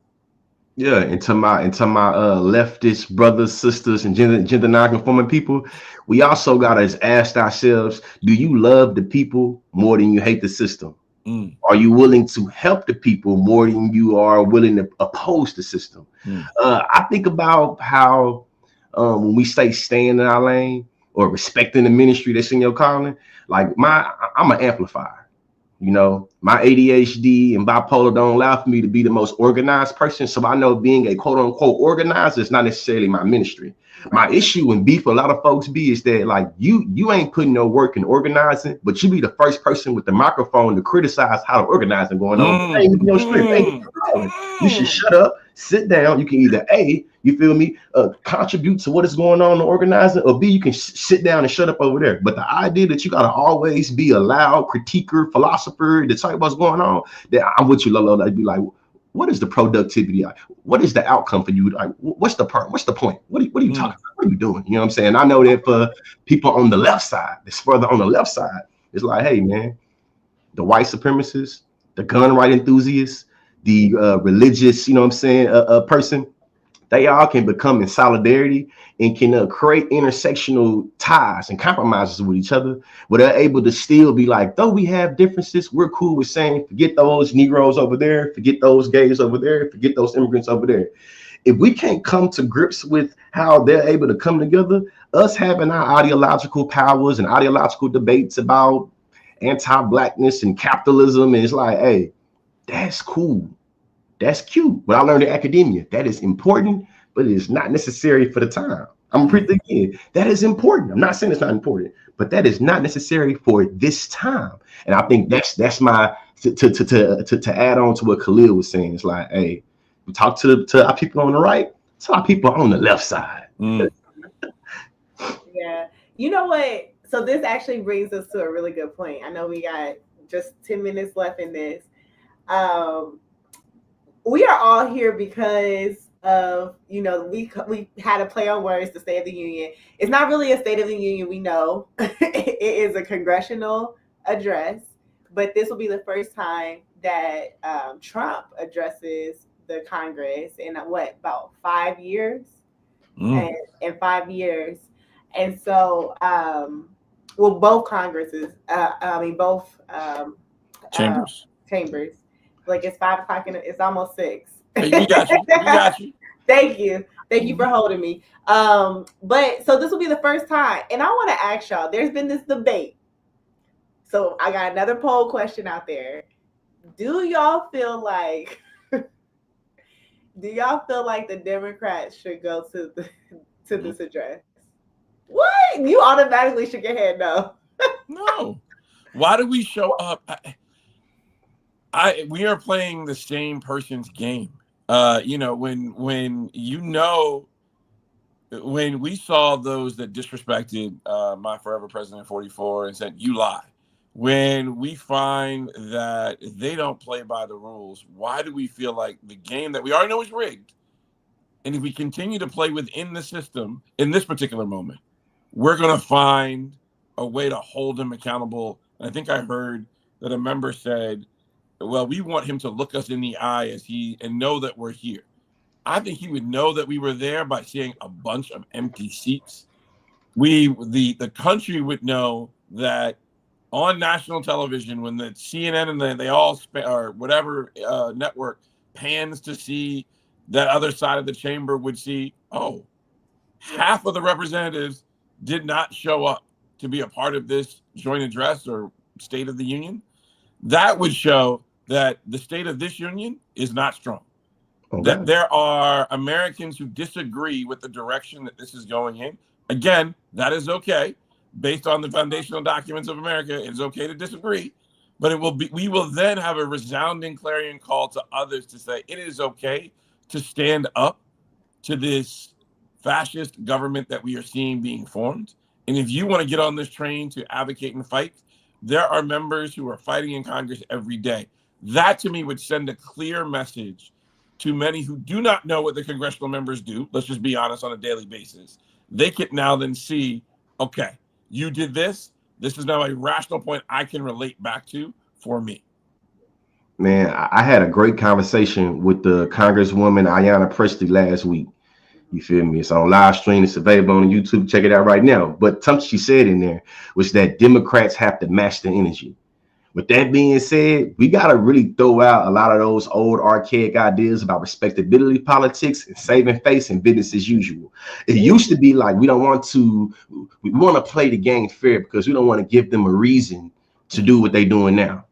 Yeah, into my leftist brothers, sisters, and gender non-conforming people, we also gotta ask ourselves: do you love the people more than you hate the system? Are you willing to help the people more than you are willing to oppose the system? I think about how when we say staying in our lane or respecting the ministry that's in your calling, like I'm an amplifier. You know, my ADHD and bipolar don't allow for me to be the most organized person. So I know being a quote unquote organizer is not necessarily my ministry. My issue and beef a lot of folks be is that like you ain't putting no work in organizing, but you be the first person with the microphone to criticize how the organizing going on. You should shut up, sit down. You can either A, you feel me, contribute to what is going on in the organizing, or B, you can sit down and shut up over there. But the idea that you gotta always be a loud critiquer, philosopher, to tell you what's going on, that I'm with you, Lolo. I'd be like, what is the productivity? What is the outcome for you? Like, what's the point? What are you talking about? What are you doing? You know what I'm saying? I know that for people on the left side, that's further on the left side, it's like, hey man, the white supremacists, the gun right enthusiasts, the religious, you know what I'm saying, person, they all can become in solidarity and can create intersectional ties and compromises with each other, but they're able to still be like, though we have differences, we're cool with saying, forget those Negroes over there, forget those gays over there, forget those immigrants over there. If we can't come to grips with how they're able to come together, us having our ideological powers and ideological debates about anti-blackness and capitalism, and it's like, hey, that's cool. That's cute. But I learned in academia, that is important, but it is not necessary for the time. I'm pretty again. That is important. I'm not saying it's not important, but that is not necessary for this time. And I think that's my to add on to what Khalil was saying. It's like, hey, we talk to our people on the right, to our people on the left side. Yeah. You know what? So this actually brings us to a really good point. I know we got just 10 minutes left in this. We are all here because of, you know, we had a play on words, the State of the Union. It's not really a State of the Union, we know. It is a congressional address, but this will be the first time that Trump addresses the Congress in about 5 years? And in 5 years. And so, well, both Congresses, both chambers. Like it's 5 o'clock and it's almost 6. Hey, we got you. We got you. Thank you for holding me. But so this will be the first time, and I want to ask y'all. There's been this debate. So I got another poll question out there. do y'all feel like the Democrats should go to this address? What? You automatically shook your head no. No. Why do we show up? We are playing the same person's game. When when we saw those that disrespected my forever president 44 and said you lie, when we find that they don't play by the rules, why do we feel like the game that we already know is rigged, and if we continue to play within the system in this particular moment, we're going to find a way to hold them accountable? And I think I heard that a member said, well, we want him to look us in the eye and know that we're here. I think he would know that we were there by seeing a bunch of empty seats. The country would know that on national television, when the CNN and they all or whatever network pans to see that other side of the chamber, would see, oh, half of the representatives did not show up to be a part of this joint address or State of the Union. That would show that the state of this union is not strong. Okay. That there are Americans who disagree with the direction that this is going in. Again, that is okay. Based on the foundational documents of America, it is okay to disagree. But we will then have a resounding clarion call to others to say it is okay to stand up to this fascist government that we are seeing being formed. And if you want to get on this train to advocate and fight, there are members who are fighting in Congress every day. That to me would send a clear message to many who do not know what the congressional members do. Let's just be honest, on a daily basis. They can now then see, okay, you did this. This is now a rational point I can relate back to for me. Man, I had a great conversation with the Congresswoman Ayanna Pressley last week. You feel me? It's on live stream. It's available on YouTube. Check it out right now. But something she said in there was that Democrats have to match the energy. With that being said, we got to really throw out a lot of those old archaic ideas about respectability politics and saving face and business as usual. It used to be like we want to play the game fair because we don't want to give them a reason to do what they're doing now.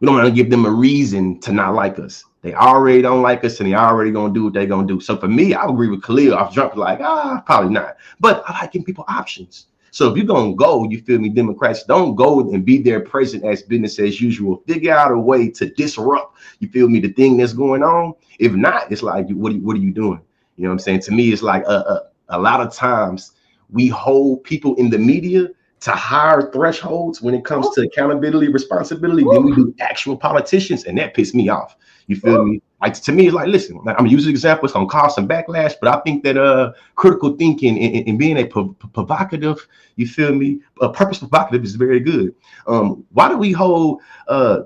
We don't want to give them a reason to not like us. They already don't like us and they already going to do what they're going to do. So for me, I agree with Khalil off jump, like, probably not. But I like giving people options. So if you're going to go, you feel me, Democrats, don't go and be there present as business as usual. Figure out a way to disrupt, you feel me, the thing that's going on. If not, it's like, what are you doing? You know what I'm saying? To me, it's like a lot of times we hold people in the media to higher thresholds when it comes to accountability, responsibility, than we do actual politicians, and that pissed me off. You feel me? Like, to me, it's like, listen, I'm gonna use an example. It's gonna cause some backlash, but I think that critical thinking and being a provocative, you feel me, a purpose provocative is very good. Why do we hold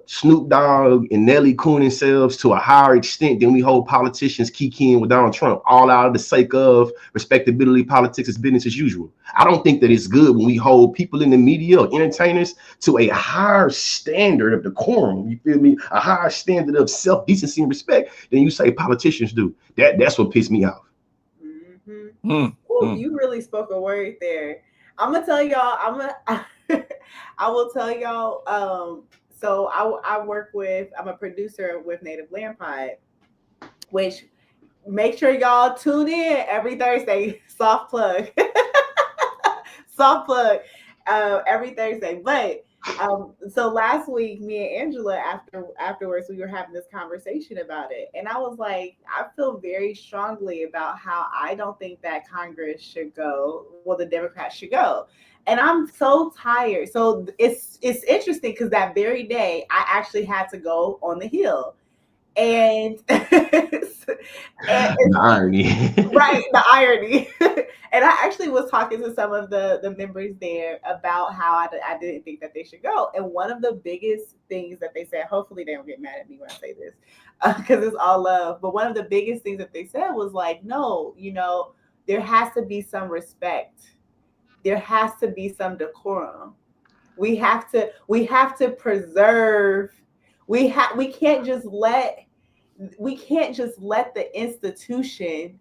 Snoop Dogg and Nelly Coon themselves to a higher extent than we hold politicians keying with Donald Trump, all out of the sake of respectability, politics is business as usual? I don't think that it's good when we hold people in the media or entertainers to a higher standard of decorum, you feel me, a higher standard of self-decency and respect than you say politicians do. That's what pissed me off. Ooh, you really spoke a word there. I'm gonna tell y'all. I will tell y'all. So I work with. I'm a producer with Native Land Pod, which make sure y'all tune in every Thursday. Soft plug. Soft plug. Every Thursday, but. So last week, me and Angela, afterwards, we were having this conversation about it, and I was like, I feel very strongly about how I don't think that Congress should go. Well, the Democrats should go, and I'm so tired. So it's interesting because that very day, I actually had to go on the Hill, and the irony. Right, the irony. And I actually was talking to some of the members there about how I didn't think that they should go. And one of the biggest things that they said, hopefully they don't get mad at me when I say this, because it's all love. But one of the biggest things that they said was like, no, there has to be some respect. There has to be some decorum. We have to preserve. We can't just let the institution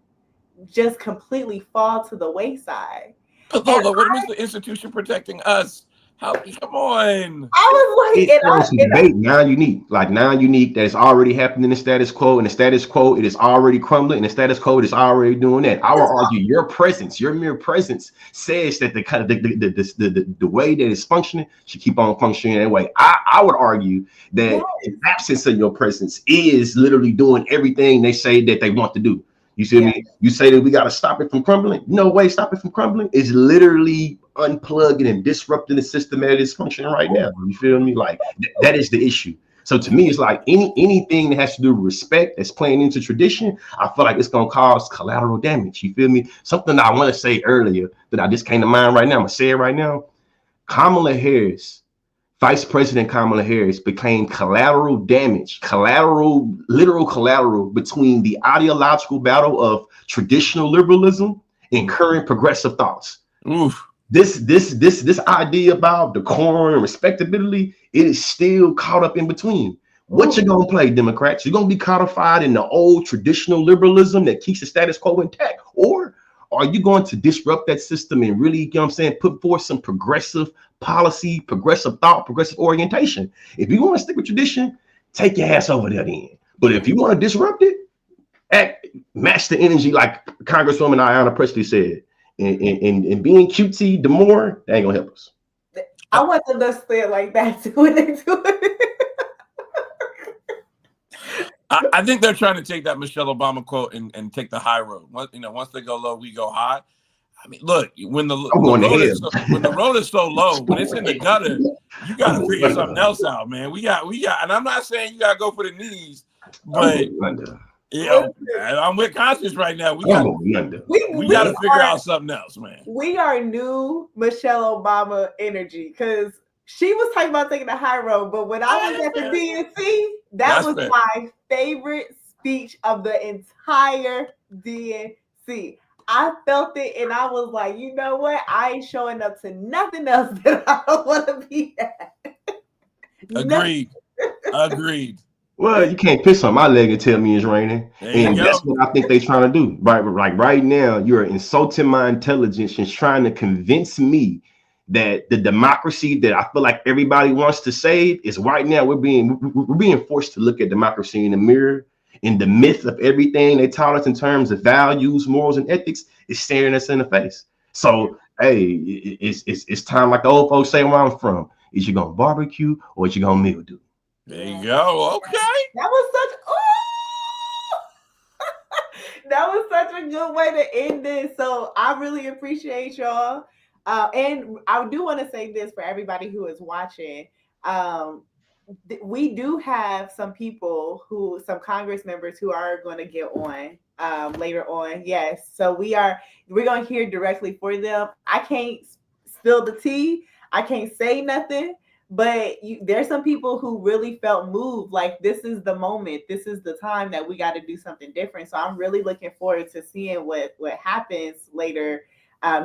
just completely fall to the wayside. But Lola, what was the institution protecting us? Come on. I was like, It was some debate now unique, like now unique that is already happening in the status quo, and the status quo it is already crumbling, and the status quo is already doing that. I will argue your presence, your mere presence, says that the kind of the way that it's functioning should keep on functioning that way. I would argue that the absence of your presence is literally doing everything they say that they want to do. You see me? You say that we got to stop it from crumbling. No way, stop it from crumbling. It's literally unplugging and disrupting the system that is functioning right now. You feel me? Like that is the issue. So to me, it's like anything that has to do with respect that's playing into tradition, I feel like it's gonna cause collateral damage. You feel me? Something that I want to say earlier that I just came to mind right now. I'm gonna say it right now. Kamala Harris, Vice President Kamala Harris, became collateral damage, literal collateral between the ideological battle of traditional liberalism and current progressive thoughts. Oof. This idea about decorum and respectability, it is still caught up in between. What you gonna play, Democrats? You're gonna be codified in the old traditional liberalism that keeps the status quo intact, or are you going to disrupt that system and really, you know what I'm saying, put forth some progressive policy, progressive thought, progressive orientation? If you want to stick with tradition, take your ass over there then. But if you want to disrupt it, match the energy, like Congresswoman Ayanna Pressley said. And being cutesy, the more, that ain't gonna help us. I want them to say it like that too when they do it. I think they're trying to take that Michelle Obama quote and take the high road. Once they go low, we go high. I mean, look, when the road is so low, when it's in the gutter, you got to figure something else out, man. We got, and I'm not saying you got to go for the knees, but I'm with Conscious right now. We got to figure out something else, man. We are new Michelle Obama energy because she was talking about taking the high road, but when I was at the DNC, that was my favorite speech of the entire DNC. I felt it and I was like, you know what? I ain't showing up to nothing else that I don't want to be at. Agreed. Well, you can't piss on my leg and tell me it's raining. And that's what I think they're trying to do. Right now, you're insulting my intelligence and trying to convince me that the democracy that I feel like everybody wants to save is right now we're being forced to look at democracy in the mirror, and the myth of everything they taught us in terms of values, morals, and ethics is staring us in the face. So hey, it's time, like the old folks say where I'm from. Is you gonna barbecue or is you gonna mildew? There you go. Okay. That was such a good way to end this. So I really appreciate y'all. And I do want to say this for everybody who is watching. We do have some some Congress members who are going to get on later on. Yes. So we're going to hear directly for them. I can't spill the tea. I can't say nothing. But there's some people who really felt moved, like this is the moment, this is the time that we got to do something different. So I'm really looking forward to seeing what happens later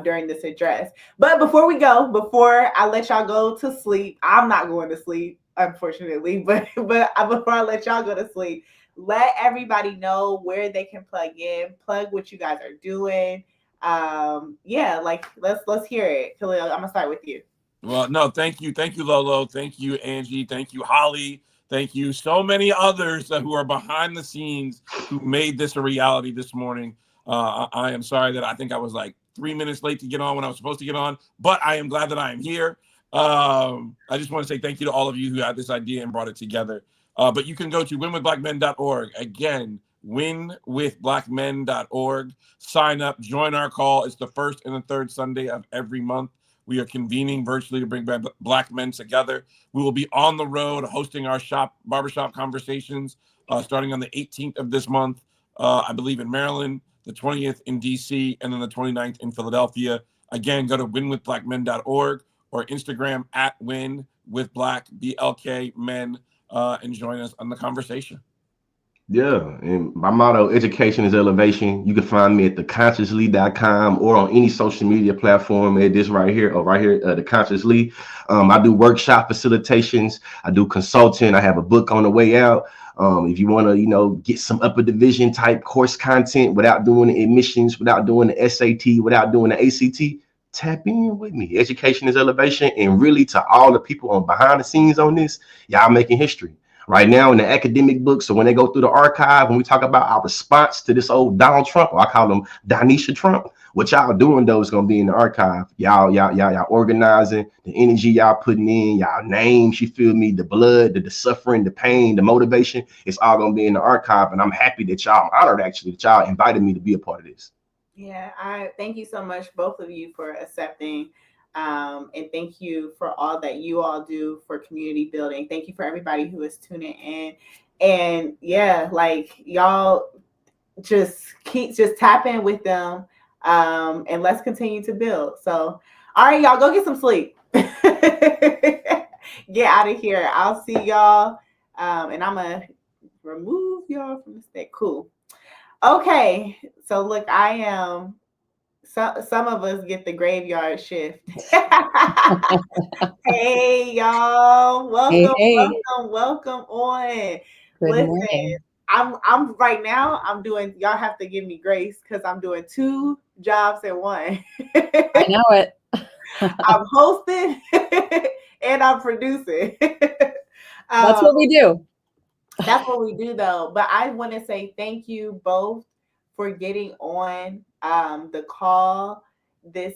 during this address. But before I let y'all go to sleep, I'm not going to sleep, unfortunately, but before I let y'all go to sleep, let everybody know where they can plug what you guys are doing. Let's hear it. Khalil, I'm gonna start with you. Well, no, thank you, Lolo, thank you, Angie, thank you, Holly, thank you, so many others who are behind the scenes who made this a reality this morning. I am sorry that I think I was like 3 minutes late to get on when I was supposed to get on, but I am glad that I am here. I just want to say thank you to all of you who had this idea and brought it together. But you can go to winwithblackmen.org. Again, winwithblackmen.org. Sign up, join our call. It's the first and the third Sunday of every month. We are convening virtually to bring Black men together. We will be on the road hosting our barbershop conversations starting on the 18th of this month, I believe in Maryland, the 20th in DC, and then the 29th in Philadelphia. Again, go to winwithblackmen.org or Instagram at winwithblack, BLK men, and join us on the conversation. Yeah, and my motto, education is elevation. You can find me at theconsciously.com or on any social media platform at this right here, The Consciously. I do workshop facilitations. I do consulting. I have a book on the way out. If you want to, get some upper division type course content without doing the admissions, without doing the SAT, without doing the ACT, tap in with me. Education is elevation. And really, to all the people on behind the scenes on this, y'all making history. Right now in the academic books, so when they go through the archive, when we talk about our response to this old Donald Trump, or I call him Donisha Trump, what y'all doing though is gonna be in the archive. Y'all organizing, the energy y'all putting in, y'all names, you feel me, the blood, the suffering, the pain, the motivation, it's all gonna be in the archive. And I'm happy that y'all, I'm honored actually that y'all invited me to be a part of this. Yeah, I thank you so much, both of you, for accepting. And thank you for all that you all do for community building. Thank you for everybody who is tuning in. And yeah, like y'all just tap in with them. And let's continue to build. So, all right, y'all, go get some sleep. Get out of here. I'll see y'all. And I'm going to remove y'all from the state. Cool. Okay, so look, I am. Some of us get the graveyard shift. Hey, y'all, welcome, Hey. welcome on. Good Listen, morning. I'm right now. I'm doing. Y'all have to give me grace because I'm doing 2 jobs at one. I know it. I'm hosting and I'm producing. That's what we do. That's what we do, though. But I want to say thank you both for getting on the call this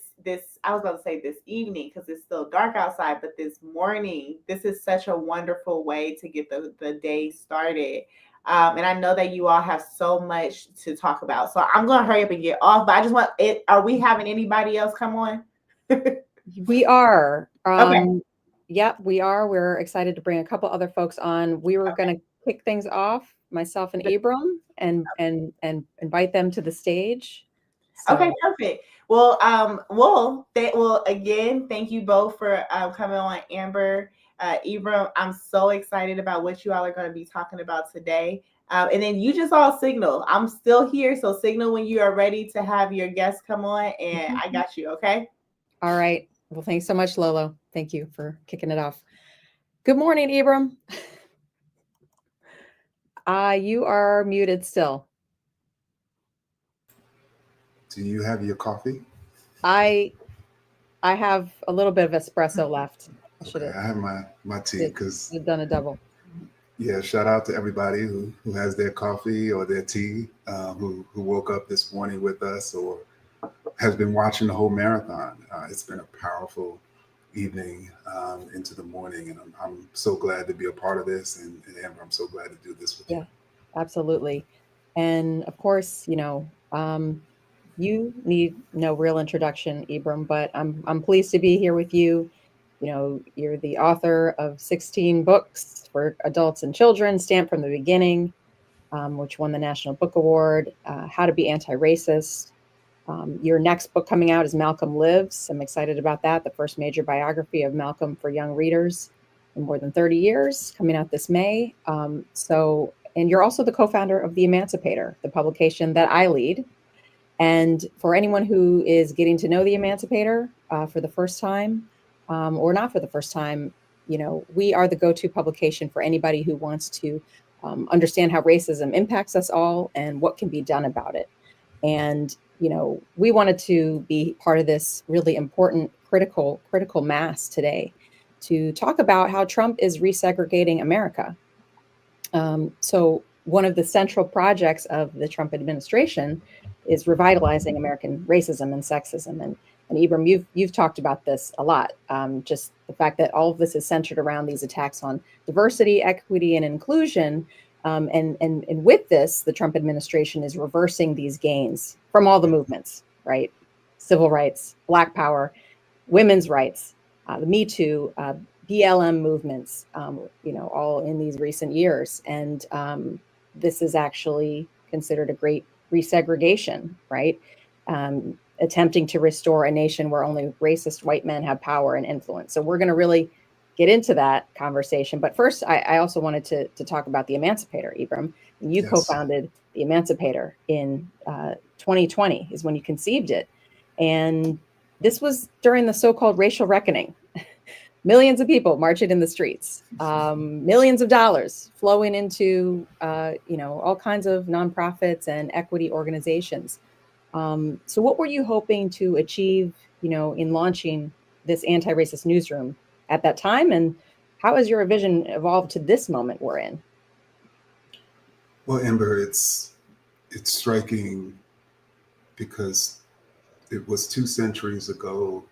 I was going to say this evening because it's still dark outside, but this morning. This is such a wonderful way to get the day started. And I know that you all have so much to talk about, so I'm going to hurry up and get off. But I just want it. Are we having anybody else come on? We are. Okay. Yep, we are. We're excited to bring a couple other folks on. We were going to kick things off, myself and Abram, and invite them to the stage. So. Okay, perfect. Well, again, thank you both for coming on, Amber, Ibram. I'm so excited about what you all are going to be talking about today. And then you just all signal. I'm still here, so signal when you are ready to have your guests come on, and I got you. Okay. All right. Well, thanks so much, Lolo. Thank you for kicking it off. Good morning, Ibram. You are muted still. Do you have your coffee? I have a little bit of espresso left. Okay, I have my tea because you've done a double. Yeah, shout out to everybody who has their coffee or their tea, who woke up this morning with us or has been watching the whole marathon. It's been a powerful evening into the morning, and I'm so glad to be a part of this. And Amber, I'm so glad to do this with you. Yeah, absolutely. And of course, you need no real introduction, Ibram, but I'm pleased to be here with you. You know, you're the author of 16 books for adults and children, Stamped from the Beginning, which won the National Book Award, How to Be Anti-Racist. Your next book coming out is Malcolm Lives. I'm excited about that, the first major biography of Malcolm for young readers in more than 30 years, coming out this May. And you're also the co-founder of The Emancipator, the publication that I lead. And for anyone who is getting to know The Emancipator for the first time or not for the first time, we are the go-to publication for anybody who wants to understand how racism impacts us all and what can be done about it. And, we wanted to be part of this really important, critical mass today to talk about how Trump is resegregating America. So one of the central projects of the Trump administration is revitalizing American racism and sexism. And Ibram, you've talked about this a lot. Just the fact that all of this is centered around these attacks on diversity, equity, and inclusion. And with this, the Trump administration is reversing these gains from all the movements, right? Civil rights, Black Power, women's rights, the Me Too, BLM movements, all in these recent years. And this is actually considered a great resegregation, right? Attempting to restore a nation where only racist white men have power and influence. So we're going to really get into that conversation. But first, I also wanted to talk about The Emancipator, Ibram. You Yes. co-founded The Emancipator in 2020 is when you conceived it. And this was during the so-called racial reckoning. Millions of people marching in the streets, millions of dollars flowing into, all kinds of nonprofits and equity organizations. So what were you hoping to achieve, in launching this anti-racist newsroom at that time? And how has your vision evolved to this moment we're in? Well, Amber, it's striking because it was 2 centuries ago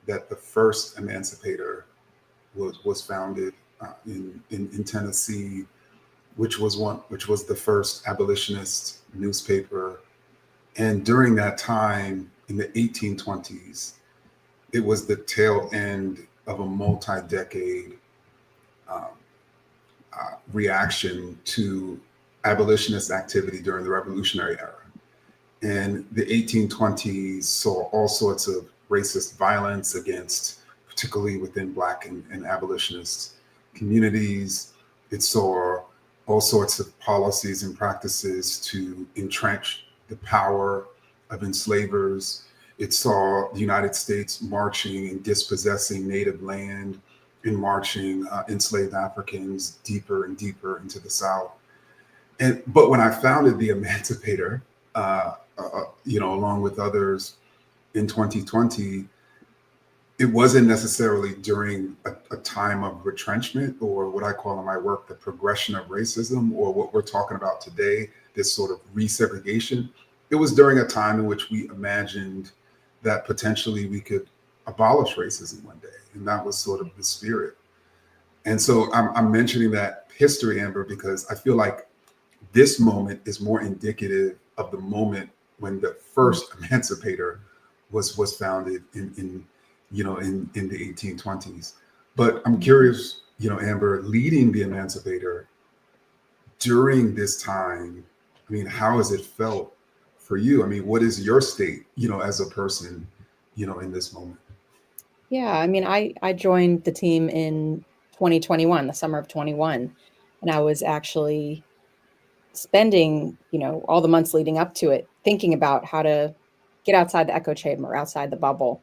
that the first emancipator was founded in Tennessee, which was the first abolitionist newspaper. And during that time, in the 1820s, it was the tail end of a multi-decade um, reaction to abolitionist activity during the Revolutionary era. And the 1820s saw all sorts of racist violence against, particularly within Black and abolitionist communities. It saw all sorts of policies and practices to entrench the power of enslavers. It saw the United States marching and dispossessing native land and marching enslaved Africans deeper and deeper into the South. But when I founded the Emancipator, along with others in 2020, it wasn't necessarily during a time of retrenchment or what I call in my work the progression of racism, or what we're talking about today, this sort of resegregation. It was during a time in which we imagined that potentially we could abolish racism one day, and that was sort of the spirit. And so I'm mentioning that history, Amber, because I feel like this moment is more indicative of the moment when the first emancipator was founded in the 1820s. But I'm curious, Amber, leading the emancipator during this time, I mean, how has it felt for you? I mean, what is your state, as a person, in this moment? Yeah, I mean, I joined the team in 2021, the summer of 21, and I was actually spending, all the months leading up to it, thinking about how to get outside the echo chamber, outside the bubble,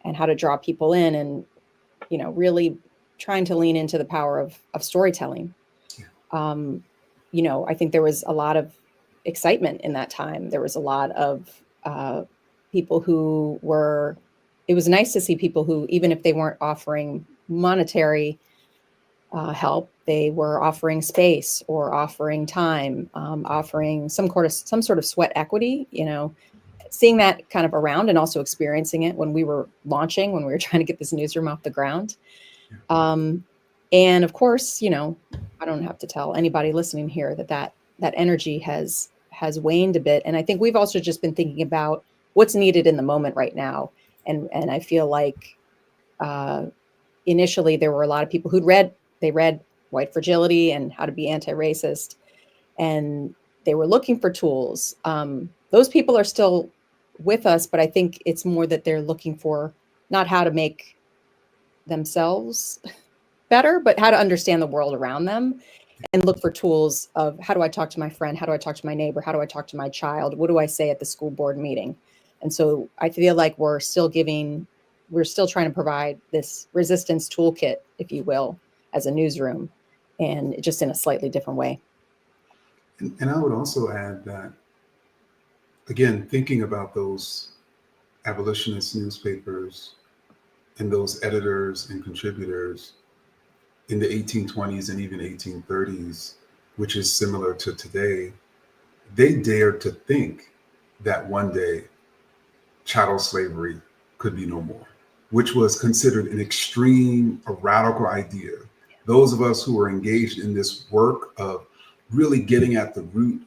and how to draw people in, and, really trying to lean into the power of storytelling. I think there was a lot of excitement in that time. There was a lot of people who were, it was nice to see people who, even if they weren't offering monetary help, they were offering space or offering time, offering some sort of sweat equity, seeing that kind of around, and also experiencing it when we were launching, when we were trying to get this newsroom off the ground. And of course, I don't have to tell anybody listening here that energy has waned a bit. And I think we've also just been thinking about what's needed in the moment right now. And I feel like initially there were a lot of people who'd read White Fragility and How to Be Anti-Racist, and they were looking for tools. Those people are still with us, but I think it's more that they're looking for not how to make themselves better, but how to understand the world around them and look for tools of, how do I talk to my friend? How do I talk to my neighbor? How do I talk to my child? What do I say at the school board meeting? And so I feel like we're still trying to provide this resistance toolkit, if you will, as a newsroom, and just in a slightly different way. And I would also add that, again, thinking about those abolitionist newspapers and those editors and contributors in the 1820s and even 1830s, which is similar to today, they dared to think that one day chattel slavery could be no more, which was considered an extreme, a radical idea. Those of us who were engaged in this work of really getting at the root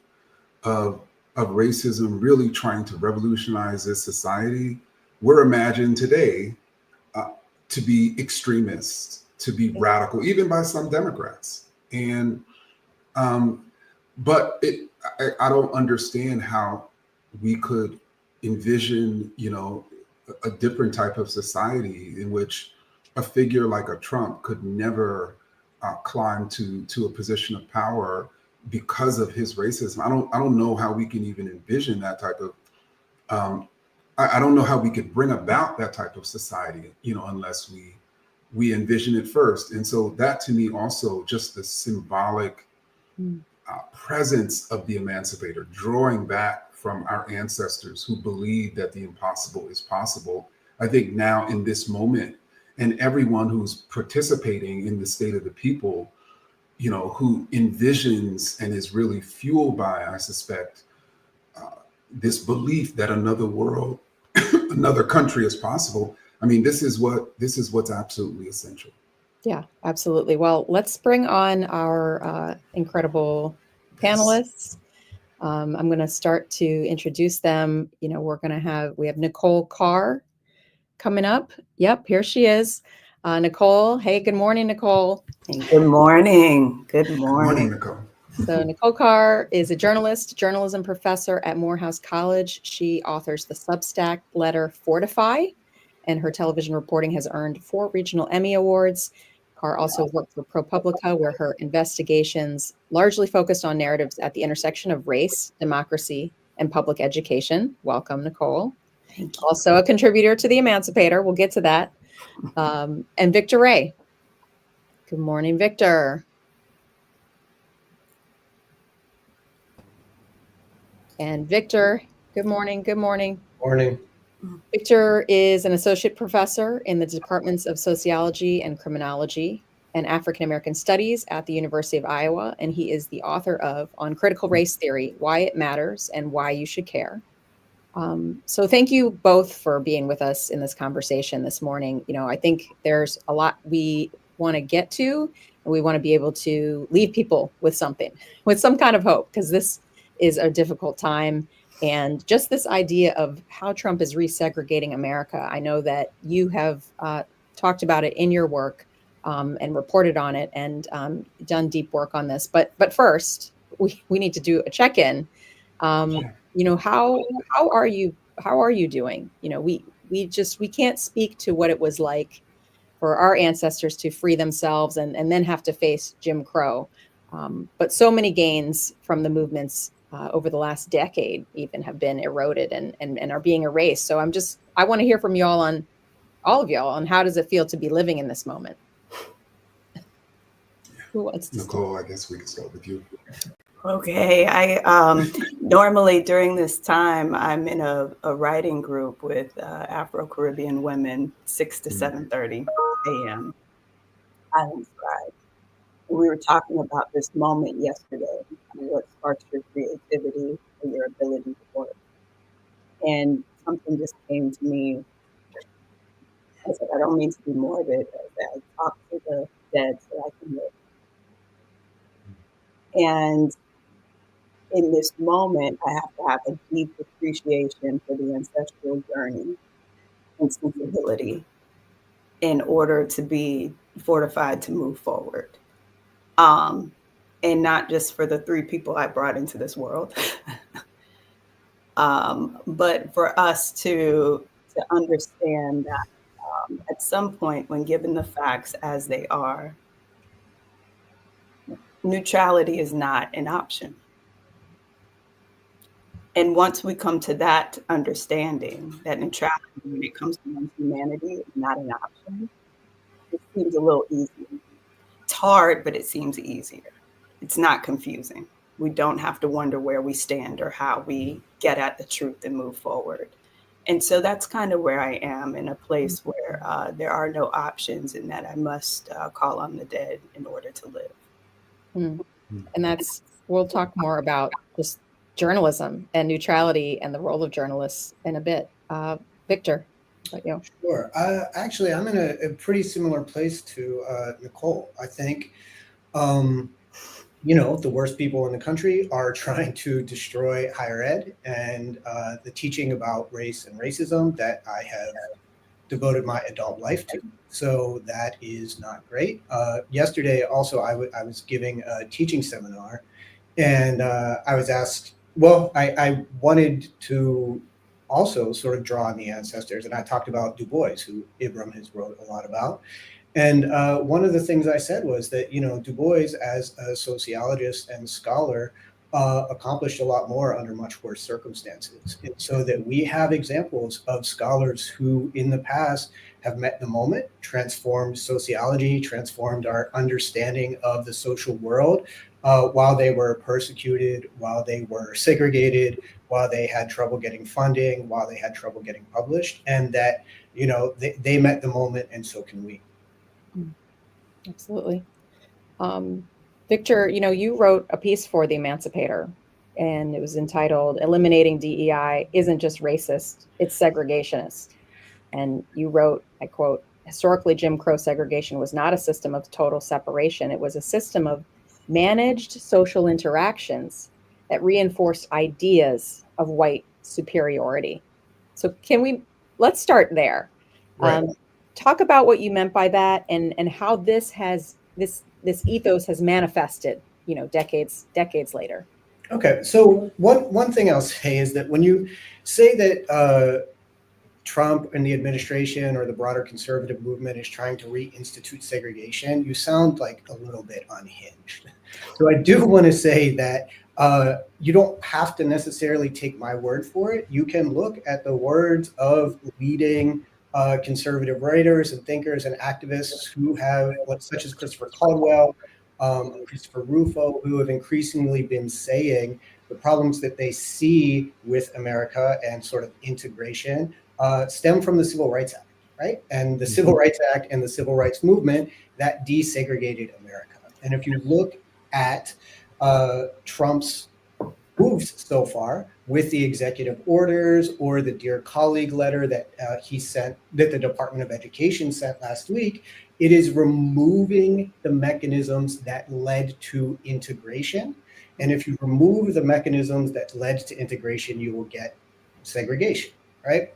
of racism, really trying to revolutionize this society, we're imagined today to be extremists, to be radical, even by some Democrats. And but I don't understand how we could envision, a different type of society in which a figure like a Trump could never climb to a position of power because of his racism. I don't know how we can even envision that type of. I don't know how we could bring about that type of society, unless we envision it first. And so that, to me, also just the symbolic presence of the emancipator, drawing back from our ancestors who believed that the impossible is possible. I think now in this moment, and everyone who's participating in the state of the people, who envisions and is really fueled by, I suspect, this belief that another world, another country is possible. I mean, this is what's absolutely essential. Yeah, absolutely. Well, let's bring on our incredible panelists. I'm going to start to introduce them. We have Nicole Carr coming up. Yep, here she is. Nicole, hey, good morning, Nicole. Good morning. Good Good morning. morning, Nicole. So Nicole Carr is a journalist, journalism professor at Morehouse College. She authors the Substack letter Fortify, and her television reporting has earned 4 regional Emmy Awards. Carr also worked for ProPublica, where her investigations largely focused on narratives at the intersection of race, democracy, and public education. Welcome, Nicole. Thank you. Also a contributor to The Emancipator. We'll get to that. And Victor Ray. Good morning, Victor. And Victor, good morning. Good morning. Morning. Victor is an associate professor in the departments of sociology and criminology and African American studies at the University of Iowa. And he is the author of On Critical Race Theory, Why It Matters and Why You Should Care. So thank you both for being with us in this conversation this morning. I think there's a lot we want to get to, and we want to be able to leave people with something, with some kind of hope, because this is a difficult time. And just this idea of how Trump is resegregating America. I know that you have talked about it in your work and reported on it and done deep work on this. But first, we need to do a check-in. How are you doing? We can't speak to what it was like for our ancestors to free themselves and then have to face Jim Crow. But so many gains from the movements over the last decade even have been eroded and are being erased. So I want to hear from all of y'all on how does it feel to be living in this moment? Who wants to Nicole, I guess we can start with you. Okay. I normally during this time, I'm in a writing group with Afro-Caribbean women, 6 to 7:30 a.m. Island Scribe. We were talking about this moment yesterday, what sparks your creativity and your ability to work. And something just came to me. I said, I don't mean to be morbid, I talk to the dead so I can live. And in this moment, I have to have a deep appreciation for the ancestral journey and sensibility in order to be fortified to move forward. And not just for the 3 people I brought into this world, but for us to understand that at some point, when given the facts as they are, neutrality is not an option. And once we come to that understanding, that neutrality when it comes to one's humanity is not an option, it seems a little easier. It's hard, but it seems easier. It's not confusing. We don't have to wonder where we stand or how we get at the truth and move forward. And so that's kind of where I am, in a place where there are no options and that I must call on the dead in order to live. And we'll talk more about just journalism and neutrality and the role of journalists in a bit. Victor, how about you? Sure. Actually, I'm in a pretty similar place to Nicole. I think, the worst people in the country are trying to destroy higher ed and the teaching about race and racism that I have devoted my adult life to. So that is not great. Yesterday, also, I was giving a teaching seminar, and I was asked, I wanted to also sort of draw on the ancestors, and I talked about Du Bois, who Ibram has wrote a lot about. And one of the things I said was that, Du Bois, as a sociologist and scholar, accomplished a lot more under much worse circumstances. And so that we have examples of scholars who in the past have met the moment, transformed sociology, transformed our understanding of the social world, while they were persecuted, while they were segregated, while they had trouble getting funding, while they had trouble getting published, and that, you know, they met the moment, and so can we. Absolutely. Victor, you know, you wrote a piece for The Emancipator, and it was entitled "Eliminating DEI Isn't Just Racist, It's Segregationist." And you wrote, I quote, "Historically, Jim Crow segregation was not a system of total separation. It was a system of managed social interactions that reinforced ideas of white superiority." So let's start there. Right. Talk about what you meant by that, and how this ethos has manifested, you know, decades later. Okay, so one thing I'll say is that when you say that Trump and the administration or the broader conservative movement is trying to reinstitute segregation, you sound like a little bit unhinged. So I do want to say that you don't have to necessarily take my word for it. You can look at the words of leading conservative writers and thinkers and activists who have, such as Christopher Caldwell, Christopher Rufo, who have increasingly been saying the problems that they see with America and sort of integration stem from the Civil Rights Act, right? And the Civil Rights Act and the Civil Rights Movement that desegregated America. And if you look at Trump's moves so far with the executive orders or the Dear Colleague letter that he sent, that the Department of Education sent last week, it is removing the mechanisms that led to integration. And if you remove the mechanisms that led to integration, you will get segregation, right?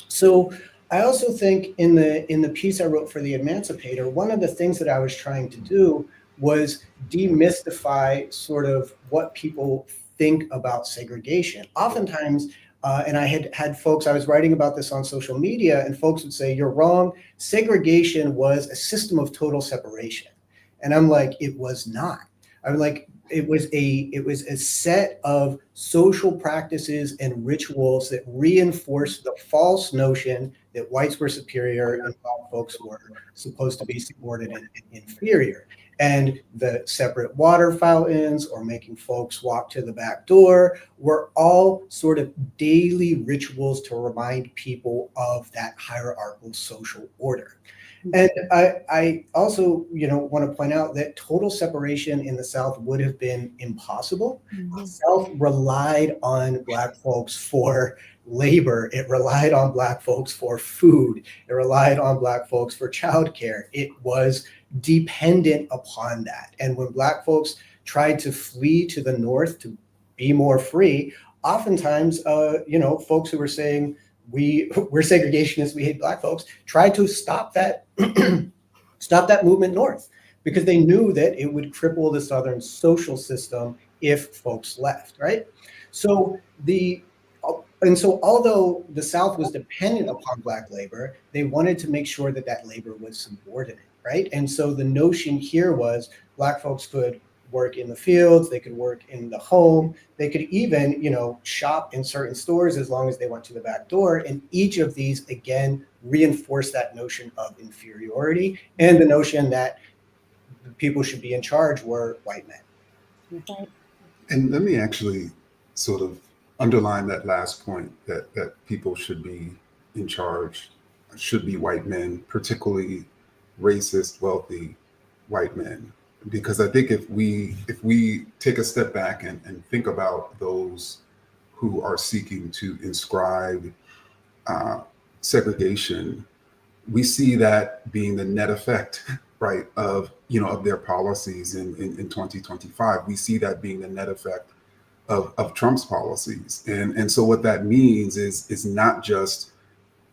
So I also think in the piece I wrote for The Emancipator, one of the things that I was trying to do was demystify sort of what people think about segregation. Oftentimes, and I had folks, I was writing about this on social media, and folks would say, "You're wrong. Segregation was a system of total separation." And I'm like, it was not. I'm like, it was a set of social practices and rituals that reinforced the false notion that whites were superior and black folks were supposed to be subordinate and inferior. And the separate water fountains or making folks walk to the back door were all sort of daily rituals to remind people of that hierarchical social order. And I also, want to point out that total separation in the South would have been impossible. The South relied on Black folks for labor. It relied on Black folks for food. It relied on Black folks for childcare. It was dependent upon that. And when Black folks tried to flee to the North to be more free, oftentimes, folks who were saying, we're segregationists, we hate Black folks, tried to stop that movement north, because they knew that it would cripple the Southern social system if folks left, right? So although the South was dependent upon Black labor, they wanted to make sure that that labor was subordinate, right? And so the notion here was Black folks could work in the fields, they could work in the home, they could even, shop in certain stores as long as they went to the back door. And each of these, again, reinforce that notion of inferiority and the notion that the people should be in charge were white men. And let me actually sort of underline that last point, that people should be in charge, should be white men, particularly racist, wealthy white men. Because I think if we take a step back and think about those who are seeking to inscribe segregation, we see that being the net effect, right, of their policies in 2025. We see that being the net effect of Trump's policies. And so what that means is not just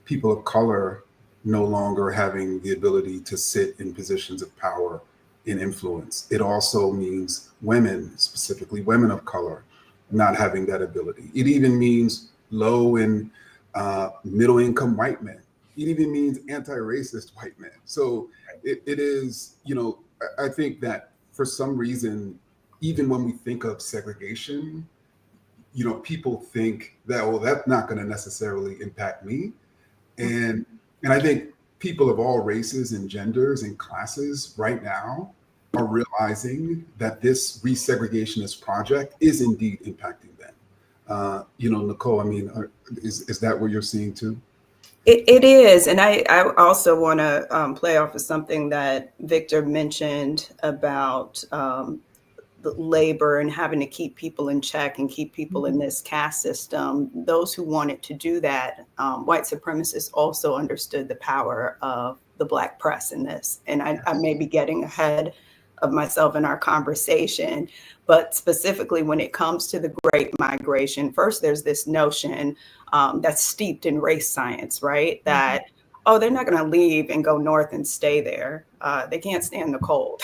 people of color no longer having the ability to sit in positions of power and influence. It also means women, specifically women of color, not having that ability. It even means low and middle income white men. It even means anti-racist white men. So it is, I think that for some reason, even when we think of segregation, people think that, well, that's not going to necessarily impact me. And I think people of all races and genders and classes right now are realizing that this resegregationist project is indeed impacting them. Nicole, I mean, is that what you're seeing too? It is. And I also want to play off of something that Victor mentioned about the labor and having to keep people in check and keep people in this caste system. Those who wanted to do that, white supremacists also understood the power of the Black press in this. And I may be getting ahead of myself in our conversation, but specifically when it comes to the Great Migration, first there's this notion that's steeped in race science, right? That, oh, they're not going to leave and go north and stay there. They can't stand the cold.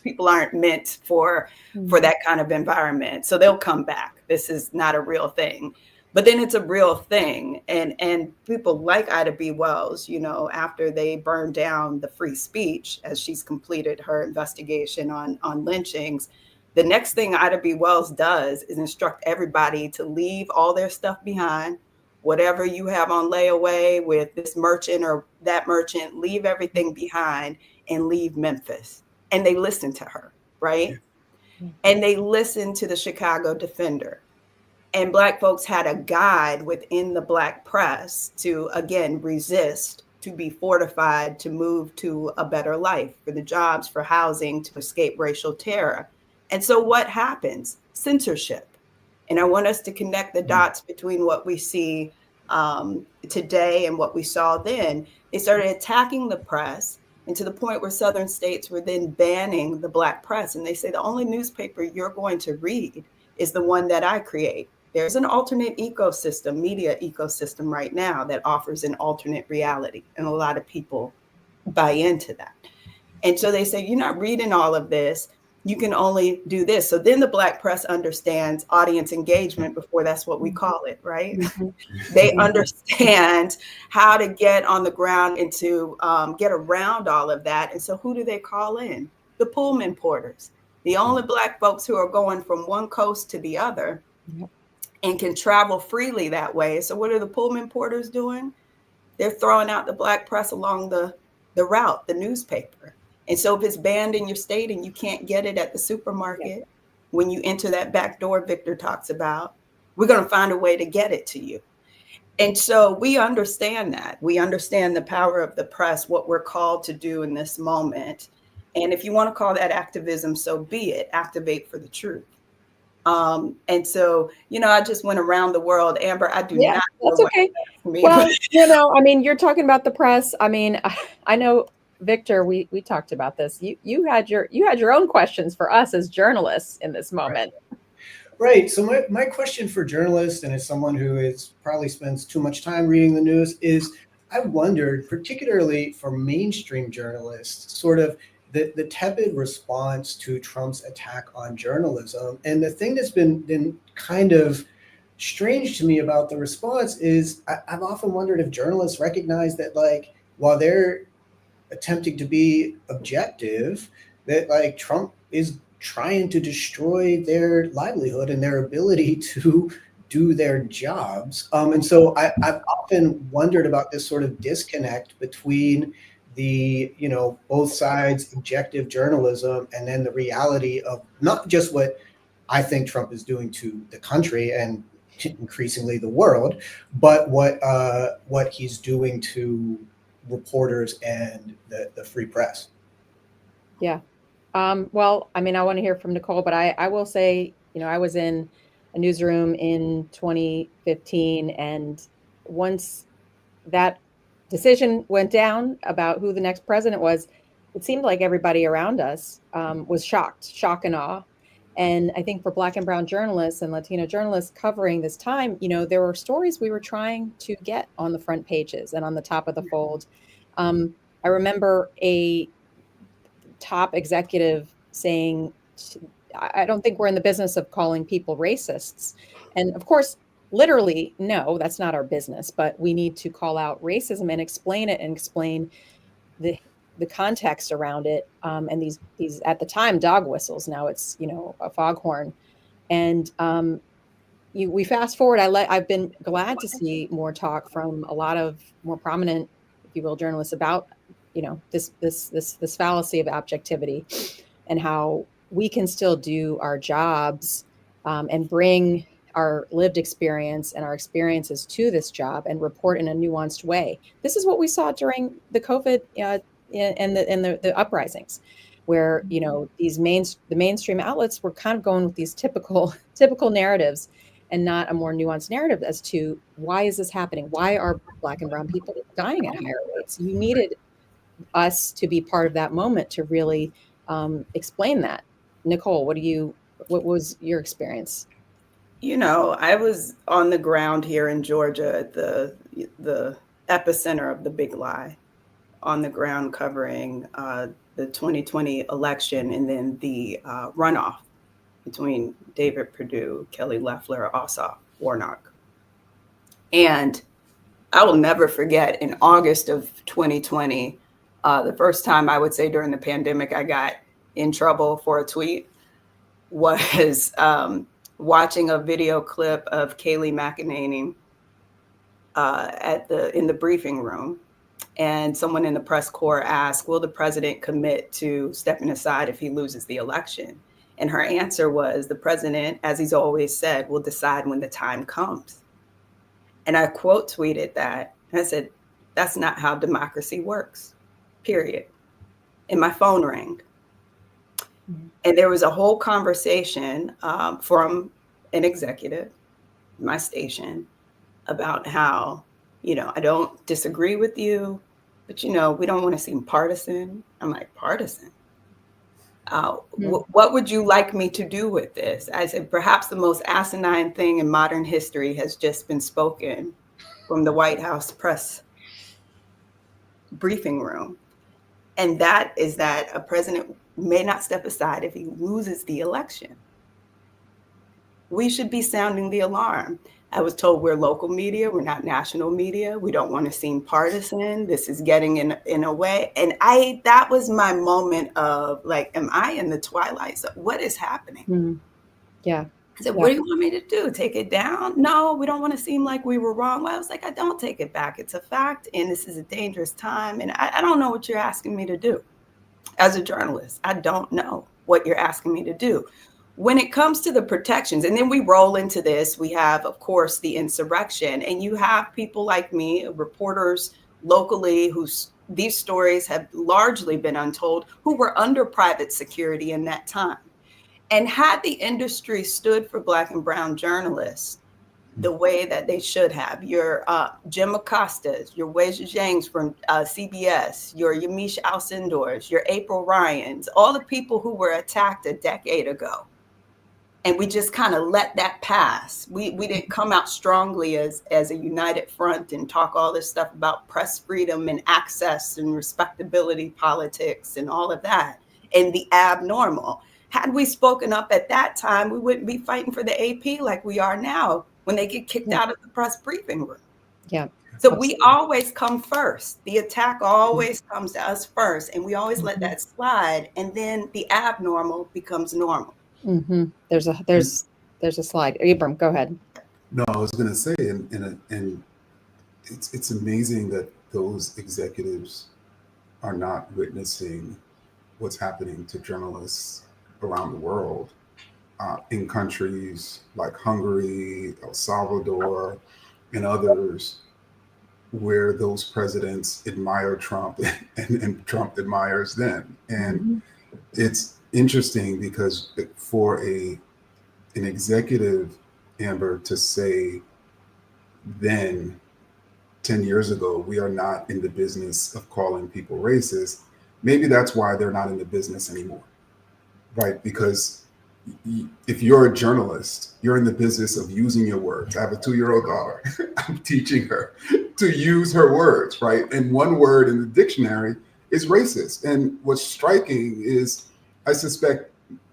People aren't meant for that kind of environment, so they'll come back. This is not a real thing. But then it's a real thing. And people like Ida B. Wells, after they burned down the free speech, as she's completed her investigation on lynchings, the next thing Ida B. Wells does is instruct everybody to leave all their stuff behind. Whatever you have on layaway with this merchant or that merchant, leave everything behind and leave Memphis. And they listened to her, right? And they listened to the Chicago Defender. And Black folks had a guide within the Black press to, again, resist, to be fortified, to move to a better life, for the jobs, for housing, to escape racial terror. And so what happens? Censorship. And I want us to connect the dots between what we see today and what we saw then. They started attacking the press, and to the point where southern states were then banning the Black press. And they say the only newspaper you're going to read is the one that I create. There's an alternate ecosystem, media ecosystem right now that offers an alternate reality. And a lot of people buy into that. And so they say, you're not reading all of this. You can only do this. So then the Black press understands audience engagement before that's what we call it, right? They understand how to get on the ground and to get around all of that. And so who do they call in? The Pullman porters, the only Black folks who are going from one coast to the other and can travel freely that way. So what are the Pullman porters doing? They're throwing out the Black press along the route, the newspaper. And so if it's banned in your state and you can't get it at the supermarket, when you enter that back door Victor talks about, we're going to find a way to get it to you. And so we understand that. We understand the power of the press, what we're called to do in this moment. And if you want to call that activism, so be it. Activate for the truth. And so, I just went around the world. Amber, I do not know that's okay. Well, I mean, you're talking about the press. I mean, I know, Victor, we talked about this. You had your own questions for us as journalists in this moment. Right. So my question for journalists, and as someone who is probably spends too much time reading the news, is I wondered, particularly for mainstream journalists, sort of the tepid response to Trump's attack on journalism. And the thing that's been kind of strange to me about the response is I've often wondered if journalists recognize that, like, while they're attempting to be objective, that like Trump is trying to destroy their livelihood and their ability to do their jobs. And so I've often wondered about this sort of disconnect between the, both sides objective journalism and then the reality of not just what I think Trump is doing to the country and increasingly the world, but what he's doing to reporters and the free press. Yeah. Well, I mean, I want to hear from Nicole, but I will say, I was in a newsroom in 2015, and once that decision went down about who the next president was, it seemed like everybody around us was shock and awe. And I think for Black and brown journalists and Latino journalists covering this time, there were stories we were trying to get on the front pages and on the top of the fold. I remember a top executive saying, I don't think we're in the business of calling people racists. And of course, literally, no, that's not our business, but we need to call out racism and explain it and explain the context around it, and these at the time dog whistles, now it's, you know, a foghorn, and we fast forward. I've been glad to see more talk from a lot of more prominent, if you will, journalists about, you know, this fallacy of objectivity, and how we can still do our jobs, and bring our lived experience and our experiences to this job and report in a nuanced way. This is what we saw during the COVID and the uprisings, where, you know, the mainstream outlets were kind of going with these typical narratives, and not a more nuanced narrative as to why is this happening? Why are Black and brown people dying at higher rates? You needed us to be part of that moment to really explain that. Nicole, what was your experience? You know, I was on the ground here in Georgia at the epicenter of the big lie, on the ground covering the 2020 election and then the runoff between David Perdue, Kelly Loeffler, Ossoff, Warnock. And I will never forget, in August of 2020, the first time, I would say, during the pandemic I got in trouble for a tweet was watching a video clip of Kayleigh McEnany in the briefing room. And someone in the press corps asked, will the president commit to stepping aside if he loses the election? And her answer was, the president, as he's always said, will decide when the time comes. And I quote tweeted that. And I said, that's not how democracy works, period. And my phone rang. And there was a whole conversation from an executive, my station, about how, you know, I don't disagree with you, but, you know, we don't want to seem partisan. I'm like, partisan? What would you like me to do with this? I said, perhaps the most asinine thing in modern history has just been spoken from the White House press briefing room. And that is that a president may not step aside if he loses the election. We should be sounding the alarm. I was told we're local media, we're not national media. We don't want to seem partisan. This is getting in a way. And that was my moment of like, am I in the twilight? So what is happening? Yeah. I said, what do you want me to do? Take it down? No, we don't want to seem like we were wrong. Well, I was like, I don't take it back. It's a fact. And this is a dangerous time. And I don't know what you're asking me to do as a journalist. I don't know what you're asking me to do. When it comes to the protections, and then we roll into this, we have, of course, the insurrection. And you have people like me, reporters locally, these stories have largely been untold, who were under private security in that time. And had the industry stood for Black and brown journalists the way that they should have, your Jim Acosta's, your Wei Zhang's from CBS, your Yamiche Alcindor's, your April Ryan's, all the people who were attacked a decade ago. And we just kind of let that pass. We didn't come out strongly as a united front and talk all this stuff about press freedom and access and respectability politics and all of that and the abnormal. Had we spoken up at that time, we wouldn't be fighting for the AP like we are now when they get kicked out of the press briefing room. Yeah. So we always come first. The attack always comes to us first, and we always let that slide, and then the abnormal becomes normal. There's a slide. Ibram, go ahead. No, I was going to say, and it's amazing that those executives are not witnessing what's happening to journalists around the world, in countries like Hungary, El Salvador, and others, where those presidents admire Trump and Trump admires them. And it's interesting because for an executive, Amber, to say then 10 years ago, we are not in the business of calling people racist, maybe that's why they're not in the business anymore, right? Because if you're a journalist, you're in the business of using your words. I have a 2-year-old daughter. I'm teaching her to use her words, right? And one word in the dictionary is racist. And what's striking is, I suspect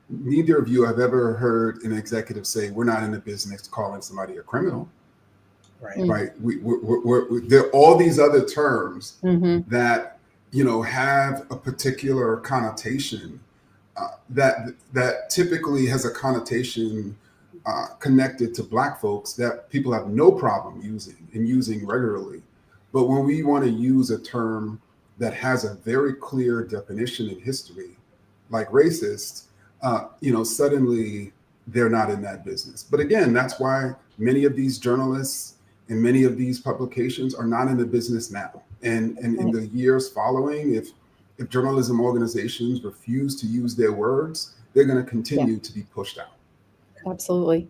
neither of you have ever heard an executive say, we're not in the business calling somebody a criminal. Right. There are all these other terms that have a particular connotation that typically has a connotation connected to Black folks that people have no problem using regularly. But when we want to use a term that has a very clear definition in history, like racist, suddenly they're not in that business. But again, that's why many of these journalists and many of these publications are not in the business now. And in the years following, if journalism organizations refuse to use their words, they're going to continue to be pushed out. Absolutely.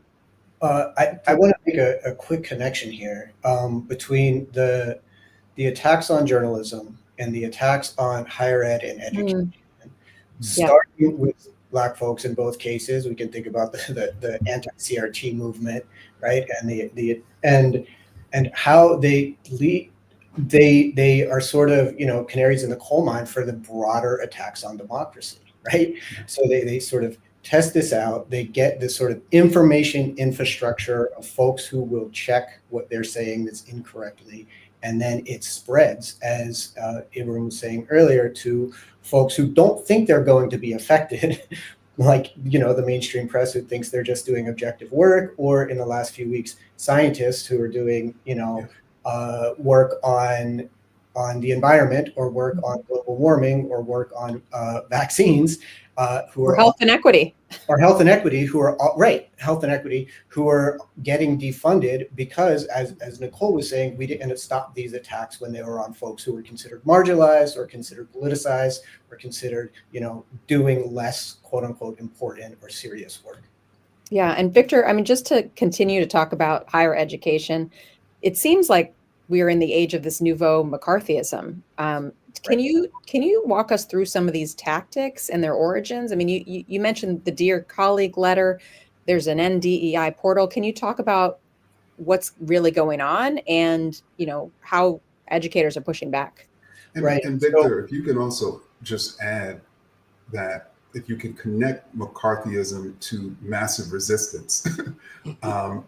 I want to make a quick connection here between the attacks on journalism and the attacks on higher ed and education. Starting with Black folks in both cases, we can think about the anti-CRT movement, right, and how they are sort of canaries in the coal mine for the broader attacks on democracy, right? So they sort of test this out. They get this sort of information infrastructure of folks who will check what they're saying that's incorrectly, and then it spreads, as Ibram was saying earlier, to folks who don't think they're going to be affected, like the mainstream press who thinks they're just doing objective work, or in the last few weeks, scientists who are doing work on the environment, or work on global warming, or work on vaccines, who are health inequity, health inequity, who are health inequity, who are getting defunded because, as Nicole was saying, we didn't stop these attacks when they were on folks who were considered marginalized, or considered politicized, or considered doing less quote unquote important or serious work. Yeah, and Victor, I mean, just to continue to talk about higher education, it seems like we are in the age of this nouveau McCarthyism. Can you walk us through some of these tactics and their origins? I mean, you mentioned the Dear Colleague letter. There's an NDEI portal. Can you talk about what's really going on and how educators are pushing back? And Victor, if you can also just add that if you can connect McCarthyism to massive resistance,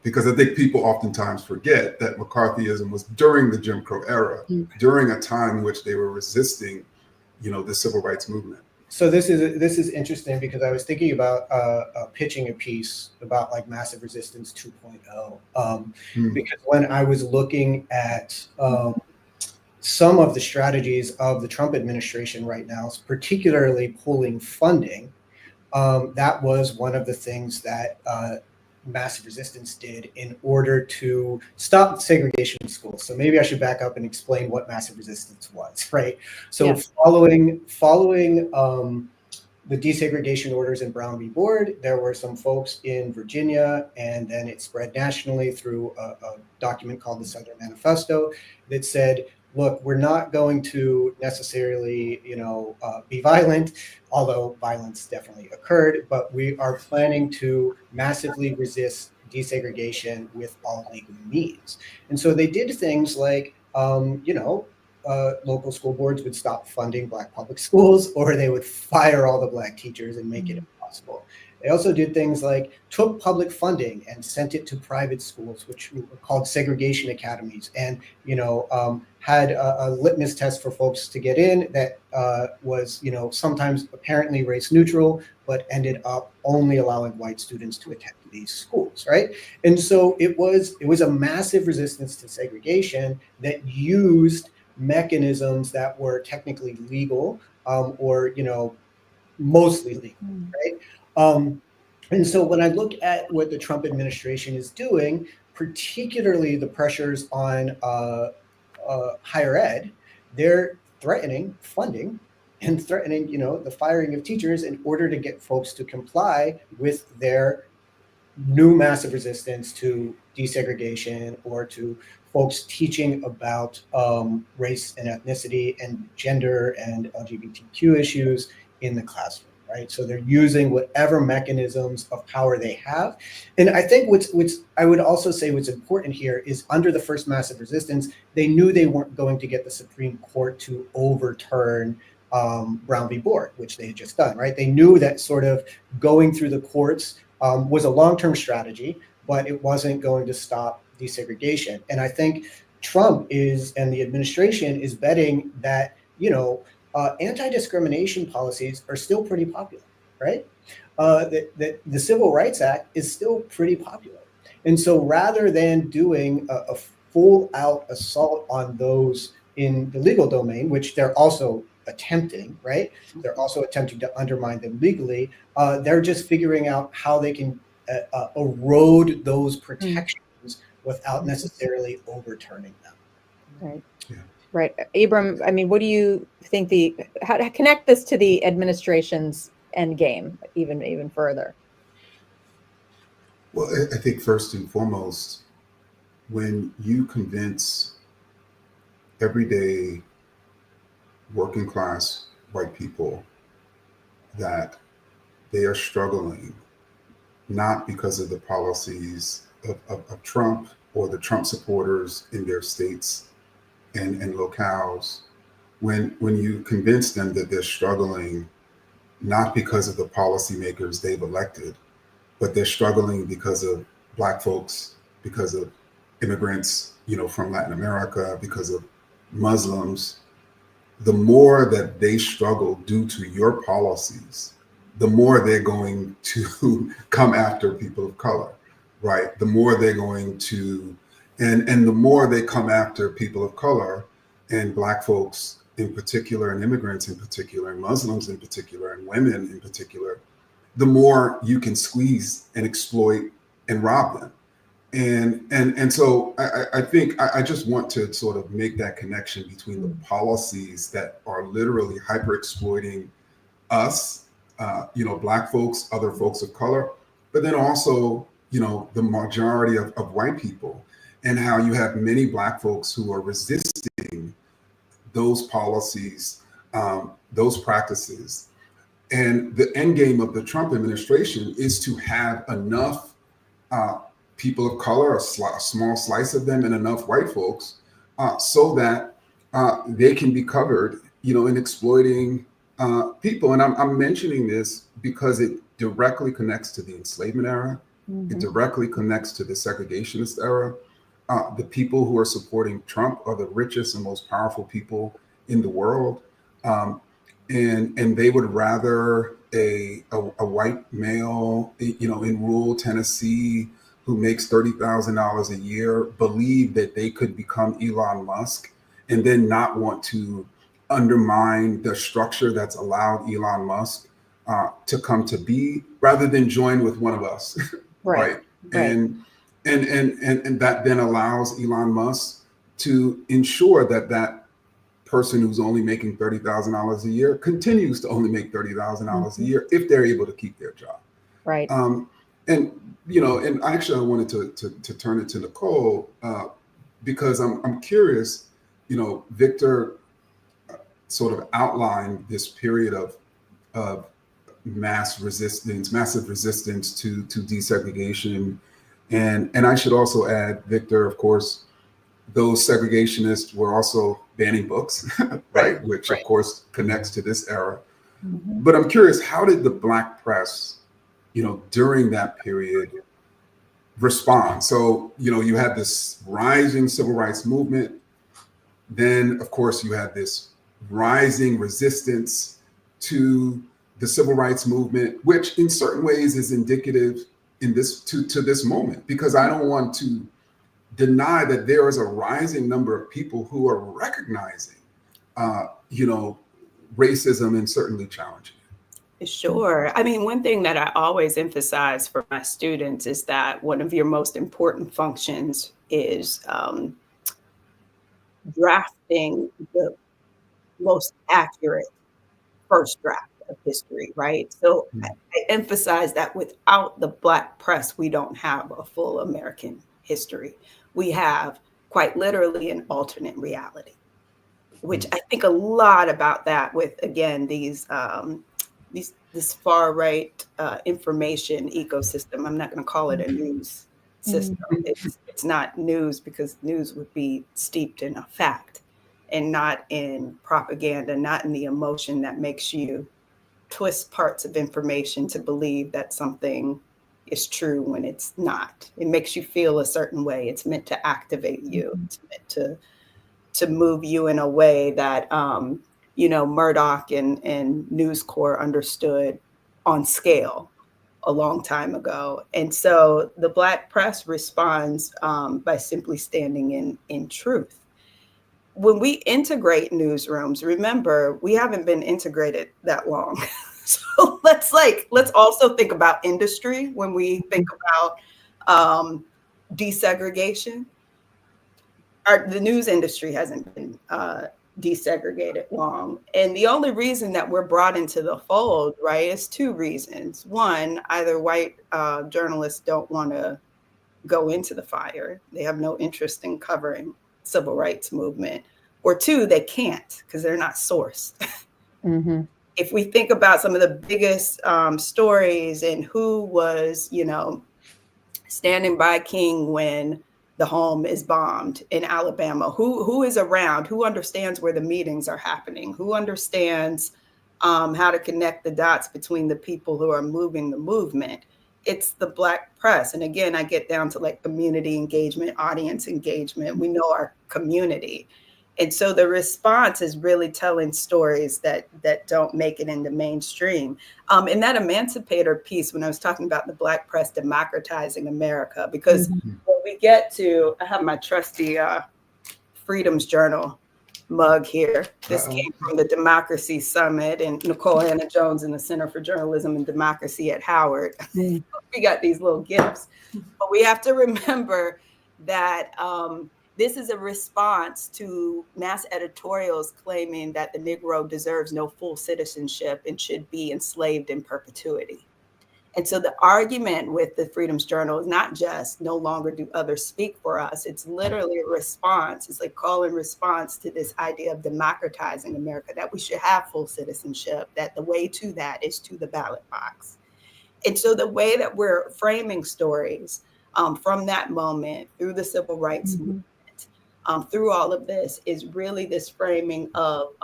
because I think people oftentimes forget that McCarthyism was during the Jim Crow era, during a time in which they were resisting, the civil rights movement. So this is interesting, because I was thinking about pitching a piece about like massive resistance 2.0, because when I was looking at some of the strategies of the Trump administration right now, particularly pulling funding, that was one of the things that massive resistance did in order to stop segregation in schools. So maybe I should back up and explain what massive resistance was, right? So following the desegregation orders in Brown v. Board, there were some folks in Virginia, and then it spread nationally through a document called the Southern Manifesto that said, look, we're not going to necessarily, be violent, although violence definitely occurred, but we are planning to massively resist desegregation with all legal means. And so they did things like, local school boards would stop funding Black public schools, or they would fire all the Black teachers and make it impossible. They also did things like took public funding and sent it to private schools, which were called segregation academies, and had a litmus test for folks to get in that was sometimes apparently race neutral, but ended up only allowing white students to attend these schools, right? And so it was a massive resistance to segregation that used mechanisms that were technically legal, or mostly legal, right? And so when I look at what the Trump administration is doing, particularly the pressures on higher ed, they're threatening funding and threatening, the firing of teachers in order to get folks to comply with their new massive resistance to desegregation, or to folks teaching about race and ethnicity and gender and LGBTQ issues in the classroom, right? So they're using whatever mechanisms of power they have. And I think what's I would also say what's important here is, under the first massive resistance, they knew they weren't going to get the Supreme Court to overturn Brown v. Board, which they had just done, right? They knew that sort of going through the courts was a long-term strategy, but it wasn't going to stop desegregation. And I think Trump and the administration is betting that, anti-discrimination policies are still pretty popular, right? The Civil Rights Act is still pretty popular. And so rather than doing a full-out assault on those in the legal domain, which they're also attempting, right? They're also attempting to undermine them legally. They're just figuring out how they can erode those protections without necessarily overturning them. Right. Yeah. Right. Ibram, I mean, what do you think how to connect this to the administration's end game even further? Well, I think first and foremost, when you convince everyday working class white people that they are struggling not because of the policies of Trump or the Trump supporters in their states and locales, when you convince them that they're struggling not because of the policymakers they've elected, but they're struggling because of Black folks, because of immigrants, from Latin America, because of Muslims, the more that they struggle due to your policies, the more they're going to come after people of color, right? The more they're going to, and the more they come after people of color and Black folks in particular, and immigrants in particular, and Muslims in particular, and women in particular, the more you can squeeze and exploit and rob them. And so I think I just want to sort of make that connection between the policies that are literally hyper exploiting us, Black folks, other folks of color, but then also, the majority of white people, and how you have many Black folks who are resisting those policies, those practices. And the end game of the Trump administration is to have enough people of color, a small slice of them, and enough white folks, so that they can be covered, in exploiting people. And I'm mentioning this because it directly connects to the enslavement era. It directly connects to the segregationist era. The people who are supporting Trump are the richest and most powerful people in the world. And they would rather a white male, in rural Tennessee who makes $30,000 a year believe that they could become Elon Musk and then not want to undermine the structure that's allowed Elon Musk to come to be, rather than join with one of us, right? And that then allows Elon Musk to ensure that person who's only making $30,000 a year continues to only make $30,000 a year if they're able to keep their job. Right. And actually I wanted to turn it to Nicole because I'm curious. Victor sort of outlined this period of massive resistance to desegregation, and I should also add, Victor, of course, those segregationists were also banning books, right? Which of course connects to this era. But I'm curious, how did the Black press, during that period respond? So, you had this rising civil rights movement. Then, of course, you had this rising resistance to the civil rights movement, which in certain ways is indicative to this moment, because I don't want to deny that there is a rising number of people who are recognizing, racism and certainly challenging it. Sure. I mean, one thing that I always emphasize for my students is that one of your most important functions is drafting the most accurate first draft of history, right? So I emphasize that without the Black press, we don't have a full American history. We have quite literally an alternate reality, which I think a lot about that with, again, this far right information ecosystem. I'm not going to call it a news system. It's not news, because news would be steeped in a fact and not in propaganda, not in the emotion that makes you twist parts of information to believe that something is true when it's not. It makes you feel a certain way. It's meant to activate you. It's meant to move you in a way that Murdoch and News Corp understood on scale a long time ago. And so the Black press responds by simply standing in truth. When we integrate newsrooms, remember, we haven't been integrated that long. So let's also think about industry when we think about desegregation. The news industry hasn't been desegregated long. And the only reason that we're brought into the fold, right, is two reasons. One, either white journalists don't want to go into the fire. They have no interest in covering civil rights movement. Or two, they can't because they're not sourced. Mm-hmm. If we think about some of the biggest stories and who was, standing by King when the home is bombed in Alabama, who is around, who understands where the meetings are happening, who understands how to connect the dots between the people who are moving the movement. It's the Black press. And again, I get down to like community engagement, audience engagement. We know our community. And so the response is really telling stories that don't make it into mainstream. In that emancipator piece, when I was talking about the Black press democratizing America, because when we get to, I have my trusty Freedom's Journal mug here. This came from the Democracy Summit and Nicole Hannah-Jones in the Center for Journalism and Democracy at Howard. We got these little gifts. But we have to remember that this is a response to mass editorials claiming that the Negro deserves no full citizenship and should be enslaved in perpetuity. And so the argument with the Freedom's Journal is not just no longer do others speak for us. It's literally a response. It's like call and response to this idea of democratizing America, that we should have full citizenship, that the way to that is to the ballot box. And so the way that we're framing stories from that moment through the civil rights movement, through all of this is really this framing of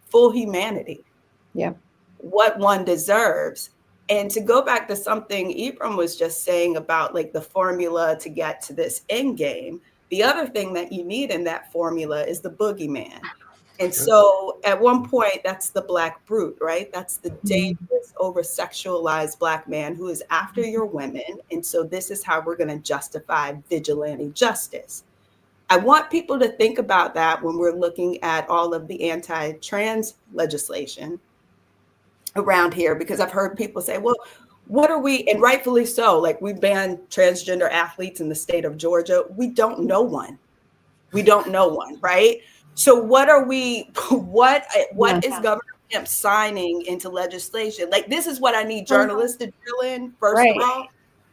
full humanity. Yeah. What one deserves. And to go back to something Ibram was just saying about like the formula to get to this end game, the other thing that you need in that formula is the boogeyman. And so at one point, that's the Black brute, right? That's the dangerous, over-sexualized Black man who is after your women. And so this is how we're going to justify vigilante justice. I want people to think about that when we're looking at all of the anti-trans legislation around here, because I've heard people say, well, what are we, and rightfully so, like we banned transgender athletes in the state of Georgia. We don't know one. We don't know one, right? So what are we, what is Governor Kemp signing into legislation? Like, this is what I need journalists to drill in, first of all.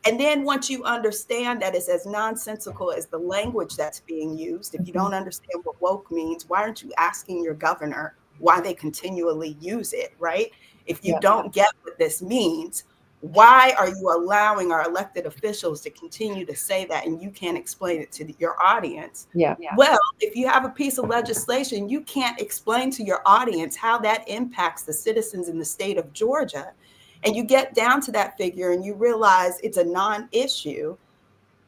And then once you understand that it's as nonsensical as the language that's being used, if you don't understand what woke means, why aren't you asking your governor why they continually use it, right? If you don't get what this means, why are you allowing our elected officials to continue to say that and you can't explain it to your audience? Well, if you have a piece of legislation, you can't explain to your audience how that impacts the citizens in the state of Georgia, and you get down to that figure and you realize it's a non-issue,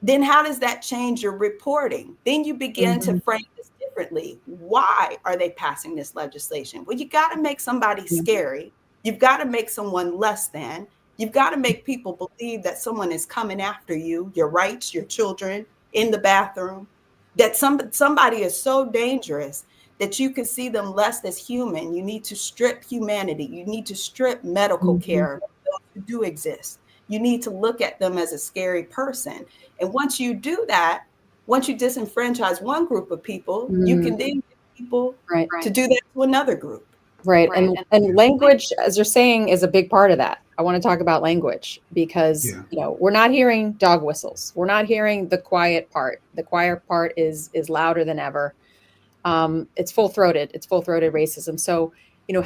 then how does that change your reporting? Then you begin to frame this differently. Why are they passing this legislation? Well, you got to make somebody scary. You've got to make someone less than. You've got to make people believe that someone is coming after you, your rights, your children, in the bathroom, that somebody is so dangerous that you can see them less as human. You need to strip humanity. You need to strip medical care of those who do exist. You need to look at them as a scary person. And once you do that, once you disenfranchise one group of people, you can then get people to do that to another group. Right. And language, as you're saying, is a big part of that. I want to talk about language because, you know, we're not hearing dog whistles. We're not hearing the quiet part. The quiet part is louder than ever. It's full-throated. It's full-throated racism. So, you know,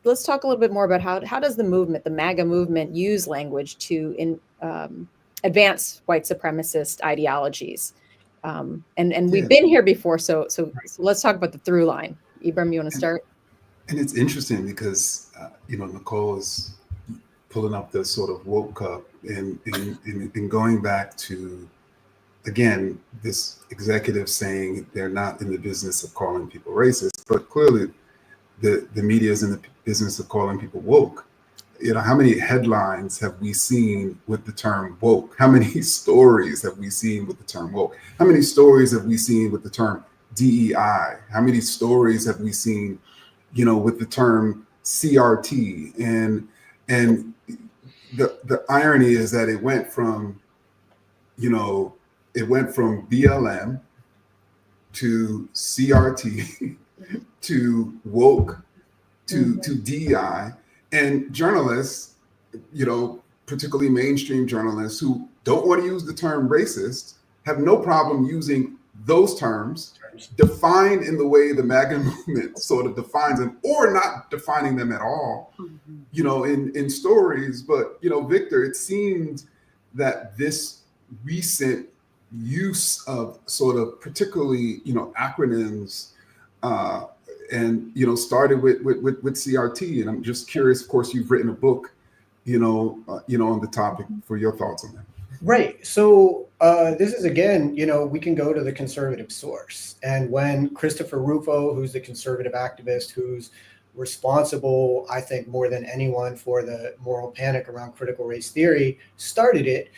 let's talk a little bit more about how does the movement, the MAGA movement, use language to advance white supremacist ideologies? And we've been here before. So let's talk about the through line. Ibram, you want to start? And it's interesting because, you know, Nicole is pulling up the sort of woke cup and going back to, again, this executive saying they're not in the business of calling people racist, but clearly the media is in the business of calling people woke. You know, how many headlines have we seen with the term woke? How many stories have we seen with the term woke? How many stories have we seen with the term DEI? How many stories have we seen, you know, with the term CRT? And the irony is that it went from, you know, it went from BLM to CRT to woke to DEI, and journalists, you know, particularly mainstream journalists who don't want to use the term racist, have no problem using those terms defined in the way the MAGA movement sort of defines them, or not defining them at all, you know, in stories. But, you know, Victor, it seemed that this recent use of sort of particularly, you know, acronyms, and, you know, started with CRT. And I'm just curious, of course, you've written a book, you know, on the topic, for your thoughts on that. Right. So this is, again, you know, we can go to the conservative source. And when Christopher Rufo, who's the conservative activist who's responsible, I think, more than anyone for the moral panic around critical race theory, started it,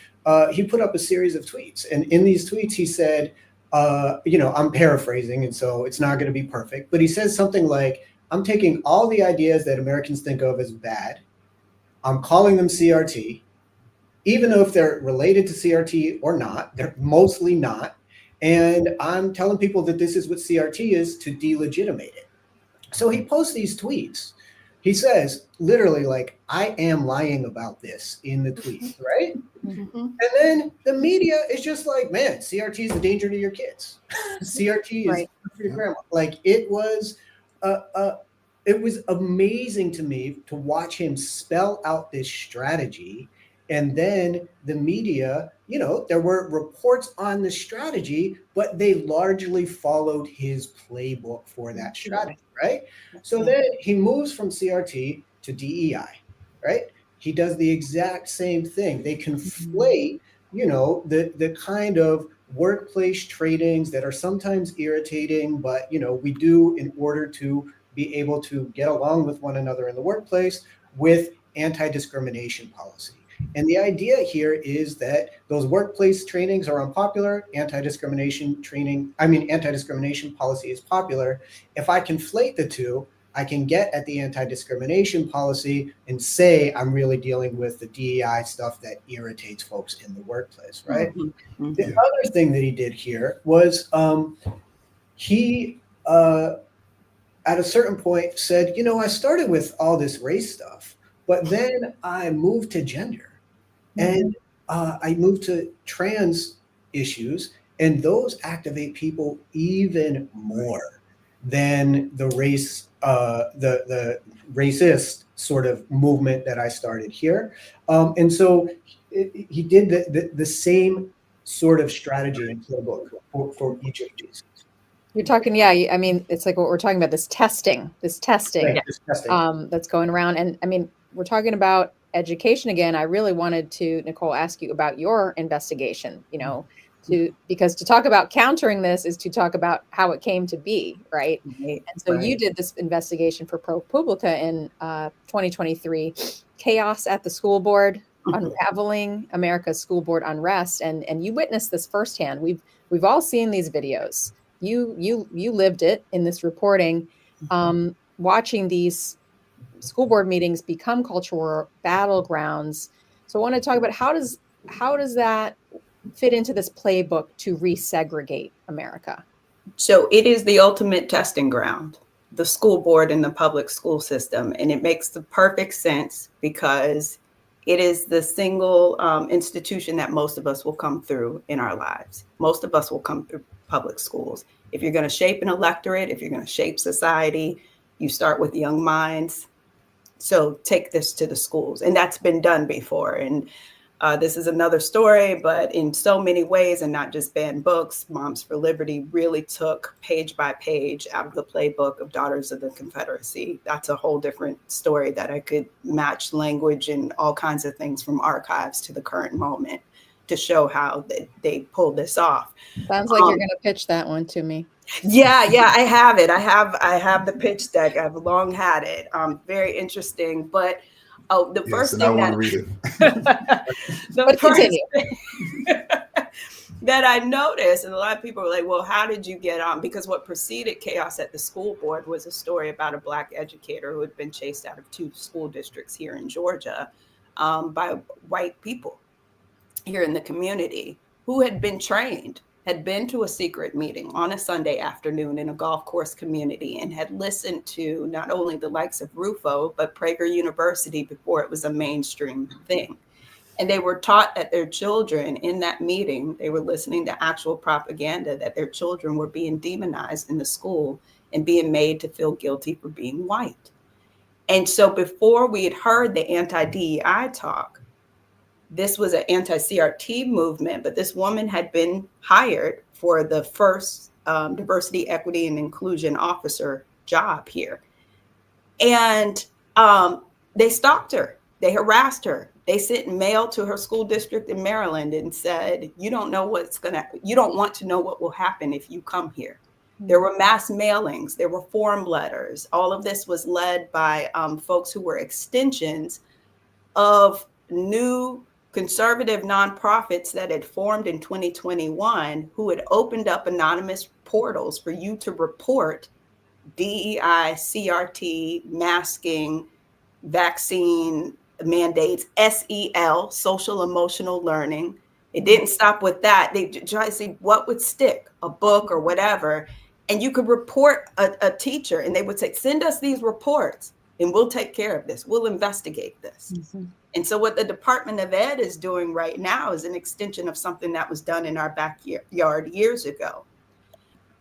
he put up a series of tweets. And in these tweets, he said, you know, I'm paraphrasing, and so it's not going to be perfect, but he says something like, I'm taking all the ideas that Americans think of as bad, I'm calling them CRT, even though if they're related to CRT or not, they're mostly not. And I'm telling people that this is what CRT is to delegitimate it. So he posts these tweets. He says, literally, like, I am lying about this in the tweet, right? And then the media is just like, man, CRT is a danger to your kids. CRT is for your grandma. Like, it was amazing to me to watch him spell out this strategy. And then the media, you know, there were reports on the strategy, but they largely followed his playbook for that strategy, right? So then he moves from CRT to DEI, right? He does the exact same thing. They conflate, you know, the kind of workplace trainings that are sometimes irritating, but, you know, we do in order to be able to get along with one another in the workplace, with anti-discrimination policy. And the idea here is that those workplace trainings are unpopular, anti-discrimination policy is popular. If I conflate the two, I can get at the anti-discrimination policy and say I'm really dealing with the DEI stuff that irritates folks in the workplace, right? The other thing that he did here was he at a certain point said, you know, I started with all this race stuff, but then I moved to gender. And I moved to trans issues, and those activate people even more than the race, the racist sort of movement that I started here. And so he did the same sort of strategy and playbook for each of these. You're talking, yeah. I mean, it's like what we're talking about, this testing, Right, this testing. that's going around. And I mean, we're talking about education again. I really wanted to, Nicole, ask you about your investigation, you know, because to talk about countering this is to talk about how it came to be, right? And so you did this investigation for ProPublica in 2023, Chaos at the School Board, Unraveling America's School Board Unrest. And you witnessed this firsthand. We've all seen these videos. You lived it in this reporting, watching these school board meetings become cultural battlegrounds. So I want to talk about how does that fit into this playbook to resegregate America? So it is the ultimate testing ground, the school board and the public school system. And it makes the perfect sense because it is the single institution that most of us will come through in our lives. Most of us will come through public schools. If you're going to shape an electorate, if you're going to shape society, you start with young minds. So take this to the schools. And that's been done before. And this is another story, but in so many ways, and not just banned books, Moms for Liberty really took page by page out of the playbook of Daughters of the Confederacy. That's a whole different story that I could match language and all kinds of things from archives to the current moment. to show how they pulled this off. Sounds like you're going to pitch that one to me. Yeah, I have it. I have the pitch deck. I've long had it. Very interesting. But the first and I thing want that to read it. the But first continue. thing that I noticed, and a lot of people were like, well, how did you get on? Because what preceded Chaos at the School Board was a story about a Black educator who had been chased out of 2 school districts here in Georgia by white people here in the community who had been trained, had been to a secret meeting on a Sunday afternoon in a golf course community, and had listened to not only the likes of Rufo, but Prager University before it was a mainstream thing. And they were taught that their children in that meeting, they were listening to actual propaganda that their children were being demonized in the school and being made to feel guilty for being white. And so before we had heard the anti-DEI talk, this was an anti-CRT movement, but this woman had been hired for the first diversity, equity, and inclusion officer job here. And they stalked her. They harassed her. They sent mail to her school district in Maryland and said, you don't want to know what will happen if you come here. There were mass mailings. There were form letters. All of this was led by folks who were extensions of new conservative nonprofits that had formed in 2021 who had opened up anonymous portals for you to report DEI, CRT, masking, vaccine mandates, SEL, social emotional learning. It didn't stop with that. They tried to see what would stick, a book or whatever. And you could report a teacher and they would say, send us these reports and we'll take care of this. We'll investigate this. Mm-hmm. And so what the Department of Ed is doing right now is an extension of something that was done in our backyard years ago.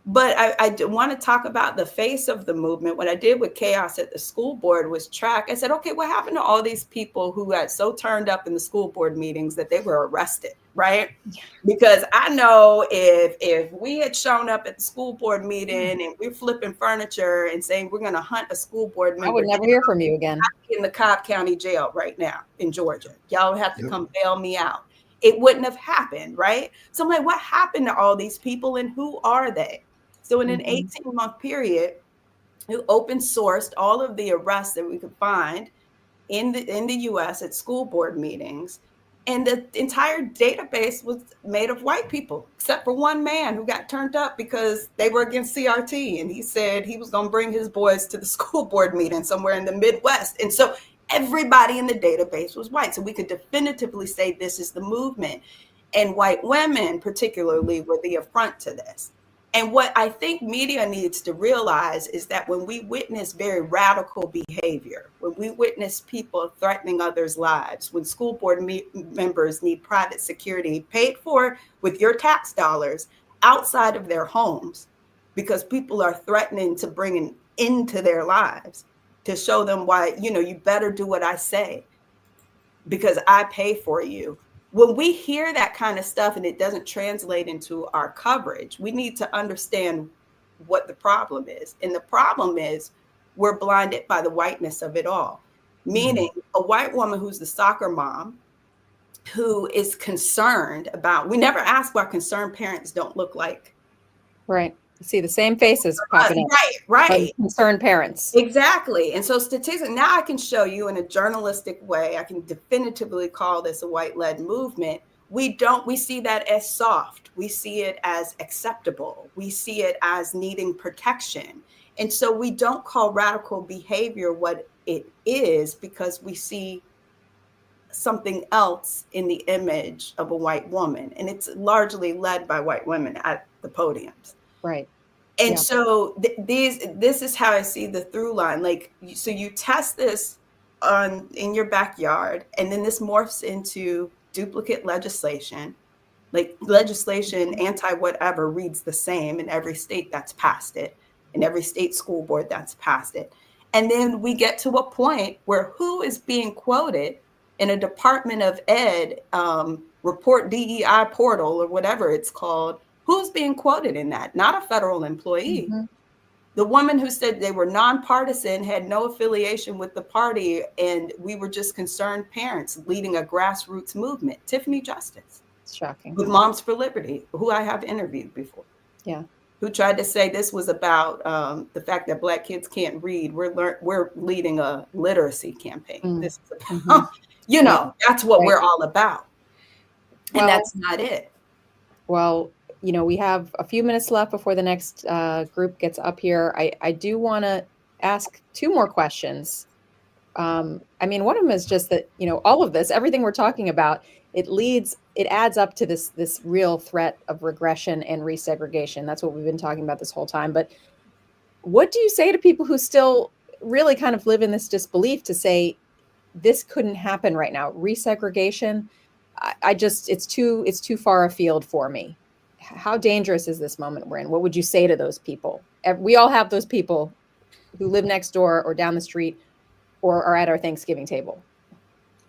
But I want to talk about the face of the movement. What I did with Chaos at the School Board was track. I said, okay, what happened to all these people who got so turned up in the school board meetings that they were arrested, right? Because I know if we had shown up at the school board meeting and we're flipping furniture and saying we're going to hunt a school board member, I would never hear from you again. I'm in the Cobb County Jail right now in Georgia. Y'all have to come bail me out. It wouldn't have happened, right? So I'm like, what happened to all these people and who are they? So in an 18-month period, we open sourced all of the arrests that we could find in the US at school board meetings. And the entire database was made of white people, except for one man who got turned up because they were against CRT. And he said he was going to bring his boys to the school board meeting somewhere in the Midwest. And so everybody in the database was white. So we could definitively say this is the movement. And white women particularly were the affront to this. And what I think media needs to realize is that when we witness very radical behavior, when we witness people threatening others' lives, when school board members need private security paid for with your tax dollars outside of their homes, because people are threatening to bring an end to their lives, to show them why, you better do what I say because I pay for you. When we hear that kind of stuff and it doesn't translate into our coverage, we need to understand what the problem is. And the problem is we're blinded by the whiteness of it all. Meaning a white woman who's the soccer mom, who is concerned about, we never ask why concerned parents don't look like. Right. You see the same faces popping up. Right. Concerned parents. Exactly. And so statistics, now I can show you in a journalistic way, I can definitively call this a white-led movement. We see that as soft. We see it as acceptable. We see it as needing protection. And so we don't call radical behavior what it is because we see something else in the image of a white woman. And it's largely led by white women at the podiums. Right. And so this is how I see the through line. Like, so you test this in your backyard, and then this morphs into duplicate legislation. Like legislation, anti-whatever reads the same in every state that's passed it, in every state school board that's passed it. And then we get to a point where who is being quoted in a Department of Ed report DEI portal or whatever it's called. Who's being quoted in that? Not a federal employee. Mm-hmm. The woman who said they were nonpartisan, had no affiliation with the party, and we were just concerned parents leading a grassroots movement, Tiffany Justice. It's shocking. With Moms for Liberty, who I have interviewed before. Yeah. Who tried to say this was about the fact that Black kids can't read. We're leading a literacy campaign. This is about, you know, that's what we're all about. And that's not it. Well, you know, we have a few minutes left before the next group gets up here. I do want to ask two more questions. I mean, one of them is just that, you know, all of this, everything we're talking about, it adds up to this real threat of regression and resegregation. That's what we've been talking about this whole time. But what do you say to people who still really kind of live in this disbelief to say this couldn't happen right now? Resegregation, it's too far afield for me. How dangerous is this moment we're in? What would you say to those people? We all have those people who live next door or down the street or are at our Thanksgiving table.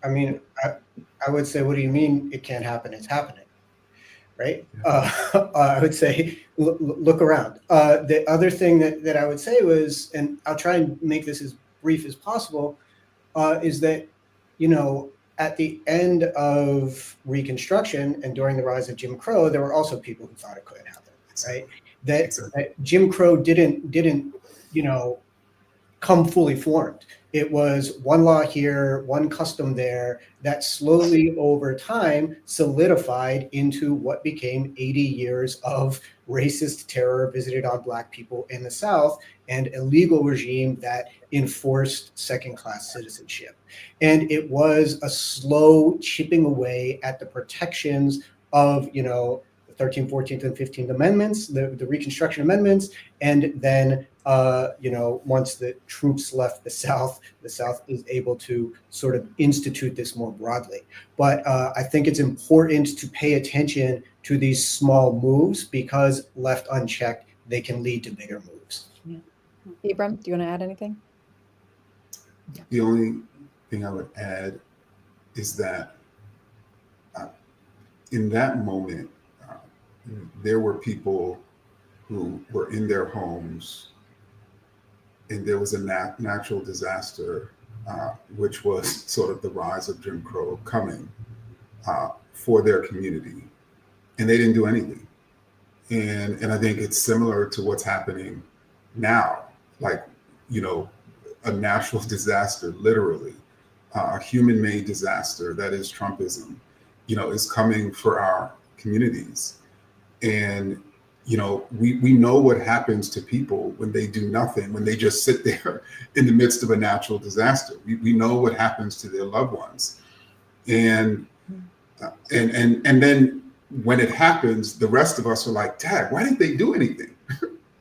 I mean, I would say, what do you mean it can't happen? It's happening, right? I would say, look around. The other thing that I would say was, and I'll try and make this as brief as possible, is that, you know, at the end of Reconstruction and during the rise of Jim Crow, there were also people who thought it couldn't happen, right? That Jim Crow didn't, you know, come fully formed. It was one law here, one custom there, that slowly over time solidified into what became 80 years of racist terror visited on Black people in the South and a legal regime that enforced second-class citizenship. And it was a slow chipping away at the protections of, you know, the 13th, 14th, and 15th Amendments, the Reconstruction Amendments, and then you know, once the troops left the South is able to sort of institute this more broadly. But I think it's important to pay attention to these small moves because left unchecked, they can lead to bigger moves. Yeah. Ibram, do you want to add anything? The only thing I would add is that in that moment, there were people who were in their homes and there was a natural disaster, which was sort of the rise of Jim Crow coming for their community, and they didn't do anything. And I think it's similar to what's happening now, like, you know, a natural disaster, literally, a human-made disaster that is Trumpism, you know, is coming for our communities. And you know, we know what happens to people when they do nothing, when they just sit there in the midst of a natural disaster. We know what happens to their loved ones. And then when it happens, the rest of us are like, Dad, why didn't they do anything?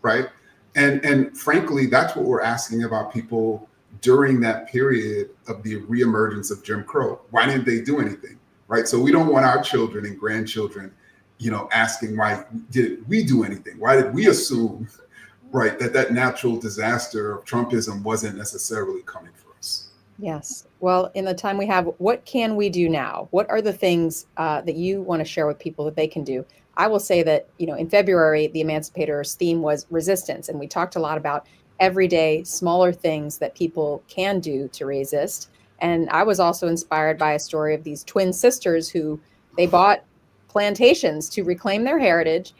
Right? And frankly, that's what we're asking about people during that period of the reemergence of Jim Crow. Why didn't they do anything? Right? So we don't want our children and grandchildren, you know, asking why did we do anything? Why did we assume, right, that natural disaster of Trumpism wasn't necessarily coming for us? Yes. Well, in the time we have, what can we do now? What are the things that you want to share with people that they can do? I will say that, you know, in February, the Emancipators' theme was resistance. And we talked a lot about everyday smaller things that people can do to resist. And I was also inspired by a story of these twin sisters who they bought plantations to reclaim their heritage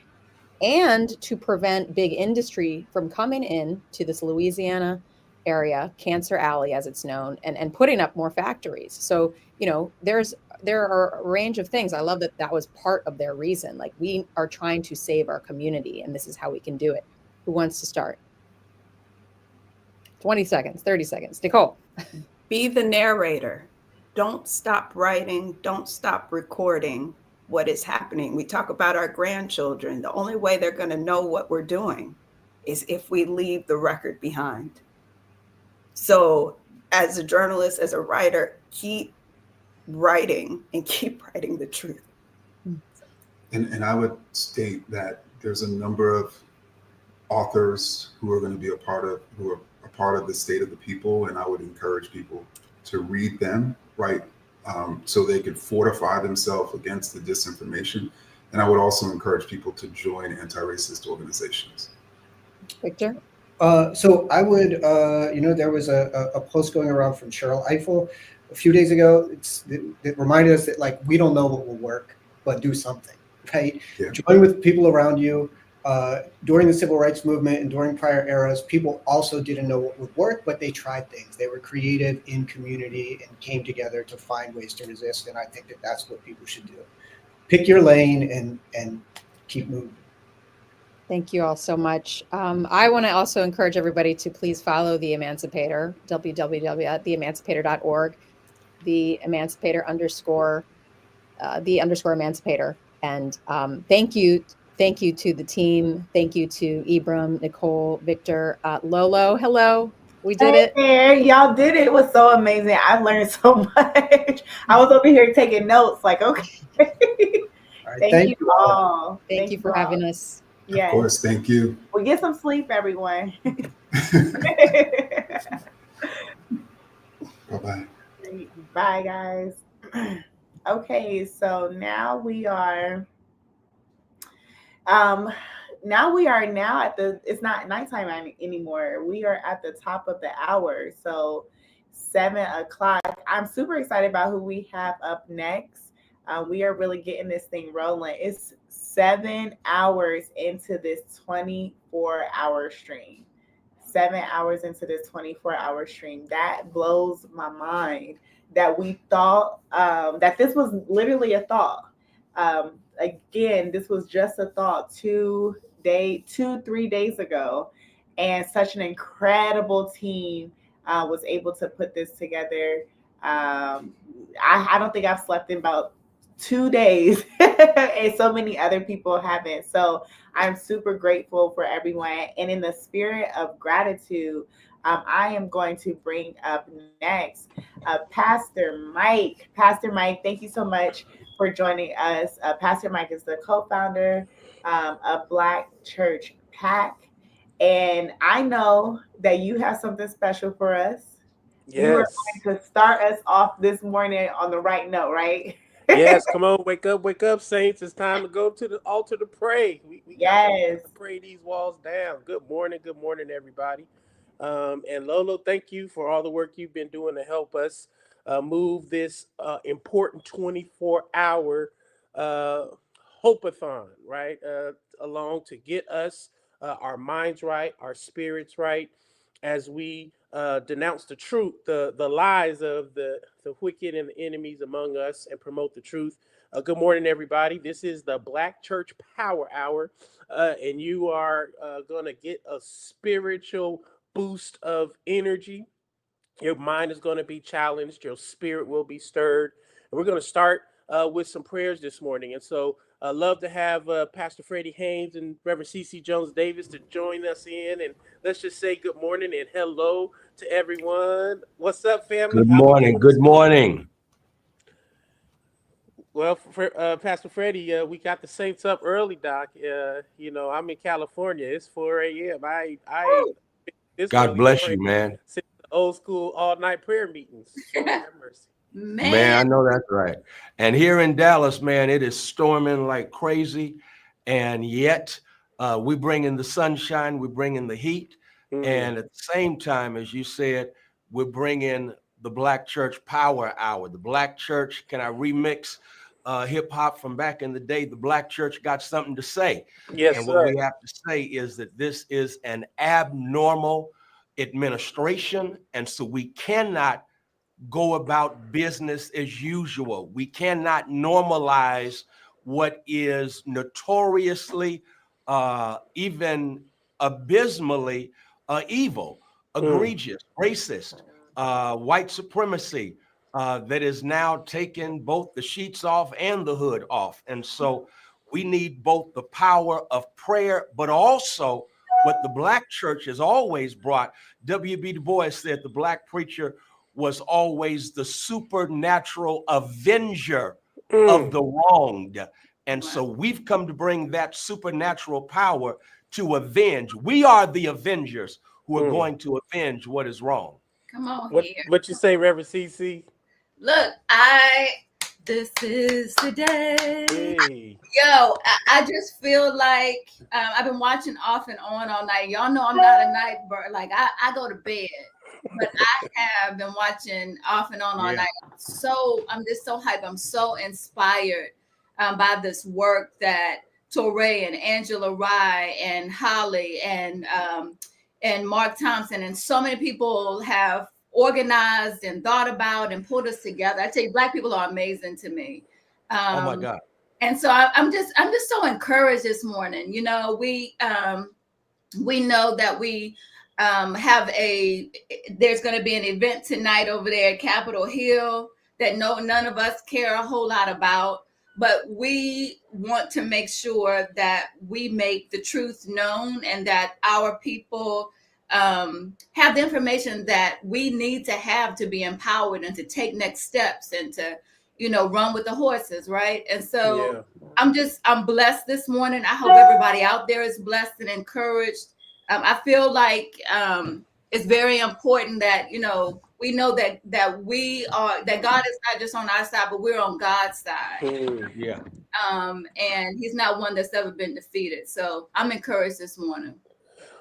and to prevent big industry from coming in to this Louisiana area, Cancer Alley as it's known, and putting up more factories. So, you know, there are a range of things. I love that that was part of their reason. Like, we are trying to save our community and this is how we can do it. Who wants to start? 20 seconds, 30 seconds. Nicole. Be the narrator. Don't stop writing. Don't stop recording what is happening. We talk about our grandchildren. The only way they're going to know what we're doing is if we leave the record behind. So as a journalist, as a writer, keep writing and keep writing the truth. And I would state that there's a number of authors who are going to be a part of the State of the People, and I would encourage people to read them, right? So they could fortify themselves against the disinformation. And I would also encourage people to join anti-racist organizations. Victor? So I would, you know, there was a post going around from Cheryl Eiffel a few days ago that reminded us that, like, we don't know what will work. but do something, right? Yeah. Join with people around you. During the civil rights movement and during prior eras, people also didn't know what would work, but they tried things. They were creative in community and came together to find ways to resist. And I think that that's what people should do. Pick your lane and keep moving. Thank you all so much. I want to also encourage everybody to please follow The Emancipator, www.theemancipator.org, the Emancipator underscore, the underscore Emancipator. And thank you to the team. Thank you to Ibram, Nicole, Victor, Lolo. Hello, we did it. There, y'all did it. It was so amazing. I learned so much. I was over here taking notes, like, okay. All right, Thank you all. Thank you for having us. Yes. Of course, thank you. Well, get some sleep, everyone. Bye-bye. Bye, guys. Okay, so now we are at the, it's not nighttime anymore. We are at the top of the hour. So 7:00. I'm super excited about who we have up next. We are really getting this thing rolling. It's 7 hours into this 24-hour stream. 7 hours into this 24-hour stream. That blows my mind that we thought that this was literally a thought. Again, this was just a thought 3 days ago. And such an incredible team was able to put this together. I don't think I've slept in about 2 days, and so many other people haven't. So I'm super grateful for everyone. And in the spirit of gratitude, I am going to bring up next Pastor Mike. Pastor Mike, thank you so much for joining us. Pastor Mike is the co-founder of Black Church PAC. And I know that you have something special for us. Yes. You are going to start us off this morning on the right note, right? Yes, come on, wake up, saints. It's time to go to the altar to pray. We got to pray these walls down. Good morning, everybody. And Lolo, thank you for all the work you've been doing to help us move this important 24-hour hope-a-thon, right, along to get us our minds right, our spirits right, as we denounce the truth, the lies of the wicked and the enemies among us, and promote the truth. Good morning, everybody. This is the Black Church Power Hour, and you are going to get a spiritual boost of energy. Your mind is going to be challenged. Your spirit will be stirred. And we're going to start with some prayers this morning. And so I love to have Pastor Freddie Haynes and Reverend C.C. Jones Davis to join us in. And let's just say good morning and hello to everyone. What's up, family? Good morning. Good morning. Well, Pastor Freddie, we got the Saints up early, Doc. I'm in California. It's 4 a.m. God bless you, man. Since the old school all-night prayer meetings. Lord have mercy. Man, I know that's right. And here in Dallas, man, it is storming like crazy. And yet we bring in the sunshine, we bring in the heat. And at the same time, as you said, we're bringing the Black Church Power Hour. The Black Church, can I remix hip hop from back in the day? The Black Church got something to say. Yes, and sir. what we have to say is that this is an abnormal administration. And so we cannot go about business as usual. We cannot normalize what is notoriously, even abysmally evil, egregious, racist, white supremacy that is now taking both the sheets off and the hood off. And so we need both the power of prayer, but also what the Black church has always brought. W.B. Du Bois said the Black preacher was always the supernatural avenger of the wronged. And so we've come to bring that supernatural power to avenge. We are the avengers who are going to avenge what is wrong. Come on here. What you say, Reverend CC? Look, this is the day. Hey. Yo, I just feel like I've been watching off and on all night. Y'all know I'm not a night bird. Like I go to bed, but I have been watching off and on all night. I'm just so hyped. I'm so inspired. by this work that Touré and Angela Rye and Holly and Mark Thompson and so many people have organized and thought about and pulled us together. I tell you, Black people are amazing to me. Oh my God. And so I'm just so encouraged this morning. You know, we know that we there's going to be an event tonight over there at Capitol Hill that none of us care a whole lot about, but we want to make sure that we make the truth known and that our people have the information that we need to have to be empowered and to take next steps and to, you know, run with the horses, right? And so I'm blessed this morning. I hope everybody out there is blessed and encouraged. I feel like it's very important that, you know, we know that God is not just on our side, but we're on God's side. Yeah. And he's not one that's ever been defeated. So I'm encouraged this morning.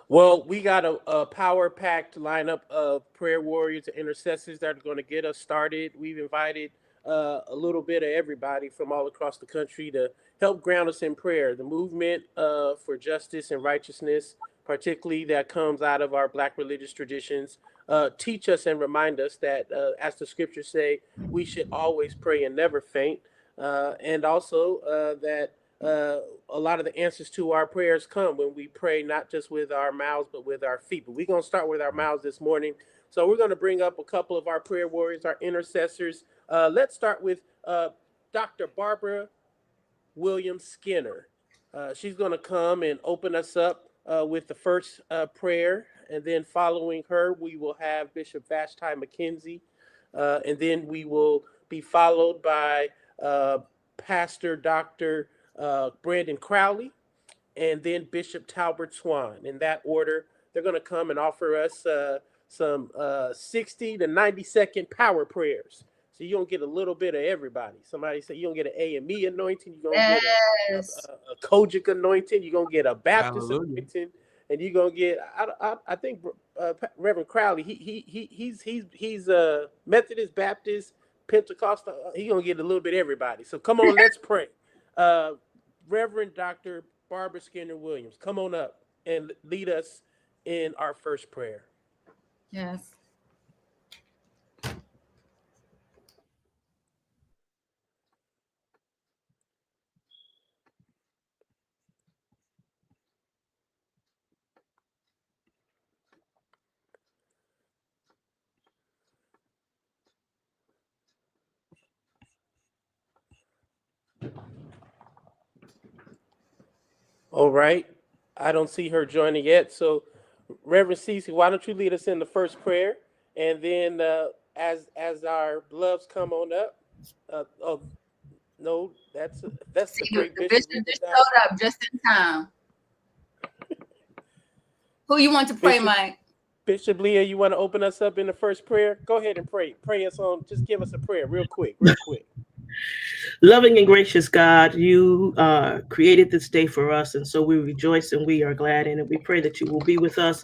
Well, we got a power-packed lineup of prayer warriors and intercessors that are going to get us started. We've invited a little bit of everybody from all across the country to help ground us in prayer. The movement for justice and righteousness, particularly that comes out of our Black religious traditions, teach us and remind us that, as the scriptures say, we should always pray and never faint. And also that a lot of the answers to our prayers come when we pray, not just with our mouths, but with our feet. But we're going to start with our mouths this morning. So we're going to bring up a couple of our prayer warriors, our intercessors. Let's start with Dr. Barbara Williams Skinner. She's going to come and open us up with the first prayer. And then following her, we will have Bishop Vashti McKenzie. And then we will be followed by Pastor Dr. Brandon Crowley, and then Bishop Talbert Swan. In that order, they're going to come and offer us some 60 to 90-second power prayers. So you're going to get a little bit of everybody. Somebody said you're going to get an AME anointing. You're going to get a Kojic anointing. You're going to get a Baptist anointing. And you're going to get, I think Reverend Crowley, he's Methodist, Baptist, Pentecostal. He's going to get a little bit of everybody. So come on, let's pray. Reverend Dr. Barbara Skinner Williams, come on up and lead us in our first prayer. Yes. All right. I don't see her joining yet. So, Reverend Cece, why don't you lead us in the first prayer? And then as our beloveds come on up, no, that's the great The Bishop. bishop just showed up just in time. Who you want to pray, Mike? Bishop Leah, you want to open us up in the first prayer? Go ahead and pray. Pray us on. Just give us a prayer real quick. Loving and gracious God, you created this day for us, and so we rejoice and we are glad in it. We pray that you will be with us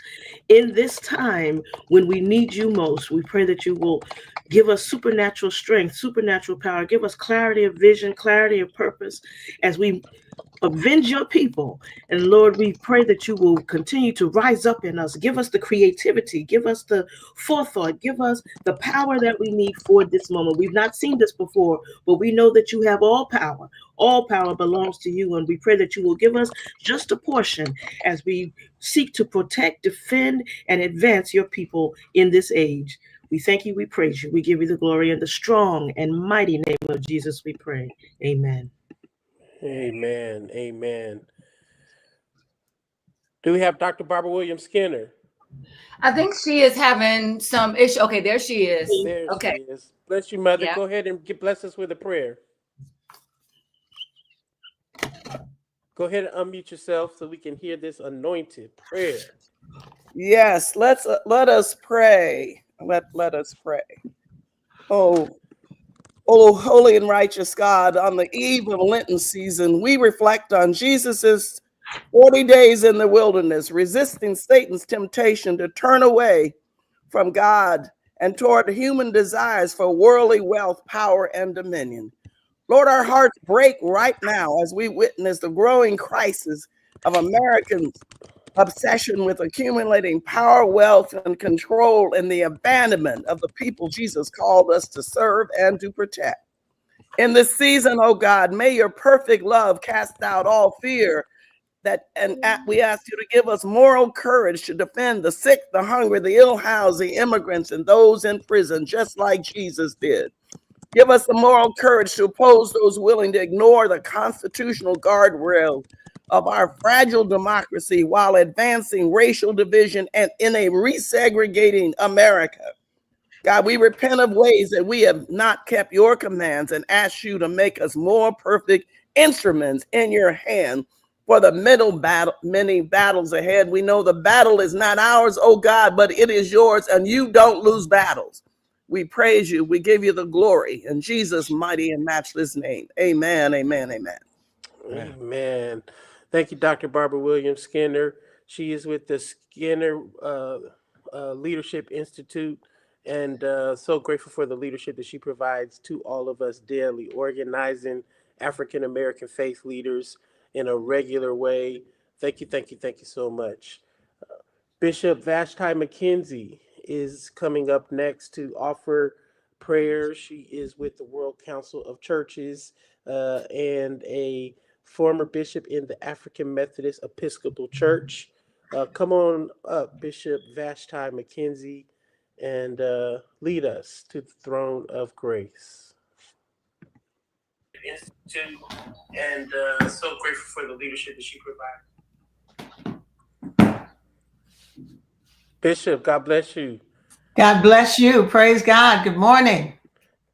in this time when we need you most. We pray that you will give us supernatural strength, supernatural power, give us clarity of vision, clarity of purpose as we avenge your people. And Lord, we pray that you will continue to rise up in us. Give us the creativity, give us the forethought, give us the power that we need for this moment. We've not seen this before, but we know that you have all power. All power belongs to you. And we pray that you will give us just a portion as we seek to protect, defend, and advance your people in this age. We thank you, we praise you, we give you the glory in the strong and mighty name of Jesus, we pray. Amen. Amen. Amen. Do we have Dr. Barbara Williams Skinner? I think she is having some issue. Okay, there she is. There okay. she is. Bless you, Mother. Yeah. Go ahead and bless us with a prayer. Go ahead and unmute yourself so we can hear this anointed prayer. Yes, let us pray. Let us pray. Oh, holy and righteous God, on the eve of Lenten season, we reflect on Jesus's 40 days in the wilderness, resisting Satan's temptation to turn away from God and toward human desires for worldly wealth, power, and dominion. Lord, our hearts break right now as we witness the growing crisis of Americans' obsession with accumulating power, wealth, and control, and the abandonment of the people Jesus called us to serve and to protect. In this season, oh God, may your perfect love cast out all fear, we ask you to give us moral courage to defend the sick, the hungry, the ill-housed, the immigrants, and those in prison, just like Jesus did. Give us the moral courage to oppose those willing to ignore the constitutional guardrails of our fragile democracy while advancing racial division and in a resegregating America. God, we repent of ways that we have not kept your commands and ask you to make us more perfect instruments in your hand for the many battles ahead. We know the battle is not ours, oh God, but it is yours, and you don't lose battles. We praise you. We give you the glory in Jesus' mighty and matchless name. Amen, amen, amen. Amen. Thank you, Dr. Barbara Williams Skinner. She is with the Skinner Leadership Institute, and so grateful for the leadership that she provides to all of us daily, organizing African American faith leaders in a regular way. Thank you, thank you, thank you so much. Bishop Vashti McKenzie is coming up next to offer prayer. She is with the World Council of Churches and a former bishop in the African Methodist Episcopal Church. Come on up, Bishop Vashti McKenzie, and lead us to the throne of grace. Institute, and so grateful for the leadership that she provides. Bishop, God bless you. God bless you. Praise God. Good morning.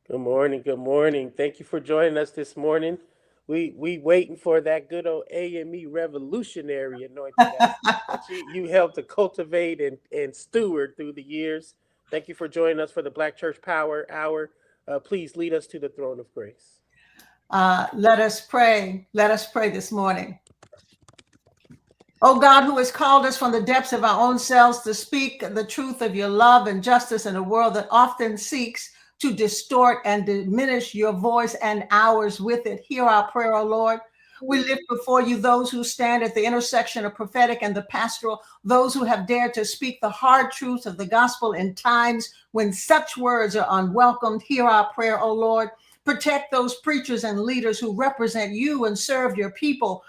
Good morning. Good morning. Thank you for joining us this morning. We waiting for that good old AME revolutionary anointing that you helped to cultivate and steward through the years. Thank you for joining us for the Black Church Power Hour. Please lead us to the throne of grace. Let us pray. Let us pray this morning. Oh God, who has called us from the depths of our own selves to speak the truth of your love and justice in a world that often seeks to distort and diminish your voice and ours with it. Hear our prayer, O Lord. We lift before you those who stand at the intersection of prophetic and the pastoral, those who have dared to speak the hard truths of the gospel in times when such words are unwelcomed. Hear our prayer, O Lord. Protect those preachers and leaders who represent you and serve your people,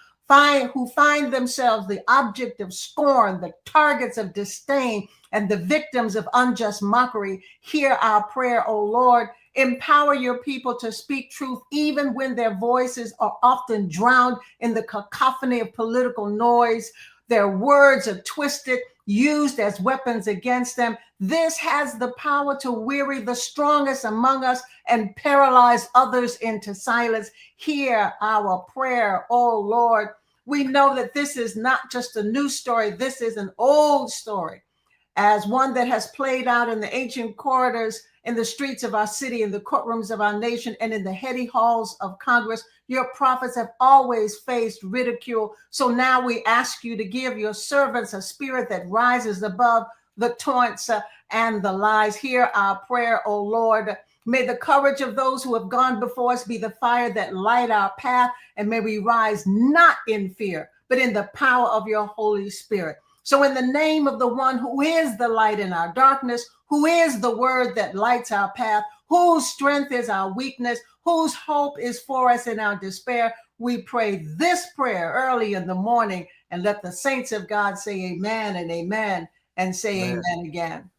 who find themselves the object of scorn, the targets of disdain, and the victims of unjust mockery. Hear our prayer, O Lord. Empower your people to speak truth even when their voices are often drowned in the cacophony of political noise. Their words are twisted, used as weapons against them. This has the power to weary the strongest among us and paralyze others into silence. Hear our prayer, oh Lord. We know that this is not just a new story. This is an old story, as one that has played out in the ancient corridors, in the streets of our city, in the courtrooms of our nation, and in the heady halls of Congress. Your prophets have always faced ridicule. So now we ask you to give your servants a spirit that rises above the taunts and the lies. Hear our prayer, O Lord. May the courage of those who have gone before us be the fire that light our path, and may we rise not in fear, but in the power of your Holy Spirit. So in the name of the one who is the light in our darkness, who is the word that lights our path, whose strength is our weakness, whose hope is for us in our despair, we pray this prayer early in the morning, and let the saints of God say amen and amen and say amen again.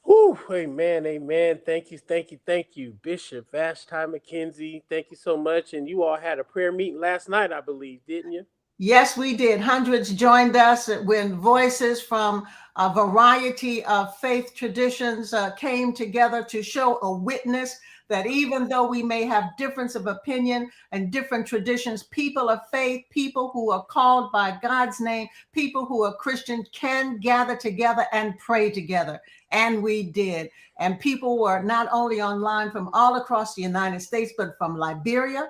Whew, amen, amen. Thank you, thank you, thank you, Bishop Vashti McKenzie. Thank you so much. And you all had a prayer meeting last night, I believe, didn't you? Yes, we did. Hundreds joined us when voices from a variety of faith traditions came together to show a witness that even though we may have difference of opinion and different traditions, people of faith, people who are called by God's name, people who are Christians can gather together and pray together. And we did. And people were not only online from all across the United States, but from Liberia,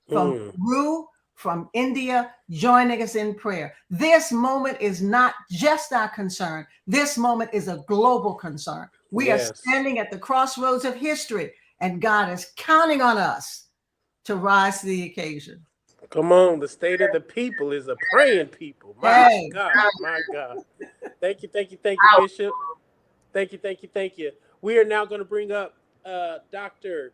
from Peru, from India, joining us in prayer. This moment is not just our concern. This moment is a global concern. We are standing at the crossroads of history, And God is counting on us to rise to the occasion. Come on, the state of the people is a praying people. My Hey. God, my God. Thank you, thank you, thank you, Bishop. Thank you, thank you, thank you. We are now going to bring up Doctor.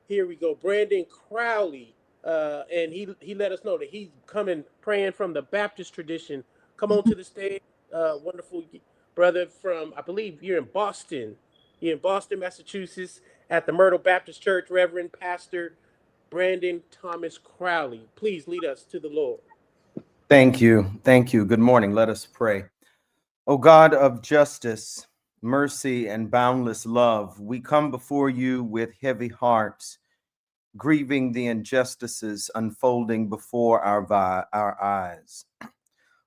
Here we go, Brandon Crowley, and he let us know that he's coming praying from the Baptist tradition. Come on to the stage, wonderful brother from, I believe you're in Boston. You're in Boston, Massachusetts, at the Myrtle Baptist Church, Reverend Pastor Brandon Thomas Crowley. Please lead us to the Lord. Thank you. Thank you. Good morning. Let us pray. O God of justice, mercy, and boundless love, we come before you with heavy hearts, grieving the injustices unfolding before our eyes.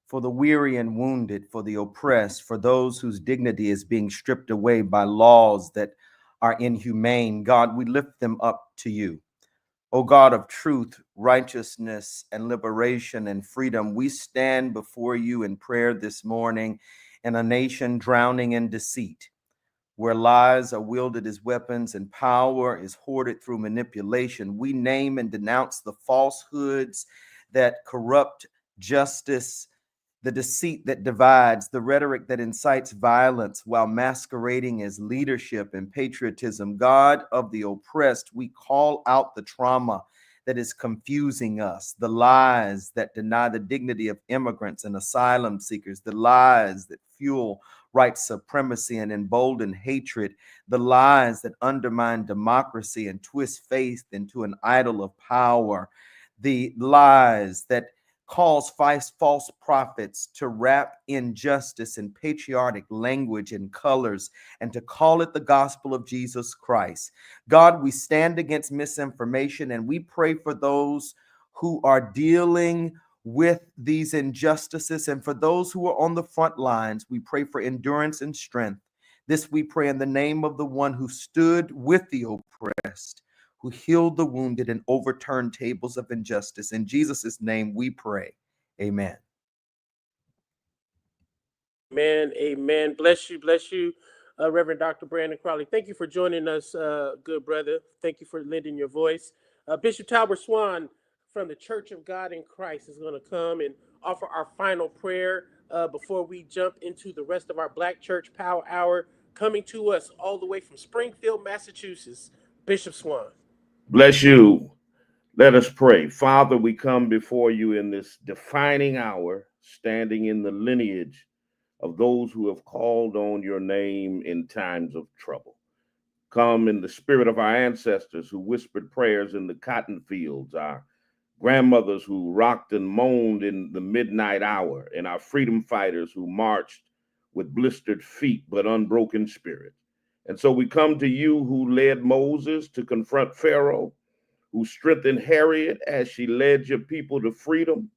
For the weary and wounded, for the oppressed, for those whose dignity is being stripped away by laws that are inhumane, God, we lift them up to you. O God of truth, righteousness, and liberation and freedom, we stand before you in prayer this morning in a nation drowning in deceit, where lies are wielded as weapons and power is hoarded through manipulation. We name and denounce the falsehoods that corrupt justice, the deceit that divides, the rhetoric that incites violence while masquerading as leadership and patriotism. God of the oppressed, we call out the trauma that is confusing us, the lies that deny the dignity of immigrants and asylum seekers, the lies that fuel white supremacy and embolden hatred, the lies that undermine democracy and twist faith into an idol of power, the lies that calls false prophets to wrap injustice in patriotic language and colors and to call it the gospel of Jesus Christ. God, we stand against misinformation and we pray for those who are dealing with these injustices, and for those who are on the front lines, we pray for endurance and strength. This we pray in the name of the one who stood with the oppressed, who healed the wounded and overturned tables of injustice. In Jesus' name we pray. Amen. Amen. Amen. Bless you, Reverend Dr. Brandon Crowley. Thank you for joining us, good brother. Thank you for lending your voice. Bishop Talbert Swan from the Church of God in Christ is going to come and offer our final prayer before we jump into the rest of our Black Church Power Hour, coming to us all the way from Springfield, Massachusetts. Bishop Swan. Bless you. Let us pray. Father, we come before you in this defining hour, standing in the lineage of those who have called on your name in times of trouble. Come in the spirit of our ancestors who whispered prayers in the cotton fields, our grandmothers who rocked and moaned in the midnight hour, and our freedom fighters who marched with blistered feet but unbroken spirit. And so we come to you who led Moses to confront Pharaoh, who strengthened Harriet as she led your people to freedom,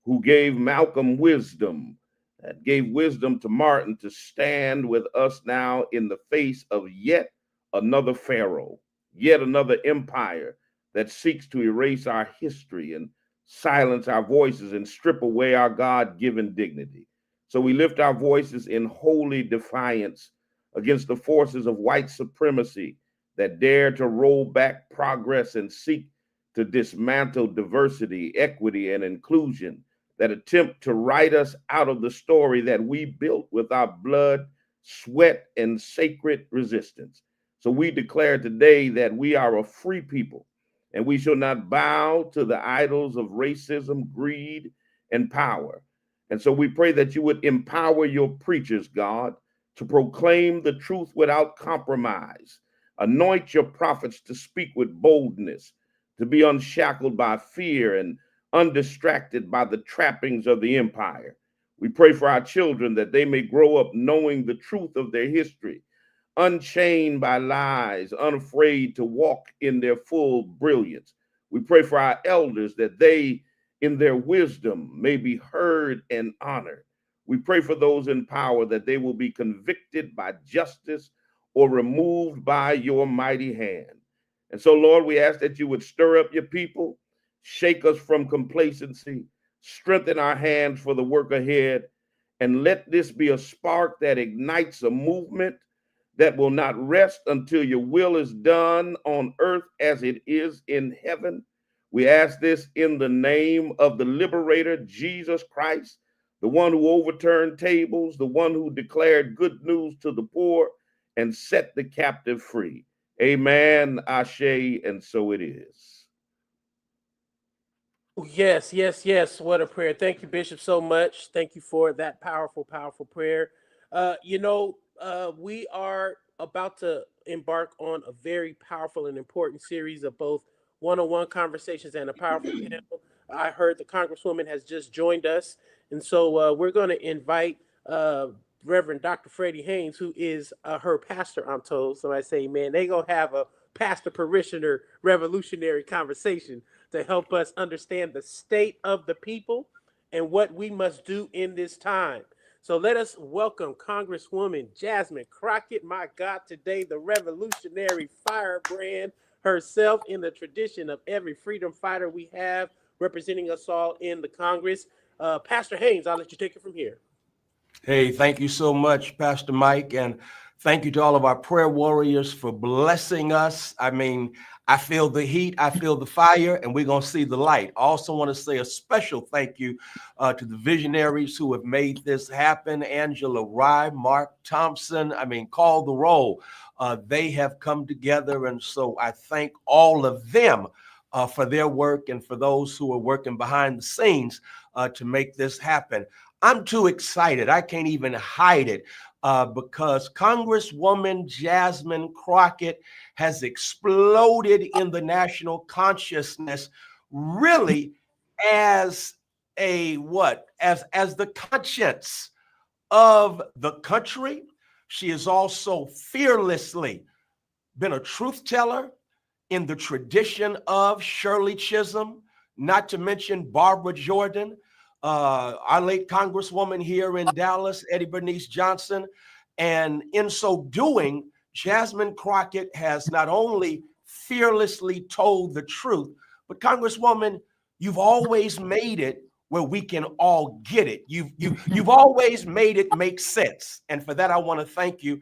who gave Malcolm wisdom, that gave wisdom to Martin to stand with us now in the face of yet another Pharaoh, yet another empire that seeks to erase our history and silence our voices and strip away our God-given dignity. So we lift our voices in holy defiance against the forces of white supremacy that dare to roll back progress and seek to dismantle diversity, equity, and inclusion, that attempt to write us out of the story that we built with our blood, sweat, and sacred resistance. So we declare today that we are a free people and we shall not bow to the idols of racism, greed, and power. And so we pray that you would empower your preachers, God, to proclaim the truth without compromise. Anoint your prophets to speak with boldness, to be unshackled by fear and undistracted by the trappings of the empire. We pray for our children that they may grow up knowing the truth of their history, unchained by lies, unafraid to walk in their full brilliance. We pray for our elders that they, in their wisdom, may be heard and honored. We pray for those in power that they will be convicted by justice or removed by your mighty hand. And so, Lord, we ask that you would stir up your people, shake us from complacency, strengthen our hands for the work ahead, and let this be a spark that ignites a movement that will not rest until your will is done on earth as it is in heaven. We ask this in the name of the liberator, Jesus Christ, the one who overturned tables, the one who declared good news to the poor and set the captive free. Amen, Ashe, and so it is. Yes, yes, yes. What a prayer. Thank you, Bishop, so much. Thank you for that powerful, powerful prayer. We are about to embark on a very powerful and important series of both one-on-one conversations and a powerful panel. I heard the Congresswoman has just joined us, and so we're going to invite Reverend Dr. Freddie Haynes, who is her pastor, I'm told. So I say, man, they going to have a pastor parishioner revolutionary conversation to help us understand the state of the people and what we must do in this time. So let us welcome Congresswoman Jasmine Crockett, my God, today the revolutionary firebrand herself in the tradition of every freedom fighter we have representing us all in the Congress. Pastor Haynes, I'll let you take it from here. Hey, thank you so much, Pastor Mike. And thank you to all of our prayer warriors for blessing us. I mean, I feel the heat, I feel the fire, and we're going to see the light. I also want to say a special thank you to the visionaries who have made this happen. Angela Rye, Mark Thompson, call the roll. They have come together. And so I thank all of them for their work and for those who are working behind the scenes to make this happen. I'm too excited. I can't even hide it because Congresswoman Jasmine Crockett has exploded in the national consciousness, really as as the conscience of the country. She has also fearlessly been a truth teller in the tradition of Shirley Chisholm, not to mention Barbara Jordan, our late Congresswoman here in Dallas, Eddie Bernice Johnson. And in so doing, Jasmine Crockett has not only fearlessly told the truth, but Congresswoman, you've always made it where we can all get it. You've always made it make sense. And for that, I want to thank you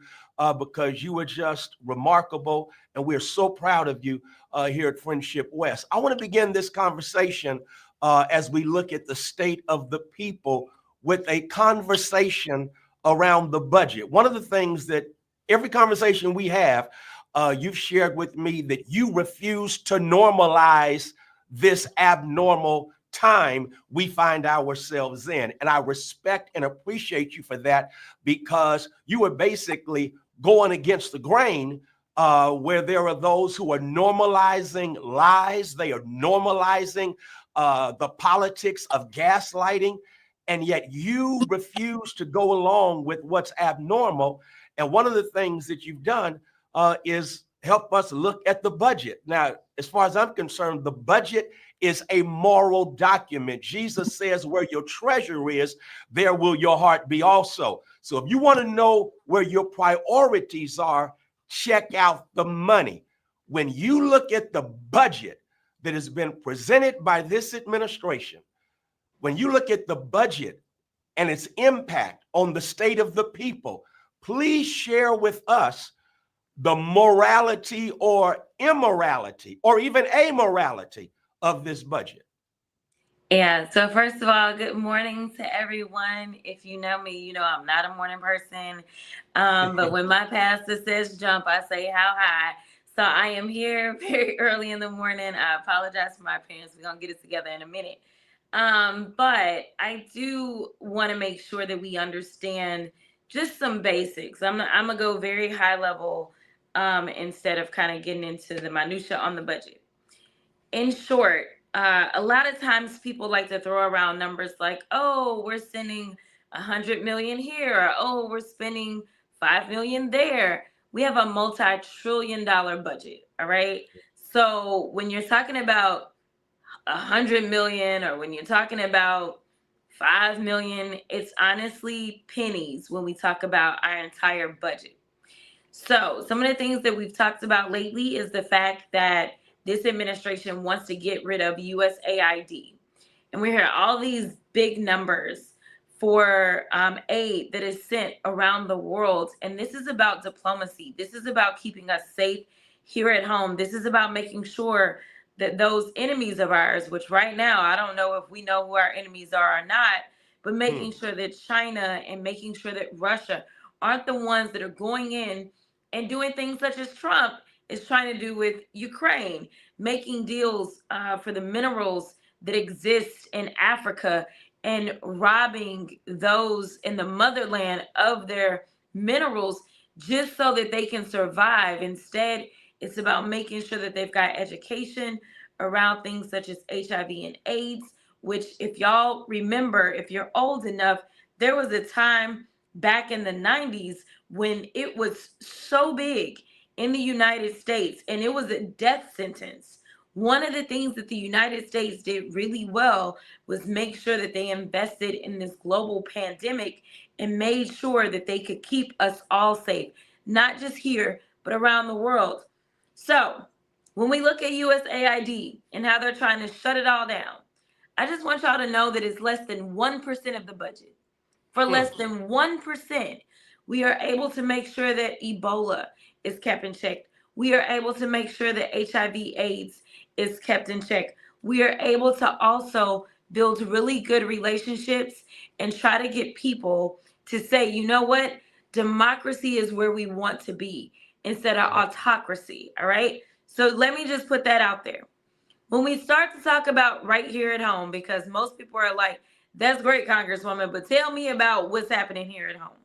because you are just remarkable. And we're so proud of you here at Friendship West. I want to begin this conversation as we look at the state of the people with a conversation around the budget. One of the things that every conversation we have, you've shared with me that you refuse to normalize this abnormal time we find ourselves in. And I respect and appreciate you for that because you are basically going against the grain where there are those who are normalizing lies. They are normalizing the politics of gaslighting, and yet you refuse to go along with what's abnormal. And one of the things that you've done is help us look at the budget. Now, as far as I'm concerned, the budget is a moral document. Jesus says, where your treasure is, there will your heart be also. So if you want to know where your priorities are, check out the money. When you look at the budget that has been presented by this administration, when you look at the budget and its impact on the state of the people, please share with us the morality or immorality or even amorality of this budget. Yeah, so first of all, good morning to everyone. If you know me, you know I'm not a morning person. But when my pastor says jump, I say how high. So I am here very early in the morning. I apologize for my parents. We're going to get it together in a minute. But I do want to make sure that we understand just some basics. I'm going to go very high level instead of kind of getting into the minutia on the budget. In short, a lot of times people like to throw around numbers like, oh, we're sending 100 million here, or oh, we're spending 5 million there. We have a multi-trillion-dollar budget, all right? So when you're talking about 100 million or when you're talking about 5 million, it's honestly pennies when we talk about our entire budget. So some of the things that we've talked about lately is the fact that this administration wants to get rid of USAID. And we hear all these big numbers for aid that is sent around the world. And this is about diplomacy. This is about keeping us safe here at home. This is about making sure that those enemies of ours, which right now, I don't know if we know who our enemies are or not, but making sure that China and making sure that Russia aren't the ones that are going in and doing things such as Trump is trying to do with Ukraine, making deals for the minerals that exist in Africa and robbing those in the motherland of their minerals just so that they can survive. Instead, it's about making sure that they've got education around things such as HIV and AIDS, which, if y'all remember, if you're old enough, there was a time back in the 90s when it was so big in the United States and it was a death sentence. One of the things that the United States did really well was make sure that they invested in this global pandemic and made sure that they could keep us all safe, not just here, but around the world. So when we look at USAID and how they're trying to shut it all down, I just want y'all to know that it's less than 1% of the budget. For less than 1%, we are able to make sure that Ebola is kept in check. We are able to make sure that HIV/AIDS is kept in check. We are able to also build really good relationships and try to get people to say, you know what? Democracy is where we want to be instead of autocracy. All right. So let me just put that out there. When we start to talk about right here at home, because most people are like, that's great, Congresswoman, but tell me about what's happening here at home.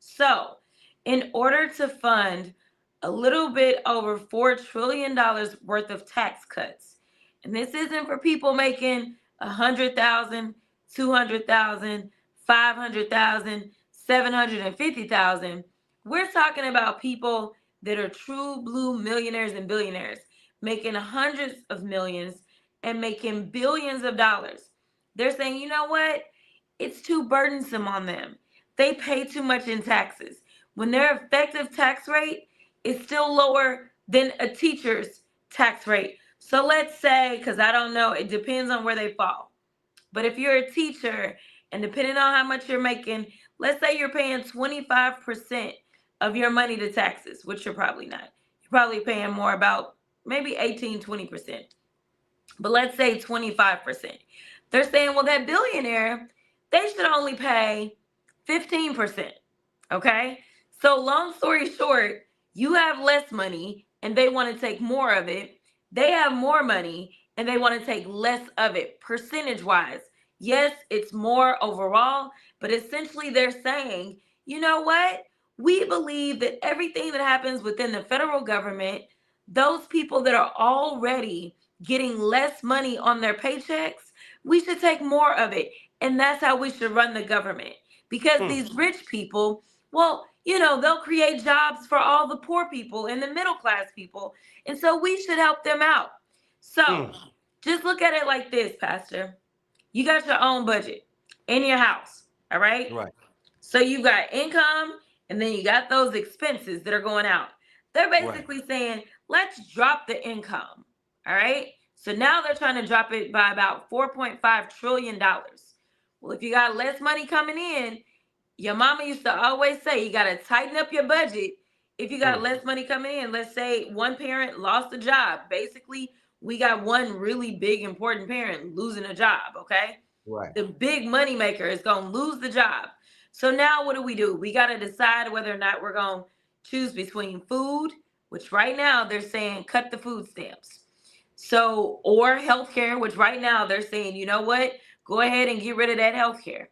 So, in order to fund a little bit over $4 trillion worth of tax cuts, and this isn't for people making 100,000, 200,000, 500,000, 750,000. We're talking about people that are true blue millionaires and billionaires making hundreds of millions and making billions of dollars. They're saying, you know what? It's too burdensome on them. They pay too much in taxes. When their effective tax rate is still lower than a teacher's tax rate. So let's say, because I don't know, it depends on where they fall. But if you're a teacher and depending on how much you're making, let's say you're paying 25% of your money to taxes, which you're probably not. You're probably paying more, about maybe 18, 20%. But let's say 25%. They're saying, well, that billionaire, they should only pay 15%. Okay. So, long story short, you have less money and they want to take more of it. They have more money and they want to take less of it, percentage wise. Yes, it's more overall, but essentially they're saying, you know what? We believe that everything that happens within the federal government, those people that are already getting less money on their paychecks, we should take more of it. And that's how we should run the government. Because these rich people, well, you know, they'll create jobs for all the poor people and the middle class people. And so we should help them out. So just look at it like this, Pastor. You got your own budget in your house. All right. Right. So you got income and then you got those expenses that are going out. They're basically saying, let's drop the income. All right. So now they're trying to drop it by about $4.5 trillion. Well, if you got less money coming in, your mama used to always say you got to tighten up your budget. If you got less money coming in, let's say one parent lost a job. Basically, we got one really big, important parent losing a job. Okay. Right. The big money maker is going to lose the job. So now what do? We got to decide whether or not we're going to choose between food, which right now they're saying cut the food stamps. So, or healthcare, which right now they're saying, you know what? Go ahead and get rid of that healthcare.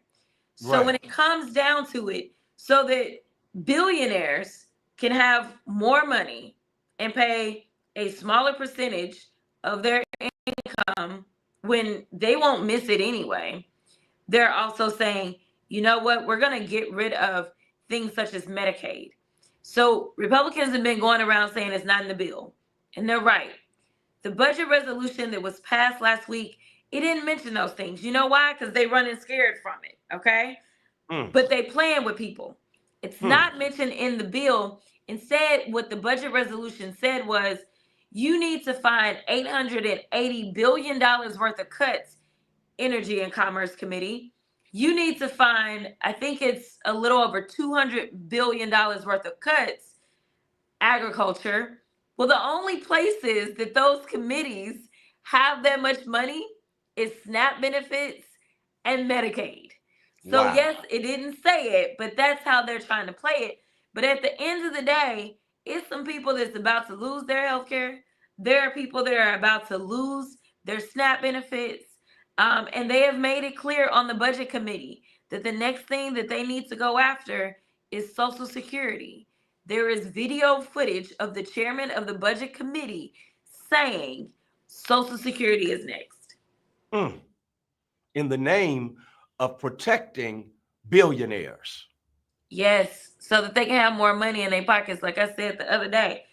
So when it comes down to it, so that billionaires can have more money and pay a smaller percentage of their income when they won't miss it anyway, they're also saying, you know what, we're going to get rid of things such as Medicaid. So Republicans have been going around saying it's not in the bill. And they're right. The budget resolution that was passed last week, it didn't mention those things. You know why? Because they running scared from it. Okay. But they playing with people. It's not mentioned in the bill. Instead, what the budget resolution said was you need to find $880 billion worth of cuts, Energy and Commerce Committee, you need to find, I think it's a little over $200 billion worth of cuts, agriculture. Well, the only places that those committees have that much money is SNAP benefits and Medicaid. So, Wow. yes, it didn't say it, but that's how they're trying to play it. But at the end of the day, it's some people that's about to lose their health care. There are people that are about to lose their SNAP benefits. And they have made it clear on the budget committee that the next thing that they need to go after is Social Security. There is video footage of the chairman of the budget committee saying Social Security is next. In the name of protecting billionaires. Yes, so that they can have more money in their pockets. Like I said the other day,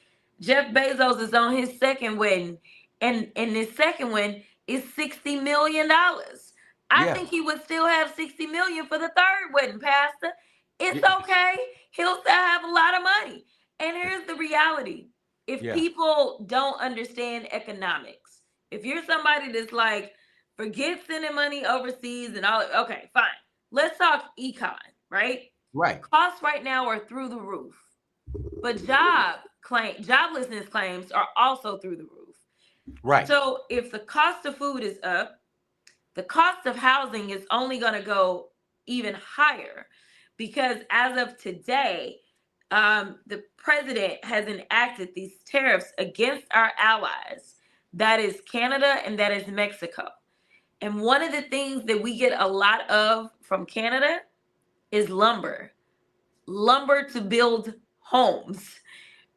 Jeff Bezos is on his second wedding, and his second one is $60 million. I Yeah. think he would still have 60 million for the third wedding, Pastor. It's Yeah. okay. He'll still have a lot of money. And here's the reality. If Yeah. people don't understand economics, if you're somebody that's like, forget sending money overseas and all, okay, fine. Let's talk econ, right? Right. Costs right now are through the roof, but joblessness claims are also through the roof. Right. So if the cost of food is up, the cost of housing is only going to go even higher, because as of today, the president has enacted these tariffs against our allies. That is Canada and that is Mexico. And one of the things that we get a lot of from Canada is lumber to build homes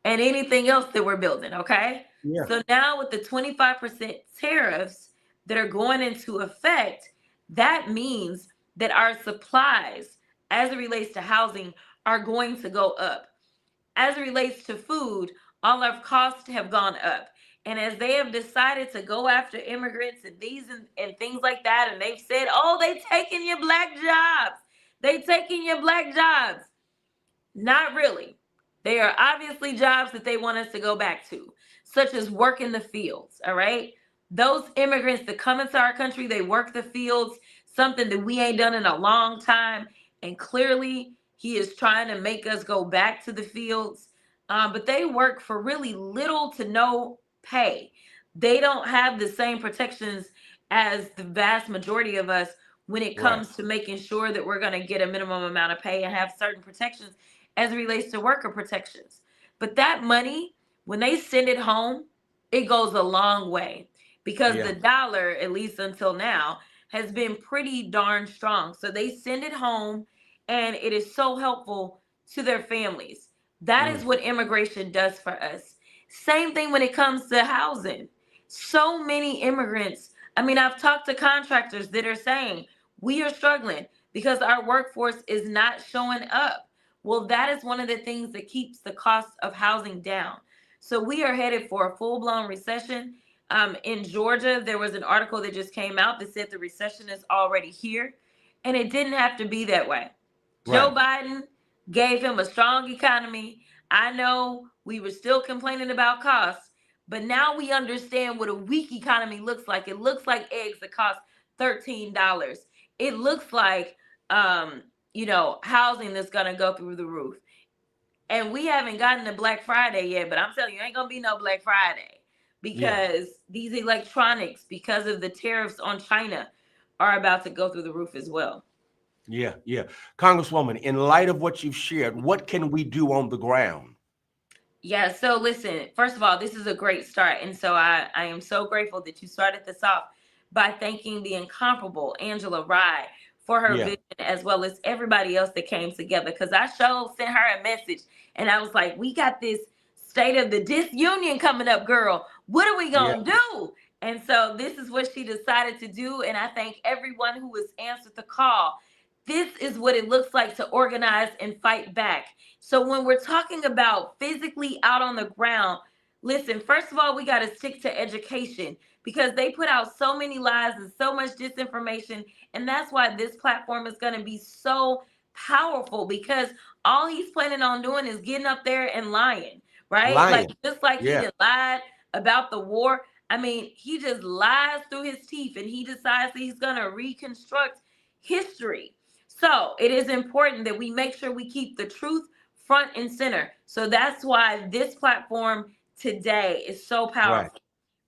and anything else that we're building. Okay. Yeah. So now with the 25% tariffs that are going into effect, that means that our supplies, as it relates to housing, are going to go up. As it relates to food, all our costs have gone up. And as they have decided to go after immigrants and and things like that, and they've said, oh, they taking your black jobs. They taking your black jobs. Not really. They are obviously jobs that they want us to go back to, such as work in the fields. All right. Those immigrants that come into our country, they work the fields, something that we ain't done in a long time. And clearly, he is trying to make us go back to the fields. But they work for really little to no pay. They don't have the same protections as the vast majority of us when it Right. comes to making sure that we're going to get a minimum amount of pay and have certain protections as it relates to worker protections. But that money, when they send it home, it goes a long way, because Yeah. the dollar, at least until now, has been pretty darn strong. So they send it home, and it is so helpful to their families. That is what immigration does for us. Same thing when it comes to housing. So many immigrants, I mean, I've talked to contractors that are saying we are struggling because our workforce is not showing up. Well, that is one of the things that keeps the cost of housing down. So we are headed for a full-blown recession. In Georgia, there was an article that just came out that said the recession is already here, and it didn't have to be that way. Joe Right. Biden gave him a strong economy. I know we were still complaining about costs, but now we understand what a weak economy looks like. It looks like eggs that cost $13. It looks like housing that's gonna go through the roof. And we haven't gotten to Black Friday yet, but I'm telling you, ain't gonna be no Black Friday, Yeah. because these electronics, because of the tariffs on China, are about to go through the roof as well. Yeah. Yeah. Congresswoman, in light of what you've shared, what can we do on the ground? Yeah, so listen, first of all, this is a great start. And so I am so grateful that you started this off by thanking the incomparable Angela Rye for her Yeah. vision, as well as everybody else that came together. Because I sent her a message, and I was like, we got this state of the disunion coming up, girl. What are we Yeah. going to do? And so this is what she decided to do. And I thank everyone who has answered the call. This is what it looks like to organize and fight back. So when we're talking about physically out on the ground, listen, first of all, we got to stick to education, because they put out so many lies and so much disinformation. And that's why this platform is going to be so powerful, because all he's planning on doing is getting up there and lying, right? Like, Lying. just like he Yeah. just lied about the war. I mean, he just lies through his teeth, and he decides that he's going to reconstruct history. So it is important that we make sure we keep the truth front and center. So that's why this platform today is so powerful. Right.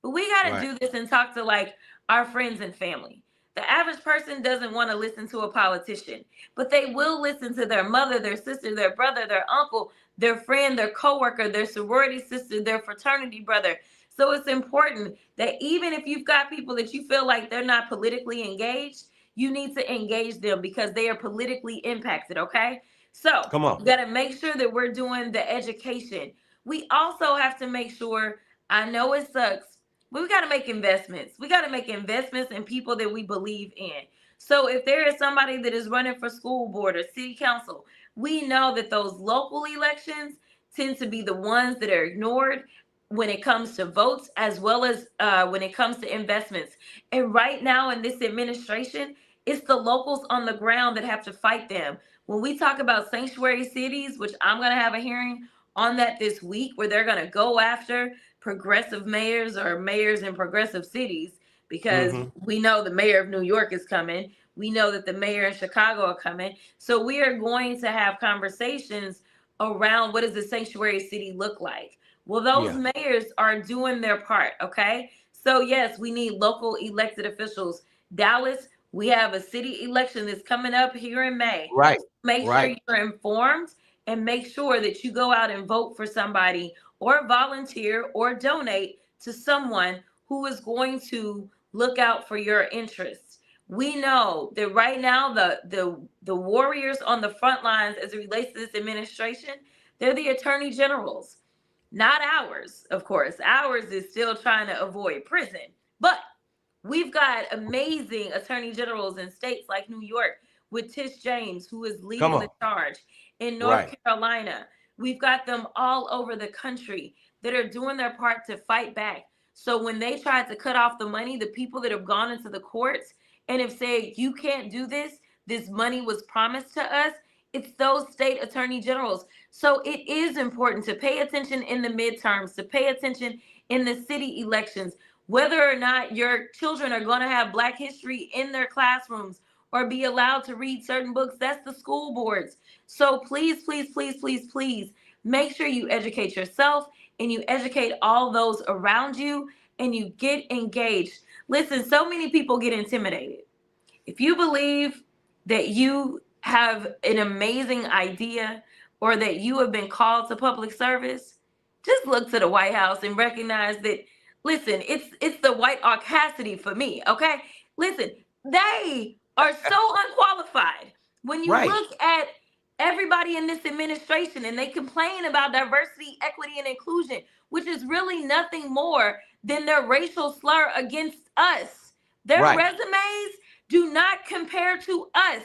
But we got to Right. do this and talk to like our friends and family. The average person doesn't want to listen to a politician, but they will listen to their mother, their sister, their brother, their uncle, their friend, their coworker, their sorority sister, their fraternity brother. So it's important that even if you've got people that you feel like they're not politically engaged, you need to engage them because they are politically impacted, okay? So Come on. we got to make sure that we're doing the education. We also have to make sure, I know it sucks, but we got to make investments. We got to make investments in people that we believe in. So if there is somebody that is running for school board or city council, we know that those local elections tend to be the ones that are ignored when it comes to votes, as well as when it comes to investments. And right now in this administration, it's the locals on the ground that have to fight them. When we talk about sanctuary cities, which I'm going to have a hearing on that this week, where they're going to go after progressive mayors or mayors in progressive cities, because we know the mayor of New York is coming. We know that the mayor in Chicago are coming. So we are going to have conversations around what does the sanctuary city look like. Well, those Yeah. mayors are doing their part, okay? So yes, we need local elected officials. Dallas, we have a city election that's coming up here in May. Right. Make sure Right. you're informed and make sure that you go out and vote for somebody or volunteer or donate to someone who is going to look out for your interests. We know that right now the warriors on the front lines as it relates to this administration, they're the attorney generals. Not ours, of course. Ours is still trying to avoid prison. But we've got amazing attorney generals in states like New York with Tish James, who is Come leading the on. charge. In North Right. Carolina, we've got them all over the country that are doing their part to fight back. So when they tried to cut off the money, the people that have gone into the courts and have said, you can't do this money was promised to us, it's those state attorney generals. So it is important to pay attention in the midterms, to pay attention in the city elections, whether or not your children are going to have Black history in their classrooms or be allowed to read certain books. That's the school boards. So please, please, please, please, please make sure you educate yourself and you educate all those around you and you get engaged. Listen, so many people get intimidated. If you believe that you have an amazing idea or that you have been called to public service, just look to the White House and recognize that, listen, it's the white audacity for me, okay? Listen, they are so unqualified. When you Right. look at everybody in this administration and they complain about diversity, equity, and inclusion, which is really nothing more than their racial slur against us. Their Right. resumes do not compare to us.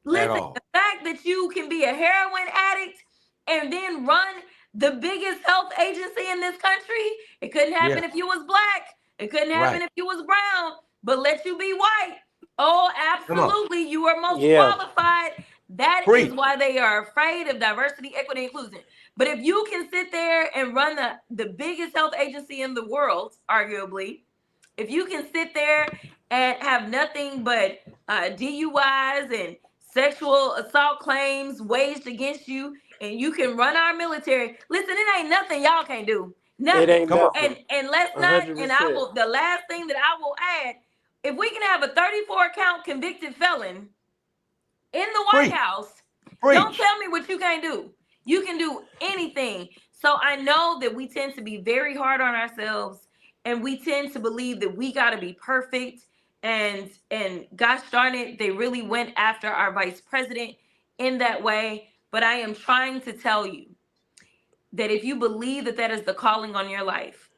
At Listen, the all. fact that you can be a heroin addict and then run the biggest health agency in this country, it couldn't Yeah. happen if you was Black. It couldn't happen Right. if you was brown, but let you be white. Oh, Come on. absolutely. You are most Yeah. qualified. That is Preach. why they are afraid of diversity, equity, inclusion. But if you can sit there and run the biggest health agency in the world, arguably, if you can sit there and have nothing but DUIs and sexual assault claims waged against you, and you can run our military, listen, it ain't nothing y'all can't do. It Nothing. ain't Come on. nothing. And let's not, and I 100%. will, the last thing that I will add, if we can have a 34 count convicted felon in the White Preach. House, don't Preach. tell me what you can't do. You can do anything. So I know that we tend to be very hard on ourselves and we tend to believe that we got to be perfect. And gosh darn it, they really went after our vice president in that way. But I am trying to tell you that if you believe that that is the calling on your life,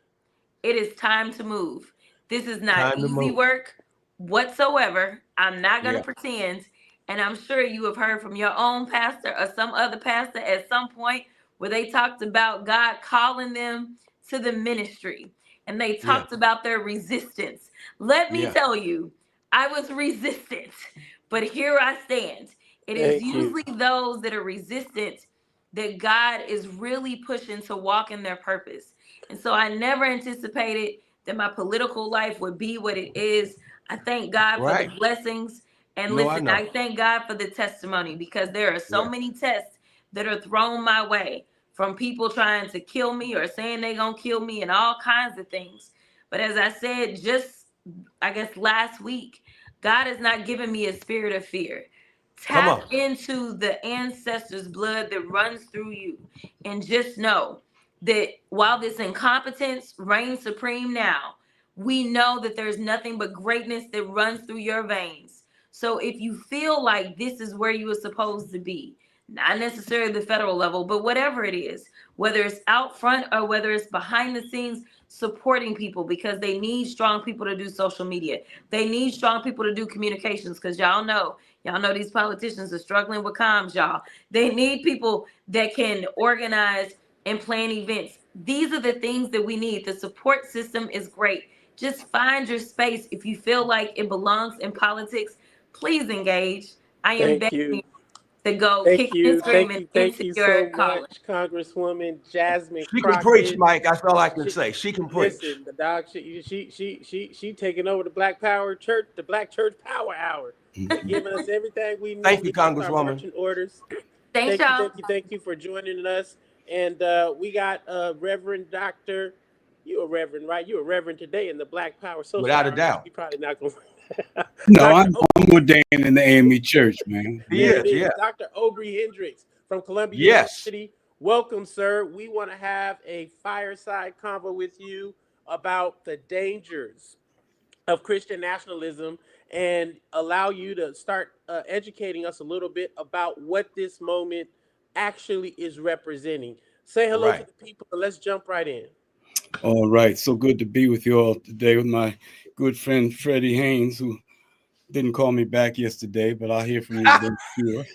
it is time to move. This is not Time to easy move. work whatsoever. I'm not going Yeah. to pretend. And I'm sure you have heard from your own pastor or some other pastor at some point where they talked about God calling them to the ministry and they Yeah. talked about their resistance. Let me Yeah. tell you, I was resistant, but here I stand. It is Thank you. usually those that are resistant that God is really pushing to walk in their purpose. And so I never anticipated that my political life would be what it is. I thank God for the Right. blessings And No, I listen, know. I thank God for the testimony, because there are so many tests that are thrown my way from people trying to kill me or saying they're going to kill me and all kinds of things. But as I said, just I guess last week, God has not given me a spirit of fear. Come Tap on. into the ancestors' blood that runs through you, and just know that while this incompetence reigns supreme now, we know that there's nothing but greatness that runs through your veins. So if you feel like this is where you were supposed to be, not necessarily the federal level, but whatever it is, whether it's out front or whether it's behind the scenes, supporting people, because they need strong people to do social media. They need strong people to do communications, because y'all know these politicians are struggling with comms, y'all. They need people that can organize and plan events. These are the things that we need. The support system is great. Just find your space. If you feel like it belongs in politics, please engage. I am Thank begging you you. to go Thank kicking and you. screaming Thank into you your so calling. much, Congresswoman Jasmine She can preach, Crockett. Mike. That's all I can say. She can preach. Listen, the dog, she taking over the Black Power Church, the Black Church Power Hour, giving us everything we Thank need you, against our Congresswoman. marching orders. Thanks, y'all. Thank you for joining us. And we got Reverend Doctor. You a Reverend, right? You a Reverend today in the Black Power Social Without a Hour. I guess doubt. we probably not going. No, Doctor I'm ordained in the AME church, man. There Yes, it is. yeah. Dr. Aubrey Hendricks from Columbia Yes. University. Welcome, sir. We want to have a fireside convo with you about the dangers of Christian nationalism and allow you to start educating us a little bit about what this moment actually is representing. Say hello to Right. the people and let's jump right in. All right. So good to be with you all today with my good friend Freddie Haynes, who didn't call me back yesterday, but I'll hear from you again, sure.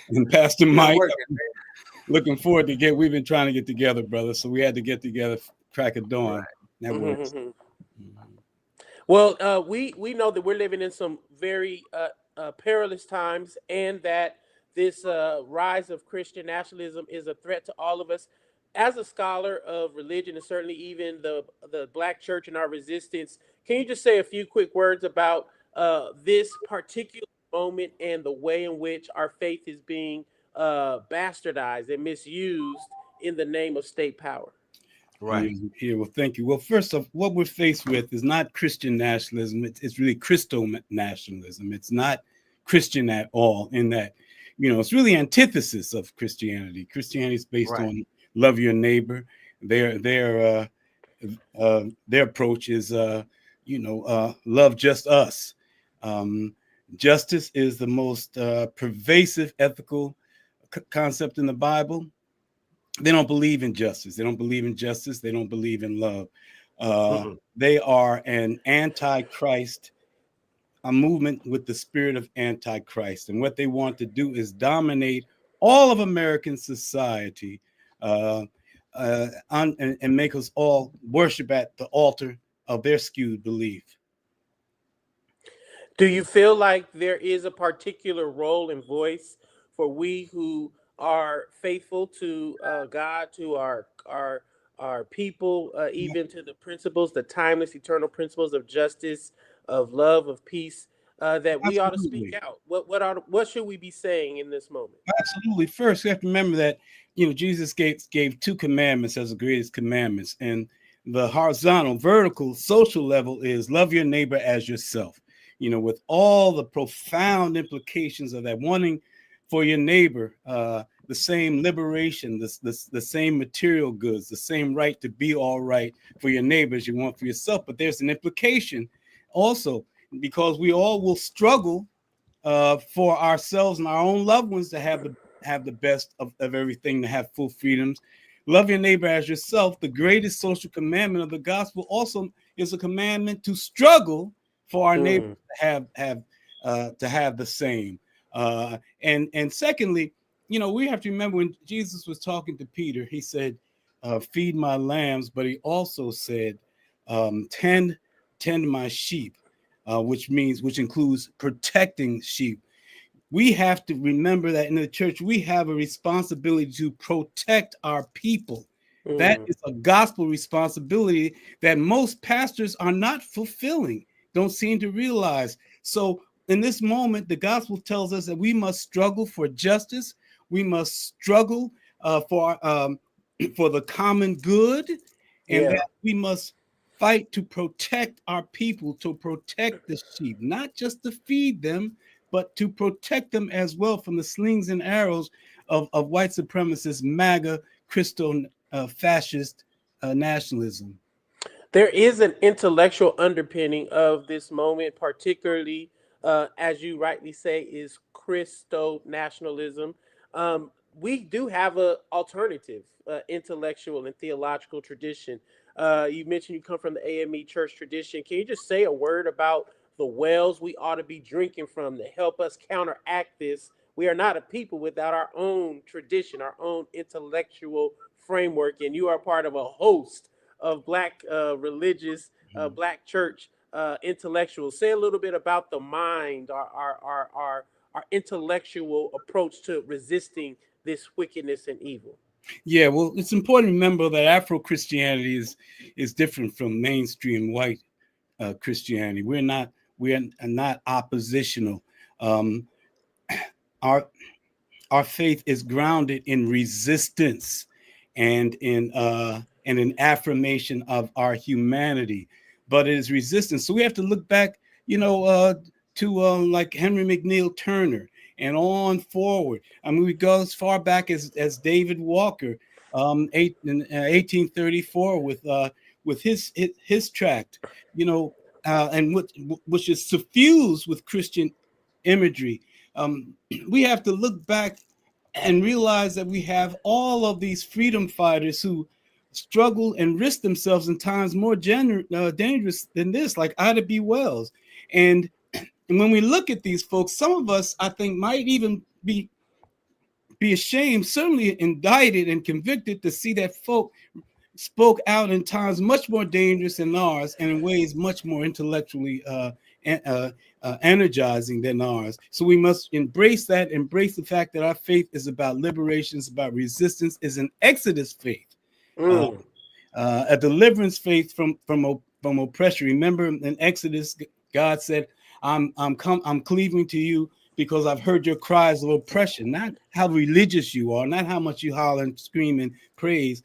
And Pastor Still Mike, working. looking forward to we've been trying to get together, brother. So we had to get together crack of dawn. That works. Well, we know that we're living in some very perilous times, and that this rise of Christian nationalism is a threat to all of us. As a scholar of religion, and certainly even the Black Church and our resistance, can you just say a few quick words about this particular moment and the way in which our faith is being bastardized and misused in the name of state power? Right. Yeah, well, thank you. Well, first off, what we're faced with is not Christian nationalism. It's really Christo nationalism. It's not Christian at all, in that, it's really antithesis of Christianity. Christianity is based Right. on love your neighbor. Their approach is, love just us. Justice is the most pervasive ethical concept in the Bible. They don't believe in justice. They don't believe in justice. They don't believe in love. They are an antichrist, a movement with the spirit of antichrist. And what they want to do is dominate all of American society and make us all worship at the altar of their skewed belief. Do you feel like there is a particular role and voice for we who are faithful to God, to our people, even to the principles, the timeless, eternal principles of justice, of love, of peace, that we ought to speak Absolutely. out? What should we be saying in this moment? Absolutely. First, we have to remember that Jesus gave two commandments as the greatest commandments, and the horizontal, vertical, social level is love your neighbor as yourself. With all the profound implications of that, wanting for your neighbor the same liberation, the same material goods, the same right to be all right for your neighbors you want for yourself. But there's an implication also, because we all will struggle for ourselves and our own loved ones to have the best of everything, to have full freedoms. Love your neighbor as yourself. The greatest social commandment of the gospel also is a commandment to struggle for our neighbors to have the same. And secondly, we have to remember when Jesus was talking to Peter, he said, "Feed my lambs," but he also said, "Tend my sheep." Which includes protecting sheep. We have to remember that in the church, we have a responsibility to protect our people. That is a gospel responsibility that most pastors are not fulfilling, don't seem to realize. So in this moment, the gospel tells us that we must struggle for justice. We must struggle for the common good, and Yeah. that we must fight to protect our people, to protect the sheep, not just to feed them, but to protect them as well from the slings and arrows of white supremacist, MAGA, Christo fascist nationalism. There is an intellectual underpinning of this moment, particularly, as you rightly say, is Christo nationalism. We do have a alternative intellectual and theological tradition. You mentioned you come from the AME church tradition. Can you just say a word about the wells we ought to be drinking from to help us counteract this? We are not a people without our own tradition, our own intellectual framework, and you are part of a host of black religious black church intellectuals. Say a little bit about the mind, our intellectual approach to resisting this wickedness and evil. Yeah, well, it's important to remember that Afro Christianity is different from mainstream white Christianity. We're not oppositional. Um, our our faith is grounded in resistance and an affirmation of our humanity, but it is resistance. So we have to look back, to like Henry McNeil Turner and on forward. I mean, we go as far back as David Walker, 1834 with his tract, and which is suffused with Christian imagery. We have to look back and realize that we have all of these freedom fighters who struggle and risk themselves in times more dangerous than this, like Ida B. Wells. And when we look at these folks, some of us, I think, might even be ashamed, certainly indicted and convicted to see that folk spoke out in times much more dangerous than ours and in ways much more intellectually energizing than ours. So we must embrace the fact that our faith is about liberation, it's about resistance, is an exodus faith, Mm. a deliverance faith from oppression. Remember in Exodus, God said, I'm cleaving to you because I've heard your cries of oppression, not how religious you are, not how much you holler and scream and praise,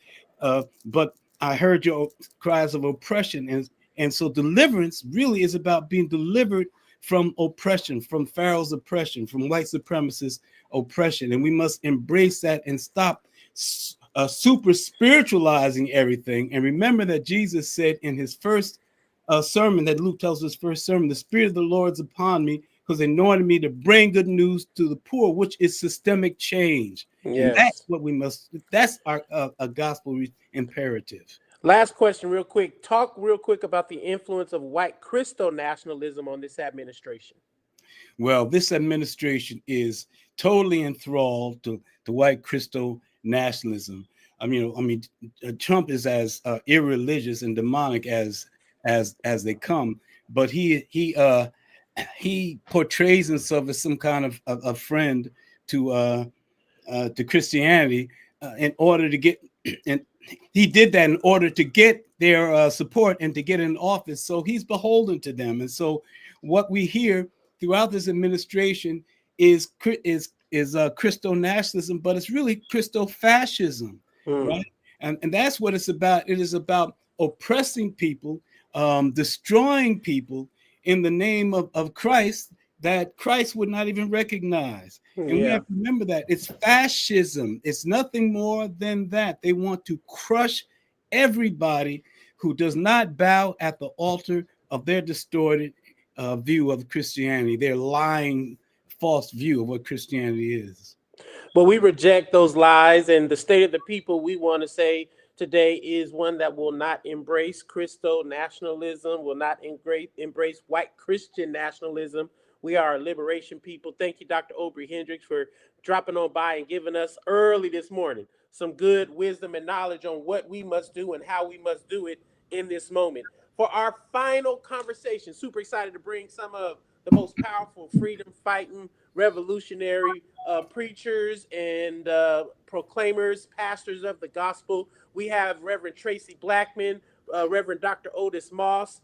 but I heard your cries of oppression. And so deliverance really is about being delivered from oppression, from Pharaoh's oppression, from white supremacist oppression. And we must embrace that and stop super spiritualizing everything. And remember that Jesus said in his first sermon, that Luke tells us first sermon, the Spirit of the Lord's upon me because they anointed me to bring good news to the poor, which is systemic change. And that's Yes. what we must, that's our a gospel imperative. Last question, real quick. Talk real quick about the influence of white Christo nationalism on this administration. Well, this administration is totally enthralled to white Christo nationalism. Trump is as irreligious and demonic as they come, but he portrays himself as some kind of a friend to Christianity in order to get, and he did that in order to get their support and to get in office. So he's beholden to them. And so what we hear throughout this administration is Christo nationalism, but it's really Christo fascism, Mm. right? And that's what it's about. It is about oppressing people, destroying people in the name of Christ that Christ would not even recognize. And we Yeah. have to remember that it's fascism. It's nothing more than that. They want to crush everybody who does not bow at the altar of their distorted view of Christianity, their lying, false view of what Christianity is. But we reject those lies, and the state of the people we want to say today is one that will not embrace Christo nationalism, will not embrace white Christian nationalism. We are a liberation people. Thank you, Dr. Aubrey Hendricks, for dropping on by and giving us early this morning some good wisdom and knowledge on what we must do and how we must do it in this moment. For our final conversation, super excited to bring some of the most powerful freedom fighting revolutionary preachers and proclaimers, pastors of the gospel. We have Reverend Tracy Blackman, Reverend Dr. Otis Moss,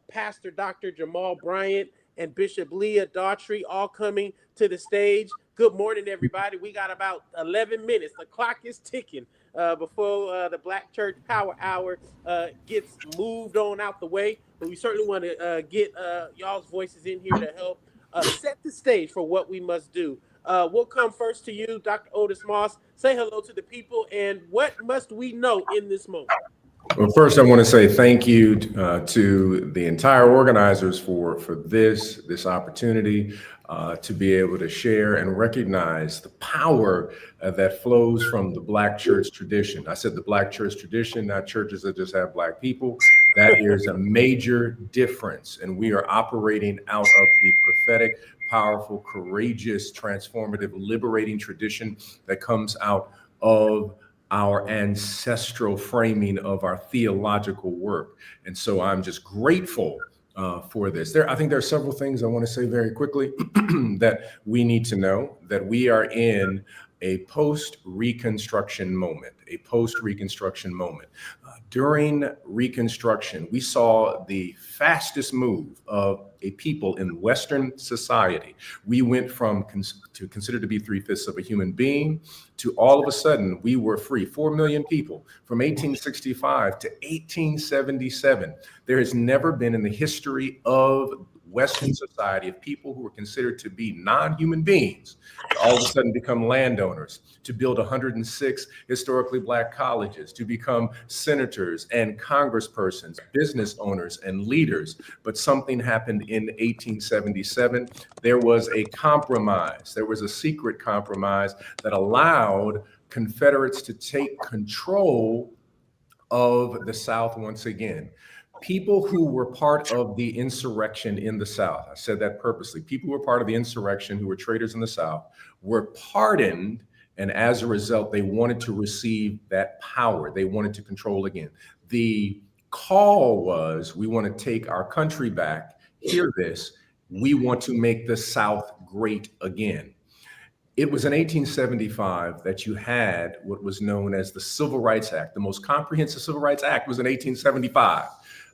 Pastor Dr. Jamal Bryant, and Bishop Leah Daughtry, all coming to the stage. Good morning, everybody. We got about 11 minutes. The clock is ticking before the Black Church Power Hour gets moved on out the way. But we certainly want to get y'all's voices in here to help set the stage for what we must do. We'll come first to you, Dr. Otis Moss. Say hello to the people, and what must we know in this moment? Well, first, I want to say thank you to the entire organizers for this opportunity to be able to share and recognize the power that flows from the Black church tradition. I said the Black church tradition, not churches that just have Black people. That is a major difference, and we are operating out of the prophetic, powerful, courageous, transformative, liberating tradition that comes out of our ancestral framing of our theological work. And so I'm just grateful for this. I think there are several things I want to say very quickly that we need to know, that we are in a post-Reconstruction moment, a post-Reconstruction moment. During Reconstruction, we saw the fastest move of a people in Western society. We went from to considered to be 3/5 of a human being to all of a sudden we were free. 4 million people from 1865 to 1877. There has never been in the history of Western society of people who were considered to be non-human beings to all of a sudden become landowners, to build 106 historically Black colleges, to become senators and congresspersons, business owners and leaders. But something happened in 1877. There was a compromise. There was a secret compromise that allowed Confederates to take control of the South once again. People who were part of the insurrection in the South, I said that purposely, people who were part of the insurrection, who were traitors in the South, were pardoned. And as a result, they wanted to receive that power. They wanted to control again. The call was, we want to take our country back. Hear this. We want to make the South great again. It was in 1875 that you had what was known as the Civil Rights Act. The most comprehensive Civil Rights Act was in 1875.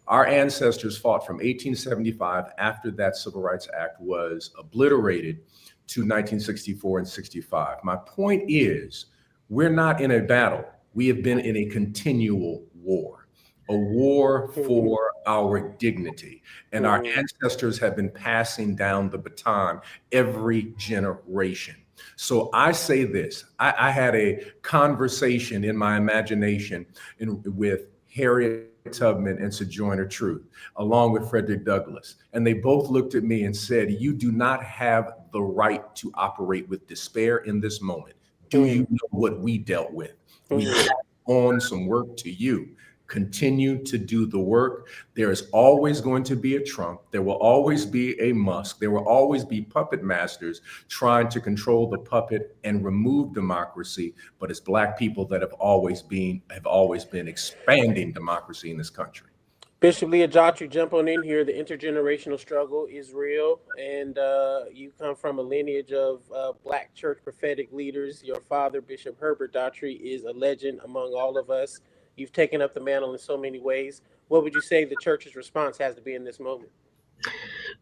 Our ancestors fought from 1875 after that Civil Rights Act was obliterated to 1964 and 65. My point is, we're not in a battle. We have been in a continual war, a war for our dignity. And our ancestors have been passing down the baton every generation. So I say this, I had a conversation in my imagination with Harriet Tubman and Sojourner Truth, along with Frederick Douglass. And they both looked at me and said, you do not have the right to operate with despair in this moment. Do you know what we dealt with? We passed on some work to you. Continue to do the work. There is always going to be a Trump. There will always be a Musk. There will always be puppet masters trying to control the puppet and remove democracy. But it's Black people that have always been expanding democracy in this country. Bishop Leah Daughtry, jump on in here. The intergenerational struggle is real, and you come from a lineage of Black church prophetic leaders. Your father, Bishop Herbert Daughtry, is a legend among all of us. You've taken up the mantle in so many ways. What would you say the church's response has to be in this moment?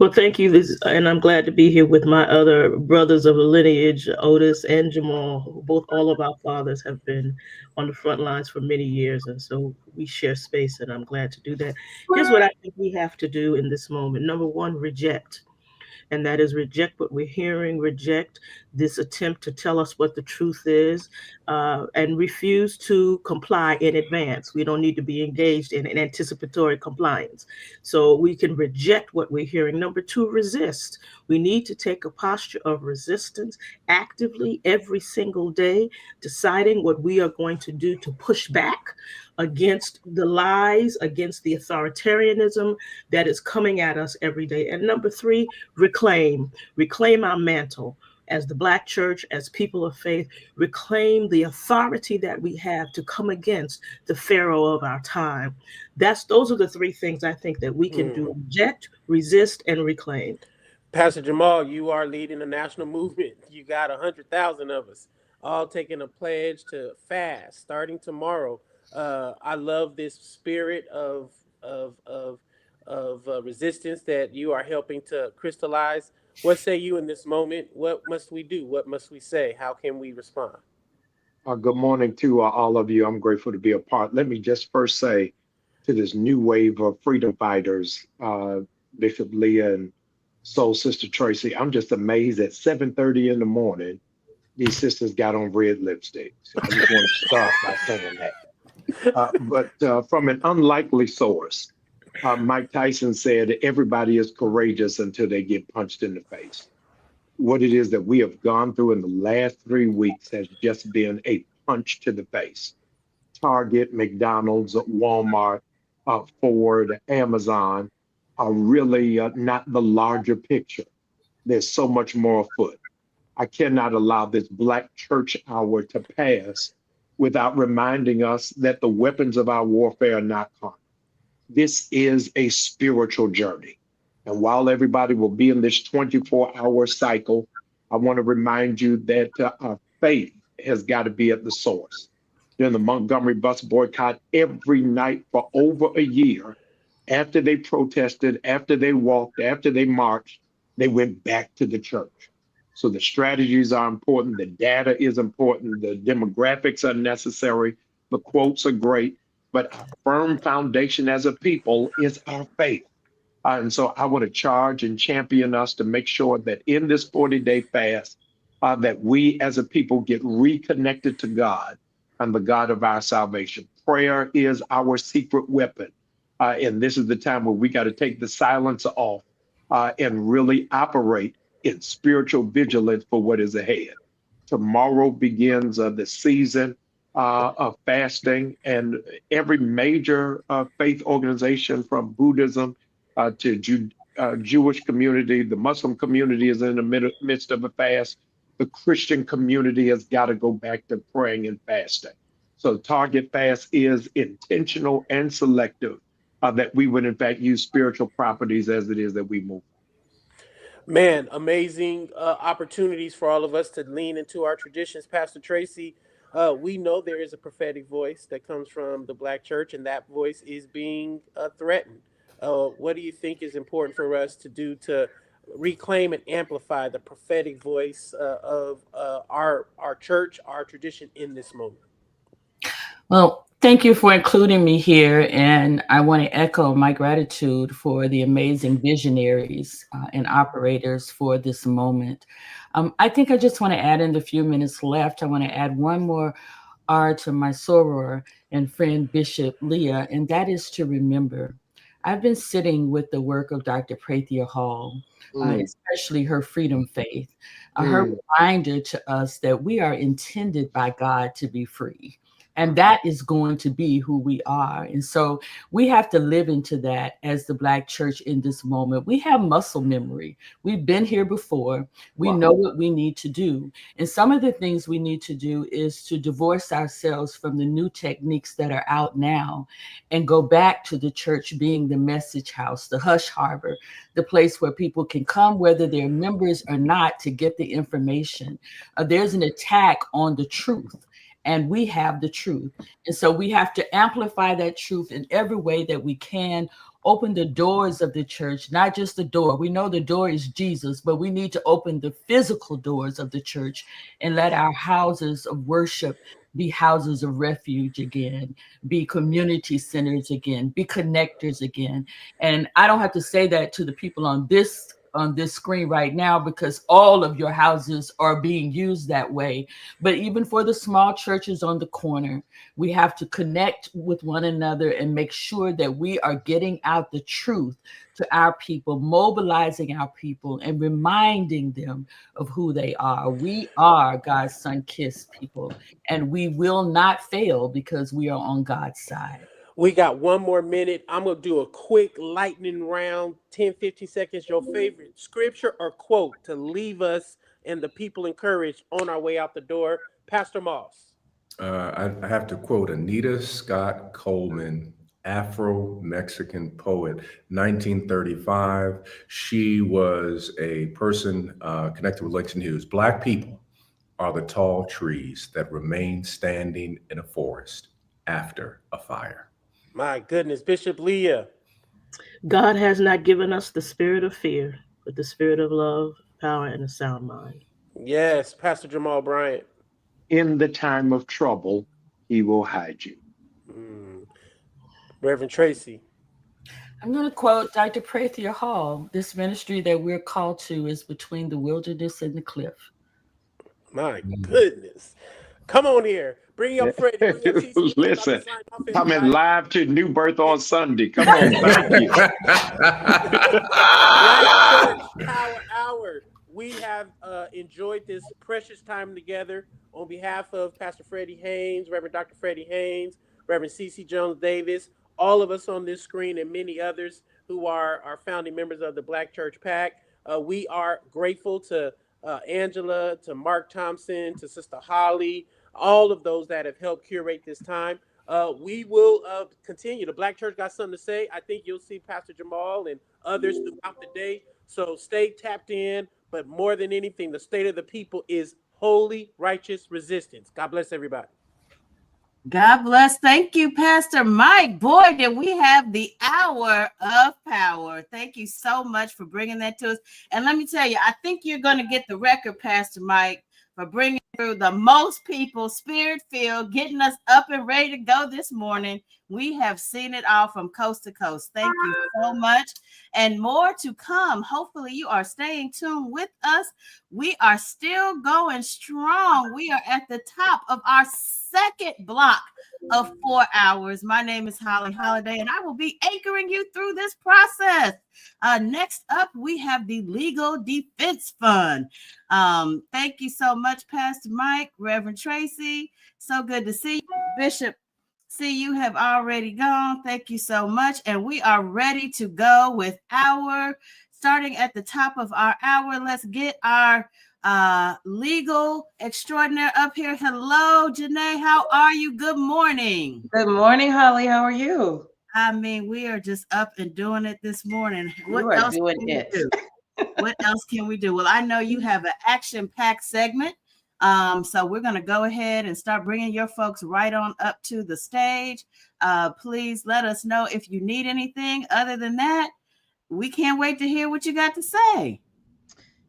Well, thank you. And I'm glad to be here with my other brothers of the lineage, Otis and Jamal. Both, all of our fathers have been on the front lines for many years. And so we share space, and I'm glad to do that. Here's what I think we have to do in this moment. Number one, reject. And that is reject what we're hearing, reject this attempt to tell us what the truth is, and refuse to comply in advance. We don't need to be engaged in an anticipatory compliance. So we can reject what we're hearing. Number two, resist. We need to take a posture of resistance actively every single day, deciding what we are going to do to push back against the lies, against the authoritarianism that is coming at us every day. And number three, reclaim our mantle as the Black church, as people of faith, reclaim the authority that we have to come against the Pharaoh of our time. Those are the three things I think that we can do: reject, resist, and reclaim. Pastor Jamal, you are leading a national movement. You got 100,000 of us all taking a pledge to fast starting tomorrow. I love this spirit of resistance that you are helping to crystallize. What say you in this moment? What must we do? What must we say? How can we respond? Good morning to all of you. I'm grateful to be a part. Let me just first say to this new wave of freedom fighters, Bishop Leah and Soul Sister Tracy, I'm just amazed at 7:30 in the morning, these sisters got on red lipstick. So I just want to start by saying that. But from an unlikely source, Mike Tyson said, everybody is courageous until they get punched in the face. What it is that we have gone through in the last 3 weeks has just been a punch to the face. Target, McDonald's, Walmart, Ford, Amazon are really not the larger picture. There's so much more afoot. I cannot allow this Black church hour to pass without reminding us that the weapons of our warfare are not carnal. This is a spiritual journey. And while everybody will be in this 24-hour cycle, I want to remind you that our faith has got to be at the source. During the Montgomery bus boycott, every night for over a year, after they protested, after they walked, after they marched, they went back to the church. So the strategies are important, the data is important, the demographics are necessary, the quotes are great, but our firm foundation as a people is our faith. And so I want to charge and champion us to make sure that in this 40-day fast, that we as a people get reconnected to God and the God of our salvation. Prayer is our secret weapon. And this is the time where we got to take the silence off and really operate in spiritual vigilance for what is ahead. Tomorrow begins the season of fasting, and every major faith organization from Buddhism to Jewish community, the Muslim community is in the midst of a fast. The Christian community has got to go back to praying and fasting. So Target fast is intentional and selective, that we would in fact use spiritual properties as it is that we move. Man, amazing opportunities for all of us to lean into our traditions. Pastor Tracy, we know there is a prophetic voice that comes from the Black church, and that voice is being threatened. What do you think is important for us to do to reclaim and amplify the prophetic voice of our church, our tradition in this moment? Well, thank you for including me here. And I want to echo my gratitude for the amazing visionaries and operators for this moment. I think I just want to add in the few minutes left, I want to add one more R to my soror and friend Bishop Leah, and that is to remember. I've been sitting with the work of Dr. Prathia Hall, especially her freedom faith, her reminder to us that we are intended by God to be free. And that is going to be who we are. And so we have to live into that as the Black church in this moment. We have muscle memory. We've been here before. We know what we need to do. And some of the things we need to do is to divorce ourselves from the new techniques that are out now and go back to the church being the message house, the hush harbor, the place where people can come, whether they're members or not, to get the information. There's an attack on the truth. And we have the truth. And so we have to amplify that truth in every way that we can, open the doors of the church, not just the door. We know the door is Jesus, but we need to open the physical doors of the church and let our houses of worship be houses of refuge again, be community centers again, be connectors again. And I don't have to say that to the people on this screen right now, because all of your houses are being used that way. But even for the small churches on the corner, we have to connect with one another and make sure that we are getting out the truth to our people, mobilizing our people and reminding them of who they are. We are God's sun-kissed people, and we will not fail because we are on God's side. We got one more minute. I'm going to do a quick lightning round, 10, 15 seconds. Your favorite scripture or quote to leave us and the people encouraged on our way out the door. Pastor Moss. I have to quote Anita Scott Coleman, Afro-Mexican poet, 1935. She was a person connected with Langston Hughes. Black people are the tall trees that remain standing in a forest after a fire. My goodness, Bishop Leah. God has not given us the spirit of fear, but the spirit of love, power, and a sound mind. Yes, Pastor Jamal Bryant. In the time of trouble, he will hide you. Mm. Reverend Tracy. I'm going to quote Dr. Prathia Hall. This ministry that we're called to is between the wilderness and the cliff. My goodness. Come on here. Bring up Freddie. Bring up TC. We about to Listen, sign off, coming everybody. live to New Birth on Sunday. Come on, thank you. Black Church Power Hour. We have enjoyed this precious time together. On behalf of Pastor Freddie Haynes, Reverend Dr. Freddie Haynes, Reverend CC Jones Davis, all of us on this screen, and many others who are founding members of the Black Church PAC, we are grateful to Angela, to Mark Thompson, to Sister Holly, all of those that have helped curate this time. We will continue. The Black Church got something to say. I think you'll see Pastor Jamal and others throughout the day. So stay tapped in. But more than anything, the state of the people is holy, righteous resistance. God bless everybody. God bless. Thank you, Pastor Mike. Boy, did we have the hour of power. Thank you so much for bringing that to us. And let me tell you, I think you're going to get the record, Pastor Mike, for bringing through the most people, spirit-filled, getting us up and ready to go this morning. We have seen it all from coast to coast. Thank you so much. And more to come. Hopefully you are staying tuned with us. We are still going strong. We are at the top of our second block of 4 hours. My name is Holly Holiday, and I will be anchoring you through this process. Next up, we have the Legal Defense Fund. Thank you so much, Pastor Mike, Reverend Tracy. So good to see you, Bishop. See, you have already gone. Thank you so much. And we are ready to go with starting at the top of our hour. Let's get our legal extraordinaire up here. Hello, Janae. How are you? Good morning. Good morning, Holly. How are you? I mean, we are just up and doing it this morning. You are doing it. What else can we do? Well, I know you have an action-packed segment. So we're going to go ahead and start bringing your folks right on up to the stage. Please let us know if you need anything. Other than that, we can't wait to hear what you got to say.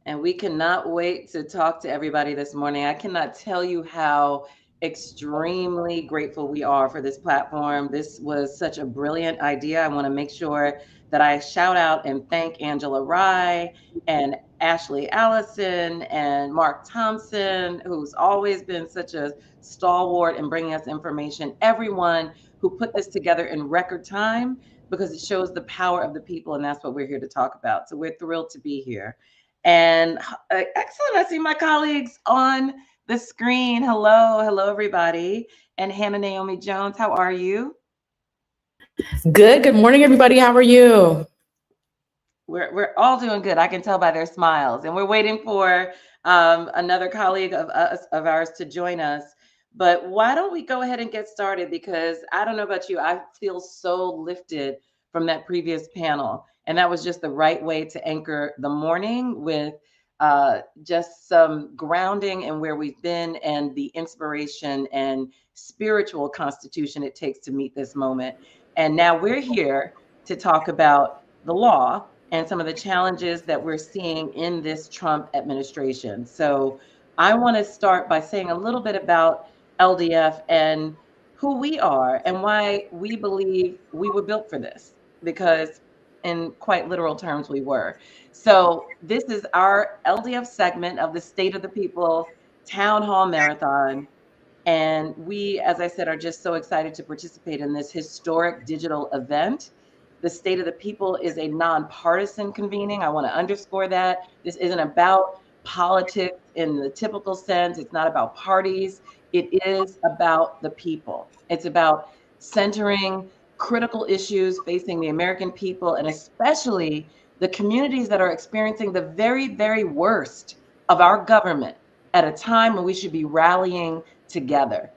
And we cannot wait to talk to everybody this morning. I cannot tell you how extremely grateful we are for this platform. This was such a brilliant idea. I want to make sure that I shout out and thank Angela Rye and Ashley Allison and Mark Thompson, who's always been such a stalwart in bringing us information. Everyone who put this together in record time, because it shows the power of the people, and that's what we're here to talk about. So we're thrilled to be here. And excellent. I see my colleagues on the screen. Hello, everybody. And Hannah Naomi Jones, how are you? Good. Good morning, everybody. How are you? We're all doing good. I can tell by their smiles. And we're waiting for another colleague of ours to join us. But why don't we go ahead and get started? Because I don't know about you, I feel so lifted from that previous panel. And that was just the right way to anchor the morning with just some grounding in where we've been and the inspiration and spiritual constitution it takes to meet this moment. And now we're here to talk about the law and some of the challenges that we're seeing in this Trump administration. So I want to start by saying a little bit about LDF and who we are and why we believe we were built for this, because in quite literal terms, we were. So this is our LDF segment of the State of the People Town Hall Marathon. And we, as I said, are just so excited to participate in this historic digital event. The State of the People is a nonpartisan convening. I want to underscore that. This isn't about politics in the typical sense. It's not about parties. It is about the people. It's about centering critical issues facing the American people, and especially the communities that are experiencing the very, very worst of our government at a time when we should be rallying together.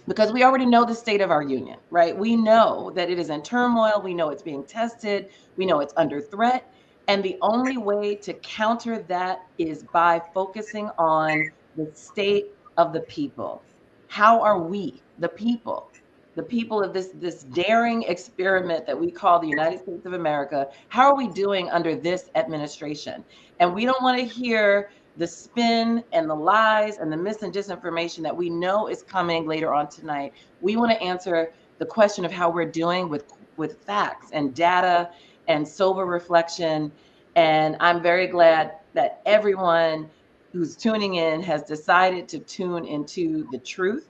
Because we already know the state of our union, right? We know that it is in turmoil. We know it's being tested. We know it's under threat. And the only way to counter that is by focusing on the state of the people. How are we, the people, the people of this daring experiment that we call the United States of America, how are we doing under this administration? And we don't want to hear the spin and the lies and the mis and disinformation that we know is coming later on tonight. We want to answer the question of how we're doing with facts and data and sober reflection. And I'm very glad that everyone who's tuning in has decided to tune into the truth.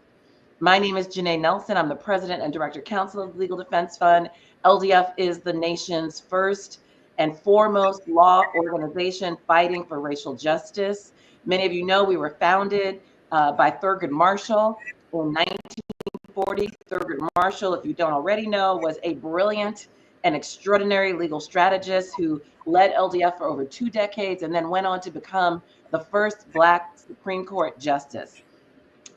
My name is Janae Nelson. I'm the president and director counsel of the Legal Defense Fund. LDF is the nation's first and foremost law organization fighting for racial justice. Many of you know we were founded by Thurgood Marshall in 1940. Thurgood Marshall, if you don't already know, was a brilliant and extraordinary legal strategist who led LDF for over 2 decades and then went on to become the first Black Supreme Court justice.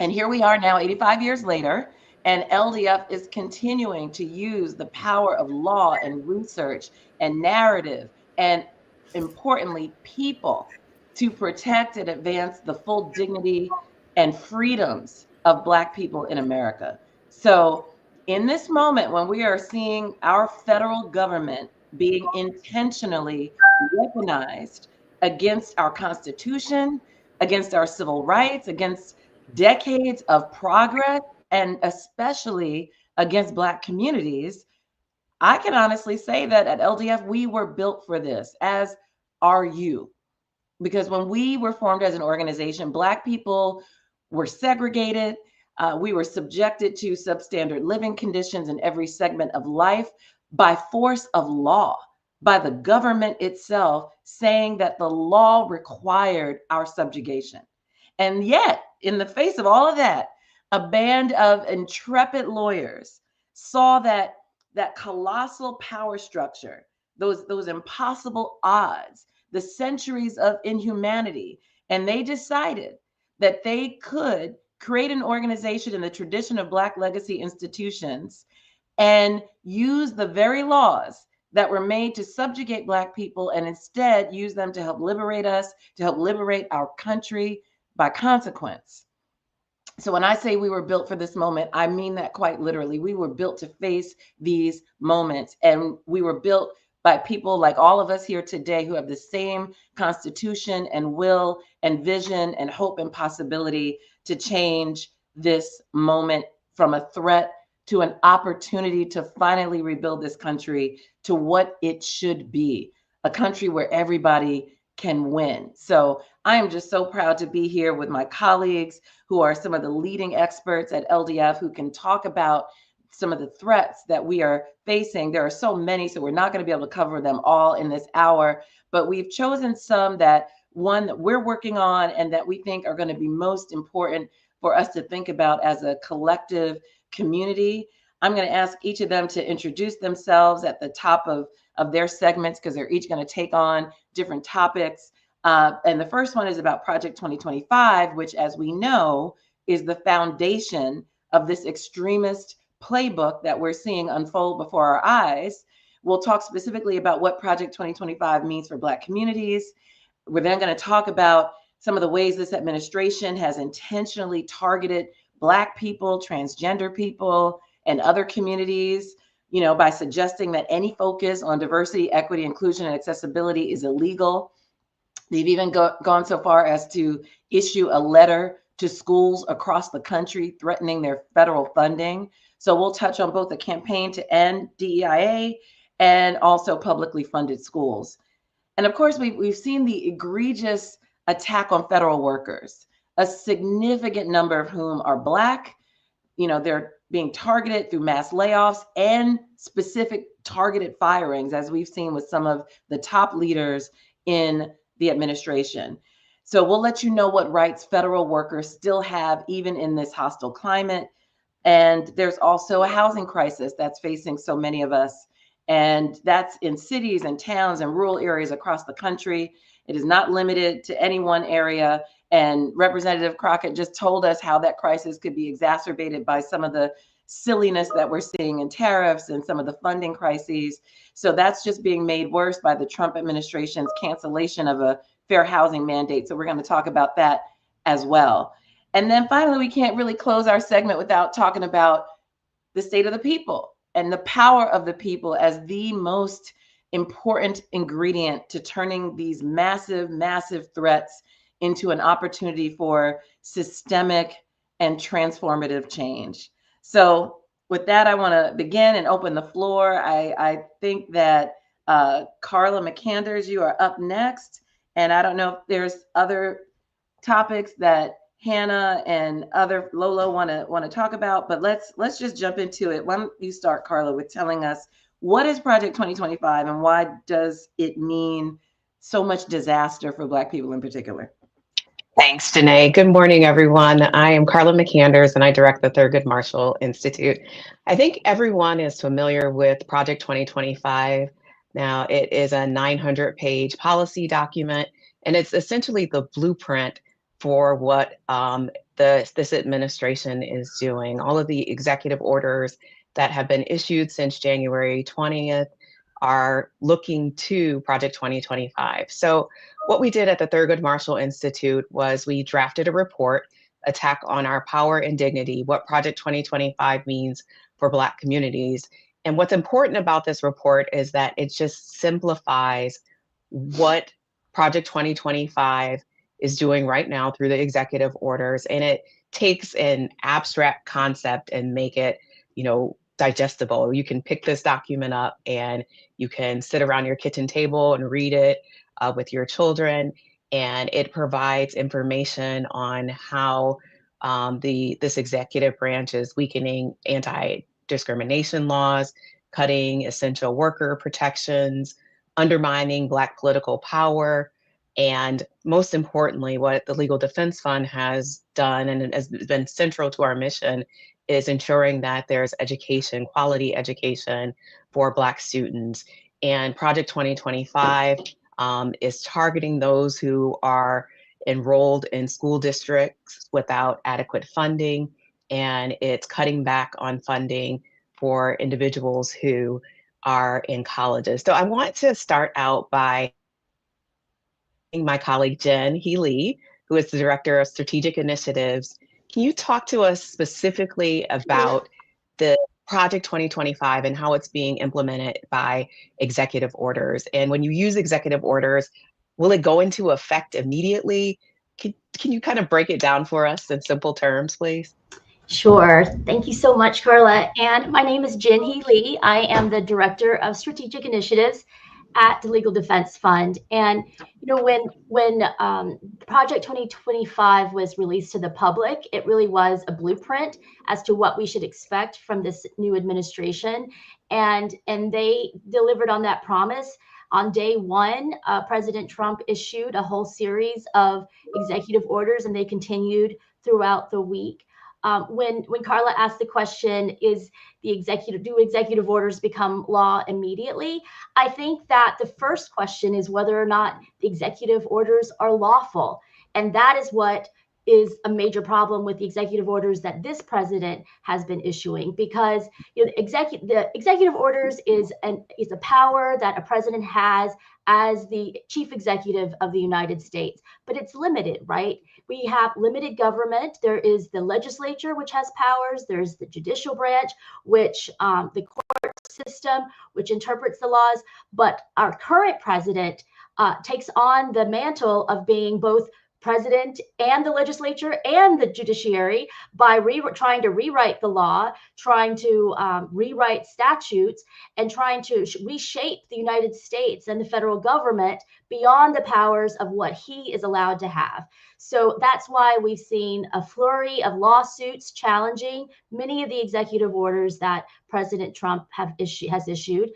And here we are now, 85 years later, and LDF is continuing to use the power of law and research and narrative and, importantly, people to protect and advance the full dignity and freedoms of Black people in America. So in this moment, when we are seeing our federal government being intentionally weaponized against our Constitution, against our civil rights, against decades of progress, and especially against Black communities, I can honestly say that at LDF, we were built for this, as are you. Because when we were formed as an organization, Black people were segregated. We were subjected to substandard living conditions in every segment of life by force of law, by the government itself saying that the law required our subjugation. And yet, in the face of all of that, a band of intrepid lawyers saw that colossal power structure, those impossible odds, the centuries of inhumanity, and they decided that they could create an organization in the tradition of Black legacy institutions and use the very laws that were made to subjugate Black people and instead use them to help liberate us, to help liberate our country by consequence. So when I say we were built for this moment, I mean that quite literally. We were built to face these moments, and we were built by people like all of us here today who have the same constitution and will and vision and hope and possibility to change this moment from a threat to an opportunity to finally rebuild this country to what it should be, a country where everybody can win. So I am just so proud to be here with my colleagues who are some of the leading experts at LDF who can talk about some of the threats that we are facing. There are so many, so we're not going to be able to cover them all in this hour, but we've chosen some that we're working on and that we think are going to be most important for us to think about as a collective community. I'm going to ask each of them to introduce themselves at the top of their segments because they're each going to take on different topics. And the first one is about Project 2025, which, as we know, is the foundation of this extremist playbook that we're seeing unfold before our eyes. We'll talk specifically about what Project 2025 means for Black communities. We're then going to talk about some of the ways this administration has intentionally targeted Black people, transgender people, and other communities, by suggesting that any focus on diversity, equity, inclusion, and accessibility is illegal. They've even gone so far as to issue a letter to schools across the country threatening their federal funding. So we'll touch on both the campaign to end DEIA and also publicly funded schools. And of course, we've seen the egregious attack on federal workers, a significant number of whom are Black. They're being targeted through mass layoffs and specific targeted firings, as we've seen with some of the top leaders in the administration. So we'll let you know what rights federal workers still have, even in this hostile climate. And there's also a housing crisis that's facing so many of us. And that's in cities and towns and rural areas across the country. It is not limited to any one area. And Representative Crockett just told us how that crisis could be exacerbated by some of the silliness that we're seeing in tariffs and some of the funding crises. So that's just being made worse by the Trump administration's cancellation of a fair housing mandate. So we're going to talk about that as well. And then finally, we can't really close our segment without talking about the state of the people and the power of the people as the most important ingredient to turning these massive, massive threats into an opportunity for systemic and transformative change. So with that, I want to begin and open the floor. I think that Carla McCanders, you are up next. And I don't know if there's other topics that Hannah and other Lolo want to talk about, but let's just jump into it. Why don't you start, Carla, with telling us what is Project 2025 and why does it mean so much disaster for Black people in particular? Thanks, Danae. Good morning, everyone. I am Carla McCanders, and I direct the Thurgood Marshall Institute. I think everyone is familiar with Project 2025. Now, it is a 900-page policy document, and it's essentially the blueprint for what this administration is doing. All of the executive orders that have been issued since January 20th are looking to Project 2025. So what we did at the Thurgood Marshall Institute was we drafted a report, Attack on Our Power and Dignity, what Project 2025 means for Black communities. And what's important about this report is that it just simplifies what Project 2025 is doing right now through the executive orders. And it takes an abstract concept and make it, digestible. You can pick this document up and you can sit around your kitchen table and read it with your children, and it provides information on how this executive branch is weakening anti-discrimination laws, cutting essential worker protections, undermining Black political power, and most importantly, what the Legal Defense Fund has done and has been central to our mission is ensuring that there's education, quality education for Black students. And Project 2025 is targeting those who are enrolled in school districts without adequate funding, and it's cutting back on funding for individuals who are in colleges. So I want to start out by my colleague Jen Healy, who is the Director of Strategic Initiatives. Can you talk to us specifically about the Project 2025 and how it's being implemented by executive orders? And when you use executive orders, will it go into effect immediately? Can you kind of break it down for us in simple terms, please? Sure. Thank you so much, Carla. And my name is Jen Healy. I am the Director of Strategic Initiatives at the Legal Defense Fund. And when Project 2025 was released to the public, it really was a blueprint as to what we should expect from this new administration. And they delivered on that promise. On day one, President Trump issued a whole series of executive orders, and they continued throughout the week. When Carla asked the question, do executive orders become law immediately? I think that the first question is whether or not the executive orders are lawful. And that is what is a major problem with the executive orders that this president has been issuing, because the executive orders is a power that a president has as the chief executive of the United States, but it's limited, right? We have limited government. There is the legislature, which has powers. There's the judicial branch, which the court system, which interprets the laws. But our current president takes on the mantle of being both president and the legislature and the judiciary by trying to rewrite the law, trying to rewrite statutes, and trying to reshape the United States and the federal government beyond the powers of what he is allowed to have. So that's why we've seen a flurry of lawsuits challenging many of the executive orders that President Trump has issued,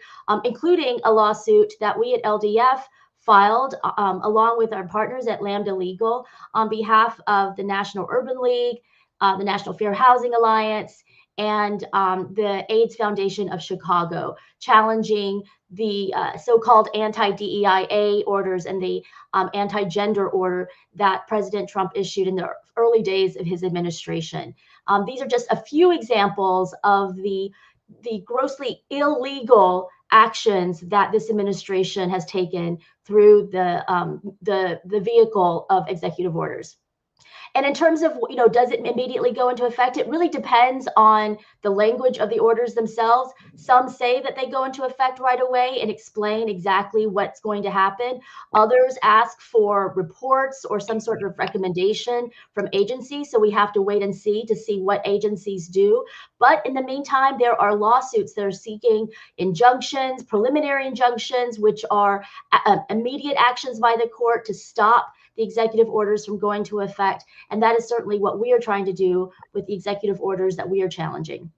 including a lawsuit that we at LDF filed along with our partners at Lambda Legal on behalf of the National Urban League, the National Fair Housing Alliance, and the AIDS Foundation of Chicago, challenging the so-called anti-DEIA orders and the anti-gender order that President Trump issued in the early days of his administration. These are just a few examples of the grossly illegal actions that this administration has taken through the vehicle of executive orders. And in terms of, does it immediately go into effect? It really depends on the language of the orders themselves. Some say that they go into effect right away and explain exactly what's going to happen. Others ask for reports or some sort of recommendation from agencies. So we have to wait and see to see what agencies do. But in the meantime, there are lawsuits that are seeking injunctions, preliminary injunctions, which are immediate actions by the court to stop the executive orders from going to effect. And that is certainly what we are trying to do with the executive orders that we are challenging.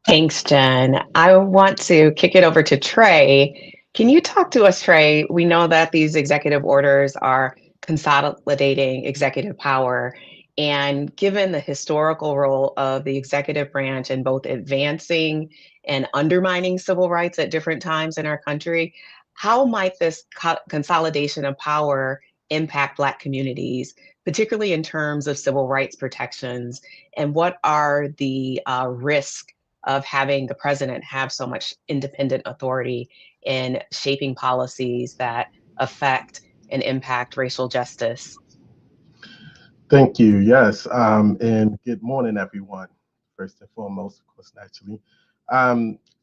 Thanks, Jen. I want to kick it over to Trey. Can you talk to us, Trey? We know that these executive orders are consolidating executive power. And given the historical role of the executive branch in both advancing and undermining civil rights at different times in our country, how might this consolidation of power impact Black communities, particularly in terms of civil rights protections? And what are the risks of having the president have so much independent authority in shaping policies that affect and impact racial justice? Thank you. Yes. And good morning, everyone. First and foremost, of course, naturally.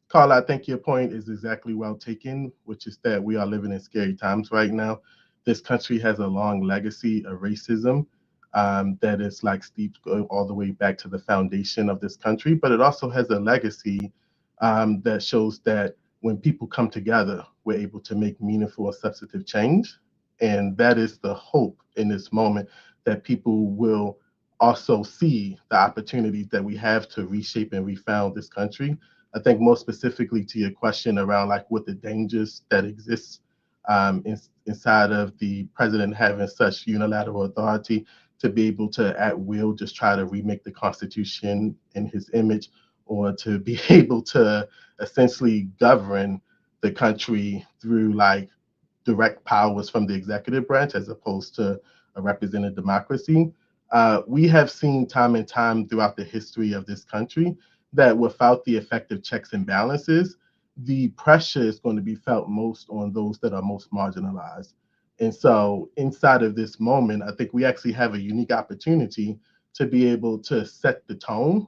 Carla, I think your point is exactly well taken, which is that we are living in scary times right now. This country has a long legacy of racism that is like steeped all the way back to the foundation of this country, but it also has a legacy that shows that when people come together, we're able to make meaningful and substantive change. And that is the hope in this moment, that people will also see the opportunities that we have to reshape and refound this country. I think more specifically to your question around like what the dangers that exist inside of the president having such unilateral authority to be able to at will just try to remake the Constitution in his image, or to be able to essentially govern the country through like direct powers from the executive branch as opposed to a representative democracy. We have seen time and time throughout the history of this country that without the effective checks and balances, the pressure is going to be felt most on those that are most marginalized. And so inside of this moment, I think we actually have a unique opportunity to be able to set the tone.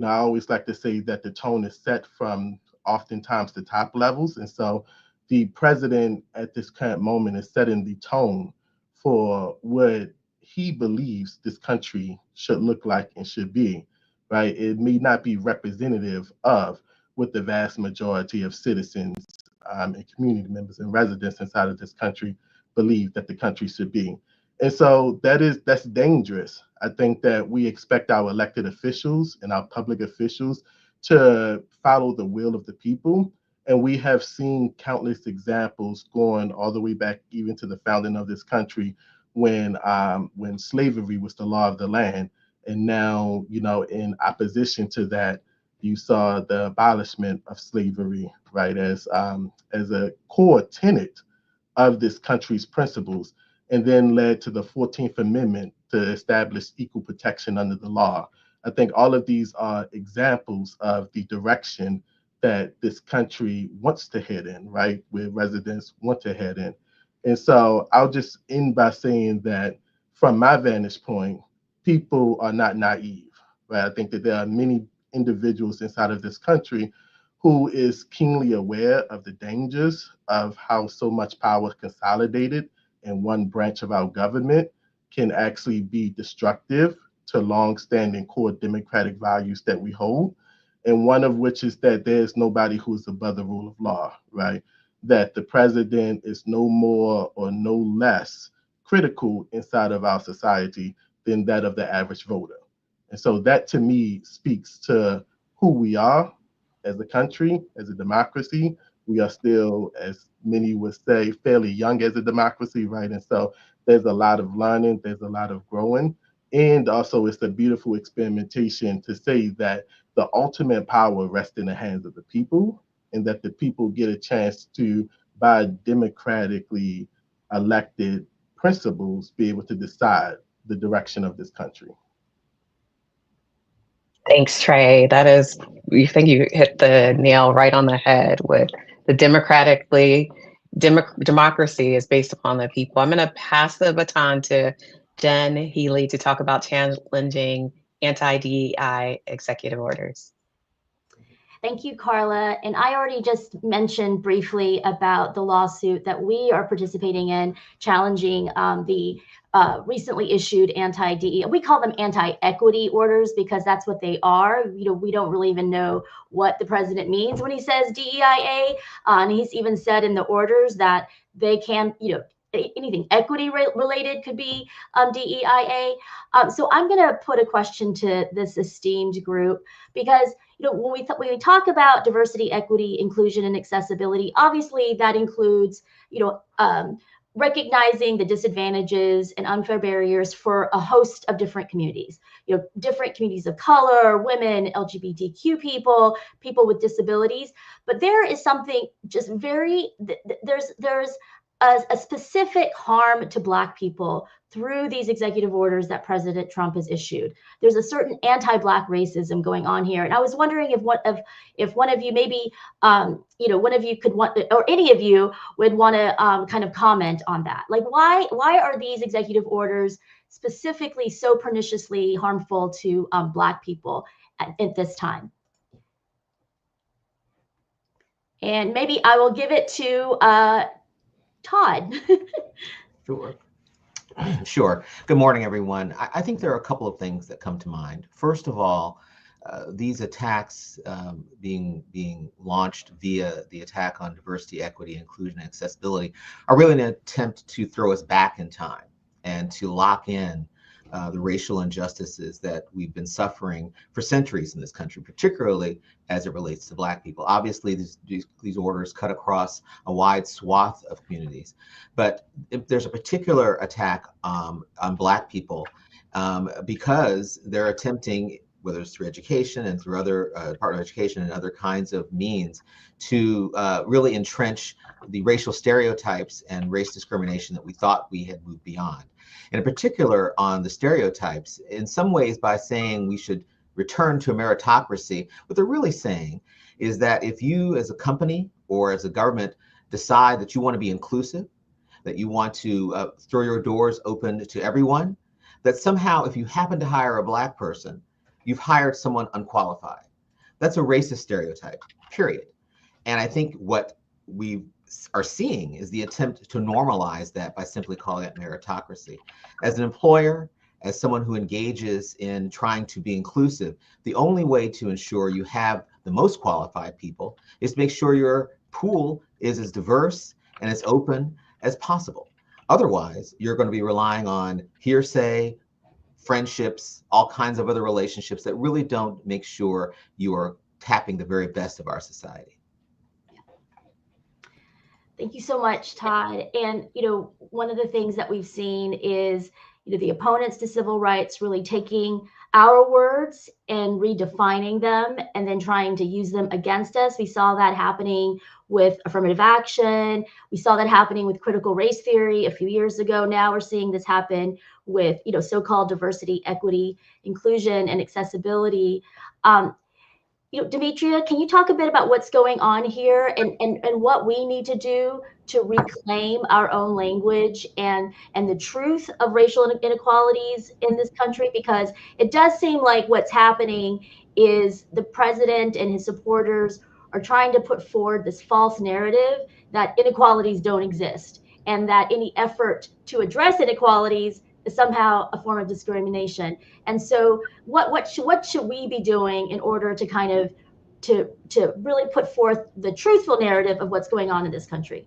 I always like to say that the tone is set from oftentimes the top levels. And so the president at this current moment is setting the tone for what he believes this country should look like and should be, right? It may not be representative of what the vast majority of citizens and community members and residents inside of this country believe that the country should be. And so that's dangerous. I think that we expect our elected officials and our public officials to follow the will of the people. And we have seen countless examples going all the way back even to the founding of this country, when slavery was the law of the land. And now, in opposition to that, you saw the abolishment of slavery, right, as a core tenet of this country's principles, and then led to the 14th Amendment to establish equal protection under the law. I think all of these are examples of the direction that this country wants to head in, right, where residents want to head in. And so I'll just end by saying that from my vantage point, people are not naive, right? I think that there are many individuals inside of this country who is keenly aware of the dangers of how so much power consolidated in one branch of our government can actually be destructive to long-standing core democratic values that we hold. And one of which is that there's nobody who's above the rule of law, right? That the president is no more or no less critical inside of our society than that of the average voter. And so that to me speaks to who we are as a country, as a democracy. We are still, as many would say, fairly young as a democracy, right? And so there's a lot of learning, there's a lot of growing. And also it's a beautiful experimentation to say that the ultimate power rests in the hands of the people, and that the people get a chance to, by democratically elected principles, be able to decide the direction of this country. Thanks, Trey. You think you hit the nail right on the head with the democracy is based upon the people. I'm going to pass the baton to Jen Healy to talk about challenging anti-DEI executive orders. Thank you, Carla. And I already just mentioned briefly about the lawsuit that we are participating in, challenging the recently issued anti-DEI. We call them anti-equity orders because that's what they are. We don't really even know what the president means when he says DEIA. And he's even said in the orders that they can, anything equity related could be DEIA. So I'm going to put a question to this esteemed group because when we talk about diversity, equity, inclusion, and accessibility, obviously that includes, recognizing the disadvantages and unfair barriers for a host of different communities, different communities of color, women, LGBTQ people, people with disabilities. But there is something just there's a specific harm to Black people through these executive orders that President Trump has issued. There's a certain anti-Black racism going on here. And I was wondering if one of you, maybe, one of you could want, or any of you would want to kind of comment on that. Like, why are these executive orders specifically so perniciously harmful to Black people at this time? And maybe I will give it to Todd. Sure. Sure. Good morning, everyone. I think there are a couple of things that come to mind. First of all, these attacks being launched via the attack on diversity, equity, inclusion, and accessibility are really an attempt to throw us back in time and to lock in the racial injustices that we've been suffering for centuries in this country, particularly as it relates to Black people. Obviously, these orders cut across a wide swath of communities, but if there's a particular attack on Black people because they're attempting, whether it's through education and through other Department of Education and other kinds of means, to really entrench the racial stereotypes and race discrimination that we thought we had moved beyond. And in particular on the stereotypes, in some ways by saying we should return to a meritocracy, what they're really saying is that if you as a company or as a government decide that you want to be inclusive, that you want to throw your doors open to everyone, that somehow if you happen to hire a Black person, you've hired someone unqualified. That's a racist stereotype, period. And I think what we are seeing is the attempt to normalize that by simply calling it meritocracy. As an employer, as someone who engages in trying to be inclusive, the only way to ensure you have the most qualified people is to make sure your pool is as diverse and as open as possible. Otherwise, you're going to be relying on hearsay, friendships, all kinds of other relationships that really don't make sure you are tapping the very best of our society. Thank you so much, Todd. And, one of the things that we've seen is, the opponents to civil rights really taking our words and redefining them and then trying to use them against us. We saw that happening with affirmative action. We saw that happening with critical race theory a few years ago. Now we're seeing this happen with, so-called diversity, equity, inclusion, and accessibility. Demetria, can you talk a bit about what's going on here and what we need to do to reclaim our own language and the truth of racial inequalities in this country? Because it does seem like what's happening is the president and his supporters are trying to put forward this false narrative that inequalities don't exist and that any effort to address inequalities is somehow a form of discrimination. And so what should we be doing in order to kind of to really put forth the truthful narrative of what's going on in this country?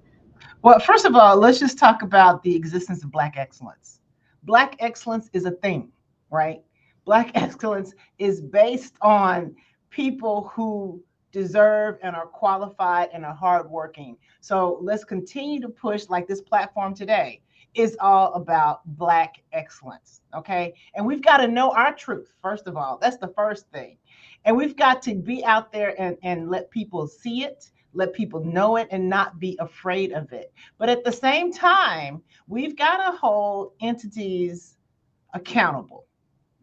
Well, first of all, let's just talk about the existence of Black excellence. Black excellence is a thing, right? Black excellence is based on people who deserve and are qualified and are hardworking. So let's continue to push, like this platform today is all about Black excellence, okay? And we've got to know our truth, first of all. That's the first thing. And we've got to be out there and let people see it, let people know it, and not be afraid of it. But at the same time, we've got to hold entities accountable,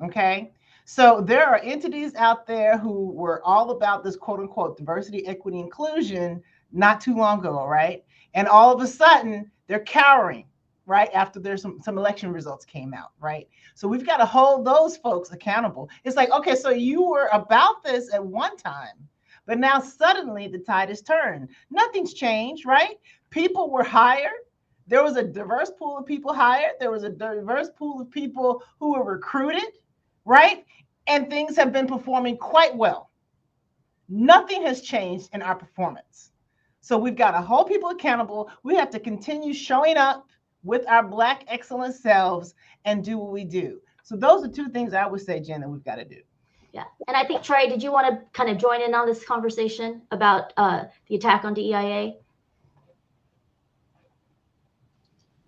okay? So there are entities out there who were all about this quote unquote diversity, equity, inclusion not too long ago, right? And all of a sudden they're cowering right? After there's some election results came out, right? So we've got to hold those folks accountable. It's like, okay, so you were about this at one time, but now suddenly the tide has turned. Nothing's changed, right? People were hired. There was a diverse pool of people hired. There was a diverse pool of people who were recruited, right? And things have been performing quite well. Nothing has changed in our performance. So we've got to hold people accountable. We have to continue showing up with our Black excellence selves and do what we do. So those are two things I would say, Jen, that we've got to do. Yeah. And I think, Trey, did you want to kind of join in on this conversation about the attack on DEIA?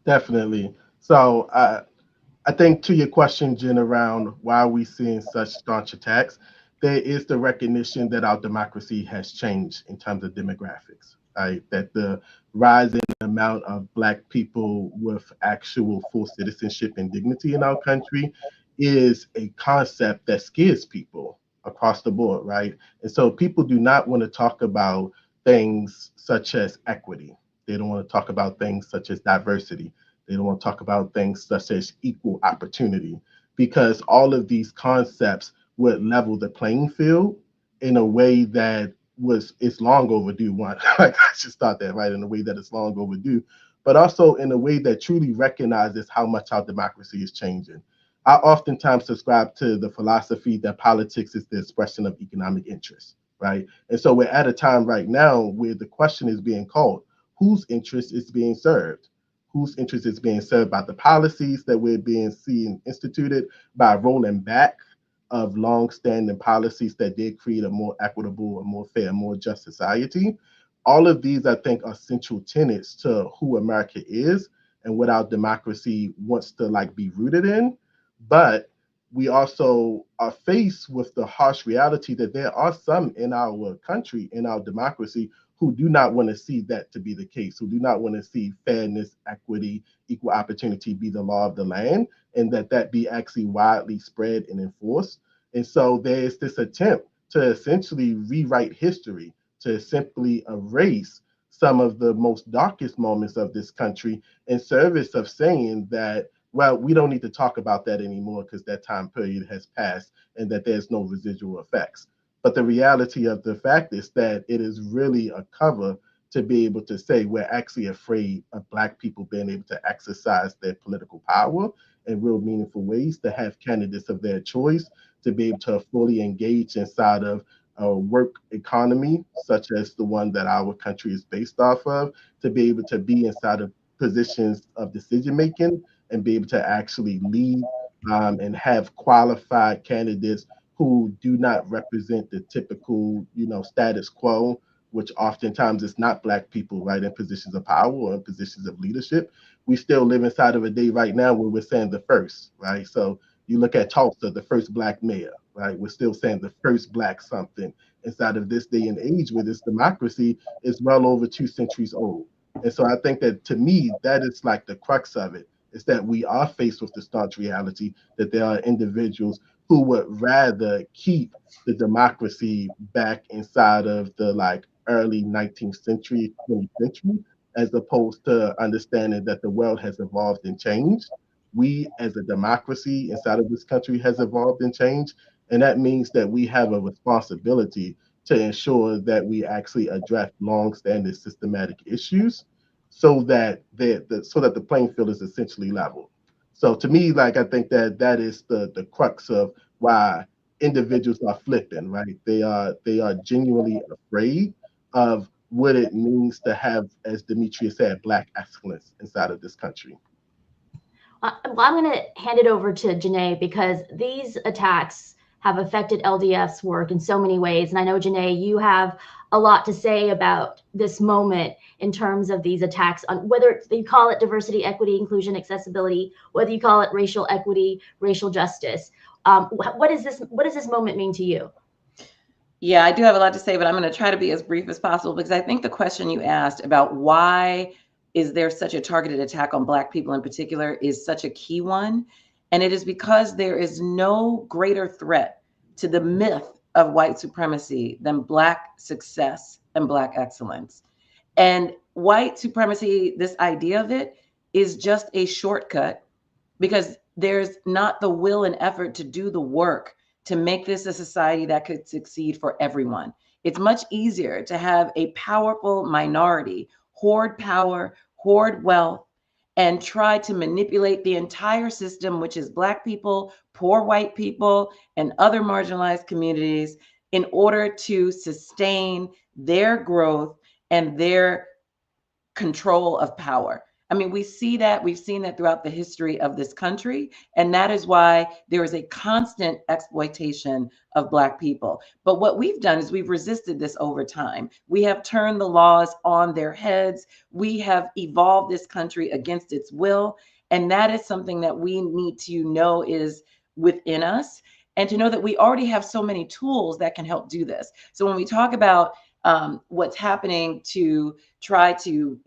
Definitely. So I think to your question, Jen, around why are we seeing such staunch attacks, there is the recognition that our democracy has changed in terms of demographics, right? That the rising amount of Black people with actual full citizenship and dignity in our country is a concept that scares people across the board, right? And so people do not want to talk about things such as equity. They don't want to talk about things such as diversity. They don't want to talk about things such as equal opportunity, because all of these concepts would level the playing field in a way that it's long overdue. One, like, I should start that, right, in a way that it's long overdue, but also in a way that truly recognizes how much our democracy is changing. I oftentimes subscribe to the philosophy that politics is the expression of economic interest, right? And so we're at a time right now where the question is being called, whose interest is being served? Whose interest is being served by the policies that we're seeing instituted, by rolling back of long-standing policies that did create a more equitable, a more fair, more just society. All of these, I think, are central tenets to who America is and what our democracy wants to be rooted in. But we also are faced with the harsh reality that there are some in our country, in our democracy, who do not want to see that to be the case, who do not want to see fairness, equity, equal opportunity be the law of the land, and that be actually widely spread and enforced. And so there's this attempt to essentially rewrite history, to simply erase some of the most darkest moments of this country in service of saying that, well, we don't need to talk about that anymore because that time period has passed and that there's no residual effects. But the reality of the fact is that it is really a cover to be able to say we're actually afraid of Black people being able to exercise their political power in real meaningful ways, to have candidates of their choice, to be able to fully engage inside of a work economy, such as the one that our country is based off of, to be able to be inside of positions of decision making and be able to actually lead and have qualified candidates who do not represent the typical, status quo, which oftentimes is not Black people, right, in positions of power or in positions of leadership. We still live inside of a day right now where we're saying the first, right? So you look at Tulsa, the first Black mayor, right? We're still saying the first Black something inside of this day and age where this democracy is well over 2 centuries old. And so I think that, to me, that is like the crux of it, is that we are faced with the staunch reality that there are individuals who would rather keep the democracy back inside of the early 19th century, 20th century, as opposed to understanding that the world has evolved and changed. We as a democracy inside of this country has evolved and changed. And that means that we have a responsibility to ensure that we actually address long-standing systematic issues so that the playing field is essentially level. So to me, I think that is the crux of why individuals are flipping, right? They are genuinely afraid of what it means to have, as Demetria said, Black excellence inside of this country. Well, I'm going to hand it over to Janae, because these attacks have affected LDF's work in so many ways. And I know, Janae, you have a lot to say about this moment in terms of these attacks, on whether you call it diversity, equity, inclusion, accessibility, whether you call it racial equity, racial justice. What does this moment mean to you? Yeah, I do have a lot to say, but I'm going to try to be as brief as possible, because I think the question you asked about why is there such a targeted attack on Black people in particular is such a key one. And it is because there is no greater threat to the myth of white supremacy than Black success and Black excellence. And white supremacy, this idea of it, is just a shortcut, because there's not the will and effort to do the work to make this a society that could succeed for everyone. It's much easier to have a powerful minority hoard power, hoard wealth, and try to manipulate the entire system, which is Black people, poor white people, and other marginalized communities, in order to sustain their growth and their control of power. I mean, we've seen that throughout the history of this country, and that is why there is a constant exploitation of Black people. But what we've done is we've resisted this over time. We have turned the laws on their heads. We have evolved this country against its will, and that is something that we need to know is within us, and to know that we already have so many tools that can help do this. So when we talk about what's happening to try to,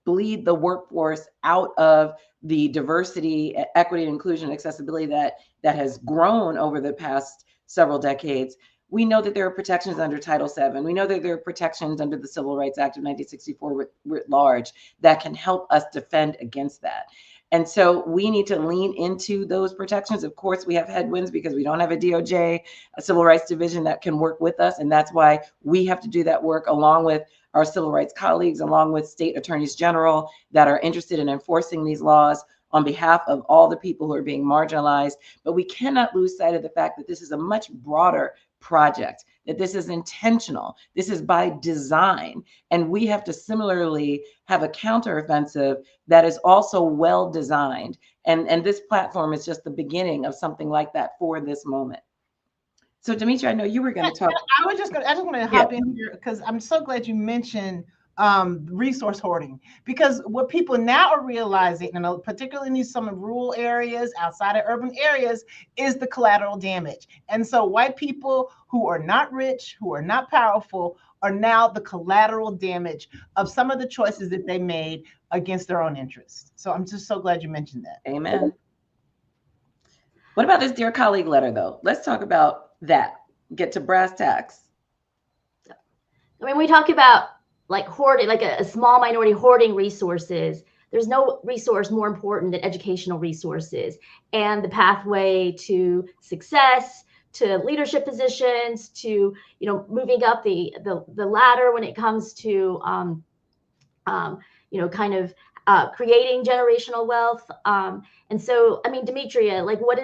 bleed the workforce out of the diversity, equity, and inclusion, and accessibility that has grown over the past several decades, we know that there are protections under Title VII. We know that there are protections under the Civil Rights Act of 1964 writ large that can help us defend against that. And so we need to lean into those protections. Of course, we have headwinds because we don't have a DOJ, a civil rights division that can work with us. And that's why we have to do that work along with our civil rights colleagues, along with state attorneys general that are interested in enforcing these laws on behalf of all the people who are being marginalized. But we cannot lose sight of the fact that this is a much broader project, that this is intentional. This is by design. And we have to similarly have a counteroffensive that is also well designed. And this platform is just the beginning of something like that for this moment. So Demetria, I know you were going to talk. I just want to hop in here because I'm so glad you mentioned resource hoarding, because what people now are realizing, and particularly in some rural areas outside of urban areas, is the collateral damage. And so white people who are not rich, who are not powerful, are now the collateral damage of some of the choices that they made against their own interests. So I'm just so glad you mentioned that. Amen. What about this Dear Colleague letter, though? Let's talk about that. Get to brass tacks. I mean, we talk about like hoarding, like a small minority hoarding resources. There's no resource more important than educational resources and the pathway to success, to leadership positions, to moving up the ladder when it comes to creating generational wealth. And so, I mean, Demetria, like what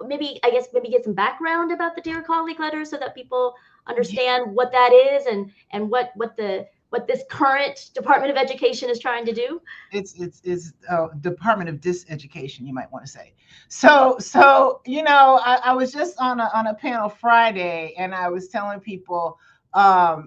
maybe get some background about the Dear Colleague letter so that people understand what that is and what this current Department of Education is trying to do. It's Department of Diseducation, you might want to say. So I was just on a panel Friday, and I was telling people,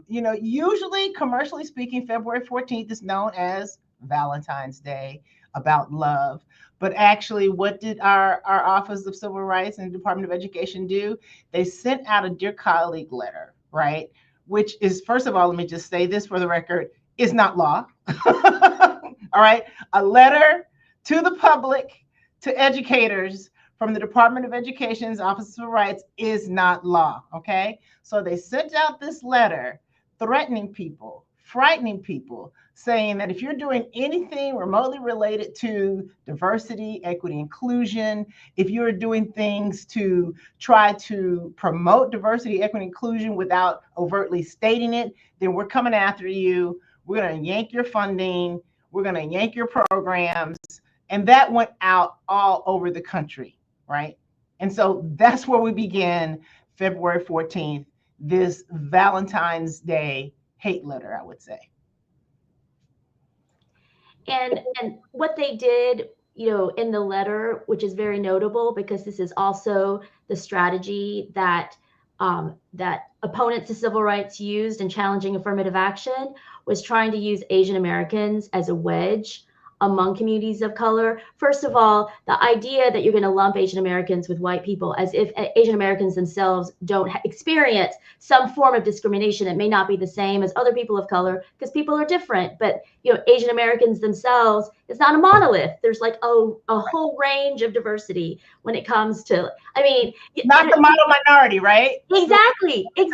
usually commercially speaking, February 14th is known as Valentine's Day, about love. But actually, what did our Office of Civil Rights and Department of Education do? They sent out a Dear Colleague letter, right? Which is, first of all, let me just say this for the record, is not law. All right. A letter to the public, to educators from the Department of Education's Office of Civil Rights is not law. Okay. So they sent out this letter threatening people, frightening people, saying that if you're doing anything remotely related to diversity, equity, inclusion, if you're doing things to try to promote diversity, equity, inclusion without overtly stating it, then we're coming after you. We're going to yank your funding. We're going to yank your programs. And that went out all over the country, right? And so that's where we began February 14th, this Valentine's Day hate letter, I would say. And what they did, in the letter, which is very notable because this is also the strategy that that opponents to civil rights used in challenging affirmative action, was trying to use Asian Americans as a wedge among communities of color. First of all, the idea that you're going to lump Asian Americans with white people, as if Asian Americans themselves don't experience some form of discrimination. It may not be the same as other people of color because people are different, but Asian Americans themselves, it's not a monolith. There's like a whole range of diversity when it comes to, I mean, not the model minority, right? Exactly. And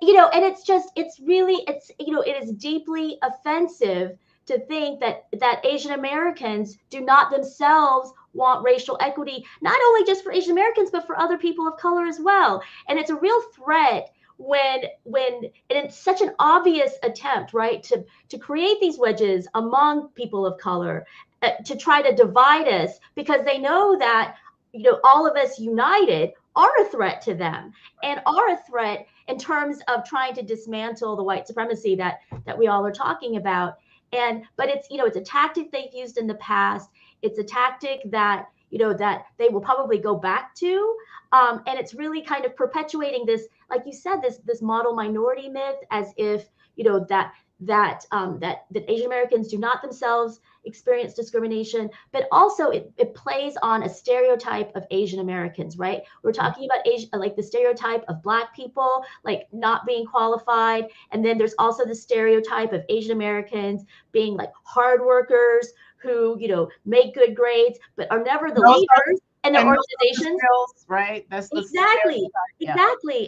and it is deeply offensive to think that Asian Americans do not themselves want racial equity, not only just for Asian Americans, but for other people of color as well. And it's a real threat when and it's such an obvious attempt, right, to create these wedges among people of color, to try to divide us, because they know that, you know, all of us united are a threat to them and are a threat in terms of trying to dismantle the white supremacy that we all are talking about. But it's, you know, it's a tactic they've used in the past. It's a tactic that, you know, that they will probably go back to. And it's really kind of perpetuating this, like you said, this model minority myth, as if, you know, that Asian Americans do not themselves experience discrimination, but also it plays on a stereotype of Asian Americans, right? We're talking about like the stereotype of Black people, like not being qualified. And then there's also the stereotype of Asian Americans being like hard workers who, you know, make good grades, but are never the leaders in their organizations. Right? That's exactly.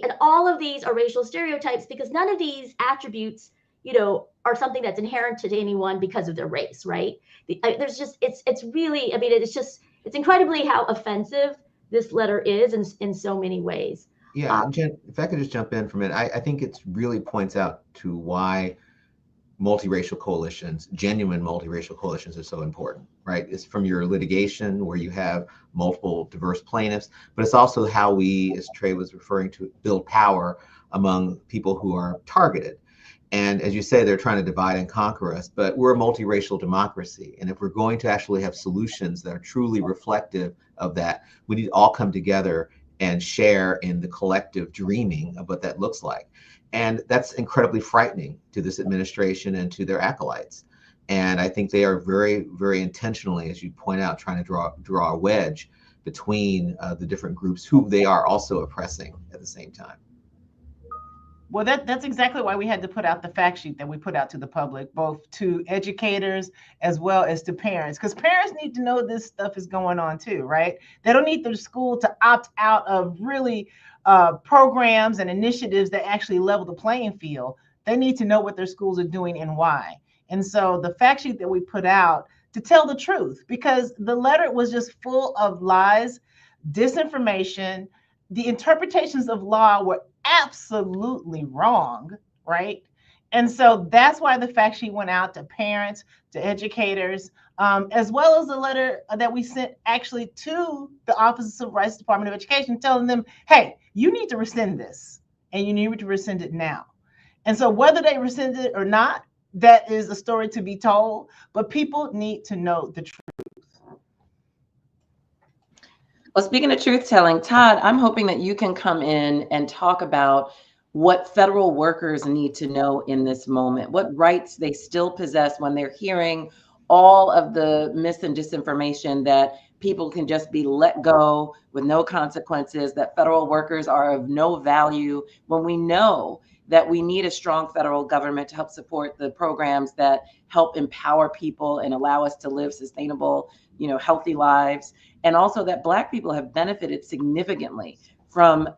And all of these are racial stereotypes, because none of these attributes, you know, are something that's inherent to anyone because of their race, right? There's just, it's really, I mean, it's incredibly how offensive this letter is in so many ways. Yeah, Jen, if I could just jump in for a minute, I think it really points out to why multiracial coalitions, genuine multiracial coalitions, are so important, right? It's from your litigation where you have multiple diverse plaintiffs, but it's also how we, as Trey was referring to, build power among people who are targeted. And as you say, they're trying to divide and conquer us, but we're a multiracial democracy. And if we're going to actually have solutions that are truly reflective of that, we need to all come together and share in the collective dreaming of what that looks like. And that's incredibly frightening to this administration and to their acolytes. And I think they are very, very intentionally, as you point out, trying to draw a wedge between the different groups who they are also oppressing at the same time. Well, that's exactly why we had to put out the fact sheet that we put out to the public, both to educators as well as to parents, because parents need to know this stuff is going on too, right? They don't need the school to opt out of really programs and initiatives that actually level the playing field. They need to know what their schools are doing and why. And so the fact sheet that we put out to tell the truth, because the letter was just full of lies, disinformation. The interpretations of law were absolutely wrong, right? And so that's why the fact sheet went out to parents, to educators, as well as the letter that we sent actually to the Office of Civil Rights Department of Education, telling them, hey, you need to rescind this, and you need to rescind it now. And so whether they rescind it or not, that is a story to be told, but people need to know the truth. Well, speaking of truth telling, Todd, I'm hoping that you can come in and talk about what federal workers need to know in this moment, what rights they still possess when they're hearing all of the myths and disinformation that people can just be let go with no consequences, that federal workers are of no value, when we know that we need a strong federal government to help support the programs that help empower people and allow us to live sustainable, you know, healthy lives. And also that Black people have benefited significantly from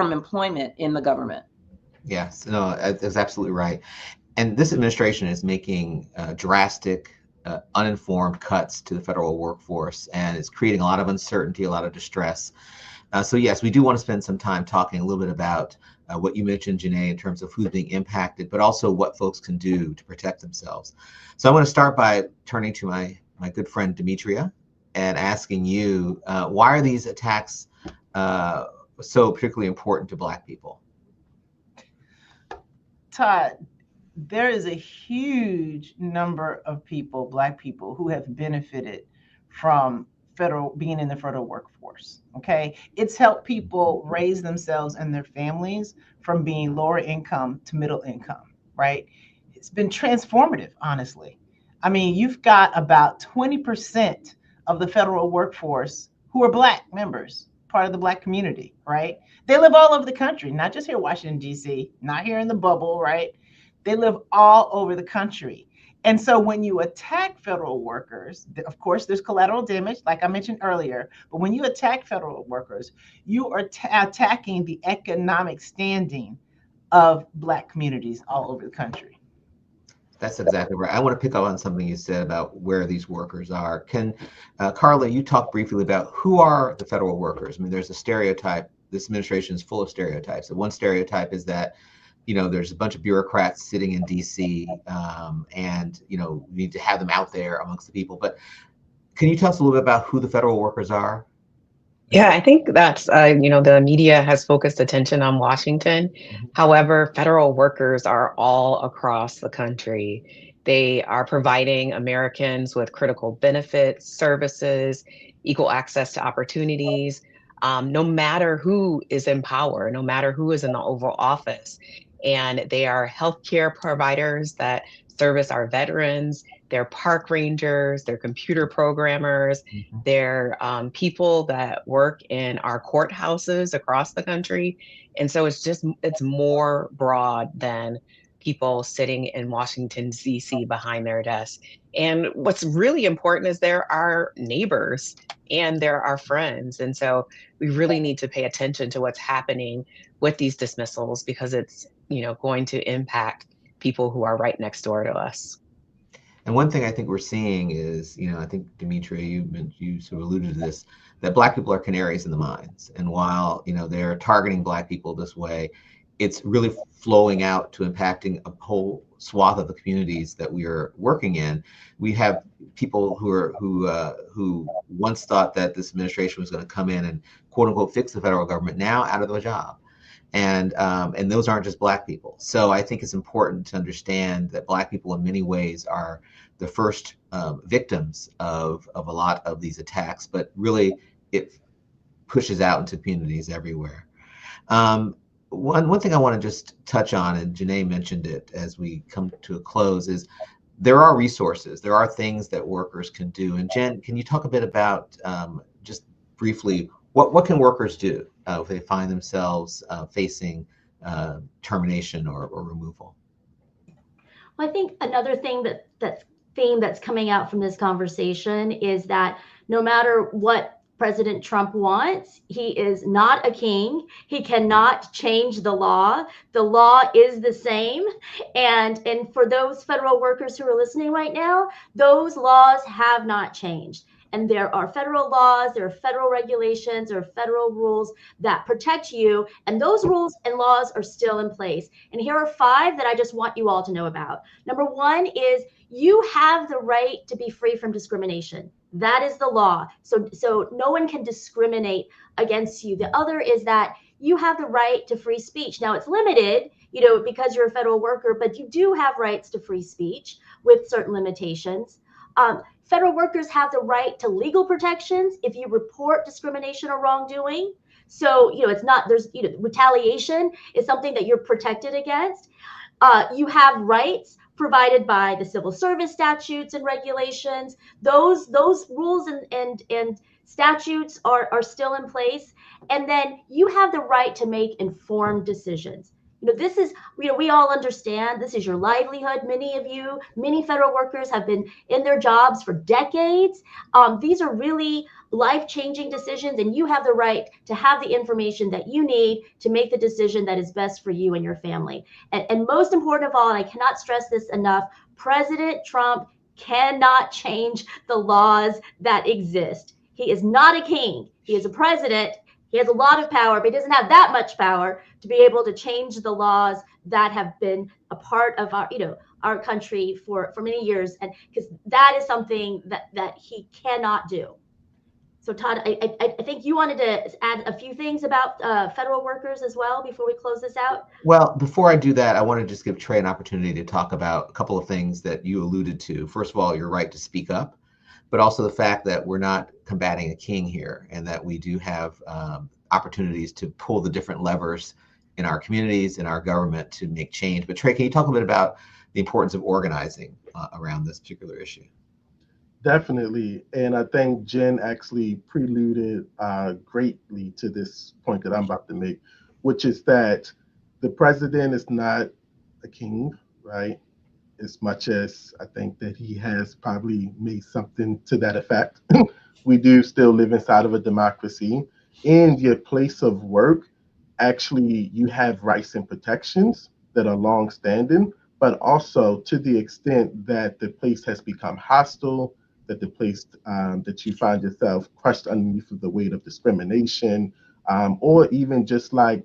employment in the government. Yes, no, that's absolutely right. And this administration is making drastic, uninformed cuts to the federal workforce, and it's creating a lot of uncertainty, a lot of distress. So yes, we do want to spend some time talking a little bit about what you mentioned, Janae, in terms of who's being impacted, but also what folks can do to protect themselves. So I want to start by turning to my good friend Demetria and asking you, why are these attacks so particularly important to Black people? Todd, there is a huge number of people, Black people, who have benefited from being in the federal workforce. Okay, it's helped people raise themselves and their families from being lower income to middle income, right? It's been transformative, honestly. I mean, you've got about 20% of the federal workforce who are Black members, part of the Black community, right? They live all over the country, not just here in Washington, D.C., not here in the bubble, right? They live all over the country. And so when you attack federal workers, of course, there's collateral damage, like I mentioned earlier, but when you attack federal workers, you are attacking the economic standing of Black communities all over the country. That's exactly right. I want to pick up on something you said about where these workers are. Can Carla, you talk briefly about who are the federal workers? I mean, there's a stereotype. This administration is full of stereotypes. The one stereotype is that, you know, there's a bunch of bureaucrats sitting in DC, and, you know, we need to have them out there amongst the people. But can you tell us a little bit about who the federal workers are? Yeah, I think that's, the media has focused attention on Washington. However, federal workers are all across the country. They are providing Americans with critical benefits, services, equal access to opportunities, no matter who is in power, no matter who is in the Oval Office. And they are healthcare providers that service our veterans. They're park rangers, they're computer programmers, they're people that work in our courthouses across the country. And so it's more broad than people sitting in Washington, D.C. behind their desks. And what's really important is they're our neighbors and they're our friends. And so we really need to pay attention to what's happening with these dismissals, because it's, going to impact people who are right next door to us. And one thing I think we're seeing is, I think, Demetria, you sort of alluded to this, that Black people are canaries in the mines. And while, they're targeting Black people this way, it's really flowing out to impacting a whole swath of the communities that we are working in. We have people who once thought that this administration was going to come in and, quote unquote, fix the federal government, now out of their job. And those aren't just Black people. So I think it's important to understand that Black people in many ways are the first victims of a lot of these attacks, but really it pushes out into communities everywhere. One thing I want to just touch on, and Janae mentioned it as we come to a close, is there are resources, there are things that workers can do. And Jen, can you talk a bit about, just briefly, what can workers do if they find themselves facing termination or removal? Well, I think another thing theme that's coming out from this conversation is that no matter what President Trump wants, he is not a king. He cannot change the law. The law is the same. And for those federal workers who are listening right now, those laws have not changed. And there are federal laws, there are federal regulations, there are federal rules that protect you. And those rules and laws are still in place. And here are 5 that I just want you all to know about. Number 1 is you have the right to be free from discrimination. That is the law. So no one can discriminate against you. The other is that you have the right to free speech. Now it's limited, because you're a federal worker, but you do have rights to free speech with certain limitations. Federal workers have the right to legal protections if you report discrimination or wrongdoing. So, it's not, there's, retaliation is something that you're protected against. You have rights provided by the civil service statutes and regulations. Those rules and statutes are still in place. And then you have the right to make informed decisions. This is, we all understand this is your livelihood. Many federal workers have been in their jobs for decades. These are really life-changing decisions, and you have the right to have the information that you need to make the decision that is best for you and your family. And most important of all, and I cannot stress this enough, President Trump cannot change the laws that exist. He is not a king. He is a president. He has a lot of power, but he doesn't have that much power to be able to change the laws that have been a part of our country for many years. And because that is something that he cannot do. So Todd, I think you wanted to add a few things about federal workers as well before we close this out. Well, before I do that, I want to just give Trey an opportunity to talk about a couple of things that you alluded to. First of all, your right to speak up, but also the fact that we're not combating a king here, and that we do have opportunities to pull the different levers in our communities, in our government, to make change. But Trey, can you talk a bit about the importance of organizing around this particular issue? Definitely. And I think Jen actually preluded greatly to this point that I'm about to make, which is that the president is not a king, right? As much as I think that he has probably made something to that effect. We do still live inside of a democracy. In your place of work, actually, you have rights and protections that are long-standing, but also to the extent that the place has become hostile, that the place that you find yourself crushed underneath of the weight of discrimination, or even just like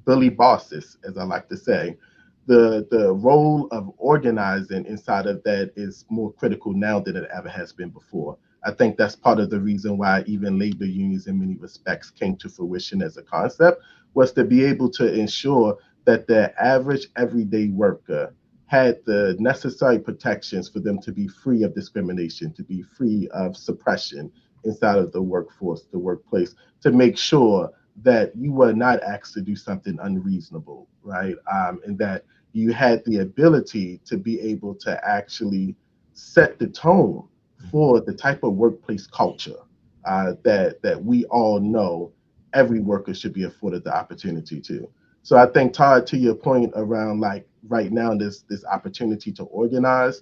bully bosses, as I like to say. The role of organizing inside of that is more critical now than it ever has been before. I think that's part of the reason why even labor unions in many respects came to fruition as a concept, was to be able to ensure that the average everyday worker had the necessary protections for them to be free of discrimination, to be free of suppression inside of the workforce, the workplace, to make sure that you were not asked to do something unreasonable, right? And that you had the ability to be able to actually set the tone for the type of workplace culture that we all know every worker should be afforded the opportunity to. So I think, Todd, to your point around like right now, this opportunity to organize,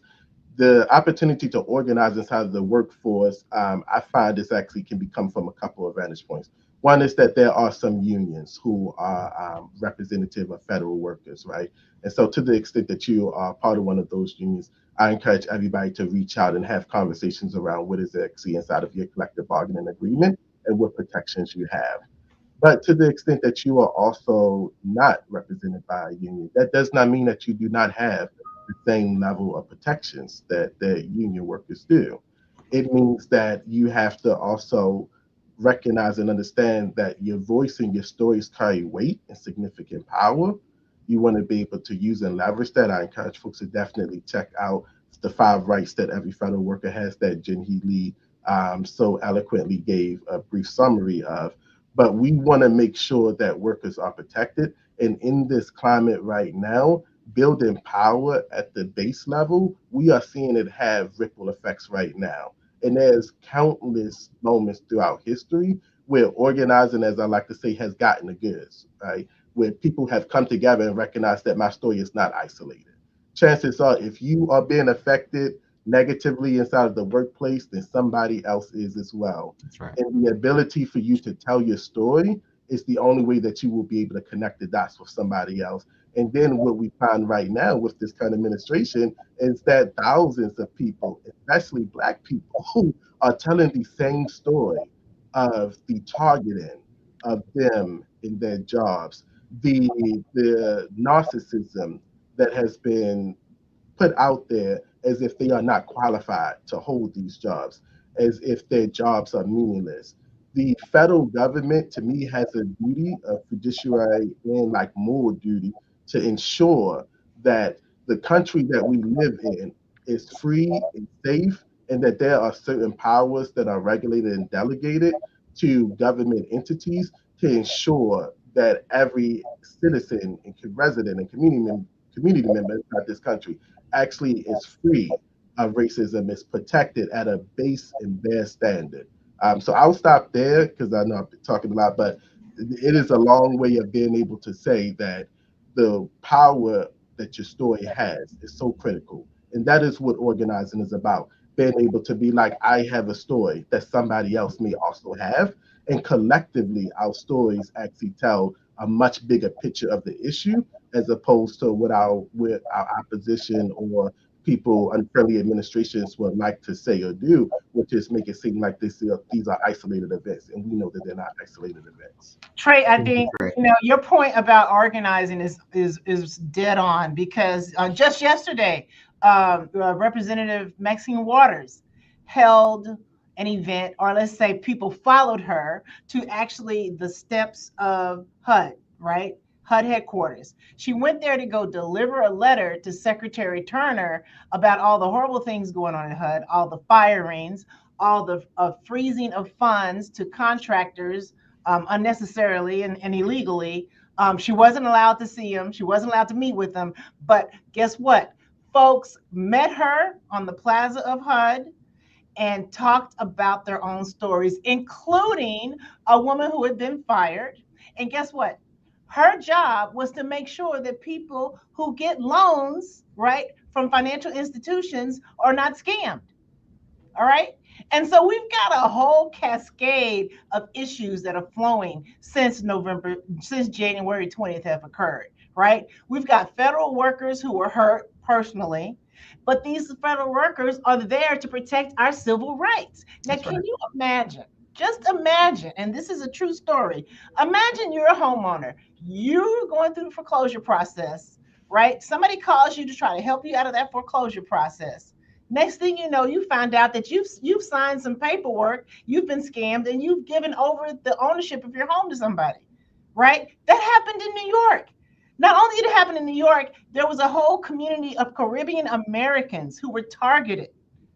the opportunity to organize inside of the workforce, I find this actually can become from a couple of vantage points. One is that there are some unions who are representative of federal workers, right? And so to the extent that you are part of one of those unions, I encourage everybody to reach out and have conversations around what is actually inside of your collective bargaining agreement and what protections you have. But to the extent that you are also not represented by a union, that does not mean that you do not have the same level of protections that union workers do. It means that you have to also recognize and understand that your voice and your stories carry weight and significant power. You want to be able to use and leverage that. I encourage folks to definitely check out the 5 rights that every federal worker has that Jen Lee so eloquently gave a brief summary of. But we want to make sure that workers are protected. And in this climate right now, building power at the base level, we are seeing it have ripple effects right now. And there's countless moments throughout history where organizing, as I like to say, has gotten the goods, right? Where people have come together and recognized that my story is not isolated. Chances are, if you are being affected negatively inside of the workplace, then somebody else is as well. That's right. And the ability for you to tell your story is the only way that you will be able to connect the dots with somebody else. And then what we find right now with this current administration is that thousands of people, especially Black people, who are telling the same story of the targeting of them in their jobs, the narcissism that has been put out there as if they are not qualified to hold these jobs, as if their jobs are meaningless. The federal government, to me, has a duty, a fiduciary and like moral duty, to ensure that the country that we live in is free and safe, and that there are certain powers that are regulated and delegated to government entities to ensure that every citizen and resident and community member inside this country actually is free of racism, is protected at a base and bare standard. So I'll stop there because I know I've been talking a lot, but it is a long way of being able to say that the power that your story has is so critical. And that is what organizing is about. Being able to be like, I have a story that somebody else may also have. And collectively, our stories actually tell a much bigger picture of the issue as opposed to what our opposition or people unfriendly administrations would like to say or do, which is make it seem like these are isolated events, and we know that they're not isolated events. Trey, I think your point about organizing is dead on, because just yesterday, Representative Maxine Waters held an event, or let's say people followed her to actually the steps of HUD, right? HUD headquarters. She went there to go deliver a letter to Secretary Turner about all the horrible things going on in HUD, all the firings, all the freezing of funds to contractors unnecessarily and illegally. She wasn't allowed to see them. She wasn't allowed to meet with them. But guess what? Folks met her on the plaza of HUD and talked about their own stories, including a woman who had been fired. And guess what? Her job was to make sure that people who get loans, right, from financial institutions are not scammed. All right. And so we've got a whole cascade of issues that are flowing since January 20th have occurred, right? We've got federal workers who were hurt personally, but these federal workers are there to protect our civil rights. Now, can you imagine? Just imagine, and this is a true story. Imagine you're a homeowner. You're going through the foreclosure process, right? Somebody calls you to try to help you out of that foreclosure process. Next thing you know, you find out that you've signed some paperwork, you've been scammed, and you've given over the ownership of your home to somebody, right? That happened in New York. Not only did it happen in New York, there was a whole community of Caribbean Americans who were targeted,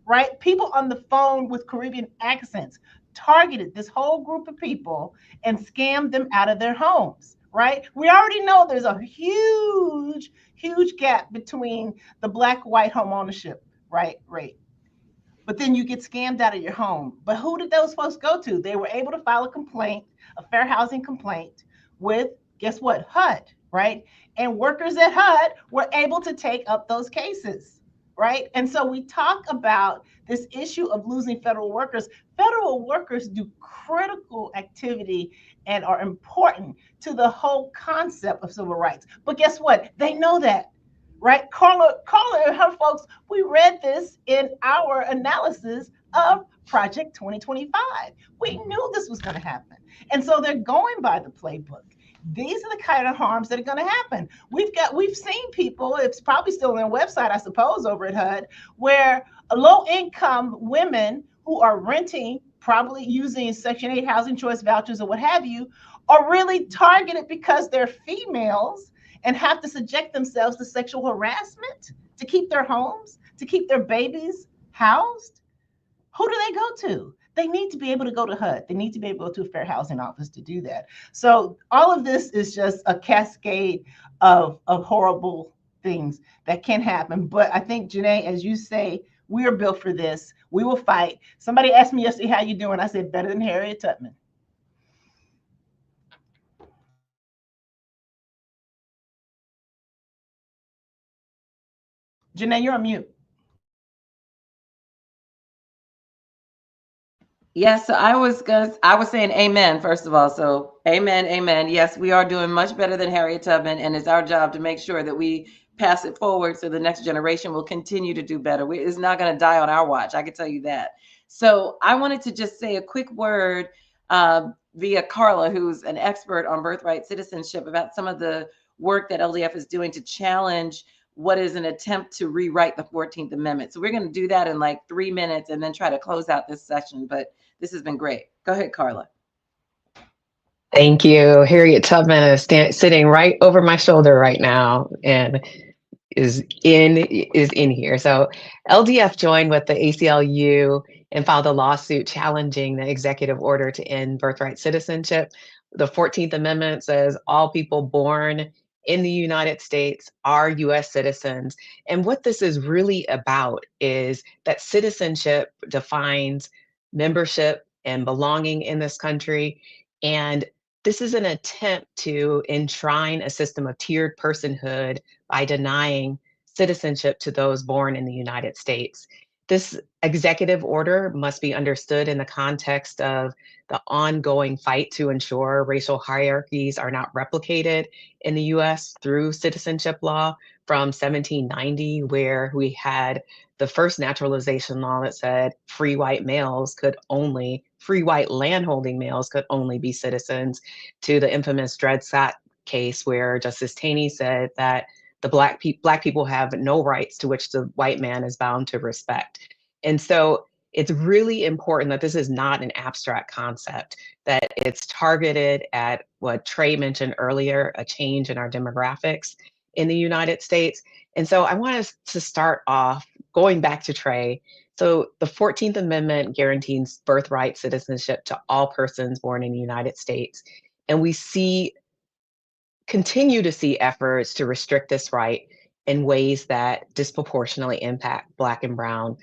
right? People on the phone with Caribbean accents targeted this whole group of people and scammed them out of their homes, right? We already know there's a huge, huge gap between the Black-white home ownership, right, rate. But then you get scammed out of your home. But who did those folks go to? They were able to file a complaint, a fair housing complaint with, guess what, HUD, right? And workers at HUD were able to take up those cases, right? And so we talk about this issue of losing federal workers. Federal workers do critical activity and are important to the whole concept of civil rights. But guess what? They know that, right? Carla and her folks, we read this in our analysis of Project 2025. We knew this was going to happen. And so they're going by the playbook. These are the kind of harms that are going to happen. We've seen people, it's probably still on their website, I suppose, over at HUD, where low-income women who are renting, probably using Section 8 housing choice vouchers or what have you, are really targeted because they're females and have to subject themselves to sexual harassment to keep their homes, to keep their babies housed. Who do they go to? They need to be able to go to HUD. They need to be able to go to a fair housing office to do that. So all of this is just a cascade of horrible things that can happen. But I think, Janae, as you say, we are built for this. We will fight. Somebody asked me yesterday, how you doing? I said, better than Harriet Tubman. Janae, you're on mute. Yes, so I was saying amen, first of all. So amen, amen. Yes, we are doing much better than Harriet Tubman, and it's our job to make sure that we pass it forward so the next generation will continue to do better. It's not going to die on our watch, I can tell you that. So I wanted to just say a quick word via Carla, who's an expert on birthright citizenship, about some of the work that LDF is doing to challenge what is an attempt to rewrite the 14th Amendment. So we're going to do that in like 3 minutes and then try to close out this session. But this has been great. Go ahead, Carla. Thank you. Harriet Tubman is sitting right over my shoulder right now and is in here. So LDF joined with the ACLU and filed a lawsuit challenging the executive order to end birthright citizenship. The 14th Amendment says all people born in the United States are US citizens. And what this is really about is that citizenship defines membership and belonging in this country. And this is an attempt to enshrine a system of tiered personhood by denying citizenship to those born in the United States. This executive order must be understood in the context of the ongoing fight to ensure racial hierarchies are not replicated in the US through citizenship law from 1790, where we had the first naturalization law that said free white landholding males could only be citizens, to the infamous Dred Scott case where Justice Taney said that the black people have no rights to which the white man is bound to respect. And so it's really important that this is not an abstract concept, that it's targeted at what Trey mentioned earlier, a change in our demographics in the United States. And so I want us to start off going back to Trey. So the 14th Amendment guarantees birthright citizenship to all persons born in the United States. And we continue to see efforts to restrict this right in ways that disproportionately impact Black and Brown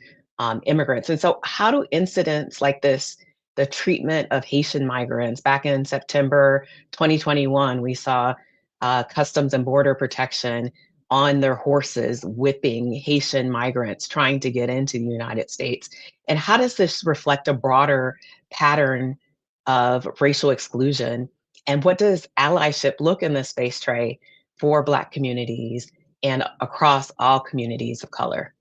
immigrants. And so how do incidents like this, the treatment of Haitian migrants, back in September 2021, we saw Customs and Border Protection on their horses whipping Haitian migrants trying to get into the United States. And how does this reflect a broader pattern of racial exclusion? And what does allyship look in this space, Trey, for Black communities and across all communities of color.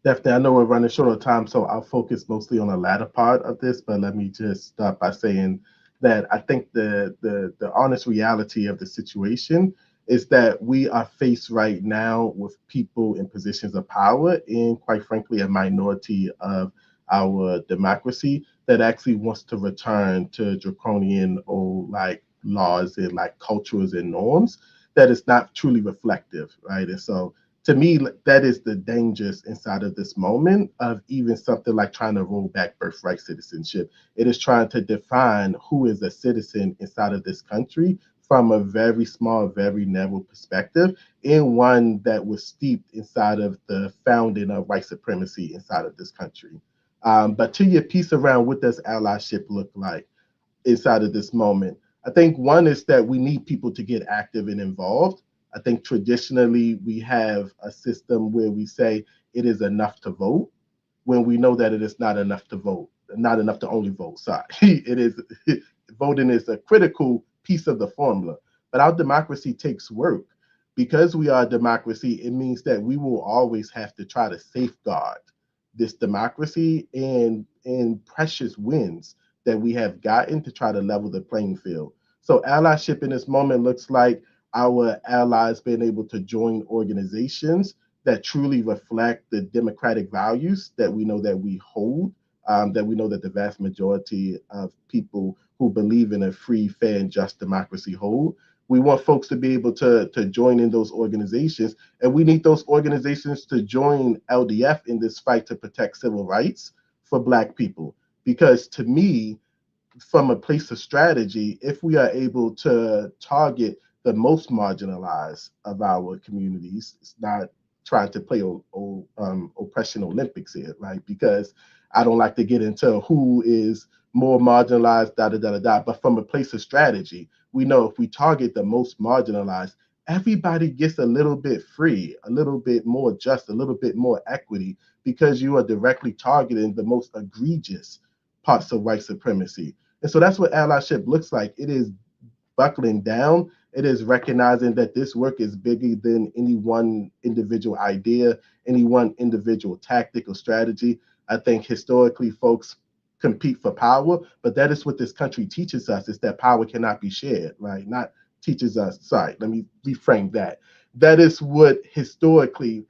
Definitely, I know we're running short of time, so I'll focus mostly on the latter part of this, but let me just start by saying that I think the honest reality of the situation is that we are faced right now with people in positions of power and, quite frankly, a minority of our democracy that actually wants to return to draconian old like laws and like cultures and norms that is not truly reflective, right? And so to me, that is the dangers inside of this moment of even something like trying to roll back birthright citizenship. It is trying to define who is a citizen inside of this country from a very small, very narrow perspective, and one that was steeped inside of the founding of white supremacy inside of this country. But to your piece around what does allyship look like inside of this moment, I think one is that we need people to get active and involved. I think traditionally we have a system where we say it is enough to vote when we know that it is not enough to vote, not enough to only vote. Sorry, it is voting is a critical piece of the formula, but our democracy takes work. Because we are a democracy, it means that we will always have to try to safeguard this democracy and precious wins that we have gotten to try to level the playing field. So allyship in this moment looks like our allies being able to join organizations that truly reflect the democratic values that we know that we hold, that we know that the vast majority of people who believe in a free, fair, and just democracy hold. We want folks to be able to join in those organizations, and we need those organizations to join LDF in this fight to protect civil rights for Black people. Because to me, from a place of strategy, if we are able to target the most marginalized of our communities, it's not trying to play oppression Olympics here, right? Because I don't like to get into who is more marginalized, da da da da da. But from a place of strategy, we know if we target the most marginalized, everybody gets a little bit free, a little bit more just, a little bit more equity, because you are directly targeting the most egregious parts of white supremacy. And so that's what allyship looks like. It is buckling down. It is recognizing that this work is bigger than any one individual idea, any one individual tactic or strategy. I think historically folks compete for power, but that is what this country teaches us, is that power cannot be shared, right? Not teaches us, sorry, let me reframe that. That is what historically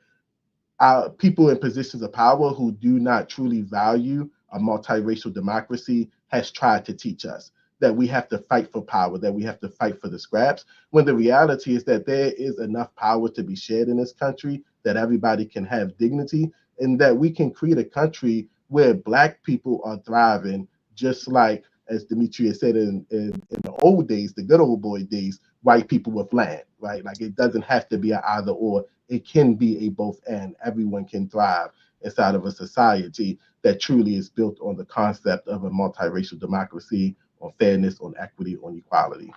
people in positions of power who do not truly value a multiracial democracy has tried to teach us, that we have to fight for power, that we have to fight for the scraps, when the reality is that there is enough power to be shared in this country, that everybody can have dignity, and that we can create a country where Black people are thriving, just like, as Demetria said, in the old days, the good old boy days, white people with land, right? Like, it doesn't have to be an either or. It can be a both and. Everyone can thrive inside of a society that truly is built on the concept of a multiracial democracy, on fairness, on equity, on equality.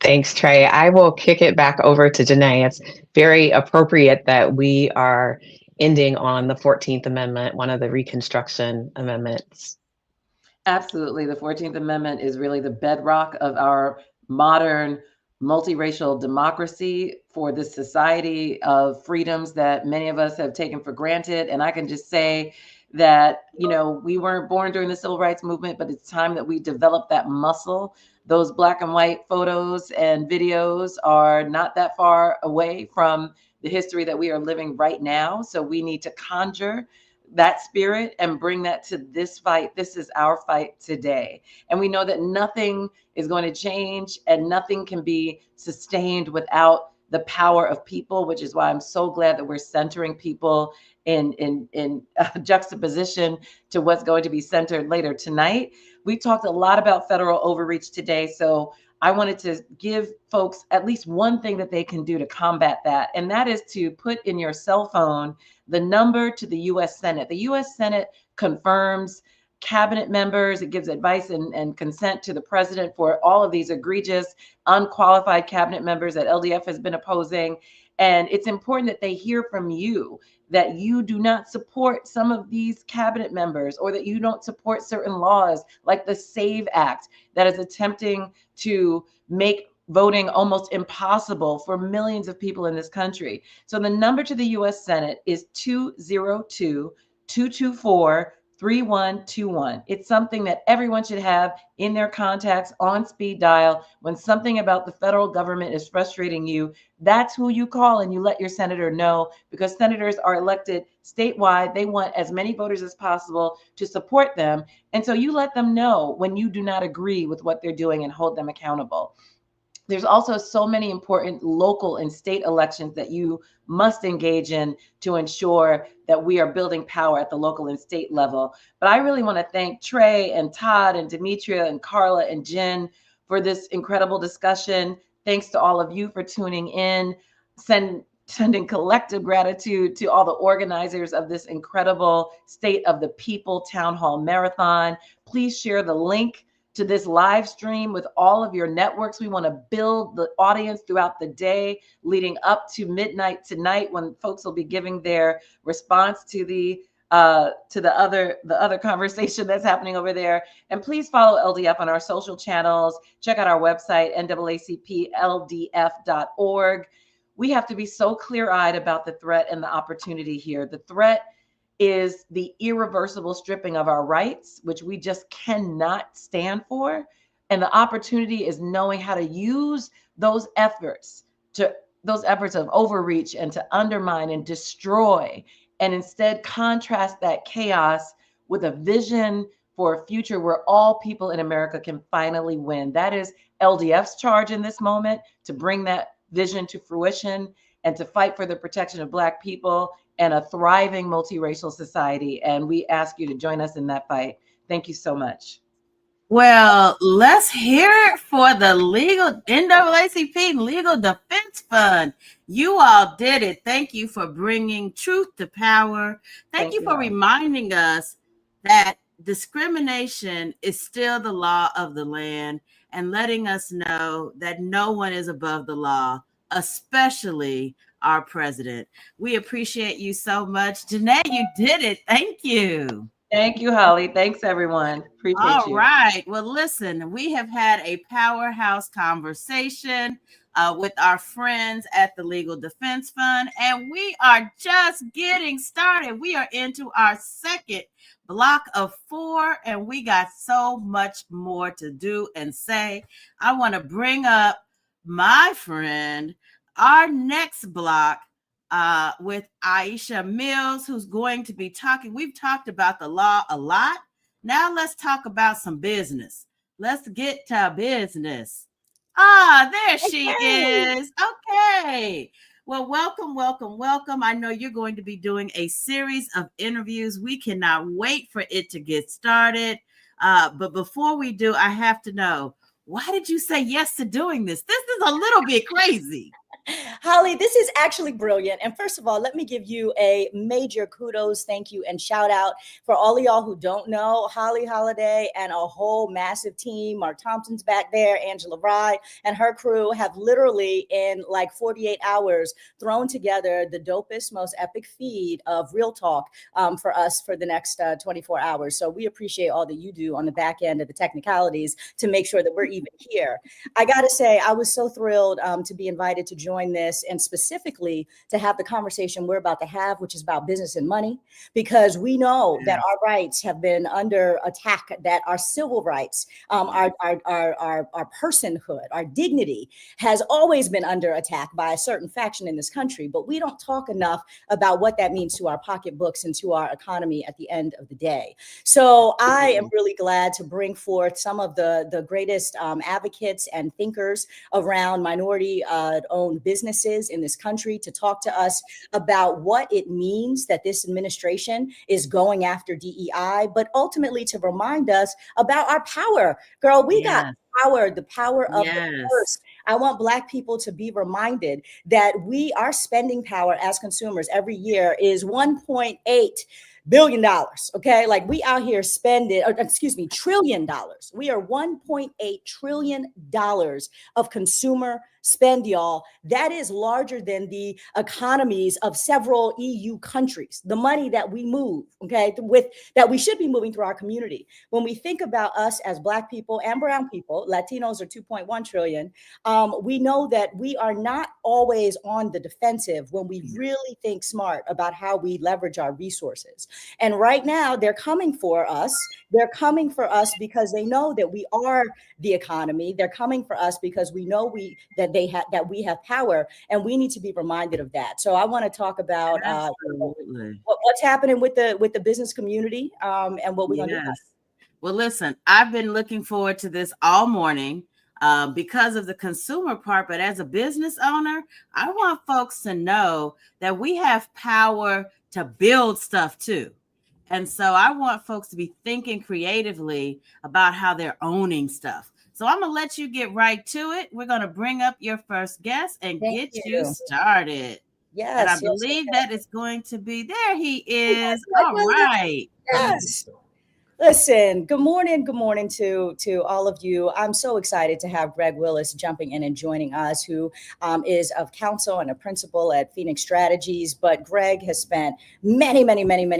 Thanks, Trey. I will kick it back over to Janae. It's very appropriate that we are ending on the 14th Amendment, one of the Reconstruction Amendments. Absolutely. The 14th Amendment is really the bedrock of our modern multiracial democracy, for this society of freedoms that many of us have taken for granted. And I can just say that, you know, we weren't born during the civil rights movement, but it's time that we develop that muscle. Those black and white photos and videos are not that far away from the history that we are living right now. So we need to conjure that spirit and bring that to this fight. This is our fight today. And we know that nothing is going to change and nothing can be sustained without the power of people, which is why I'm so glad that we're centering people in juxtaposition to what's going to be centered later tonight. We talked a lot about federal overreach today. So I wanted to give folks at least one thing that they can do to combat that. And that is to put in your cell phone the number to the U.S. Senate. The U.S. Senate confirms cabinet members. It gives advice and consent to the president for all of these egregious, unqualified cabinet members that LDF has been opposing. And it's important that they hear from you that you do not support some of these cabinet members, or that you don't support certain laws like the SAVE Act that is attempting to make voting almost impossible for millions of people in this country. So the number to the U.S. Senate is 202-224-3121. It's something that everyone should have in their contacts on speed dial. When something about the federal government is frustrating you, that's who you call and you let your senator know, because senators are elected statewide. They want as many voters as possible to support them. And so you let them know when you do not agree with what they're doing and hold them accountable. There's also so many important local and state elections that you must engage in to ensure that we are building power at the local and state level. But I really want to thank Trey and Todd and Demetria and Carla and Jen for this incredible discussion. Thanks to all of you for tuning in. Sending collective gratitude to all the organizers of this incredible State of the People Town Hall Marathon. Please share the link to this live stream with all of your networks. We want to build the audience throughout the day leading up to midnight tonight, when folks will be giving their response to the other conversation that's happening over there. And please follow LDF on our social channels. Check out our website, naacpldf.org. We have to be so clear-eyed about the threat and the opportunity here. The threat is the irreversible stripping of our rights, which we just cannot stand for. And the opportunity is knowing how to use those efforts of overreach and to undermine and destroy, and instead contrast that chaos with a vision for a future where all people in America can finally win. That is LDF's charge in this moment, to bring that vision to fruition and to fight for the protection of Black people and a thriving multiracial society. And we ask you to join us in that fight. Thank you so much. Well, let's hear it for the NAACP Legal Defense Fund. You all did it. Thank you for bringing truth to power. Thank you for reminding us that discrimination is still the law of the land, and letting us know that no one is above the law, especially our president. We appreciate you so much. Janae, you did it. Thank you. Thank you, Holly. Thanks, everyone. Appreciate you. All right. Well, listen, we have had a powerhouse conversation with our friends at the Legal Defense Fund, and we are just getting started. We are into our second block of 4, and we got so much more to do and say. I want to bring up my friend, our next block, with Aisha Mills, who's going to be talking. We've talked about the law a lot. Now let's talk about some business. Let's get to business. There she is. Okay. Well, welcome, welcome, welcome. I know you're going to be doing a series of interviews. We cannot wait for it to get started. But before we do, I have to know, why did you say yes to doing this? This is a little bit crazy. Holly, this is actually brilliant. And first of all, let me give you a major kudos, thank you, and shout out for all of y'all who don't know. Holly Holiday and a whole massive team, Mark Thompson's back there, Angela Rye and her crew have literally in like 48 hours thrown together the dopest, most epic feed of Real Talk for us for the next 24 hours. So we appreciate all that you do on the back end of the technicalities to make sure that we're even here. I got to say, I was so thrilled to be invited to join this, and specifically to have the conversation we're about to have, which is about business and money, because we know that our rights have been under attack, that our civil rights, our personhood, our dignity has always been under attack by a certain faction in this country. But we don't talk enough about what that means to our pocketbooks and to our economy at the end of the day. So I am really glad to bring forth some of the greatest advocates and thinkers around minority-owned businesses in this country to talk to us about what it means that this administration is going after DEI, but ultimately to remind us about our power. Girl, we got power, the power of the purse. I want Black people to be reminded that our spending power as consumers every year is $1.8 billion dollars. Okay. Like we out here spending, or excuse me, $1 trillion. We are $1.8 trillion of consumer spend, y'all. That is larger than the economies of several EU countries. The money that we move, okay, with that we should be moving through our community. When we think about us as Black people and brown people, Latinos are 2.1 trillion. We know that we are not always on the defensive when we really think smart about how we leverage our resources. And right now, they're coming for us. They're coming for us because they know that we are the economy. They're coming for us because we know that we have power, and we need to be reminded of that. So I want to talk about what's happening with the business community and what we're going to do. Well, listen, I've been looking forward to this all morning because of the consumer part. But as a business owner, I want folks to know that we have power to build stuff too. And so I want folks to be thinking creatively about how they're owning stuff. So I'm going to let you get right to it. We're going to bring up your first guest and get you started. Yes. And I believe that is going to be, there he is. All right. Yes. Listen, good morning to all of you. I'm so excited to have Greg Willis jumping in and joining us, who is of counsel and a principal at Phoenix Strategies. But Greg has spent many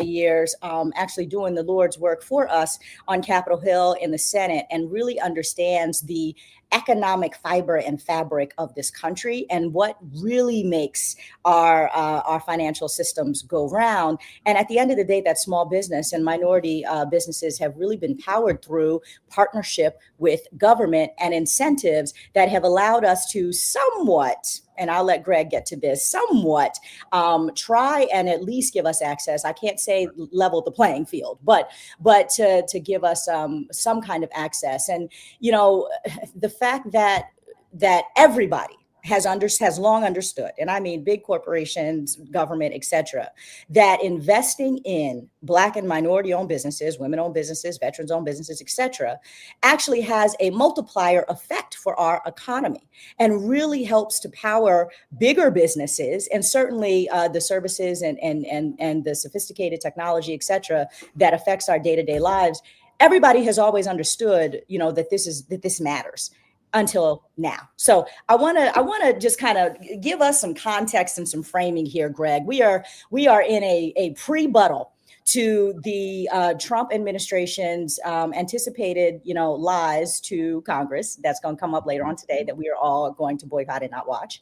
years actually doing the Lord's work for us on Capitol Hill in the Senate, and really understands the economic fiber and fabric of this country and what really makes our financial systems go round. And at the end of the day, that small business and minority businesses have really been powered through partnership with government and incentives that have allowed us to somewhat, and I'll let Greg get to this, somewhat try and at least give us access. I can't say level the playing field, but to give us some kind of access. And, you know, the fact that everybody has long understood, and I mean big corporations, government, etc., that investing in Black and minority-owned businesses, women-owned businesses, veterans-owned businesses, etc., actually has a multiplier effect for our economy and really helps to power bigger businesses, and certainly the services and the sophisticated technology, etc., that affects our day-to-day lives. Everybody has always understood, you know, that this matters. Until now. So I want to just kind of give us some context and some framing here, Greg. We are in a pre-buttal to the Trump administration's anticipated, you know, lies to Congress. That's going to come up later on today, that we are all going to boycott and not watch.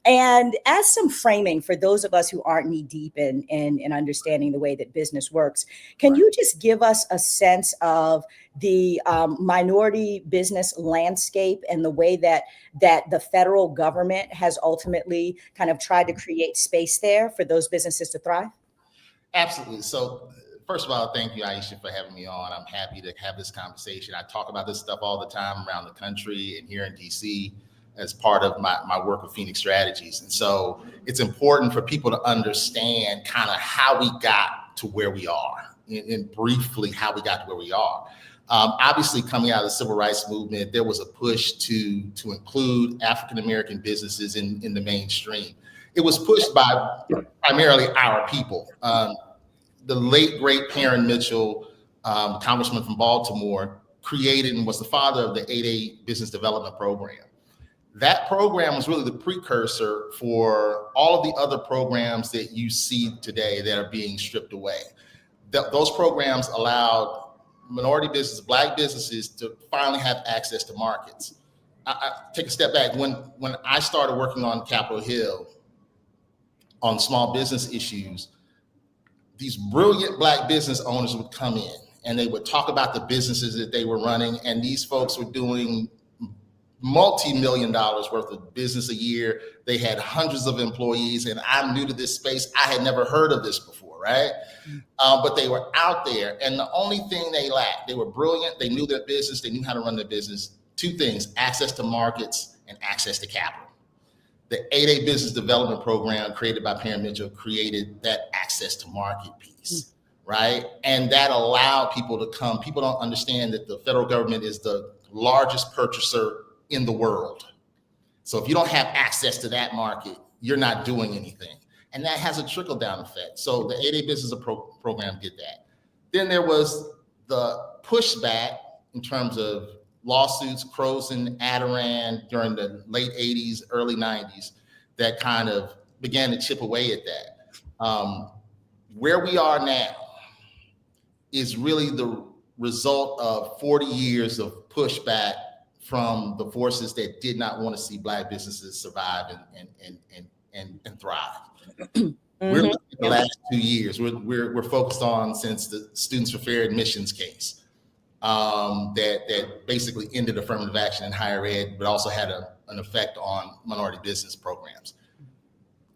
And as some framing for those of us who aren't knee deep in understanding the way that business works, can you just give us a sense of the minority business landscape and the way that the federal government has ultimately kind of tried to create space there for those businesses to thrive? Absolutely. So first of all, thank you, Aisha, for having me on. I'm happy to have this conversation. I talk about this stuff all the time around the country and here in DC as part of my work with Phoenix Strategies. And so it's important for people to understand kind of how we got to where we are, and briefly how we got to where we are. Obviously, coming out of the civil rights movement, there was a push to include African-American businesses in the mainstream. It was pushed by primarily our people. The late, great Perrin Mitchell, congressman from Baltimore, created and was the father of the 8A Business Development Program. That program was really the precursor for all of the other programs that you see today that are being stripped away. Those programs allowed minority businesses, Black businesses, to finally have access to markets. I take a step back. When I started working on Capitol Hill on small business issues, these brilliant Black business owners would come in and they would talk about the businesses that they were running. And these folks were doing multi-million dollars worth of business a year. They had hundreds of employees, and I'm new to this space. I had never heard of this before, right? But they were out there, and the only thing they lacked, they were brilliant. They knew their business. They knew how to run their business. Two things: access to markets and access to capital. The 8A Business Development Program created by Perrin Mitchell created that access to market piece, right? And that allowed people to come. People don't understand that the federal government is the largest purchaser in the world. So if you don't have access to that market, you're not doing anything. And that has a trickle down effect. So the 8A Business Program did that. Then there was the pushback in terms of lawsuits, Croson, Adoran during the late 80s, early 90s, that kind of began to chip away at that. Where we are now is really the result of 40 years of pushback from the forces that did not want to see Black businesses survive and thrive. We're looking at the last 2 years. We're focused on since the Students for Fair Admissions case that basically ended affirmative action in higher ed, but also had an effect on minority business programs.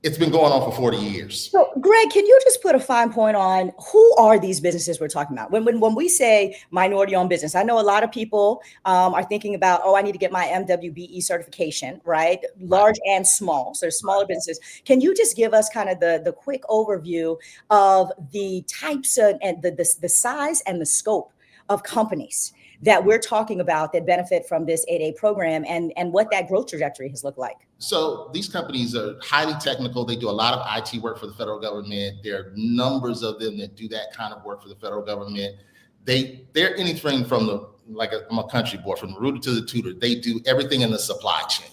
It's been going on for 40 years. So, Greg, can you just put a fine point on who are these businesses we're talking about? When we say minority-owned business, I know a lot of people are thinking about, oh, I need to get my MWBE certification, right? Large and small, so smaller businesses. Can you just give us kind of the quick overview of the types of, and the size and the scope of companies that we're talking about that benefit from this 8A program, and what that growth trajectory has looked like? So these companies are highly technical. They do a lot of IT work for the federal government. There are numbers of them that do that kind of work for the federal government. They're anything from I'm a country boy, from the rooter to the tutor. They do everything in the supply chain,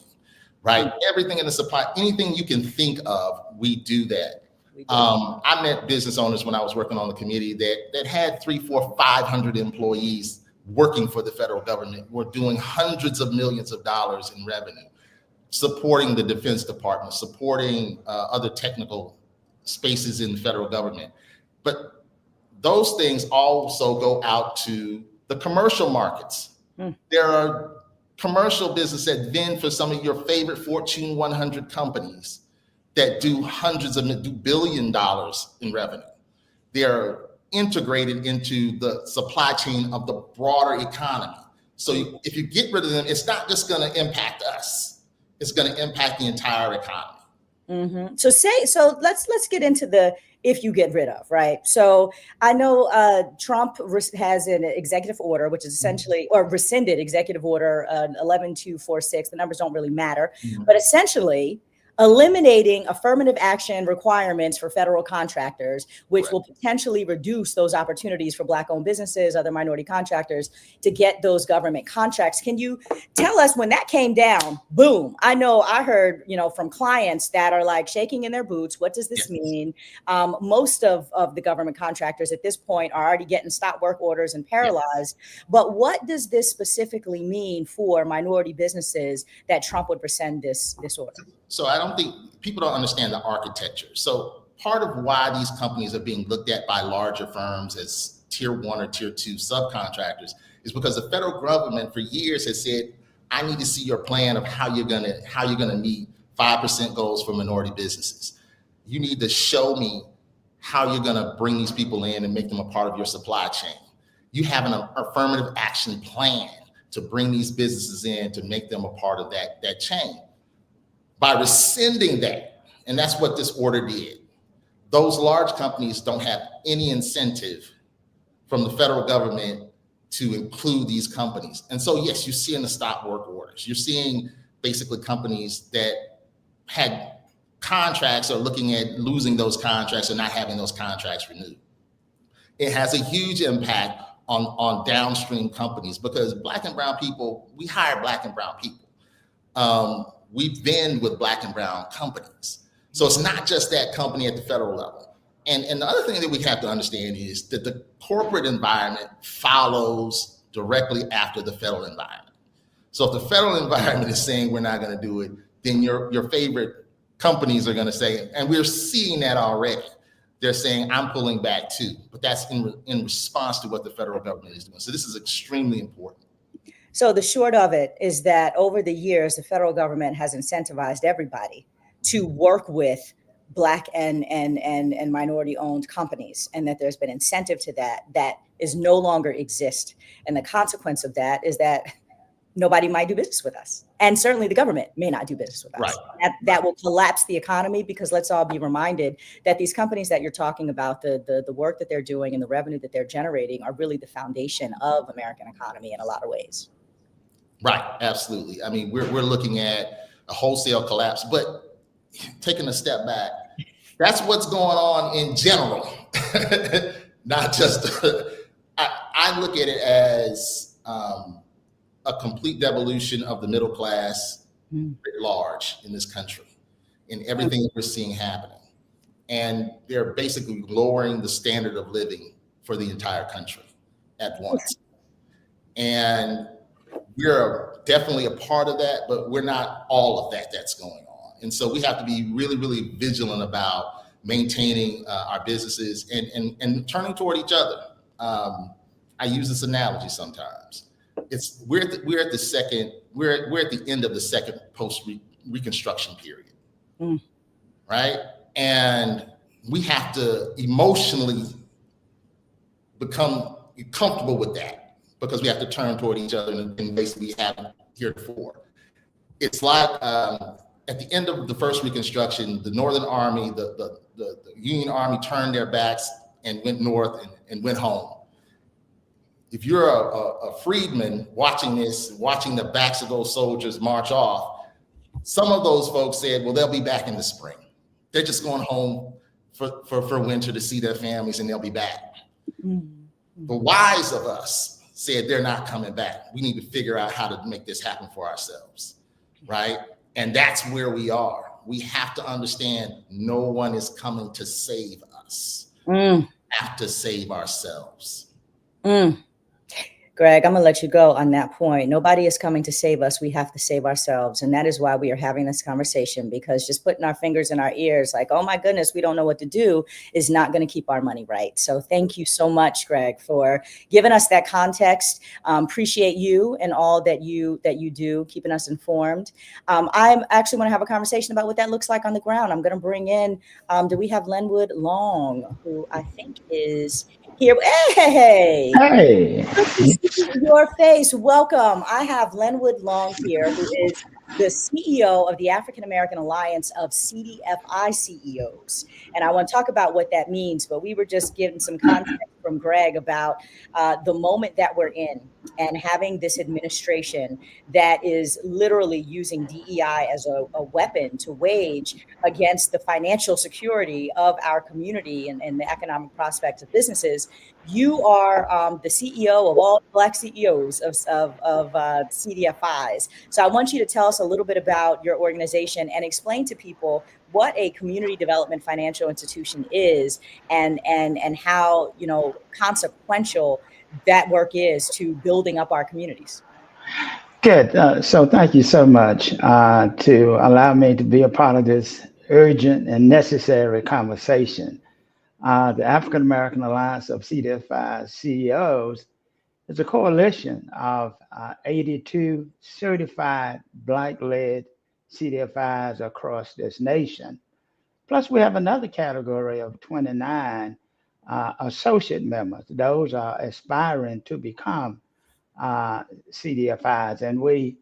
right? Everything in the supply, anything you can think of, we do that. I met business owners when I was working on the committee that had 300, 400, 500 employees working for the federal government. We're doing hundreds of millions of dollars in revenue, supporting the Defense Department, supporting other technical spaces in the federal government. But those things also go out to the commercial markets. There are commercial businesses that vend for some of your favorite Fortune 100 companies that do $1 billion in revenue. They're integrated into the supply chain of the broader economy. So if you get rid of them, it's not just going to impact us. It's going to impact the entire economy. So let's get into the if you get rid of, right? So I know Trump has an executive order, which is essentially, or rescinded executive order 11246. The numbers don't really matter, but essentially eliminating affirmative action requirements for federal contractors, which will potentially reduce those opportunities for Black-owned businesses, other minority contractors, to get those government contracts. Can you tell us when that came down, boom? I know I heard, from clients that are like shaking in their boots. What does this mean? Most of the government contractors at this point are already getting stop work orders and paralyzed. But what does this specifically mean for minority businesses that Trump would rescind this order? So I don't think people don't understand the architecture. So part of why these companies are being looked at by larger firms as tier 1 or tier 2 subcontractors is because the federal government for years has said, I need to see your plan of how you're gonna meet 5% goals for minority businesses. You need to show me how you're gonna bring these people in and make them a part of your supply chain. You have an affirmative action plan to bring these businesses in to make them a part of that chain. By rescinding that, and that's what this order did, those large companies don't have any incentive from the federal government to include these companies. And so, yes, you're seeing the stop work orders. You're seeing basically companies that had contracts or looking at losing those contracts or not having those contracts renewed. It has a huge impact on downstream companies because Black and brown people, we hire Black and brown people. We've been with Black and brown companies. So it's not just that company at the federal level. And the other thing that we have to understand is that the corporate environment follows directly after the federal environment. So if the federal environment is saying we're not going to do it, then your favorite companies are going to say, and we're seeing that already. They're saying, I'm pulling back too. But that's in response to what the federal government is doing. So this is extremely important. So the short of it is that over the years, the federal government has incentivized everybody to work with Black and minority-owned companies, and that there's been incentive to that is no longer exist. And the consequence of that is that nobody might do business with us. And certainly the government may not do business with us. Right. That will collapse the economy, because let's all be reminded that these companies that you're talking about, the work that they're doing and the revenue that they're generating are really the foundation of American economy in a lot of ways. Right, absolutely. I mean, we're looking at a wholesale collapse, but taking a step back, that's what's going on in general, not just. I look at it as a complete devolution of the middle class at large in this country, in everything that we're seeing happening. And they're basically lowering the standard of living for the entire country at once. And we're definitely a part of that, but we're not all of that that's going on. And so we have to be really, really vigilant about maintaining our businesses and turning toward each other. I use this analogy sometimes. We're at the end of the second post-Reconstruction period, right? And we have to emotionally become comfortable with that, because we have to turn toward each other in ways we haven't heretofore. It's like at the end of the first Reconstruction, the Northern Army, the Union Army turned their backs and went north and went home. If you're a freedman watching this, watching the backs of those soldiers march off, some of those folks said, well, they'll be back in the spring. They're just going home for winter to see their families, and they'll be back. The wise of us said they're not coming back. We need to figure out how to make this happen for ourselves, right? And that's where we are. We have to understand no one is coming to save us. We have to save ourselves. Greg, I'm going to let you go on that point. Nobody is coming to save us. We have to save ourselves. And that is why we are having this conversation, because just putting our fingers in our ears like, oh my goodness, we don't know what to do, is not going to keep our money right. So thank you so much, Greg, for giving us that context. Appreciate you and all that you do, keeping us informed. I actually want to have a conversation about what that looks like on the ground. I'm going to bring in, do we have Lenwood Long, who I think is here? Hey! Hey! Your face. Welcome. I have Lenwood Long here, who is the CEO of the African American Alliance of CDFI CEOs. And I want to talk about what that means, but we were just getting some context from Greg about the moment that we're in, and having this administration that is literally using DEI as a weapon to wage against the financial security of our community and the economic prospects of businesses. You are the CEO of all Black CEOs of CDFIs. So I want you to tell us a little bit about your organization and explain to people what a community development financial institution is, and how, you know, consequential that work is to building up our communities. Good. So thank you so much to allow me to be a part of this urgent and necessary conversation. The African American Alliance of CDFI CEOs is a coalition of 82 certified Black-led CDFIs across this nation. Plus, we have another category of 29 associate members. Those are aspiring to become CDFIs, and we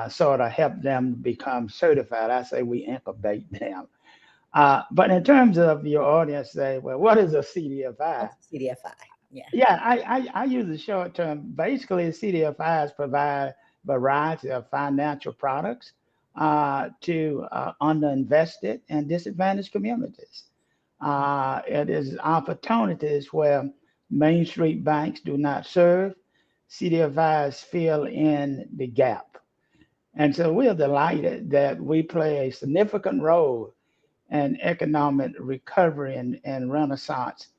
sort of help them become certified. I say we incubate them. But in terms of your audience, say, well, what is a CDFI? CDFI, yeah. Yeah, I use the short term. Basically, CDFIs provide a variety of financial products to underinvested and disadvantaged communities. It is opportunities where Main Street banks do not serve. CDFIs fill in the gap. And so we are delighted that we play a significant role in economic recovery and renaissance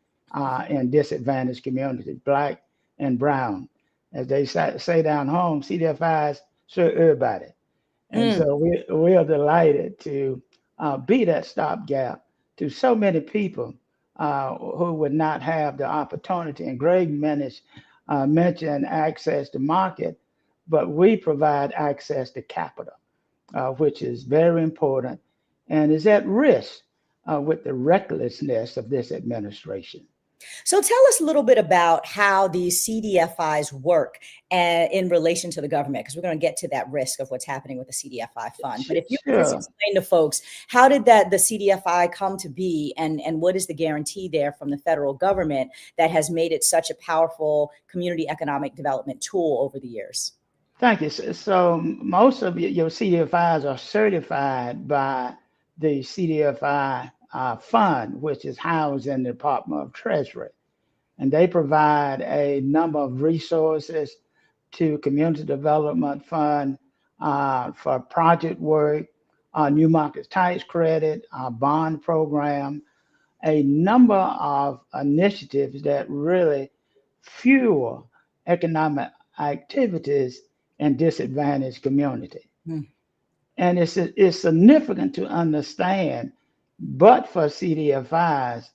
in disadvantaged communities, Black and brown. As they say down home, CDFIs serve everybody. And so we are delighted to be that stopgap to so many people who would not have the opportunity. And Greg mentioned access to market, but we provide access to capital, which is very important and is at risk with the recklessness of this administration. So tell us a little bit about how these CDFIs work in relation to the government, because we're going to get to that risk of what's happening with the CDFI fund. But if you could just explain to folks, how did the CDFI come to be, and what is the guarantee there from the federal government that has made it such a powerful community economic development tool over the years? Thank you. So most of your CDFIs are certified by the CDFI Fund, which is housed in the Department of Treasury. And they provide a number of resources to Community Development Fund for project work, New Markets Tax Credit, bond program, a number of initiatives that really fuel economic activities in disadvantaged communities. And it's significant to understand, but for CDFIs,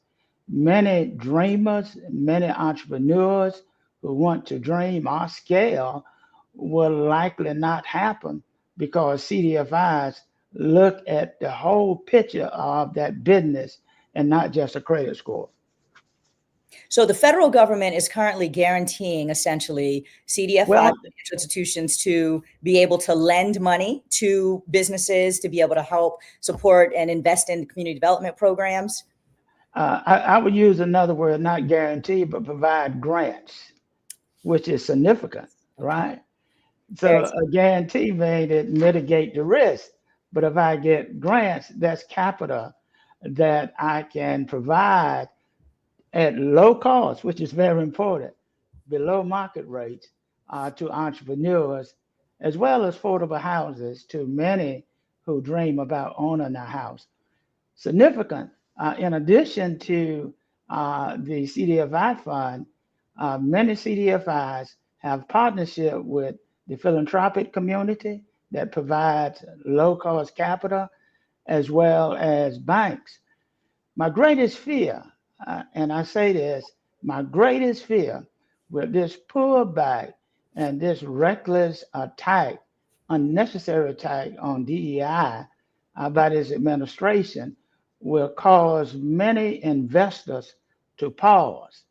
many dreamers, many entrepreneurs who want to dream or scale will likely not happen because CDFIs look at the whole picture of that business and not just a credit score. So the federal government is currently guaranteeing essentially CDFI institutions to be able to lend money to businesses to be able to help support and invest in community development programs. I would use another word, not guarantee, but provide grants, which is significant, right? So a guarantee may mitigate the risk, but if I get grants, that's capital that I can provide at low cost, which is very important, below market rates to entrepreneurs, as well as affordable houses to many who dream about owning a house. Significant, in addition to the CDFI fund, many CDFIs have partnership with the philanthropic community that provides low-cost capital, as well as banks. My greatest fear, and I say this, my greatest fear with this pullback and this reckless attack, unnecessary attack on DEI by this administration will cause many investors to pause.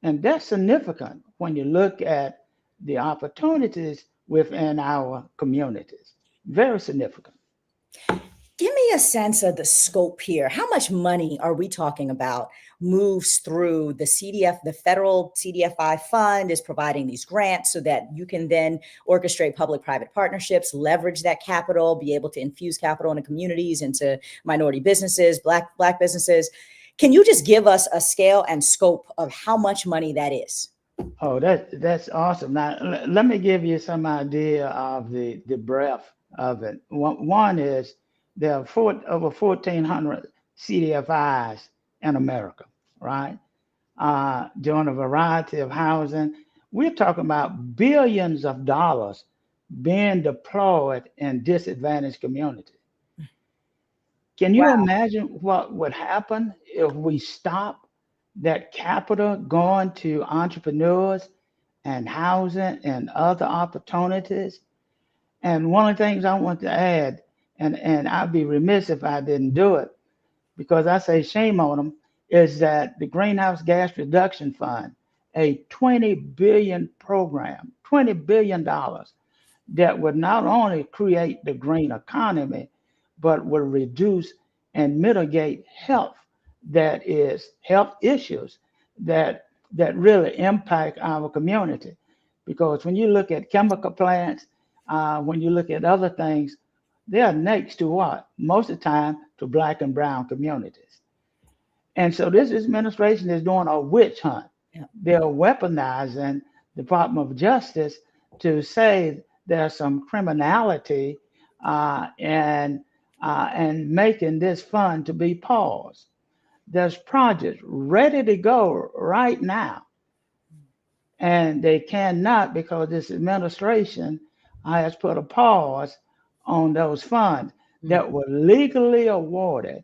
And that's significant when you look at the opportunities within our communities. Very significant. Give me a sense of the scope here. How much money are we talking about moves through the CDF, the federal CDFI fund is providing these grants so that you can then orchestrate public-private partnerships, leverage that capital, be able to infuse capital into communities, into minority businesses, Black businesses. Can you just give us a scale and scope of how much money that is? Oh, that's awesome. Now, let me give you some idea of the breadth of it. One is there are over 1,400 CDFIs in America, right? Doing a variety of housing. We're talking about billions of dollars being deployed in disadvantaged communities. Can you imagine what would happen if we stop that capital going to entrepreneurs and housing and other opportunities? And one of the things I want to add, and I'd be remiss if I didn't do it, because I say shame on them, is that the Greenhouse Gas Reduction Fund, a $20 billion program, $20 billion that would not only create the green economy, but will reduce and mitigate health issues that really impact our community. Because when you look at chemical plants, when you look at other things, they are next to what? Most of the time to Black and brown communities. And so this administration is doing a witch hunt. They're weaponizing the Department of Justice to say there's some criminality and making this fund to be paused. There's projects ready to go right now, and they cannot because this administration has put a pause on those funds that were legally awarded.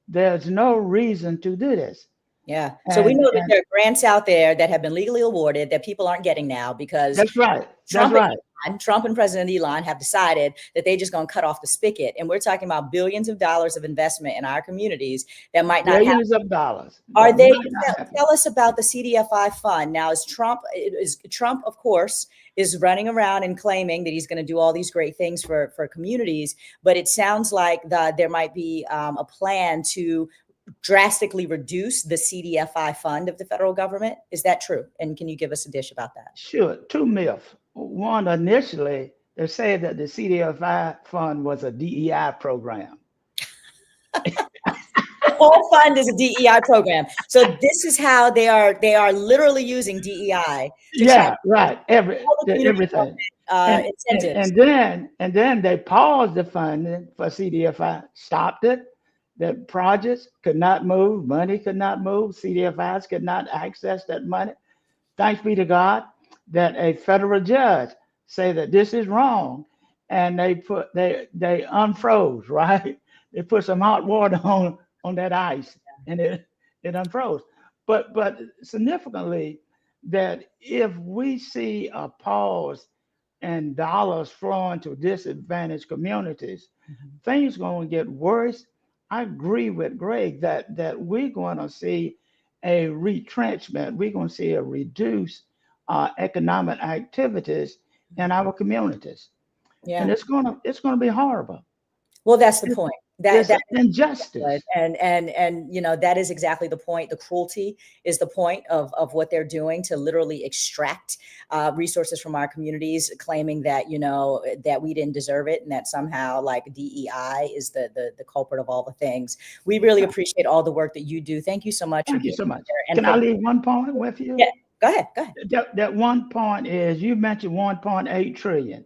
There's no reason to do this. Yeah. So we know that there are grants out there that have been legally awarded that people aren't getting now because that's right. Trump and President Elon have decided that they're just going to cut off the spigot. And we're talking about billions of dollars of investment in our communities that might not billions of dollars. Are they? Tell us about the CDFI fund. Now, Trump, of course, is running around and claiming that he's going to do all these great things for communities. But it sounds like there might be a plan to drastically reduce the CDFI fund of the federal government. Is that true? And can you give us a dish about that? Sure. Two myths. One, initially, they said that the CDFI fund was a DEI program. whole fund is a DEI program. So this is how they are literally using DEI to try to right. Everything. incentives. And then they paused the funding for CDFI, stopped it. The projects could not move, money could not move, CDFIs could not access that money. Thanks be to God that a federal judge say that this is wrong, and they unfroze, right? They put some hot water on that ice, and it unfroze. But significantly, that if we see a pause and dollars flowing to disadvantaged communities, things going to get worse. I agree with Greg that we're going to see a retrenchment. We're going to see a reduced economic activities in our communities, and it's going to be horrible. Well, that's the point. That's injustice. And you know, that is exactly the point. The cruelty is the point of what they're doing to literally extract resources from our communities, claiming that, you know, that we didn't deserve it and that somehow like DEI is the culprit of all the things. We really appreciate all the work that you do. Thank you so much. Thank you so much. Can I leave one point with you? Yeah, go ahead. That one point is, you mentioned 1.8 trillion.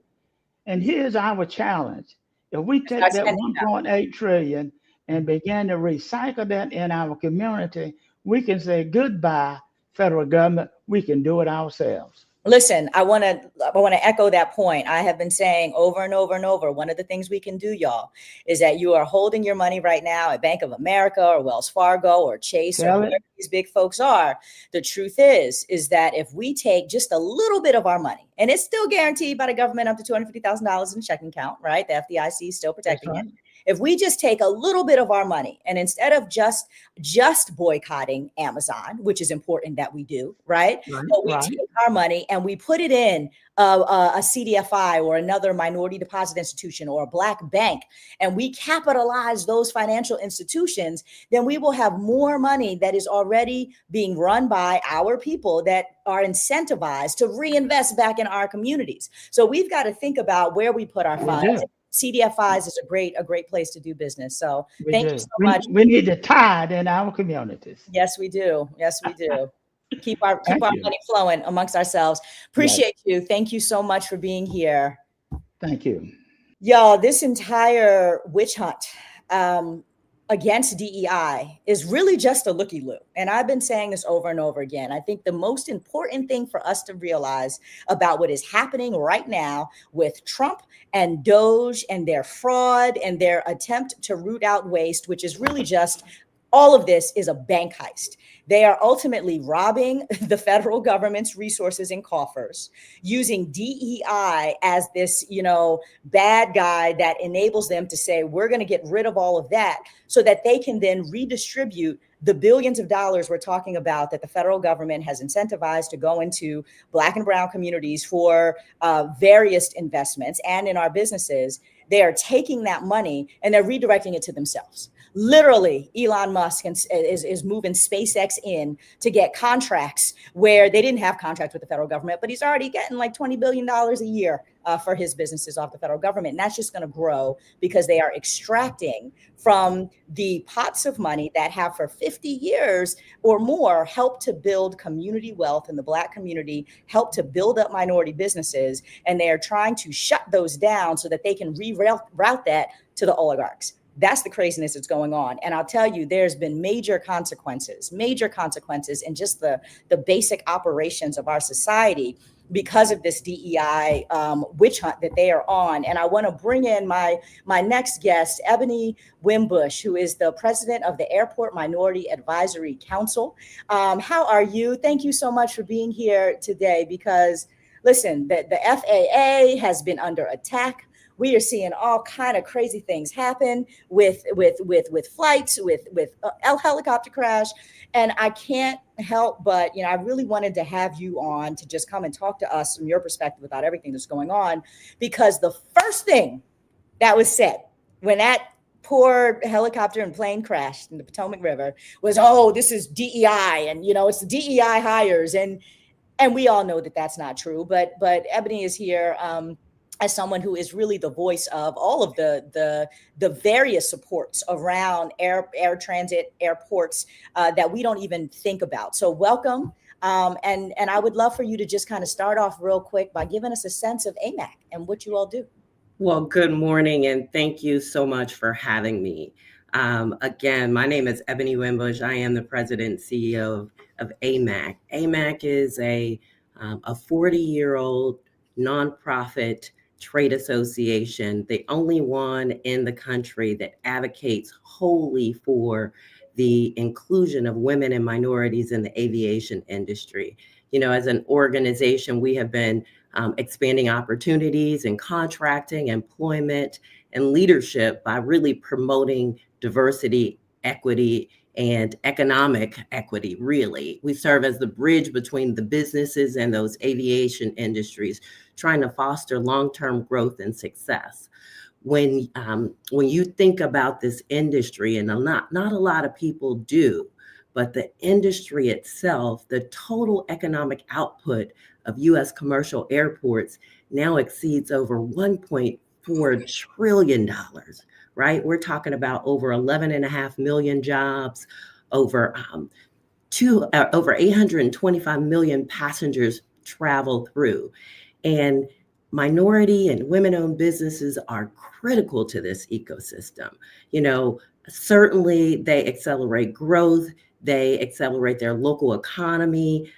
And here's our challenge. If we take that 1.8 trillion and begin to recycle that in our community, we can say goodbye, federal government. We can do it ourselves. Listen, I want to echo that point. I have been saying over and over and over, one of the things we can do, y'all, is that you are holding your money right now at Bank of America or Wells Fargo or Chase or wherever these big folks are. The truth is that if we take just a little bit of our money, and it's still guaranteed by the government up to $250,000 in checking account, right? The FDIC is still protecting it. If we just take a little bit of our money, and instead of just boycotting Amazon, which is important that we do, right? But we take our money and we put it in a CDFI or another minority deposit institution or a Black bank, and we capitalize those financial institutions, then we will have more money that is already being run by our people that are incentivized to reinvest back in our communities. So we've got to think about where we put our funds. CDFIs is a great place to do business. So thank you so much. We need the tide in our communities. Yes, we do. Yes, we do. Keep our money flowing amongst ourselves. Appreciate you. Thank you so much for being here. Thank you. Y'all, this entire witch hunt against DEI is really just a looky-loo. And I've been saying this over and over again. I think the most important thing for us to realize about what is happening right now with Trump and Doge and their fraud and their attempt to root out waste, which is really just all of this is a bank heist. They are ultimately robbing the federal government's resources and coffers, using DEI as this, you know, bad guy that enables them to say, we're going to get rid of all of that so that they can then redistribute the billions of dollars we're talking about that the federal government has incentivized to go into Black and brown communities for various investments and in our businesses. They are taking that money and they're redirecting it to themselves. Literally, Elon Musk is moving SpaceX in to get contracts where they didn't have contracts with the federal government, but he's already getting like $20 billion a year for his businesses off the federal government. And that's just going to grow because they are extracting from the pots of money that have for 50 years or more helped to build community wealth in the Black community, helped to build up minority businesses. And they are trying to shut those down so that they can reroute that to the oligarchs. That's the craziness that's going on. And I'll tell you, there's been major consequences in just the basic operations of our society because of this DEI witch hunt that they are on. And I want to bring in my next guest, Ebony Wimbush, who is the president of the Airport Minority Advisory Council. How are you? Thank you so much for being here today, because listen, the FAA has been under attack. We are seeing all kind of crazy things happen with flights, with helicopter crash. And I can't help but, you know, I really wanted to have you on to just come and talk to us from your perspective about everything that's going on, because the first thing that was said when that poor helicopter and plane crashed in the Potomac River was, oh, this is DEI, and, you know, it's the DEI hires. And we all know that that's not true, but Ebony is here as someone who is really the voice of all of the various supports around air transit, airports that we don't even think about. So welcome. And I would love for you to just kind of start off real quick by giving us a sense of AMAC and what you all do. Well, good morning, and thank you so much for having me. Again, my name is Ebony Wimbush. I am the president and CEO of AMAC. AMAC is a 40-year-old nonprofit trade association, the only one in the country that advocates wholly for the inclusion of women and minorities in the aviation industry. You know, as an organization, we have been expanding opportunities in contracting, employment, and leadership by really promoting diversity, equity, and economic equity, really. We serve as the bridge between the businesses and those aviation industries, trying to foster long-term growth and success. When you think about this industry, and not a lot of people do, but the industry itself, the total economic output of U.S. commercial airports now exceeds over $1.4 trillion, right? We're talking about over 11.5 million jobs, over 825 million passengers travel through. And minority and women-owned businesses are critical to this ecosystem. You know, certainly they accelerate growth, they accelerate their local economy.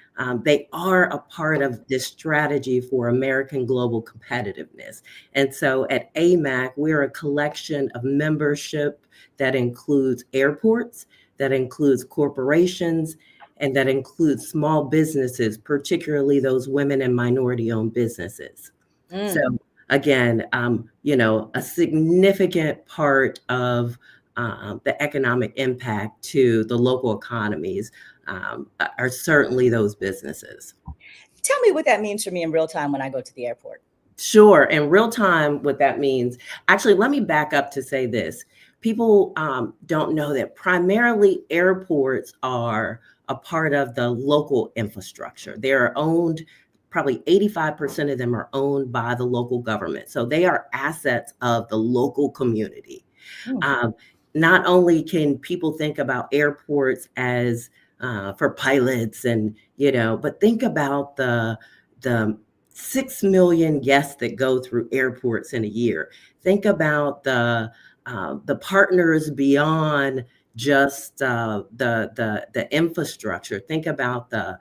They are a part of this strategy for American global competitiveness. And so at AMAC, we're a collection of membership that includes airports, that includes corporations, and that includes small businesses, particularly those women and minority-owned businesses. So again, you know, a significant part of the economic impact to the local economies are certainly those businesses. Tell me what that means for me in real time when I go to the airport. Sure. In real time, what that means, actually, let me back up to say this. People don't know that primarily airports are a part of the local infrastructure. They're owned, probably 85% of them are owned by the local government. So they are assets of the local community. Not only can people think about airports as for pilots and, you know, but think about the 6 million guests that go through airports in a year. Think about the partners beyond just the infrastructure. Think about the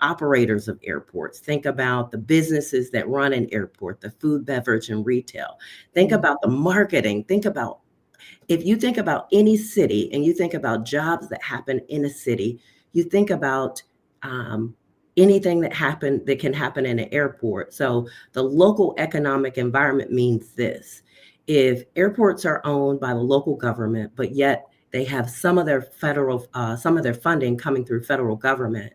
operators of airports. Think about the businesses that run an airport, the food, beverage, and retail. Think about the marketing. Think about, if you think about any city and you think about jobs that happen in a city, you think about anything that can happen in an airport. So the local economic environment means this: if airports are owned by the local government, but yet they have some of their funding coming through federal government,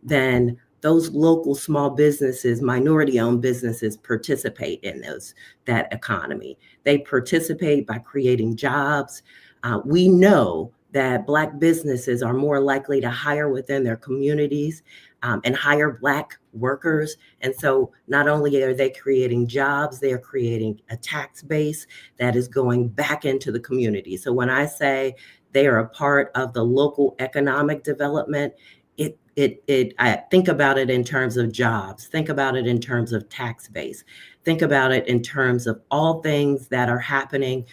then those local small businesses, minority-owned businesses, participate in that economy. They participate by creating jobs. We know that Black businesses are more likely to hire within their communities and hire Black workers. And so not only are they creating jobs, they are creating a tax base that is going back into the community. So when I say they are a part of the local economic development, I think about it in terms of jobs, think about it in terms of tax base, think about it in terms of all things that are happening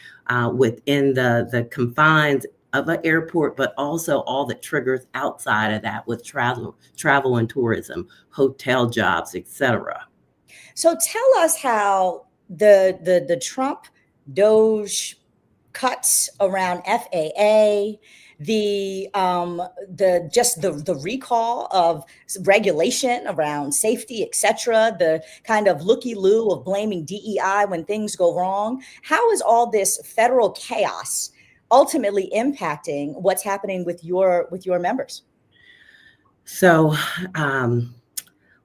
within the confines of an airport, but also all that triggers outside of that with travel and tourism, hotel jobs, etc. So tell us how the Trump Doge cuts around FAA, the recall of regulation around safety, etc., the kind of looky-loo of blaming DEI when things go wrong. How is all this federal chaos ultimately impacting what's happening with your members? So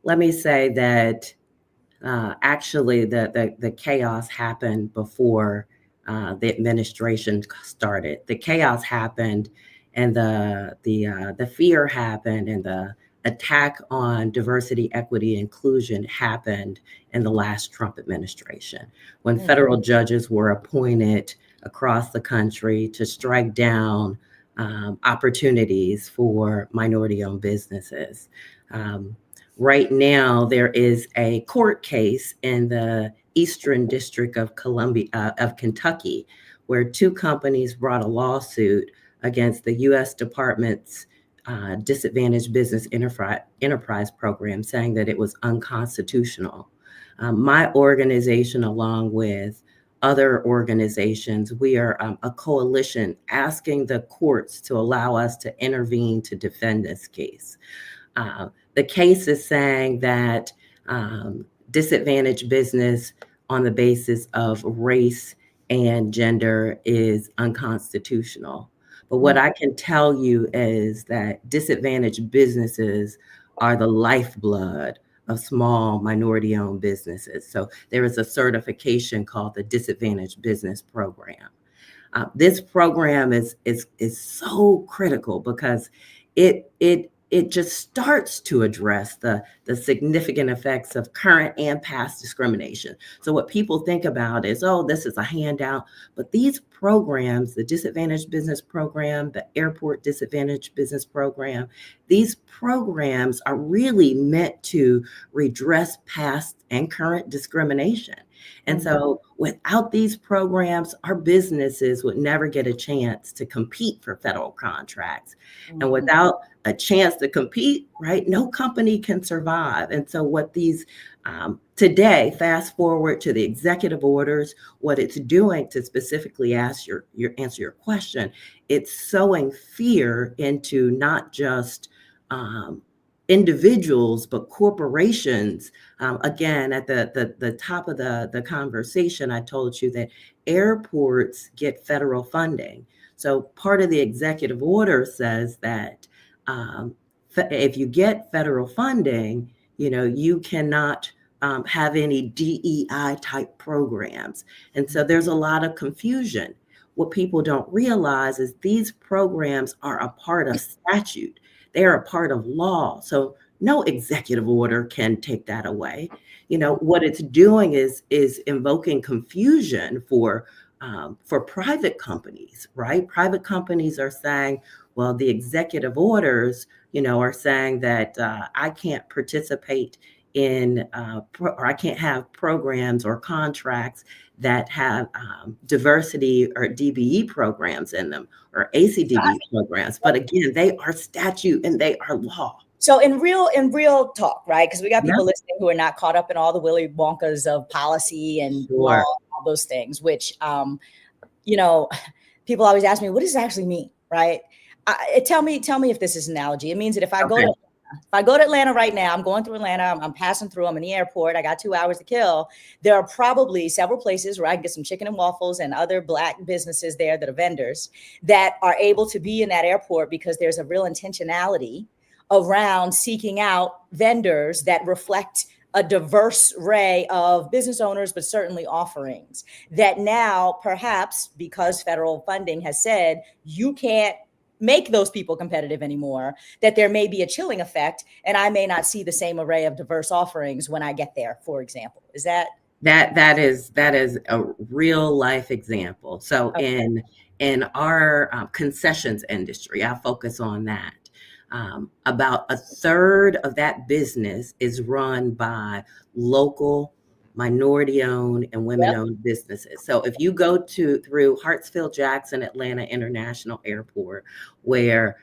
let me say that actually the chaos happened before the administration started. The chaos happened, and the fear happened, and attack on diversity, equity, inclusion happened in the last Trump administration, when federal judges were appointed across the country to strike down opportunities for minority-owned businesses. Right now, there is a court case in the Eastern District of Kentucky, where two companies brought a lawsuit against the U.S. Department's Disadvantaged Business Enterprise Program, saying that it was unconstitutional. My organization, along with other organizations, we are a coalition asking the courts to allow us to intervene to defend this case. The case is saying that disadvantaged business on the basis of race and gender is unconstitutional. But what I can tell you is that disadvantaged businesses are the lifeblood of small minority-owned businesses. So there is a certification called the Disadvantaged Business Program. This program is so critical because it just starts to address the significant effects of current and past discrimination. So what people think about is, oh, this is a handout, but these programs, the Disadvantaged Business Program, the Airport Disadvantaged Business Program, these programs are really meant to redress past and current discrimination. And so without these programs, our businesses would never get a chance to compete for federal contracts. And without a chance to compete, right, no company can survive. And so what these today, fast forward to the executive orders, what it's doing to specifically answer your question, it's sowing fear into not just individuals, but corporations. Again, at the top of the conversation, I told you that airports get federal funding. So part of the executive order says that if you get federal funding, you cannot have any DEI type programs. And so there's a lot of confusion. What people don't realize is these programs are a part of statute. They are a part of law. So no executive order can take that away. What it's doing is invoking confusion for private companies, right? Private companies are saying, well, the executive orders, are saying that I can't participate in, or I can't have programs or contracts that have diversity or DBE programs in them or ACDB programs. But again, they are statute and they are law. So in real talk, right? Because we got people listening who are not caught up in all the Willy Wonkas of policy and law, all those things, which, people always ask me, what does it actually mean, right? Tell me if this is an analogy. It means that if I go to Atlanta right now, I'm going through Atlanta, I'm passing through, I'm in the airport, I got 2 hours to kill. There are probably several places where I can get some chicken and waffles and other Black businesses there that are vendors that are able to be in that airport because there's a real intentionality around seeking out vendors that reflect a diverse array of business owners, but certainly offerings that now perhaps because federal funding has said you can't make those people competitive anymore, that there may be a chilling effect and I may not see the same array of diverse offerings when I get there, for example. Is that? That is a real life example. So in our concessions industry, I focus on that. About a third of that business is run by local minority-owned and women-owned businesses. So if you go through Hartsfield-Jackson Atlanta International Airport, where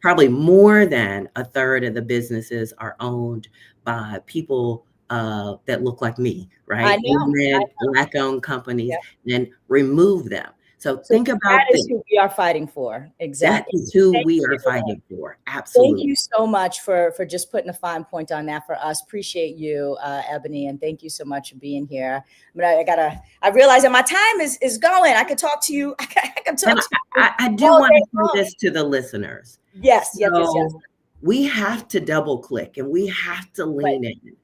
probably more than a third of the businesses are owned by people that look like me, right? Women, Black-owned companies, and remove them. So think about that is who we are fighting for. Exactly. That is who we are fighting for. Absolutely. Thank you so much for just putting a fine point on that for us. Appreciate you, Ebony, and thank you so much for being here. I realize that my time is going. I could talk to you. I do want to say this to the listeners. Yes. We have to double click and we have to lean in.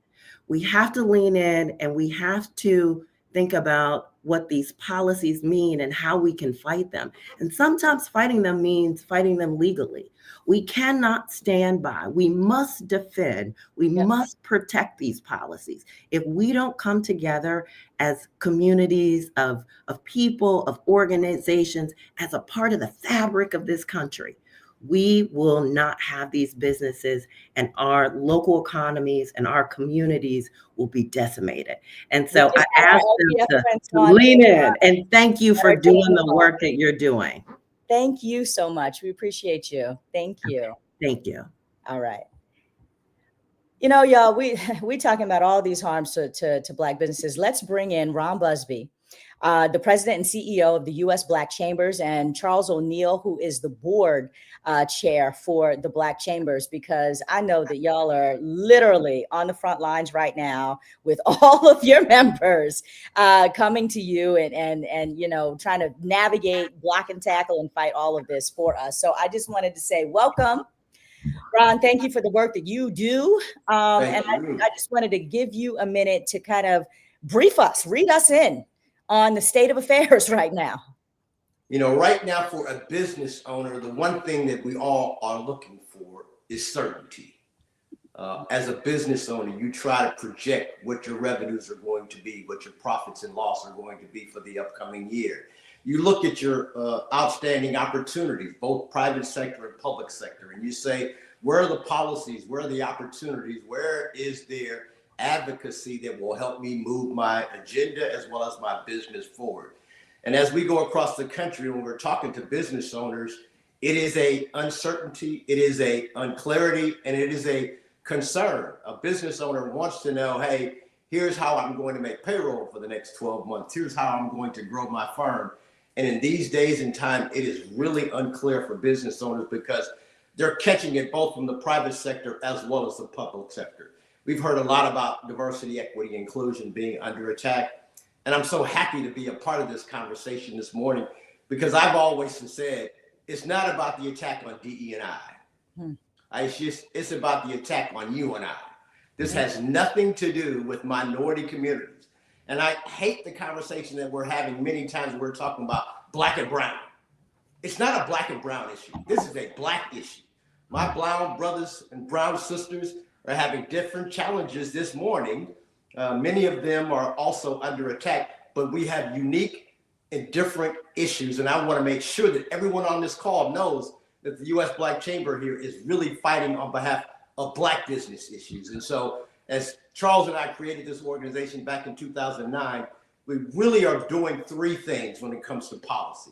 We have to lean in and we have to think about what these policies mean and how we can fight them. And sometimes fighting them means fighting them legally. We cannot stand by. We must defend. We must protect these policies. If we don't come together as communities of people, of organizations, as a part of the fabric of this country, we will not have these businesses, and our local economies and our communities will be decimated. And so I ask them to lean in, and thank you for doing the work that you're doing. Thank you so much. We appreciate you. Thank you. Thank you. All right. You know, y'all, we talking about all these harms to Black businesses. Let's bring in Ron Busby, the president and CEO of the U.S. Black Chambers, and Charles O'Neill, who is the board chair for the Black Chambers, because I know that y'all are literally on the front lines right now with all of your members coming to you and you know, trying to navigate, block and tackle and fight all of this for us. So I just wanted to say welcome. Ron, thank you for the work that you do. I just wanted to give you a minute to kind of brief us, read us in on the state of affairs right now. You know, right now for a business owner, the one thing that we all are looking for is certainty. As a business owner, you try to project what your revenues are going to be, what your profits and loss are going to be for the upcoming year. You look at your outstanding opportunities, both private sector and public sector, and you say, where are the policies? Where are the opportunities? Where is there advocacy that will help me move my agenda as well as my business forward? And as we go across the country, when we're talking to business owners, it is a uncertainty, it is a unclarity, and it is a concern. A business owner wants to know, hey, here's how I'm going to make payroll for the next 12 months. Here's how I'm going to grow my firm. And in these days and time, it is really unclear for business owners because they're catching it both from the private sector as well as the public sector. We've heard a lot about diversity, equity, inclusion being under attack. And I'm so happy to be a part of this conversation this morning because I've always said, it's not about the attack on DE&I. It's about the attack on you and I. This has nothing to do with minority communities. And I hate the conversation that we're having many times when we're talking about black and brown. It's not a black and brown issue. This is a black issue. My brown brothers and brown sisters are having different challenges this morning. Many of them are also under attack, but we have unique and different issues. And I want to make sure that everyone on this call knows that the U.S. Black Chamber here is really fighting on behalf of Black business issues. And so as Charles and I created this organization back in 2009, we really are doing three things when it comes to policy.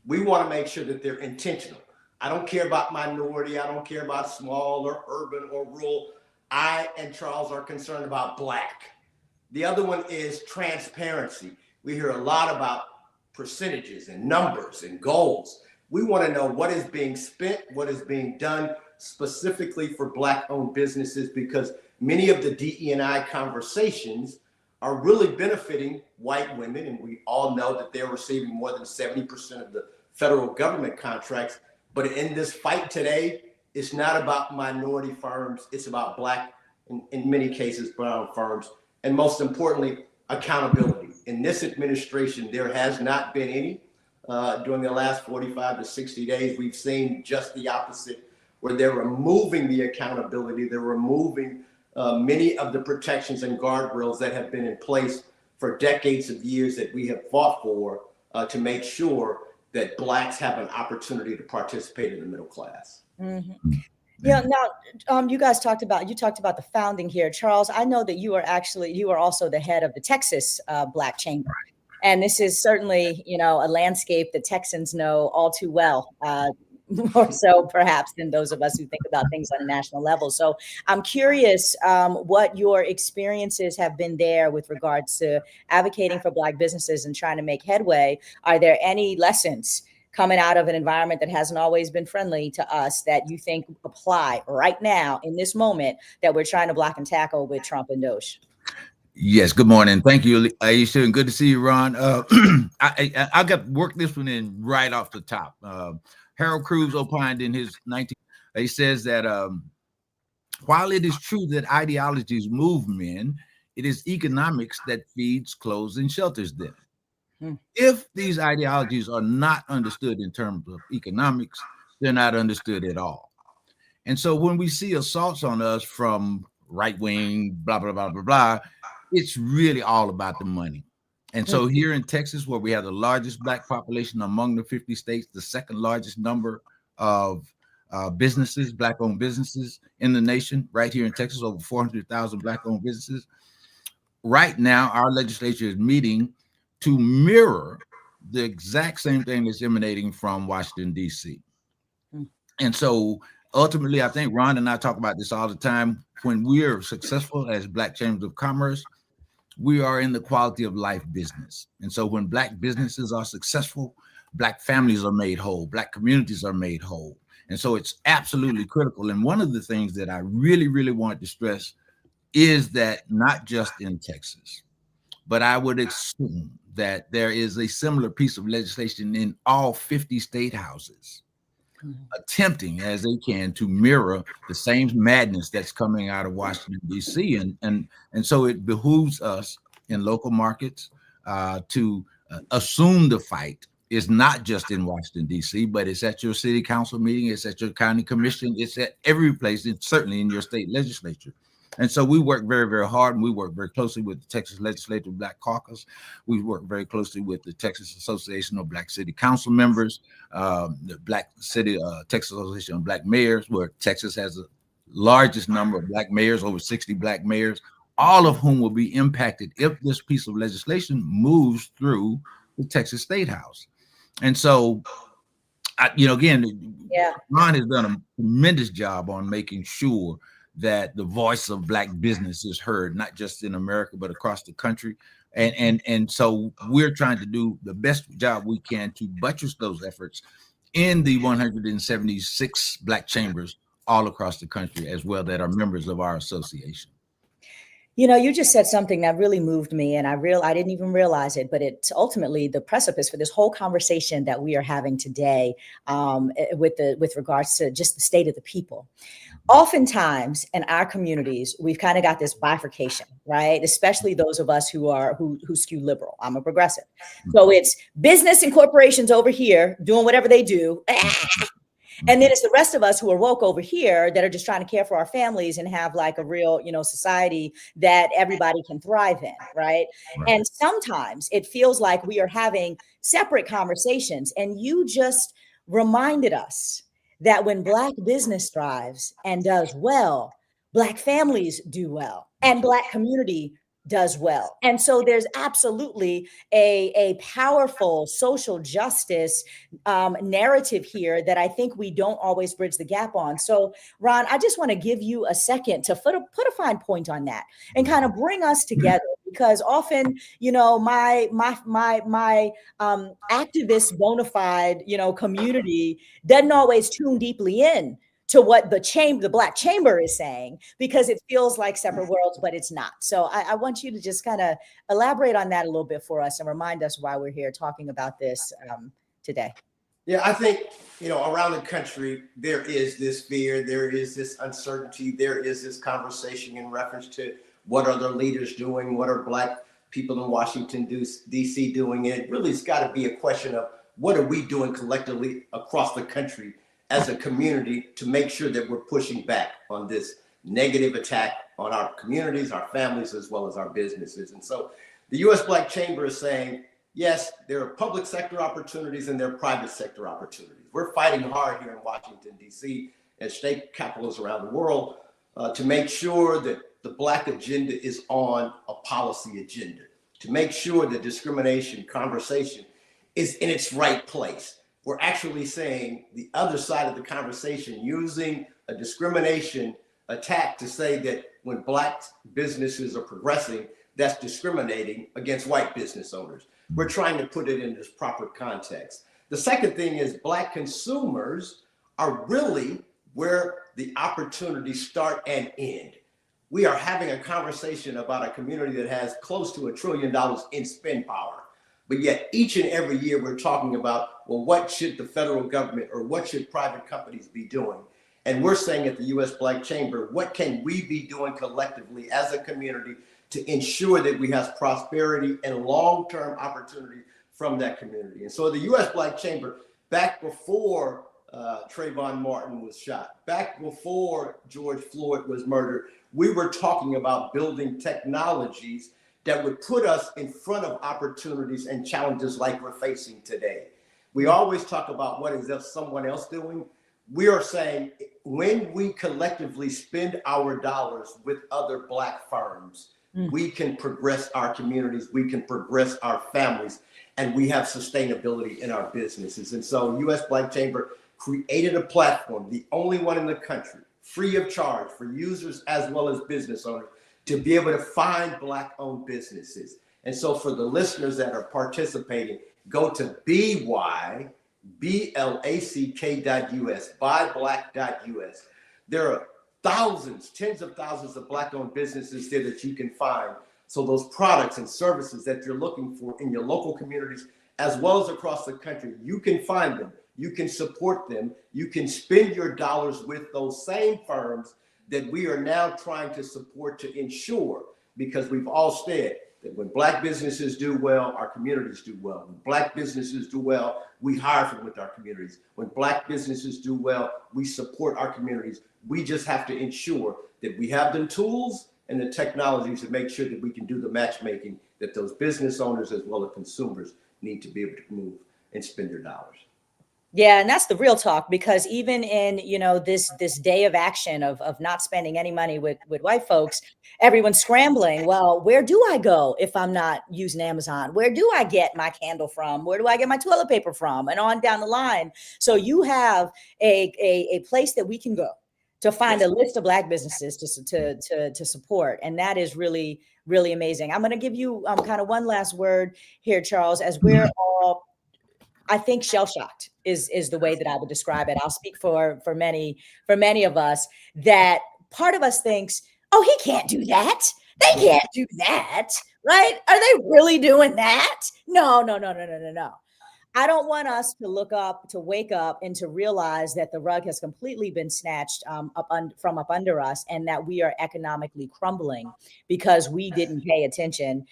We want to make sure that they're intentional. I don't care about minority. I don't care about small or urban or rural. I and Charles are concerned about Black. The other one is transparency. We hear a lot about percentages and numbers and goals. We want to know what is being spent, what is being done specifically for Black-owned businesses, because many of the DE&I conversations are really benefiting white women, and we all know that they're receiving more than 70% of the federal government contracts. But in this fight today, it's not about minority firms, it's about Black, in many cases, brown firms, and most importantly, accountability. In this administration, there has not been any. During the last 45 to 60 days, we've seen just the opposite, where they're removing the accountability, they're removing many of the protections and guardrails that have been in place for decades of years that we have fought for to make sure that Blacks have an opportunity to participate in the middle class. Mm-hmm. Yeah. Now, you guys talked about the founding here, Charles. I know that you are also the head of the Texas Black Chamber, and this is certainly, you know, a landscape that Texans know all too well. More so perhaps than those of us who think about things on a national level. So I'm curious what your experiences have been there with regards to advocating for Black businesses and trying to make headway. Are there any lessons coming out of an environment that hasn't always been friendly to us that you think apply right now in this moment that we're trying to block and tackle with Trump and Doge? Yes, good morning. Thank you, Aisha, and good to see you, Ron. I got work this one in right off the top. Harold Cruz opined in his he says that while it is true that ideologies move men, It is economics that feeds, clothes, and shelters them. Hmm. If these ideologies are not understood in terms of economics, they're not understood at all. And so when we see assaults on us from right wing, blah, blah, blah, blah, blah, it's really all about the money. And so here in Texas, where we have the largest Black population among the 50 states, the second largest number of businesses, Black-owned businesses in the nation, right here in Texas, over 400,000 Black-owned businesses. Right now, our legislature is meeting to mirror the exact same thing that's emanating from Washington, D.C. And so ultimately, I think Ron and I talk about this all the time. When we are successful as Black Chambers of Commerce, we are in the quality of life business. And so when Black businesses are successful, Black families are made whole, Black communities are made whole. And so it's absolutely critical. And one of the things that I really, really want to stress is that not just in Texas, but I would assume that there is a similar piece of legislation in all 50 state houses, attempting as they can to mirror the same madness that's coming out of Washington, D.C. And so it behooves us in local markets to assume the fight is not just in Washington, D.C., but it's at your city council meeting, it's at your county commission, it's at every place, it's certainly in your state legislature. And so we work very, very hard, and we work very closely with the Texas Legislative Black Caucus. We work very closely with the Texas Association of Black City Council Members, the Texas Association of Black Mayors, where Texas has the largest number of Black mayors, over 60 Black mayors, all of whom will be impacted if this piece of legislation moves through the Texas State House. And so, again, Ron has done a tremendous job on making sure that the voice of Black business is heard, not just in America, but across the country. And so we're trying to do the best job we can to buttress those efforts in the 176 Black chambers all across the country as well that are members of our association. You know, you just said something that really moved me, and I didn't even realize it, but it's ultimately the precipice for this whole conversation that we are having today with regards to just the state of the people. Oftentimes in our communities, we've kind of got this bifurcation, right? Especially those of us who skew liberal. I'm a progressive. So it's business and corporations over here doing whatever they do. And then it's the rest of us who are woke over here that are just trying to care for our families and have like a real, society that everybody can thrive in, right? And sometimes it feels like we are having separate conversations. And you just reminded us that when Black business thrives and does well, Black families do well, and Black community does well. And so there's absolutely a powerful social justice narrative here that I think we don't always bridge the gap on. So Ron, I just want to give you a second to put a fine point on that and kind of bring us together, because often, my activist bona fide, community doesn't always tune deeply in to what the Black Chamber is saying, because it feels like separate worlds, but it's not. So I want you to just kind of elaborate on that a little bit for us and remind us why we're here talking about this today. Yeah, I think, around the country, there is this fear, there is this uncertainty, there is this conversation in reference to what are the leaders doing, what are Black people in Washington, D.C. doing. And it really has got to be a question of what are we doing collectively across the country as a community to make sure that we're pushing back on this negative attack on our communities, our families, as well as our businesses. And so the U.S. Black Chamber is saying, yes, there are public sector opportunities and there are private sector opportunities. We're fighting hard here in Washington, D.C. and state capitals around the world to make sure that the Black agenda is on a policy agenda, to make sure that discrimination conversation is in its right place. We're actually saying the other side of the conversation, using a discrimination attack to say that when Black businesses are progressing, that's discriminating against white business owners. We're trying to put it in this proper context. The second thing is Black consumers are really where the opportunities start and end. We are having a conversation about a community that has close to $1 trillion in spend power. But yet each and every year we're talking about, well, what should the federal government or what should private companies be doing? And we're saying at the U.S. Black Chamber, what can we be doing collectively as a community to ensure that we have prosperity and long-term opportunity from that community. And so the U.S. Black Chamber, back before Trayvon Martin was shot, back before George Floyd was murdered, we were talking about building technologies that would put us in front of opportunities and challenges like we're facing today. We always talk about what is someone else doing. We are saying when we collectively spend our dollars with other Black firms, we can progress our communities, we can progress our families, and we have sustainability in our businesses. And so U.S. Black Chamber created a platform, the only one in the country, free of charge for users as well as business owners, to be able to find Black-owned businesses. And so for the listeners that are participating, go to BYBLACK.US, buyblack.us. There are thousands, tens of thousands of Black-owned businesses there that you can find. So those products and services that you're looking for in your local communities, as well as across the country, you can find them, you can support them, you can spend your dollars with those same firms that we are now trying to support to ensure, because we've all said that when Black businesses do well, our communities do well. When Black businesses do well, we hire from with our communities. When Black businesses do well, we support our communities. We just have to ensure that we have the tools and the technologies to make sure that we can do the matchmaking that those business owners as well as consumers need to be able to move and spend their dollars. Yeah, and that's the real talk, because even in, this day of action of not spending any money with white folks, everyone's scrambling. Well, where do I go if I'm not using Amazon? Where do I get my candle from? Where do I get my toilet paper from? And on down the line. So you have a place that we can go to find a list of Black businesses to support. And that is really, really amazing. I'm going to give you kind of one last word here, Charles, as we're all, I think, shell-shocked is the way that I would describe it. I'll speak for many of us, that part of us thinks, oh, he can't do that. They can't do that, right? Are they really doing that? No. I don't want us to wake up and to realize that the rug has completely been snatched from up under us, and that we are economically crumbling because we didn't pay attention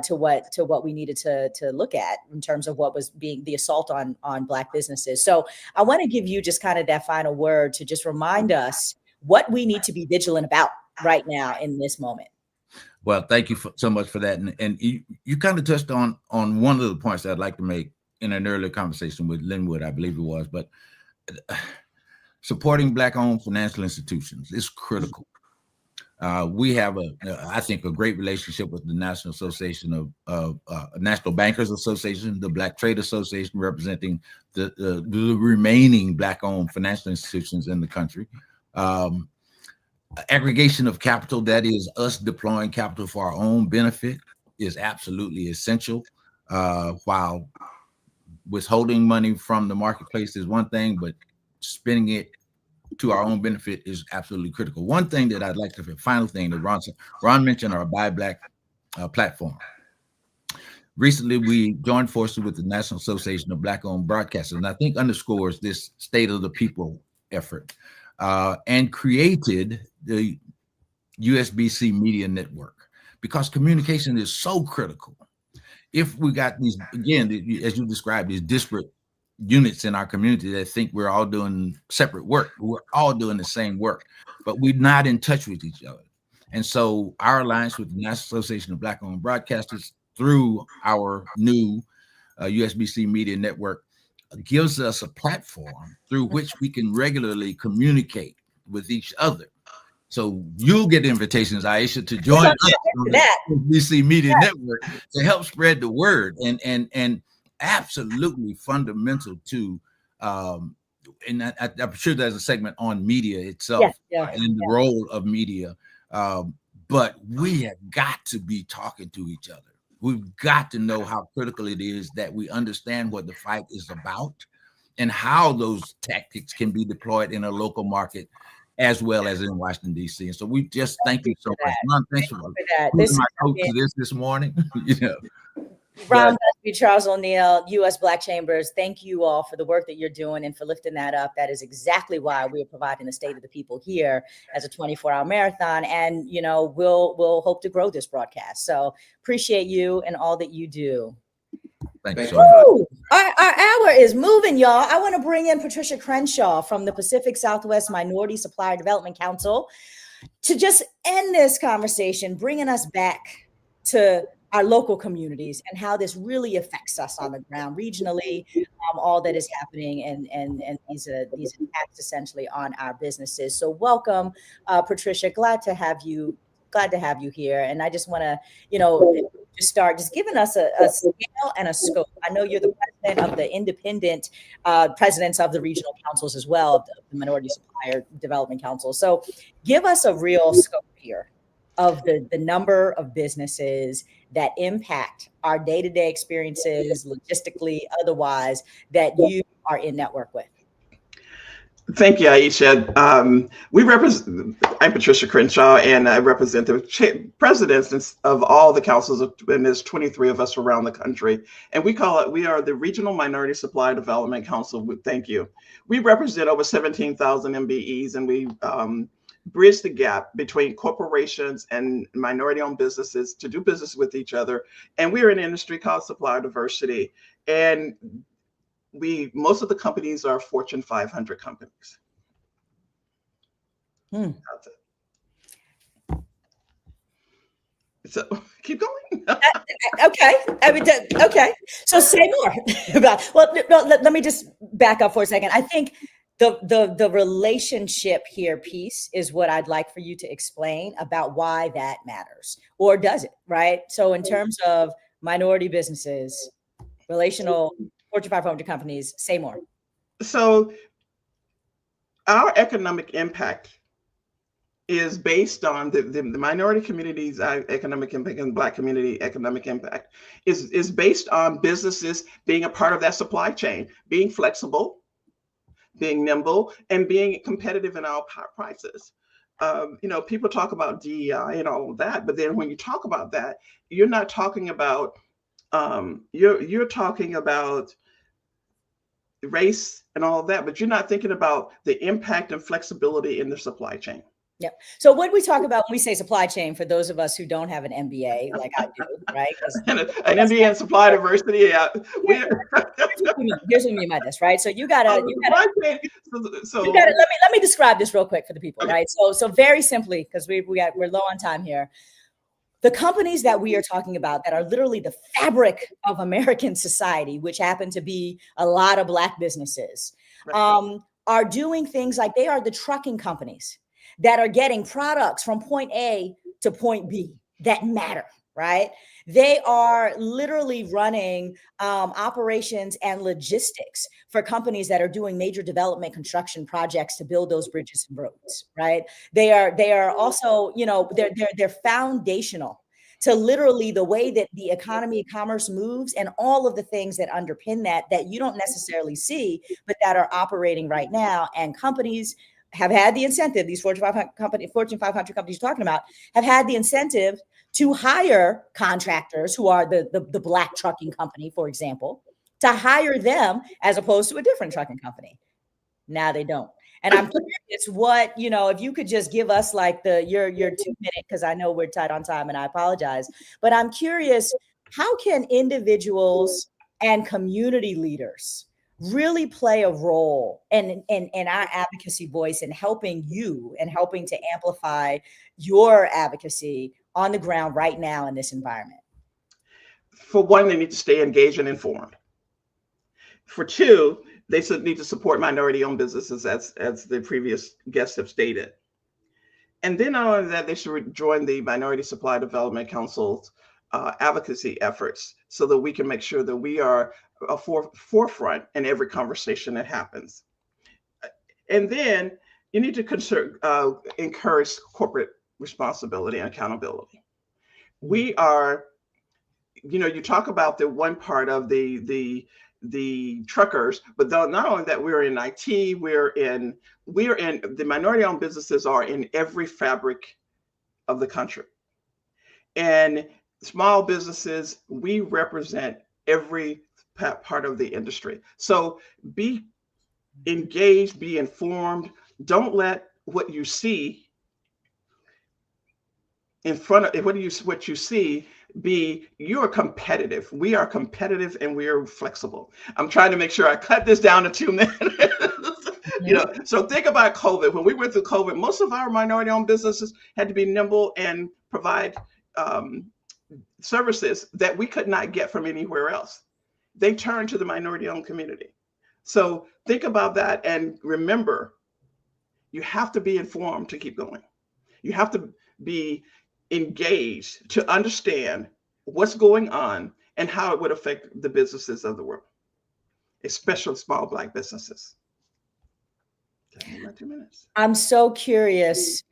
to what we needed to look at in terms of what was being the assault on Black businesses. So I want to give you just kind of that final word to just remind us what we need to be vigilant about right now in this moment. Well, thank you so much for that. And you kind of touched on one of the points that I'd like to make in an earlier conversation with Linwood, I believe it was, but supporting Black-owned financial institutions is critical. We have I think, a great relationship with the National Association of National Bankers Association, the Black Trade Association, representing the remaining Black-owned financial institutions in the country. Aggregation of capital, that is us deploying capital for our own benefit, is absolutely essential. While withholding money from the marketplace is one thing, but spending it to our own benefit is absolutely critical. One thing that I'd like to, final thing that Ron mentioned, our Buy Black platform. Recently, we joined forces with the National Association of Black-owned Broadcasters, and I think underscores this State of the People effort, and created the USBC Media Network, because communication is so critical. If we got these, again, as you described, these disparate units in our community that think we're all doing separate work, we're all doing the same work, but we're not in touch with each other. And so our alliance with the National Association of Black-owned Broadcasters, through our new USBC Media Network, gives us a platform through which we can regularly communicate with each other. So you'll get invitations, Aisha, to join us on the USBC Media Network to help spread the word, and absolutely fundamental to, and I'm sure there's a segment on media itself and the role of media, but we have got to be talking to each other. We've got to know how critical it is that we understand what the fight is about and how those tactics can be deployed in a local market as well as in Washington, D.C. And so we just thank you so much. Ron, thanks for that. My coach to this morning. Ron Busby, Charles O'Neill, U.S. Black Chambers, thank you all for the work that you're doing and for lifting that up. That is exactly why we are providing the State of the People here as a 24-hour marathon. And, you know, we'll hope to grow this broadcast. So appreciate you and all that you do. Thank you so much. Our hour is moving, y'all. I want to bring in Patricia Crenshaw from the Pacific Southwest Minority Supplier Development Council to just end this conversation, bringing us back to our local communities and how this really affects us on the ground regionally, all that is happening and these attacks essentially on our businesses. So welcome, Patricia. Glad to have you here. And I just want to, you know, just giving us a scale and a scope. I know you're the president of the independent presidents of the regional councils as well, the Minority Supplier Development Council. So give us a real scope here of the number of businesses that impact our day-to-day experiences, logistically, otherwise, that you are in network with. Thank you, Aisha. I'm Patricia Crenshaw, and I represent the presidents of all the councils, and there's 23 of us around the country. And we are the Regional Minority Supply Development Council. Thank you. We represent over 17,000 MBEs, and we bridge the gap between corporations and minority-owned businesses to do business with each other. And we're in an industry called supplier diversity. And most of the companies are Fortune 500 companies. That's it. So keep going. Okay. Okay. So say more. Well, no, let me just back up for a second. I think the relationship here piece is what I'd like for you to explain about why that matters, or does it, right? So in terms of minority businesses, relational Fortune 500 companies, say more. So our economic impact is based on the minority community's economic impact and Black community economic impact is based on businesses being a part of that supply chain, being flexible, being nimble, and being competitive in our prices. You know, people talk about DEI and all of that, but then when you talk about that, you're not talking about you're talking about race and all of that, but you're not thinking about the impact and flexibility in the supply chain. Yep. So what we talk about when we say supply chain, for those of us who don't have an MBA, like I do, right? An MBA in supply diversity, yeah. Here's what we mean by this, right? So you gotta let me describe this real quick for the people, right? So very simply, because we're low on time here. The companies that we are talking about that are literally the fabric of American society, which happen to be a lot of Black businesses, are doing things like they are the trucking companies that are getting products from point A to point B that matter, right? They are literally running operations and logistics for companies that are doing major development construction projects to build those bridges and roads, right? They are also, you know, they're foundational to literally the way that the economy, commerce moves, and all of the things that underpin that you don't necessarily see, but that are operating right now. And companies have had the incentive, these Fortune 500 companies you're talking about, have had the incentive to hire contractors who are the Black trucking company, for example, to hire them as opposed to a different trucking company. Now they don't. And I'm curious what, you know, if you could just give us like your 2 minute, because I know we're tight on time and I apologize, but I'm curious, how can individuals and community leaders really play a role in our advocacy voice and helping you and helping to amplify your advocacy on the ground right now in this environment? For one, they need to stay engaged and informed. For two, they need to support minority-owned businesses, as the previous guests have stated. And then not only that, they should join the Minority Supply Development Council's advocacy efforts so that we can make sure that we are a forefront in every conversation that happens. And then you need to encourage corporate responsibility and accountability. We are, you know, you talk about the one part of the truckers, but not only that, we're in IT, we're in the minority-owned businesses are in every fabric of the country. And small businesses, we represent every part of the industry. So be engaged, be informed. Don't let what you see in front of what you see be you're competitive. We are competitive and we are flexible. I'm trying to make sure I cut this down to 2 minutes. So think about COVID. When we went through COVID, most of our minority-owned businesses had to be nimble and provide services that we could not get from anywhere else. They turned to the minority-owned community. So think about that and remember, you have to be informed to keep going. You have to be engaged to understand what's going on and how it would affect the businesses of the world, especially small Black businesses. My 2 minutes. I'm so curious,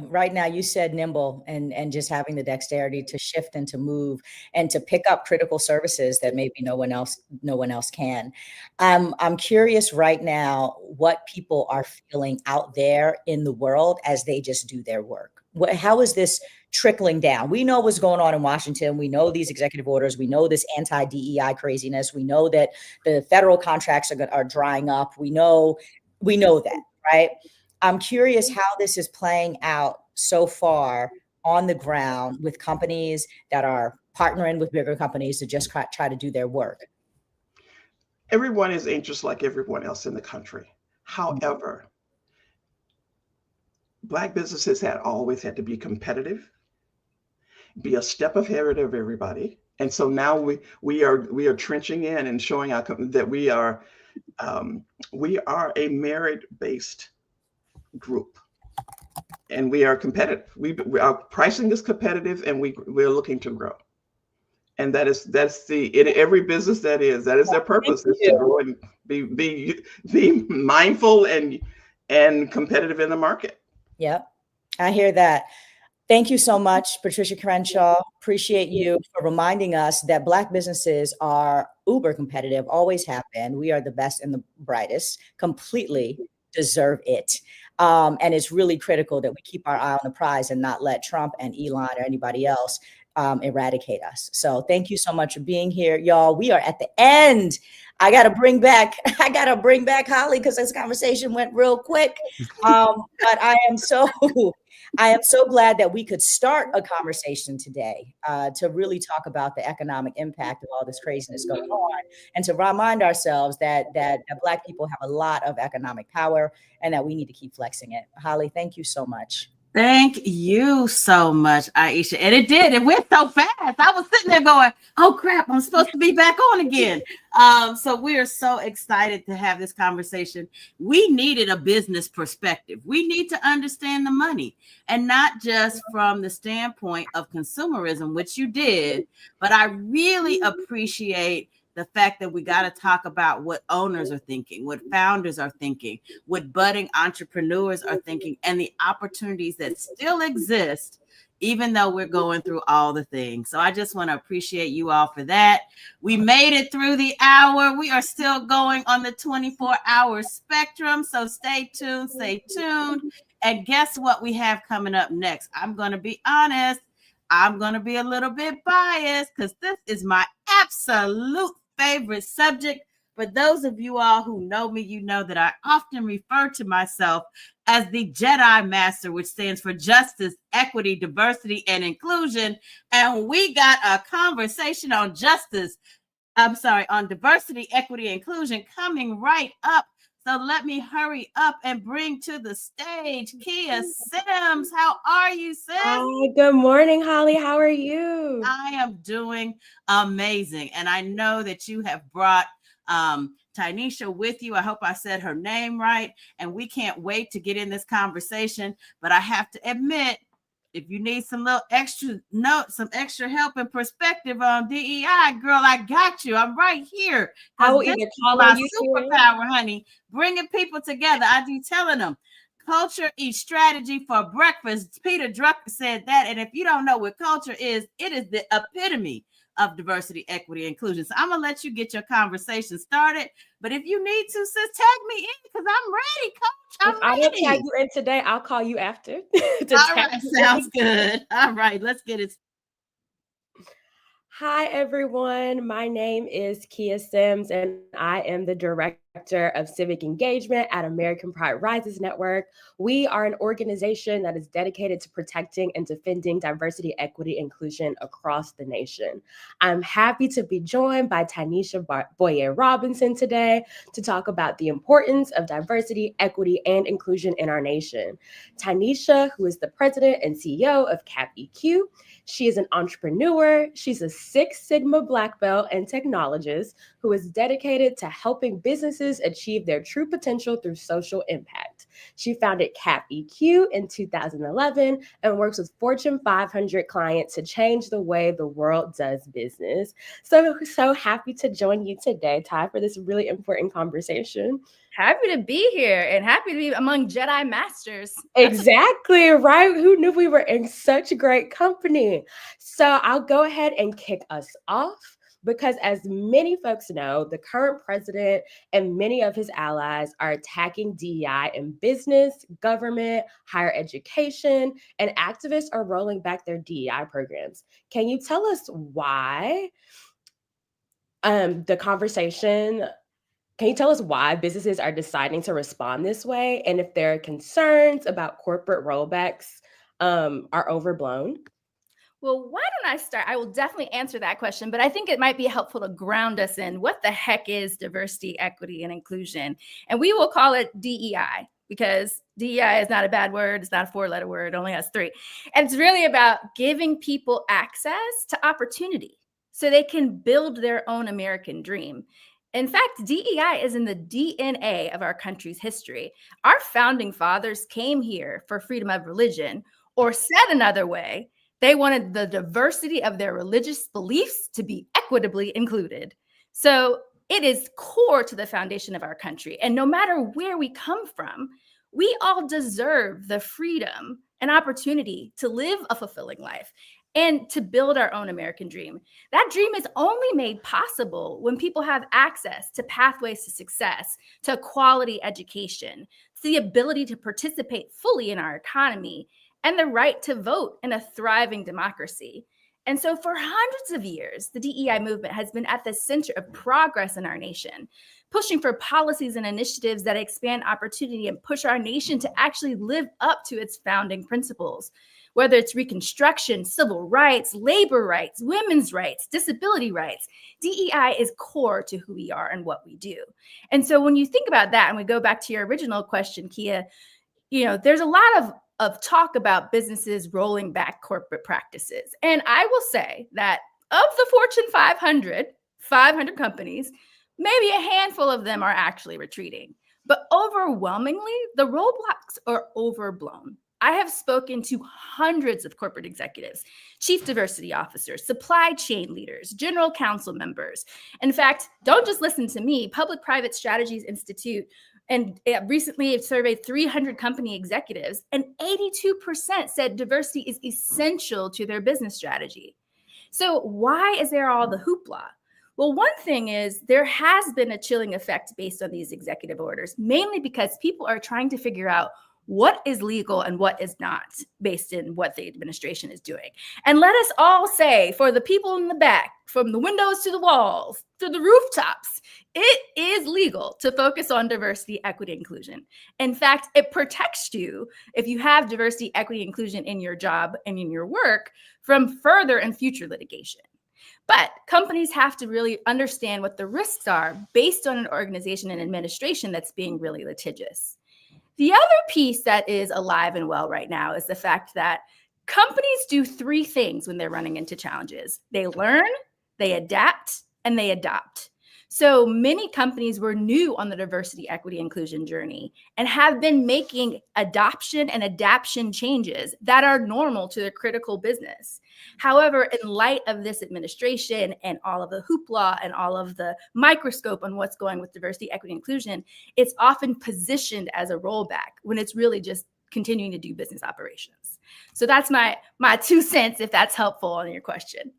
right now you said nimble and just having the dexterity to shift and to move and to pick up critical services that maybe no one else can. I'm curious right now what people are feeling out there in the world as they just do their work. How is this trickling down? We know what's going on in Washington. We know these executive orders. We know this anti-DEI craziness. We know that the federal contracts are drying up. We know that, right? I'm curious how this is playing out so far on the ground with companies that are partnering with bigger companies to just try to do their work. Everyone is anxious like everyone else in the country. However, Black businesses always had to be competitive, be a step ahead of everybody. And so now we are trenching in and showing that we are a merit-based group, and we are competitive. Our pricing is competitive, and we're looking to grow. And that's in every business that is their purpose, is to grow and be mindful and competitive in the market. Yep, I hear that. Thank you so much, Patricia Crenshaw. Appreciate you for reminding us that Black businesses are uber competitive, always have been. We are the best and the brightest, completely deserve it. And it's really critical that we keep our eye on the prize and not let Trump and Elon or anybody else eradicate us. So thank you so much for being here, y'all. We are at the end. I gotta bring back Holly because this conversation went real quick. But I am so glad that we could start a conversation today to really talk about the economic impact of all this craziness going on, and to remind ourselves that Black people have a lot of economic power and that we need to keep flexing it. Holly, thank you so much. Thank you so much, Aisha. And it went so fast. I was sitting there going, oh crap, I'm supposed to be back on again. So we are so excited to have this conversation. We needed a business perspective. We need to understand the money, and not just from the standpoint of consumerism, which you did, but I really appreciate the fact that we got to talk about what owners are thinking, what founders are thinking, what budding entrepreneurs are thinking, and the opportunities that still exist, even though we're going through all the things. So I just want to appreciate you all for that. We made it through the hour. We are still going on the 24-hour spectrum. So stay tuned, stay tuned. And guess what we have coming up next? I'm going to be honest. I'm going to be a little bit biased because this is my absolute favorite subject. For those of you all who know me, you know that I often refer to myself as the Jedi Master, which stands for Justice, Equity, Diversity, and Inclusion. And we got a conversation on on diversity, equity, and inclusion coming right up. So let me hurry up and bring to the stage Kia Sims. How are you, Sis? Hi, good morning, Holly. How are you? I am doing amazing. And I know that you have brought Tynesha with you. I hope I said her name right. And we can't wait to get in this conversation. But I have to admit, if you need some extra help and perspective on DEI, girl, I got you. I'm right here. I will either call on you, superpower, honey. Bringing people together. I be telling them, culture eats strategy for breakfast. Peter Drucker said that. And if you don't know what culture is, it is the epitome of diversity, equity, inclusion. So I'm gonna let you get your conversation started. But if you need to, sis, tag me in because I'm ready, Coach. I'm ready. I don't tag you in today. I'll call you after. All right, sounds good. All right, let's get it. Hi, everyone. My name is Kia Sims, and I am the Director of Civic Engagement at American Pride Rises Network. We are an organization that is dedicated to protecting and defending diversity, equity, inclusion across the nation. I'm happy to be joined by Tanisha Boyer Robinson today to talk about the importance of diversity, equity, and inclusion in our nation. Tanisha, who is the president and CEO of CAP EQ, she is an entrepreneur. She's a Six Sigma Black Belt and technologist who is dedicated to helping businesses achieve their true potential through social impact. She founded CAP EQ in 2011 and works with Fortune 500 clients to change the way the world does business. So happy to join you today, Ty, for this really important conversation. Happy to be here and happy to be among Jedi Masters. Exactly, right? Who knew we were in such great company? So I'll go ahead and kick us off because, as many folks know, the current president and many of his allies are attacking DEI in business, government, higher education, and activists are rolling back their DEI programs. Can you tell us why? Can you tell us why businesses are deciding to respond this way, and if their concerns about corporate rollbacks are overblown? Well, why don't I start? I will definitely answer that question, but I think it might be helpful to ground us in what the heck is diversity, equity, and inclusion. And we will call it DEI because DEI is not a bad word. It's not a 4-letter word. It only has 3. And it's really about giving people access to opportunity so they can build their own American dream. In fact, DEI is in the DNA of our country's history. Our founding fathers came here for freedom of religion, or said another way, they wanted the diversity of their religious beliefs to be equitably included. So it is core to the foundation of our country. And no matter where we come from, we all deserve the freedom and opportunity to live a fulfilling life and to build our own American dream. That dream is only made possible when people have access to pathways to success, to quality education, to the ability to participate fully in our economy, and the right to vote in a thriving democracy. And so for hundreds of years, the DEI movement has been at the center of progress in our nation, pushing for policies and initiatives that expand opportunity and push our nation to actually live up to its founding principles. Whether it's Reconstruction, civil rights, labor rights, women's rights, disability rights, DEI is core to who we are and what we do. And so when you think about that, and we go back to your original question, Kia, there's a lot of talk about businesses rolling back corporate practices. And I will say that of the Fortune 500 companies, maybe a handful of them are actually retreating. But overwhelmingly, the roadblocks are overblown. I have spoken to hundreds of corporate executives, chief diversity officers, supply chain leaders, general counsel members. In fact, don't just listen to me. Public-Private Strategies Institute and recently it surveyed 300 company executives, and 82% said diversity is essential to their business strategy. So why is there all the hoopla? Well, one thing is there has been a chilling effect based on these executive orders, mainly because people are trying to figure out what is legal and what is not based in what the administration is doing. And let us all say, for the people in the back, from the windows to the walls, to the rooftops, it is legal to focus on diversity, equity, inclusion. In fact, it protects you if you have diversity, equity, inclusion in your job and in your work from further and future litigation. But companies have to really understand what the risks are based on an organization and administration that's being really litigious. The other piece that is alive and well right now is the fact that companies do 3 things when they're running into challenges. They learn, they adapt, and they adopt. So many companies were new on the diversity, equity, inclusion journey and have been making adoption and adaptation changes that are normal to their critical business. However, in light of this administration and all of the hoopla and all of the microscope on what's going with diversity, equity, inclusion, it's often positioned as a rollback when it's really just continuing to do business operations. So that's my 2 cents, if that's helpful on your question.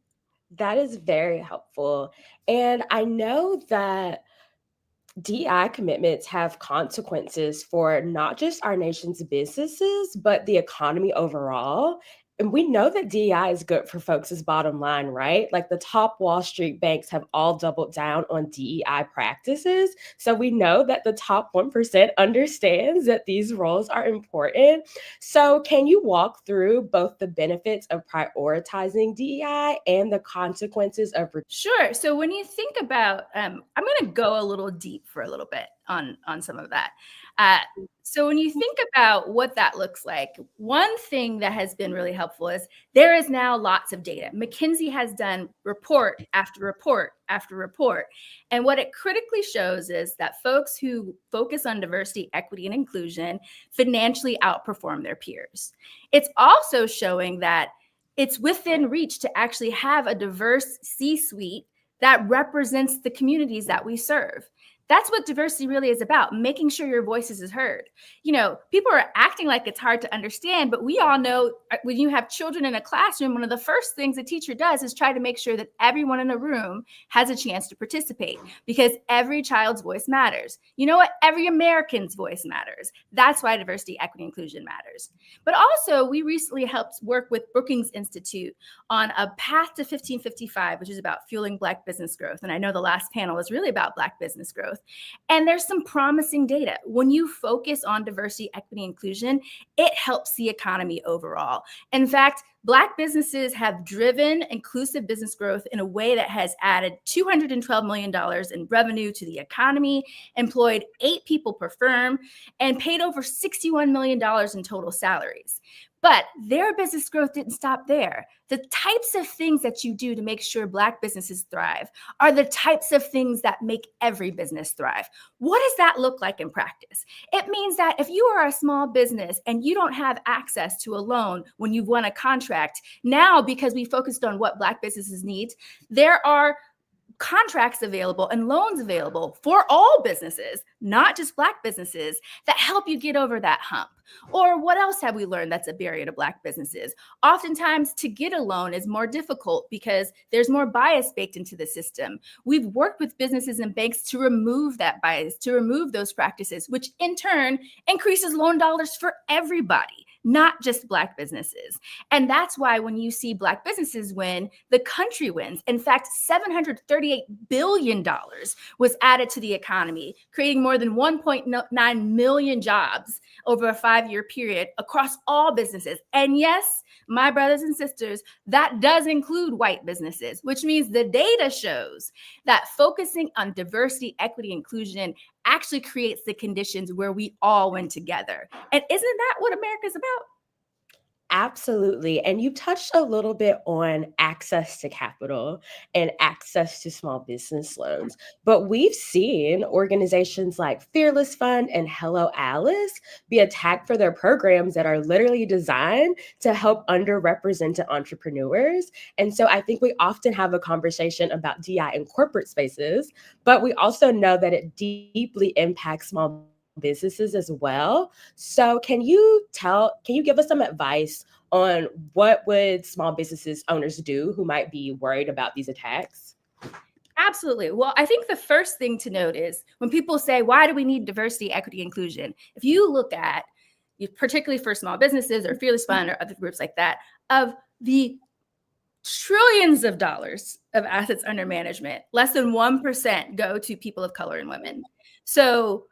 That is very helpful. And I know that DEI commitments have consequences for not just our nation's businesses, but the economy overall. And we know that DEI is good for folks' bottom line, right? Like the top Wall Street banks have all doubled down on DEI practices. So we know that the top 1% understands that these roles are important. So can you walk through both the benefits of prioritizing DEI and the consequences of... Sure. So when you think about, I'm going to go a little deep for a little bit on some of that. So when you think about what that looks like, one thing that has been really helpful is there is now lots of data. McKinsey has done report after report after report. And what it critically shows is that folks who focus on diversity, equity, and inclusion financially outperform their peers. It's also showing that it's within reach to actually have a diverse C-suite that represents the communities that we serve. That's what diversity really is about, making sure your voices is heard. You know, people are acting like it's hard to understand, but we all know when you have children in a classroom, one of the first things a teacher does is try to make sure that everyone in the room has a chance to participate, because every child's voice matters. You know what? Every American's voice matters. That's why diversity, equity, inclusion matters. But also, we recently helped work with Brookings Institute on a path to 1555, which is about fueling Black business growth. And I know the last panel was really about Black business growth. And there's some promising data. When you focus on diversity, equity, inclusion, it helps the economy overall. In fact, Black businesses have driven inclusive business growth in a way that has added $212 million in revenue to the economy, employed 8 people per firm, and paid over $61 million in total salaries. But their business growth didn't stop there. The types of things that you do to make sure Black businesses thrive are the types of things that make every business thrive. What does that look like in practice? It means that if you are a small business and you don't have access to a loan when you've won a contract, now because we focused on what Black businesses need, there are contracts available and loans available for all businesses, not just Black businesses, that help you get over that hump. Or what else have we learned that's a barrier to Black businesses? Oftentimes, to get a loan is more difficult because there's more bias baked into the system. We've worked with businesses and banks to remove that bias, to remove those practices, which in turn increases loan dollars for everybody, not just Black businesses. And that's why when you see Black businesses win, the country wins. In fact, $738 billion was added to the economy, creating more than 1.9 million jobs over a 5-year period across all businesses. And yes, my brothers and sisters, that does include white businesses, which means the data shows that focusing on diversity, equity, inclusion actually creates the conditions where we all win together. And isn't that what America's about? Absolutely. And you touched a little bit on access to capital and access to small business loans. But we've seen organizations like Fearless Fund and Hello Alice be attacked for their programs that are literally designed to help underrepresented entrepreneurs. And so I think we often have a conversation about DI in corporate spaces, but we also know that it deeply impacts small businesses as well. So can you give us some advice on what would small businesses owners do who might be worried about these attacks? Absolutely. Well, I think the first thing to note is when people say, why do we need diversity, equity, inclusion? If you look at, particularly for small businesses or Fearless Fund or other groups like that, of the trillions of dollars of assets under management, less than 1% go to people of color and women. So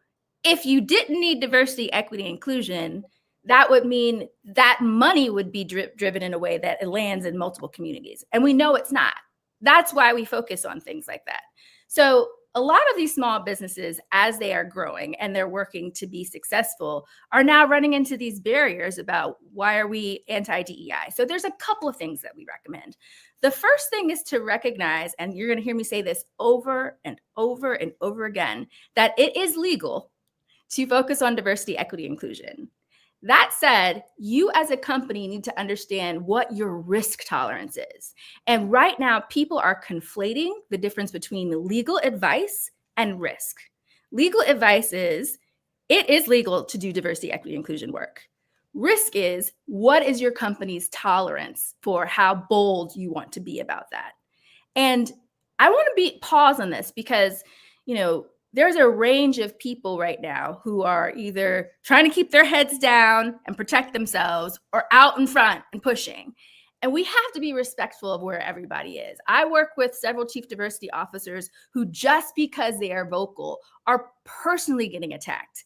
if you didn't need diversity, equity, inclusion, that would mean that money would be driven in a way that it lands in multiple communities. And we know it's not. That's why we focus on things like that. So a lot of these small businesses, as they are growing and they're working to be successful, are now running into these barriers about why are we anti-DEI? So there's a couple of things that we recommend. The first thing is to recognize, and you're going to hear me say this over and over and over again, that it is legal to focus on diversity, equity, inclusion. That said, you as a company need to understand what your risk tolerance is. And right now, people are conflating the difference between legal advice and risk. Legal advice is, it is legal to do diversity, equity, inclusion work. Risk is, what is your company's tolerance for how bold you want to be about that? And I want to pause on this because, there's a range of people right now who are either trying to keep their heads down and protect themselves or out in front and pushing. And we have to be respectful of where everybody is. I work with several chief diversity officers who, just because they are vocal, are personally getting attacked,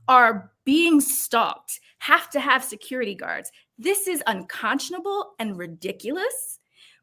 are being stalked, have to have security guards. This is unconscionable and ridiculous.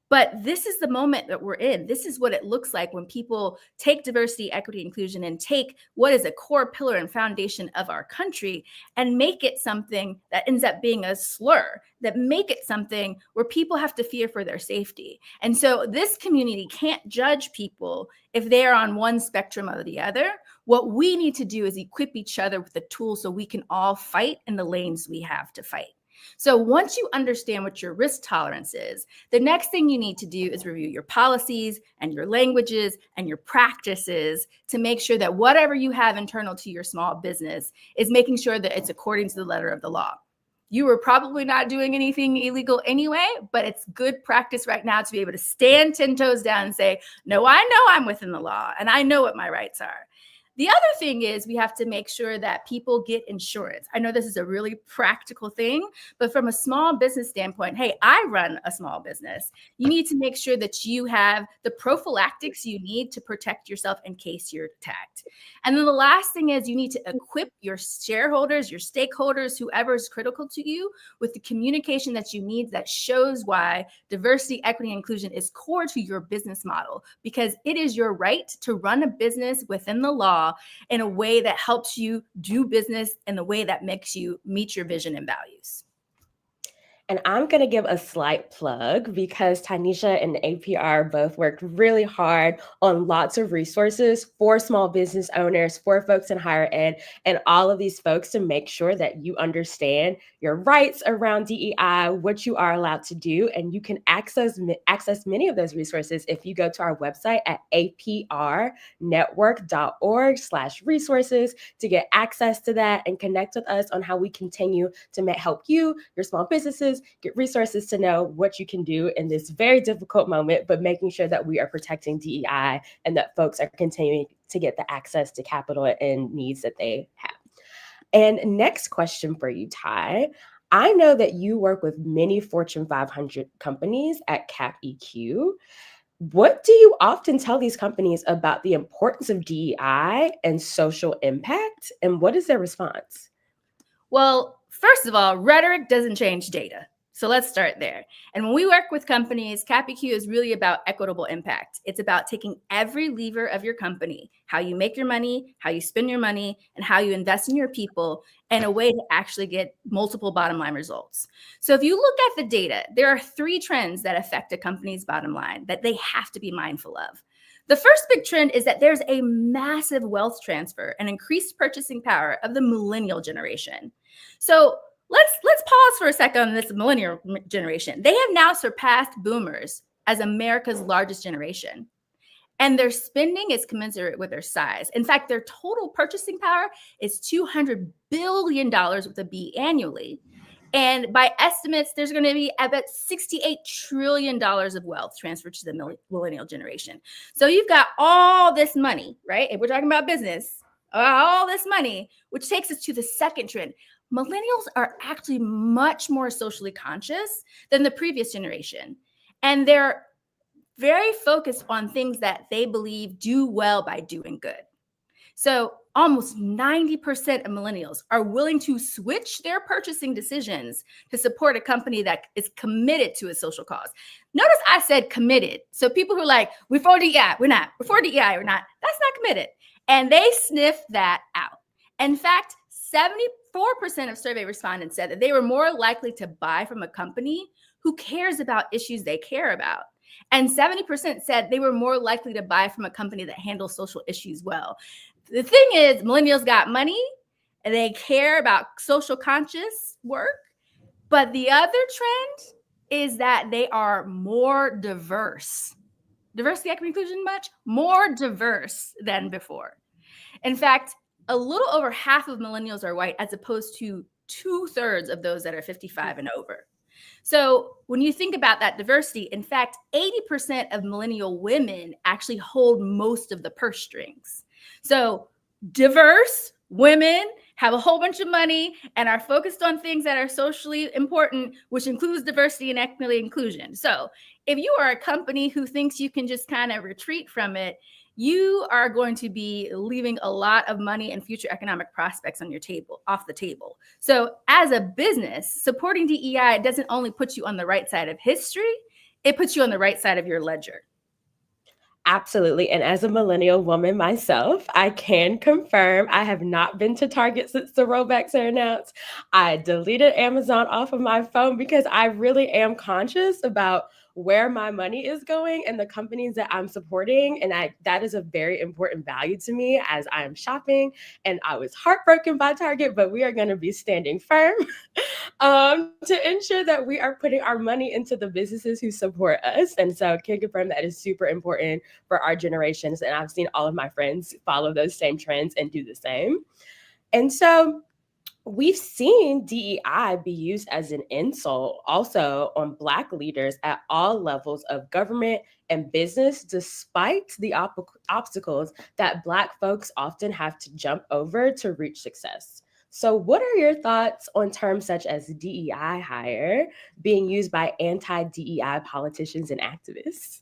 But this is the moment that we're in. This is what it looks like when people take diversity, equity, inclusion, and take what is a core pillar and foundation of our country and make it something that ends up being a slur, that make it something where people have to fear for their safety. And so this community can't judge people if they are on one spectrum or the other. What we need to do is equip each other with the tools so we can all fight in the lanes we have to fight. So once you understand what your risk tolerance is, the next thing you need to do is review your policies and your languages and your practices to make sure that whatever you have internal to your small business is making sure that it's according to the letter of the law. You were probably not doing anything illegal anyway, but it's good practice right now to be able to stand 10 toes down and say, no, I know I'm within the law and I know what my rights are. The other thing is we have to make sure that people get insurance. I know this is a really practical thing, but from a small business standpoint, hey, I run a small business. You need to make sure that you have the prophylactics you need to protect yourself in case you're attacked. And then the last thing is you need to equip your shareholders, your stakeholders, whoever is critical to you with the communication that you need that shows why diversity, equity, and inclusion is core to your business model, because it is your right to run a business within the law in a way that helps you do business in the way that makes you meet your vision and values. And I'm going to give a slight plug because Tanisha and APR both worked really hard on lots of resources for small business owners, for folks in higher ed, and all of these folks to make sure that you understand your rights around DEI, what you are allowed to do, and you can access many of those resources if you go to our website at aprnetwork.org/resources to get access to that and connect with us on how we continue to help you, your small businesses, get resources to know what you can do in this very difficult moment, but making sure that we are protecting DEI and that folks are continuing to get the access to capital and needs that they have. And next question for you, Ty. I know that you work with many Fortune 500 companies at CapEQ. What do you often tell these companies about the importance of DEI and social impact? And what is their response? Well, first of all, rhetoric doesn't change data. So let's start there. And when we work with companies, CapEQ is really about equitable impact. It's about taking every lever of your company, how you make your money, how you spend your money, and how you invest in your people in a way to actually get multiple bottom line results. So if you look at the data, there are 3 trends that affect a company's bottom line that they have to be mindful of. The first big trend is that there's a massive wealth transfer and increased purchasing power of the millennial generation. So let's pause for a second on this millennial generation. They have now surpassed boomers as America's largest generation. And their spending is commensurate with their size. In fact, their total purchasing power is $200 billion with a B annually. And by estimates, there's going to be about $68 trillion of wealth transferred to the millennial generation. So you've got all this money, right? If we're talking about business, all this money, which takes us to the second trend. Millennials are actually much more socially conscious than the previous generation. And they're very focused on things that they believe do well by doing good. So almost 90% of millennials are willing to switch their purchasing decisions to support a company that is committed to a social cause. Notice I said committed. So people who are like, we're for DEI, we're not. We're for DEI, we're not. That's not committed. And they sniff that out. In fact, 74% of survey respondents said that they were more likely to buy from a company who cares about issues they care about. And 70% said they were more likely to buy from a company that handles social issues well. The thing is, millennials got money and they care about social conscious work. But the other trend is that they are more diverse. Diversity, equity, inclusion, much more diverse than before. In fact, a little over half of millennials are white, as opposed to 2/3 of those that are 55 and over. So when you think about that diversity, in fact, 80% of millennial women actually hold most of the purse strings. So diverse women, have a whole bunch of money, and are focused on things that are socially important, which includes diversity and equity inclusion. So if you are a company who thinks you can just kind of retreat from it, you are going to be leaving a lot of money and future economic prospects on your table, off the table. So as a business, supporting DEI doesn't only put you on the right side of history, it puts you on the right side of your ledger. Absolutely. And as a millennial woman myself, I can confirm I have not been to Target since the rollbacks are announced. I deleted Amazon off of my phone because I really am conscious about where my money is going and the companies that I'm supporting. And that is a very important value to me as I am shopping. And I was heartbroken by Target, but we are going to be standing firm to ensure that we are putting our money into the businesses who support us. And so I can confirm that is super important for our generations. And I've seen all of my friends follow those same trends and do the same. And so we've seen DEI be used as an insult also on Black leaders at all levels of government and business, despite the obstacles that Black folks often have to jump over to reach success. So what are your thoughts on terms such as DEI hire being used by anti-DEI politicians and activists?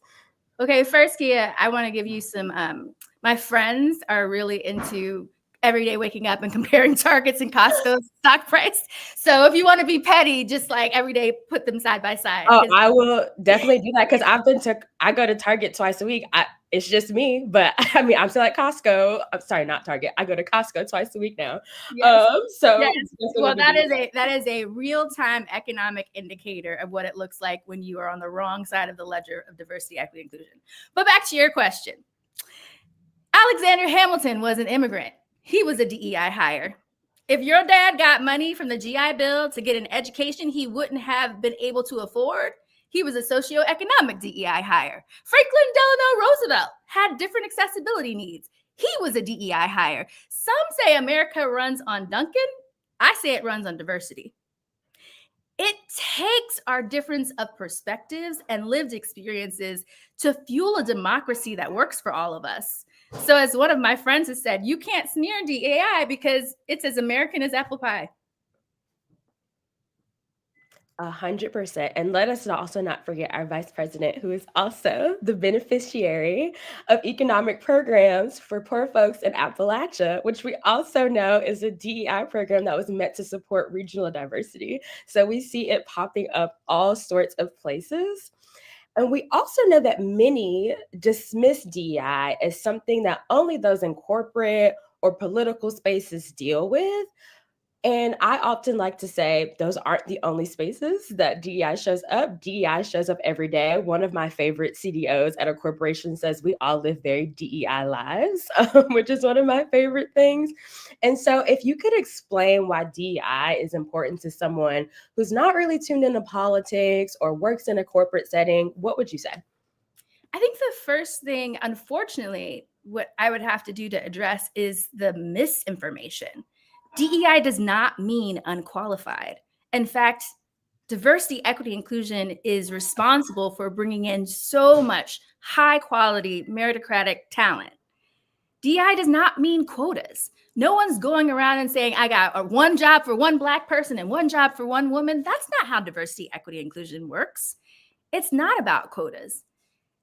Okay, first, Kia, I want to give you some, my friends are really into every day waking up and comparing Targets and Costco's stock price. So if you want to be petty, just like every day, put them side by side. Oh, I will definitely do that because I go to Target twice a week. It's just me, but I mean, I'm still at Costco. I'm sorry, not Target. I go to Costco twice a week now. Yes. Yes. Well, that is a real-time economic indicator of what it looks like when you are on the wrong side of the ledger of diversity, equity, inclusion. But back to your question. Alexander Hamilton was an immigrant. He was a DEI hire. If your dad got money from the GI Bill to get an education he wouldn't have been able to afford, he was a socioeconomic DEI hire. Franklin Delano Roosevelt had different accessibility needs. He was a DEI hire. Some say America runs on Duncan. I say it runs on diversity. It takes our difference of perspectives and lived experiences to fuel a democracy that works for all of us. So as one of my friends has said, you can't smear DEI because it's as American as apple pie. 100%. And let us also not forget our vice president, who is also the beneficiary of economic programs for poor folks in Appalachia, which we also know is a DEI program that was meant to support regional diversity. So we see it popping up all sorts of places. And we also know that many dismiss DEI as something that only those in corporate or political spaces deal with. And I often like to say those aren't the only spaces that DEI shows up. DEI shows up every day. One of my favorite CDOs at a corporation says we all live very DEI lives, which is one of my favorite things. And so if you could explain why DEI is important to someone who's not really tuned into politics or works in a corporate setting, what would you say? I think the first thing, unfortunately, what I would have to do to address is the misinformation. DEI does not mean unqualified. In fact, diversity, equity, inclusion is responsible for bringing in so much high quality meritocratic talent. DEI does not mean quotas. No one's going around and saying, I got one job for one Black person and one job for one woman. That's not how diversity, equity, inclusion works. It's not about quotas.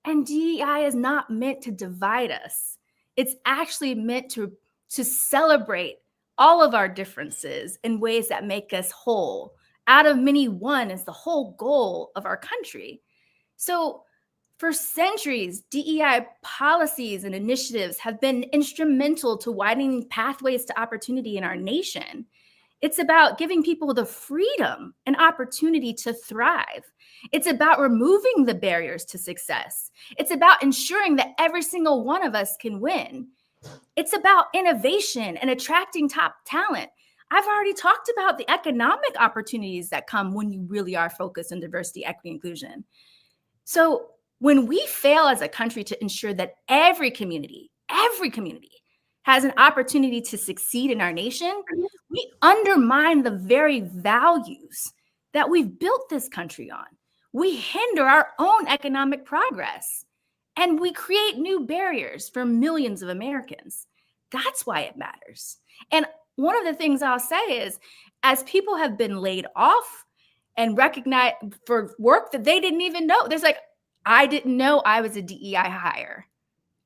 And DEI is not meant to divide us. It's actually meant to celebrate all of our differences in ways that make us whole. Out of many, one is the whole goal of our country. So for centuries, DEI policies and initiatives have been instrumental to widening pathways to opportunity in our nation. It's about giving people the freedom and opportunity to thrive. It's about removing the barriers to success. It's about ensuring that every single one of us can win. It's about innovation and attracting top talent. I've already talked about the economic opportunities that come when you really are focused on diversity, equity, inclusion. So when we fail as a country to ensure that every community has an opportunity to succeed in our nation, we undermine the very values that we've built this country on. We hinder our own economic progress, and we create new barriers for millions of Americans. That's why it matters. And one of the things I'll say is, as people have been laid off and recognized for work that they didn't even know, there's like, I didn't know I was a DEI hire.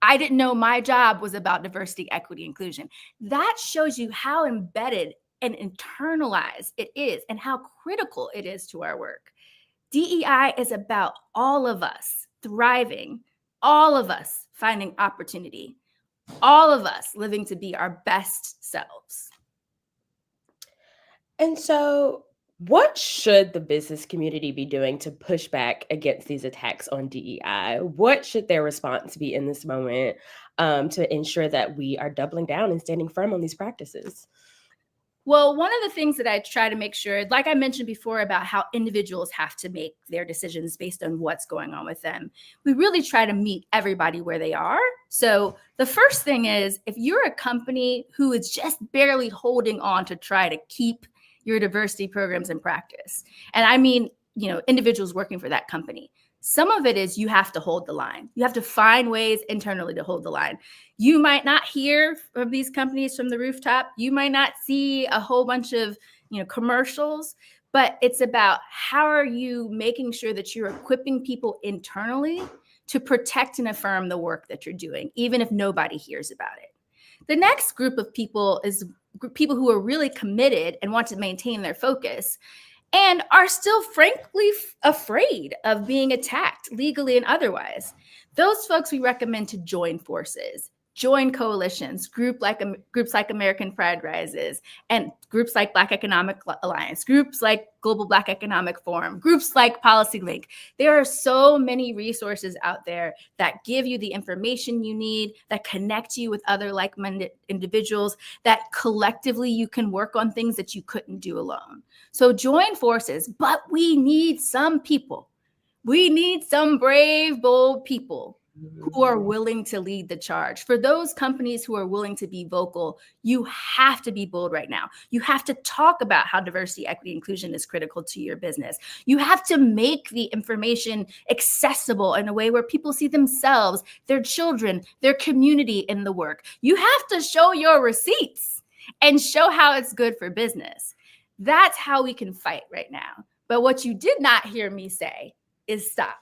I didn't know my job was about diversity, equity, inclusion. That shows you how embedded and internalized it is and how critical it is to our work. DEI is about all of us thriving, all of us finding opportunity, all of us living to be our best selves. And so, what should the business community be doing to push back against these attacks on DEI? What should their response be in this moment to ensure that we are doubling down and standing firm on these practices? Well, one of the things that I try to make sure, like I mentioned before about how individuals have to make their decisions based on what's going on with them, we really try to meet everybody where they are. So the first thing is, if you're a company who is just barely holding on to try to keep your diversity programs in practice, and I mean, individuals working for that company, some of it is you have to hold the line. You have to find ways internally to hold the line. You might not hear from these companies from the rooftop. You might not see a whole bunch of commercials, but it's about how are you making sure that you're equipping people internally to protect and affirm the work that you're doing, even if nobody hears about it. The next group of people is people who are really committed and want to maintain their focus and are still frankly afraid of being attacked legally and otherwise. Those folks we recommend to join forces, join coalitions, groups like American Pride Rises, and groups like Black Economic Alliance, groups like Global Black Economic Forum, groups like Policy Link. There are so many resources out there that give you the information you need, that connect you with other like-minded individuals, that collectively you can work on things that you couldn't do alone. So join forces, but we need some people. We need some brave, bold people who are willing to lead the charge. For those companies who are willing to be vocal, you have to be bold right now. You have to talk about how diversity, equity, inclusion is critical to your business. You have to make the information accessible in a way where people see themselves, their children, their community in the work. You have to show your receipts and show how it's good for business. That's how we can fight right now. But what you did not hear me say is stop.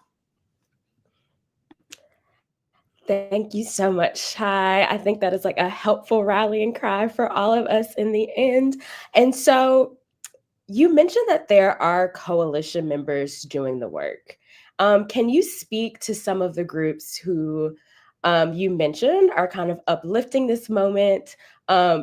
Thank you so much, Chai. I think that is like a helpful rallying cry for all of us in the end. And so you mentioned that there are coalition members doing the work. Can you speak to some of the groups who you mentioned are kind of uplifting this moment,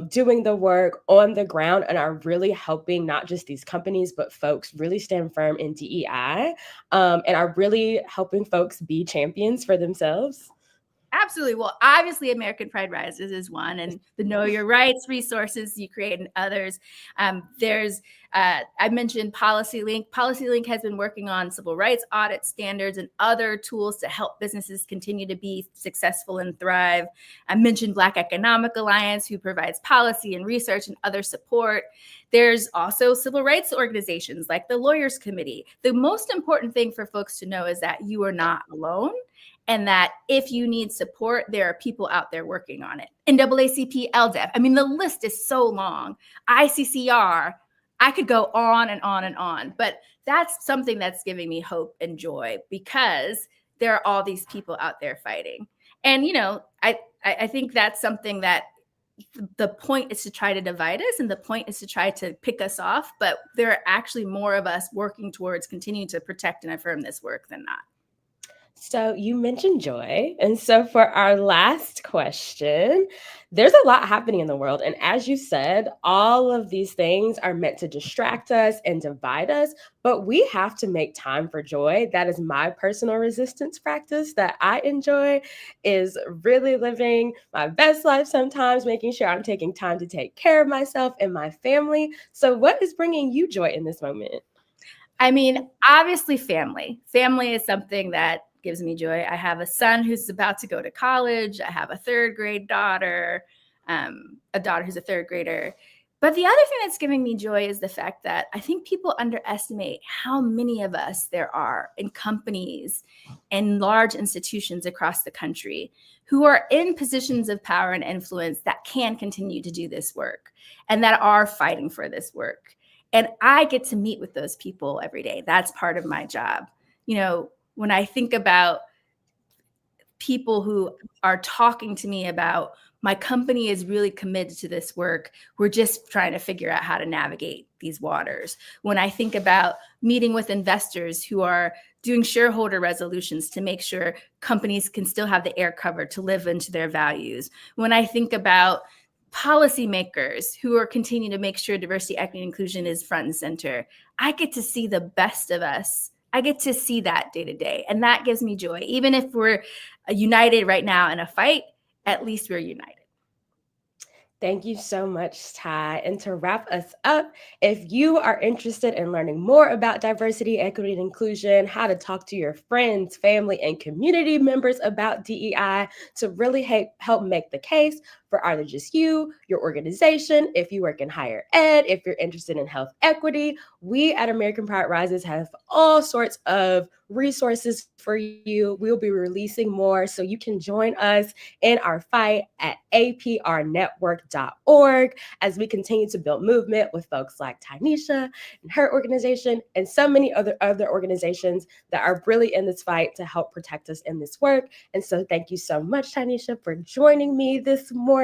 doing the work on the ground, and are really helping not just these companies, but folks really stand firm in DEI, and are really helping folks be champions for themselves? Absolutely. Well, obviously, American Pride Rises is one, and the Know Your Rights resources you create and others. I mentioned Policy Link. Policy Link has been working on civil rights audit standards and other tools to help businesses continue to be successful and thrive. I mentioned Black Economic Alliance, who provides policy and research and other support. There's also civil rights organizations like the Lawyers Committee. The most important thing for folks to know is that you are not alone, and that if you need support, there are people out there working on it. NAACP, LDEF. I mean, the list is so long. ICCR, I could go on and on and on, but that's something that's giving me hope and joy because there are all these people out there fighting. And, I think that's something that the point is to try to divide us and the point is to try to pick us off, but there are actually more of us working towards continuing to protect and affirm this work than not. So you mentioned joy. And so for our last question, there's a lot happening in the world. And as you said, all of these things are meant to distract us and divide us, but we have to make time for joy. That is my personal resistance practice that I enjoy, is really living my best life sometimes, making sure I'm taking time to take care of myself and my family. So what is bringing you joy in this moment? I mean, obviously family. Family is something that gives me joy. I have a son who's about to go to college. I have a third grade daughter, a daughter who's a third grader. But the other thing that's giving me joy is the fact that I think people underestimate how many of us there are in companies and large institutions across the country who are in positions of power and influence that can continue to do this work and that are fighting for this work. And I get to meet with those people every day. That's part of my job. You know, when I think about people who are talking to me about my company is really committed to this work. We're just trying to figure out how to navigate these waters. When I think about meeting with investors who are doing shareholder resolutions to make sure companies can still have the air cover to live into their values. When I think about policymakers who are continuing to make sure diversity, equity, and inclusion is front and center, I get to see the best of us. I get to see that day to day. And that gives me joy. Even if we're united right now in a fight, at least we're united. Thank you so much, Ty. And to wrap us up, if you are interested in learning more about diversity, equity, and inclusion, how to talk to your friends, family, and community members about DEI to really help make the case for either just you, your organization, if you work in higher ed, if you're interested in health equity, we at American Pride Rises have all sorts of resources for you. We'll be releasing more so you can join us in our fight at aprnetwork.org as we continue to build movement with folks like Tynesha and her organization and so many other organizations that are really in this fight to help protect us in this work. And so thank you so much, Tynesha, for joining me this morning.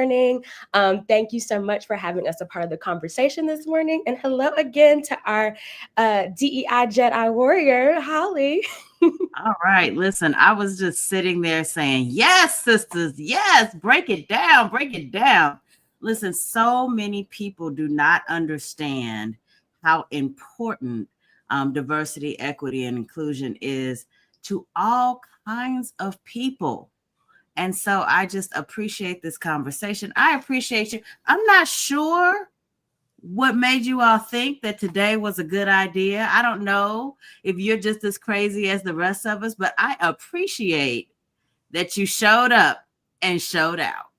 Thank you so much for having us a part of the conversation this morning. And hello again to our DEI Jedi warrior, Holly. All right. Listen, I was just sitting there saying, yes, sisters, yes, break it down, break it down. Listen, so many people do not understand how important diversity, equity, and inclusion is to all kinds of people. And so I just appreciate this conversation. I appreciate you. I'm not sure what made you all think that today was a good idea. I don't know if you're just as crazy as the rest of us, but I appreciate that you showed up and showed out.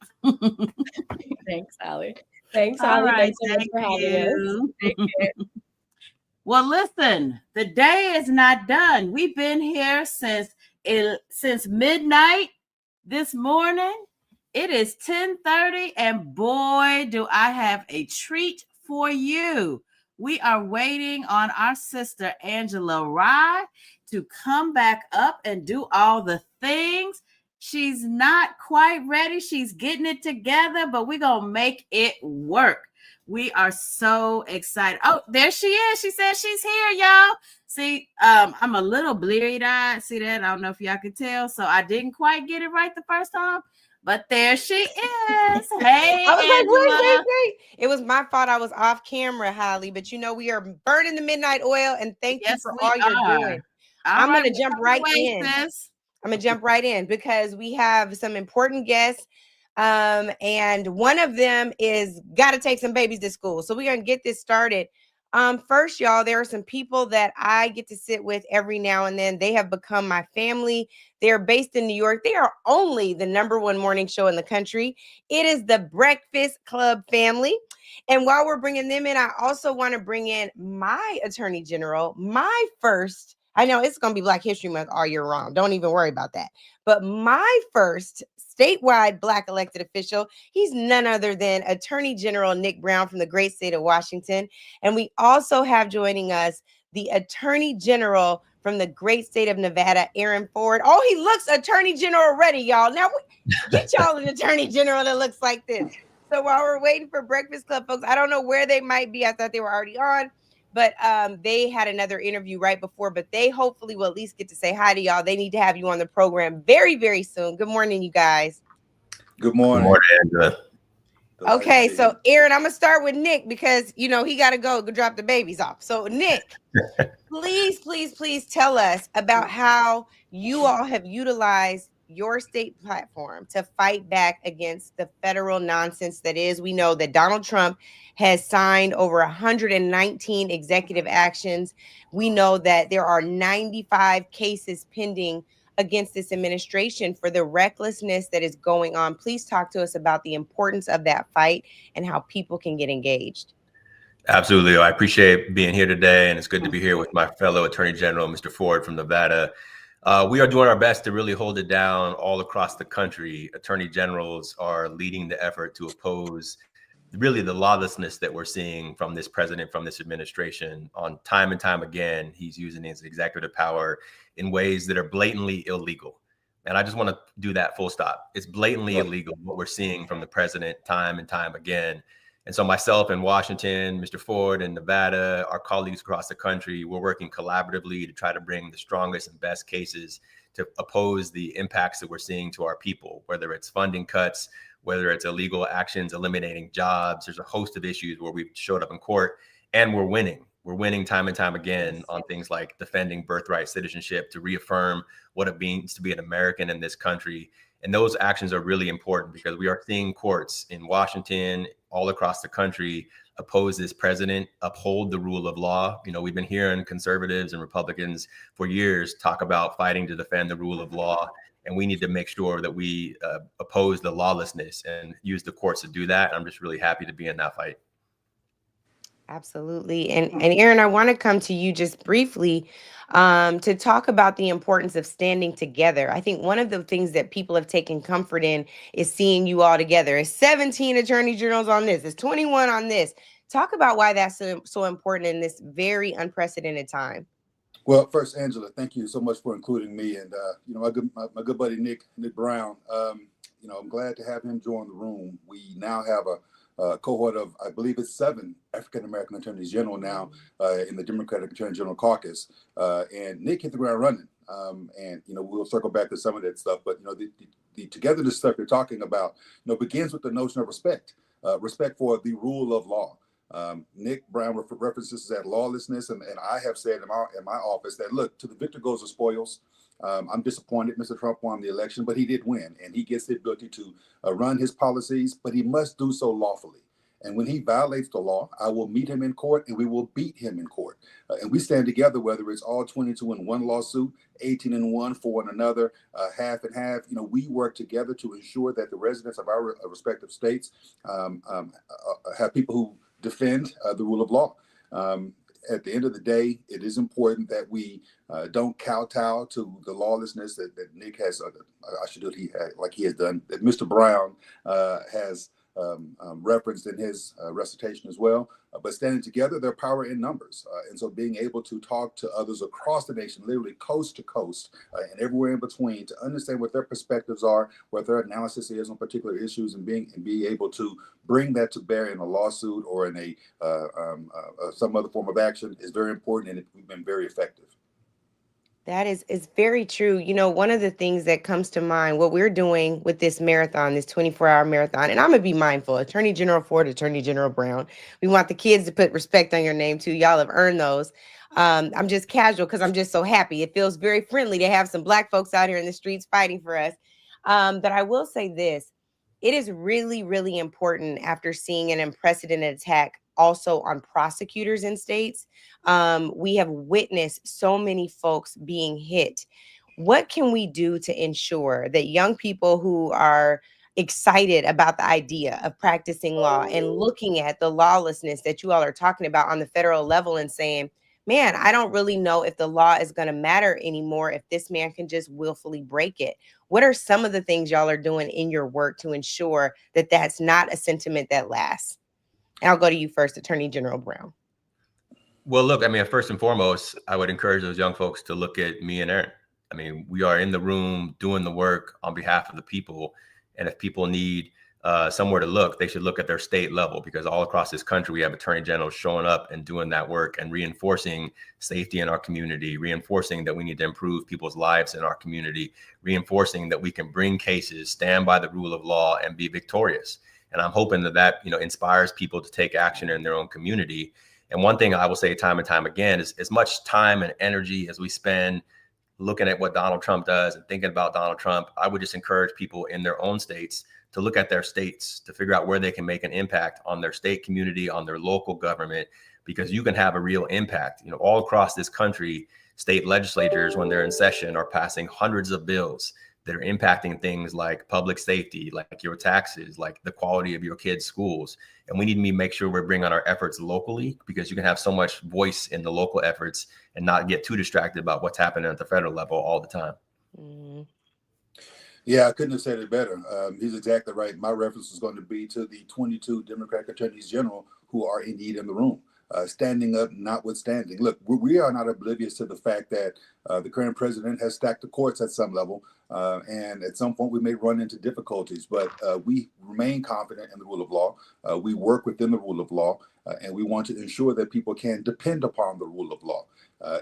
Thanks, Holly. Thanks, All Holly. right, Thanks so much for having us. Take care. Well, listen, the day is not done. We've been here since midnight this morning. It is 10:30, and boy, do I have a treat for you. We are waiting on our sister Angela Rye to come back up and do all the things. She's not quite ready. She's getting it together, but we're going to make it work. We are so excited. Oh, there she is. She said she's here, y'all. See, I'm a little bleary-eyed. See that? I don't know if y'all could tell. So I didn't quite get it right the first time. But there she is. Hey, I was Angela. like, wait. It was my fault. I was off camera, Holly. But you know, we are burning the midnight oil, and thank you for all you're doing. I'm going to jump right in. I'm going to jump right in because we have some important guests. And one of them is got to take some babies to school. So we're going to get this started. First, y'all, there are some people that I get to sit with every now and then. They have become my family. They're based in New York. They are only the #1 morning show in the country. It is the Breakfast Club family. And while we're bringing them in, I also want to bring in my Attorney General, my first. I know it's going to be Black History Month all year round. Don't even worry about that. But my first statewide Black elected official, he's none other than Attorney General Nick Brown from the great state of Washington. And we also have joining us the Attorney General from the great state of Nevada, Aaron Ford. Oh, he looks Attorney General ready, y'all. Now, get y'all an Attorney General that looks like this. So while we're waiting for Breakfast Club folks, I don't know where they might be. I thought they were already on. But they had another interview right before, but they hopefully will at least get to say hi to y'all. They need to have you on the program very, very soon. Good morning, you guys. Good morning. Good morning, Angela. Okay, so Aaron, I'm going to start with Nick because, you know, he got to go drop the babies off. So Nick, please tell us about how you all have utilized your state platform to fight back against the federal nonsense that is. We know that Donald Trump has signed over 119 executive actions. We know that there are 95 cases pending against this administration for the recklessness that is going on. Please talk to us about the importance of that fight and how people can get engaged. Absolutely. I appreciate being here today, and it's good to be here with my fellow Attorney General, Mr. Ford from Nevada. We are doing our best to really hold it down all across the country. Attorney generals are leading the effort to oppose really the lawlessness that we're seeing from this president, from this administration. On time and time again, he's using his executive power in ways that are blatantly illegal. And I just want to do that full stop. It's blatantly illegal what we're seeing from the president time and time again. And so myself in Washington, Mr. Ford in Nevada, our colleagues across the country, we're working collaboratively to try to bring the strongest and best cases to oppose the impacts that we're seeing to our people, whether it's funding cuts, whether it's illegal actions, eliminating jobs. There's a host of issues where we've showed up in court and we're winning. We're winning time and time again on things like defending birthright citizenship, to reaffirm what it means to be an American in this country. And those actions are really important because we are seeing courts in Washington, all across the country, oppose this president, uphold the rule of law. You know, we've been hearing conservatives and Republicans for years talk about fighting to defend the rule of law. And we need to make sure that we oppose the lawlessness and use the courts to do that. I'm just really happy to be in that fight. Absolutely. And Aaron, I want to come to you just briefly to talk about the importance of standing together. I think one of the things that people have taken comfort in is seeing you all together. It's 17 attorney generals on this, it's 21 on this. Talk about why that's so important in this very unprecedented time. Well, first, Angela, thank you so much for including me, and you know, my good buddy Nick Brown. You know, I'm glad to have him join the room. We now have a cohort of, I believe it's 7 African American attorneys general now in the Democratic Attorney General caucus, and Nick hit the ground running. And you know, we'll circle back to some of that stuff, but you know, the togetherness stuff you're talking about, you know, begins with the notion of respect, respect for the rule of law. Nick Brown references that lawlessness, and I have said in my office that, look, to the victor goes the spoils. I'm disappointed Mr. Trump won the election, but he did win, and he gets the ability to run his policies, but he must do so lawfully. And when he violates the law, I will meet him in court, and we will beat him in court. And we stand together, whether it's all 22 in one lawsuit, 18 in one for one another, half and half. You know, we work together to ensure that the residents of our respective states have people who defend the rule of law. At the end of the day, it is important that we don't kowtow to the lawlessness that Nick has, I should do it like he has done, that Mr. Brown has referenced in his recitation as well. But standing together, their power in numbers. And so being able to talk to others across the nation, literally coast to coast and everywhere in between, to understand what their perspectives are, what their analysis is on particular issues, and be able to bring that to bear in a lawsuit or in a some other form of action is very important, and we've been very effective. That is very true. You know, one of the things that comes to mind, what we're doing with this marathon, this 24-hour marathon, and I'm going to be mindful, Attorney General Ford, Attorney General Brown, we want the kids to put respect on your name too. Y'all have earned those. I'm just casual because I'm just so happy. It feels very friendly to have some Black folks out here in the streets fighting for us. But I will say this, it is really, really important after seeing an unprecedented attack also on prosecutors in states. We have witnessed so many folks being hit. What can we do to ensure that young people who are excited about the idea of practicing law and looking at the lawlessness that you all are talking about on the federal level and saying, man, I don't really know if the law is going to matter anymore if this man can just willfully break it? What are some of the things y'all are doing in your work to ensure that that's not a sentiment that lasts? And I'll go to you first, Attorney General Brown. Well, look, I mean, first and foremost, I would encourage those young folks to look at me and Aaron. I mean, we are in the room doing the work on behalf of the people. And if people need somewhere to look, they should look at their state level, because all across this country, we have attorney generals showing up and doing that work and reinforcing safety in our community, reinforcing that we need to improve people's lives in our community, reinforcing that we can bring cases, stand by the rule of law, and be victorious. And I'm hoping that you know, inspires people to take action in their own community. And one thing I will say time and time again is, as much time and energy as we spend looking at what Donald Trump does and thinking about Donald Trump, I would just encourage people in their own states to look at their states, to figure out where they can make an impact on their state community, on their local government, because you can have a real impact. You know, all across this country, state legislatures, when they're in session, are passing hundreds of bills that are impacting things like public safety, like your taxes, like the quality of your kids' schools. And we need to make sure we're bringing our efforts locally, because you can have so much voice in the local efforts and not get too distracted about what's happening at the federal level all the time. Mm-hmm. Yeah, I couldn't have said it better. He's exactly right. My reference is going to be to the 22 Democratic attorneys general who are indeed in the room, standing up, notwithstanding. Look, we are not oblivious to the fact that the current president has stacked the courts at some level, and at some point we may run into difficulties, but we remain confident in the rule of law. We work within the rule of law, and we want to ensure that people can depend upon the rule of law.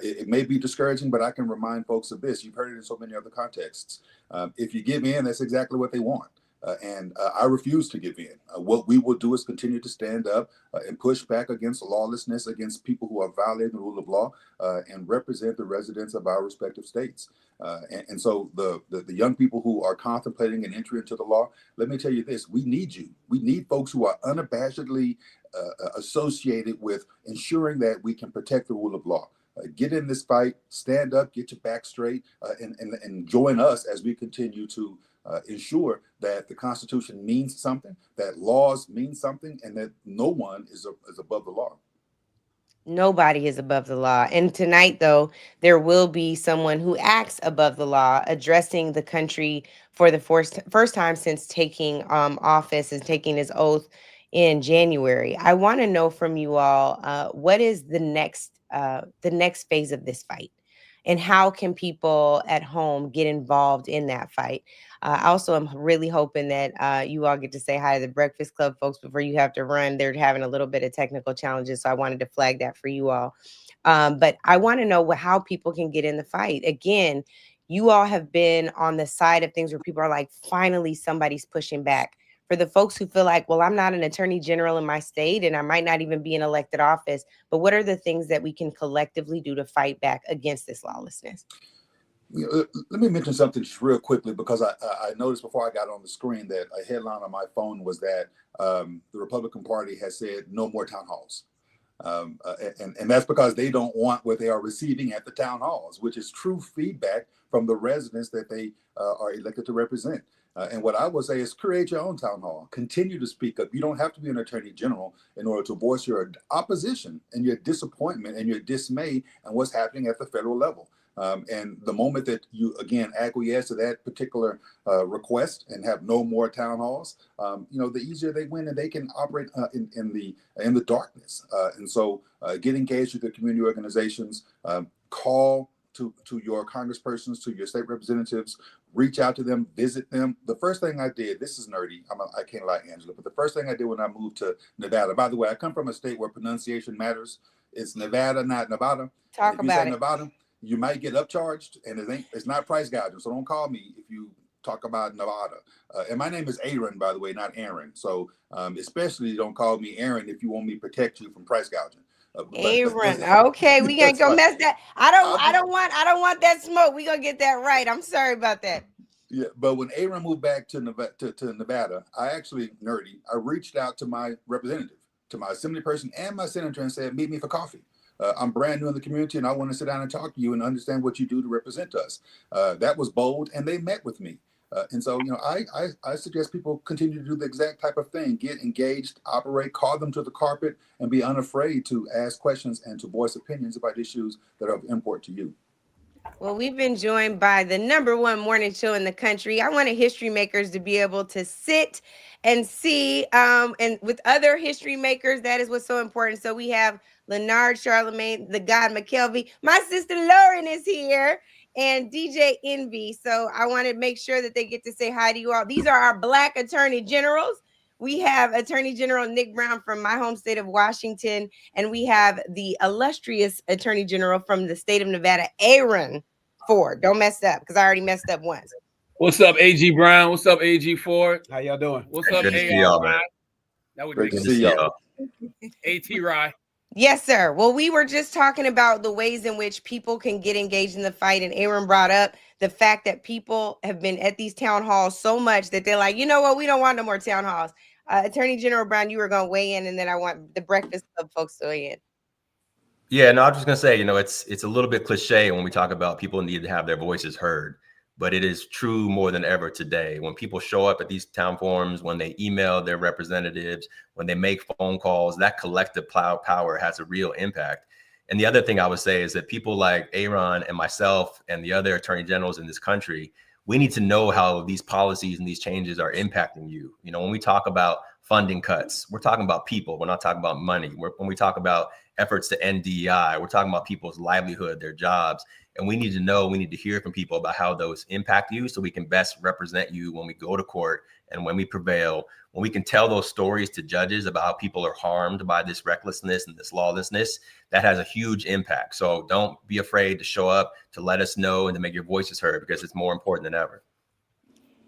It may be discouraging, but I can remind folks of this. You've heard it in so many other contexts. If you give in, that's exactly what they want. And I refuse to give in. What we will do is continue to stand up and push back against lawlessness, against people who are violating the rule of law, and represent the residents of our respective states. And so the young people who are contemplating an entry into the law, let me tell you this, we need you. We need folks who are unabashedly associated with ensuring that we can protect the rule of law. Get in this fight, stand up, get your back straight, and join us as we continue to ensure that the Constitution means something, that laws mean something, and that no one is above the law. Nobody is above the law. And tonight, though, there will be someone who acts above the law, addressing the country for the first time since taking office and taking his oath in January. I want to know from you all, what is the next phase of this fight? And how can people at home get involved in that fight? I also am really hoping that you all get to say hi to the Breakfast Club folks before you have to run. They're having a little bit of technical challenges, so I wanted to flag that for you all. But I want to know how people can get in the fight. Again, you all have been on the side of things where people are like, finally, somebody's pushing back. For the folks who feel like, well, I'm not an attorney general in my state and I might not even be in elected office, but what are the things that we can collectively do to fight back against this lawlessness? Let me mention something just real quickly, because I noticed before I got on the screen that a headline on my phone was that the Republican Party has said no more town halls. And that's because they don't want what they are receiving at the town halls, which is true feedback from the residents that they are elected to represent. And what I would say is create your own town hall. Continue to speak up. You don't have to be an attorney general in order to voice your opposition and your disappointment and your dismay and what's happening at the federal level. And the moment that you, again, acquiesce to that particular request and have no more town halls, the easier they win and they can operate in the darkness. And so get engaged with the community organizations, call to your congresspersons, to your state representatives, reach out to them, visit them. The first thing I did, this is nerdy, I can't lie, Angela, but the first thing I did when I moved to Nevada, by the way, I come from a state where pronunciation matters. It's Nevada, not Nevada. Talk if you about say it. Nevada, you might get upcharged, and it's not price gouging. So don't call me if you talk about Nevada. And my name is Aaron, by the way, not Aaron. So especially don't call me Aaron if you want me to protect you from price gouging. Aaron, okay, we ain't gonna mess that. I don't want that smoke. We gonna get that right. I'm sorry about that. Yeah, but when Aaron moved back to Nevada, I actually, nerdy, I reached out to my representative, to my assembly person and my senator, and said, meet me for coffee. I'm brand new in the community and I want to sit down and talk to you and understand what you do to represent us. That was bold, and they met with me. And so, I suggest people continue to do the exact type of thing, get engaged, operate, call them to the carpet, and be unafraid to ask questions and to voice opinions about issues that are of import to you. Well, we've been joined by the #1 morning show in the country. I wanted history makers to be able to sit and see, and with other history makers, that is what's so important. So we have Leonard Charlemagne, the God McKelvey. My sister Lauren is here, and DJ Envy. So I want to make sure that they get to say hi to you all. These are our Black attorney generals. We have Attorney General Nick Brown from my home state of Washington, and we have the illustrious Attorney General from the state of Nevada, Aaron Ford. Don't mess up, because I already messed up once. What's up, AG Brown? What's up, AG Ford? How y'all doing? What's up, Good to see y'all, man. That would Great be to see y'all. AT Rye. Yes, sir. Well, we were just talking about the ways in which people can get engaged in the fight, and Aaron brought up the fact that people have been at these town halls so much that they're like, you know what, we don't want no more town halls. Attorney General Brown, you were going to weigh in, and then I want the Breakfast Club folks to weigh in. Yeah, no, I was just gonna say, it's a little bit cliche when we talk about people need to have their voices heard. but it is true more than ever today. When people show up at these town forums, when they email their representatives, when they make phone calls, that collective power has a real impact. And the other thing I would say is that people like Aaron and myself and the other attorney generals in this country, we need to know how these policies and these changes are impacting you. You know, when we talk about funding cuts, we're talking about people. We're not talking about money. When we talk about efforts to end DEI, we're talking about people's livelihood, their jobs. And we need to know, we need to hear from people about how those impact you so we can best represent you when we go to court and when we prevail, when we can tell those stories to judges about how people are harmed by this recklessness and this lawlessness. That has a huge impact. So don't be afraid to show up, to let us know, and to make your voices heard, because it's more important than ever.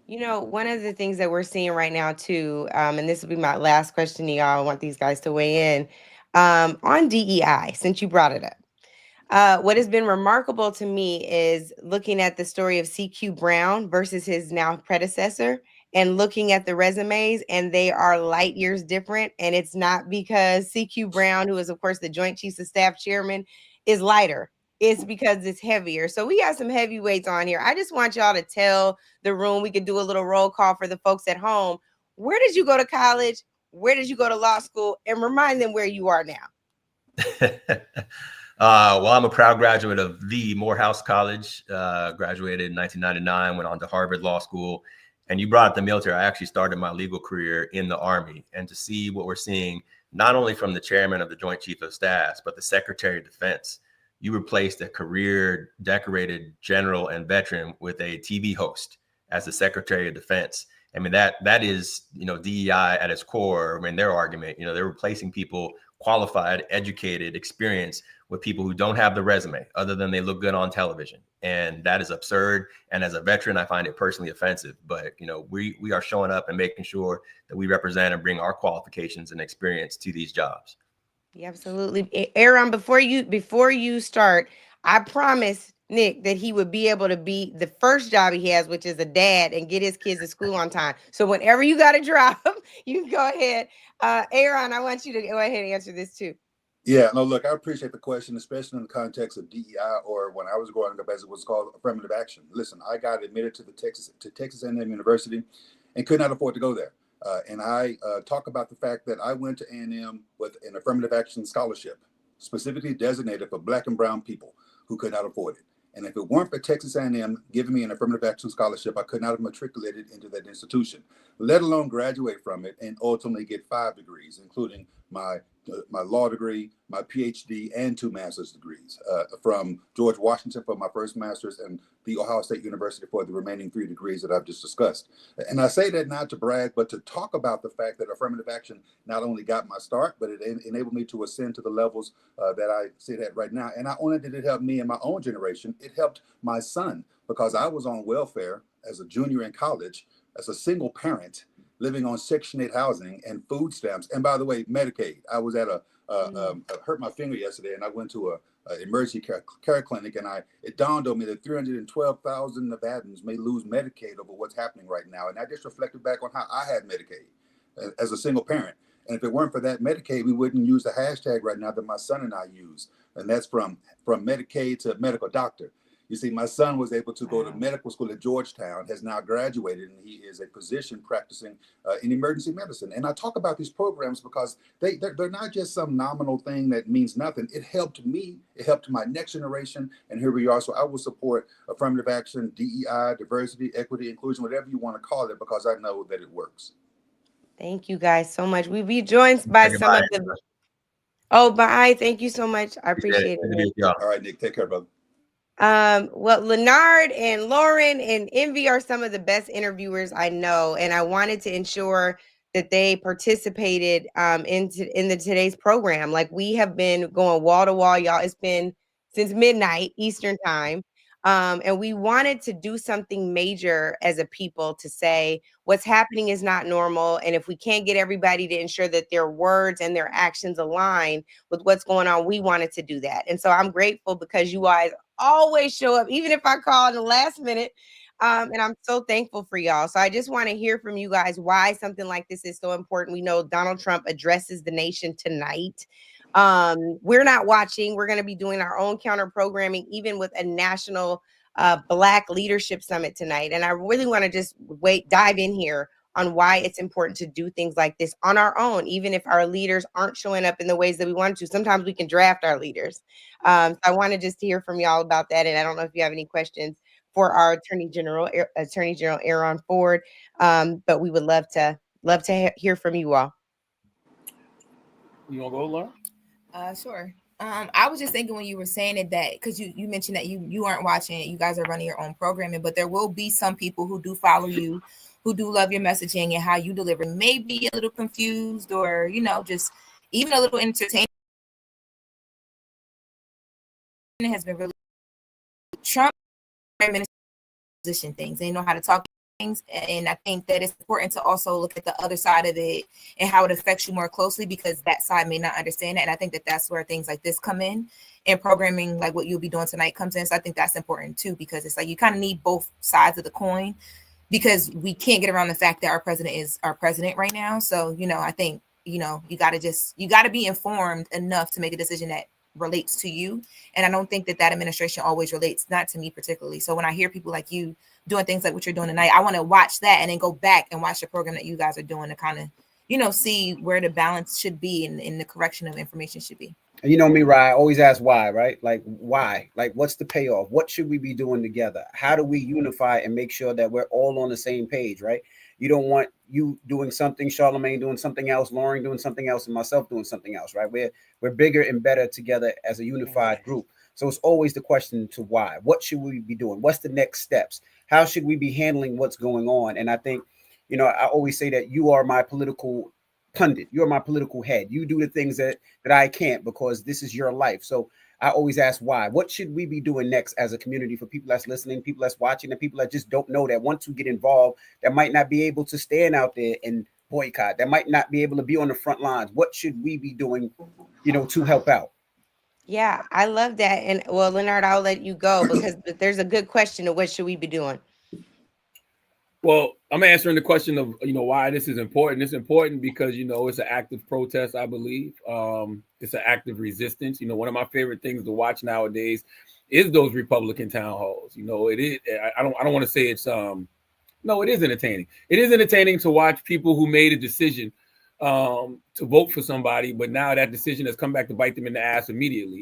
You know, one of the things that we're seeing right now too, and this will be my last question to y'all, I want these guys to weigh in, on DEI, since you brought it up. What has been remarkable to me is looking at the story of CQ Brown versus his now predecessor and looking at the resumes, and they are light years different. And it's not because CQ Brown, who is of course the Joint Chiefs of Staff chairman, is lighter. It's because it's heavier. So we got some heavyweights on here. I just want y'all to tell the room, we could do a little roll call for the folks at home. Where did you go to college? Where did you go to law school? And remind them where you are now. Well, I'm a proud graduate of the Morehouse College, graduated in 1999, went on to Harvard Law School. And you brought up the military. I actually started my legal career in the Army. And to see what we're seeing, not only from the chairman of the Joint Chiefs of Staff, but the Secretary of Defense, you replaced a career decorated general and veteran with a TV host as the Secretary of Defense. I mean, that is, you know, DEI at its core. I mean, their argument, you know, they're replacing people qualified, educated, experienced with people who don't have the resume other than they look good on television. And that is absurd. And as a veteran, I find it personally offensive. But, you know, we are showing up and making sure that we represent and bring our qualifications and experience to these jobs. Yeah, absolutely. Aaron, before you start, I promised Nick that he would be able to be the first job he has, which is a dad, and get his kids to school on time. So whenever you got to drop, you can go ahead. Aaron, I want you to go ahead and answer this too. Yeah, no, look, I appreciate the question, especially in the context of DEI, or when I was growing up, as it was called, affirmative action. Listen, I got admitted to Texas A&M University and could not afford to go there. And I talk about the fact that I went to A&M with an affirmative action scholarship, specifically designated for Black and brown people who could not afford it. And if it weren't for Texas A&M giving me an affirmative action scholarship, I could not have matriculated into that institution, let alone graduate from it and ultimately get 5 degrees, including my law degree, my PhD, and 2 master's degrees from George Washington for my first master's and the Ohio State University for the remaining 3 degrees that I've just discussed. And I say that not to brag, but to talk about the fact that affirmative action not only got my start, but it enabled me to ascend to the levels that I sit at right now. And not only did it help me in my own generation, it helped my son, because I was on welfare as a junior in college, as a single parent, living on Section 8 housing and food stamps. And by the way, Medicaid. I was at I hurt my finger yesterday, and I went to a emergency care clinic, and it dawned on me that 312,000 Nevadans may lose Medicaid over what's happening right now. And I just reflected back on how I had Medicaid as a single parent. And if it weren't for that Medicaid, we wouldn't use the hashtag right now that my son and I use. And that's from Medicaid to medical doctor. You see, my son was able to go to medical school at Georgetown, has now graduated, and he is a physician practicing in emergency medicine. And I talk about these programs because they're not just some nominal thing that means nothing. It helped me. It helped my next generation. And here we are. So I will support affirmative action, DEI, diversity, equity, inclusion, whatever you want to call it, because I know that it works. Thank you guys so much. We'll be joined by some of the... Oh, bye. Thank you so much. I appreciate it. All right, Nick. Take care, brother. Well, Leonard and Lauren and Envy are some of the best interviewers I know, and I wanted to ensure that they participated in today's program. Like, we have been going wall to wall, y'all. It's been since midnight Eastern time. And we wanted to do something major as a people to say what's happening is not normal. And if we can't get everybody to ensure that their words and their actions align with what's going on, we wanted to do that. And so I'm grateful because you guys always show up, even if I call in the last minute. And I'm so thankful for y'all. So I just want to hear from you guys why something like this is so important. We know Donald Trump addresses the nation tonight. We're not watching. We're going to be doing our own counter programming, even with a national Black Leadership Summit tonight. And I really want to just dive in here on why it's important to do things like this on our own, even if our leaders aren't showing up in the ways that we want to. Sometimes we can draft our leaders. So I want to just hear from y'all about that. And I don't know if you have any questions for our Attorney General Aaron Ford, but we would love to hear from you all. You want to go, Laura? Sure. I was just thinking when you were saying it that because you mentioned that you aren't watching it, you guys are running your own programming, but there will be some people who do follow you, who do love your messaging and how you deliver, maybe a little confused or just even a little entertaining. Has been really Trump position things. They know how to talk things, and I think that it's important to also look at the other side of it and how it affects you more closely because that side may not understand it. And I think that that's where things like this come in, and programming like what you'll be doing tonight comes in. So I think that's important too, because it's like you kind of need both sides of the coin because we can't get around the fact that our president is our president right now. So I think you got to be informed enough to make a decision that relates to you. And I don't think that administration always relates, not to me particularly. So when I hear people like you doing things like what you're doing tonight, I want to watch that and then go back and watch the program that you guys are doing to kind of, see where the balance should be and the correction of information should be. And you know me, Ryan, I always ask why, right? Like, why? Like, what's the payoff? What should we be doing together? How do we unify and make sure that we're all on the same page, right? You don't want you doing something, Charlamagne doing something else, Lauren doing something else, and myself doing something else, right? We're bigger and better together as a unified group. So it's always the question to why. What should we be doing? What's the next steps? How should we be handling what's going on? And I think, I always say that you are my political pundit. You're my political head. You do the things that I can't because this is your life. So I always ask why. What should we be doing next as a community for people that's listening, people that's watching, and people that just don't know, that want to get involved, that might not be able to stand out there and boycott, that might not be able to be on the front lines? What should we be doing, to help out? Yeah, I love that. And well, Leonard, I'll let you go because there's a good question of what should we be doing? Well, I'm answering the question of, why this is important. It's important because, it's an active protest, I believe. It's an active resistance. One of my favorite things to watch nowadays is those Republican town halls. It is, I don't want to say it's, no, it is entertaining. It is entertaining to watch people who made a decision to vote for somebody, but now that decision has come back to bite them in the ass immediately.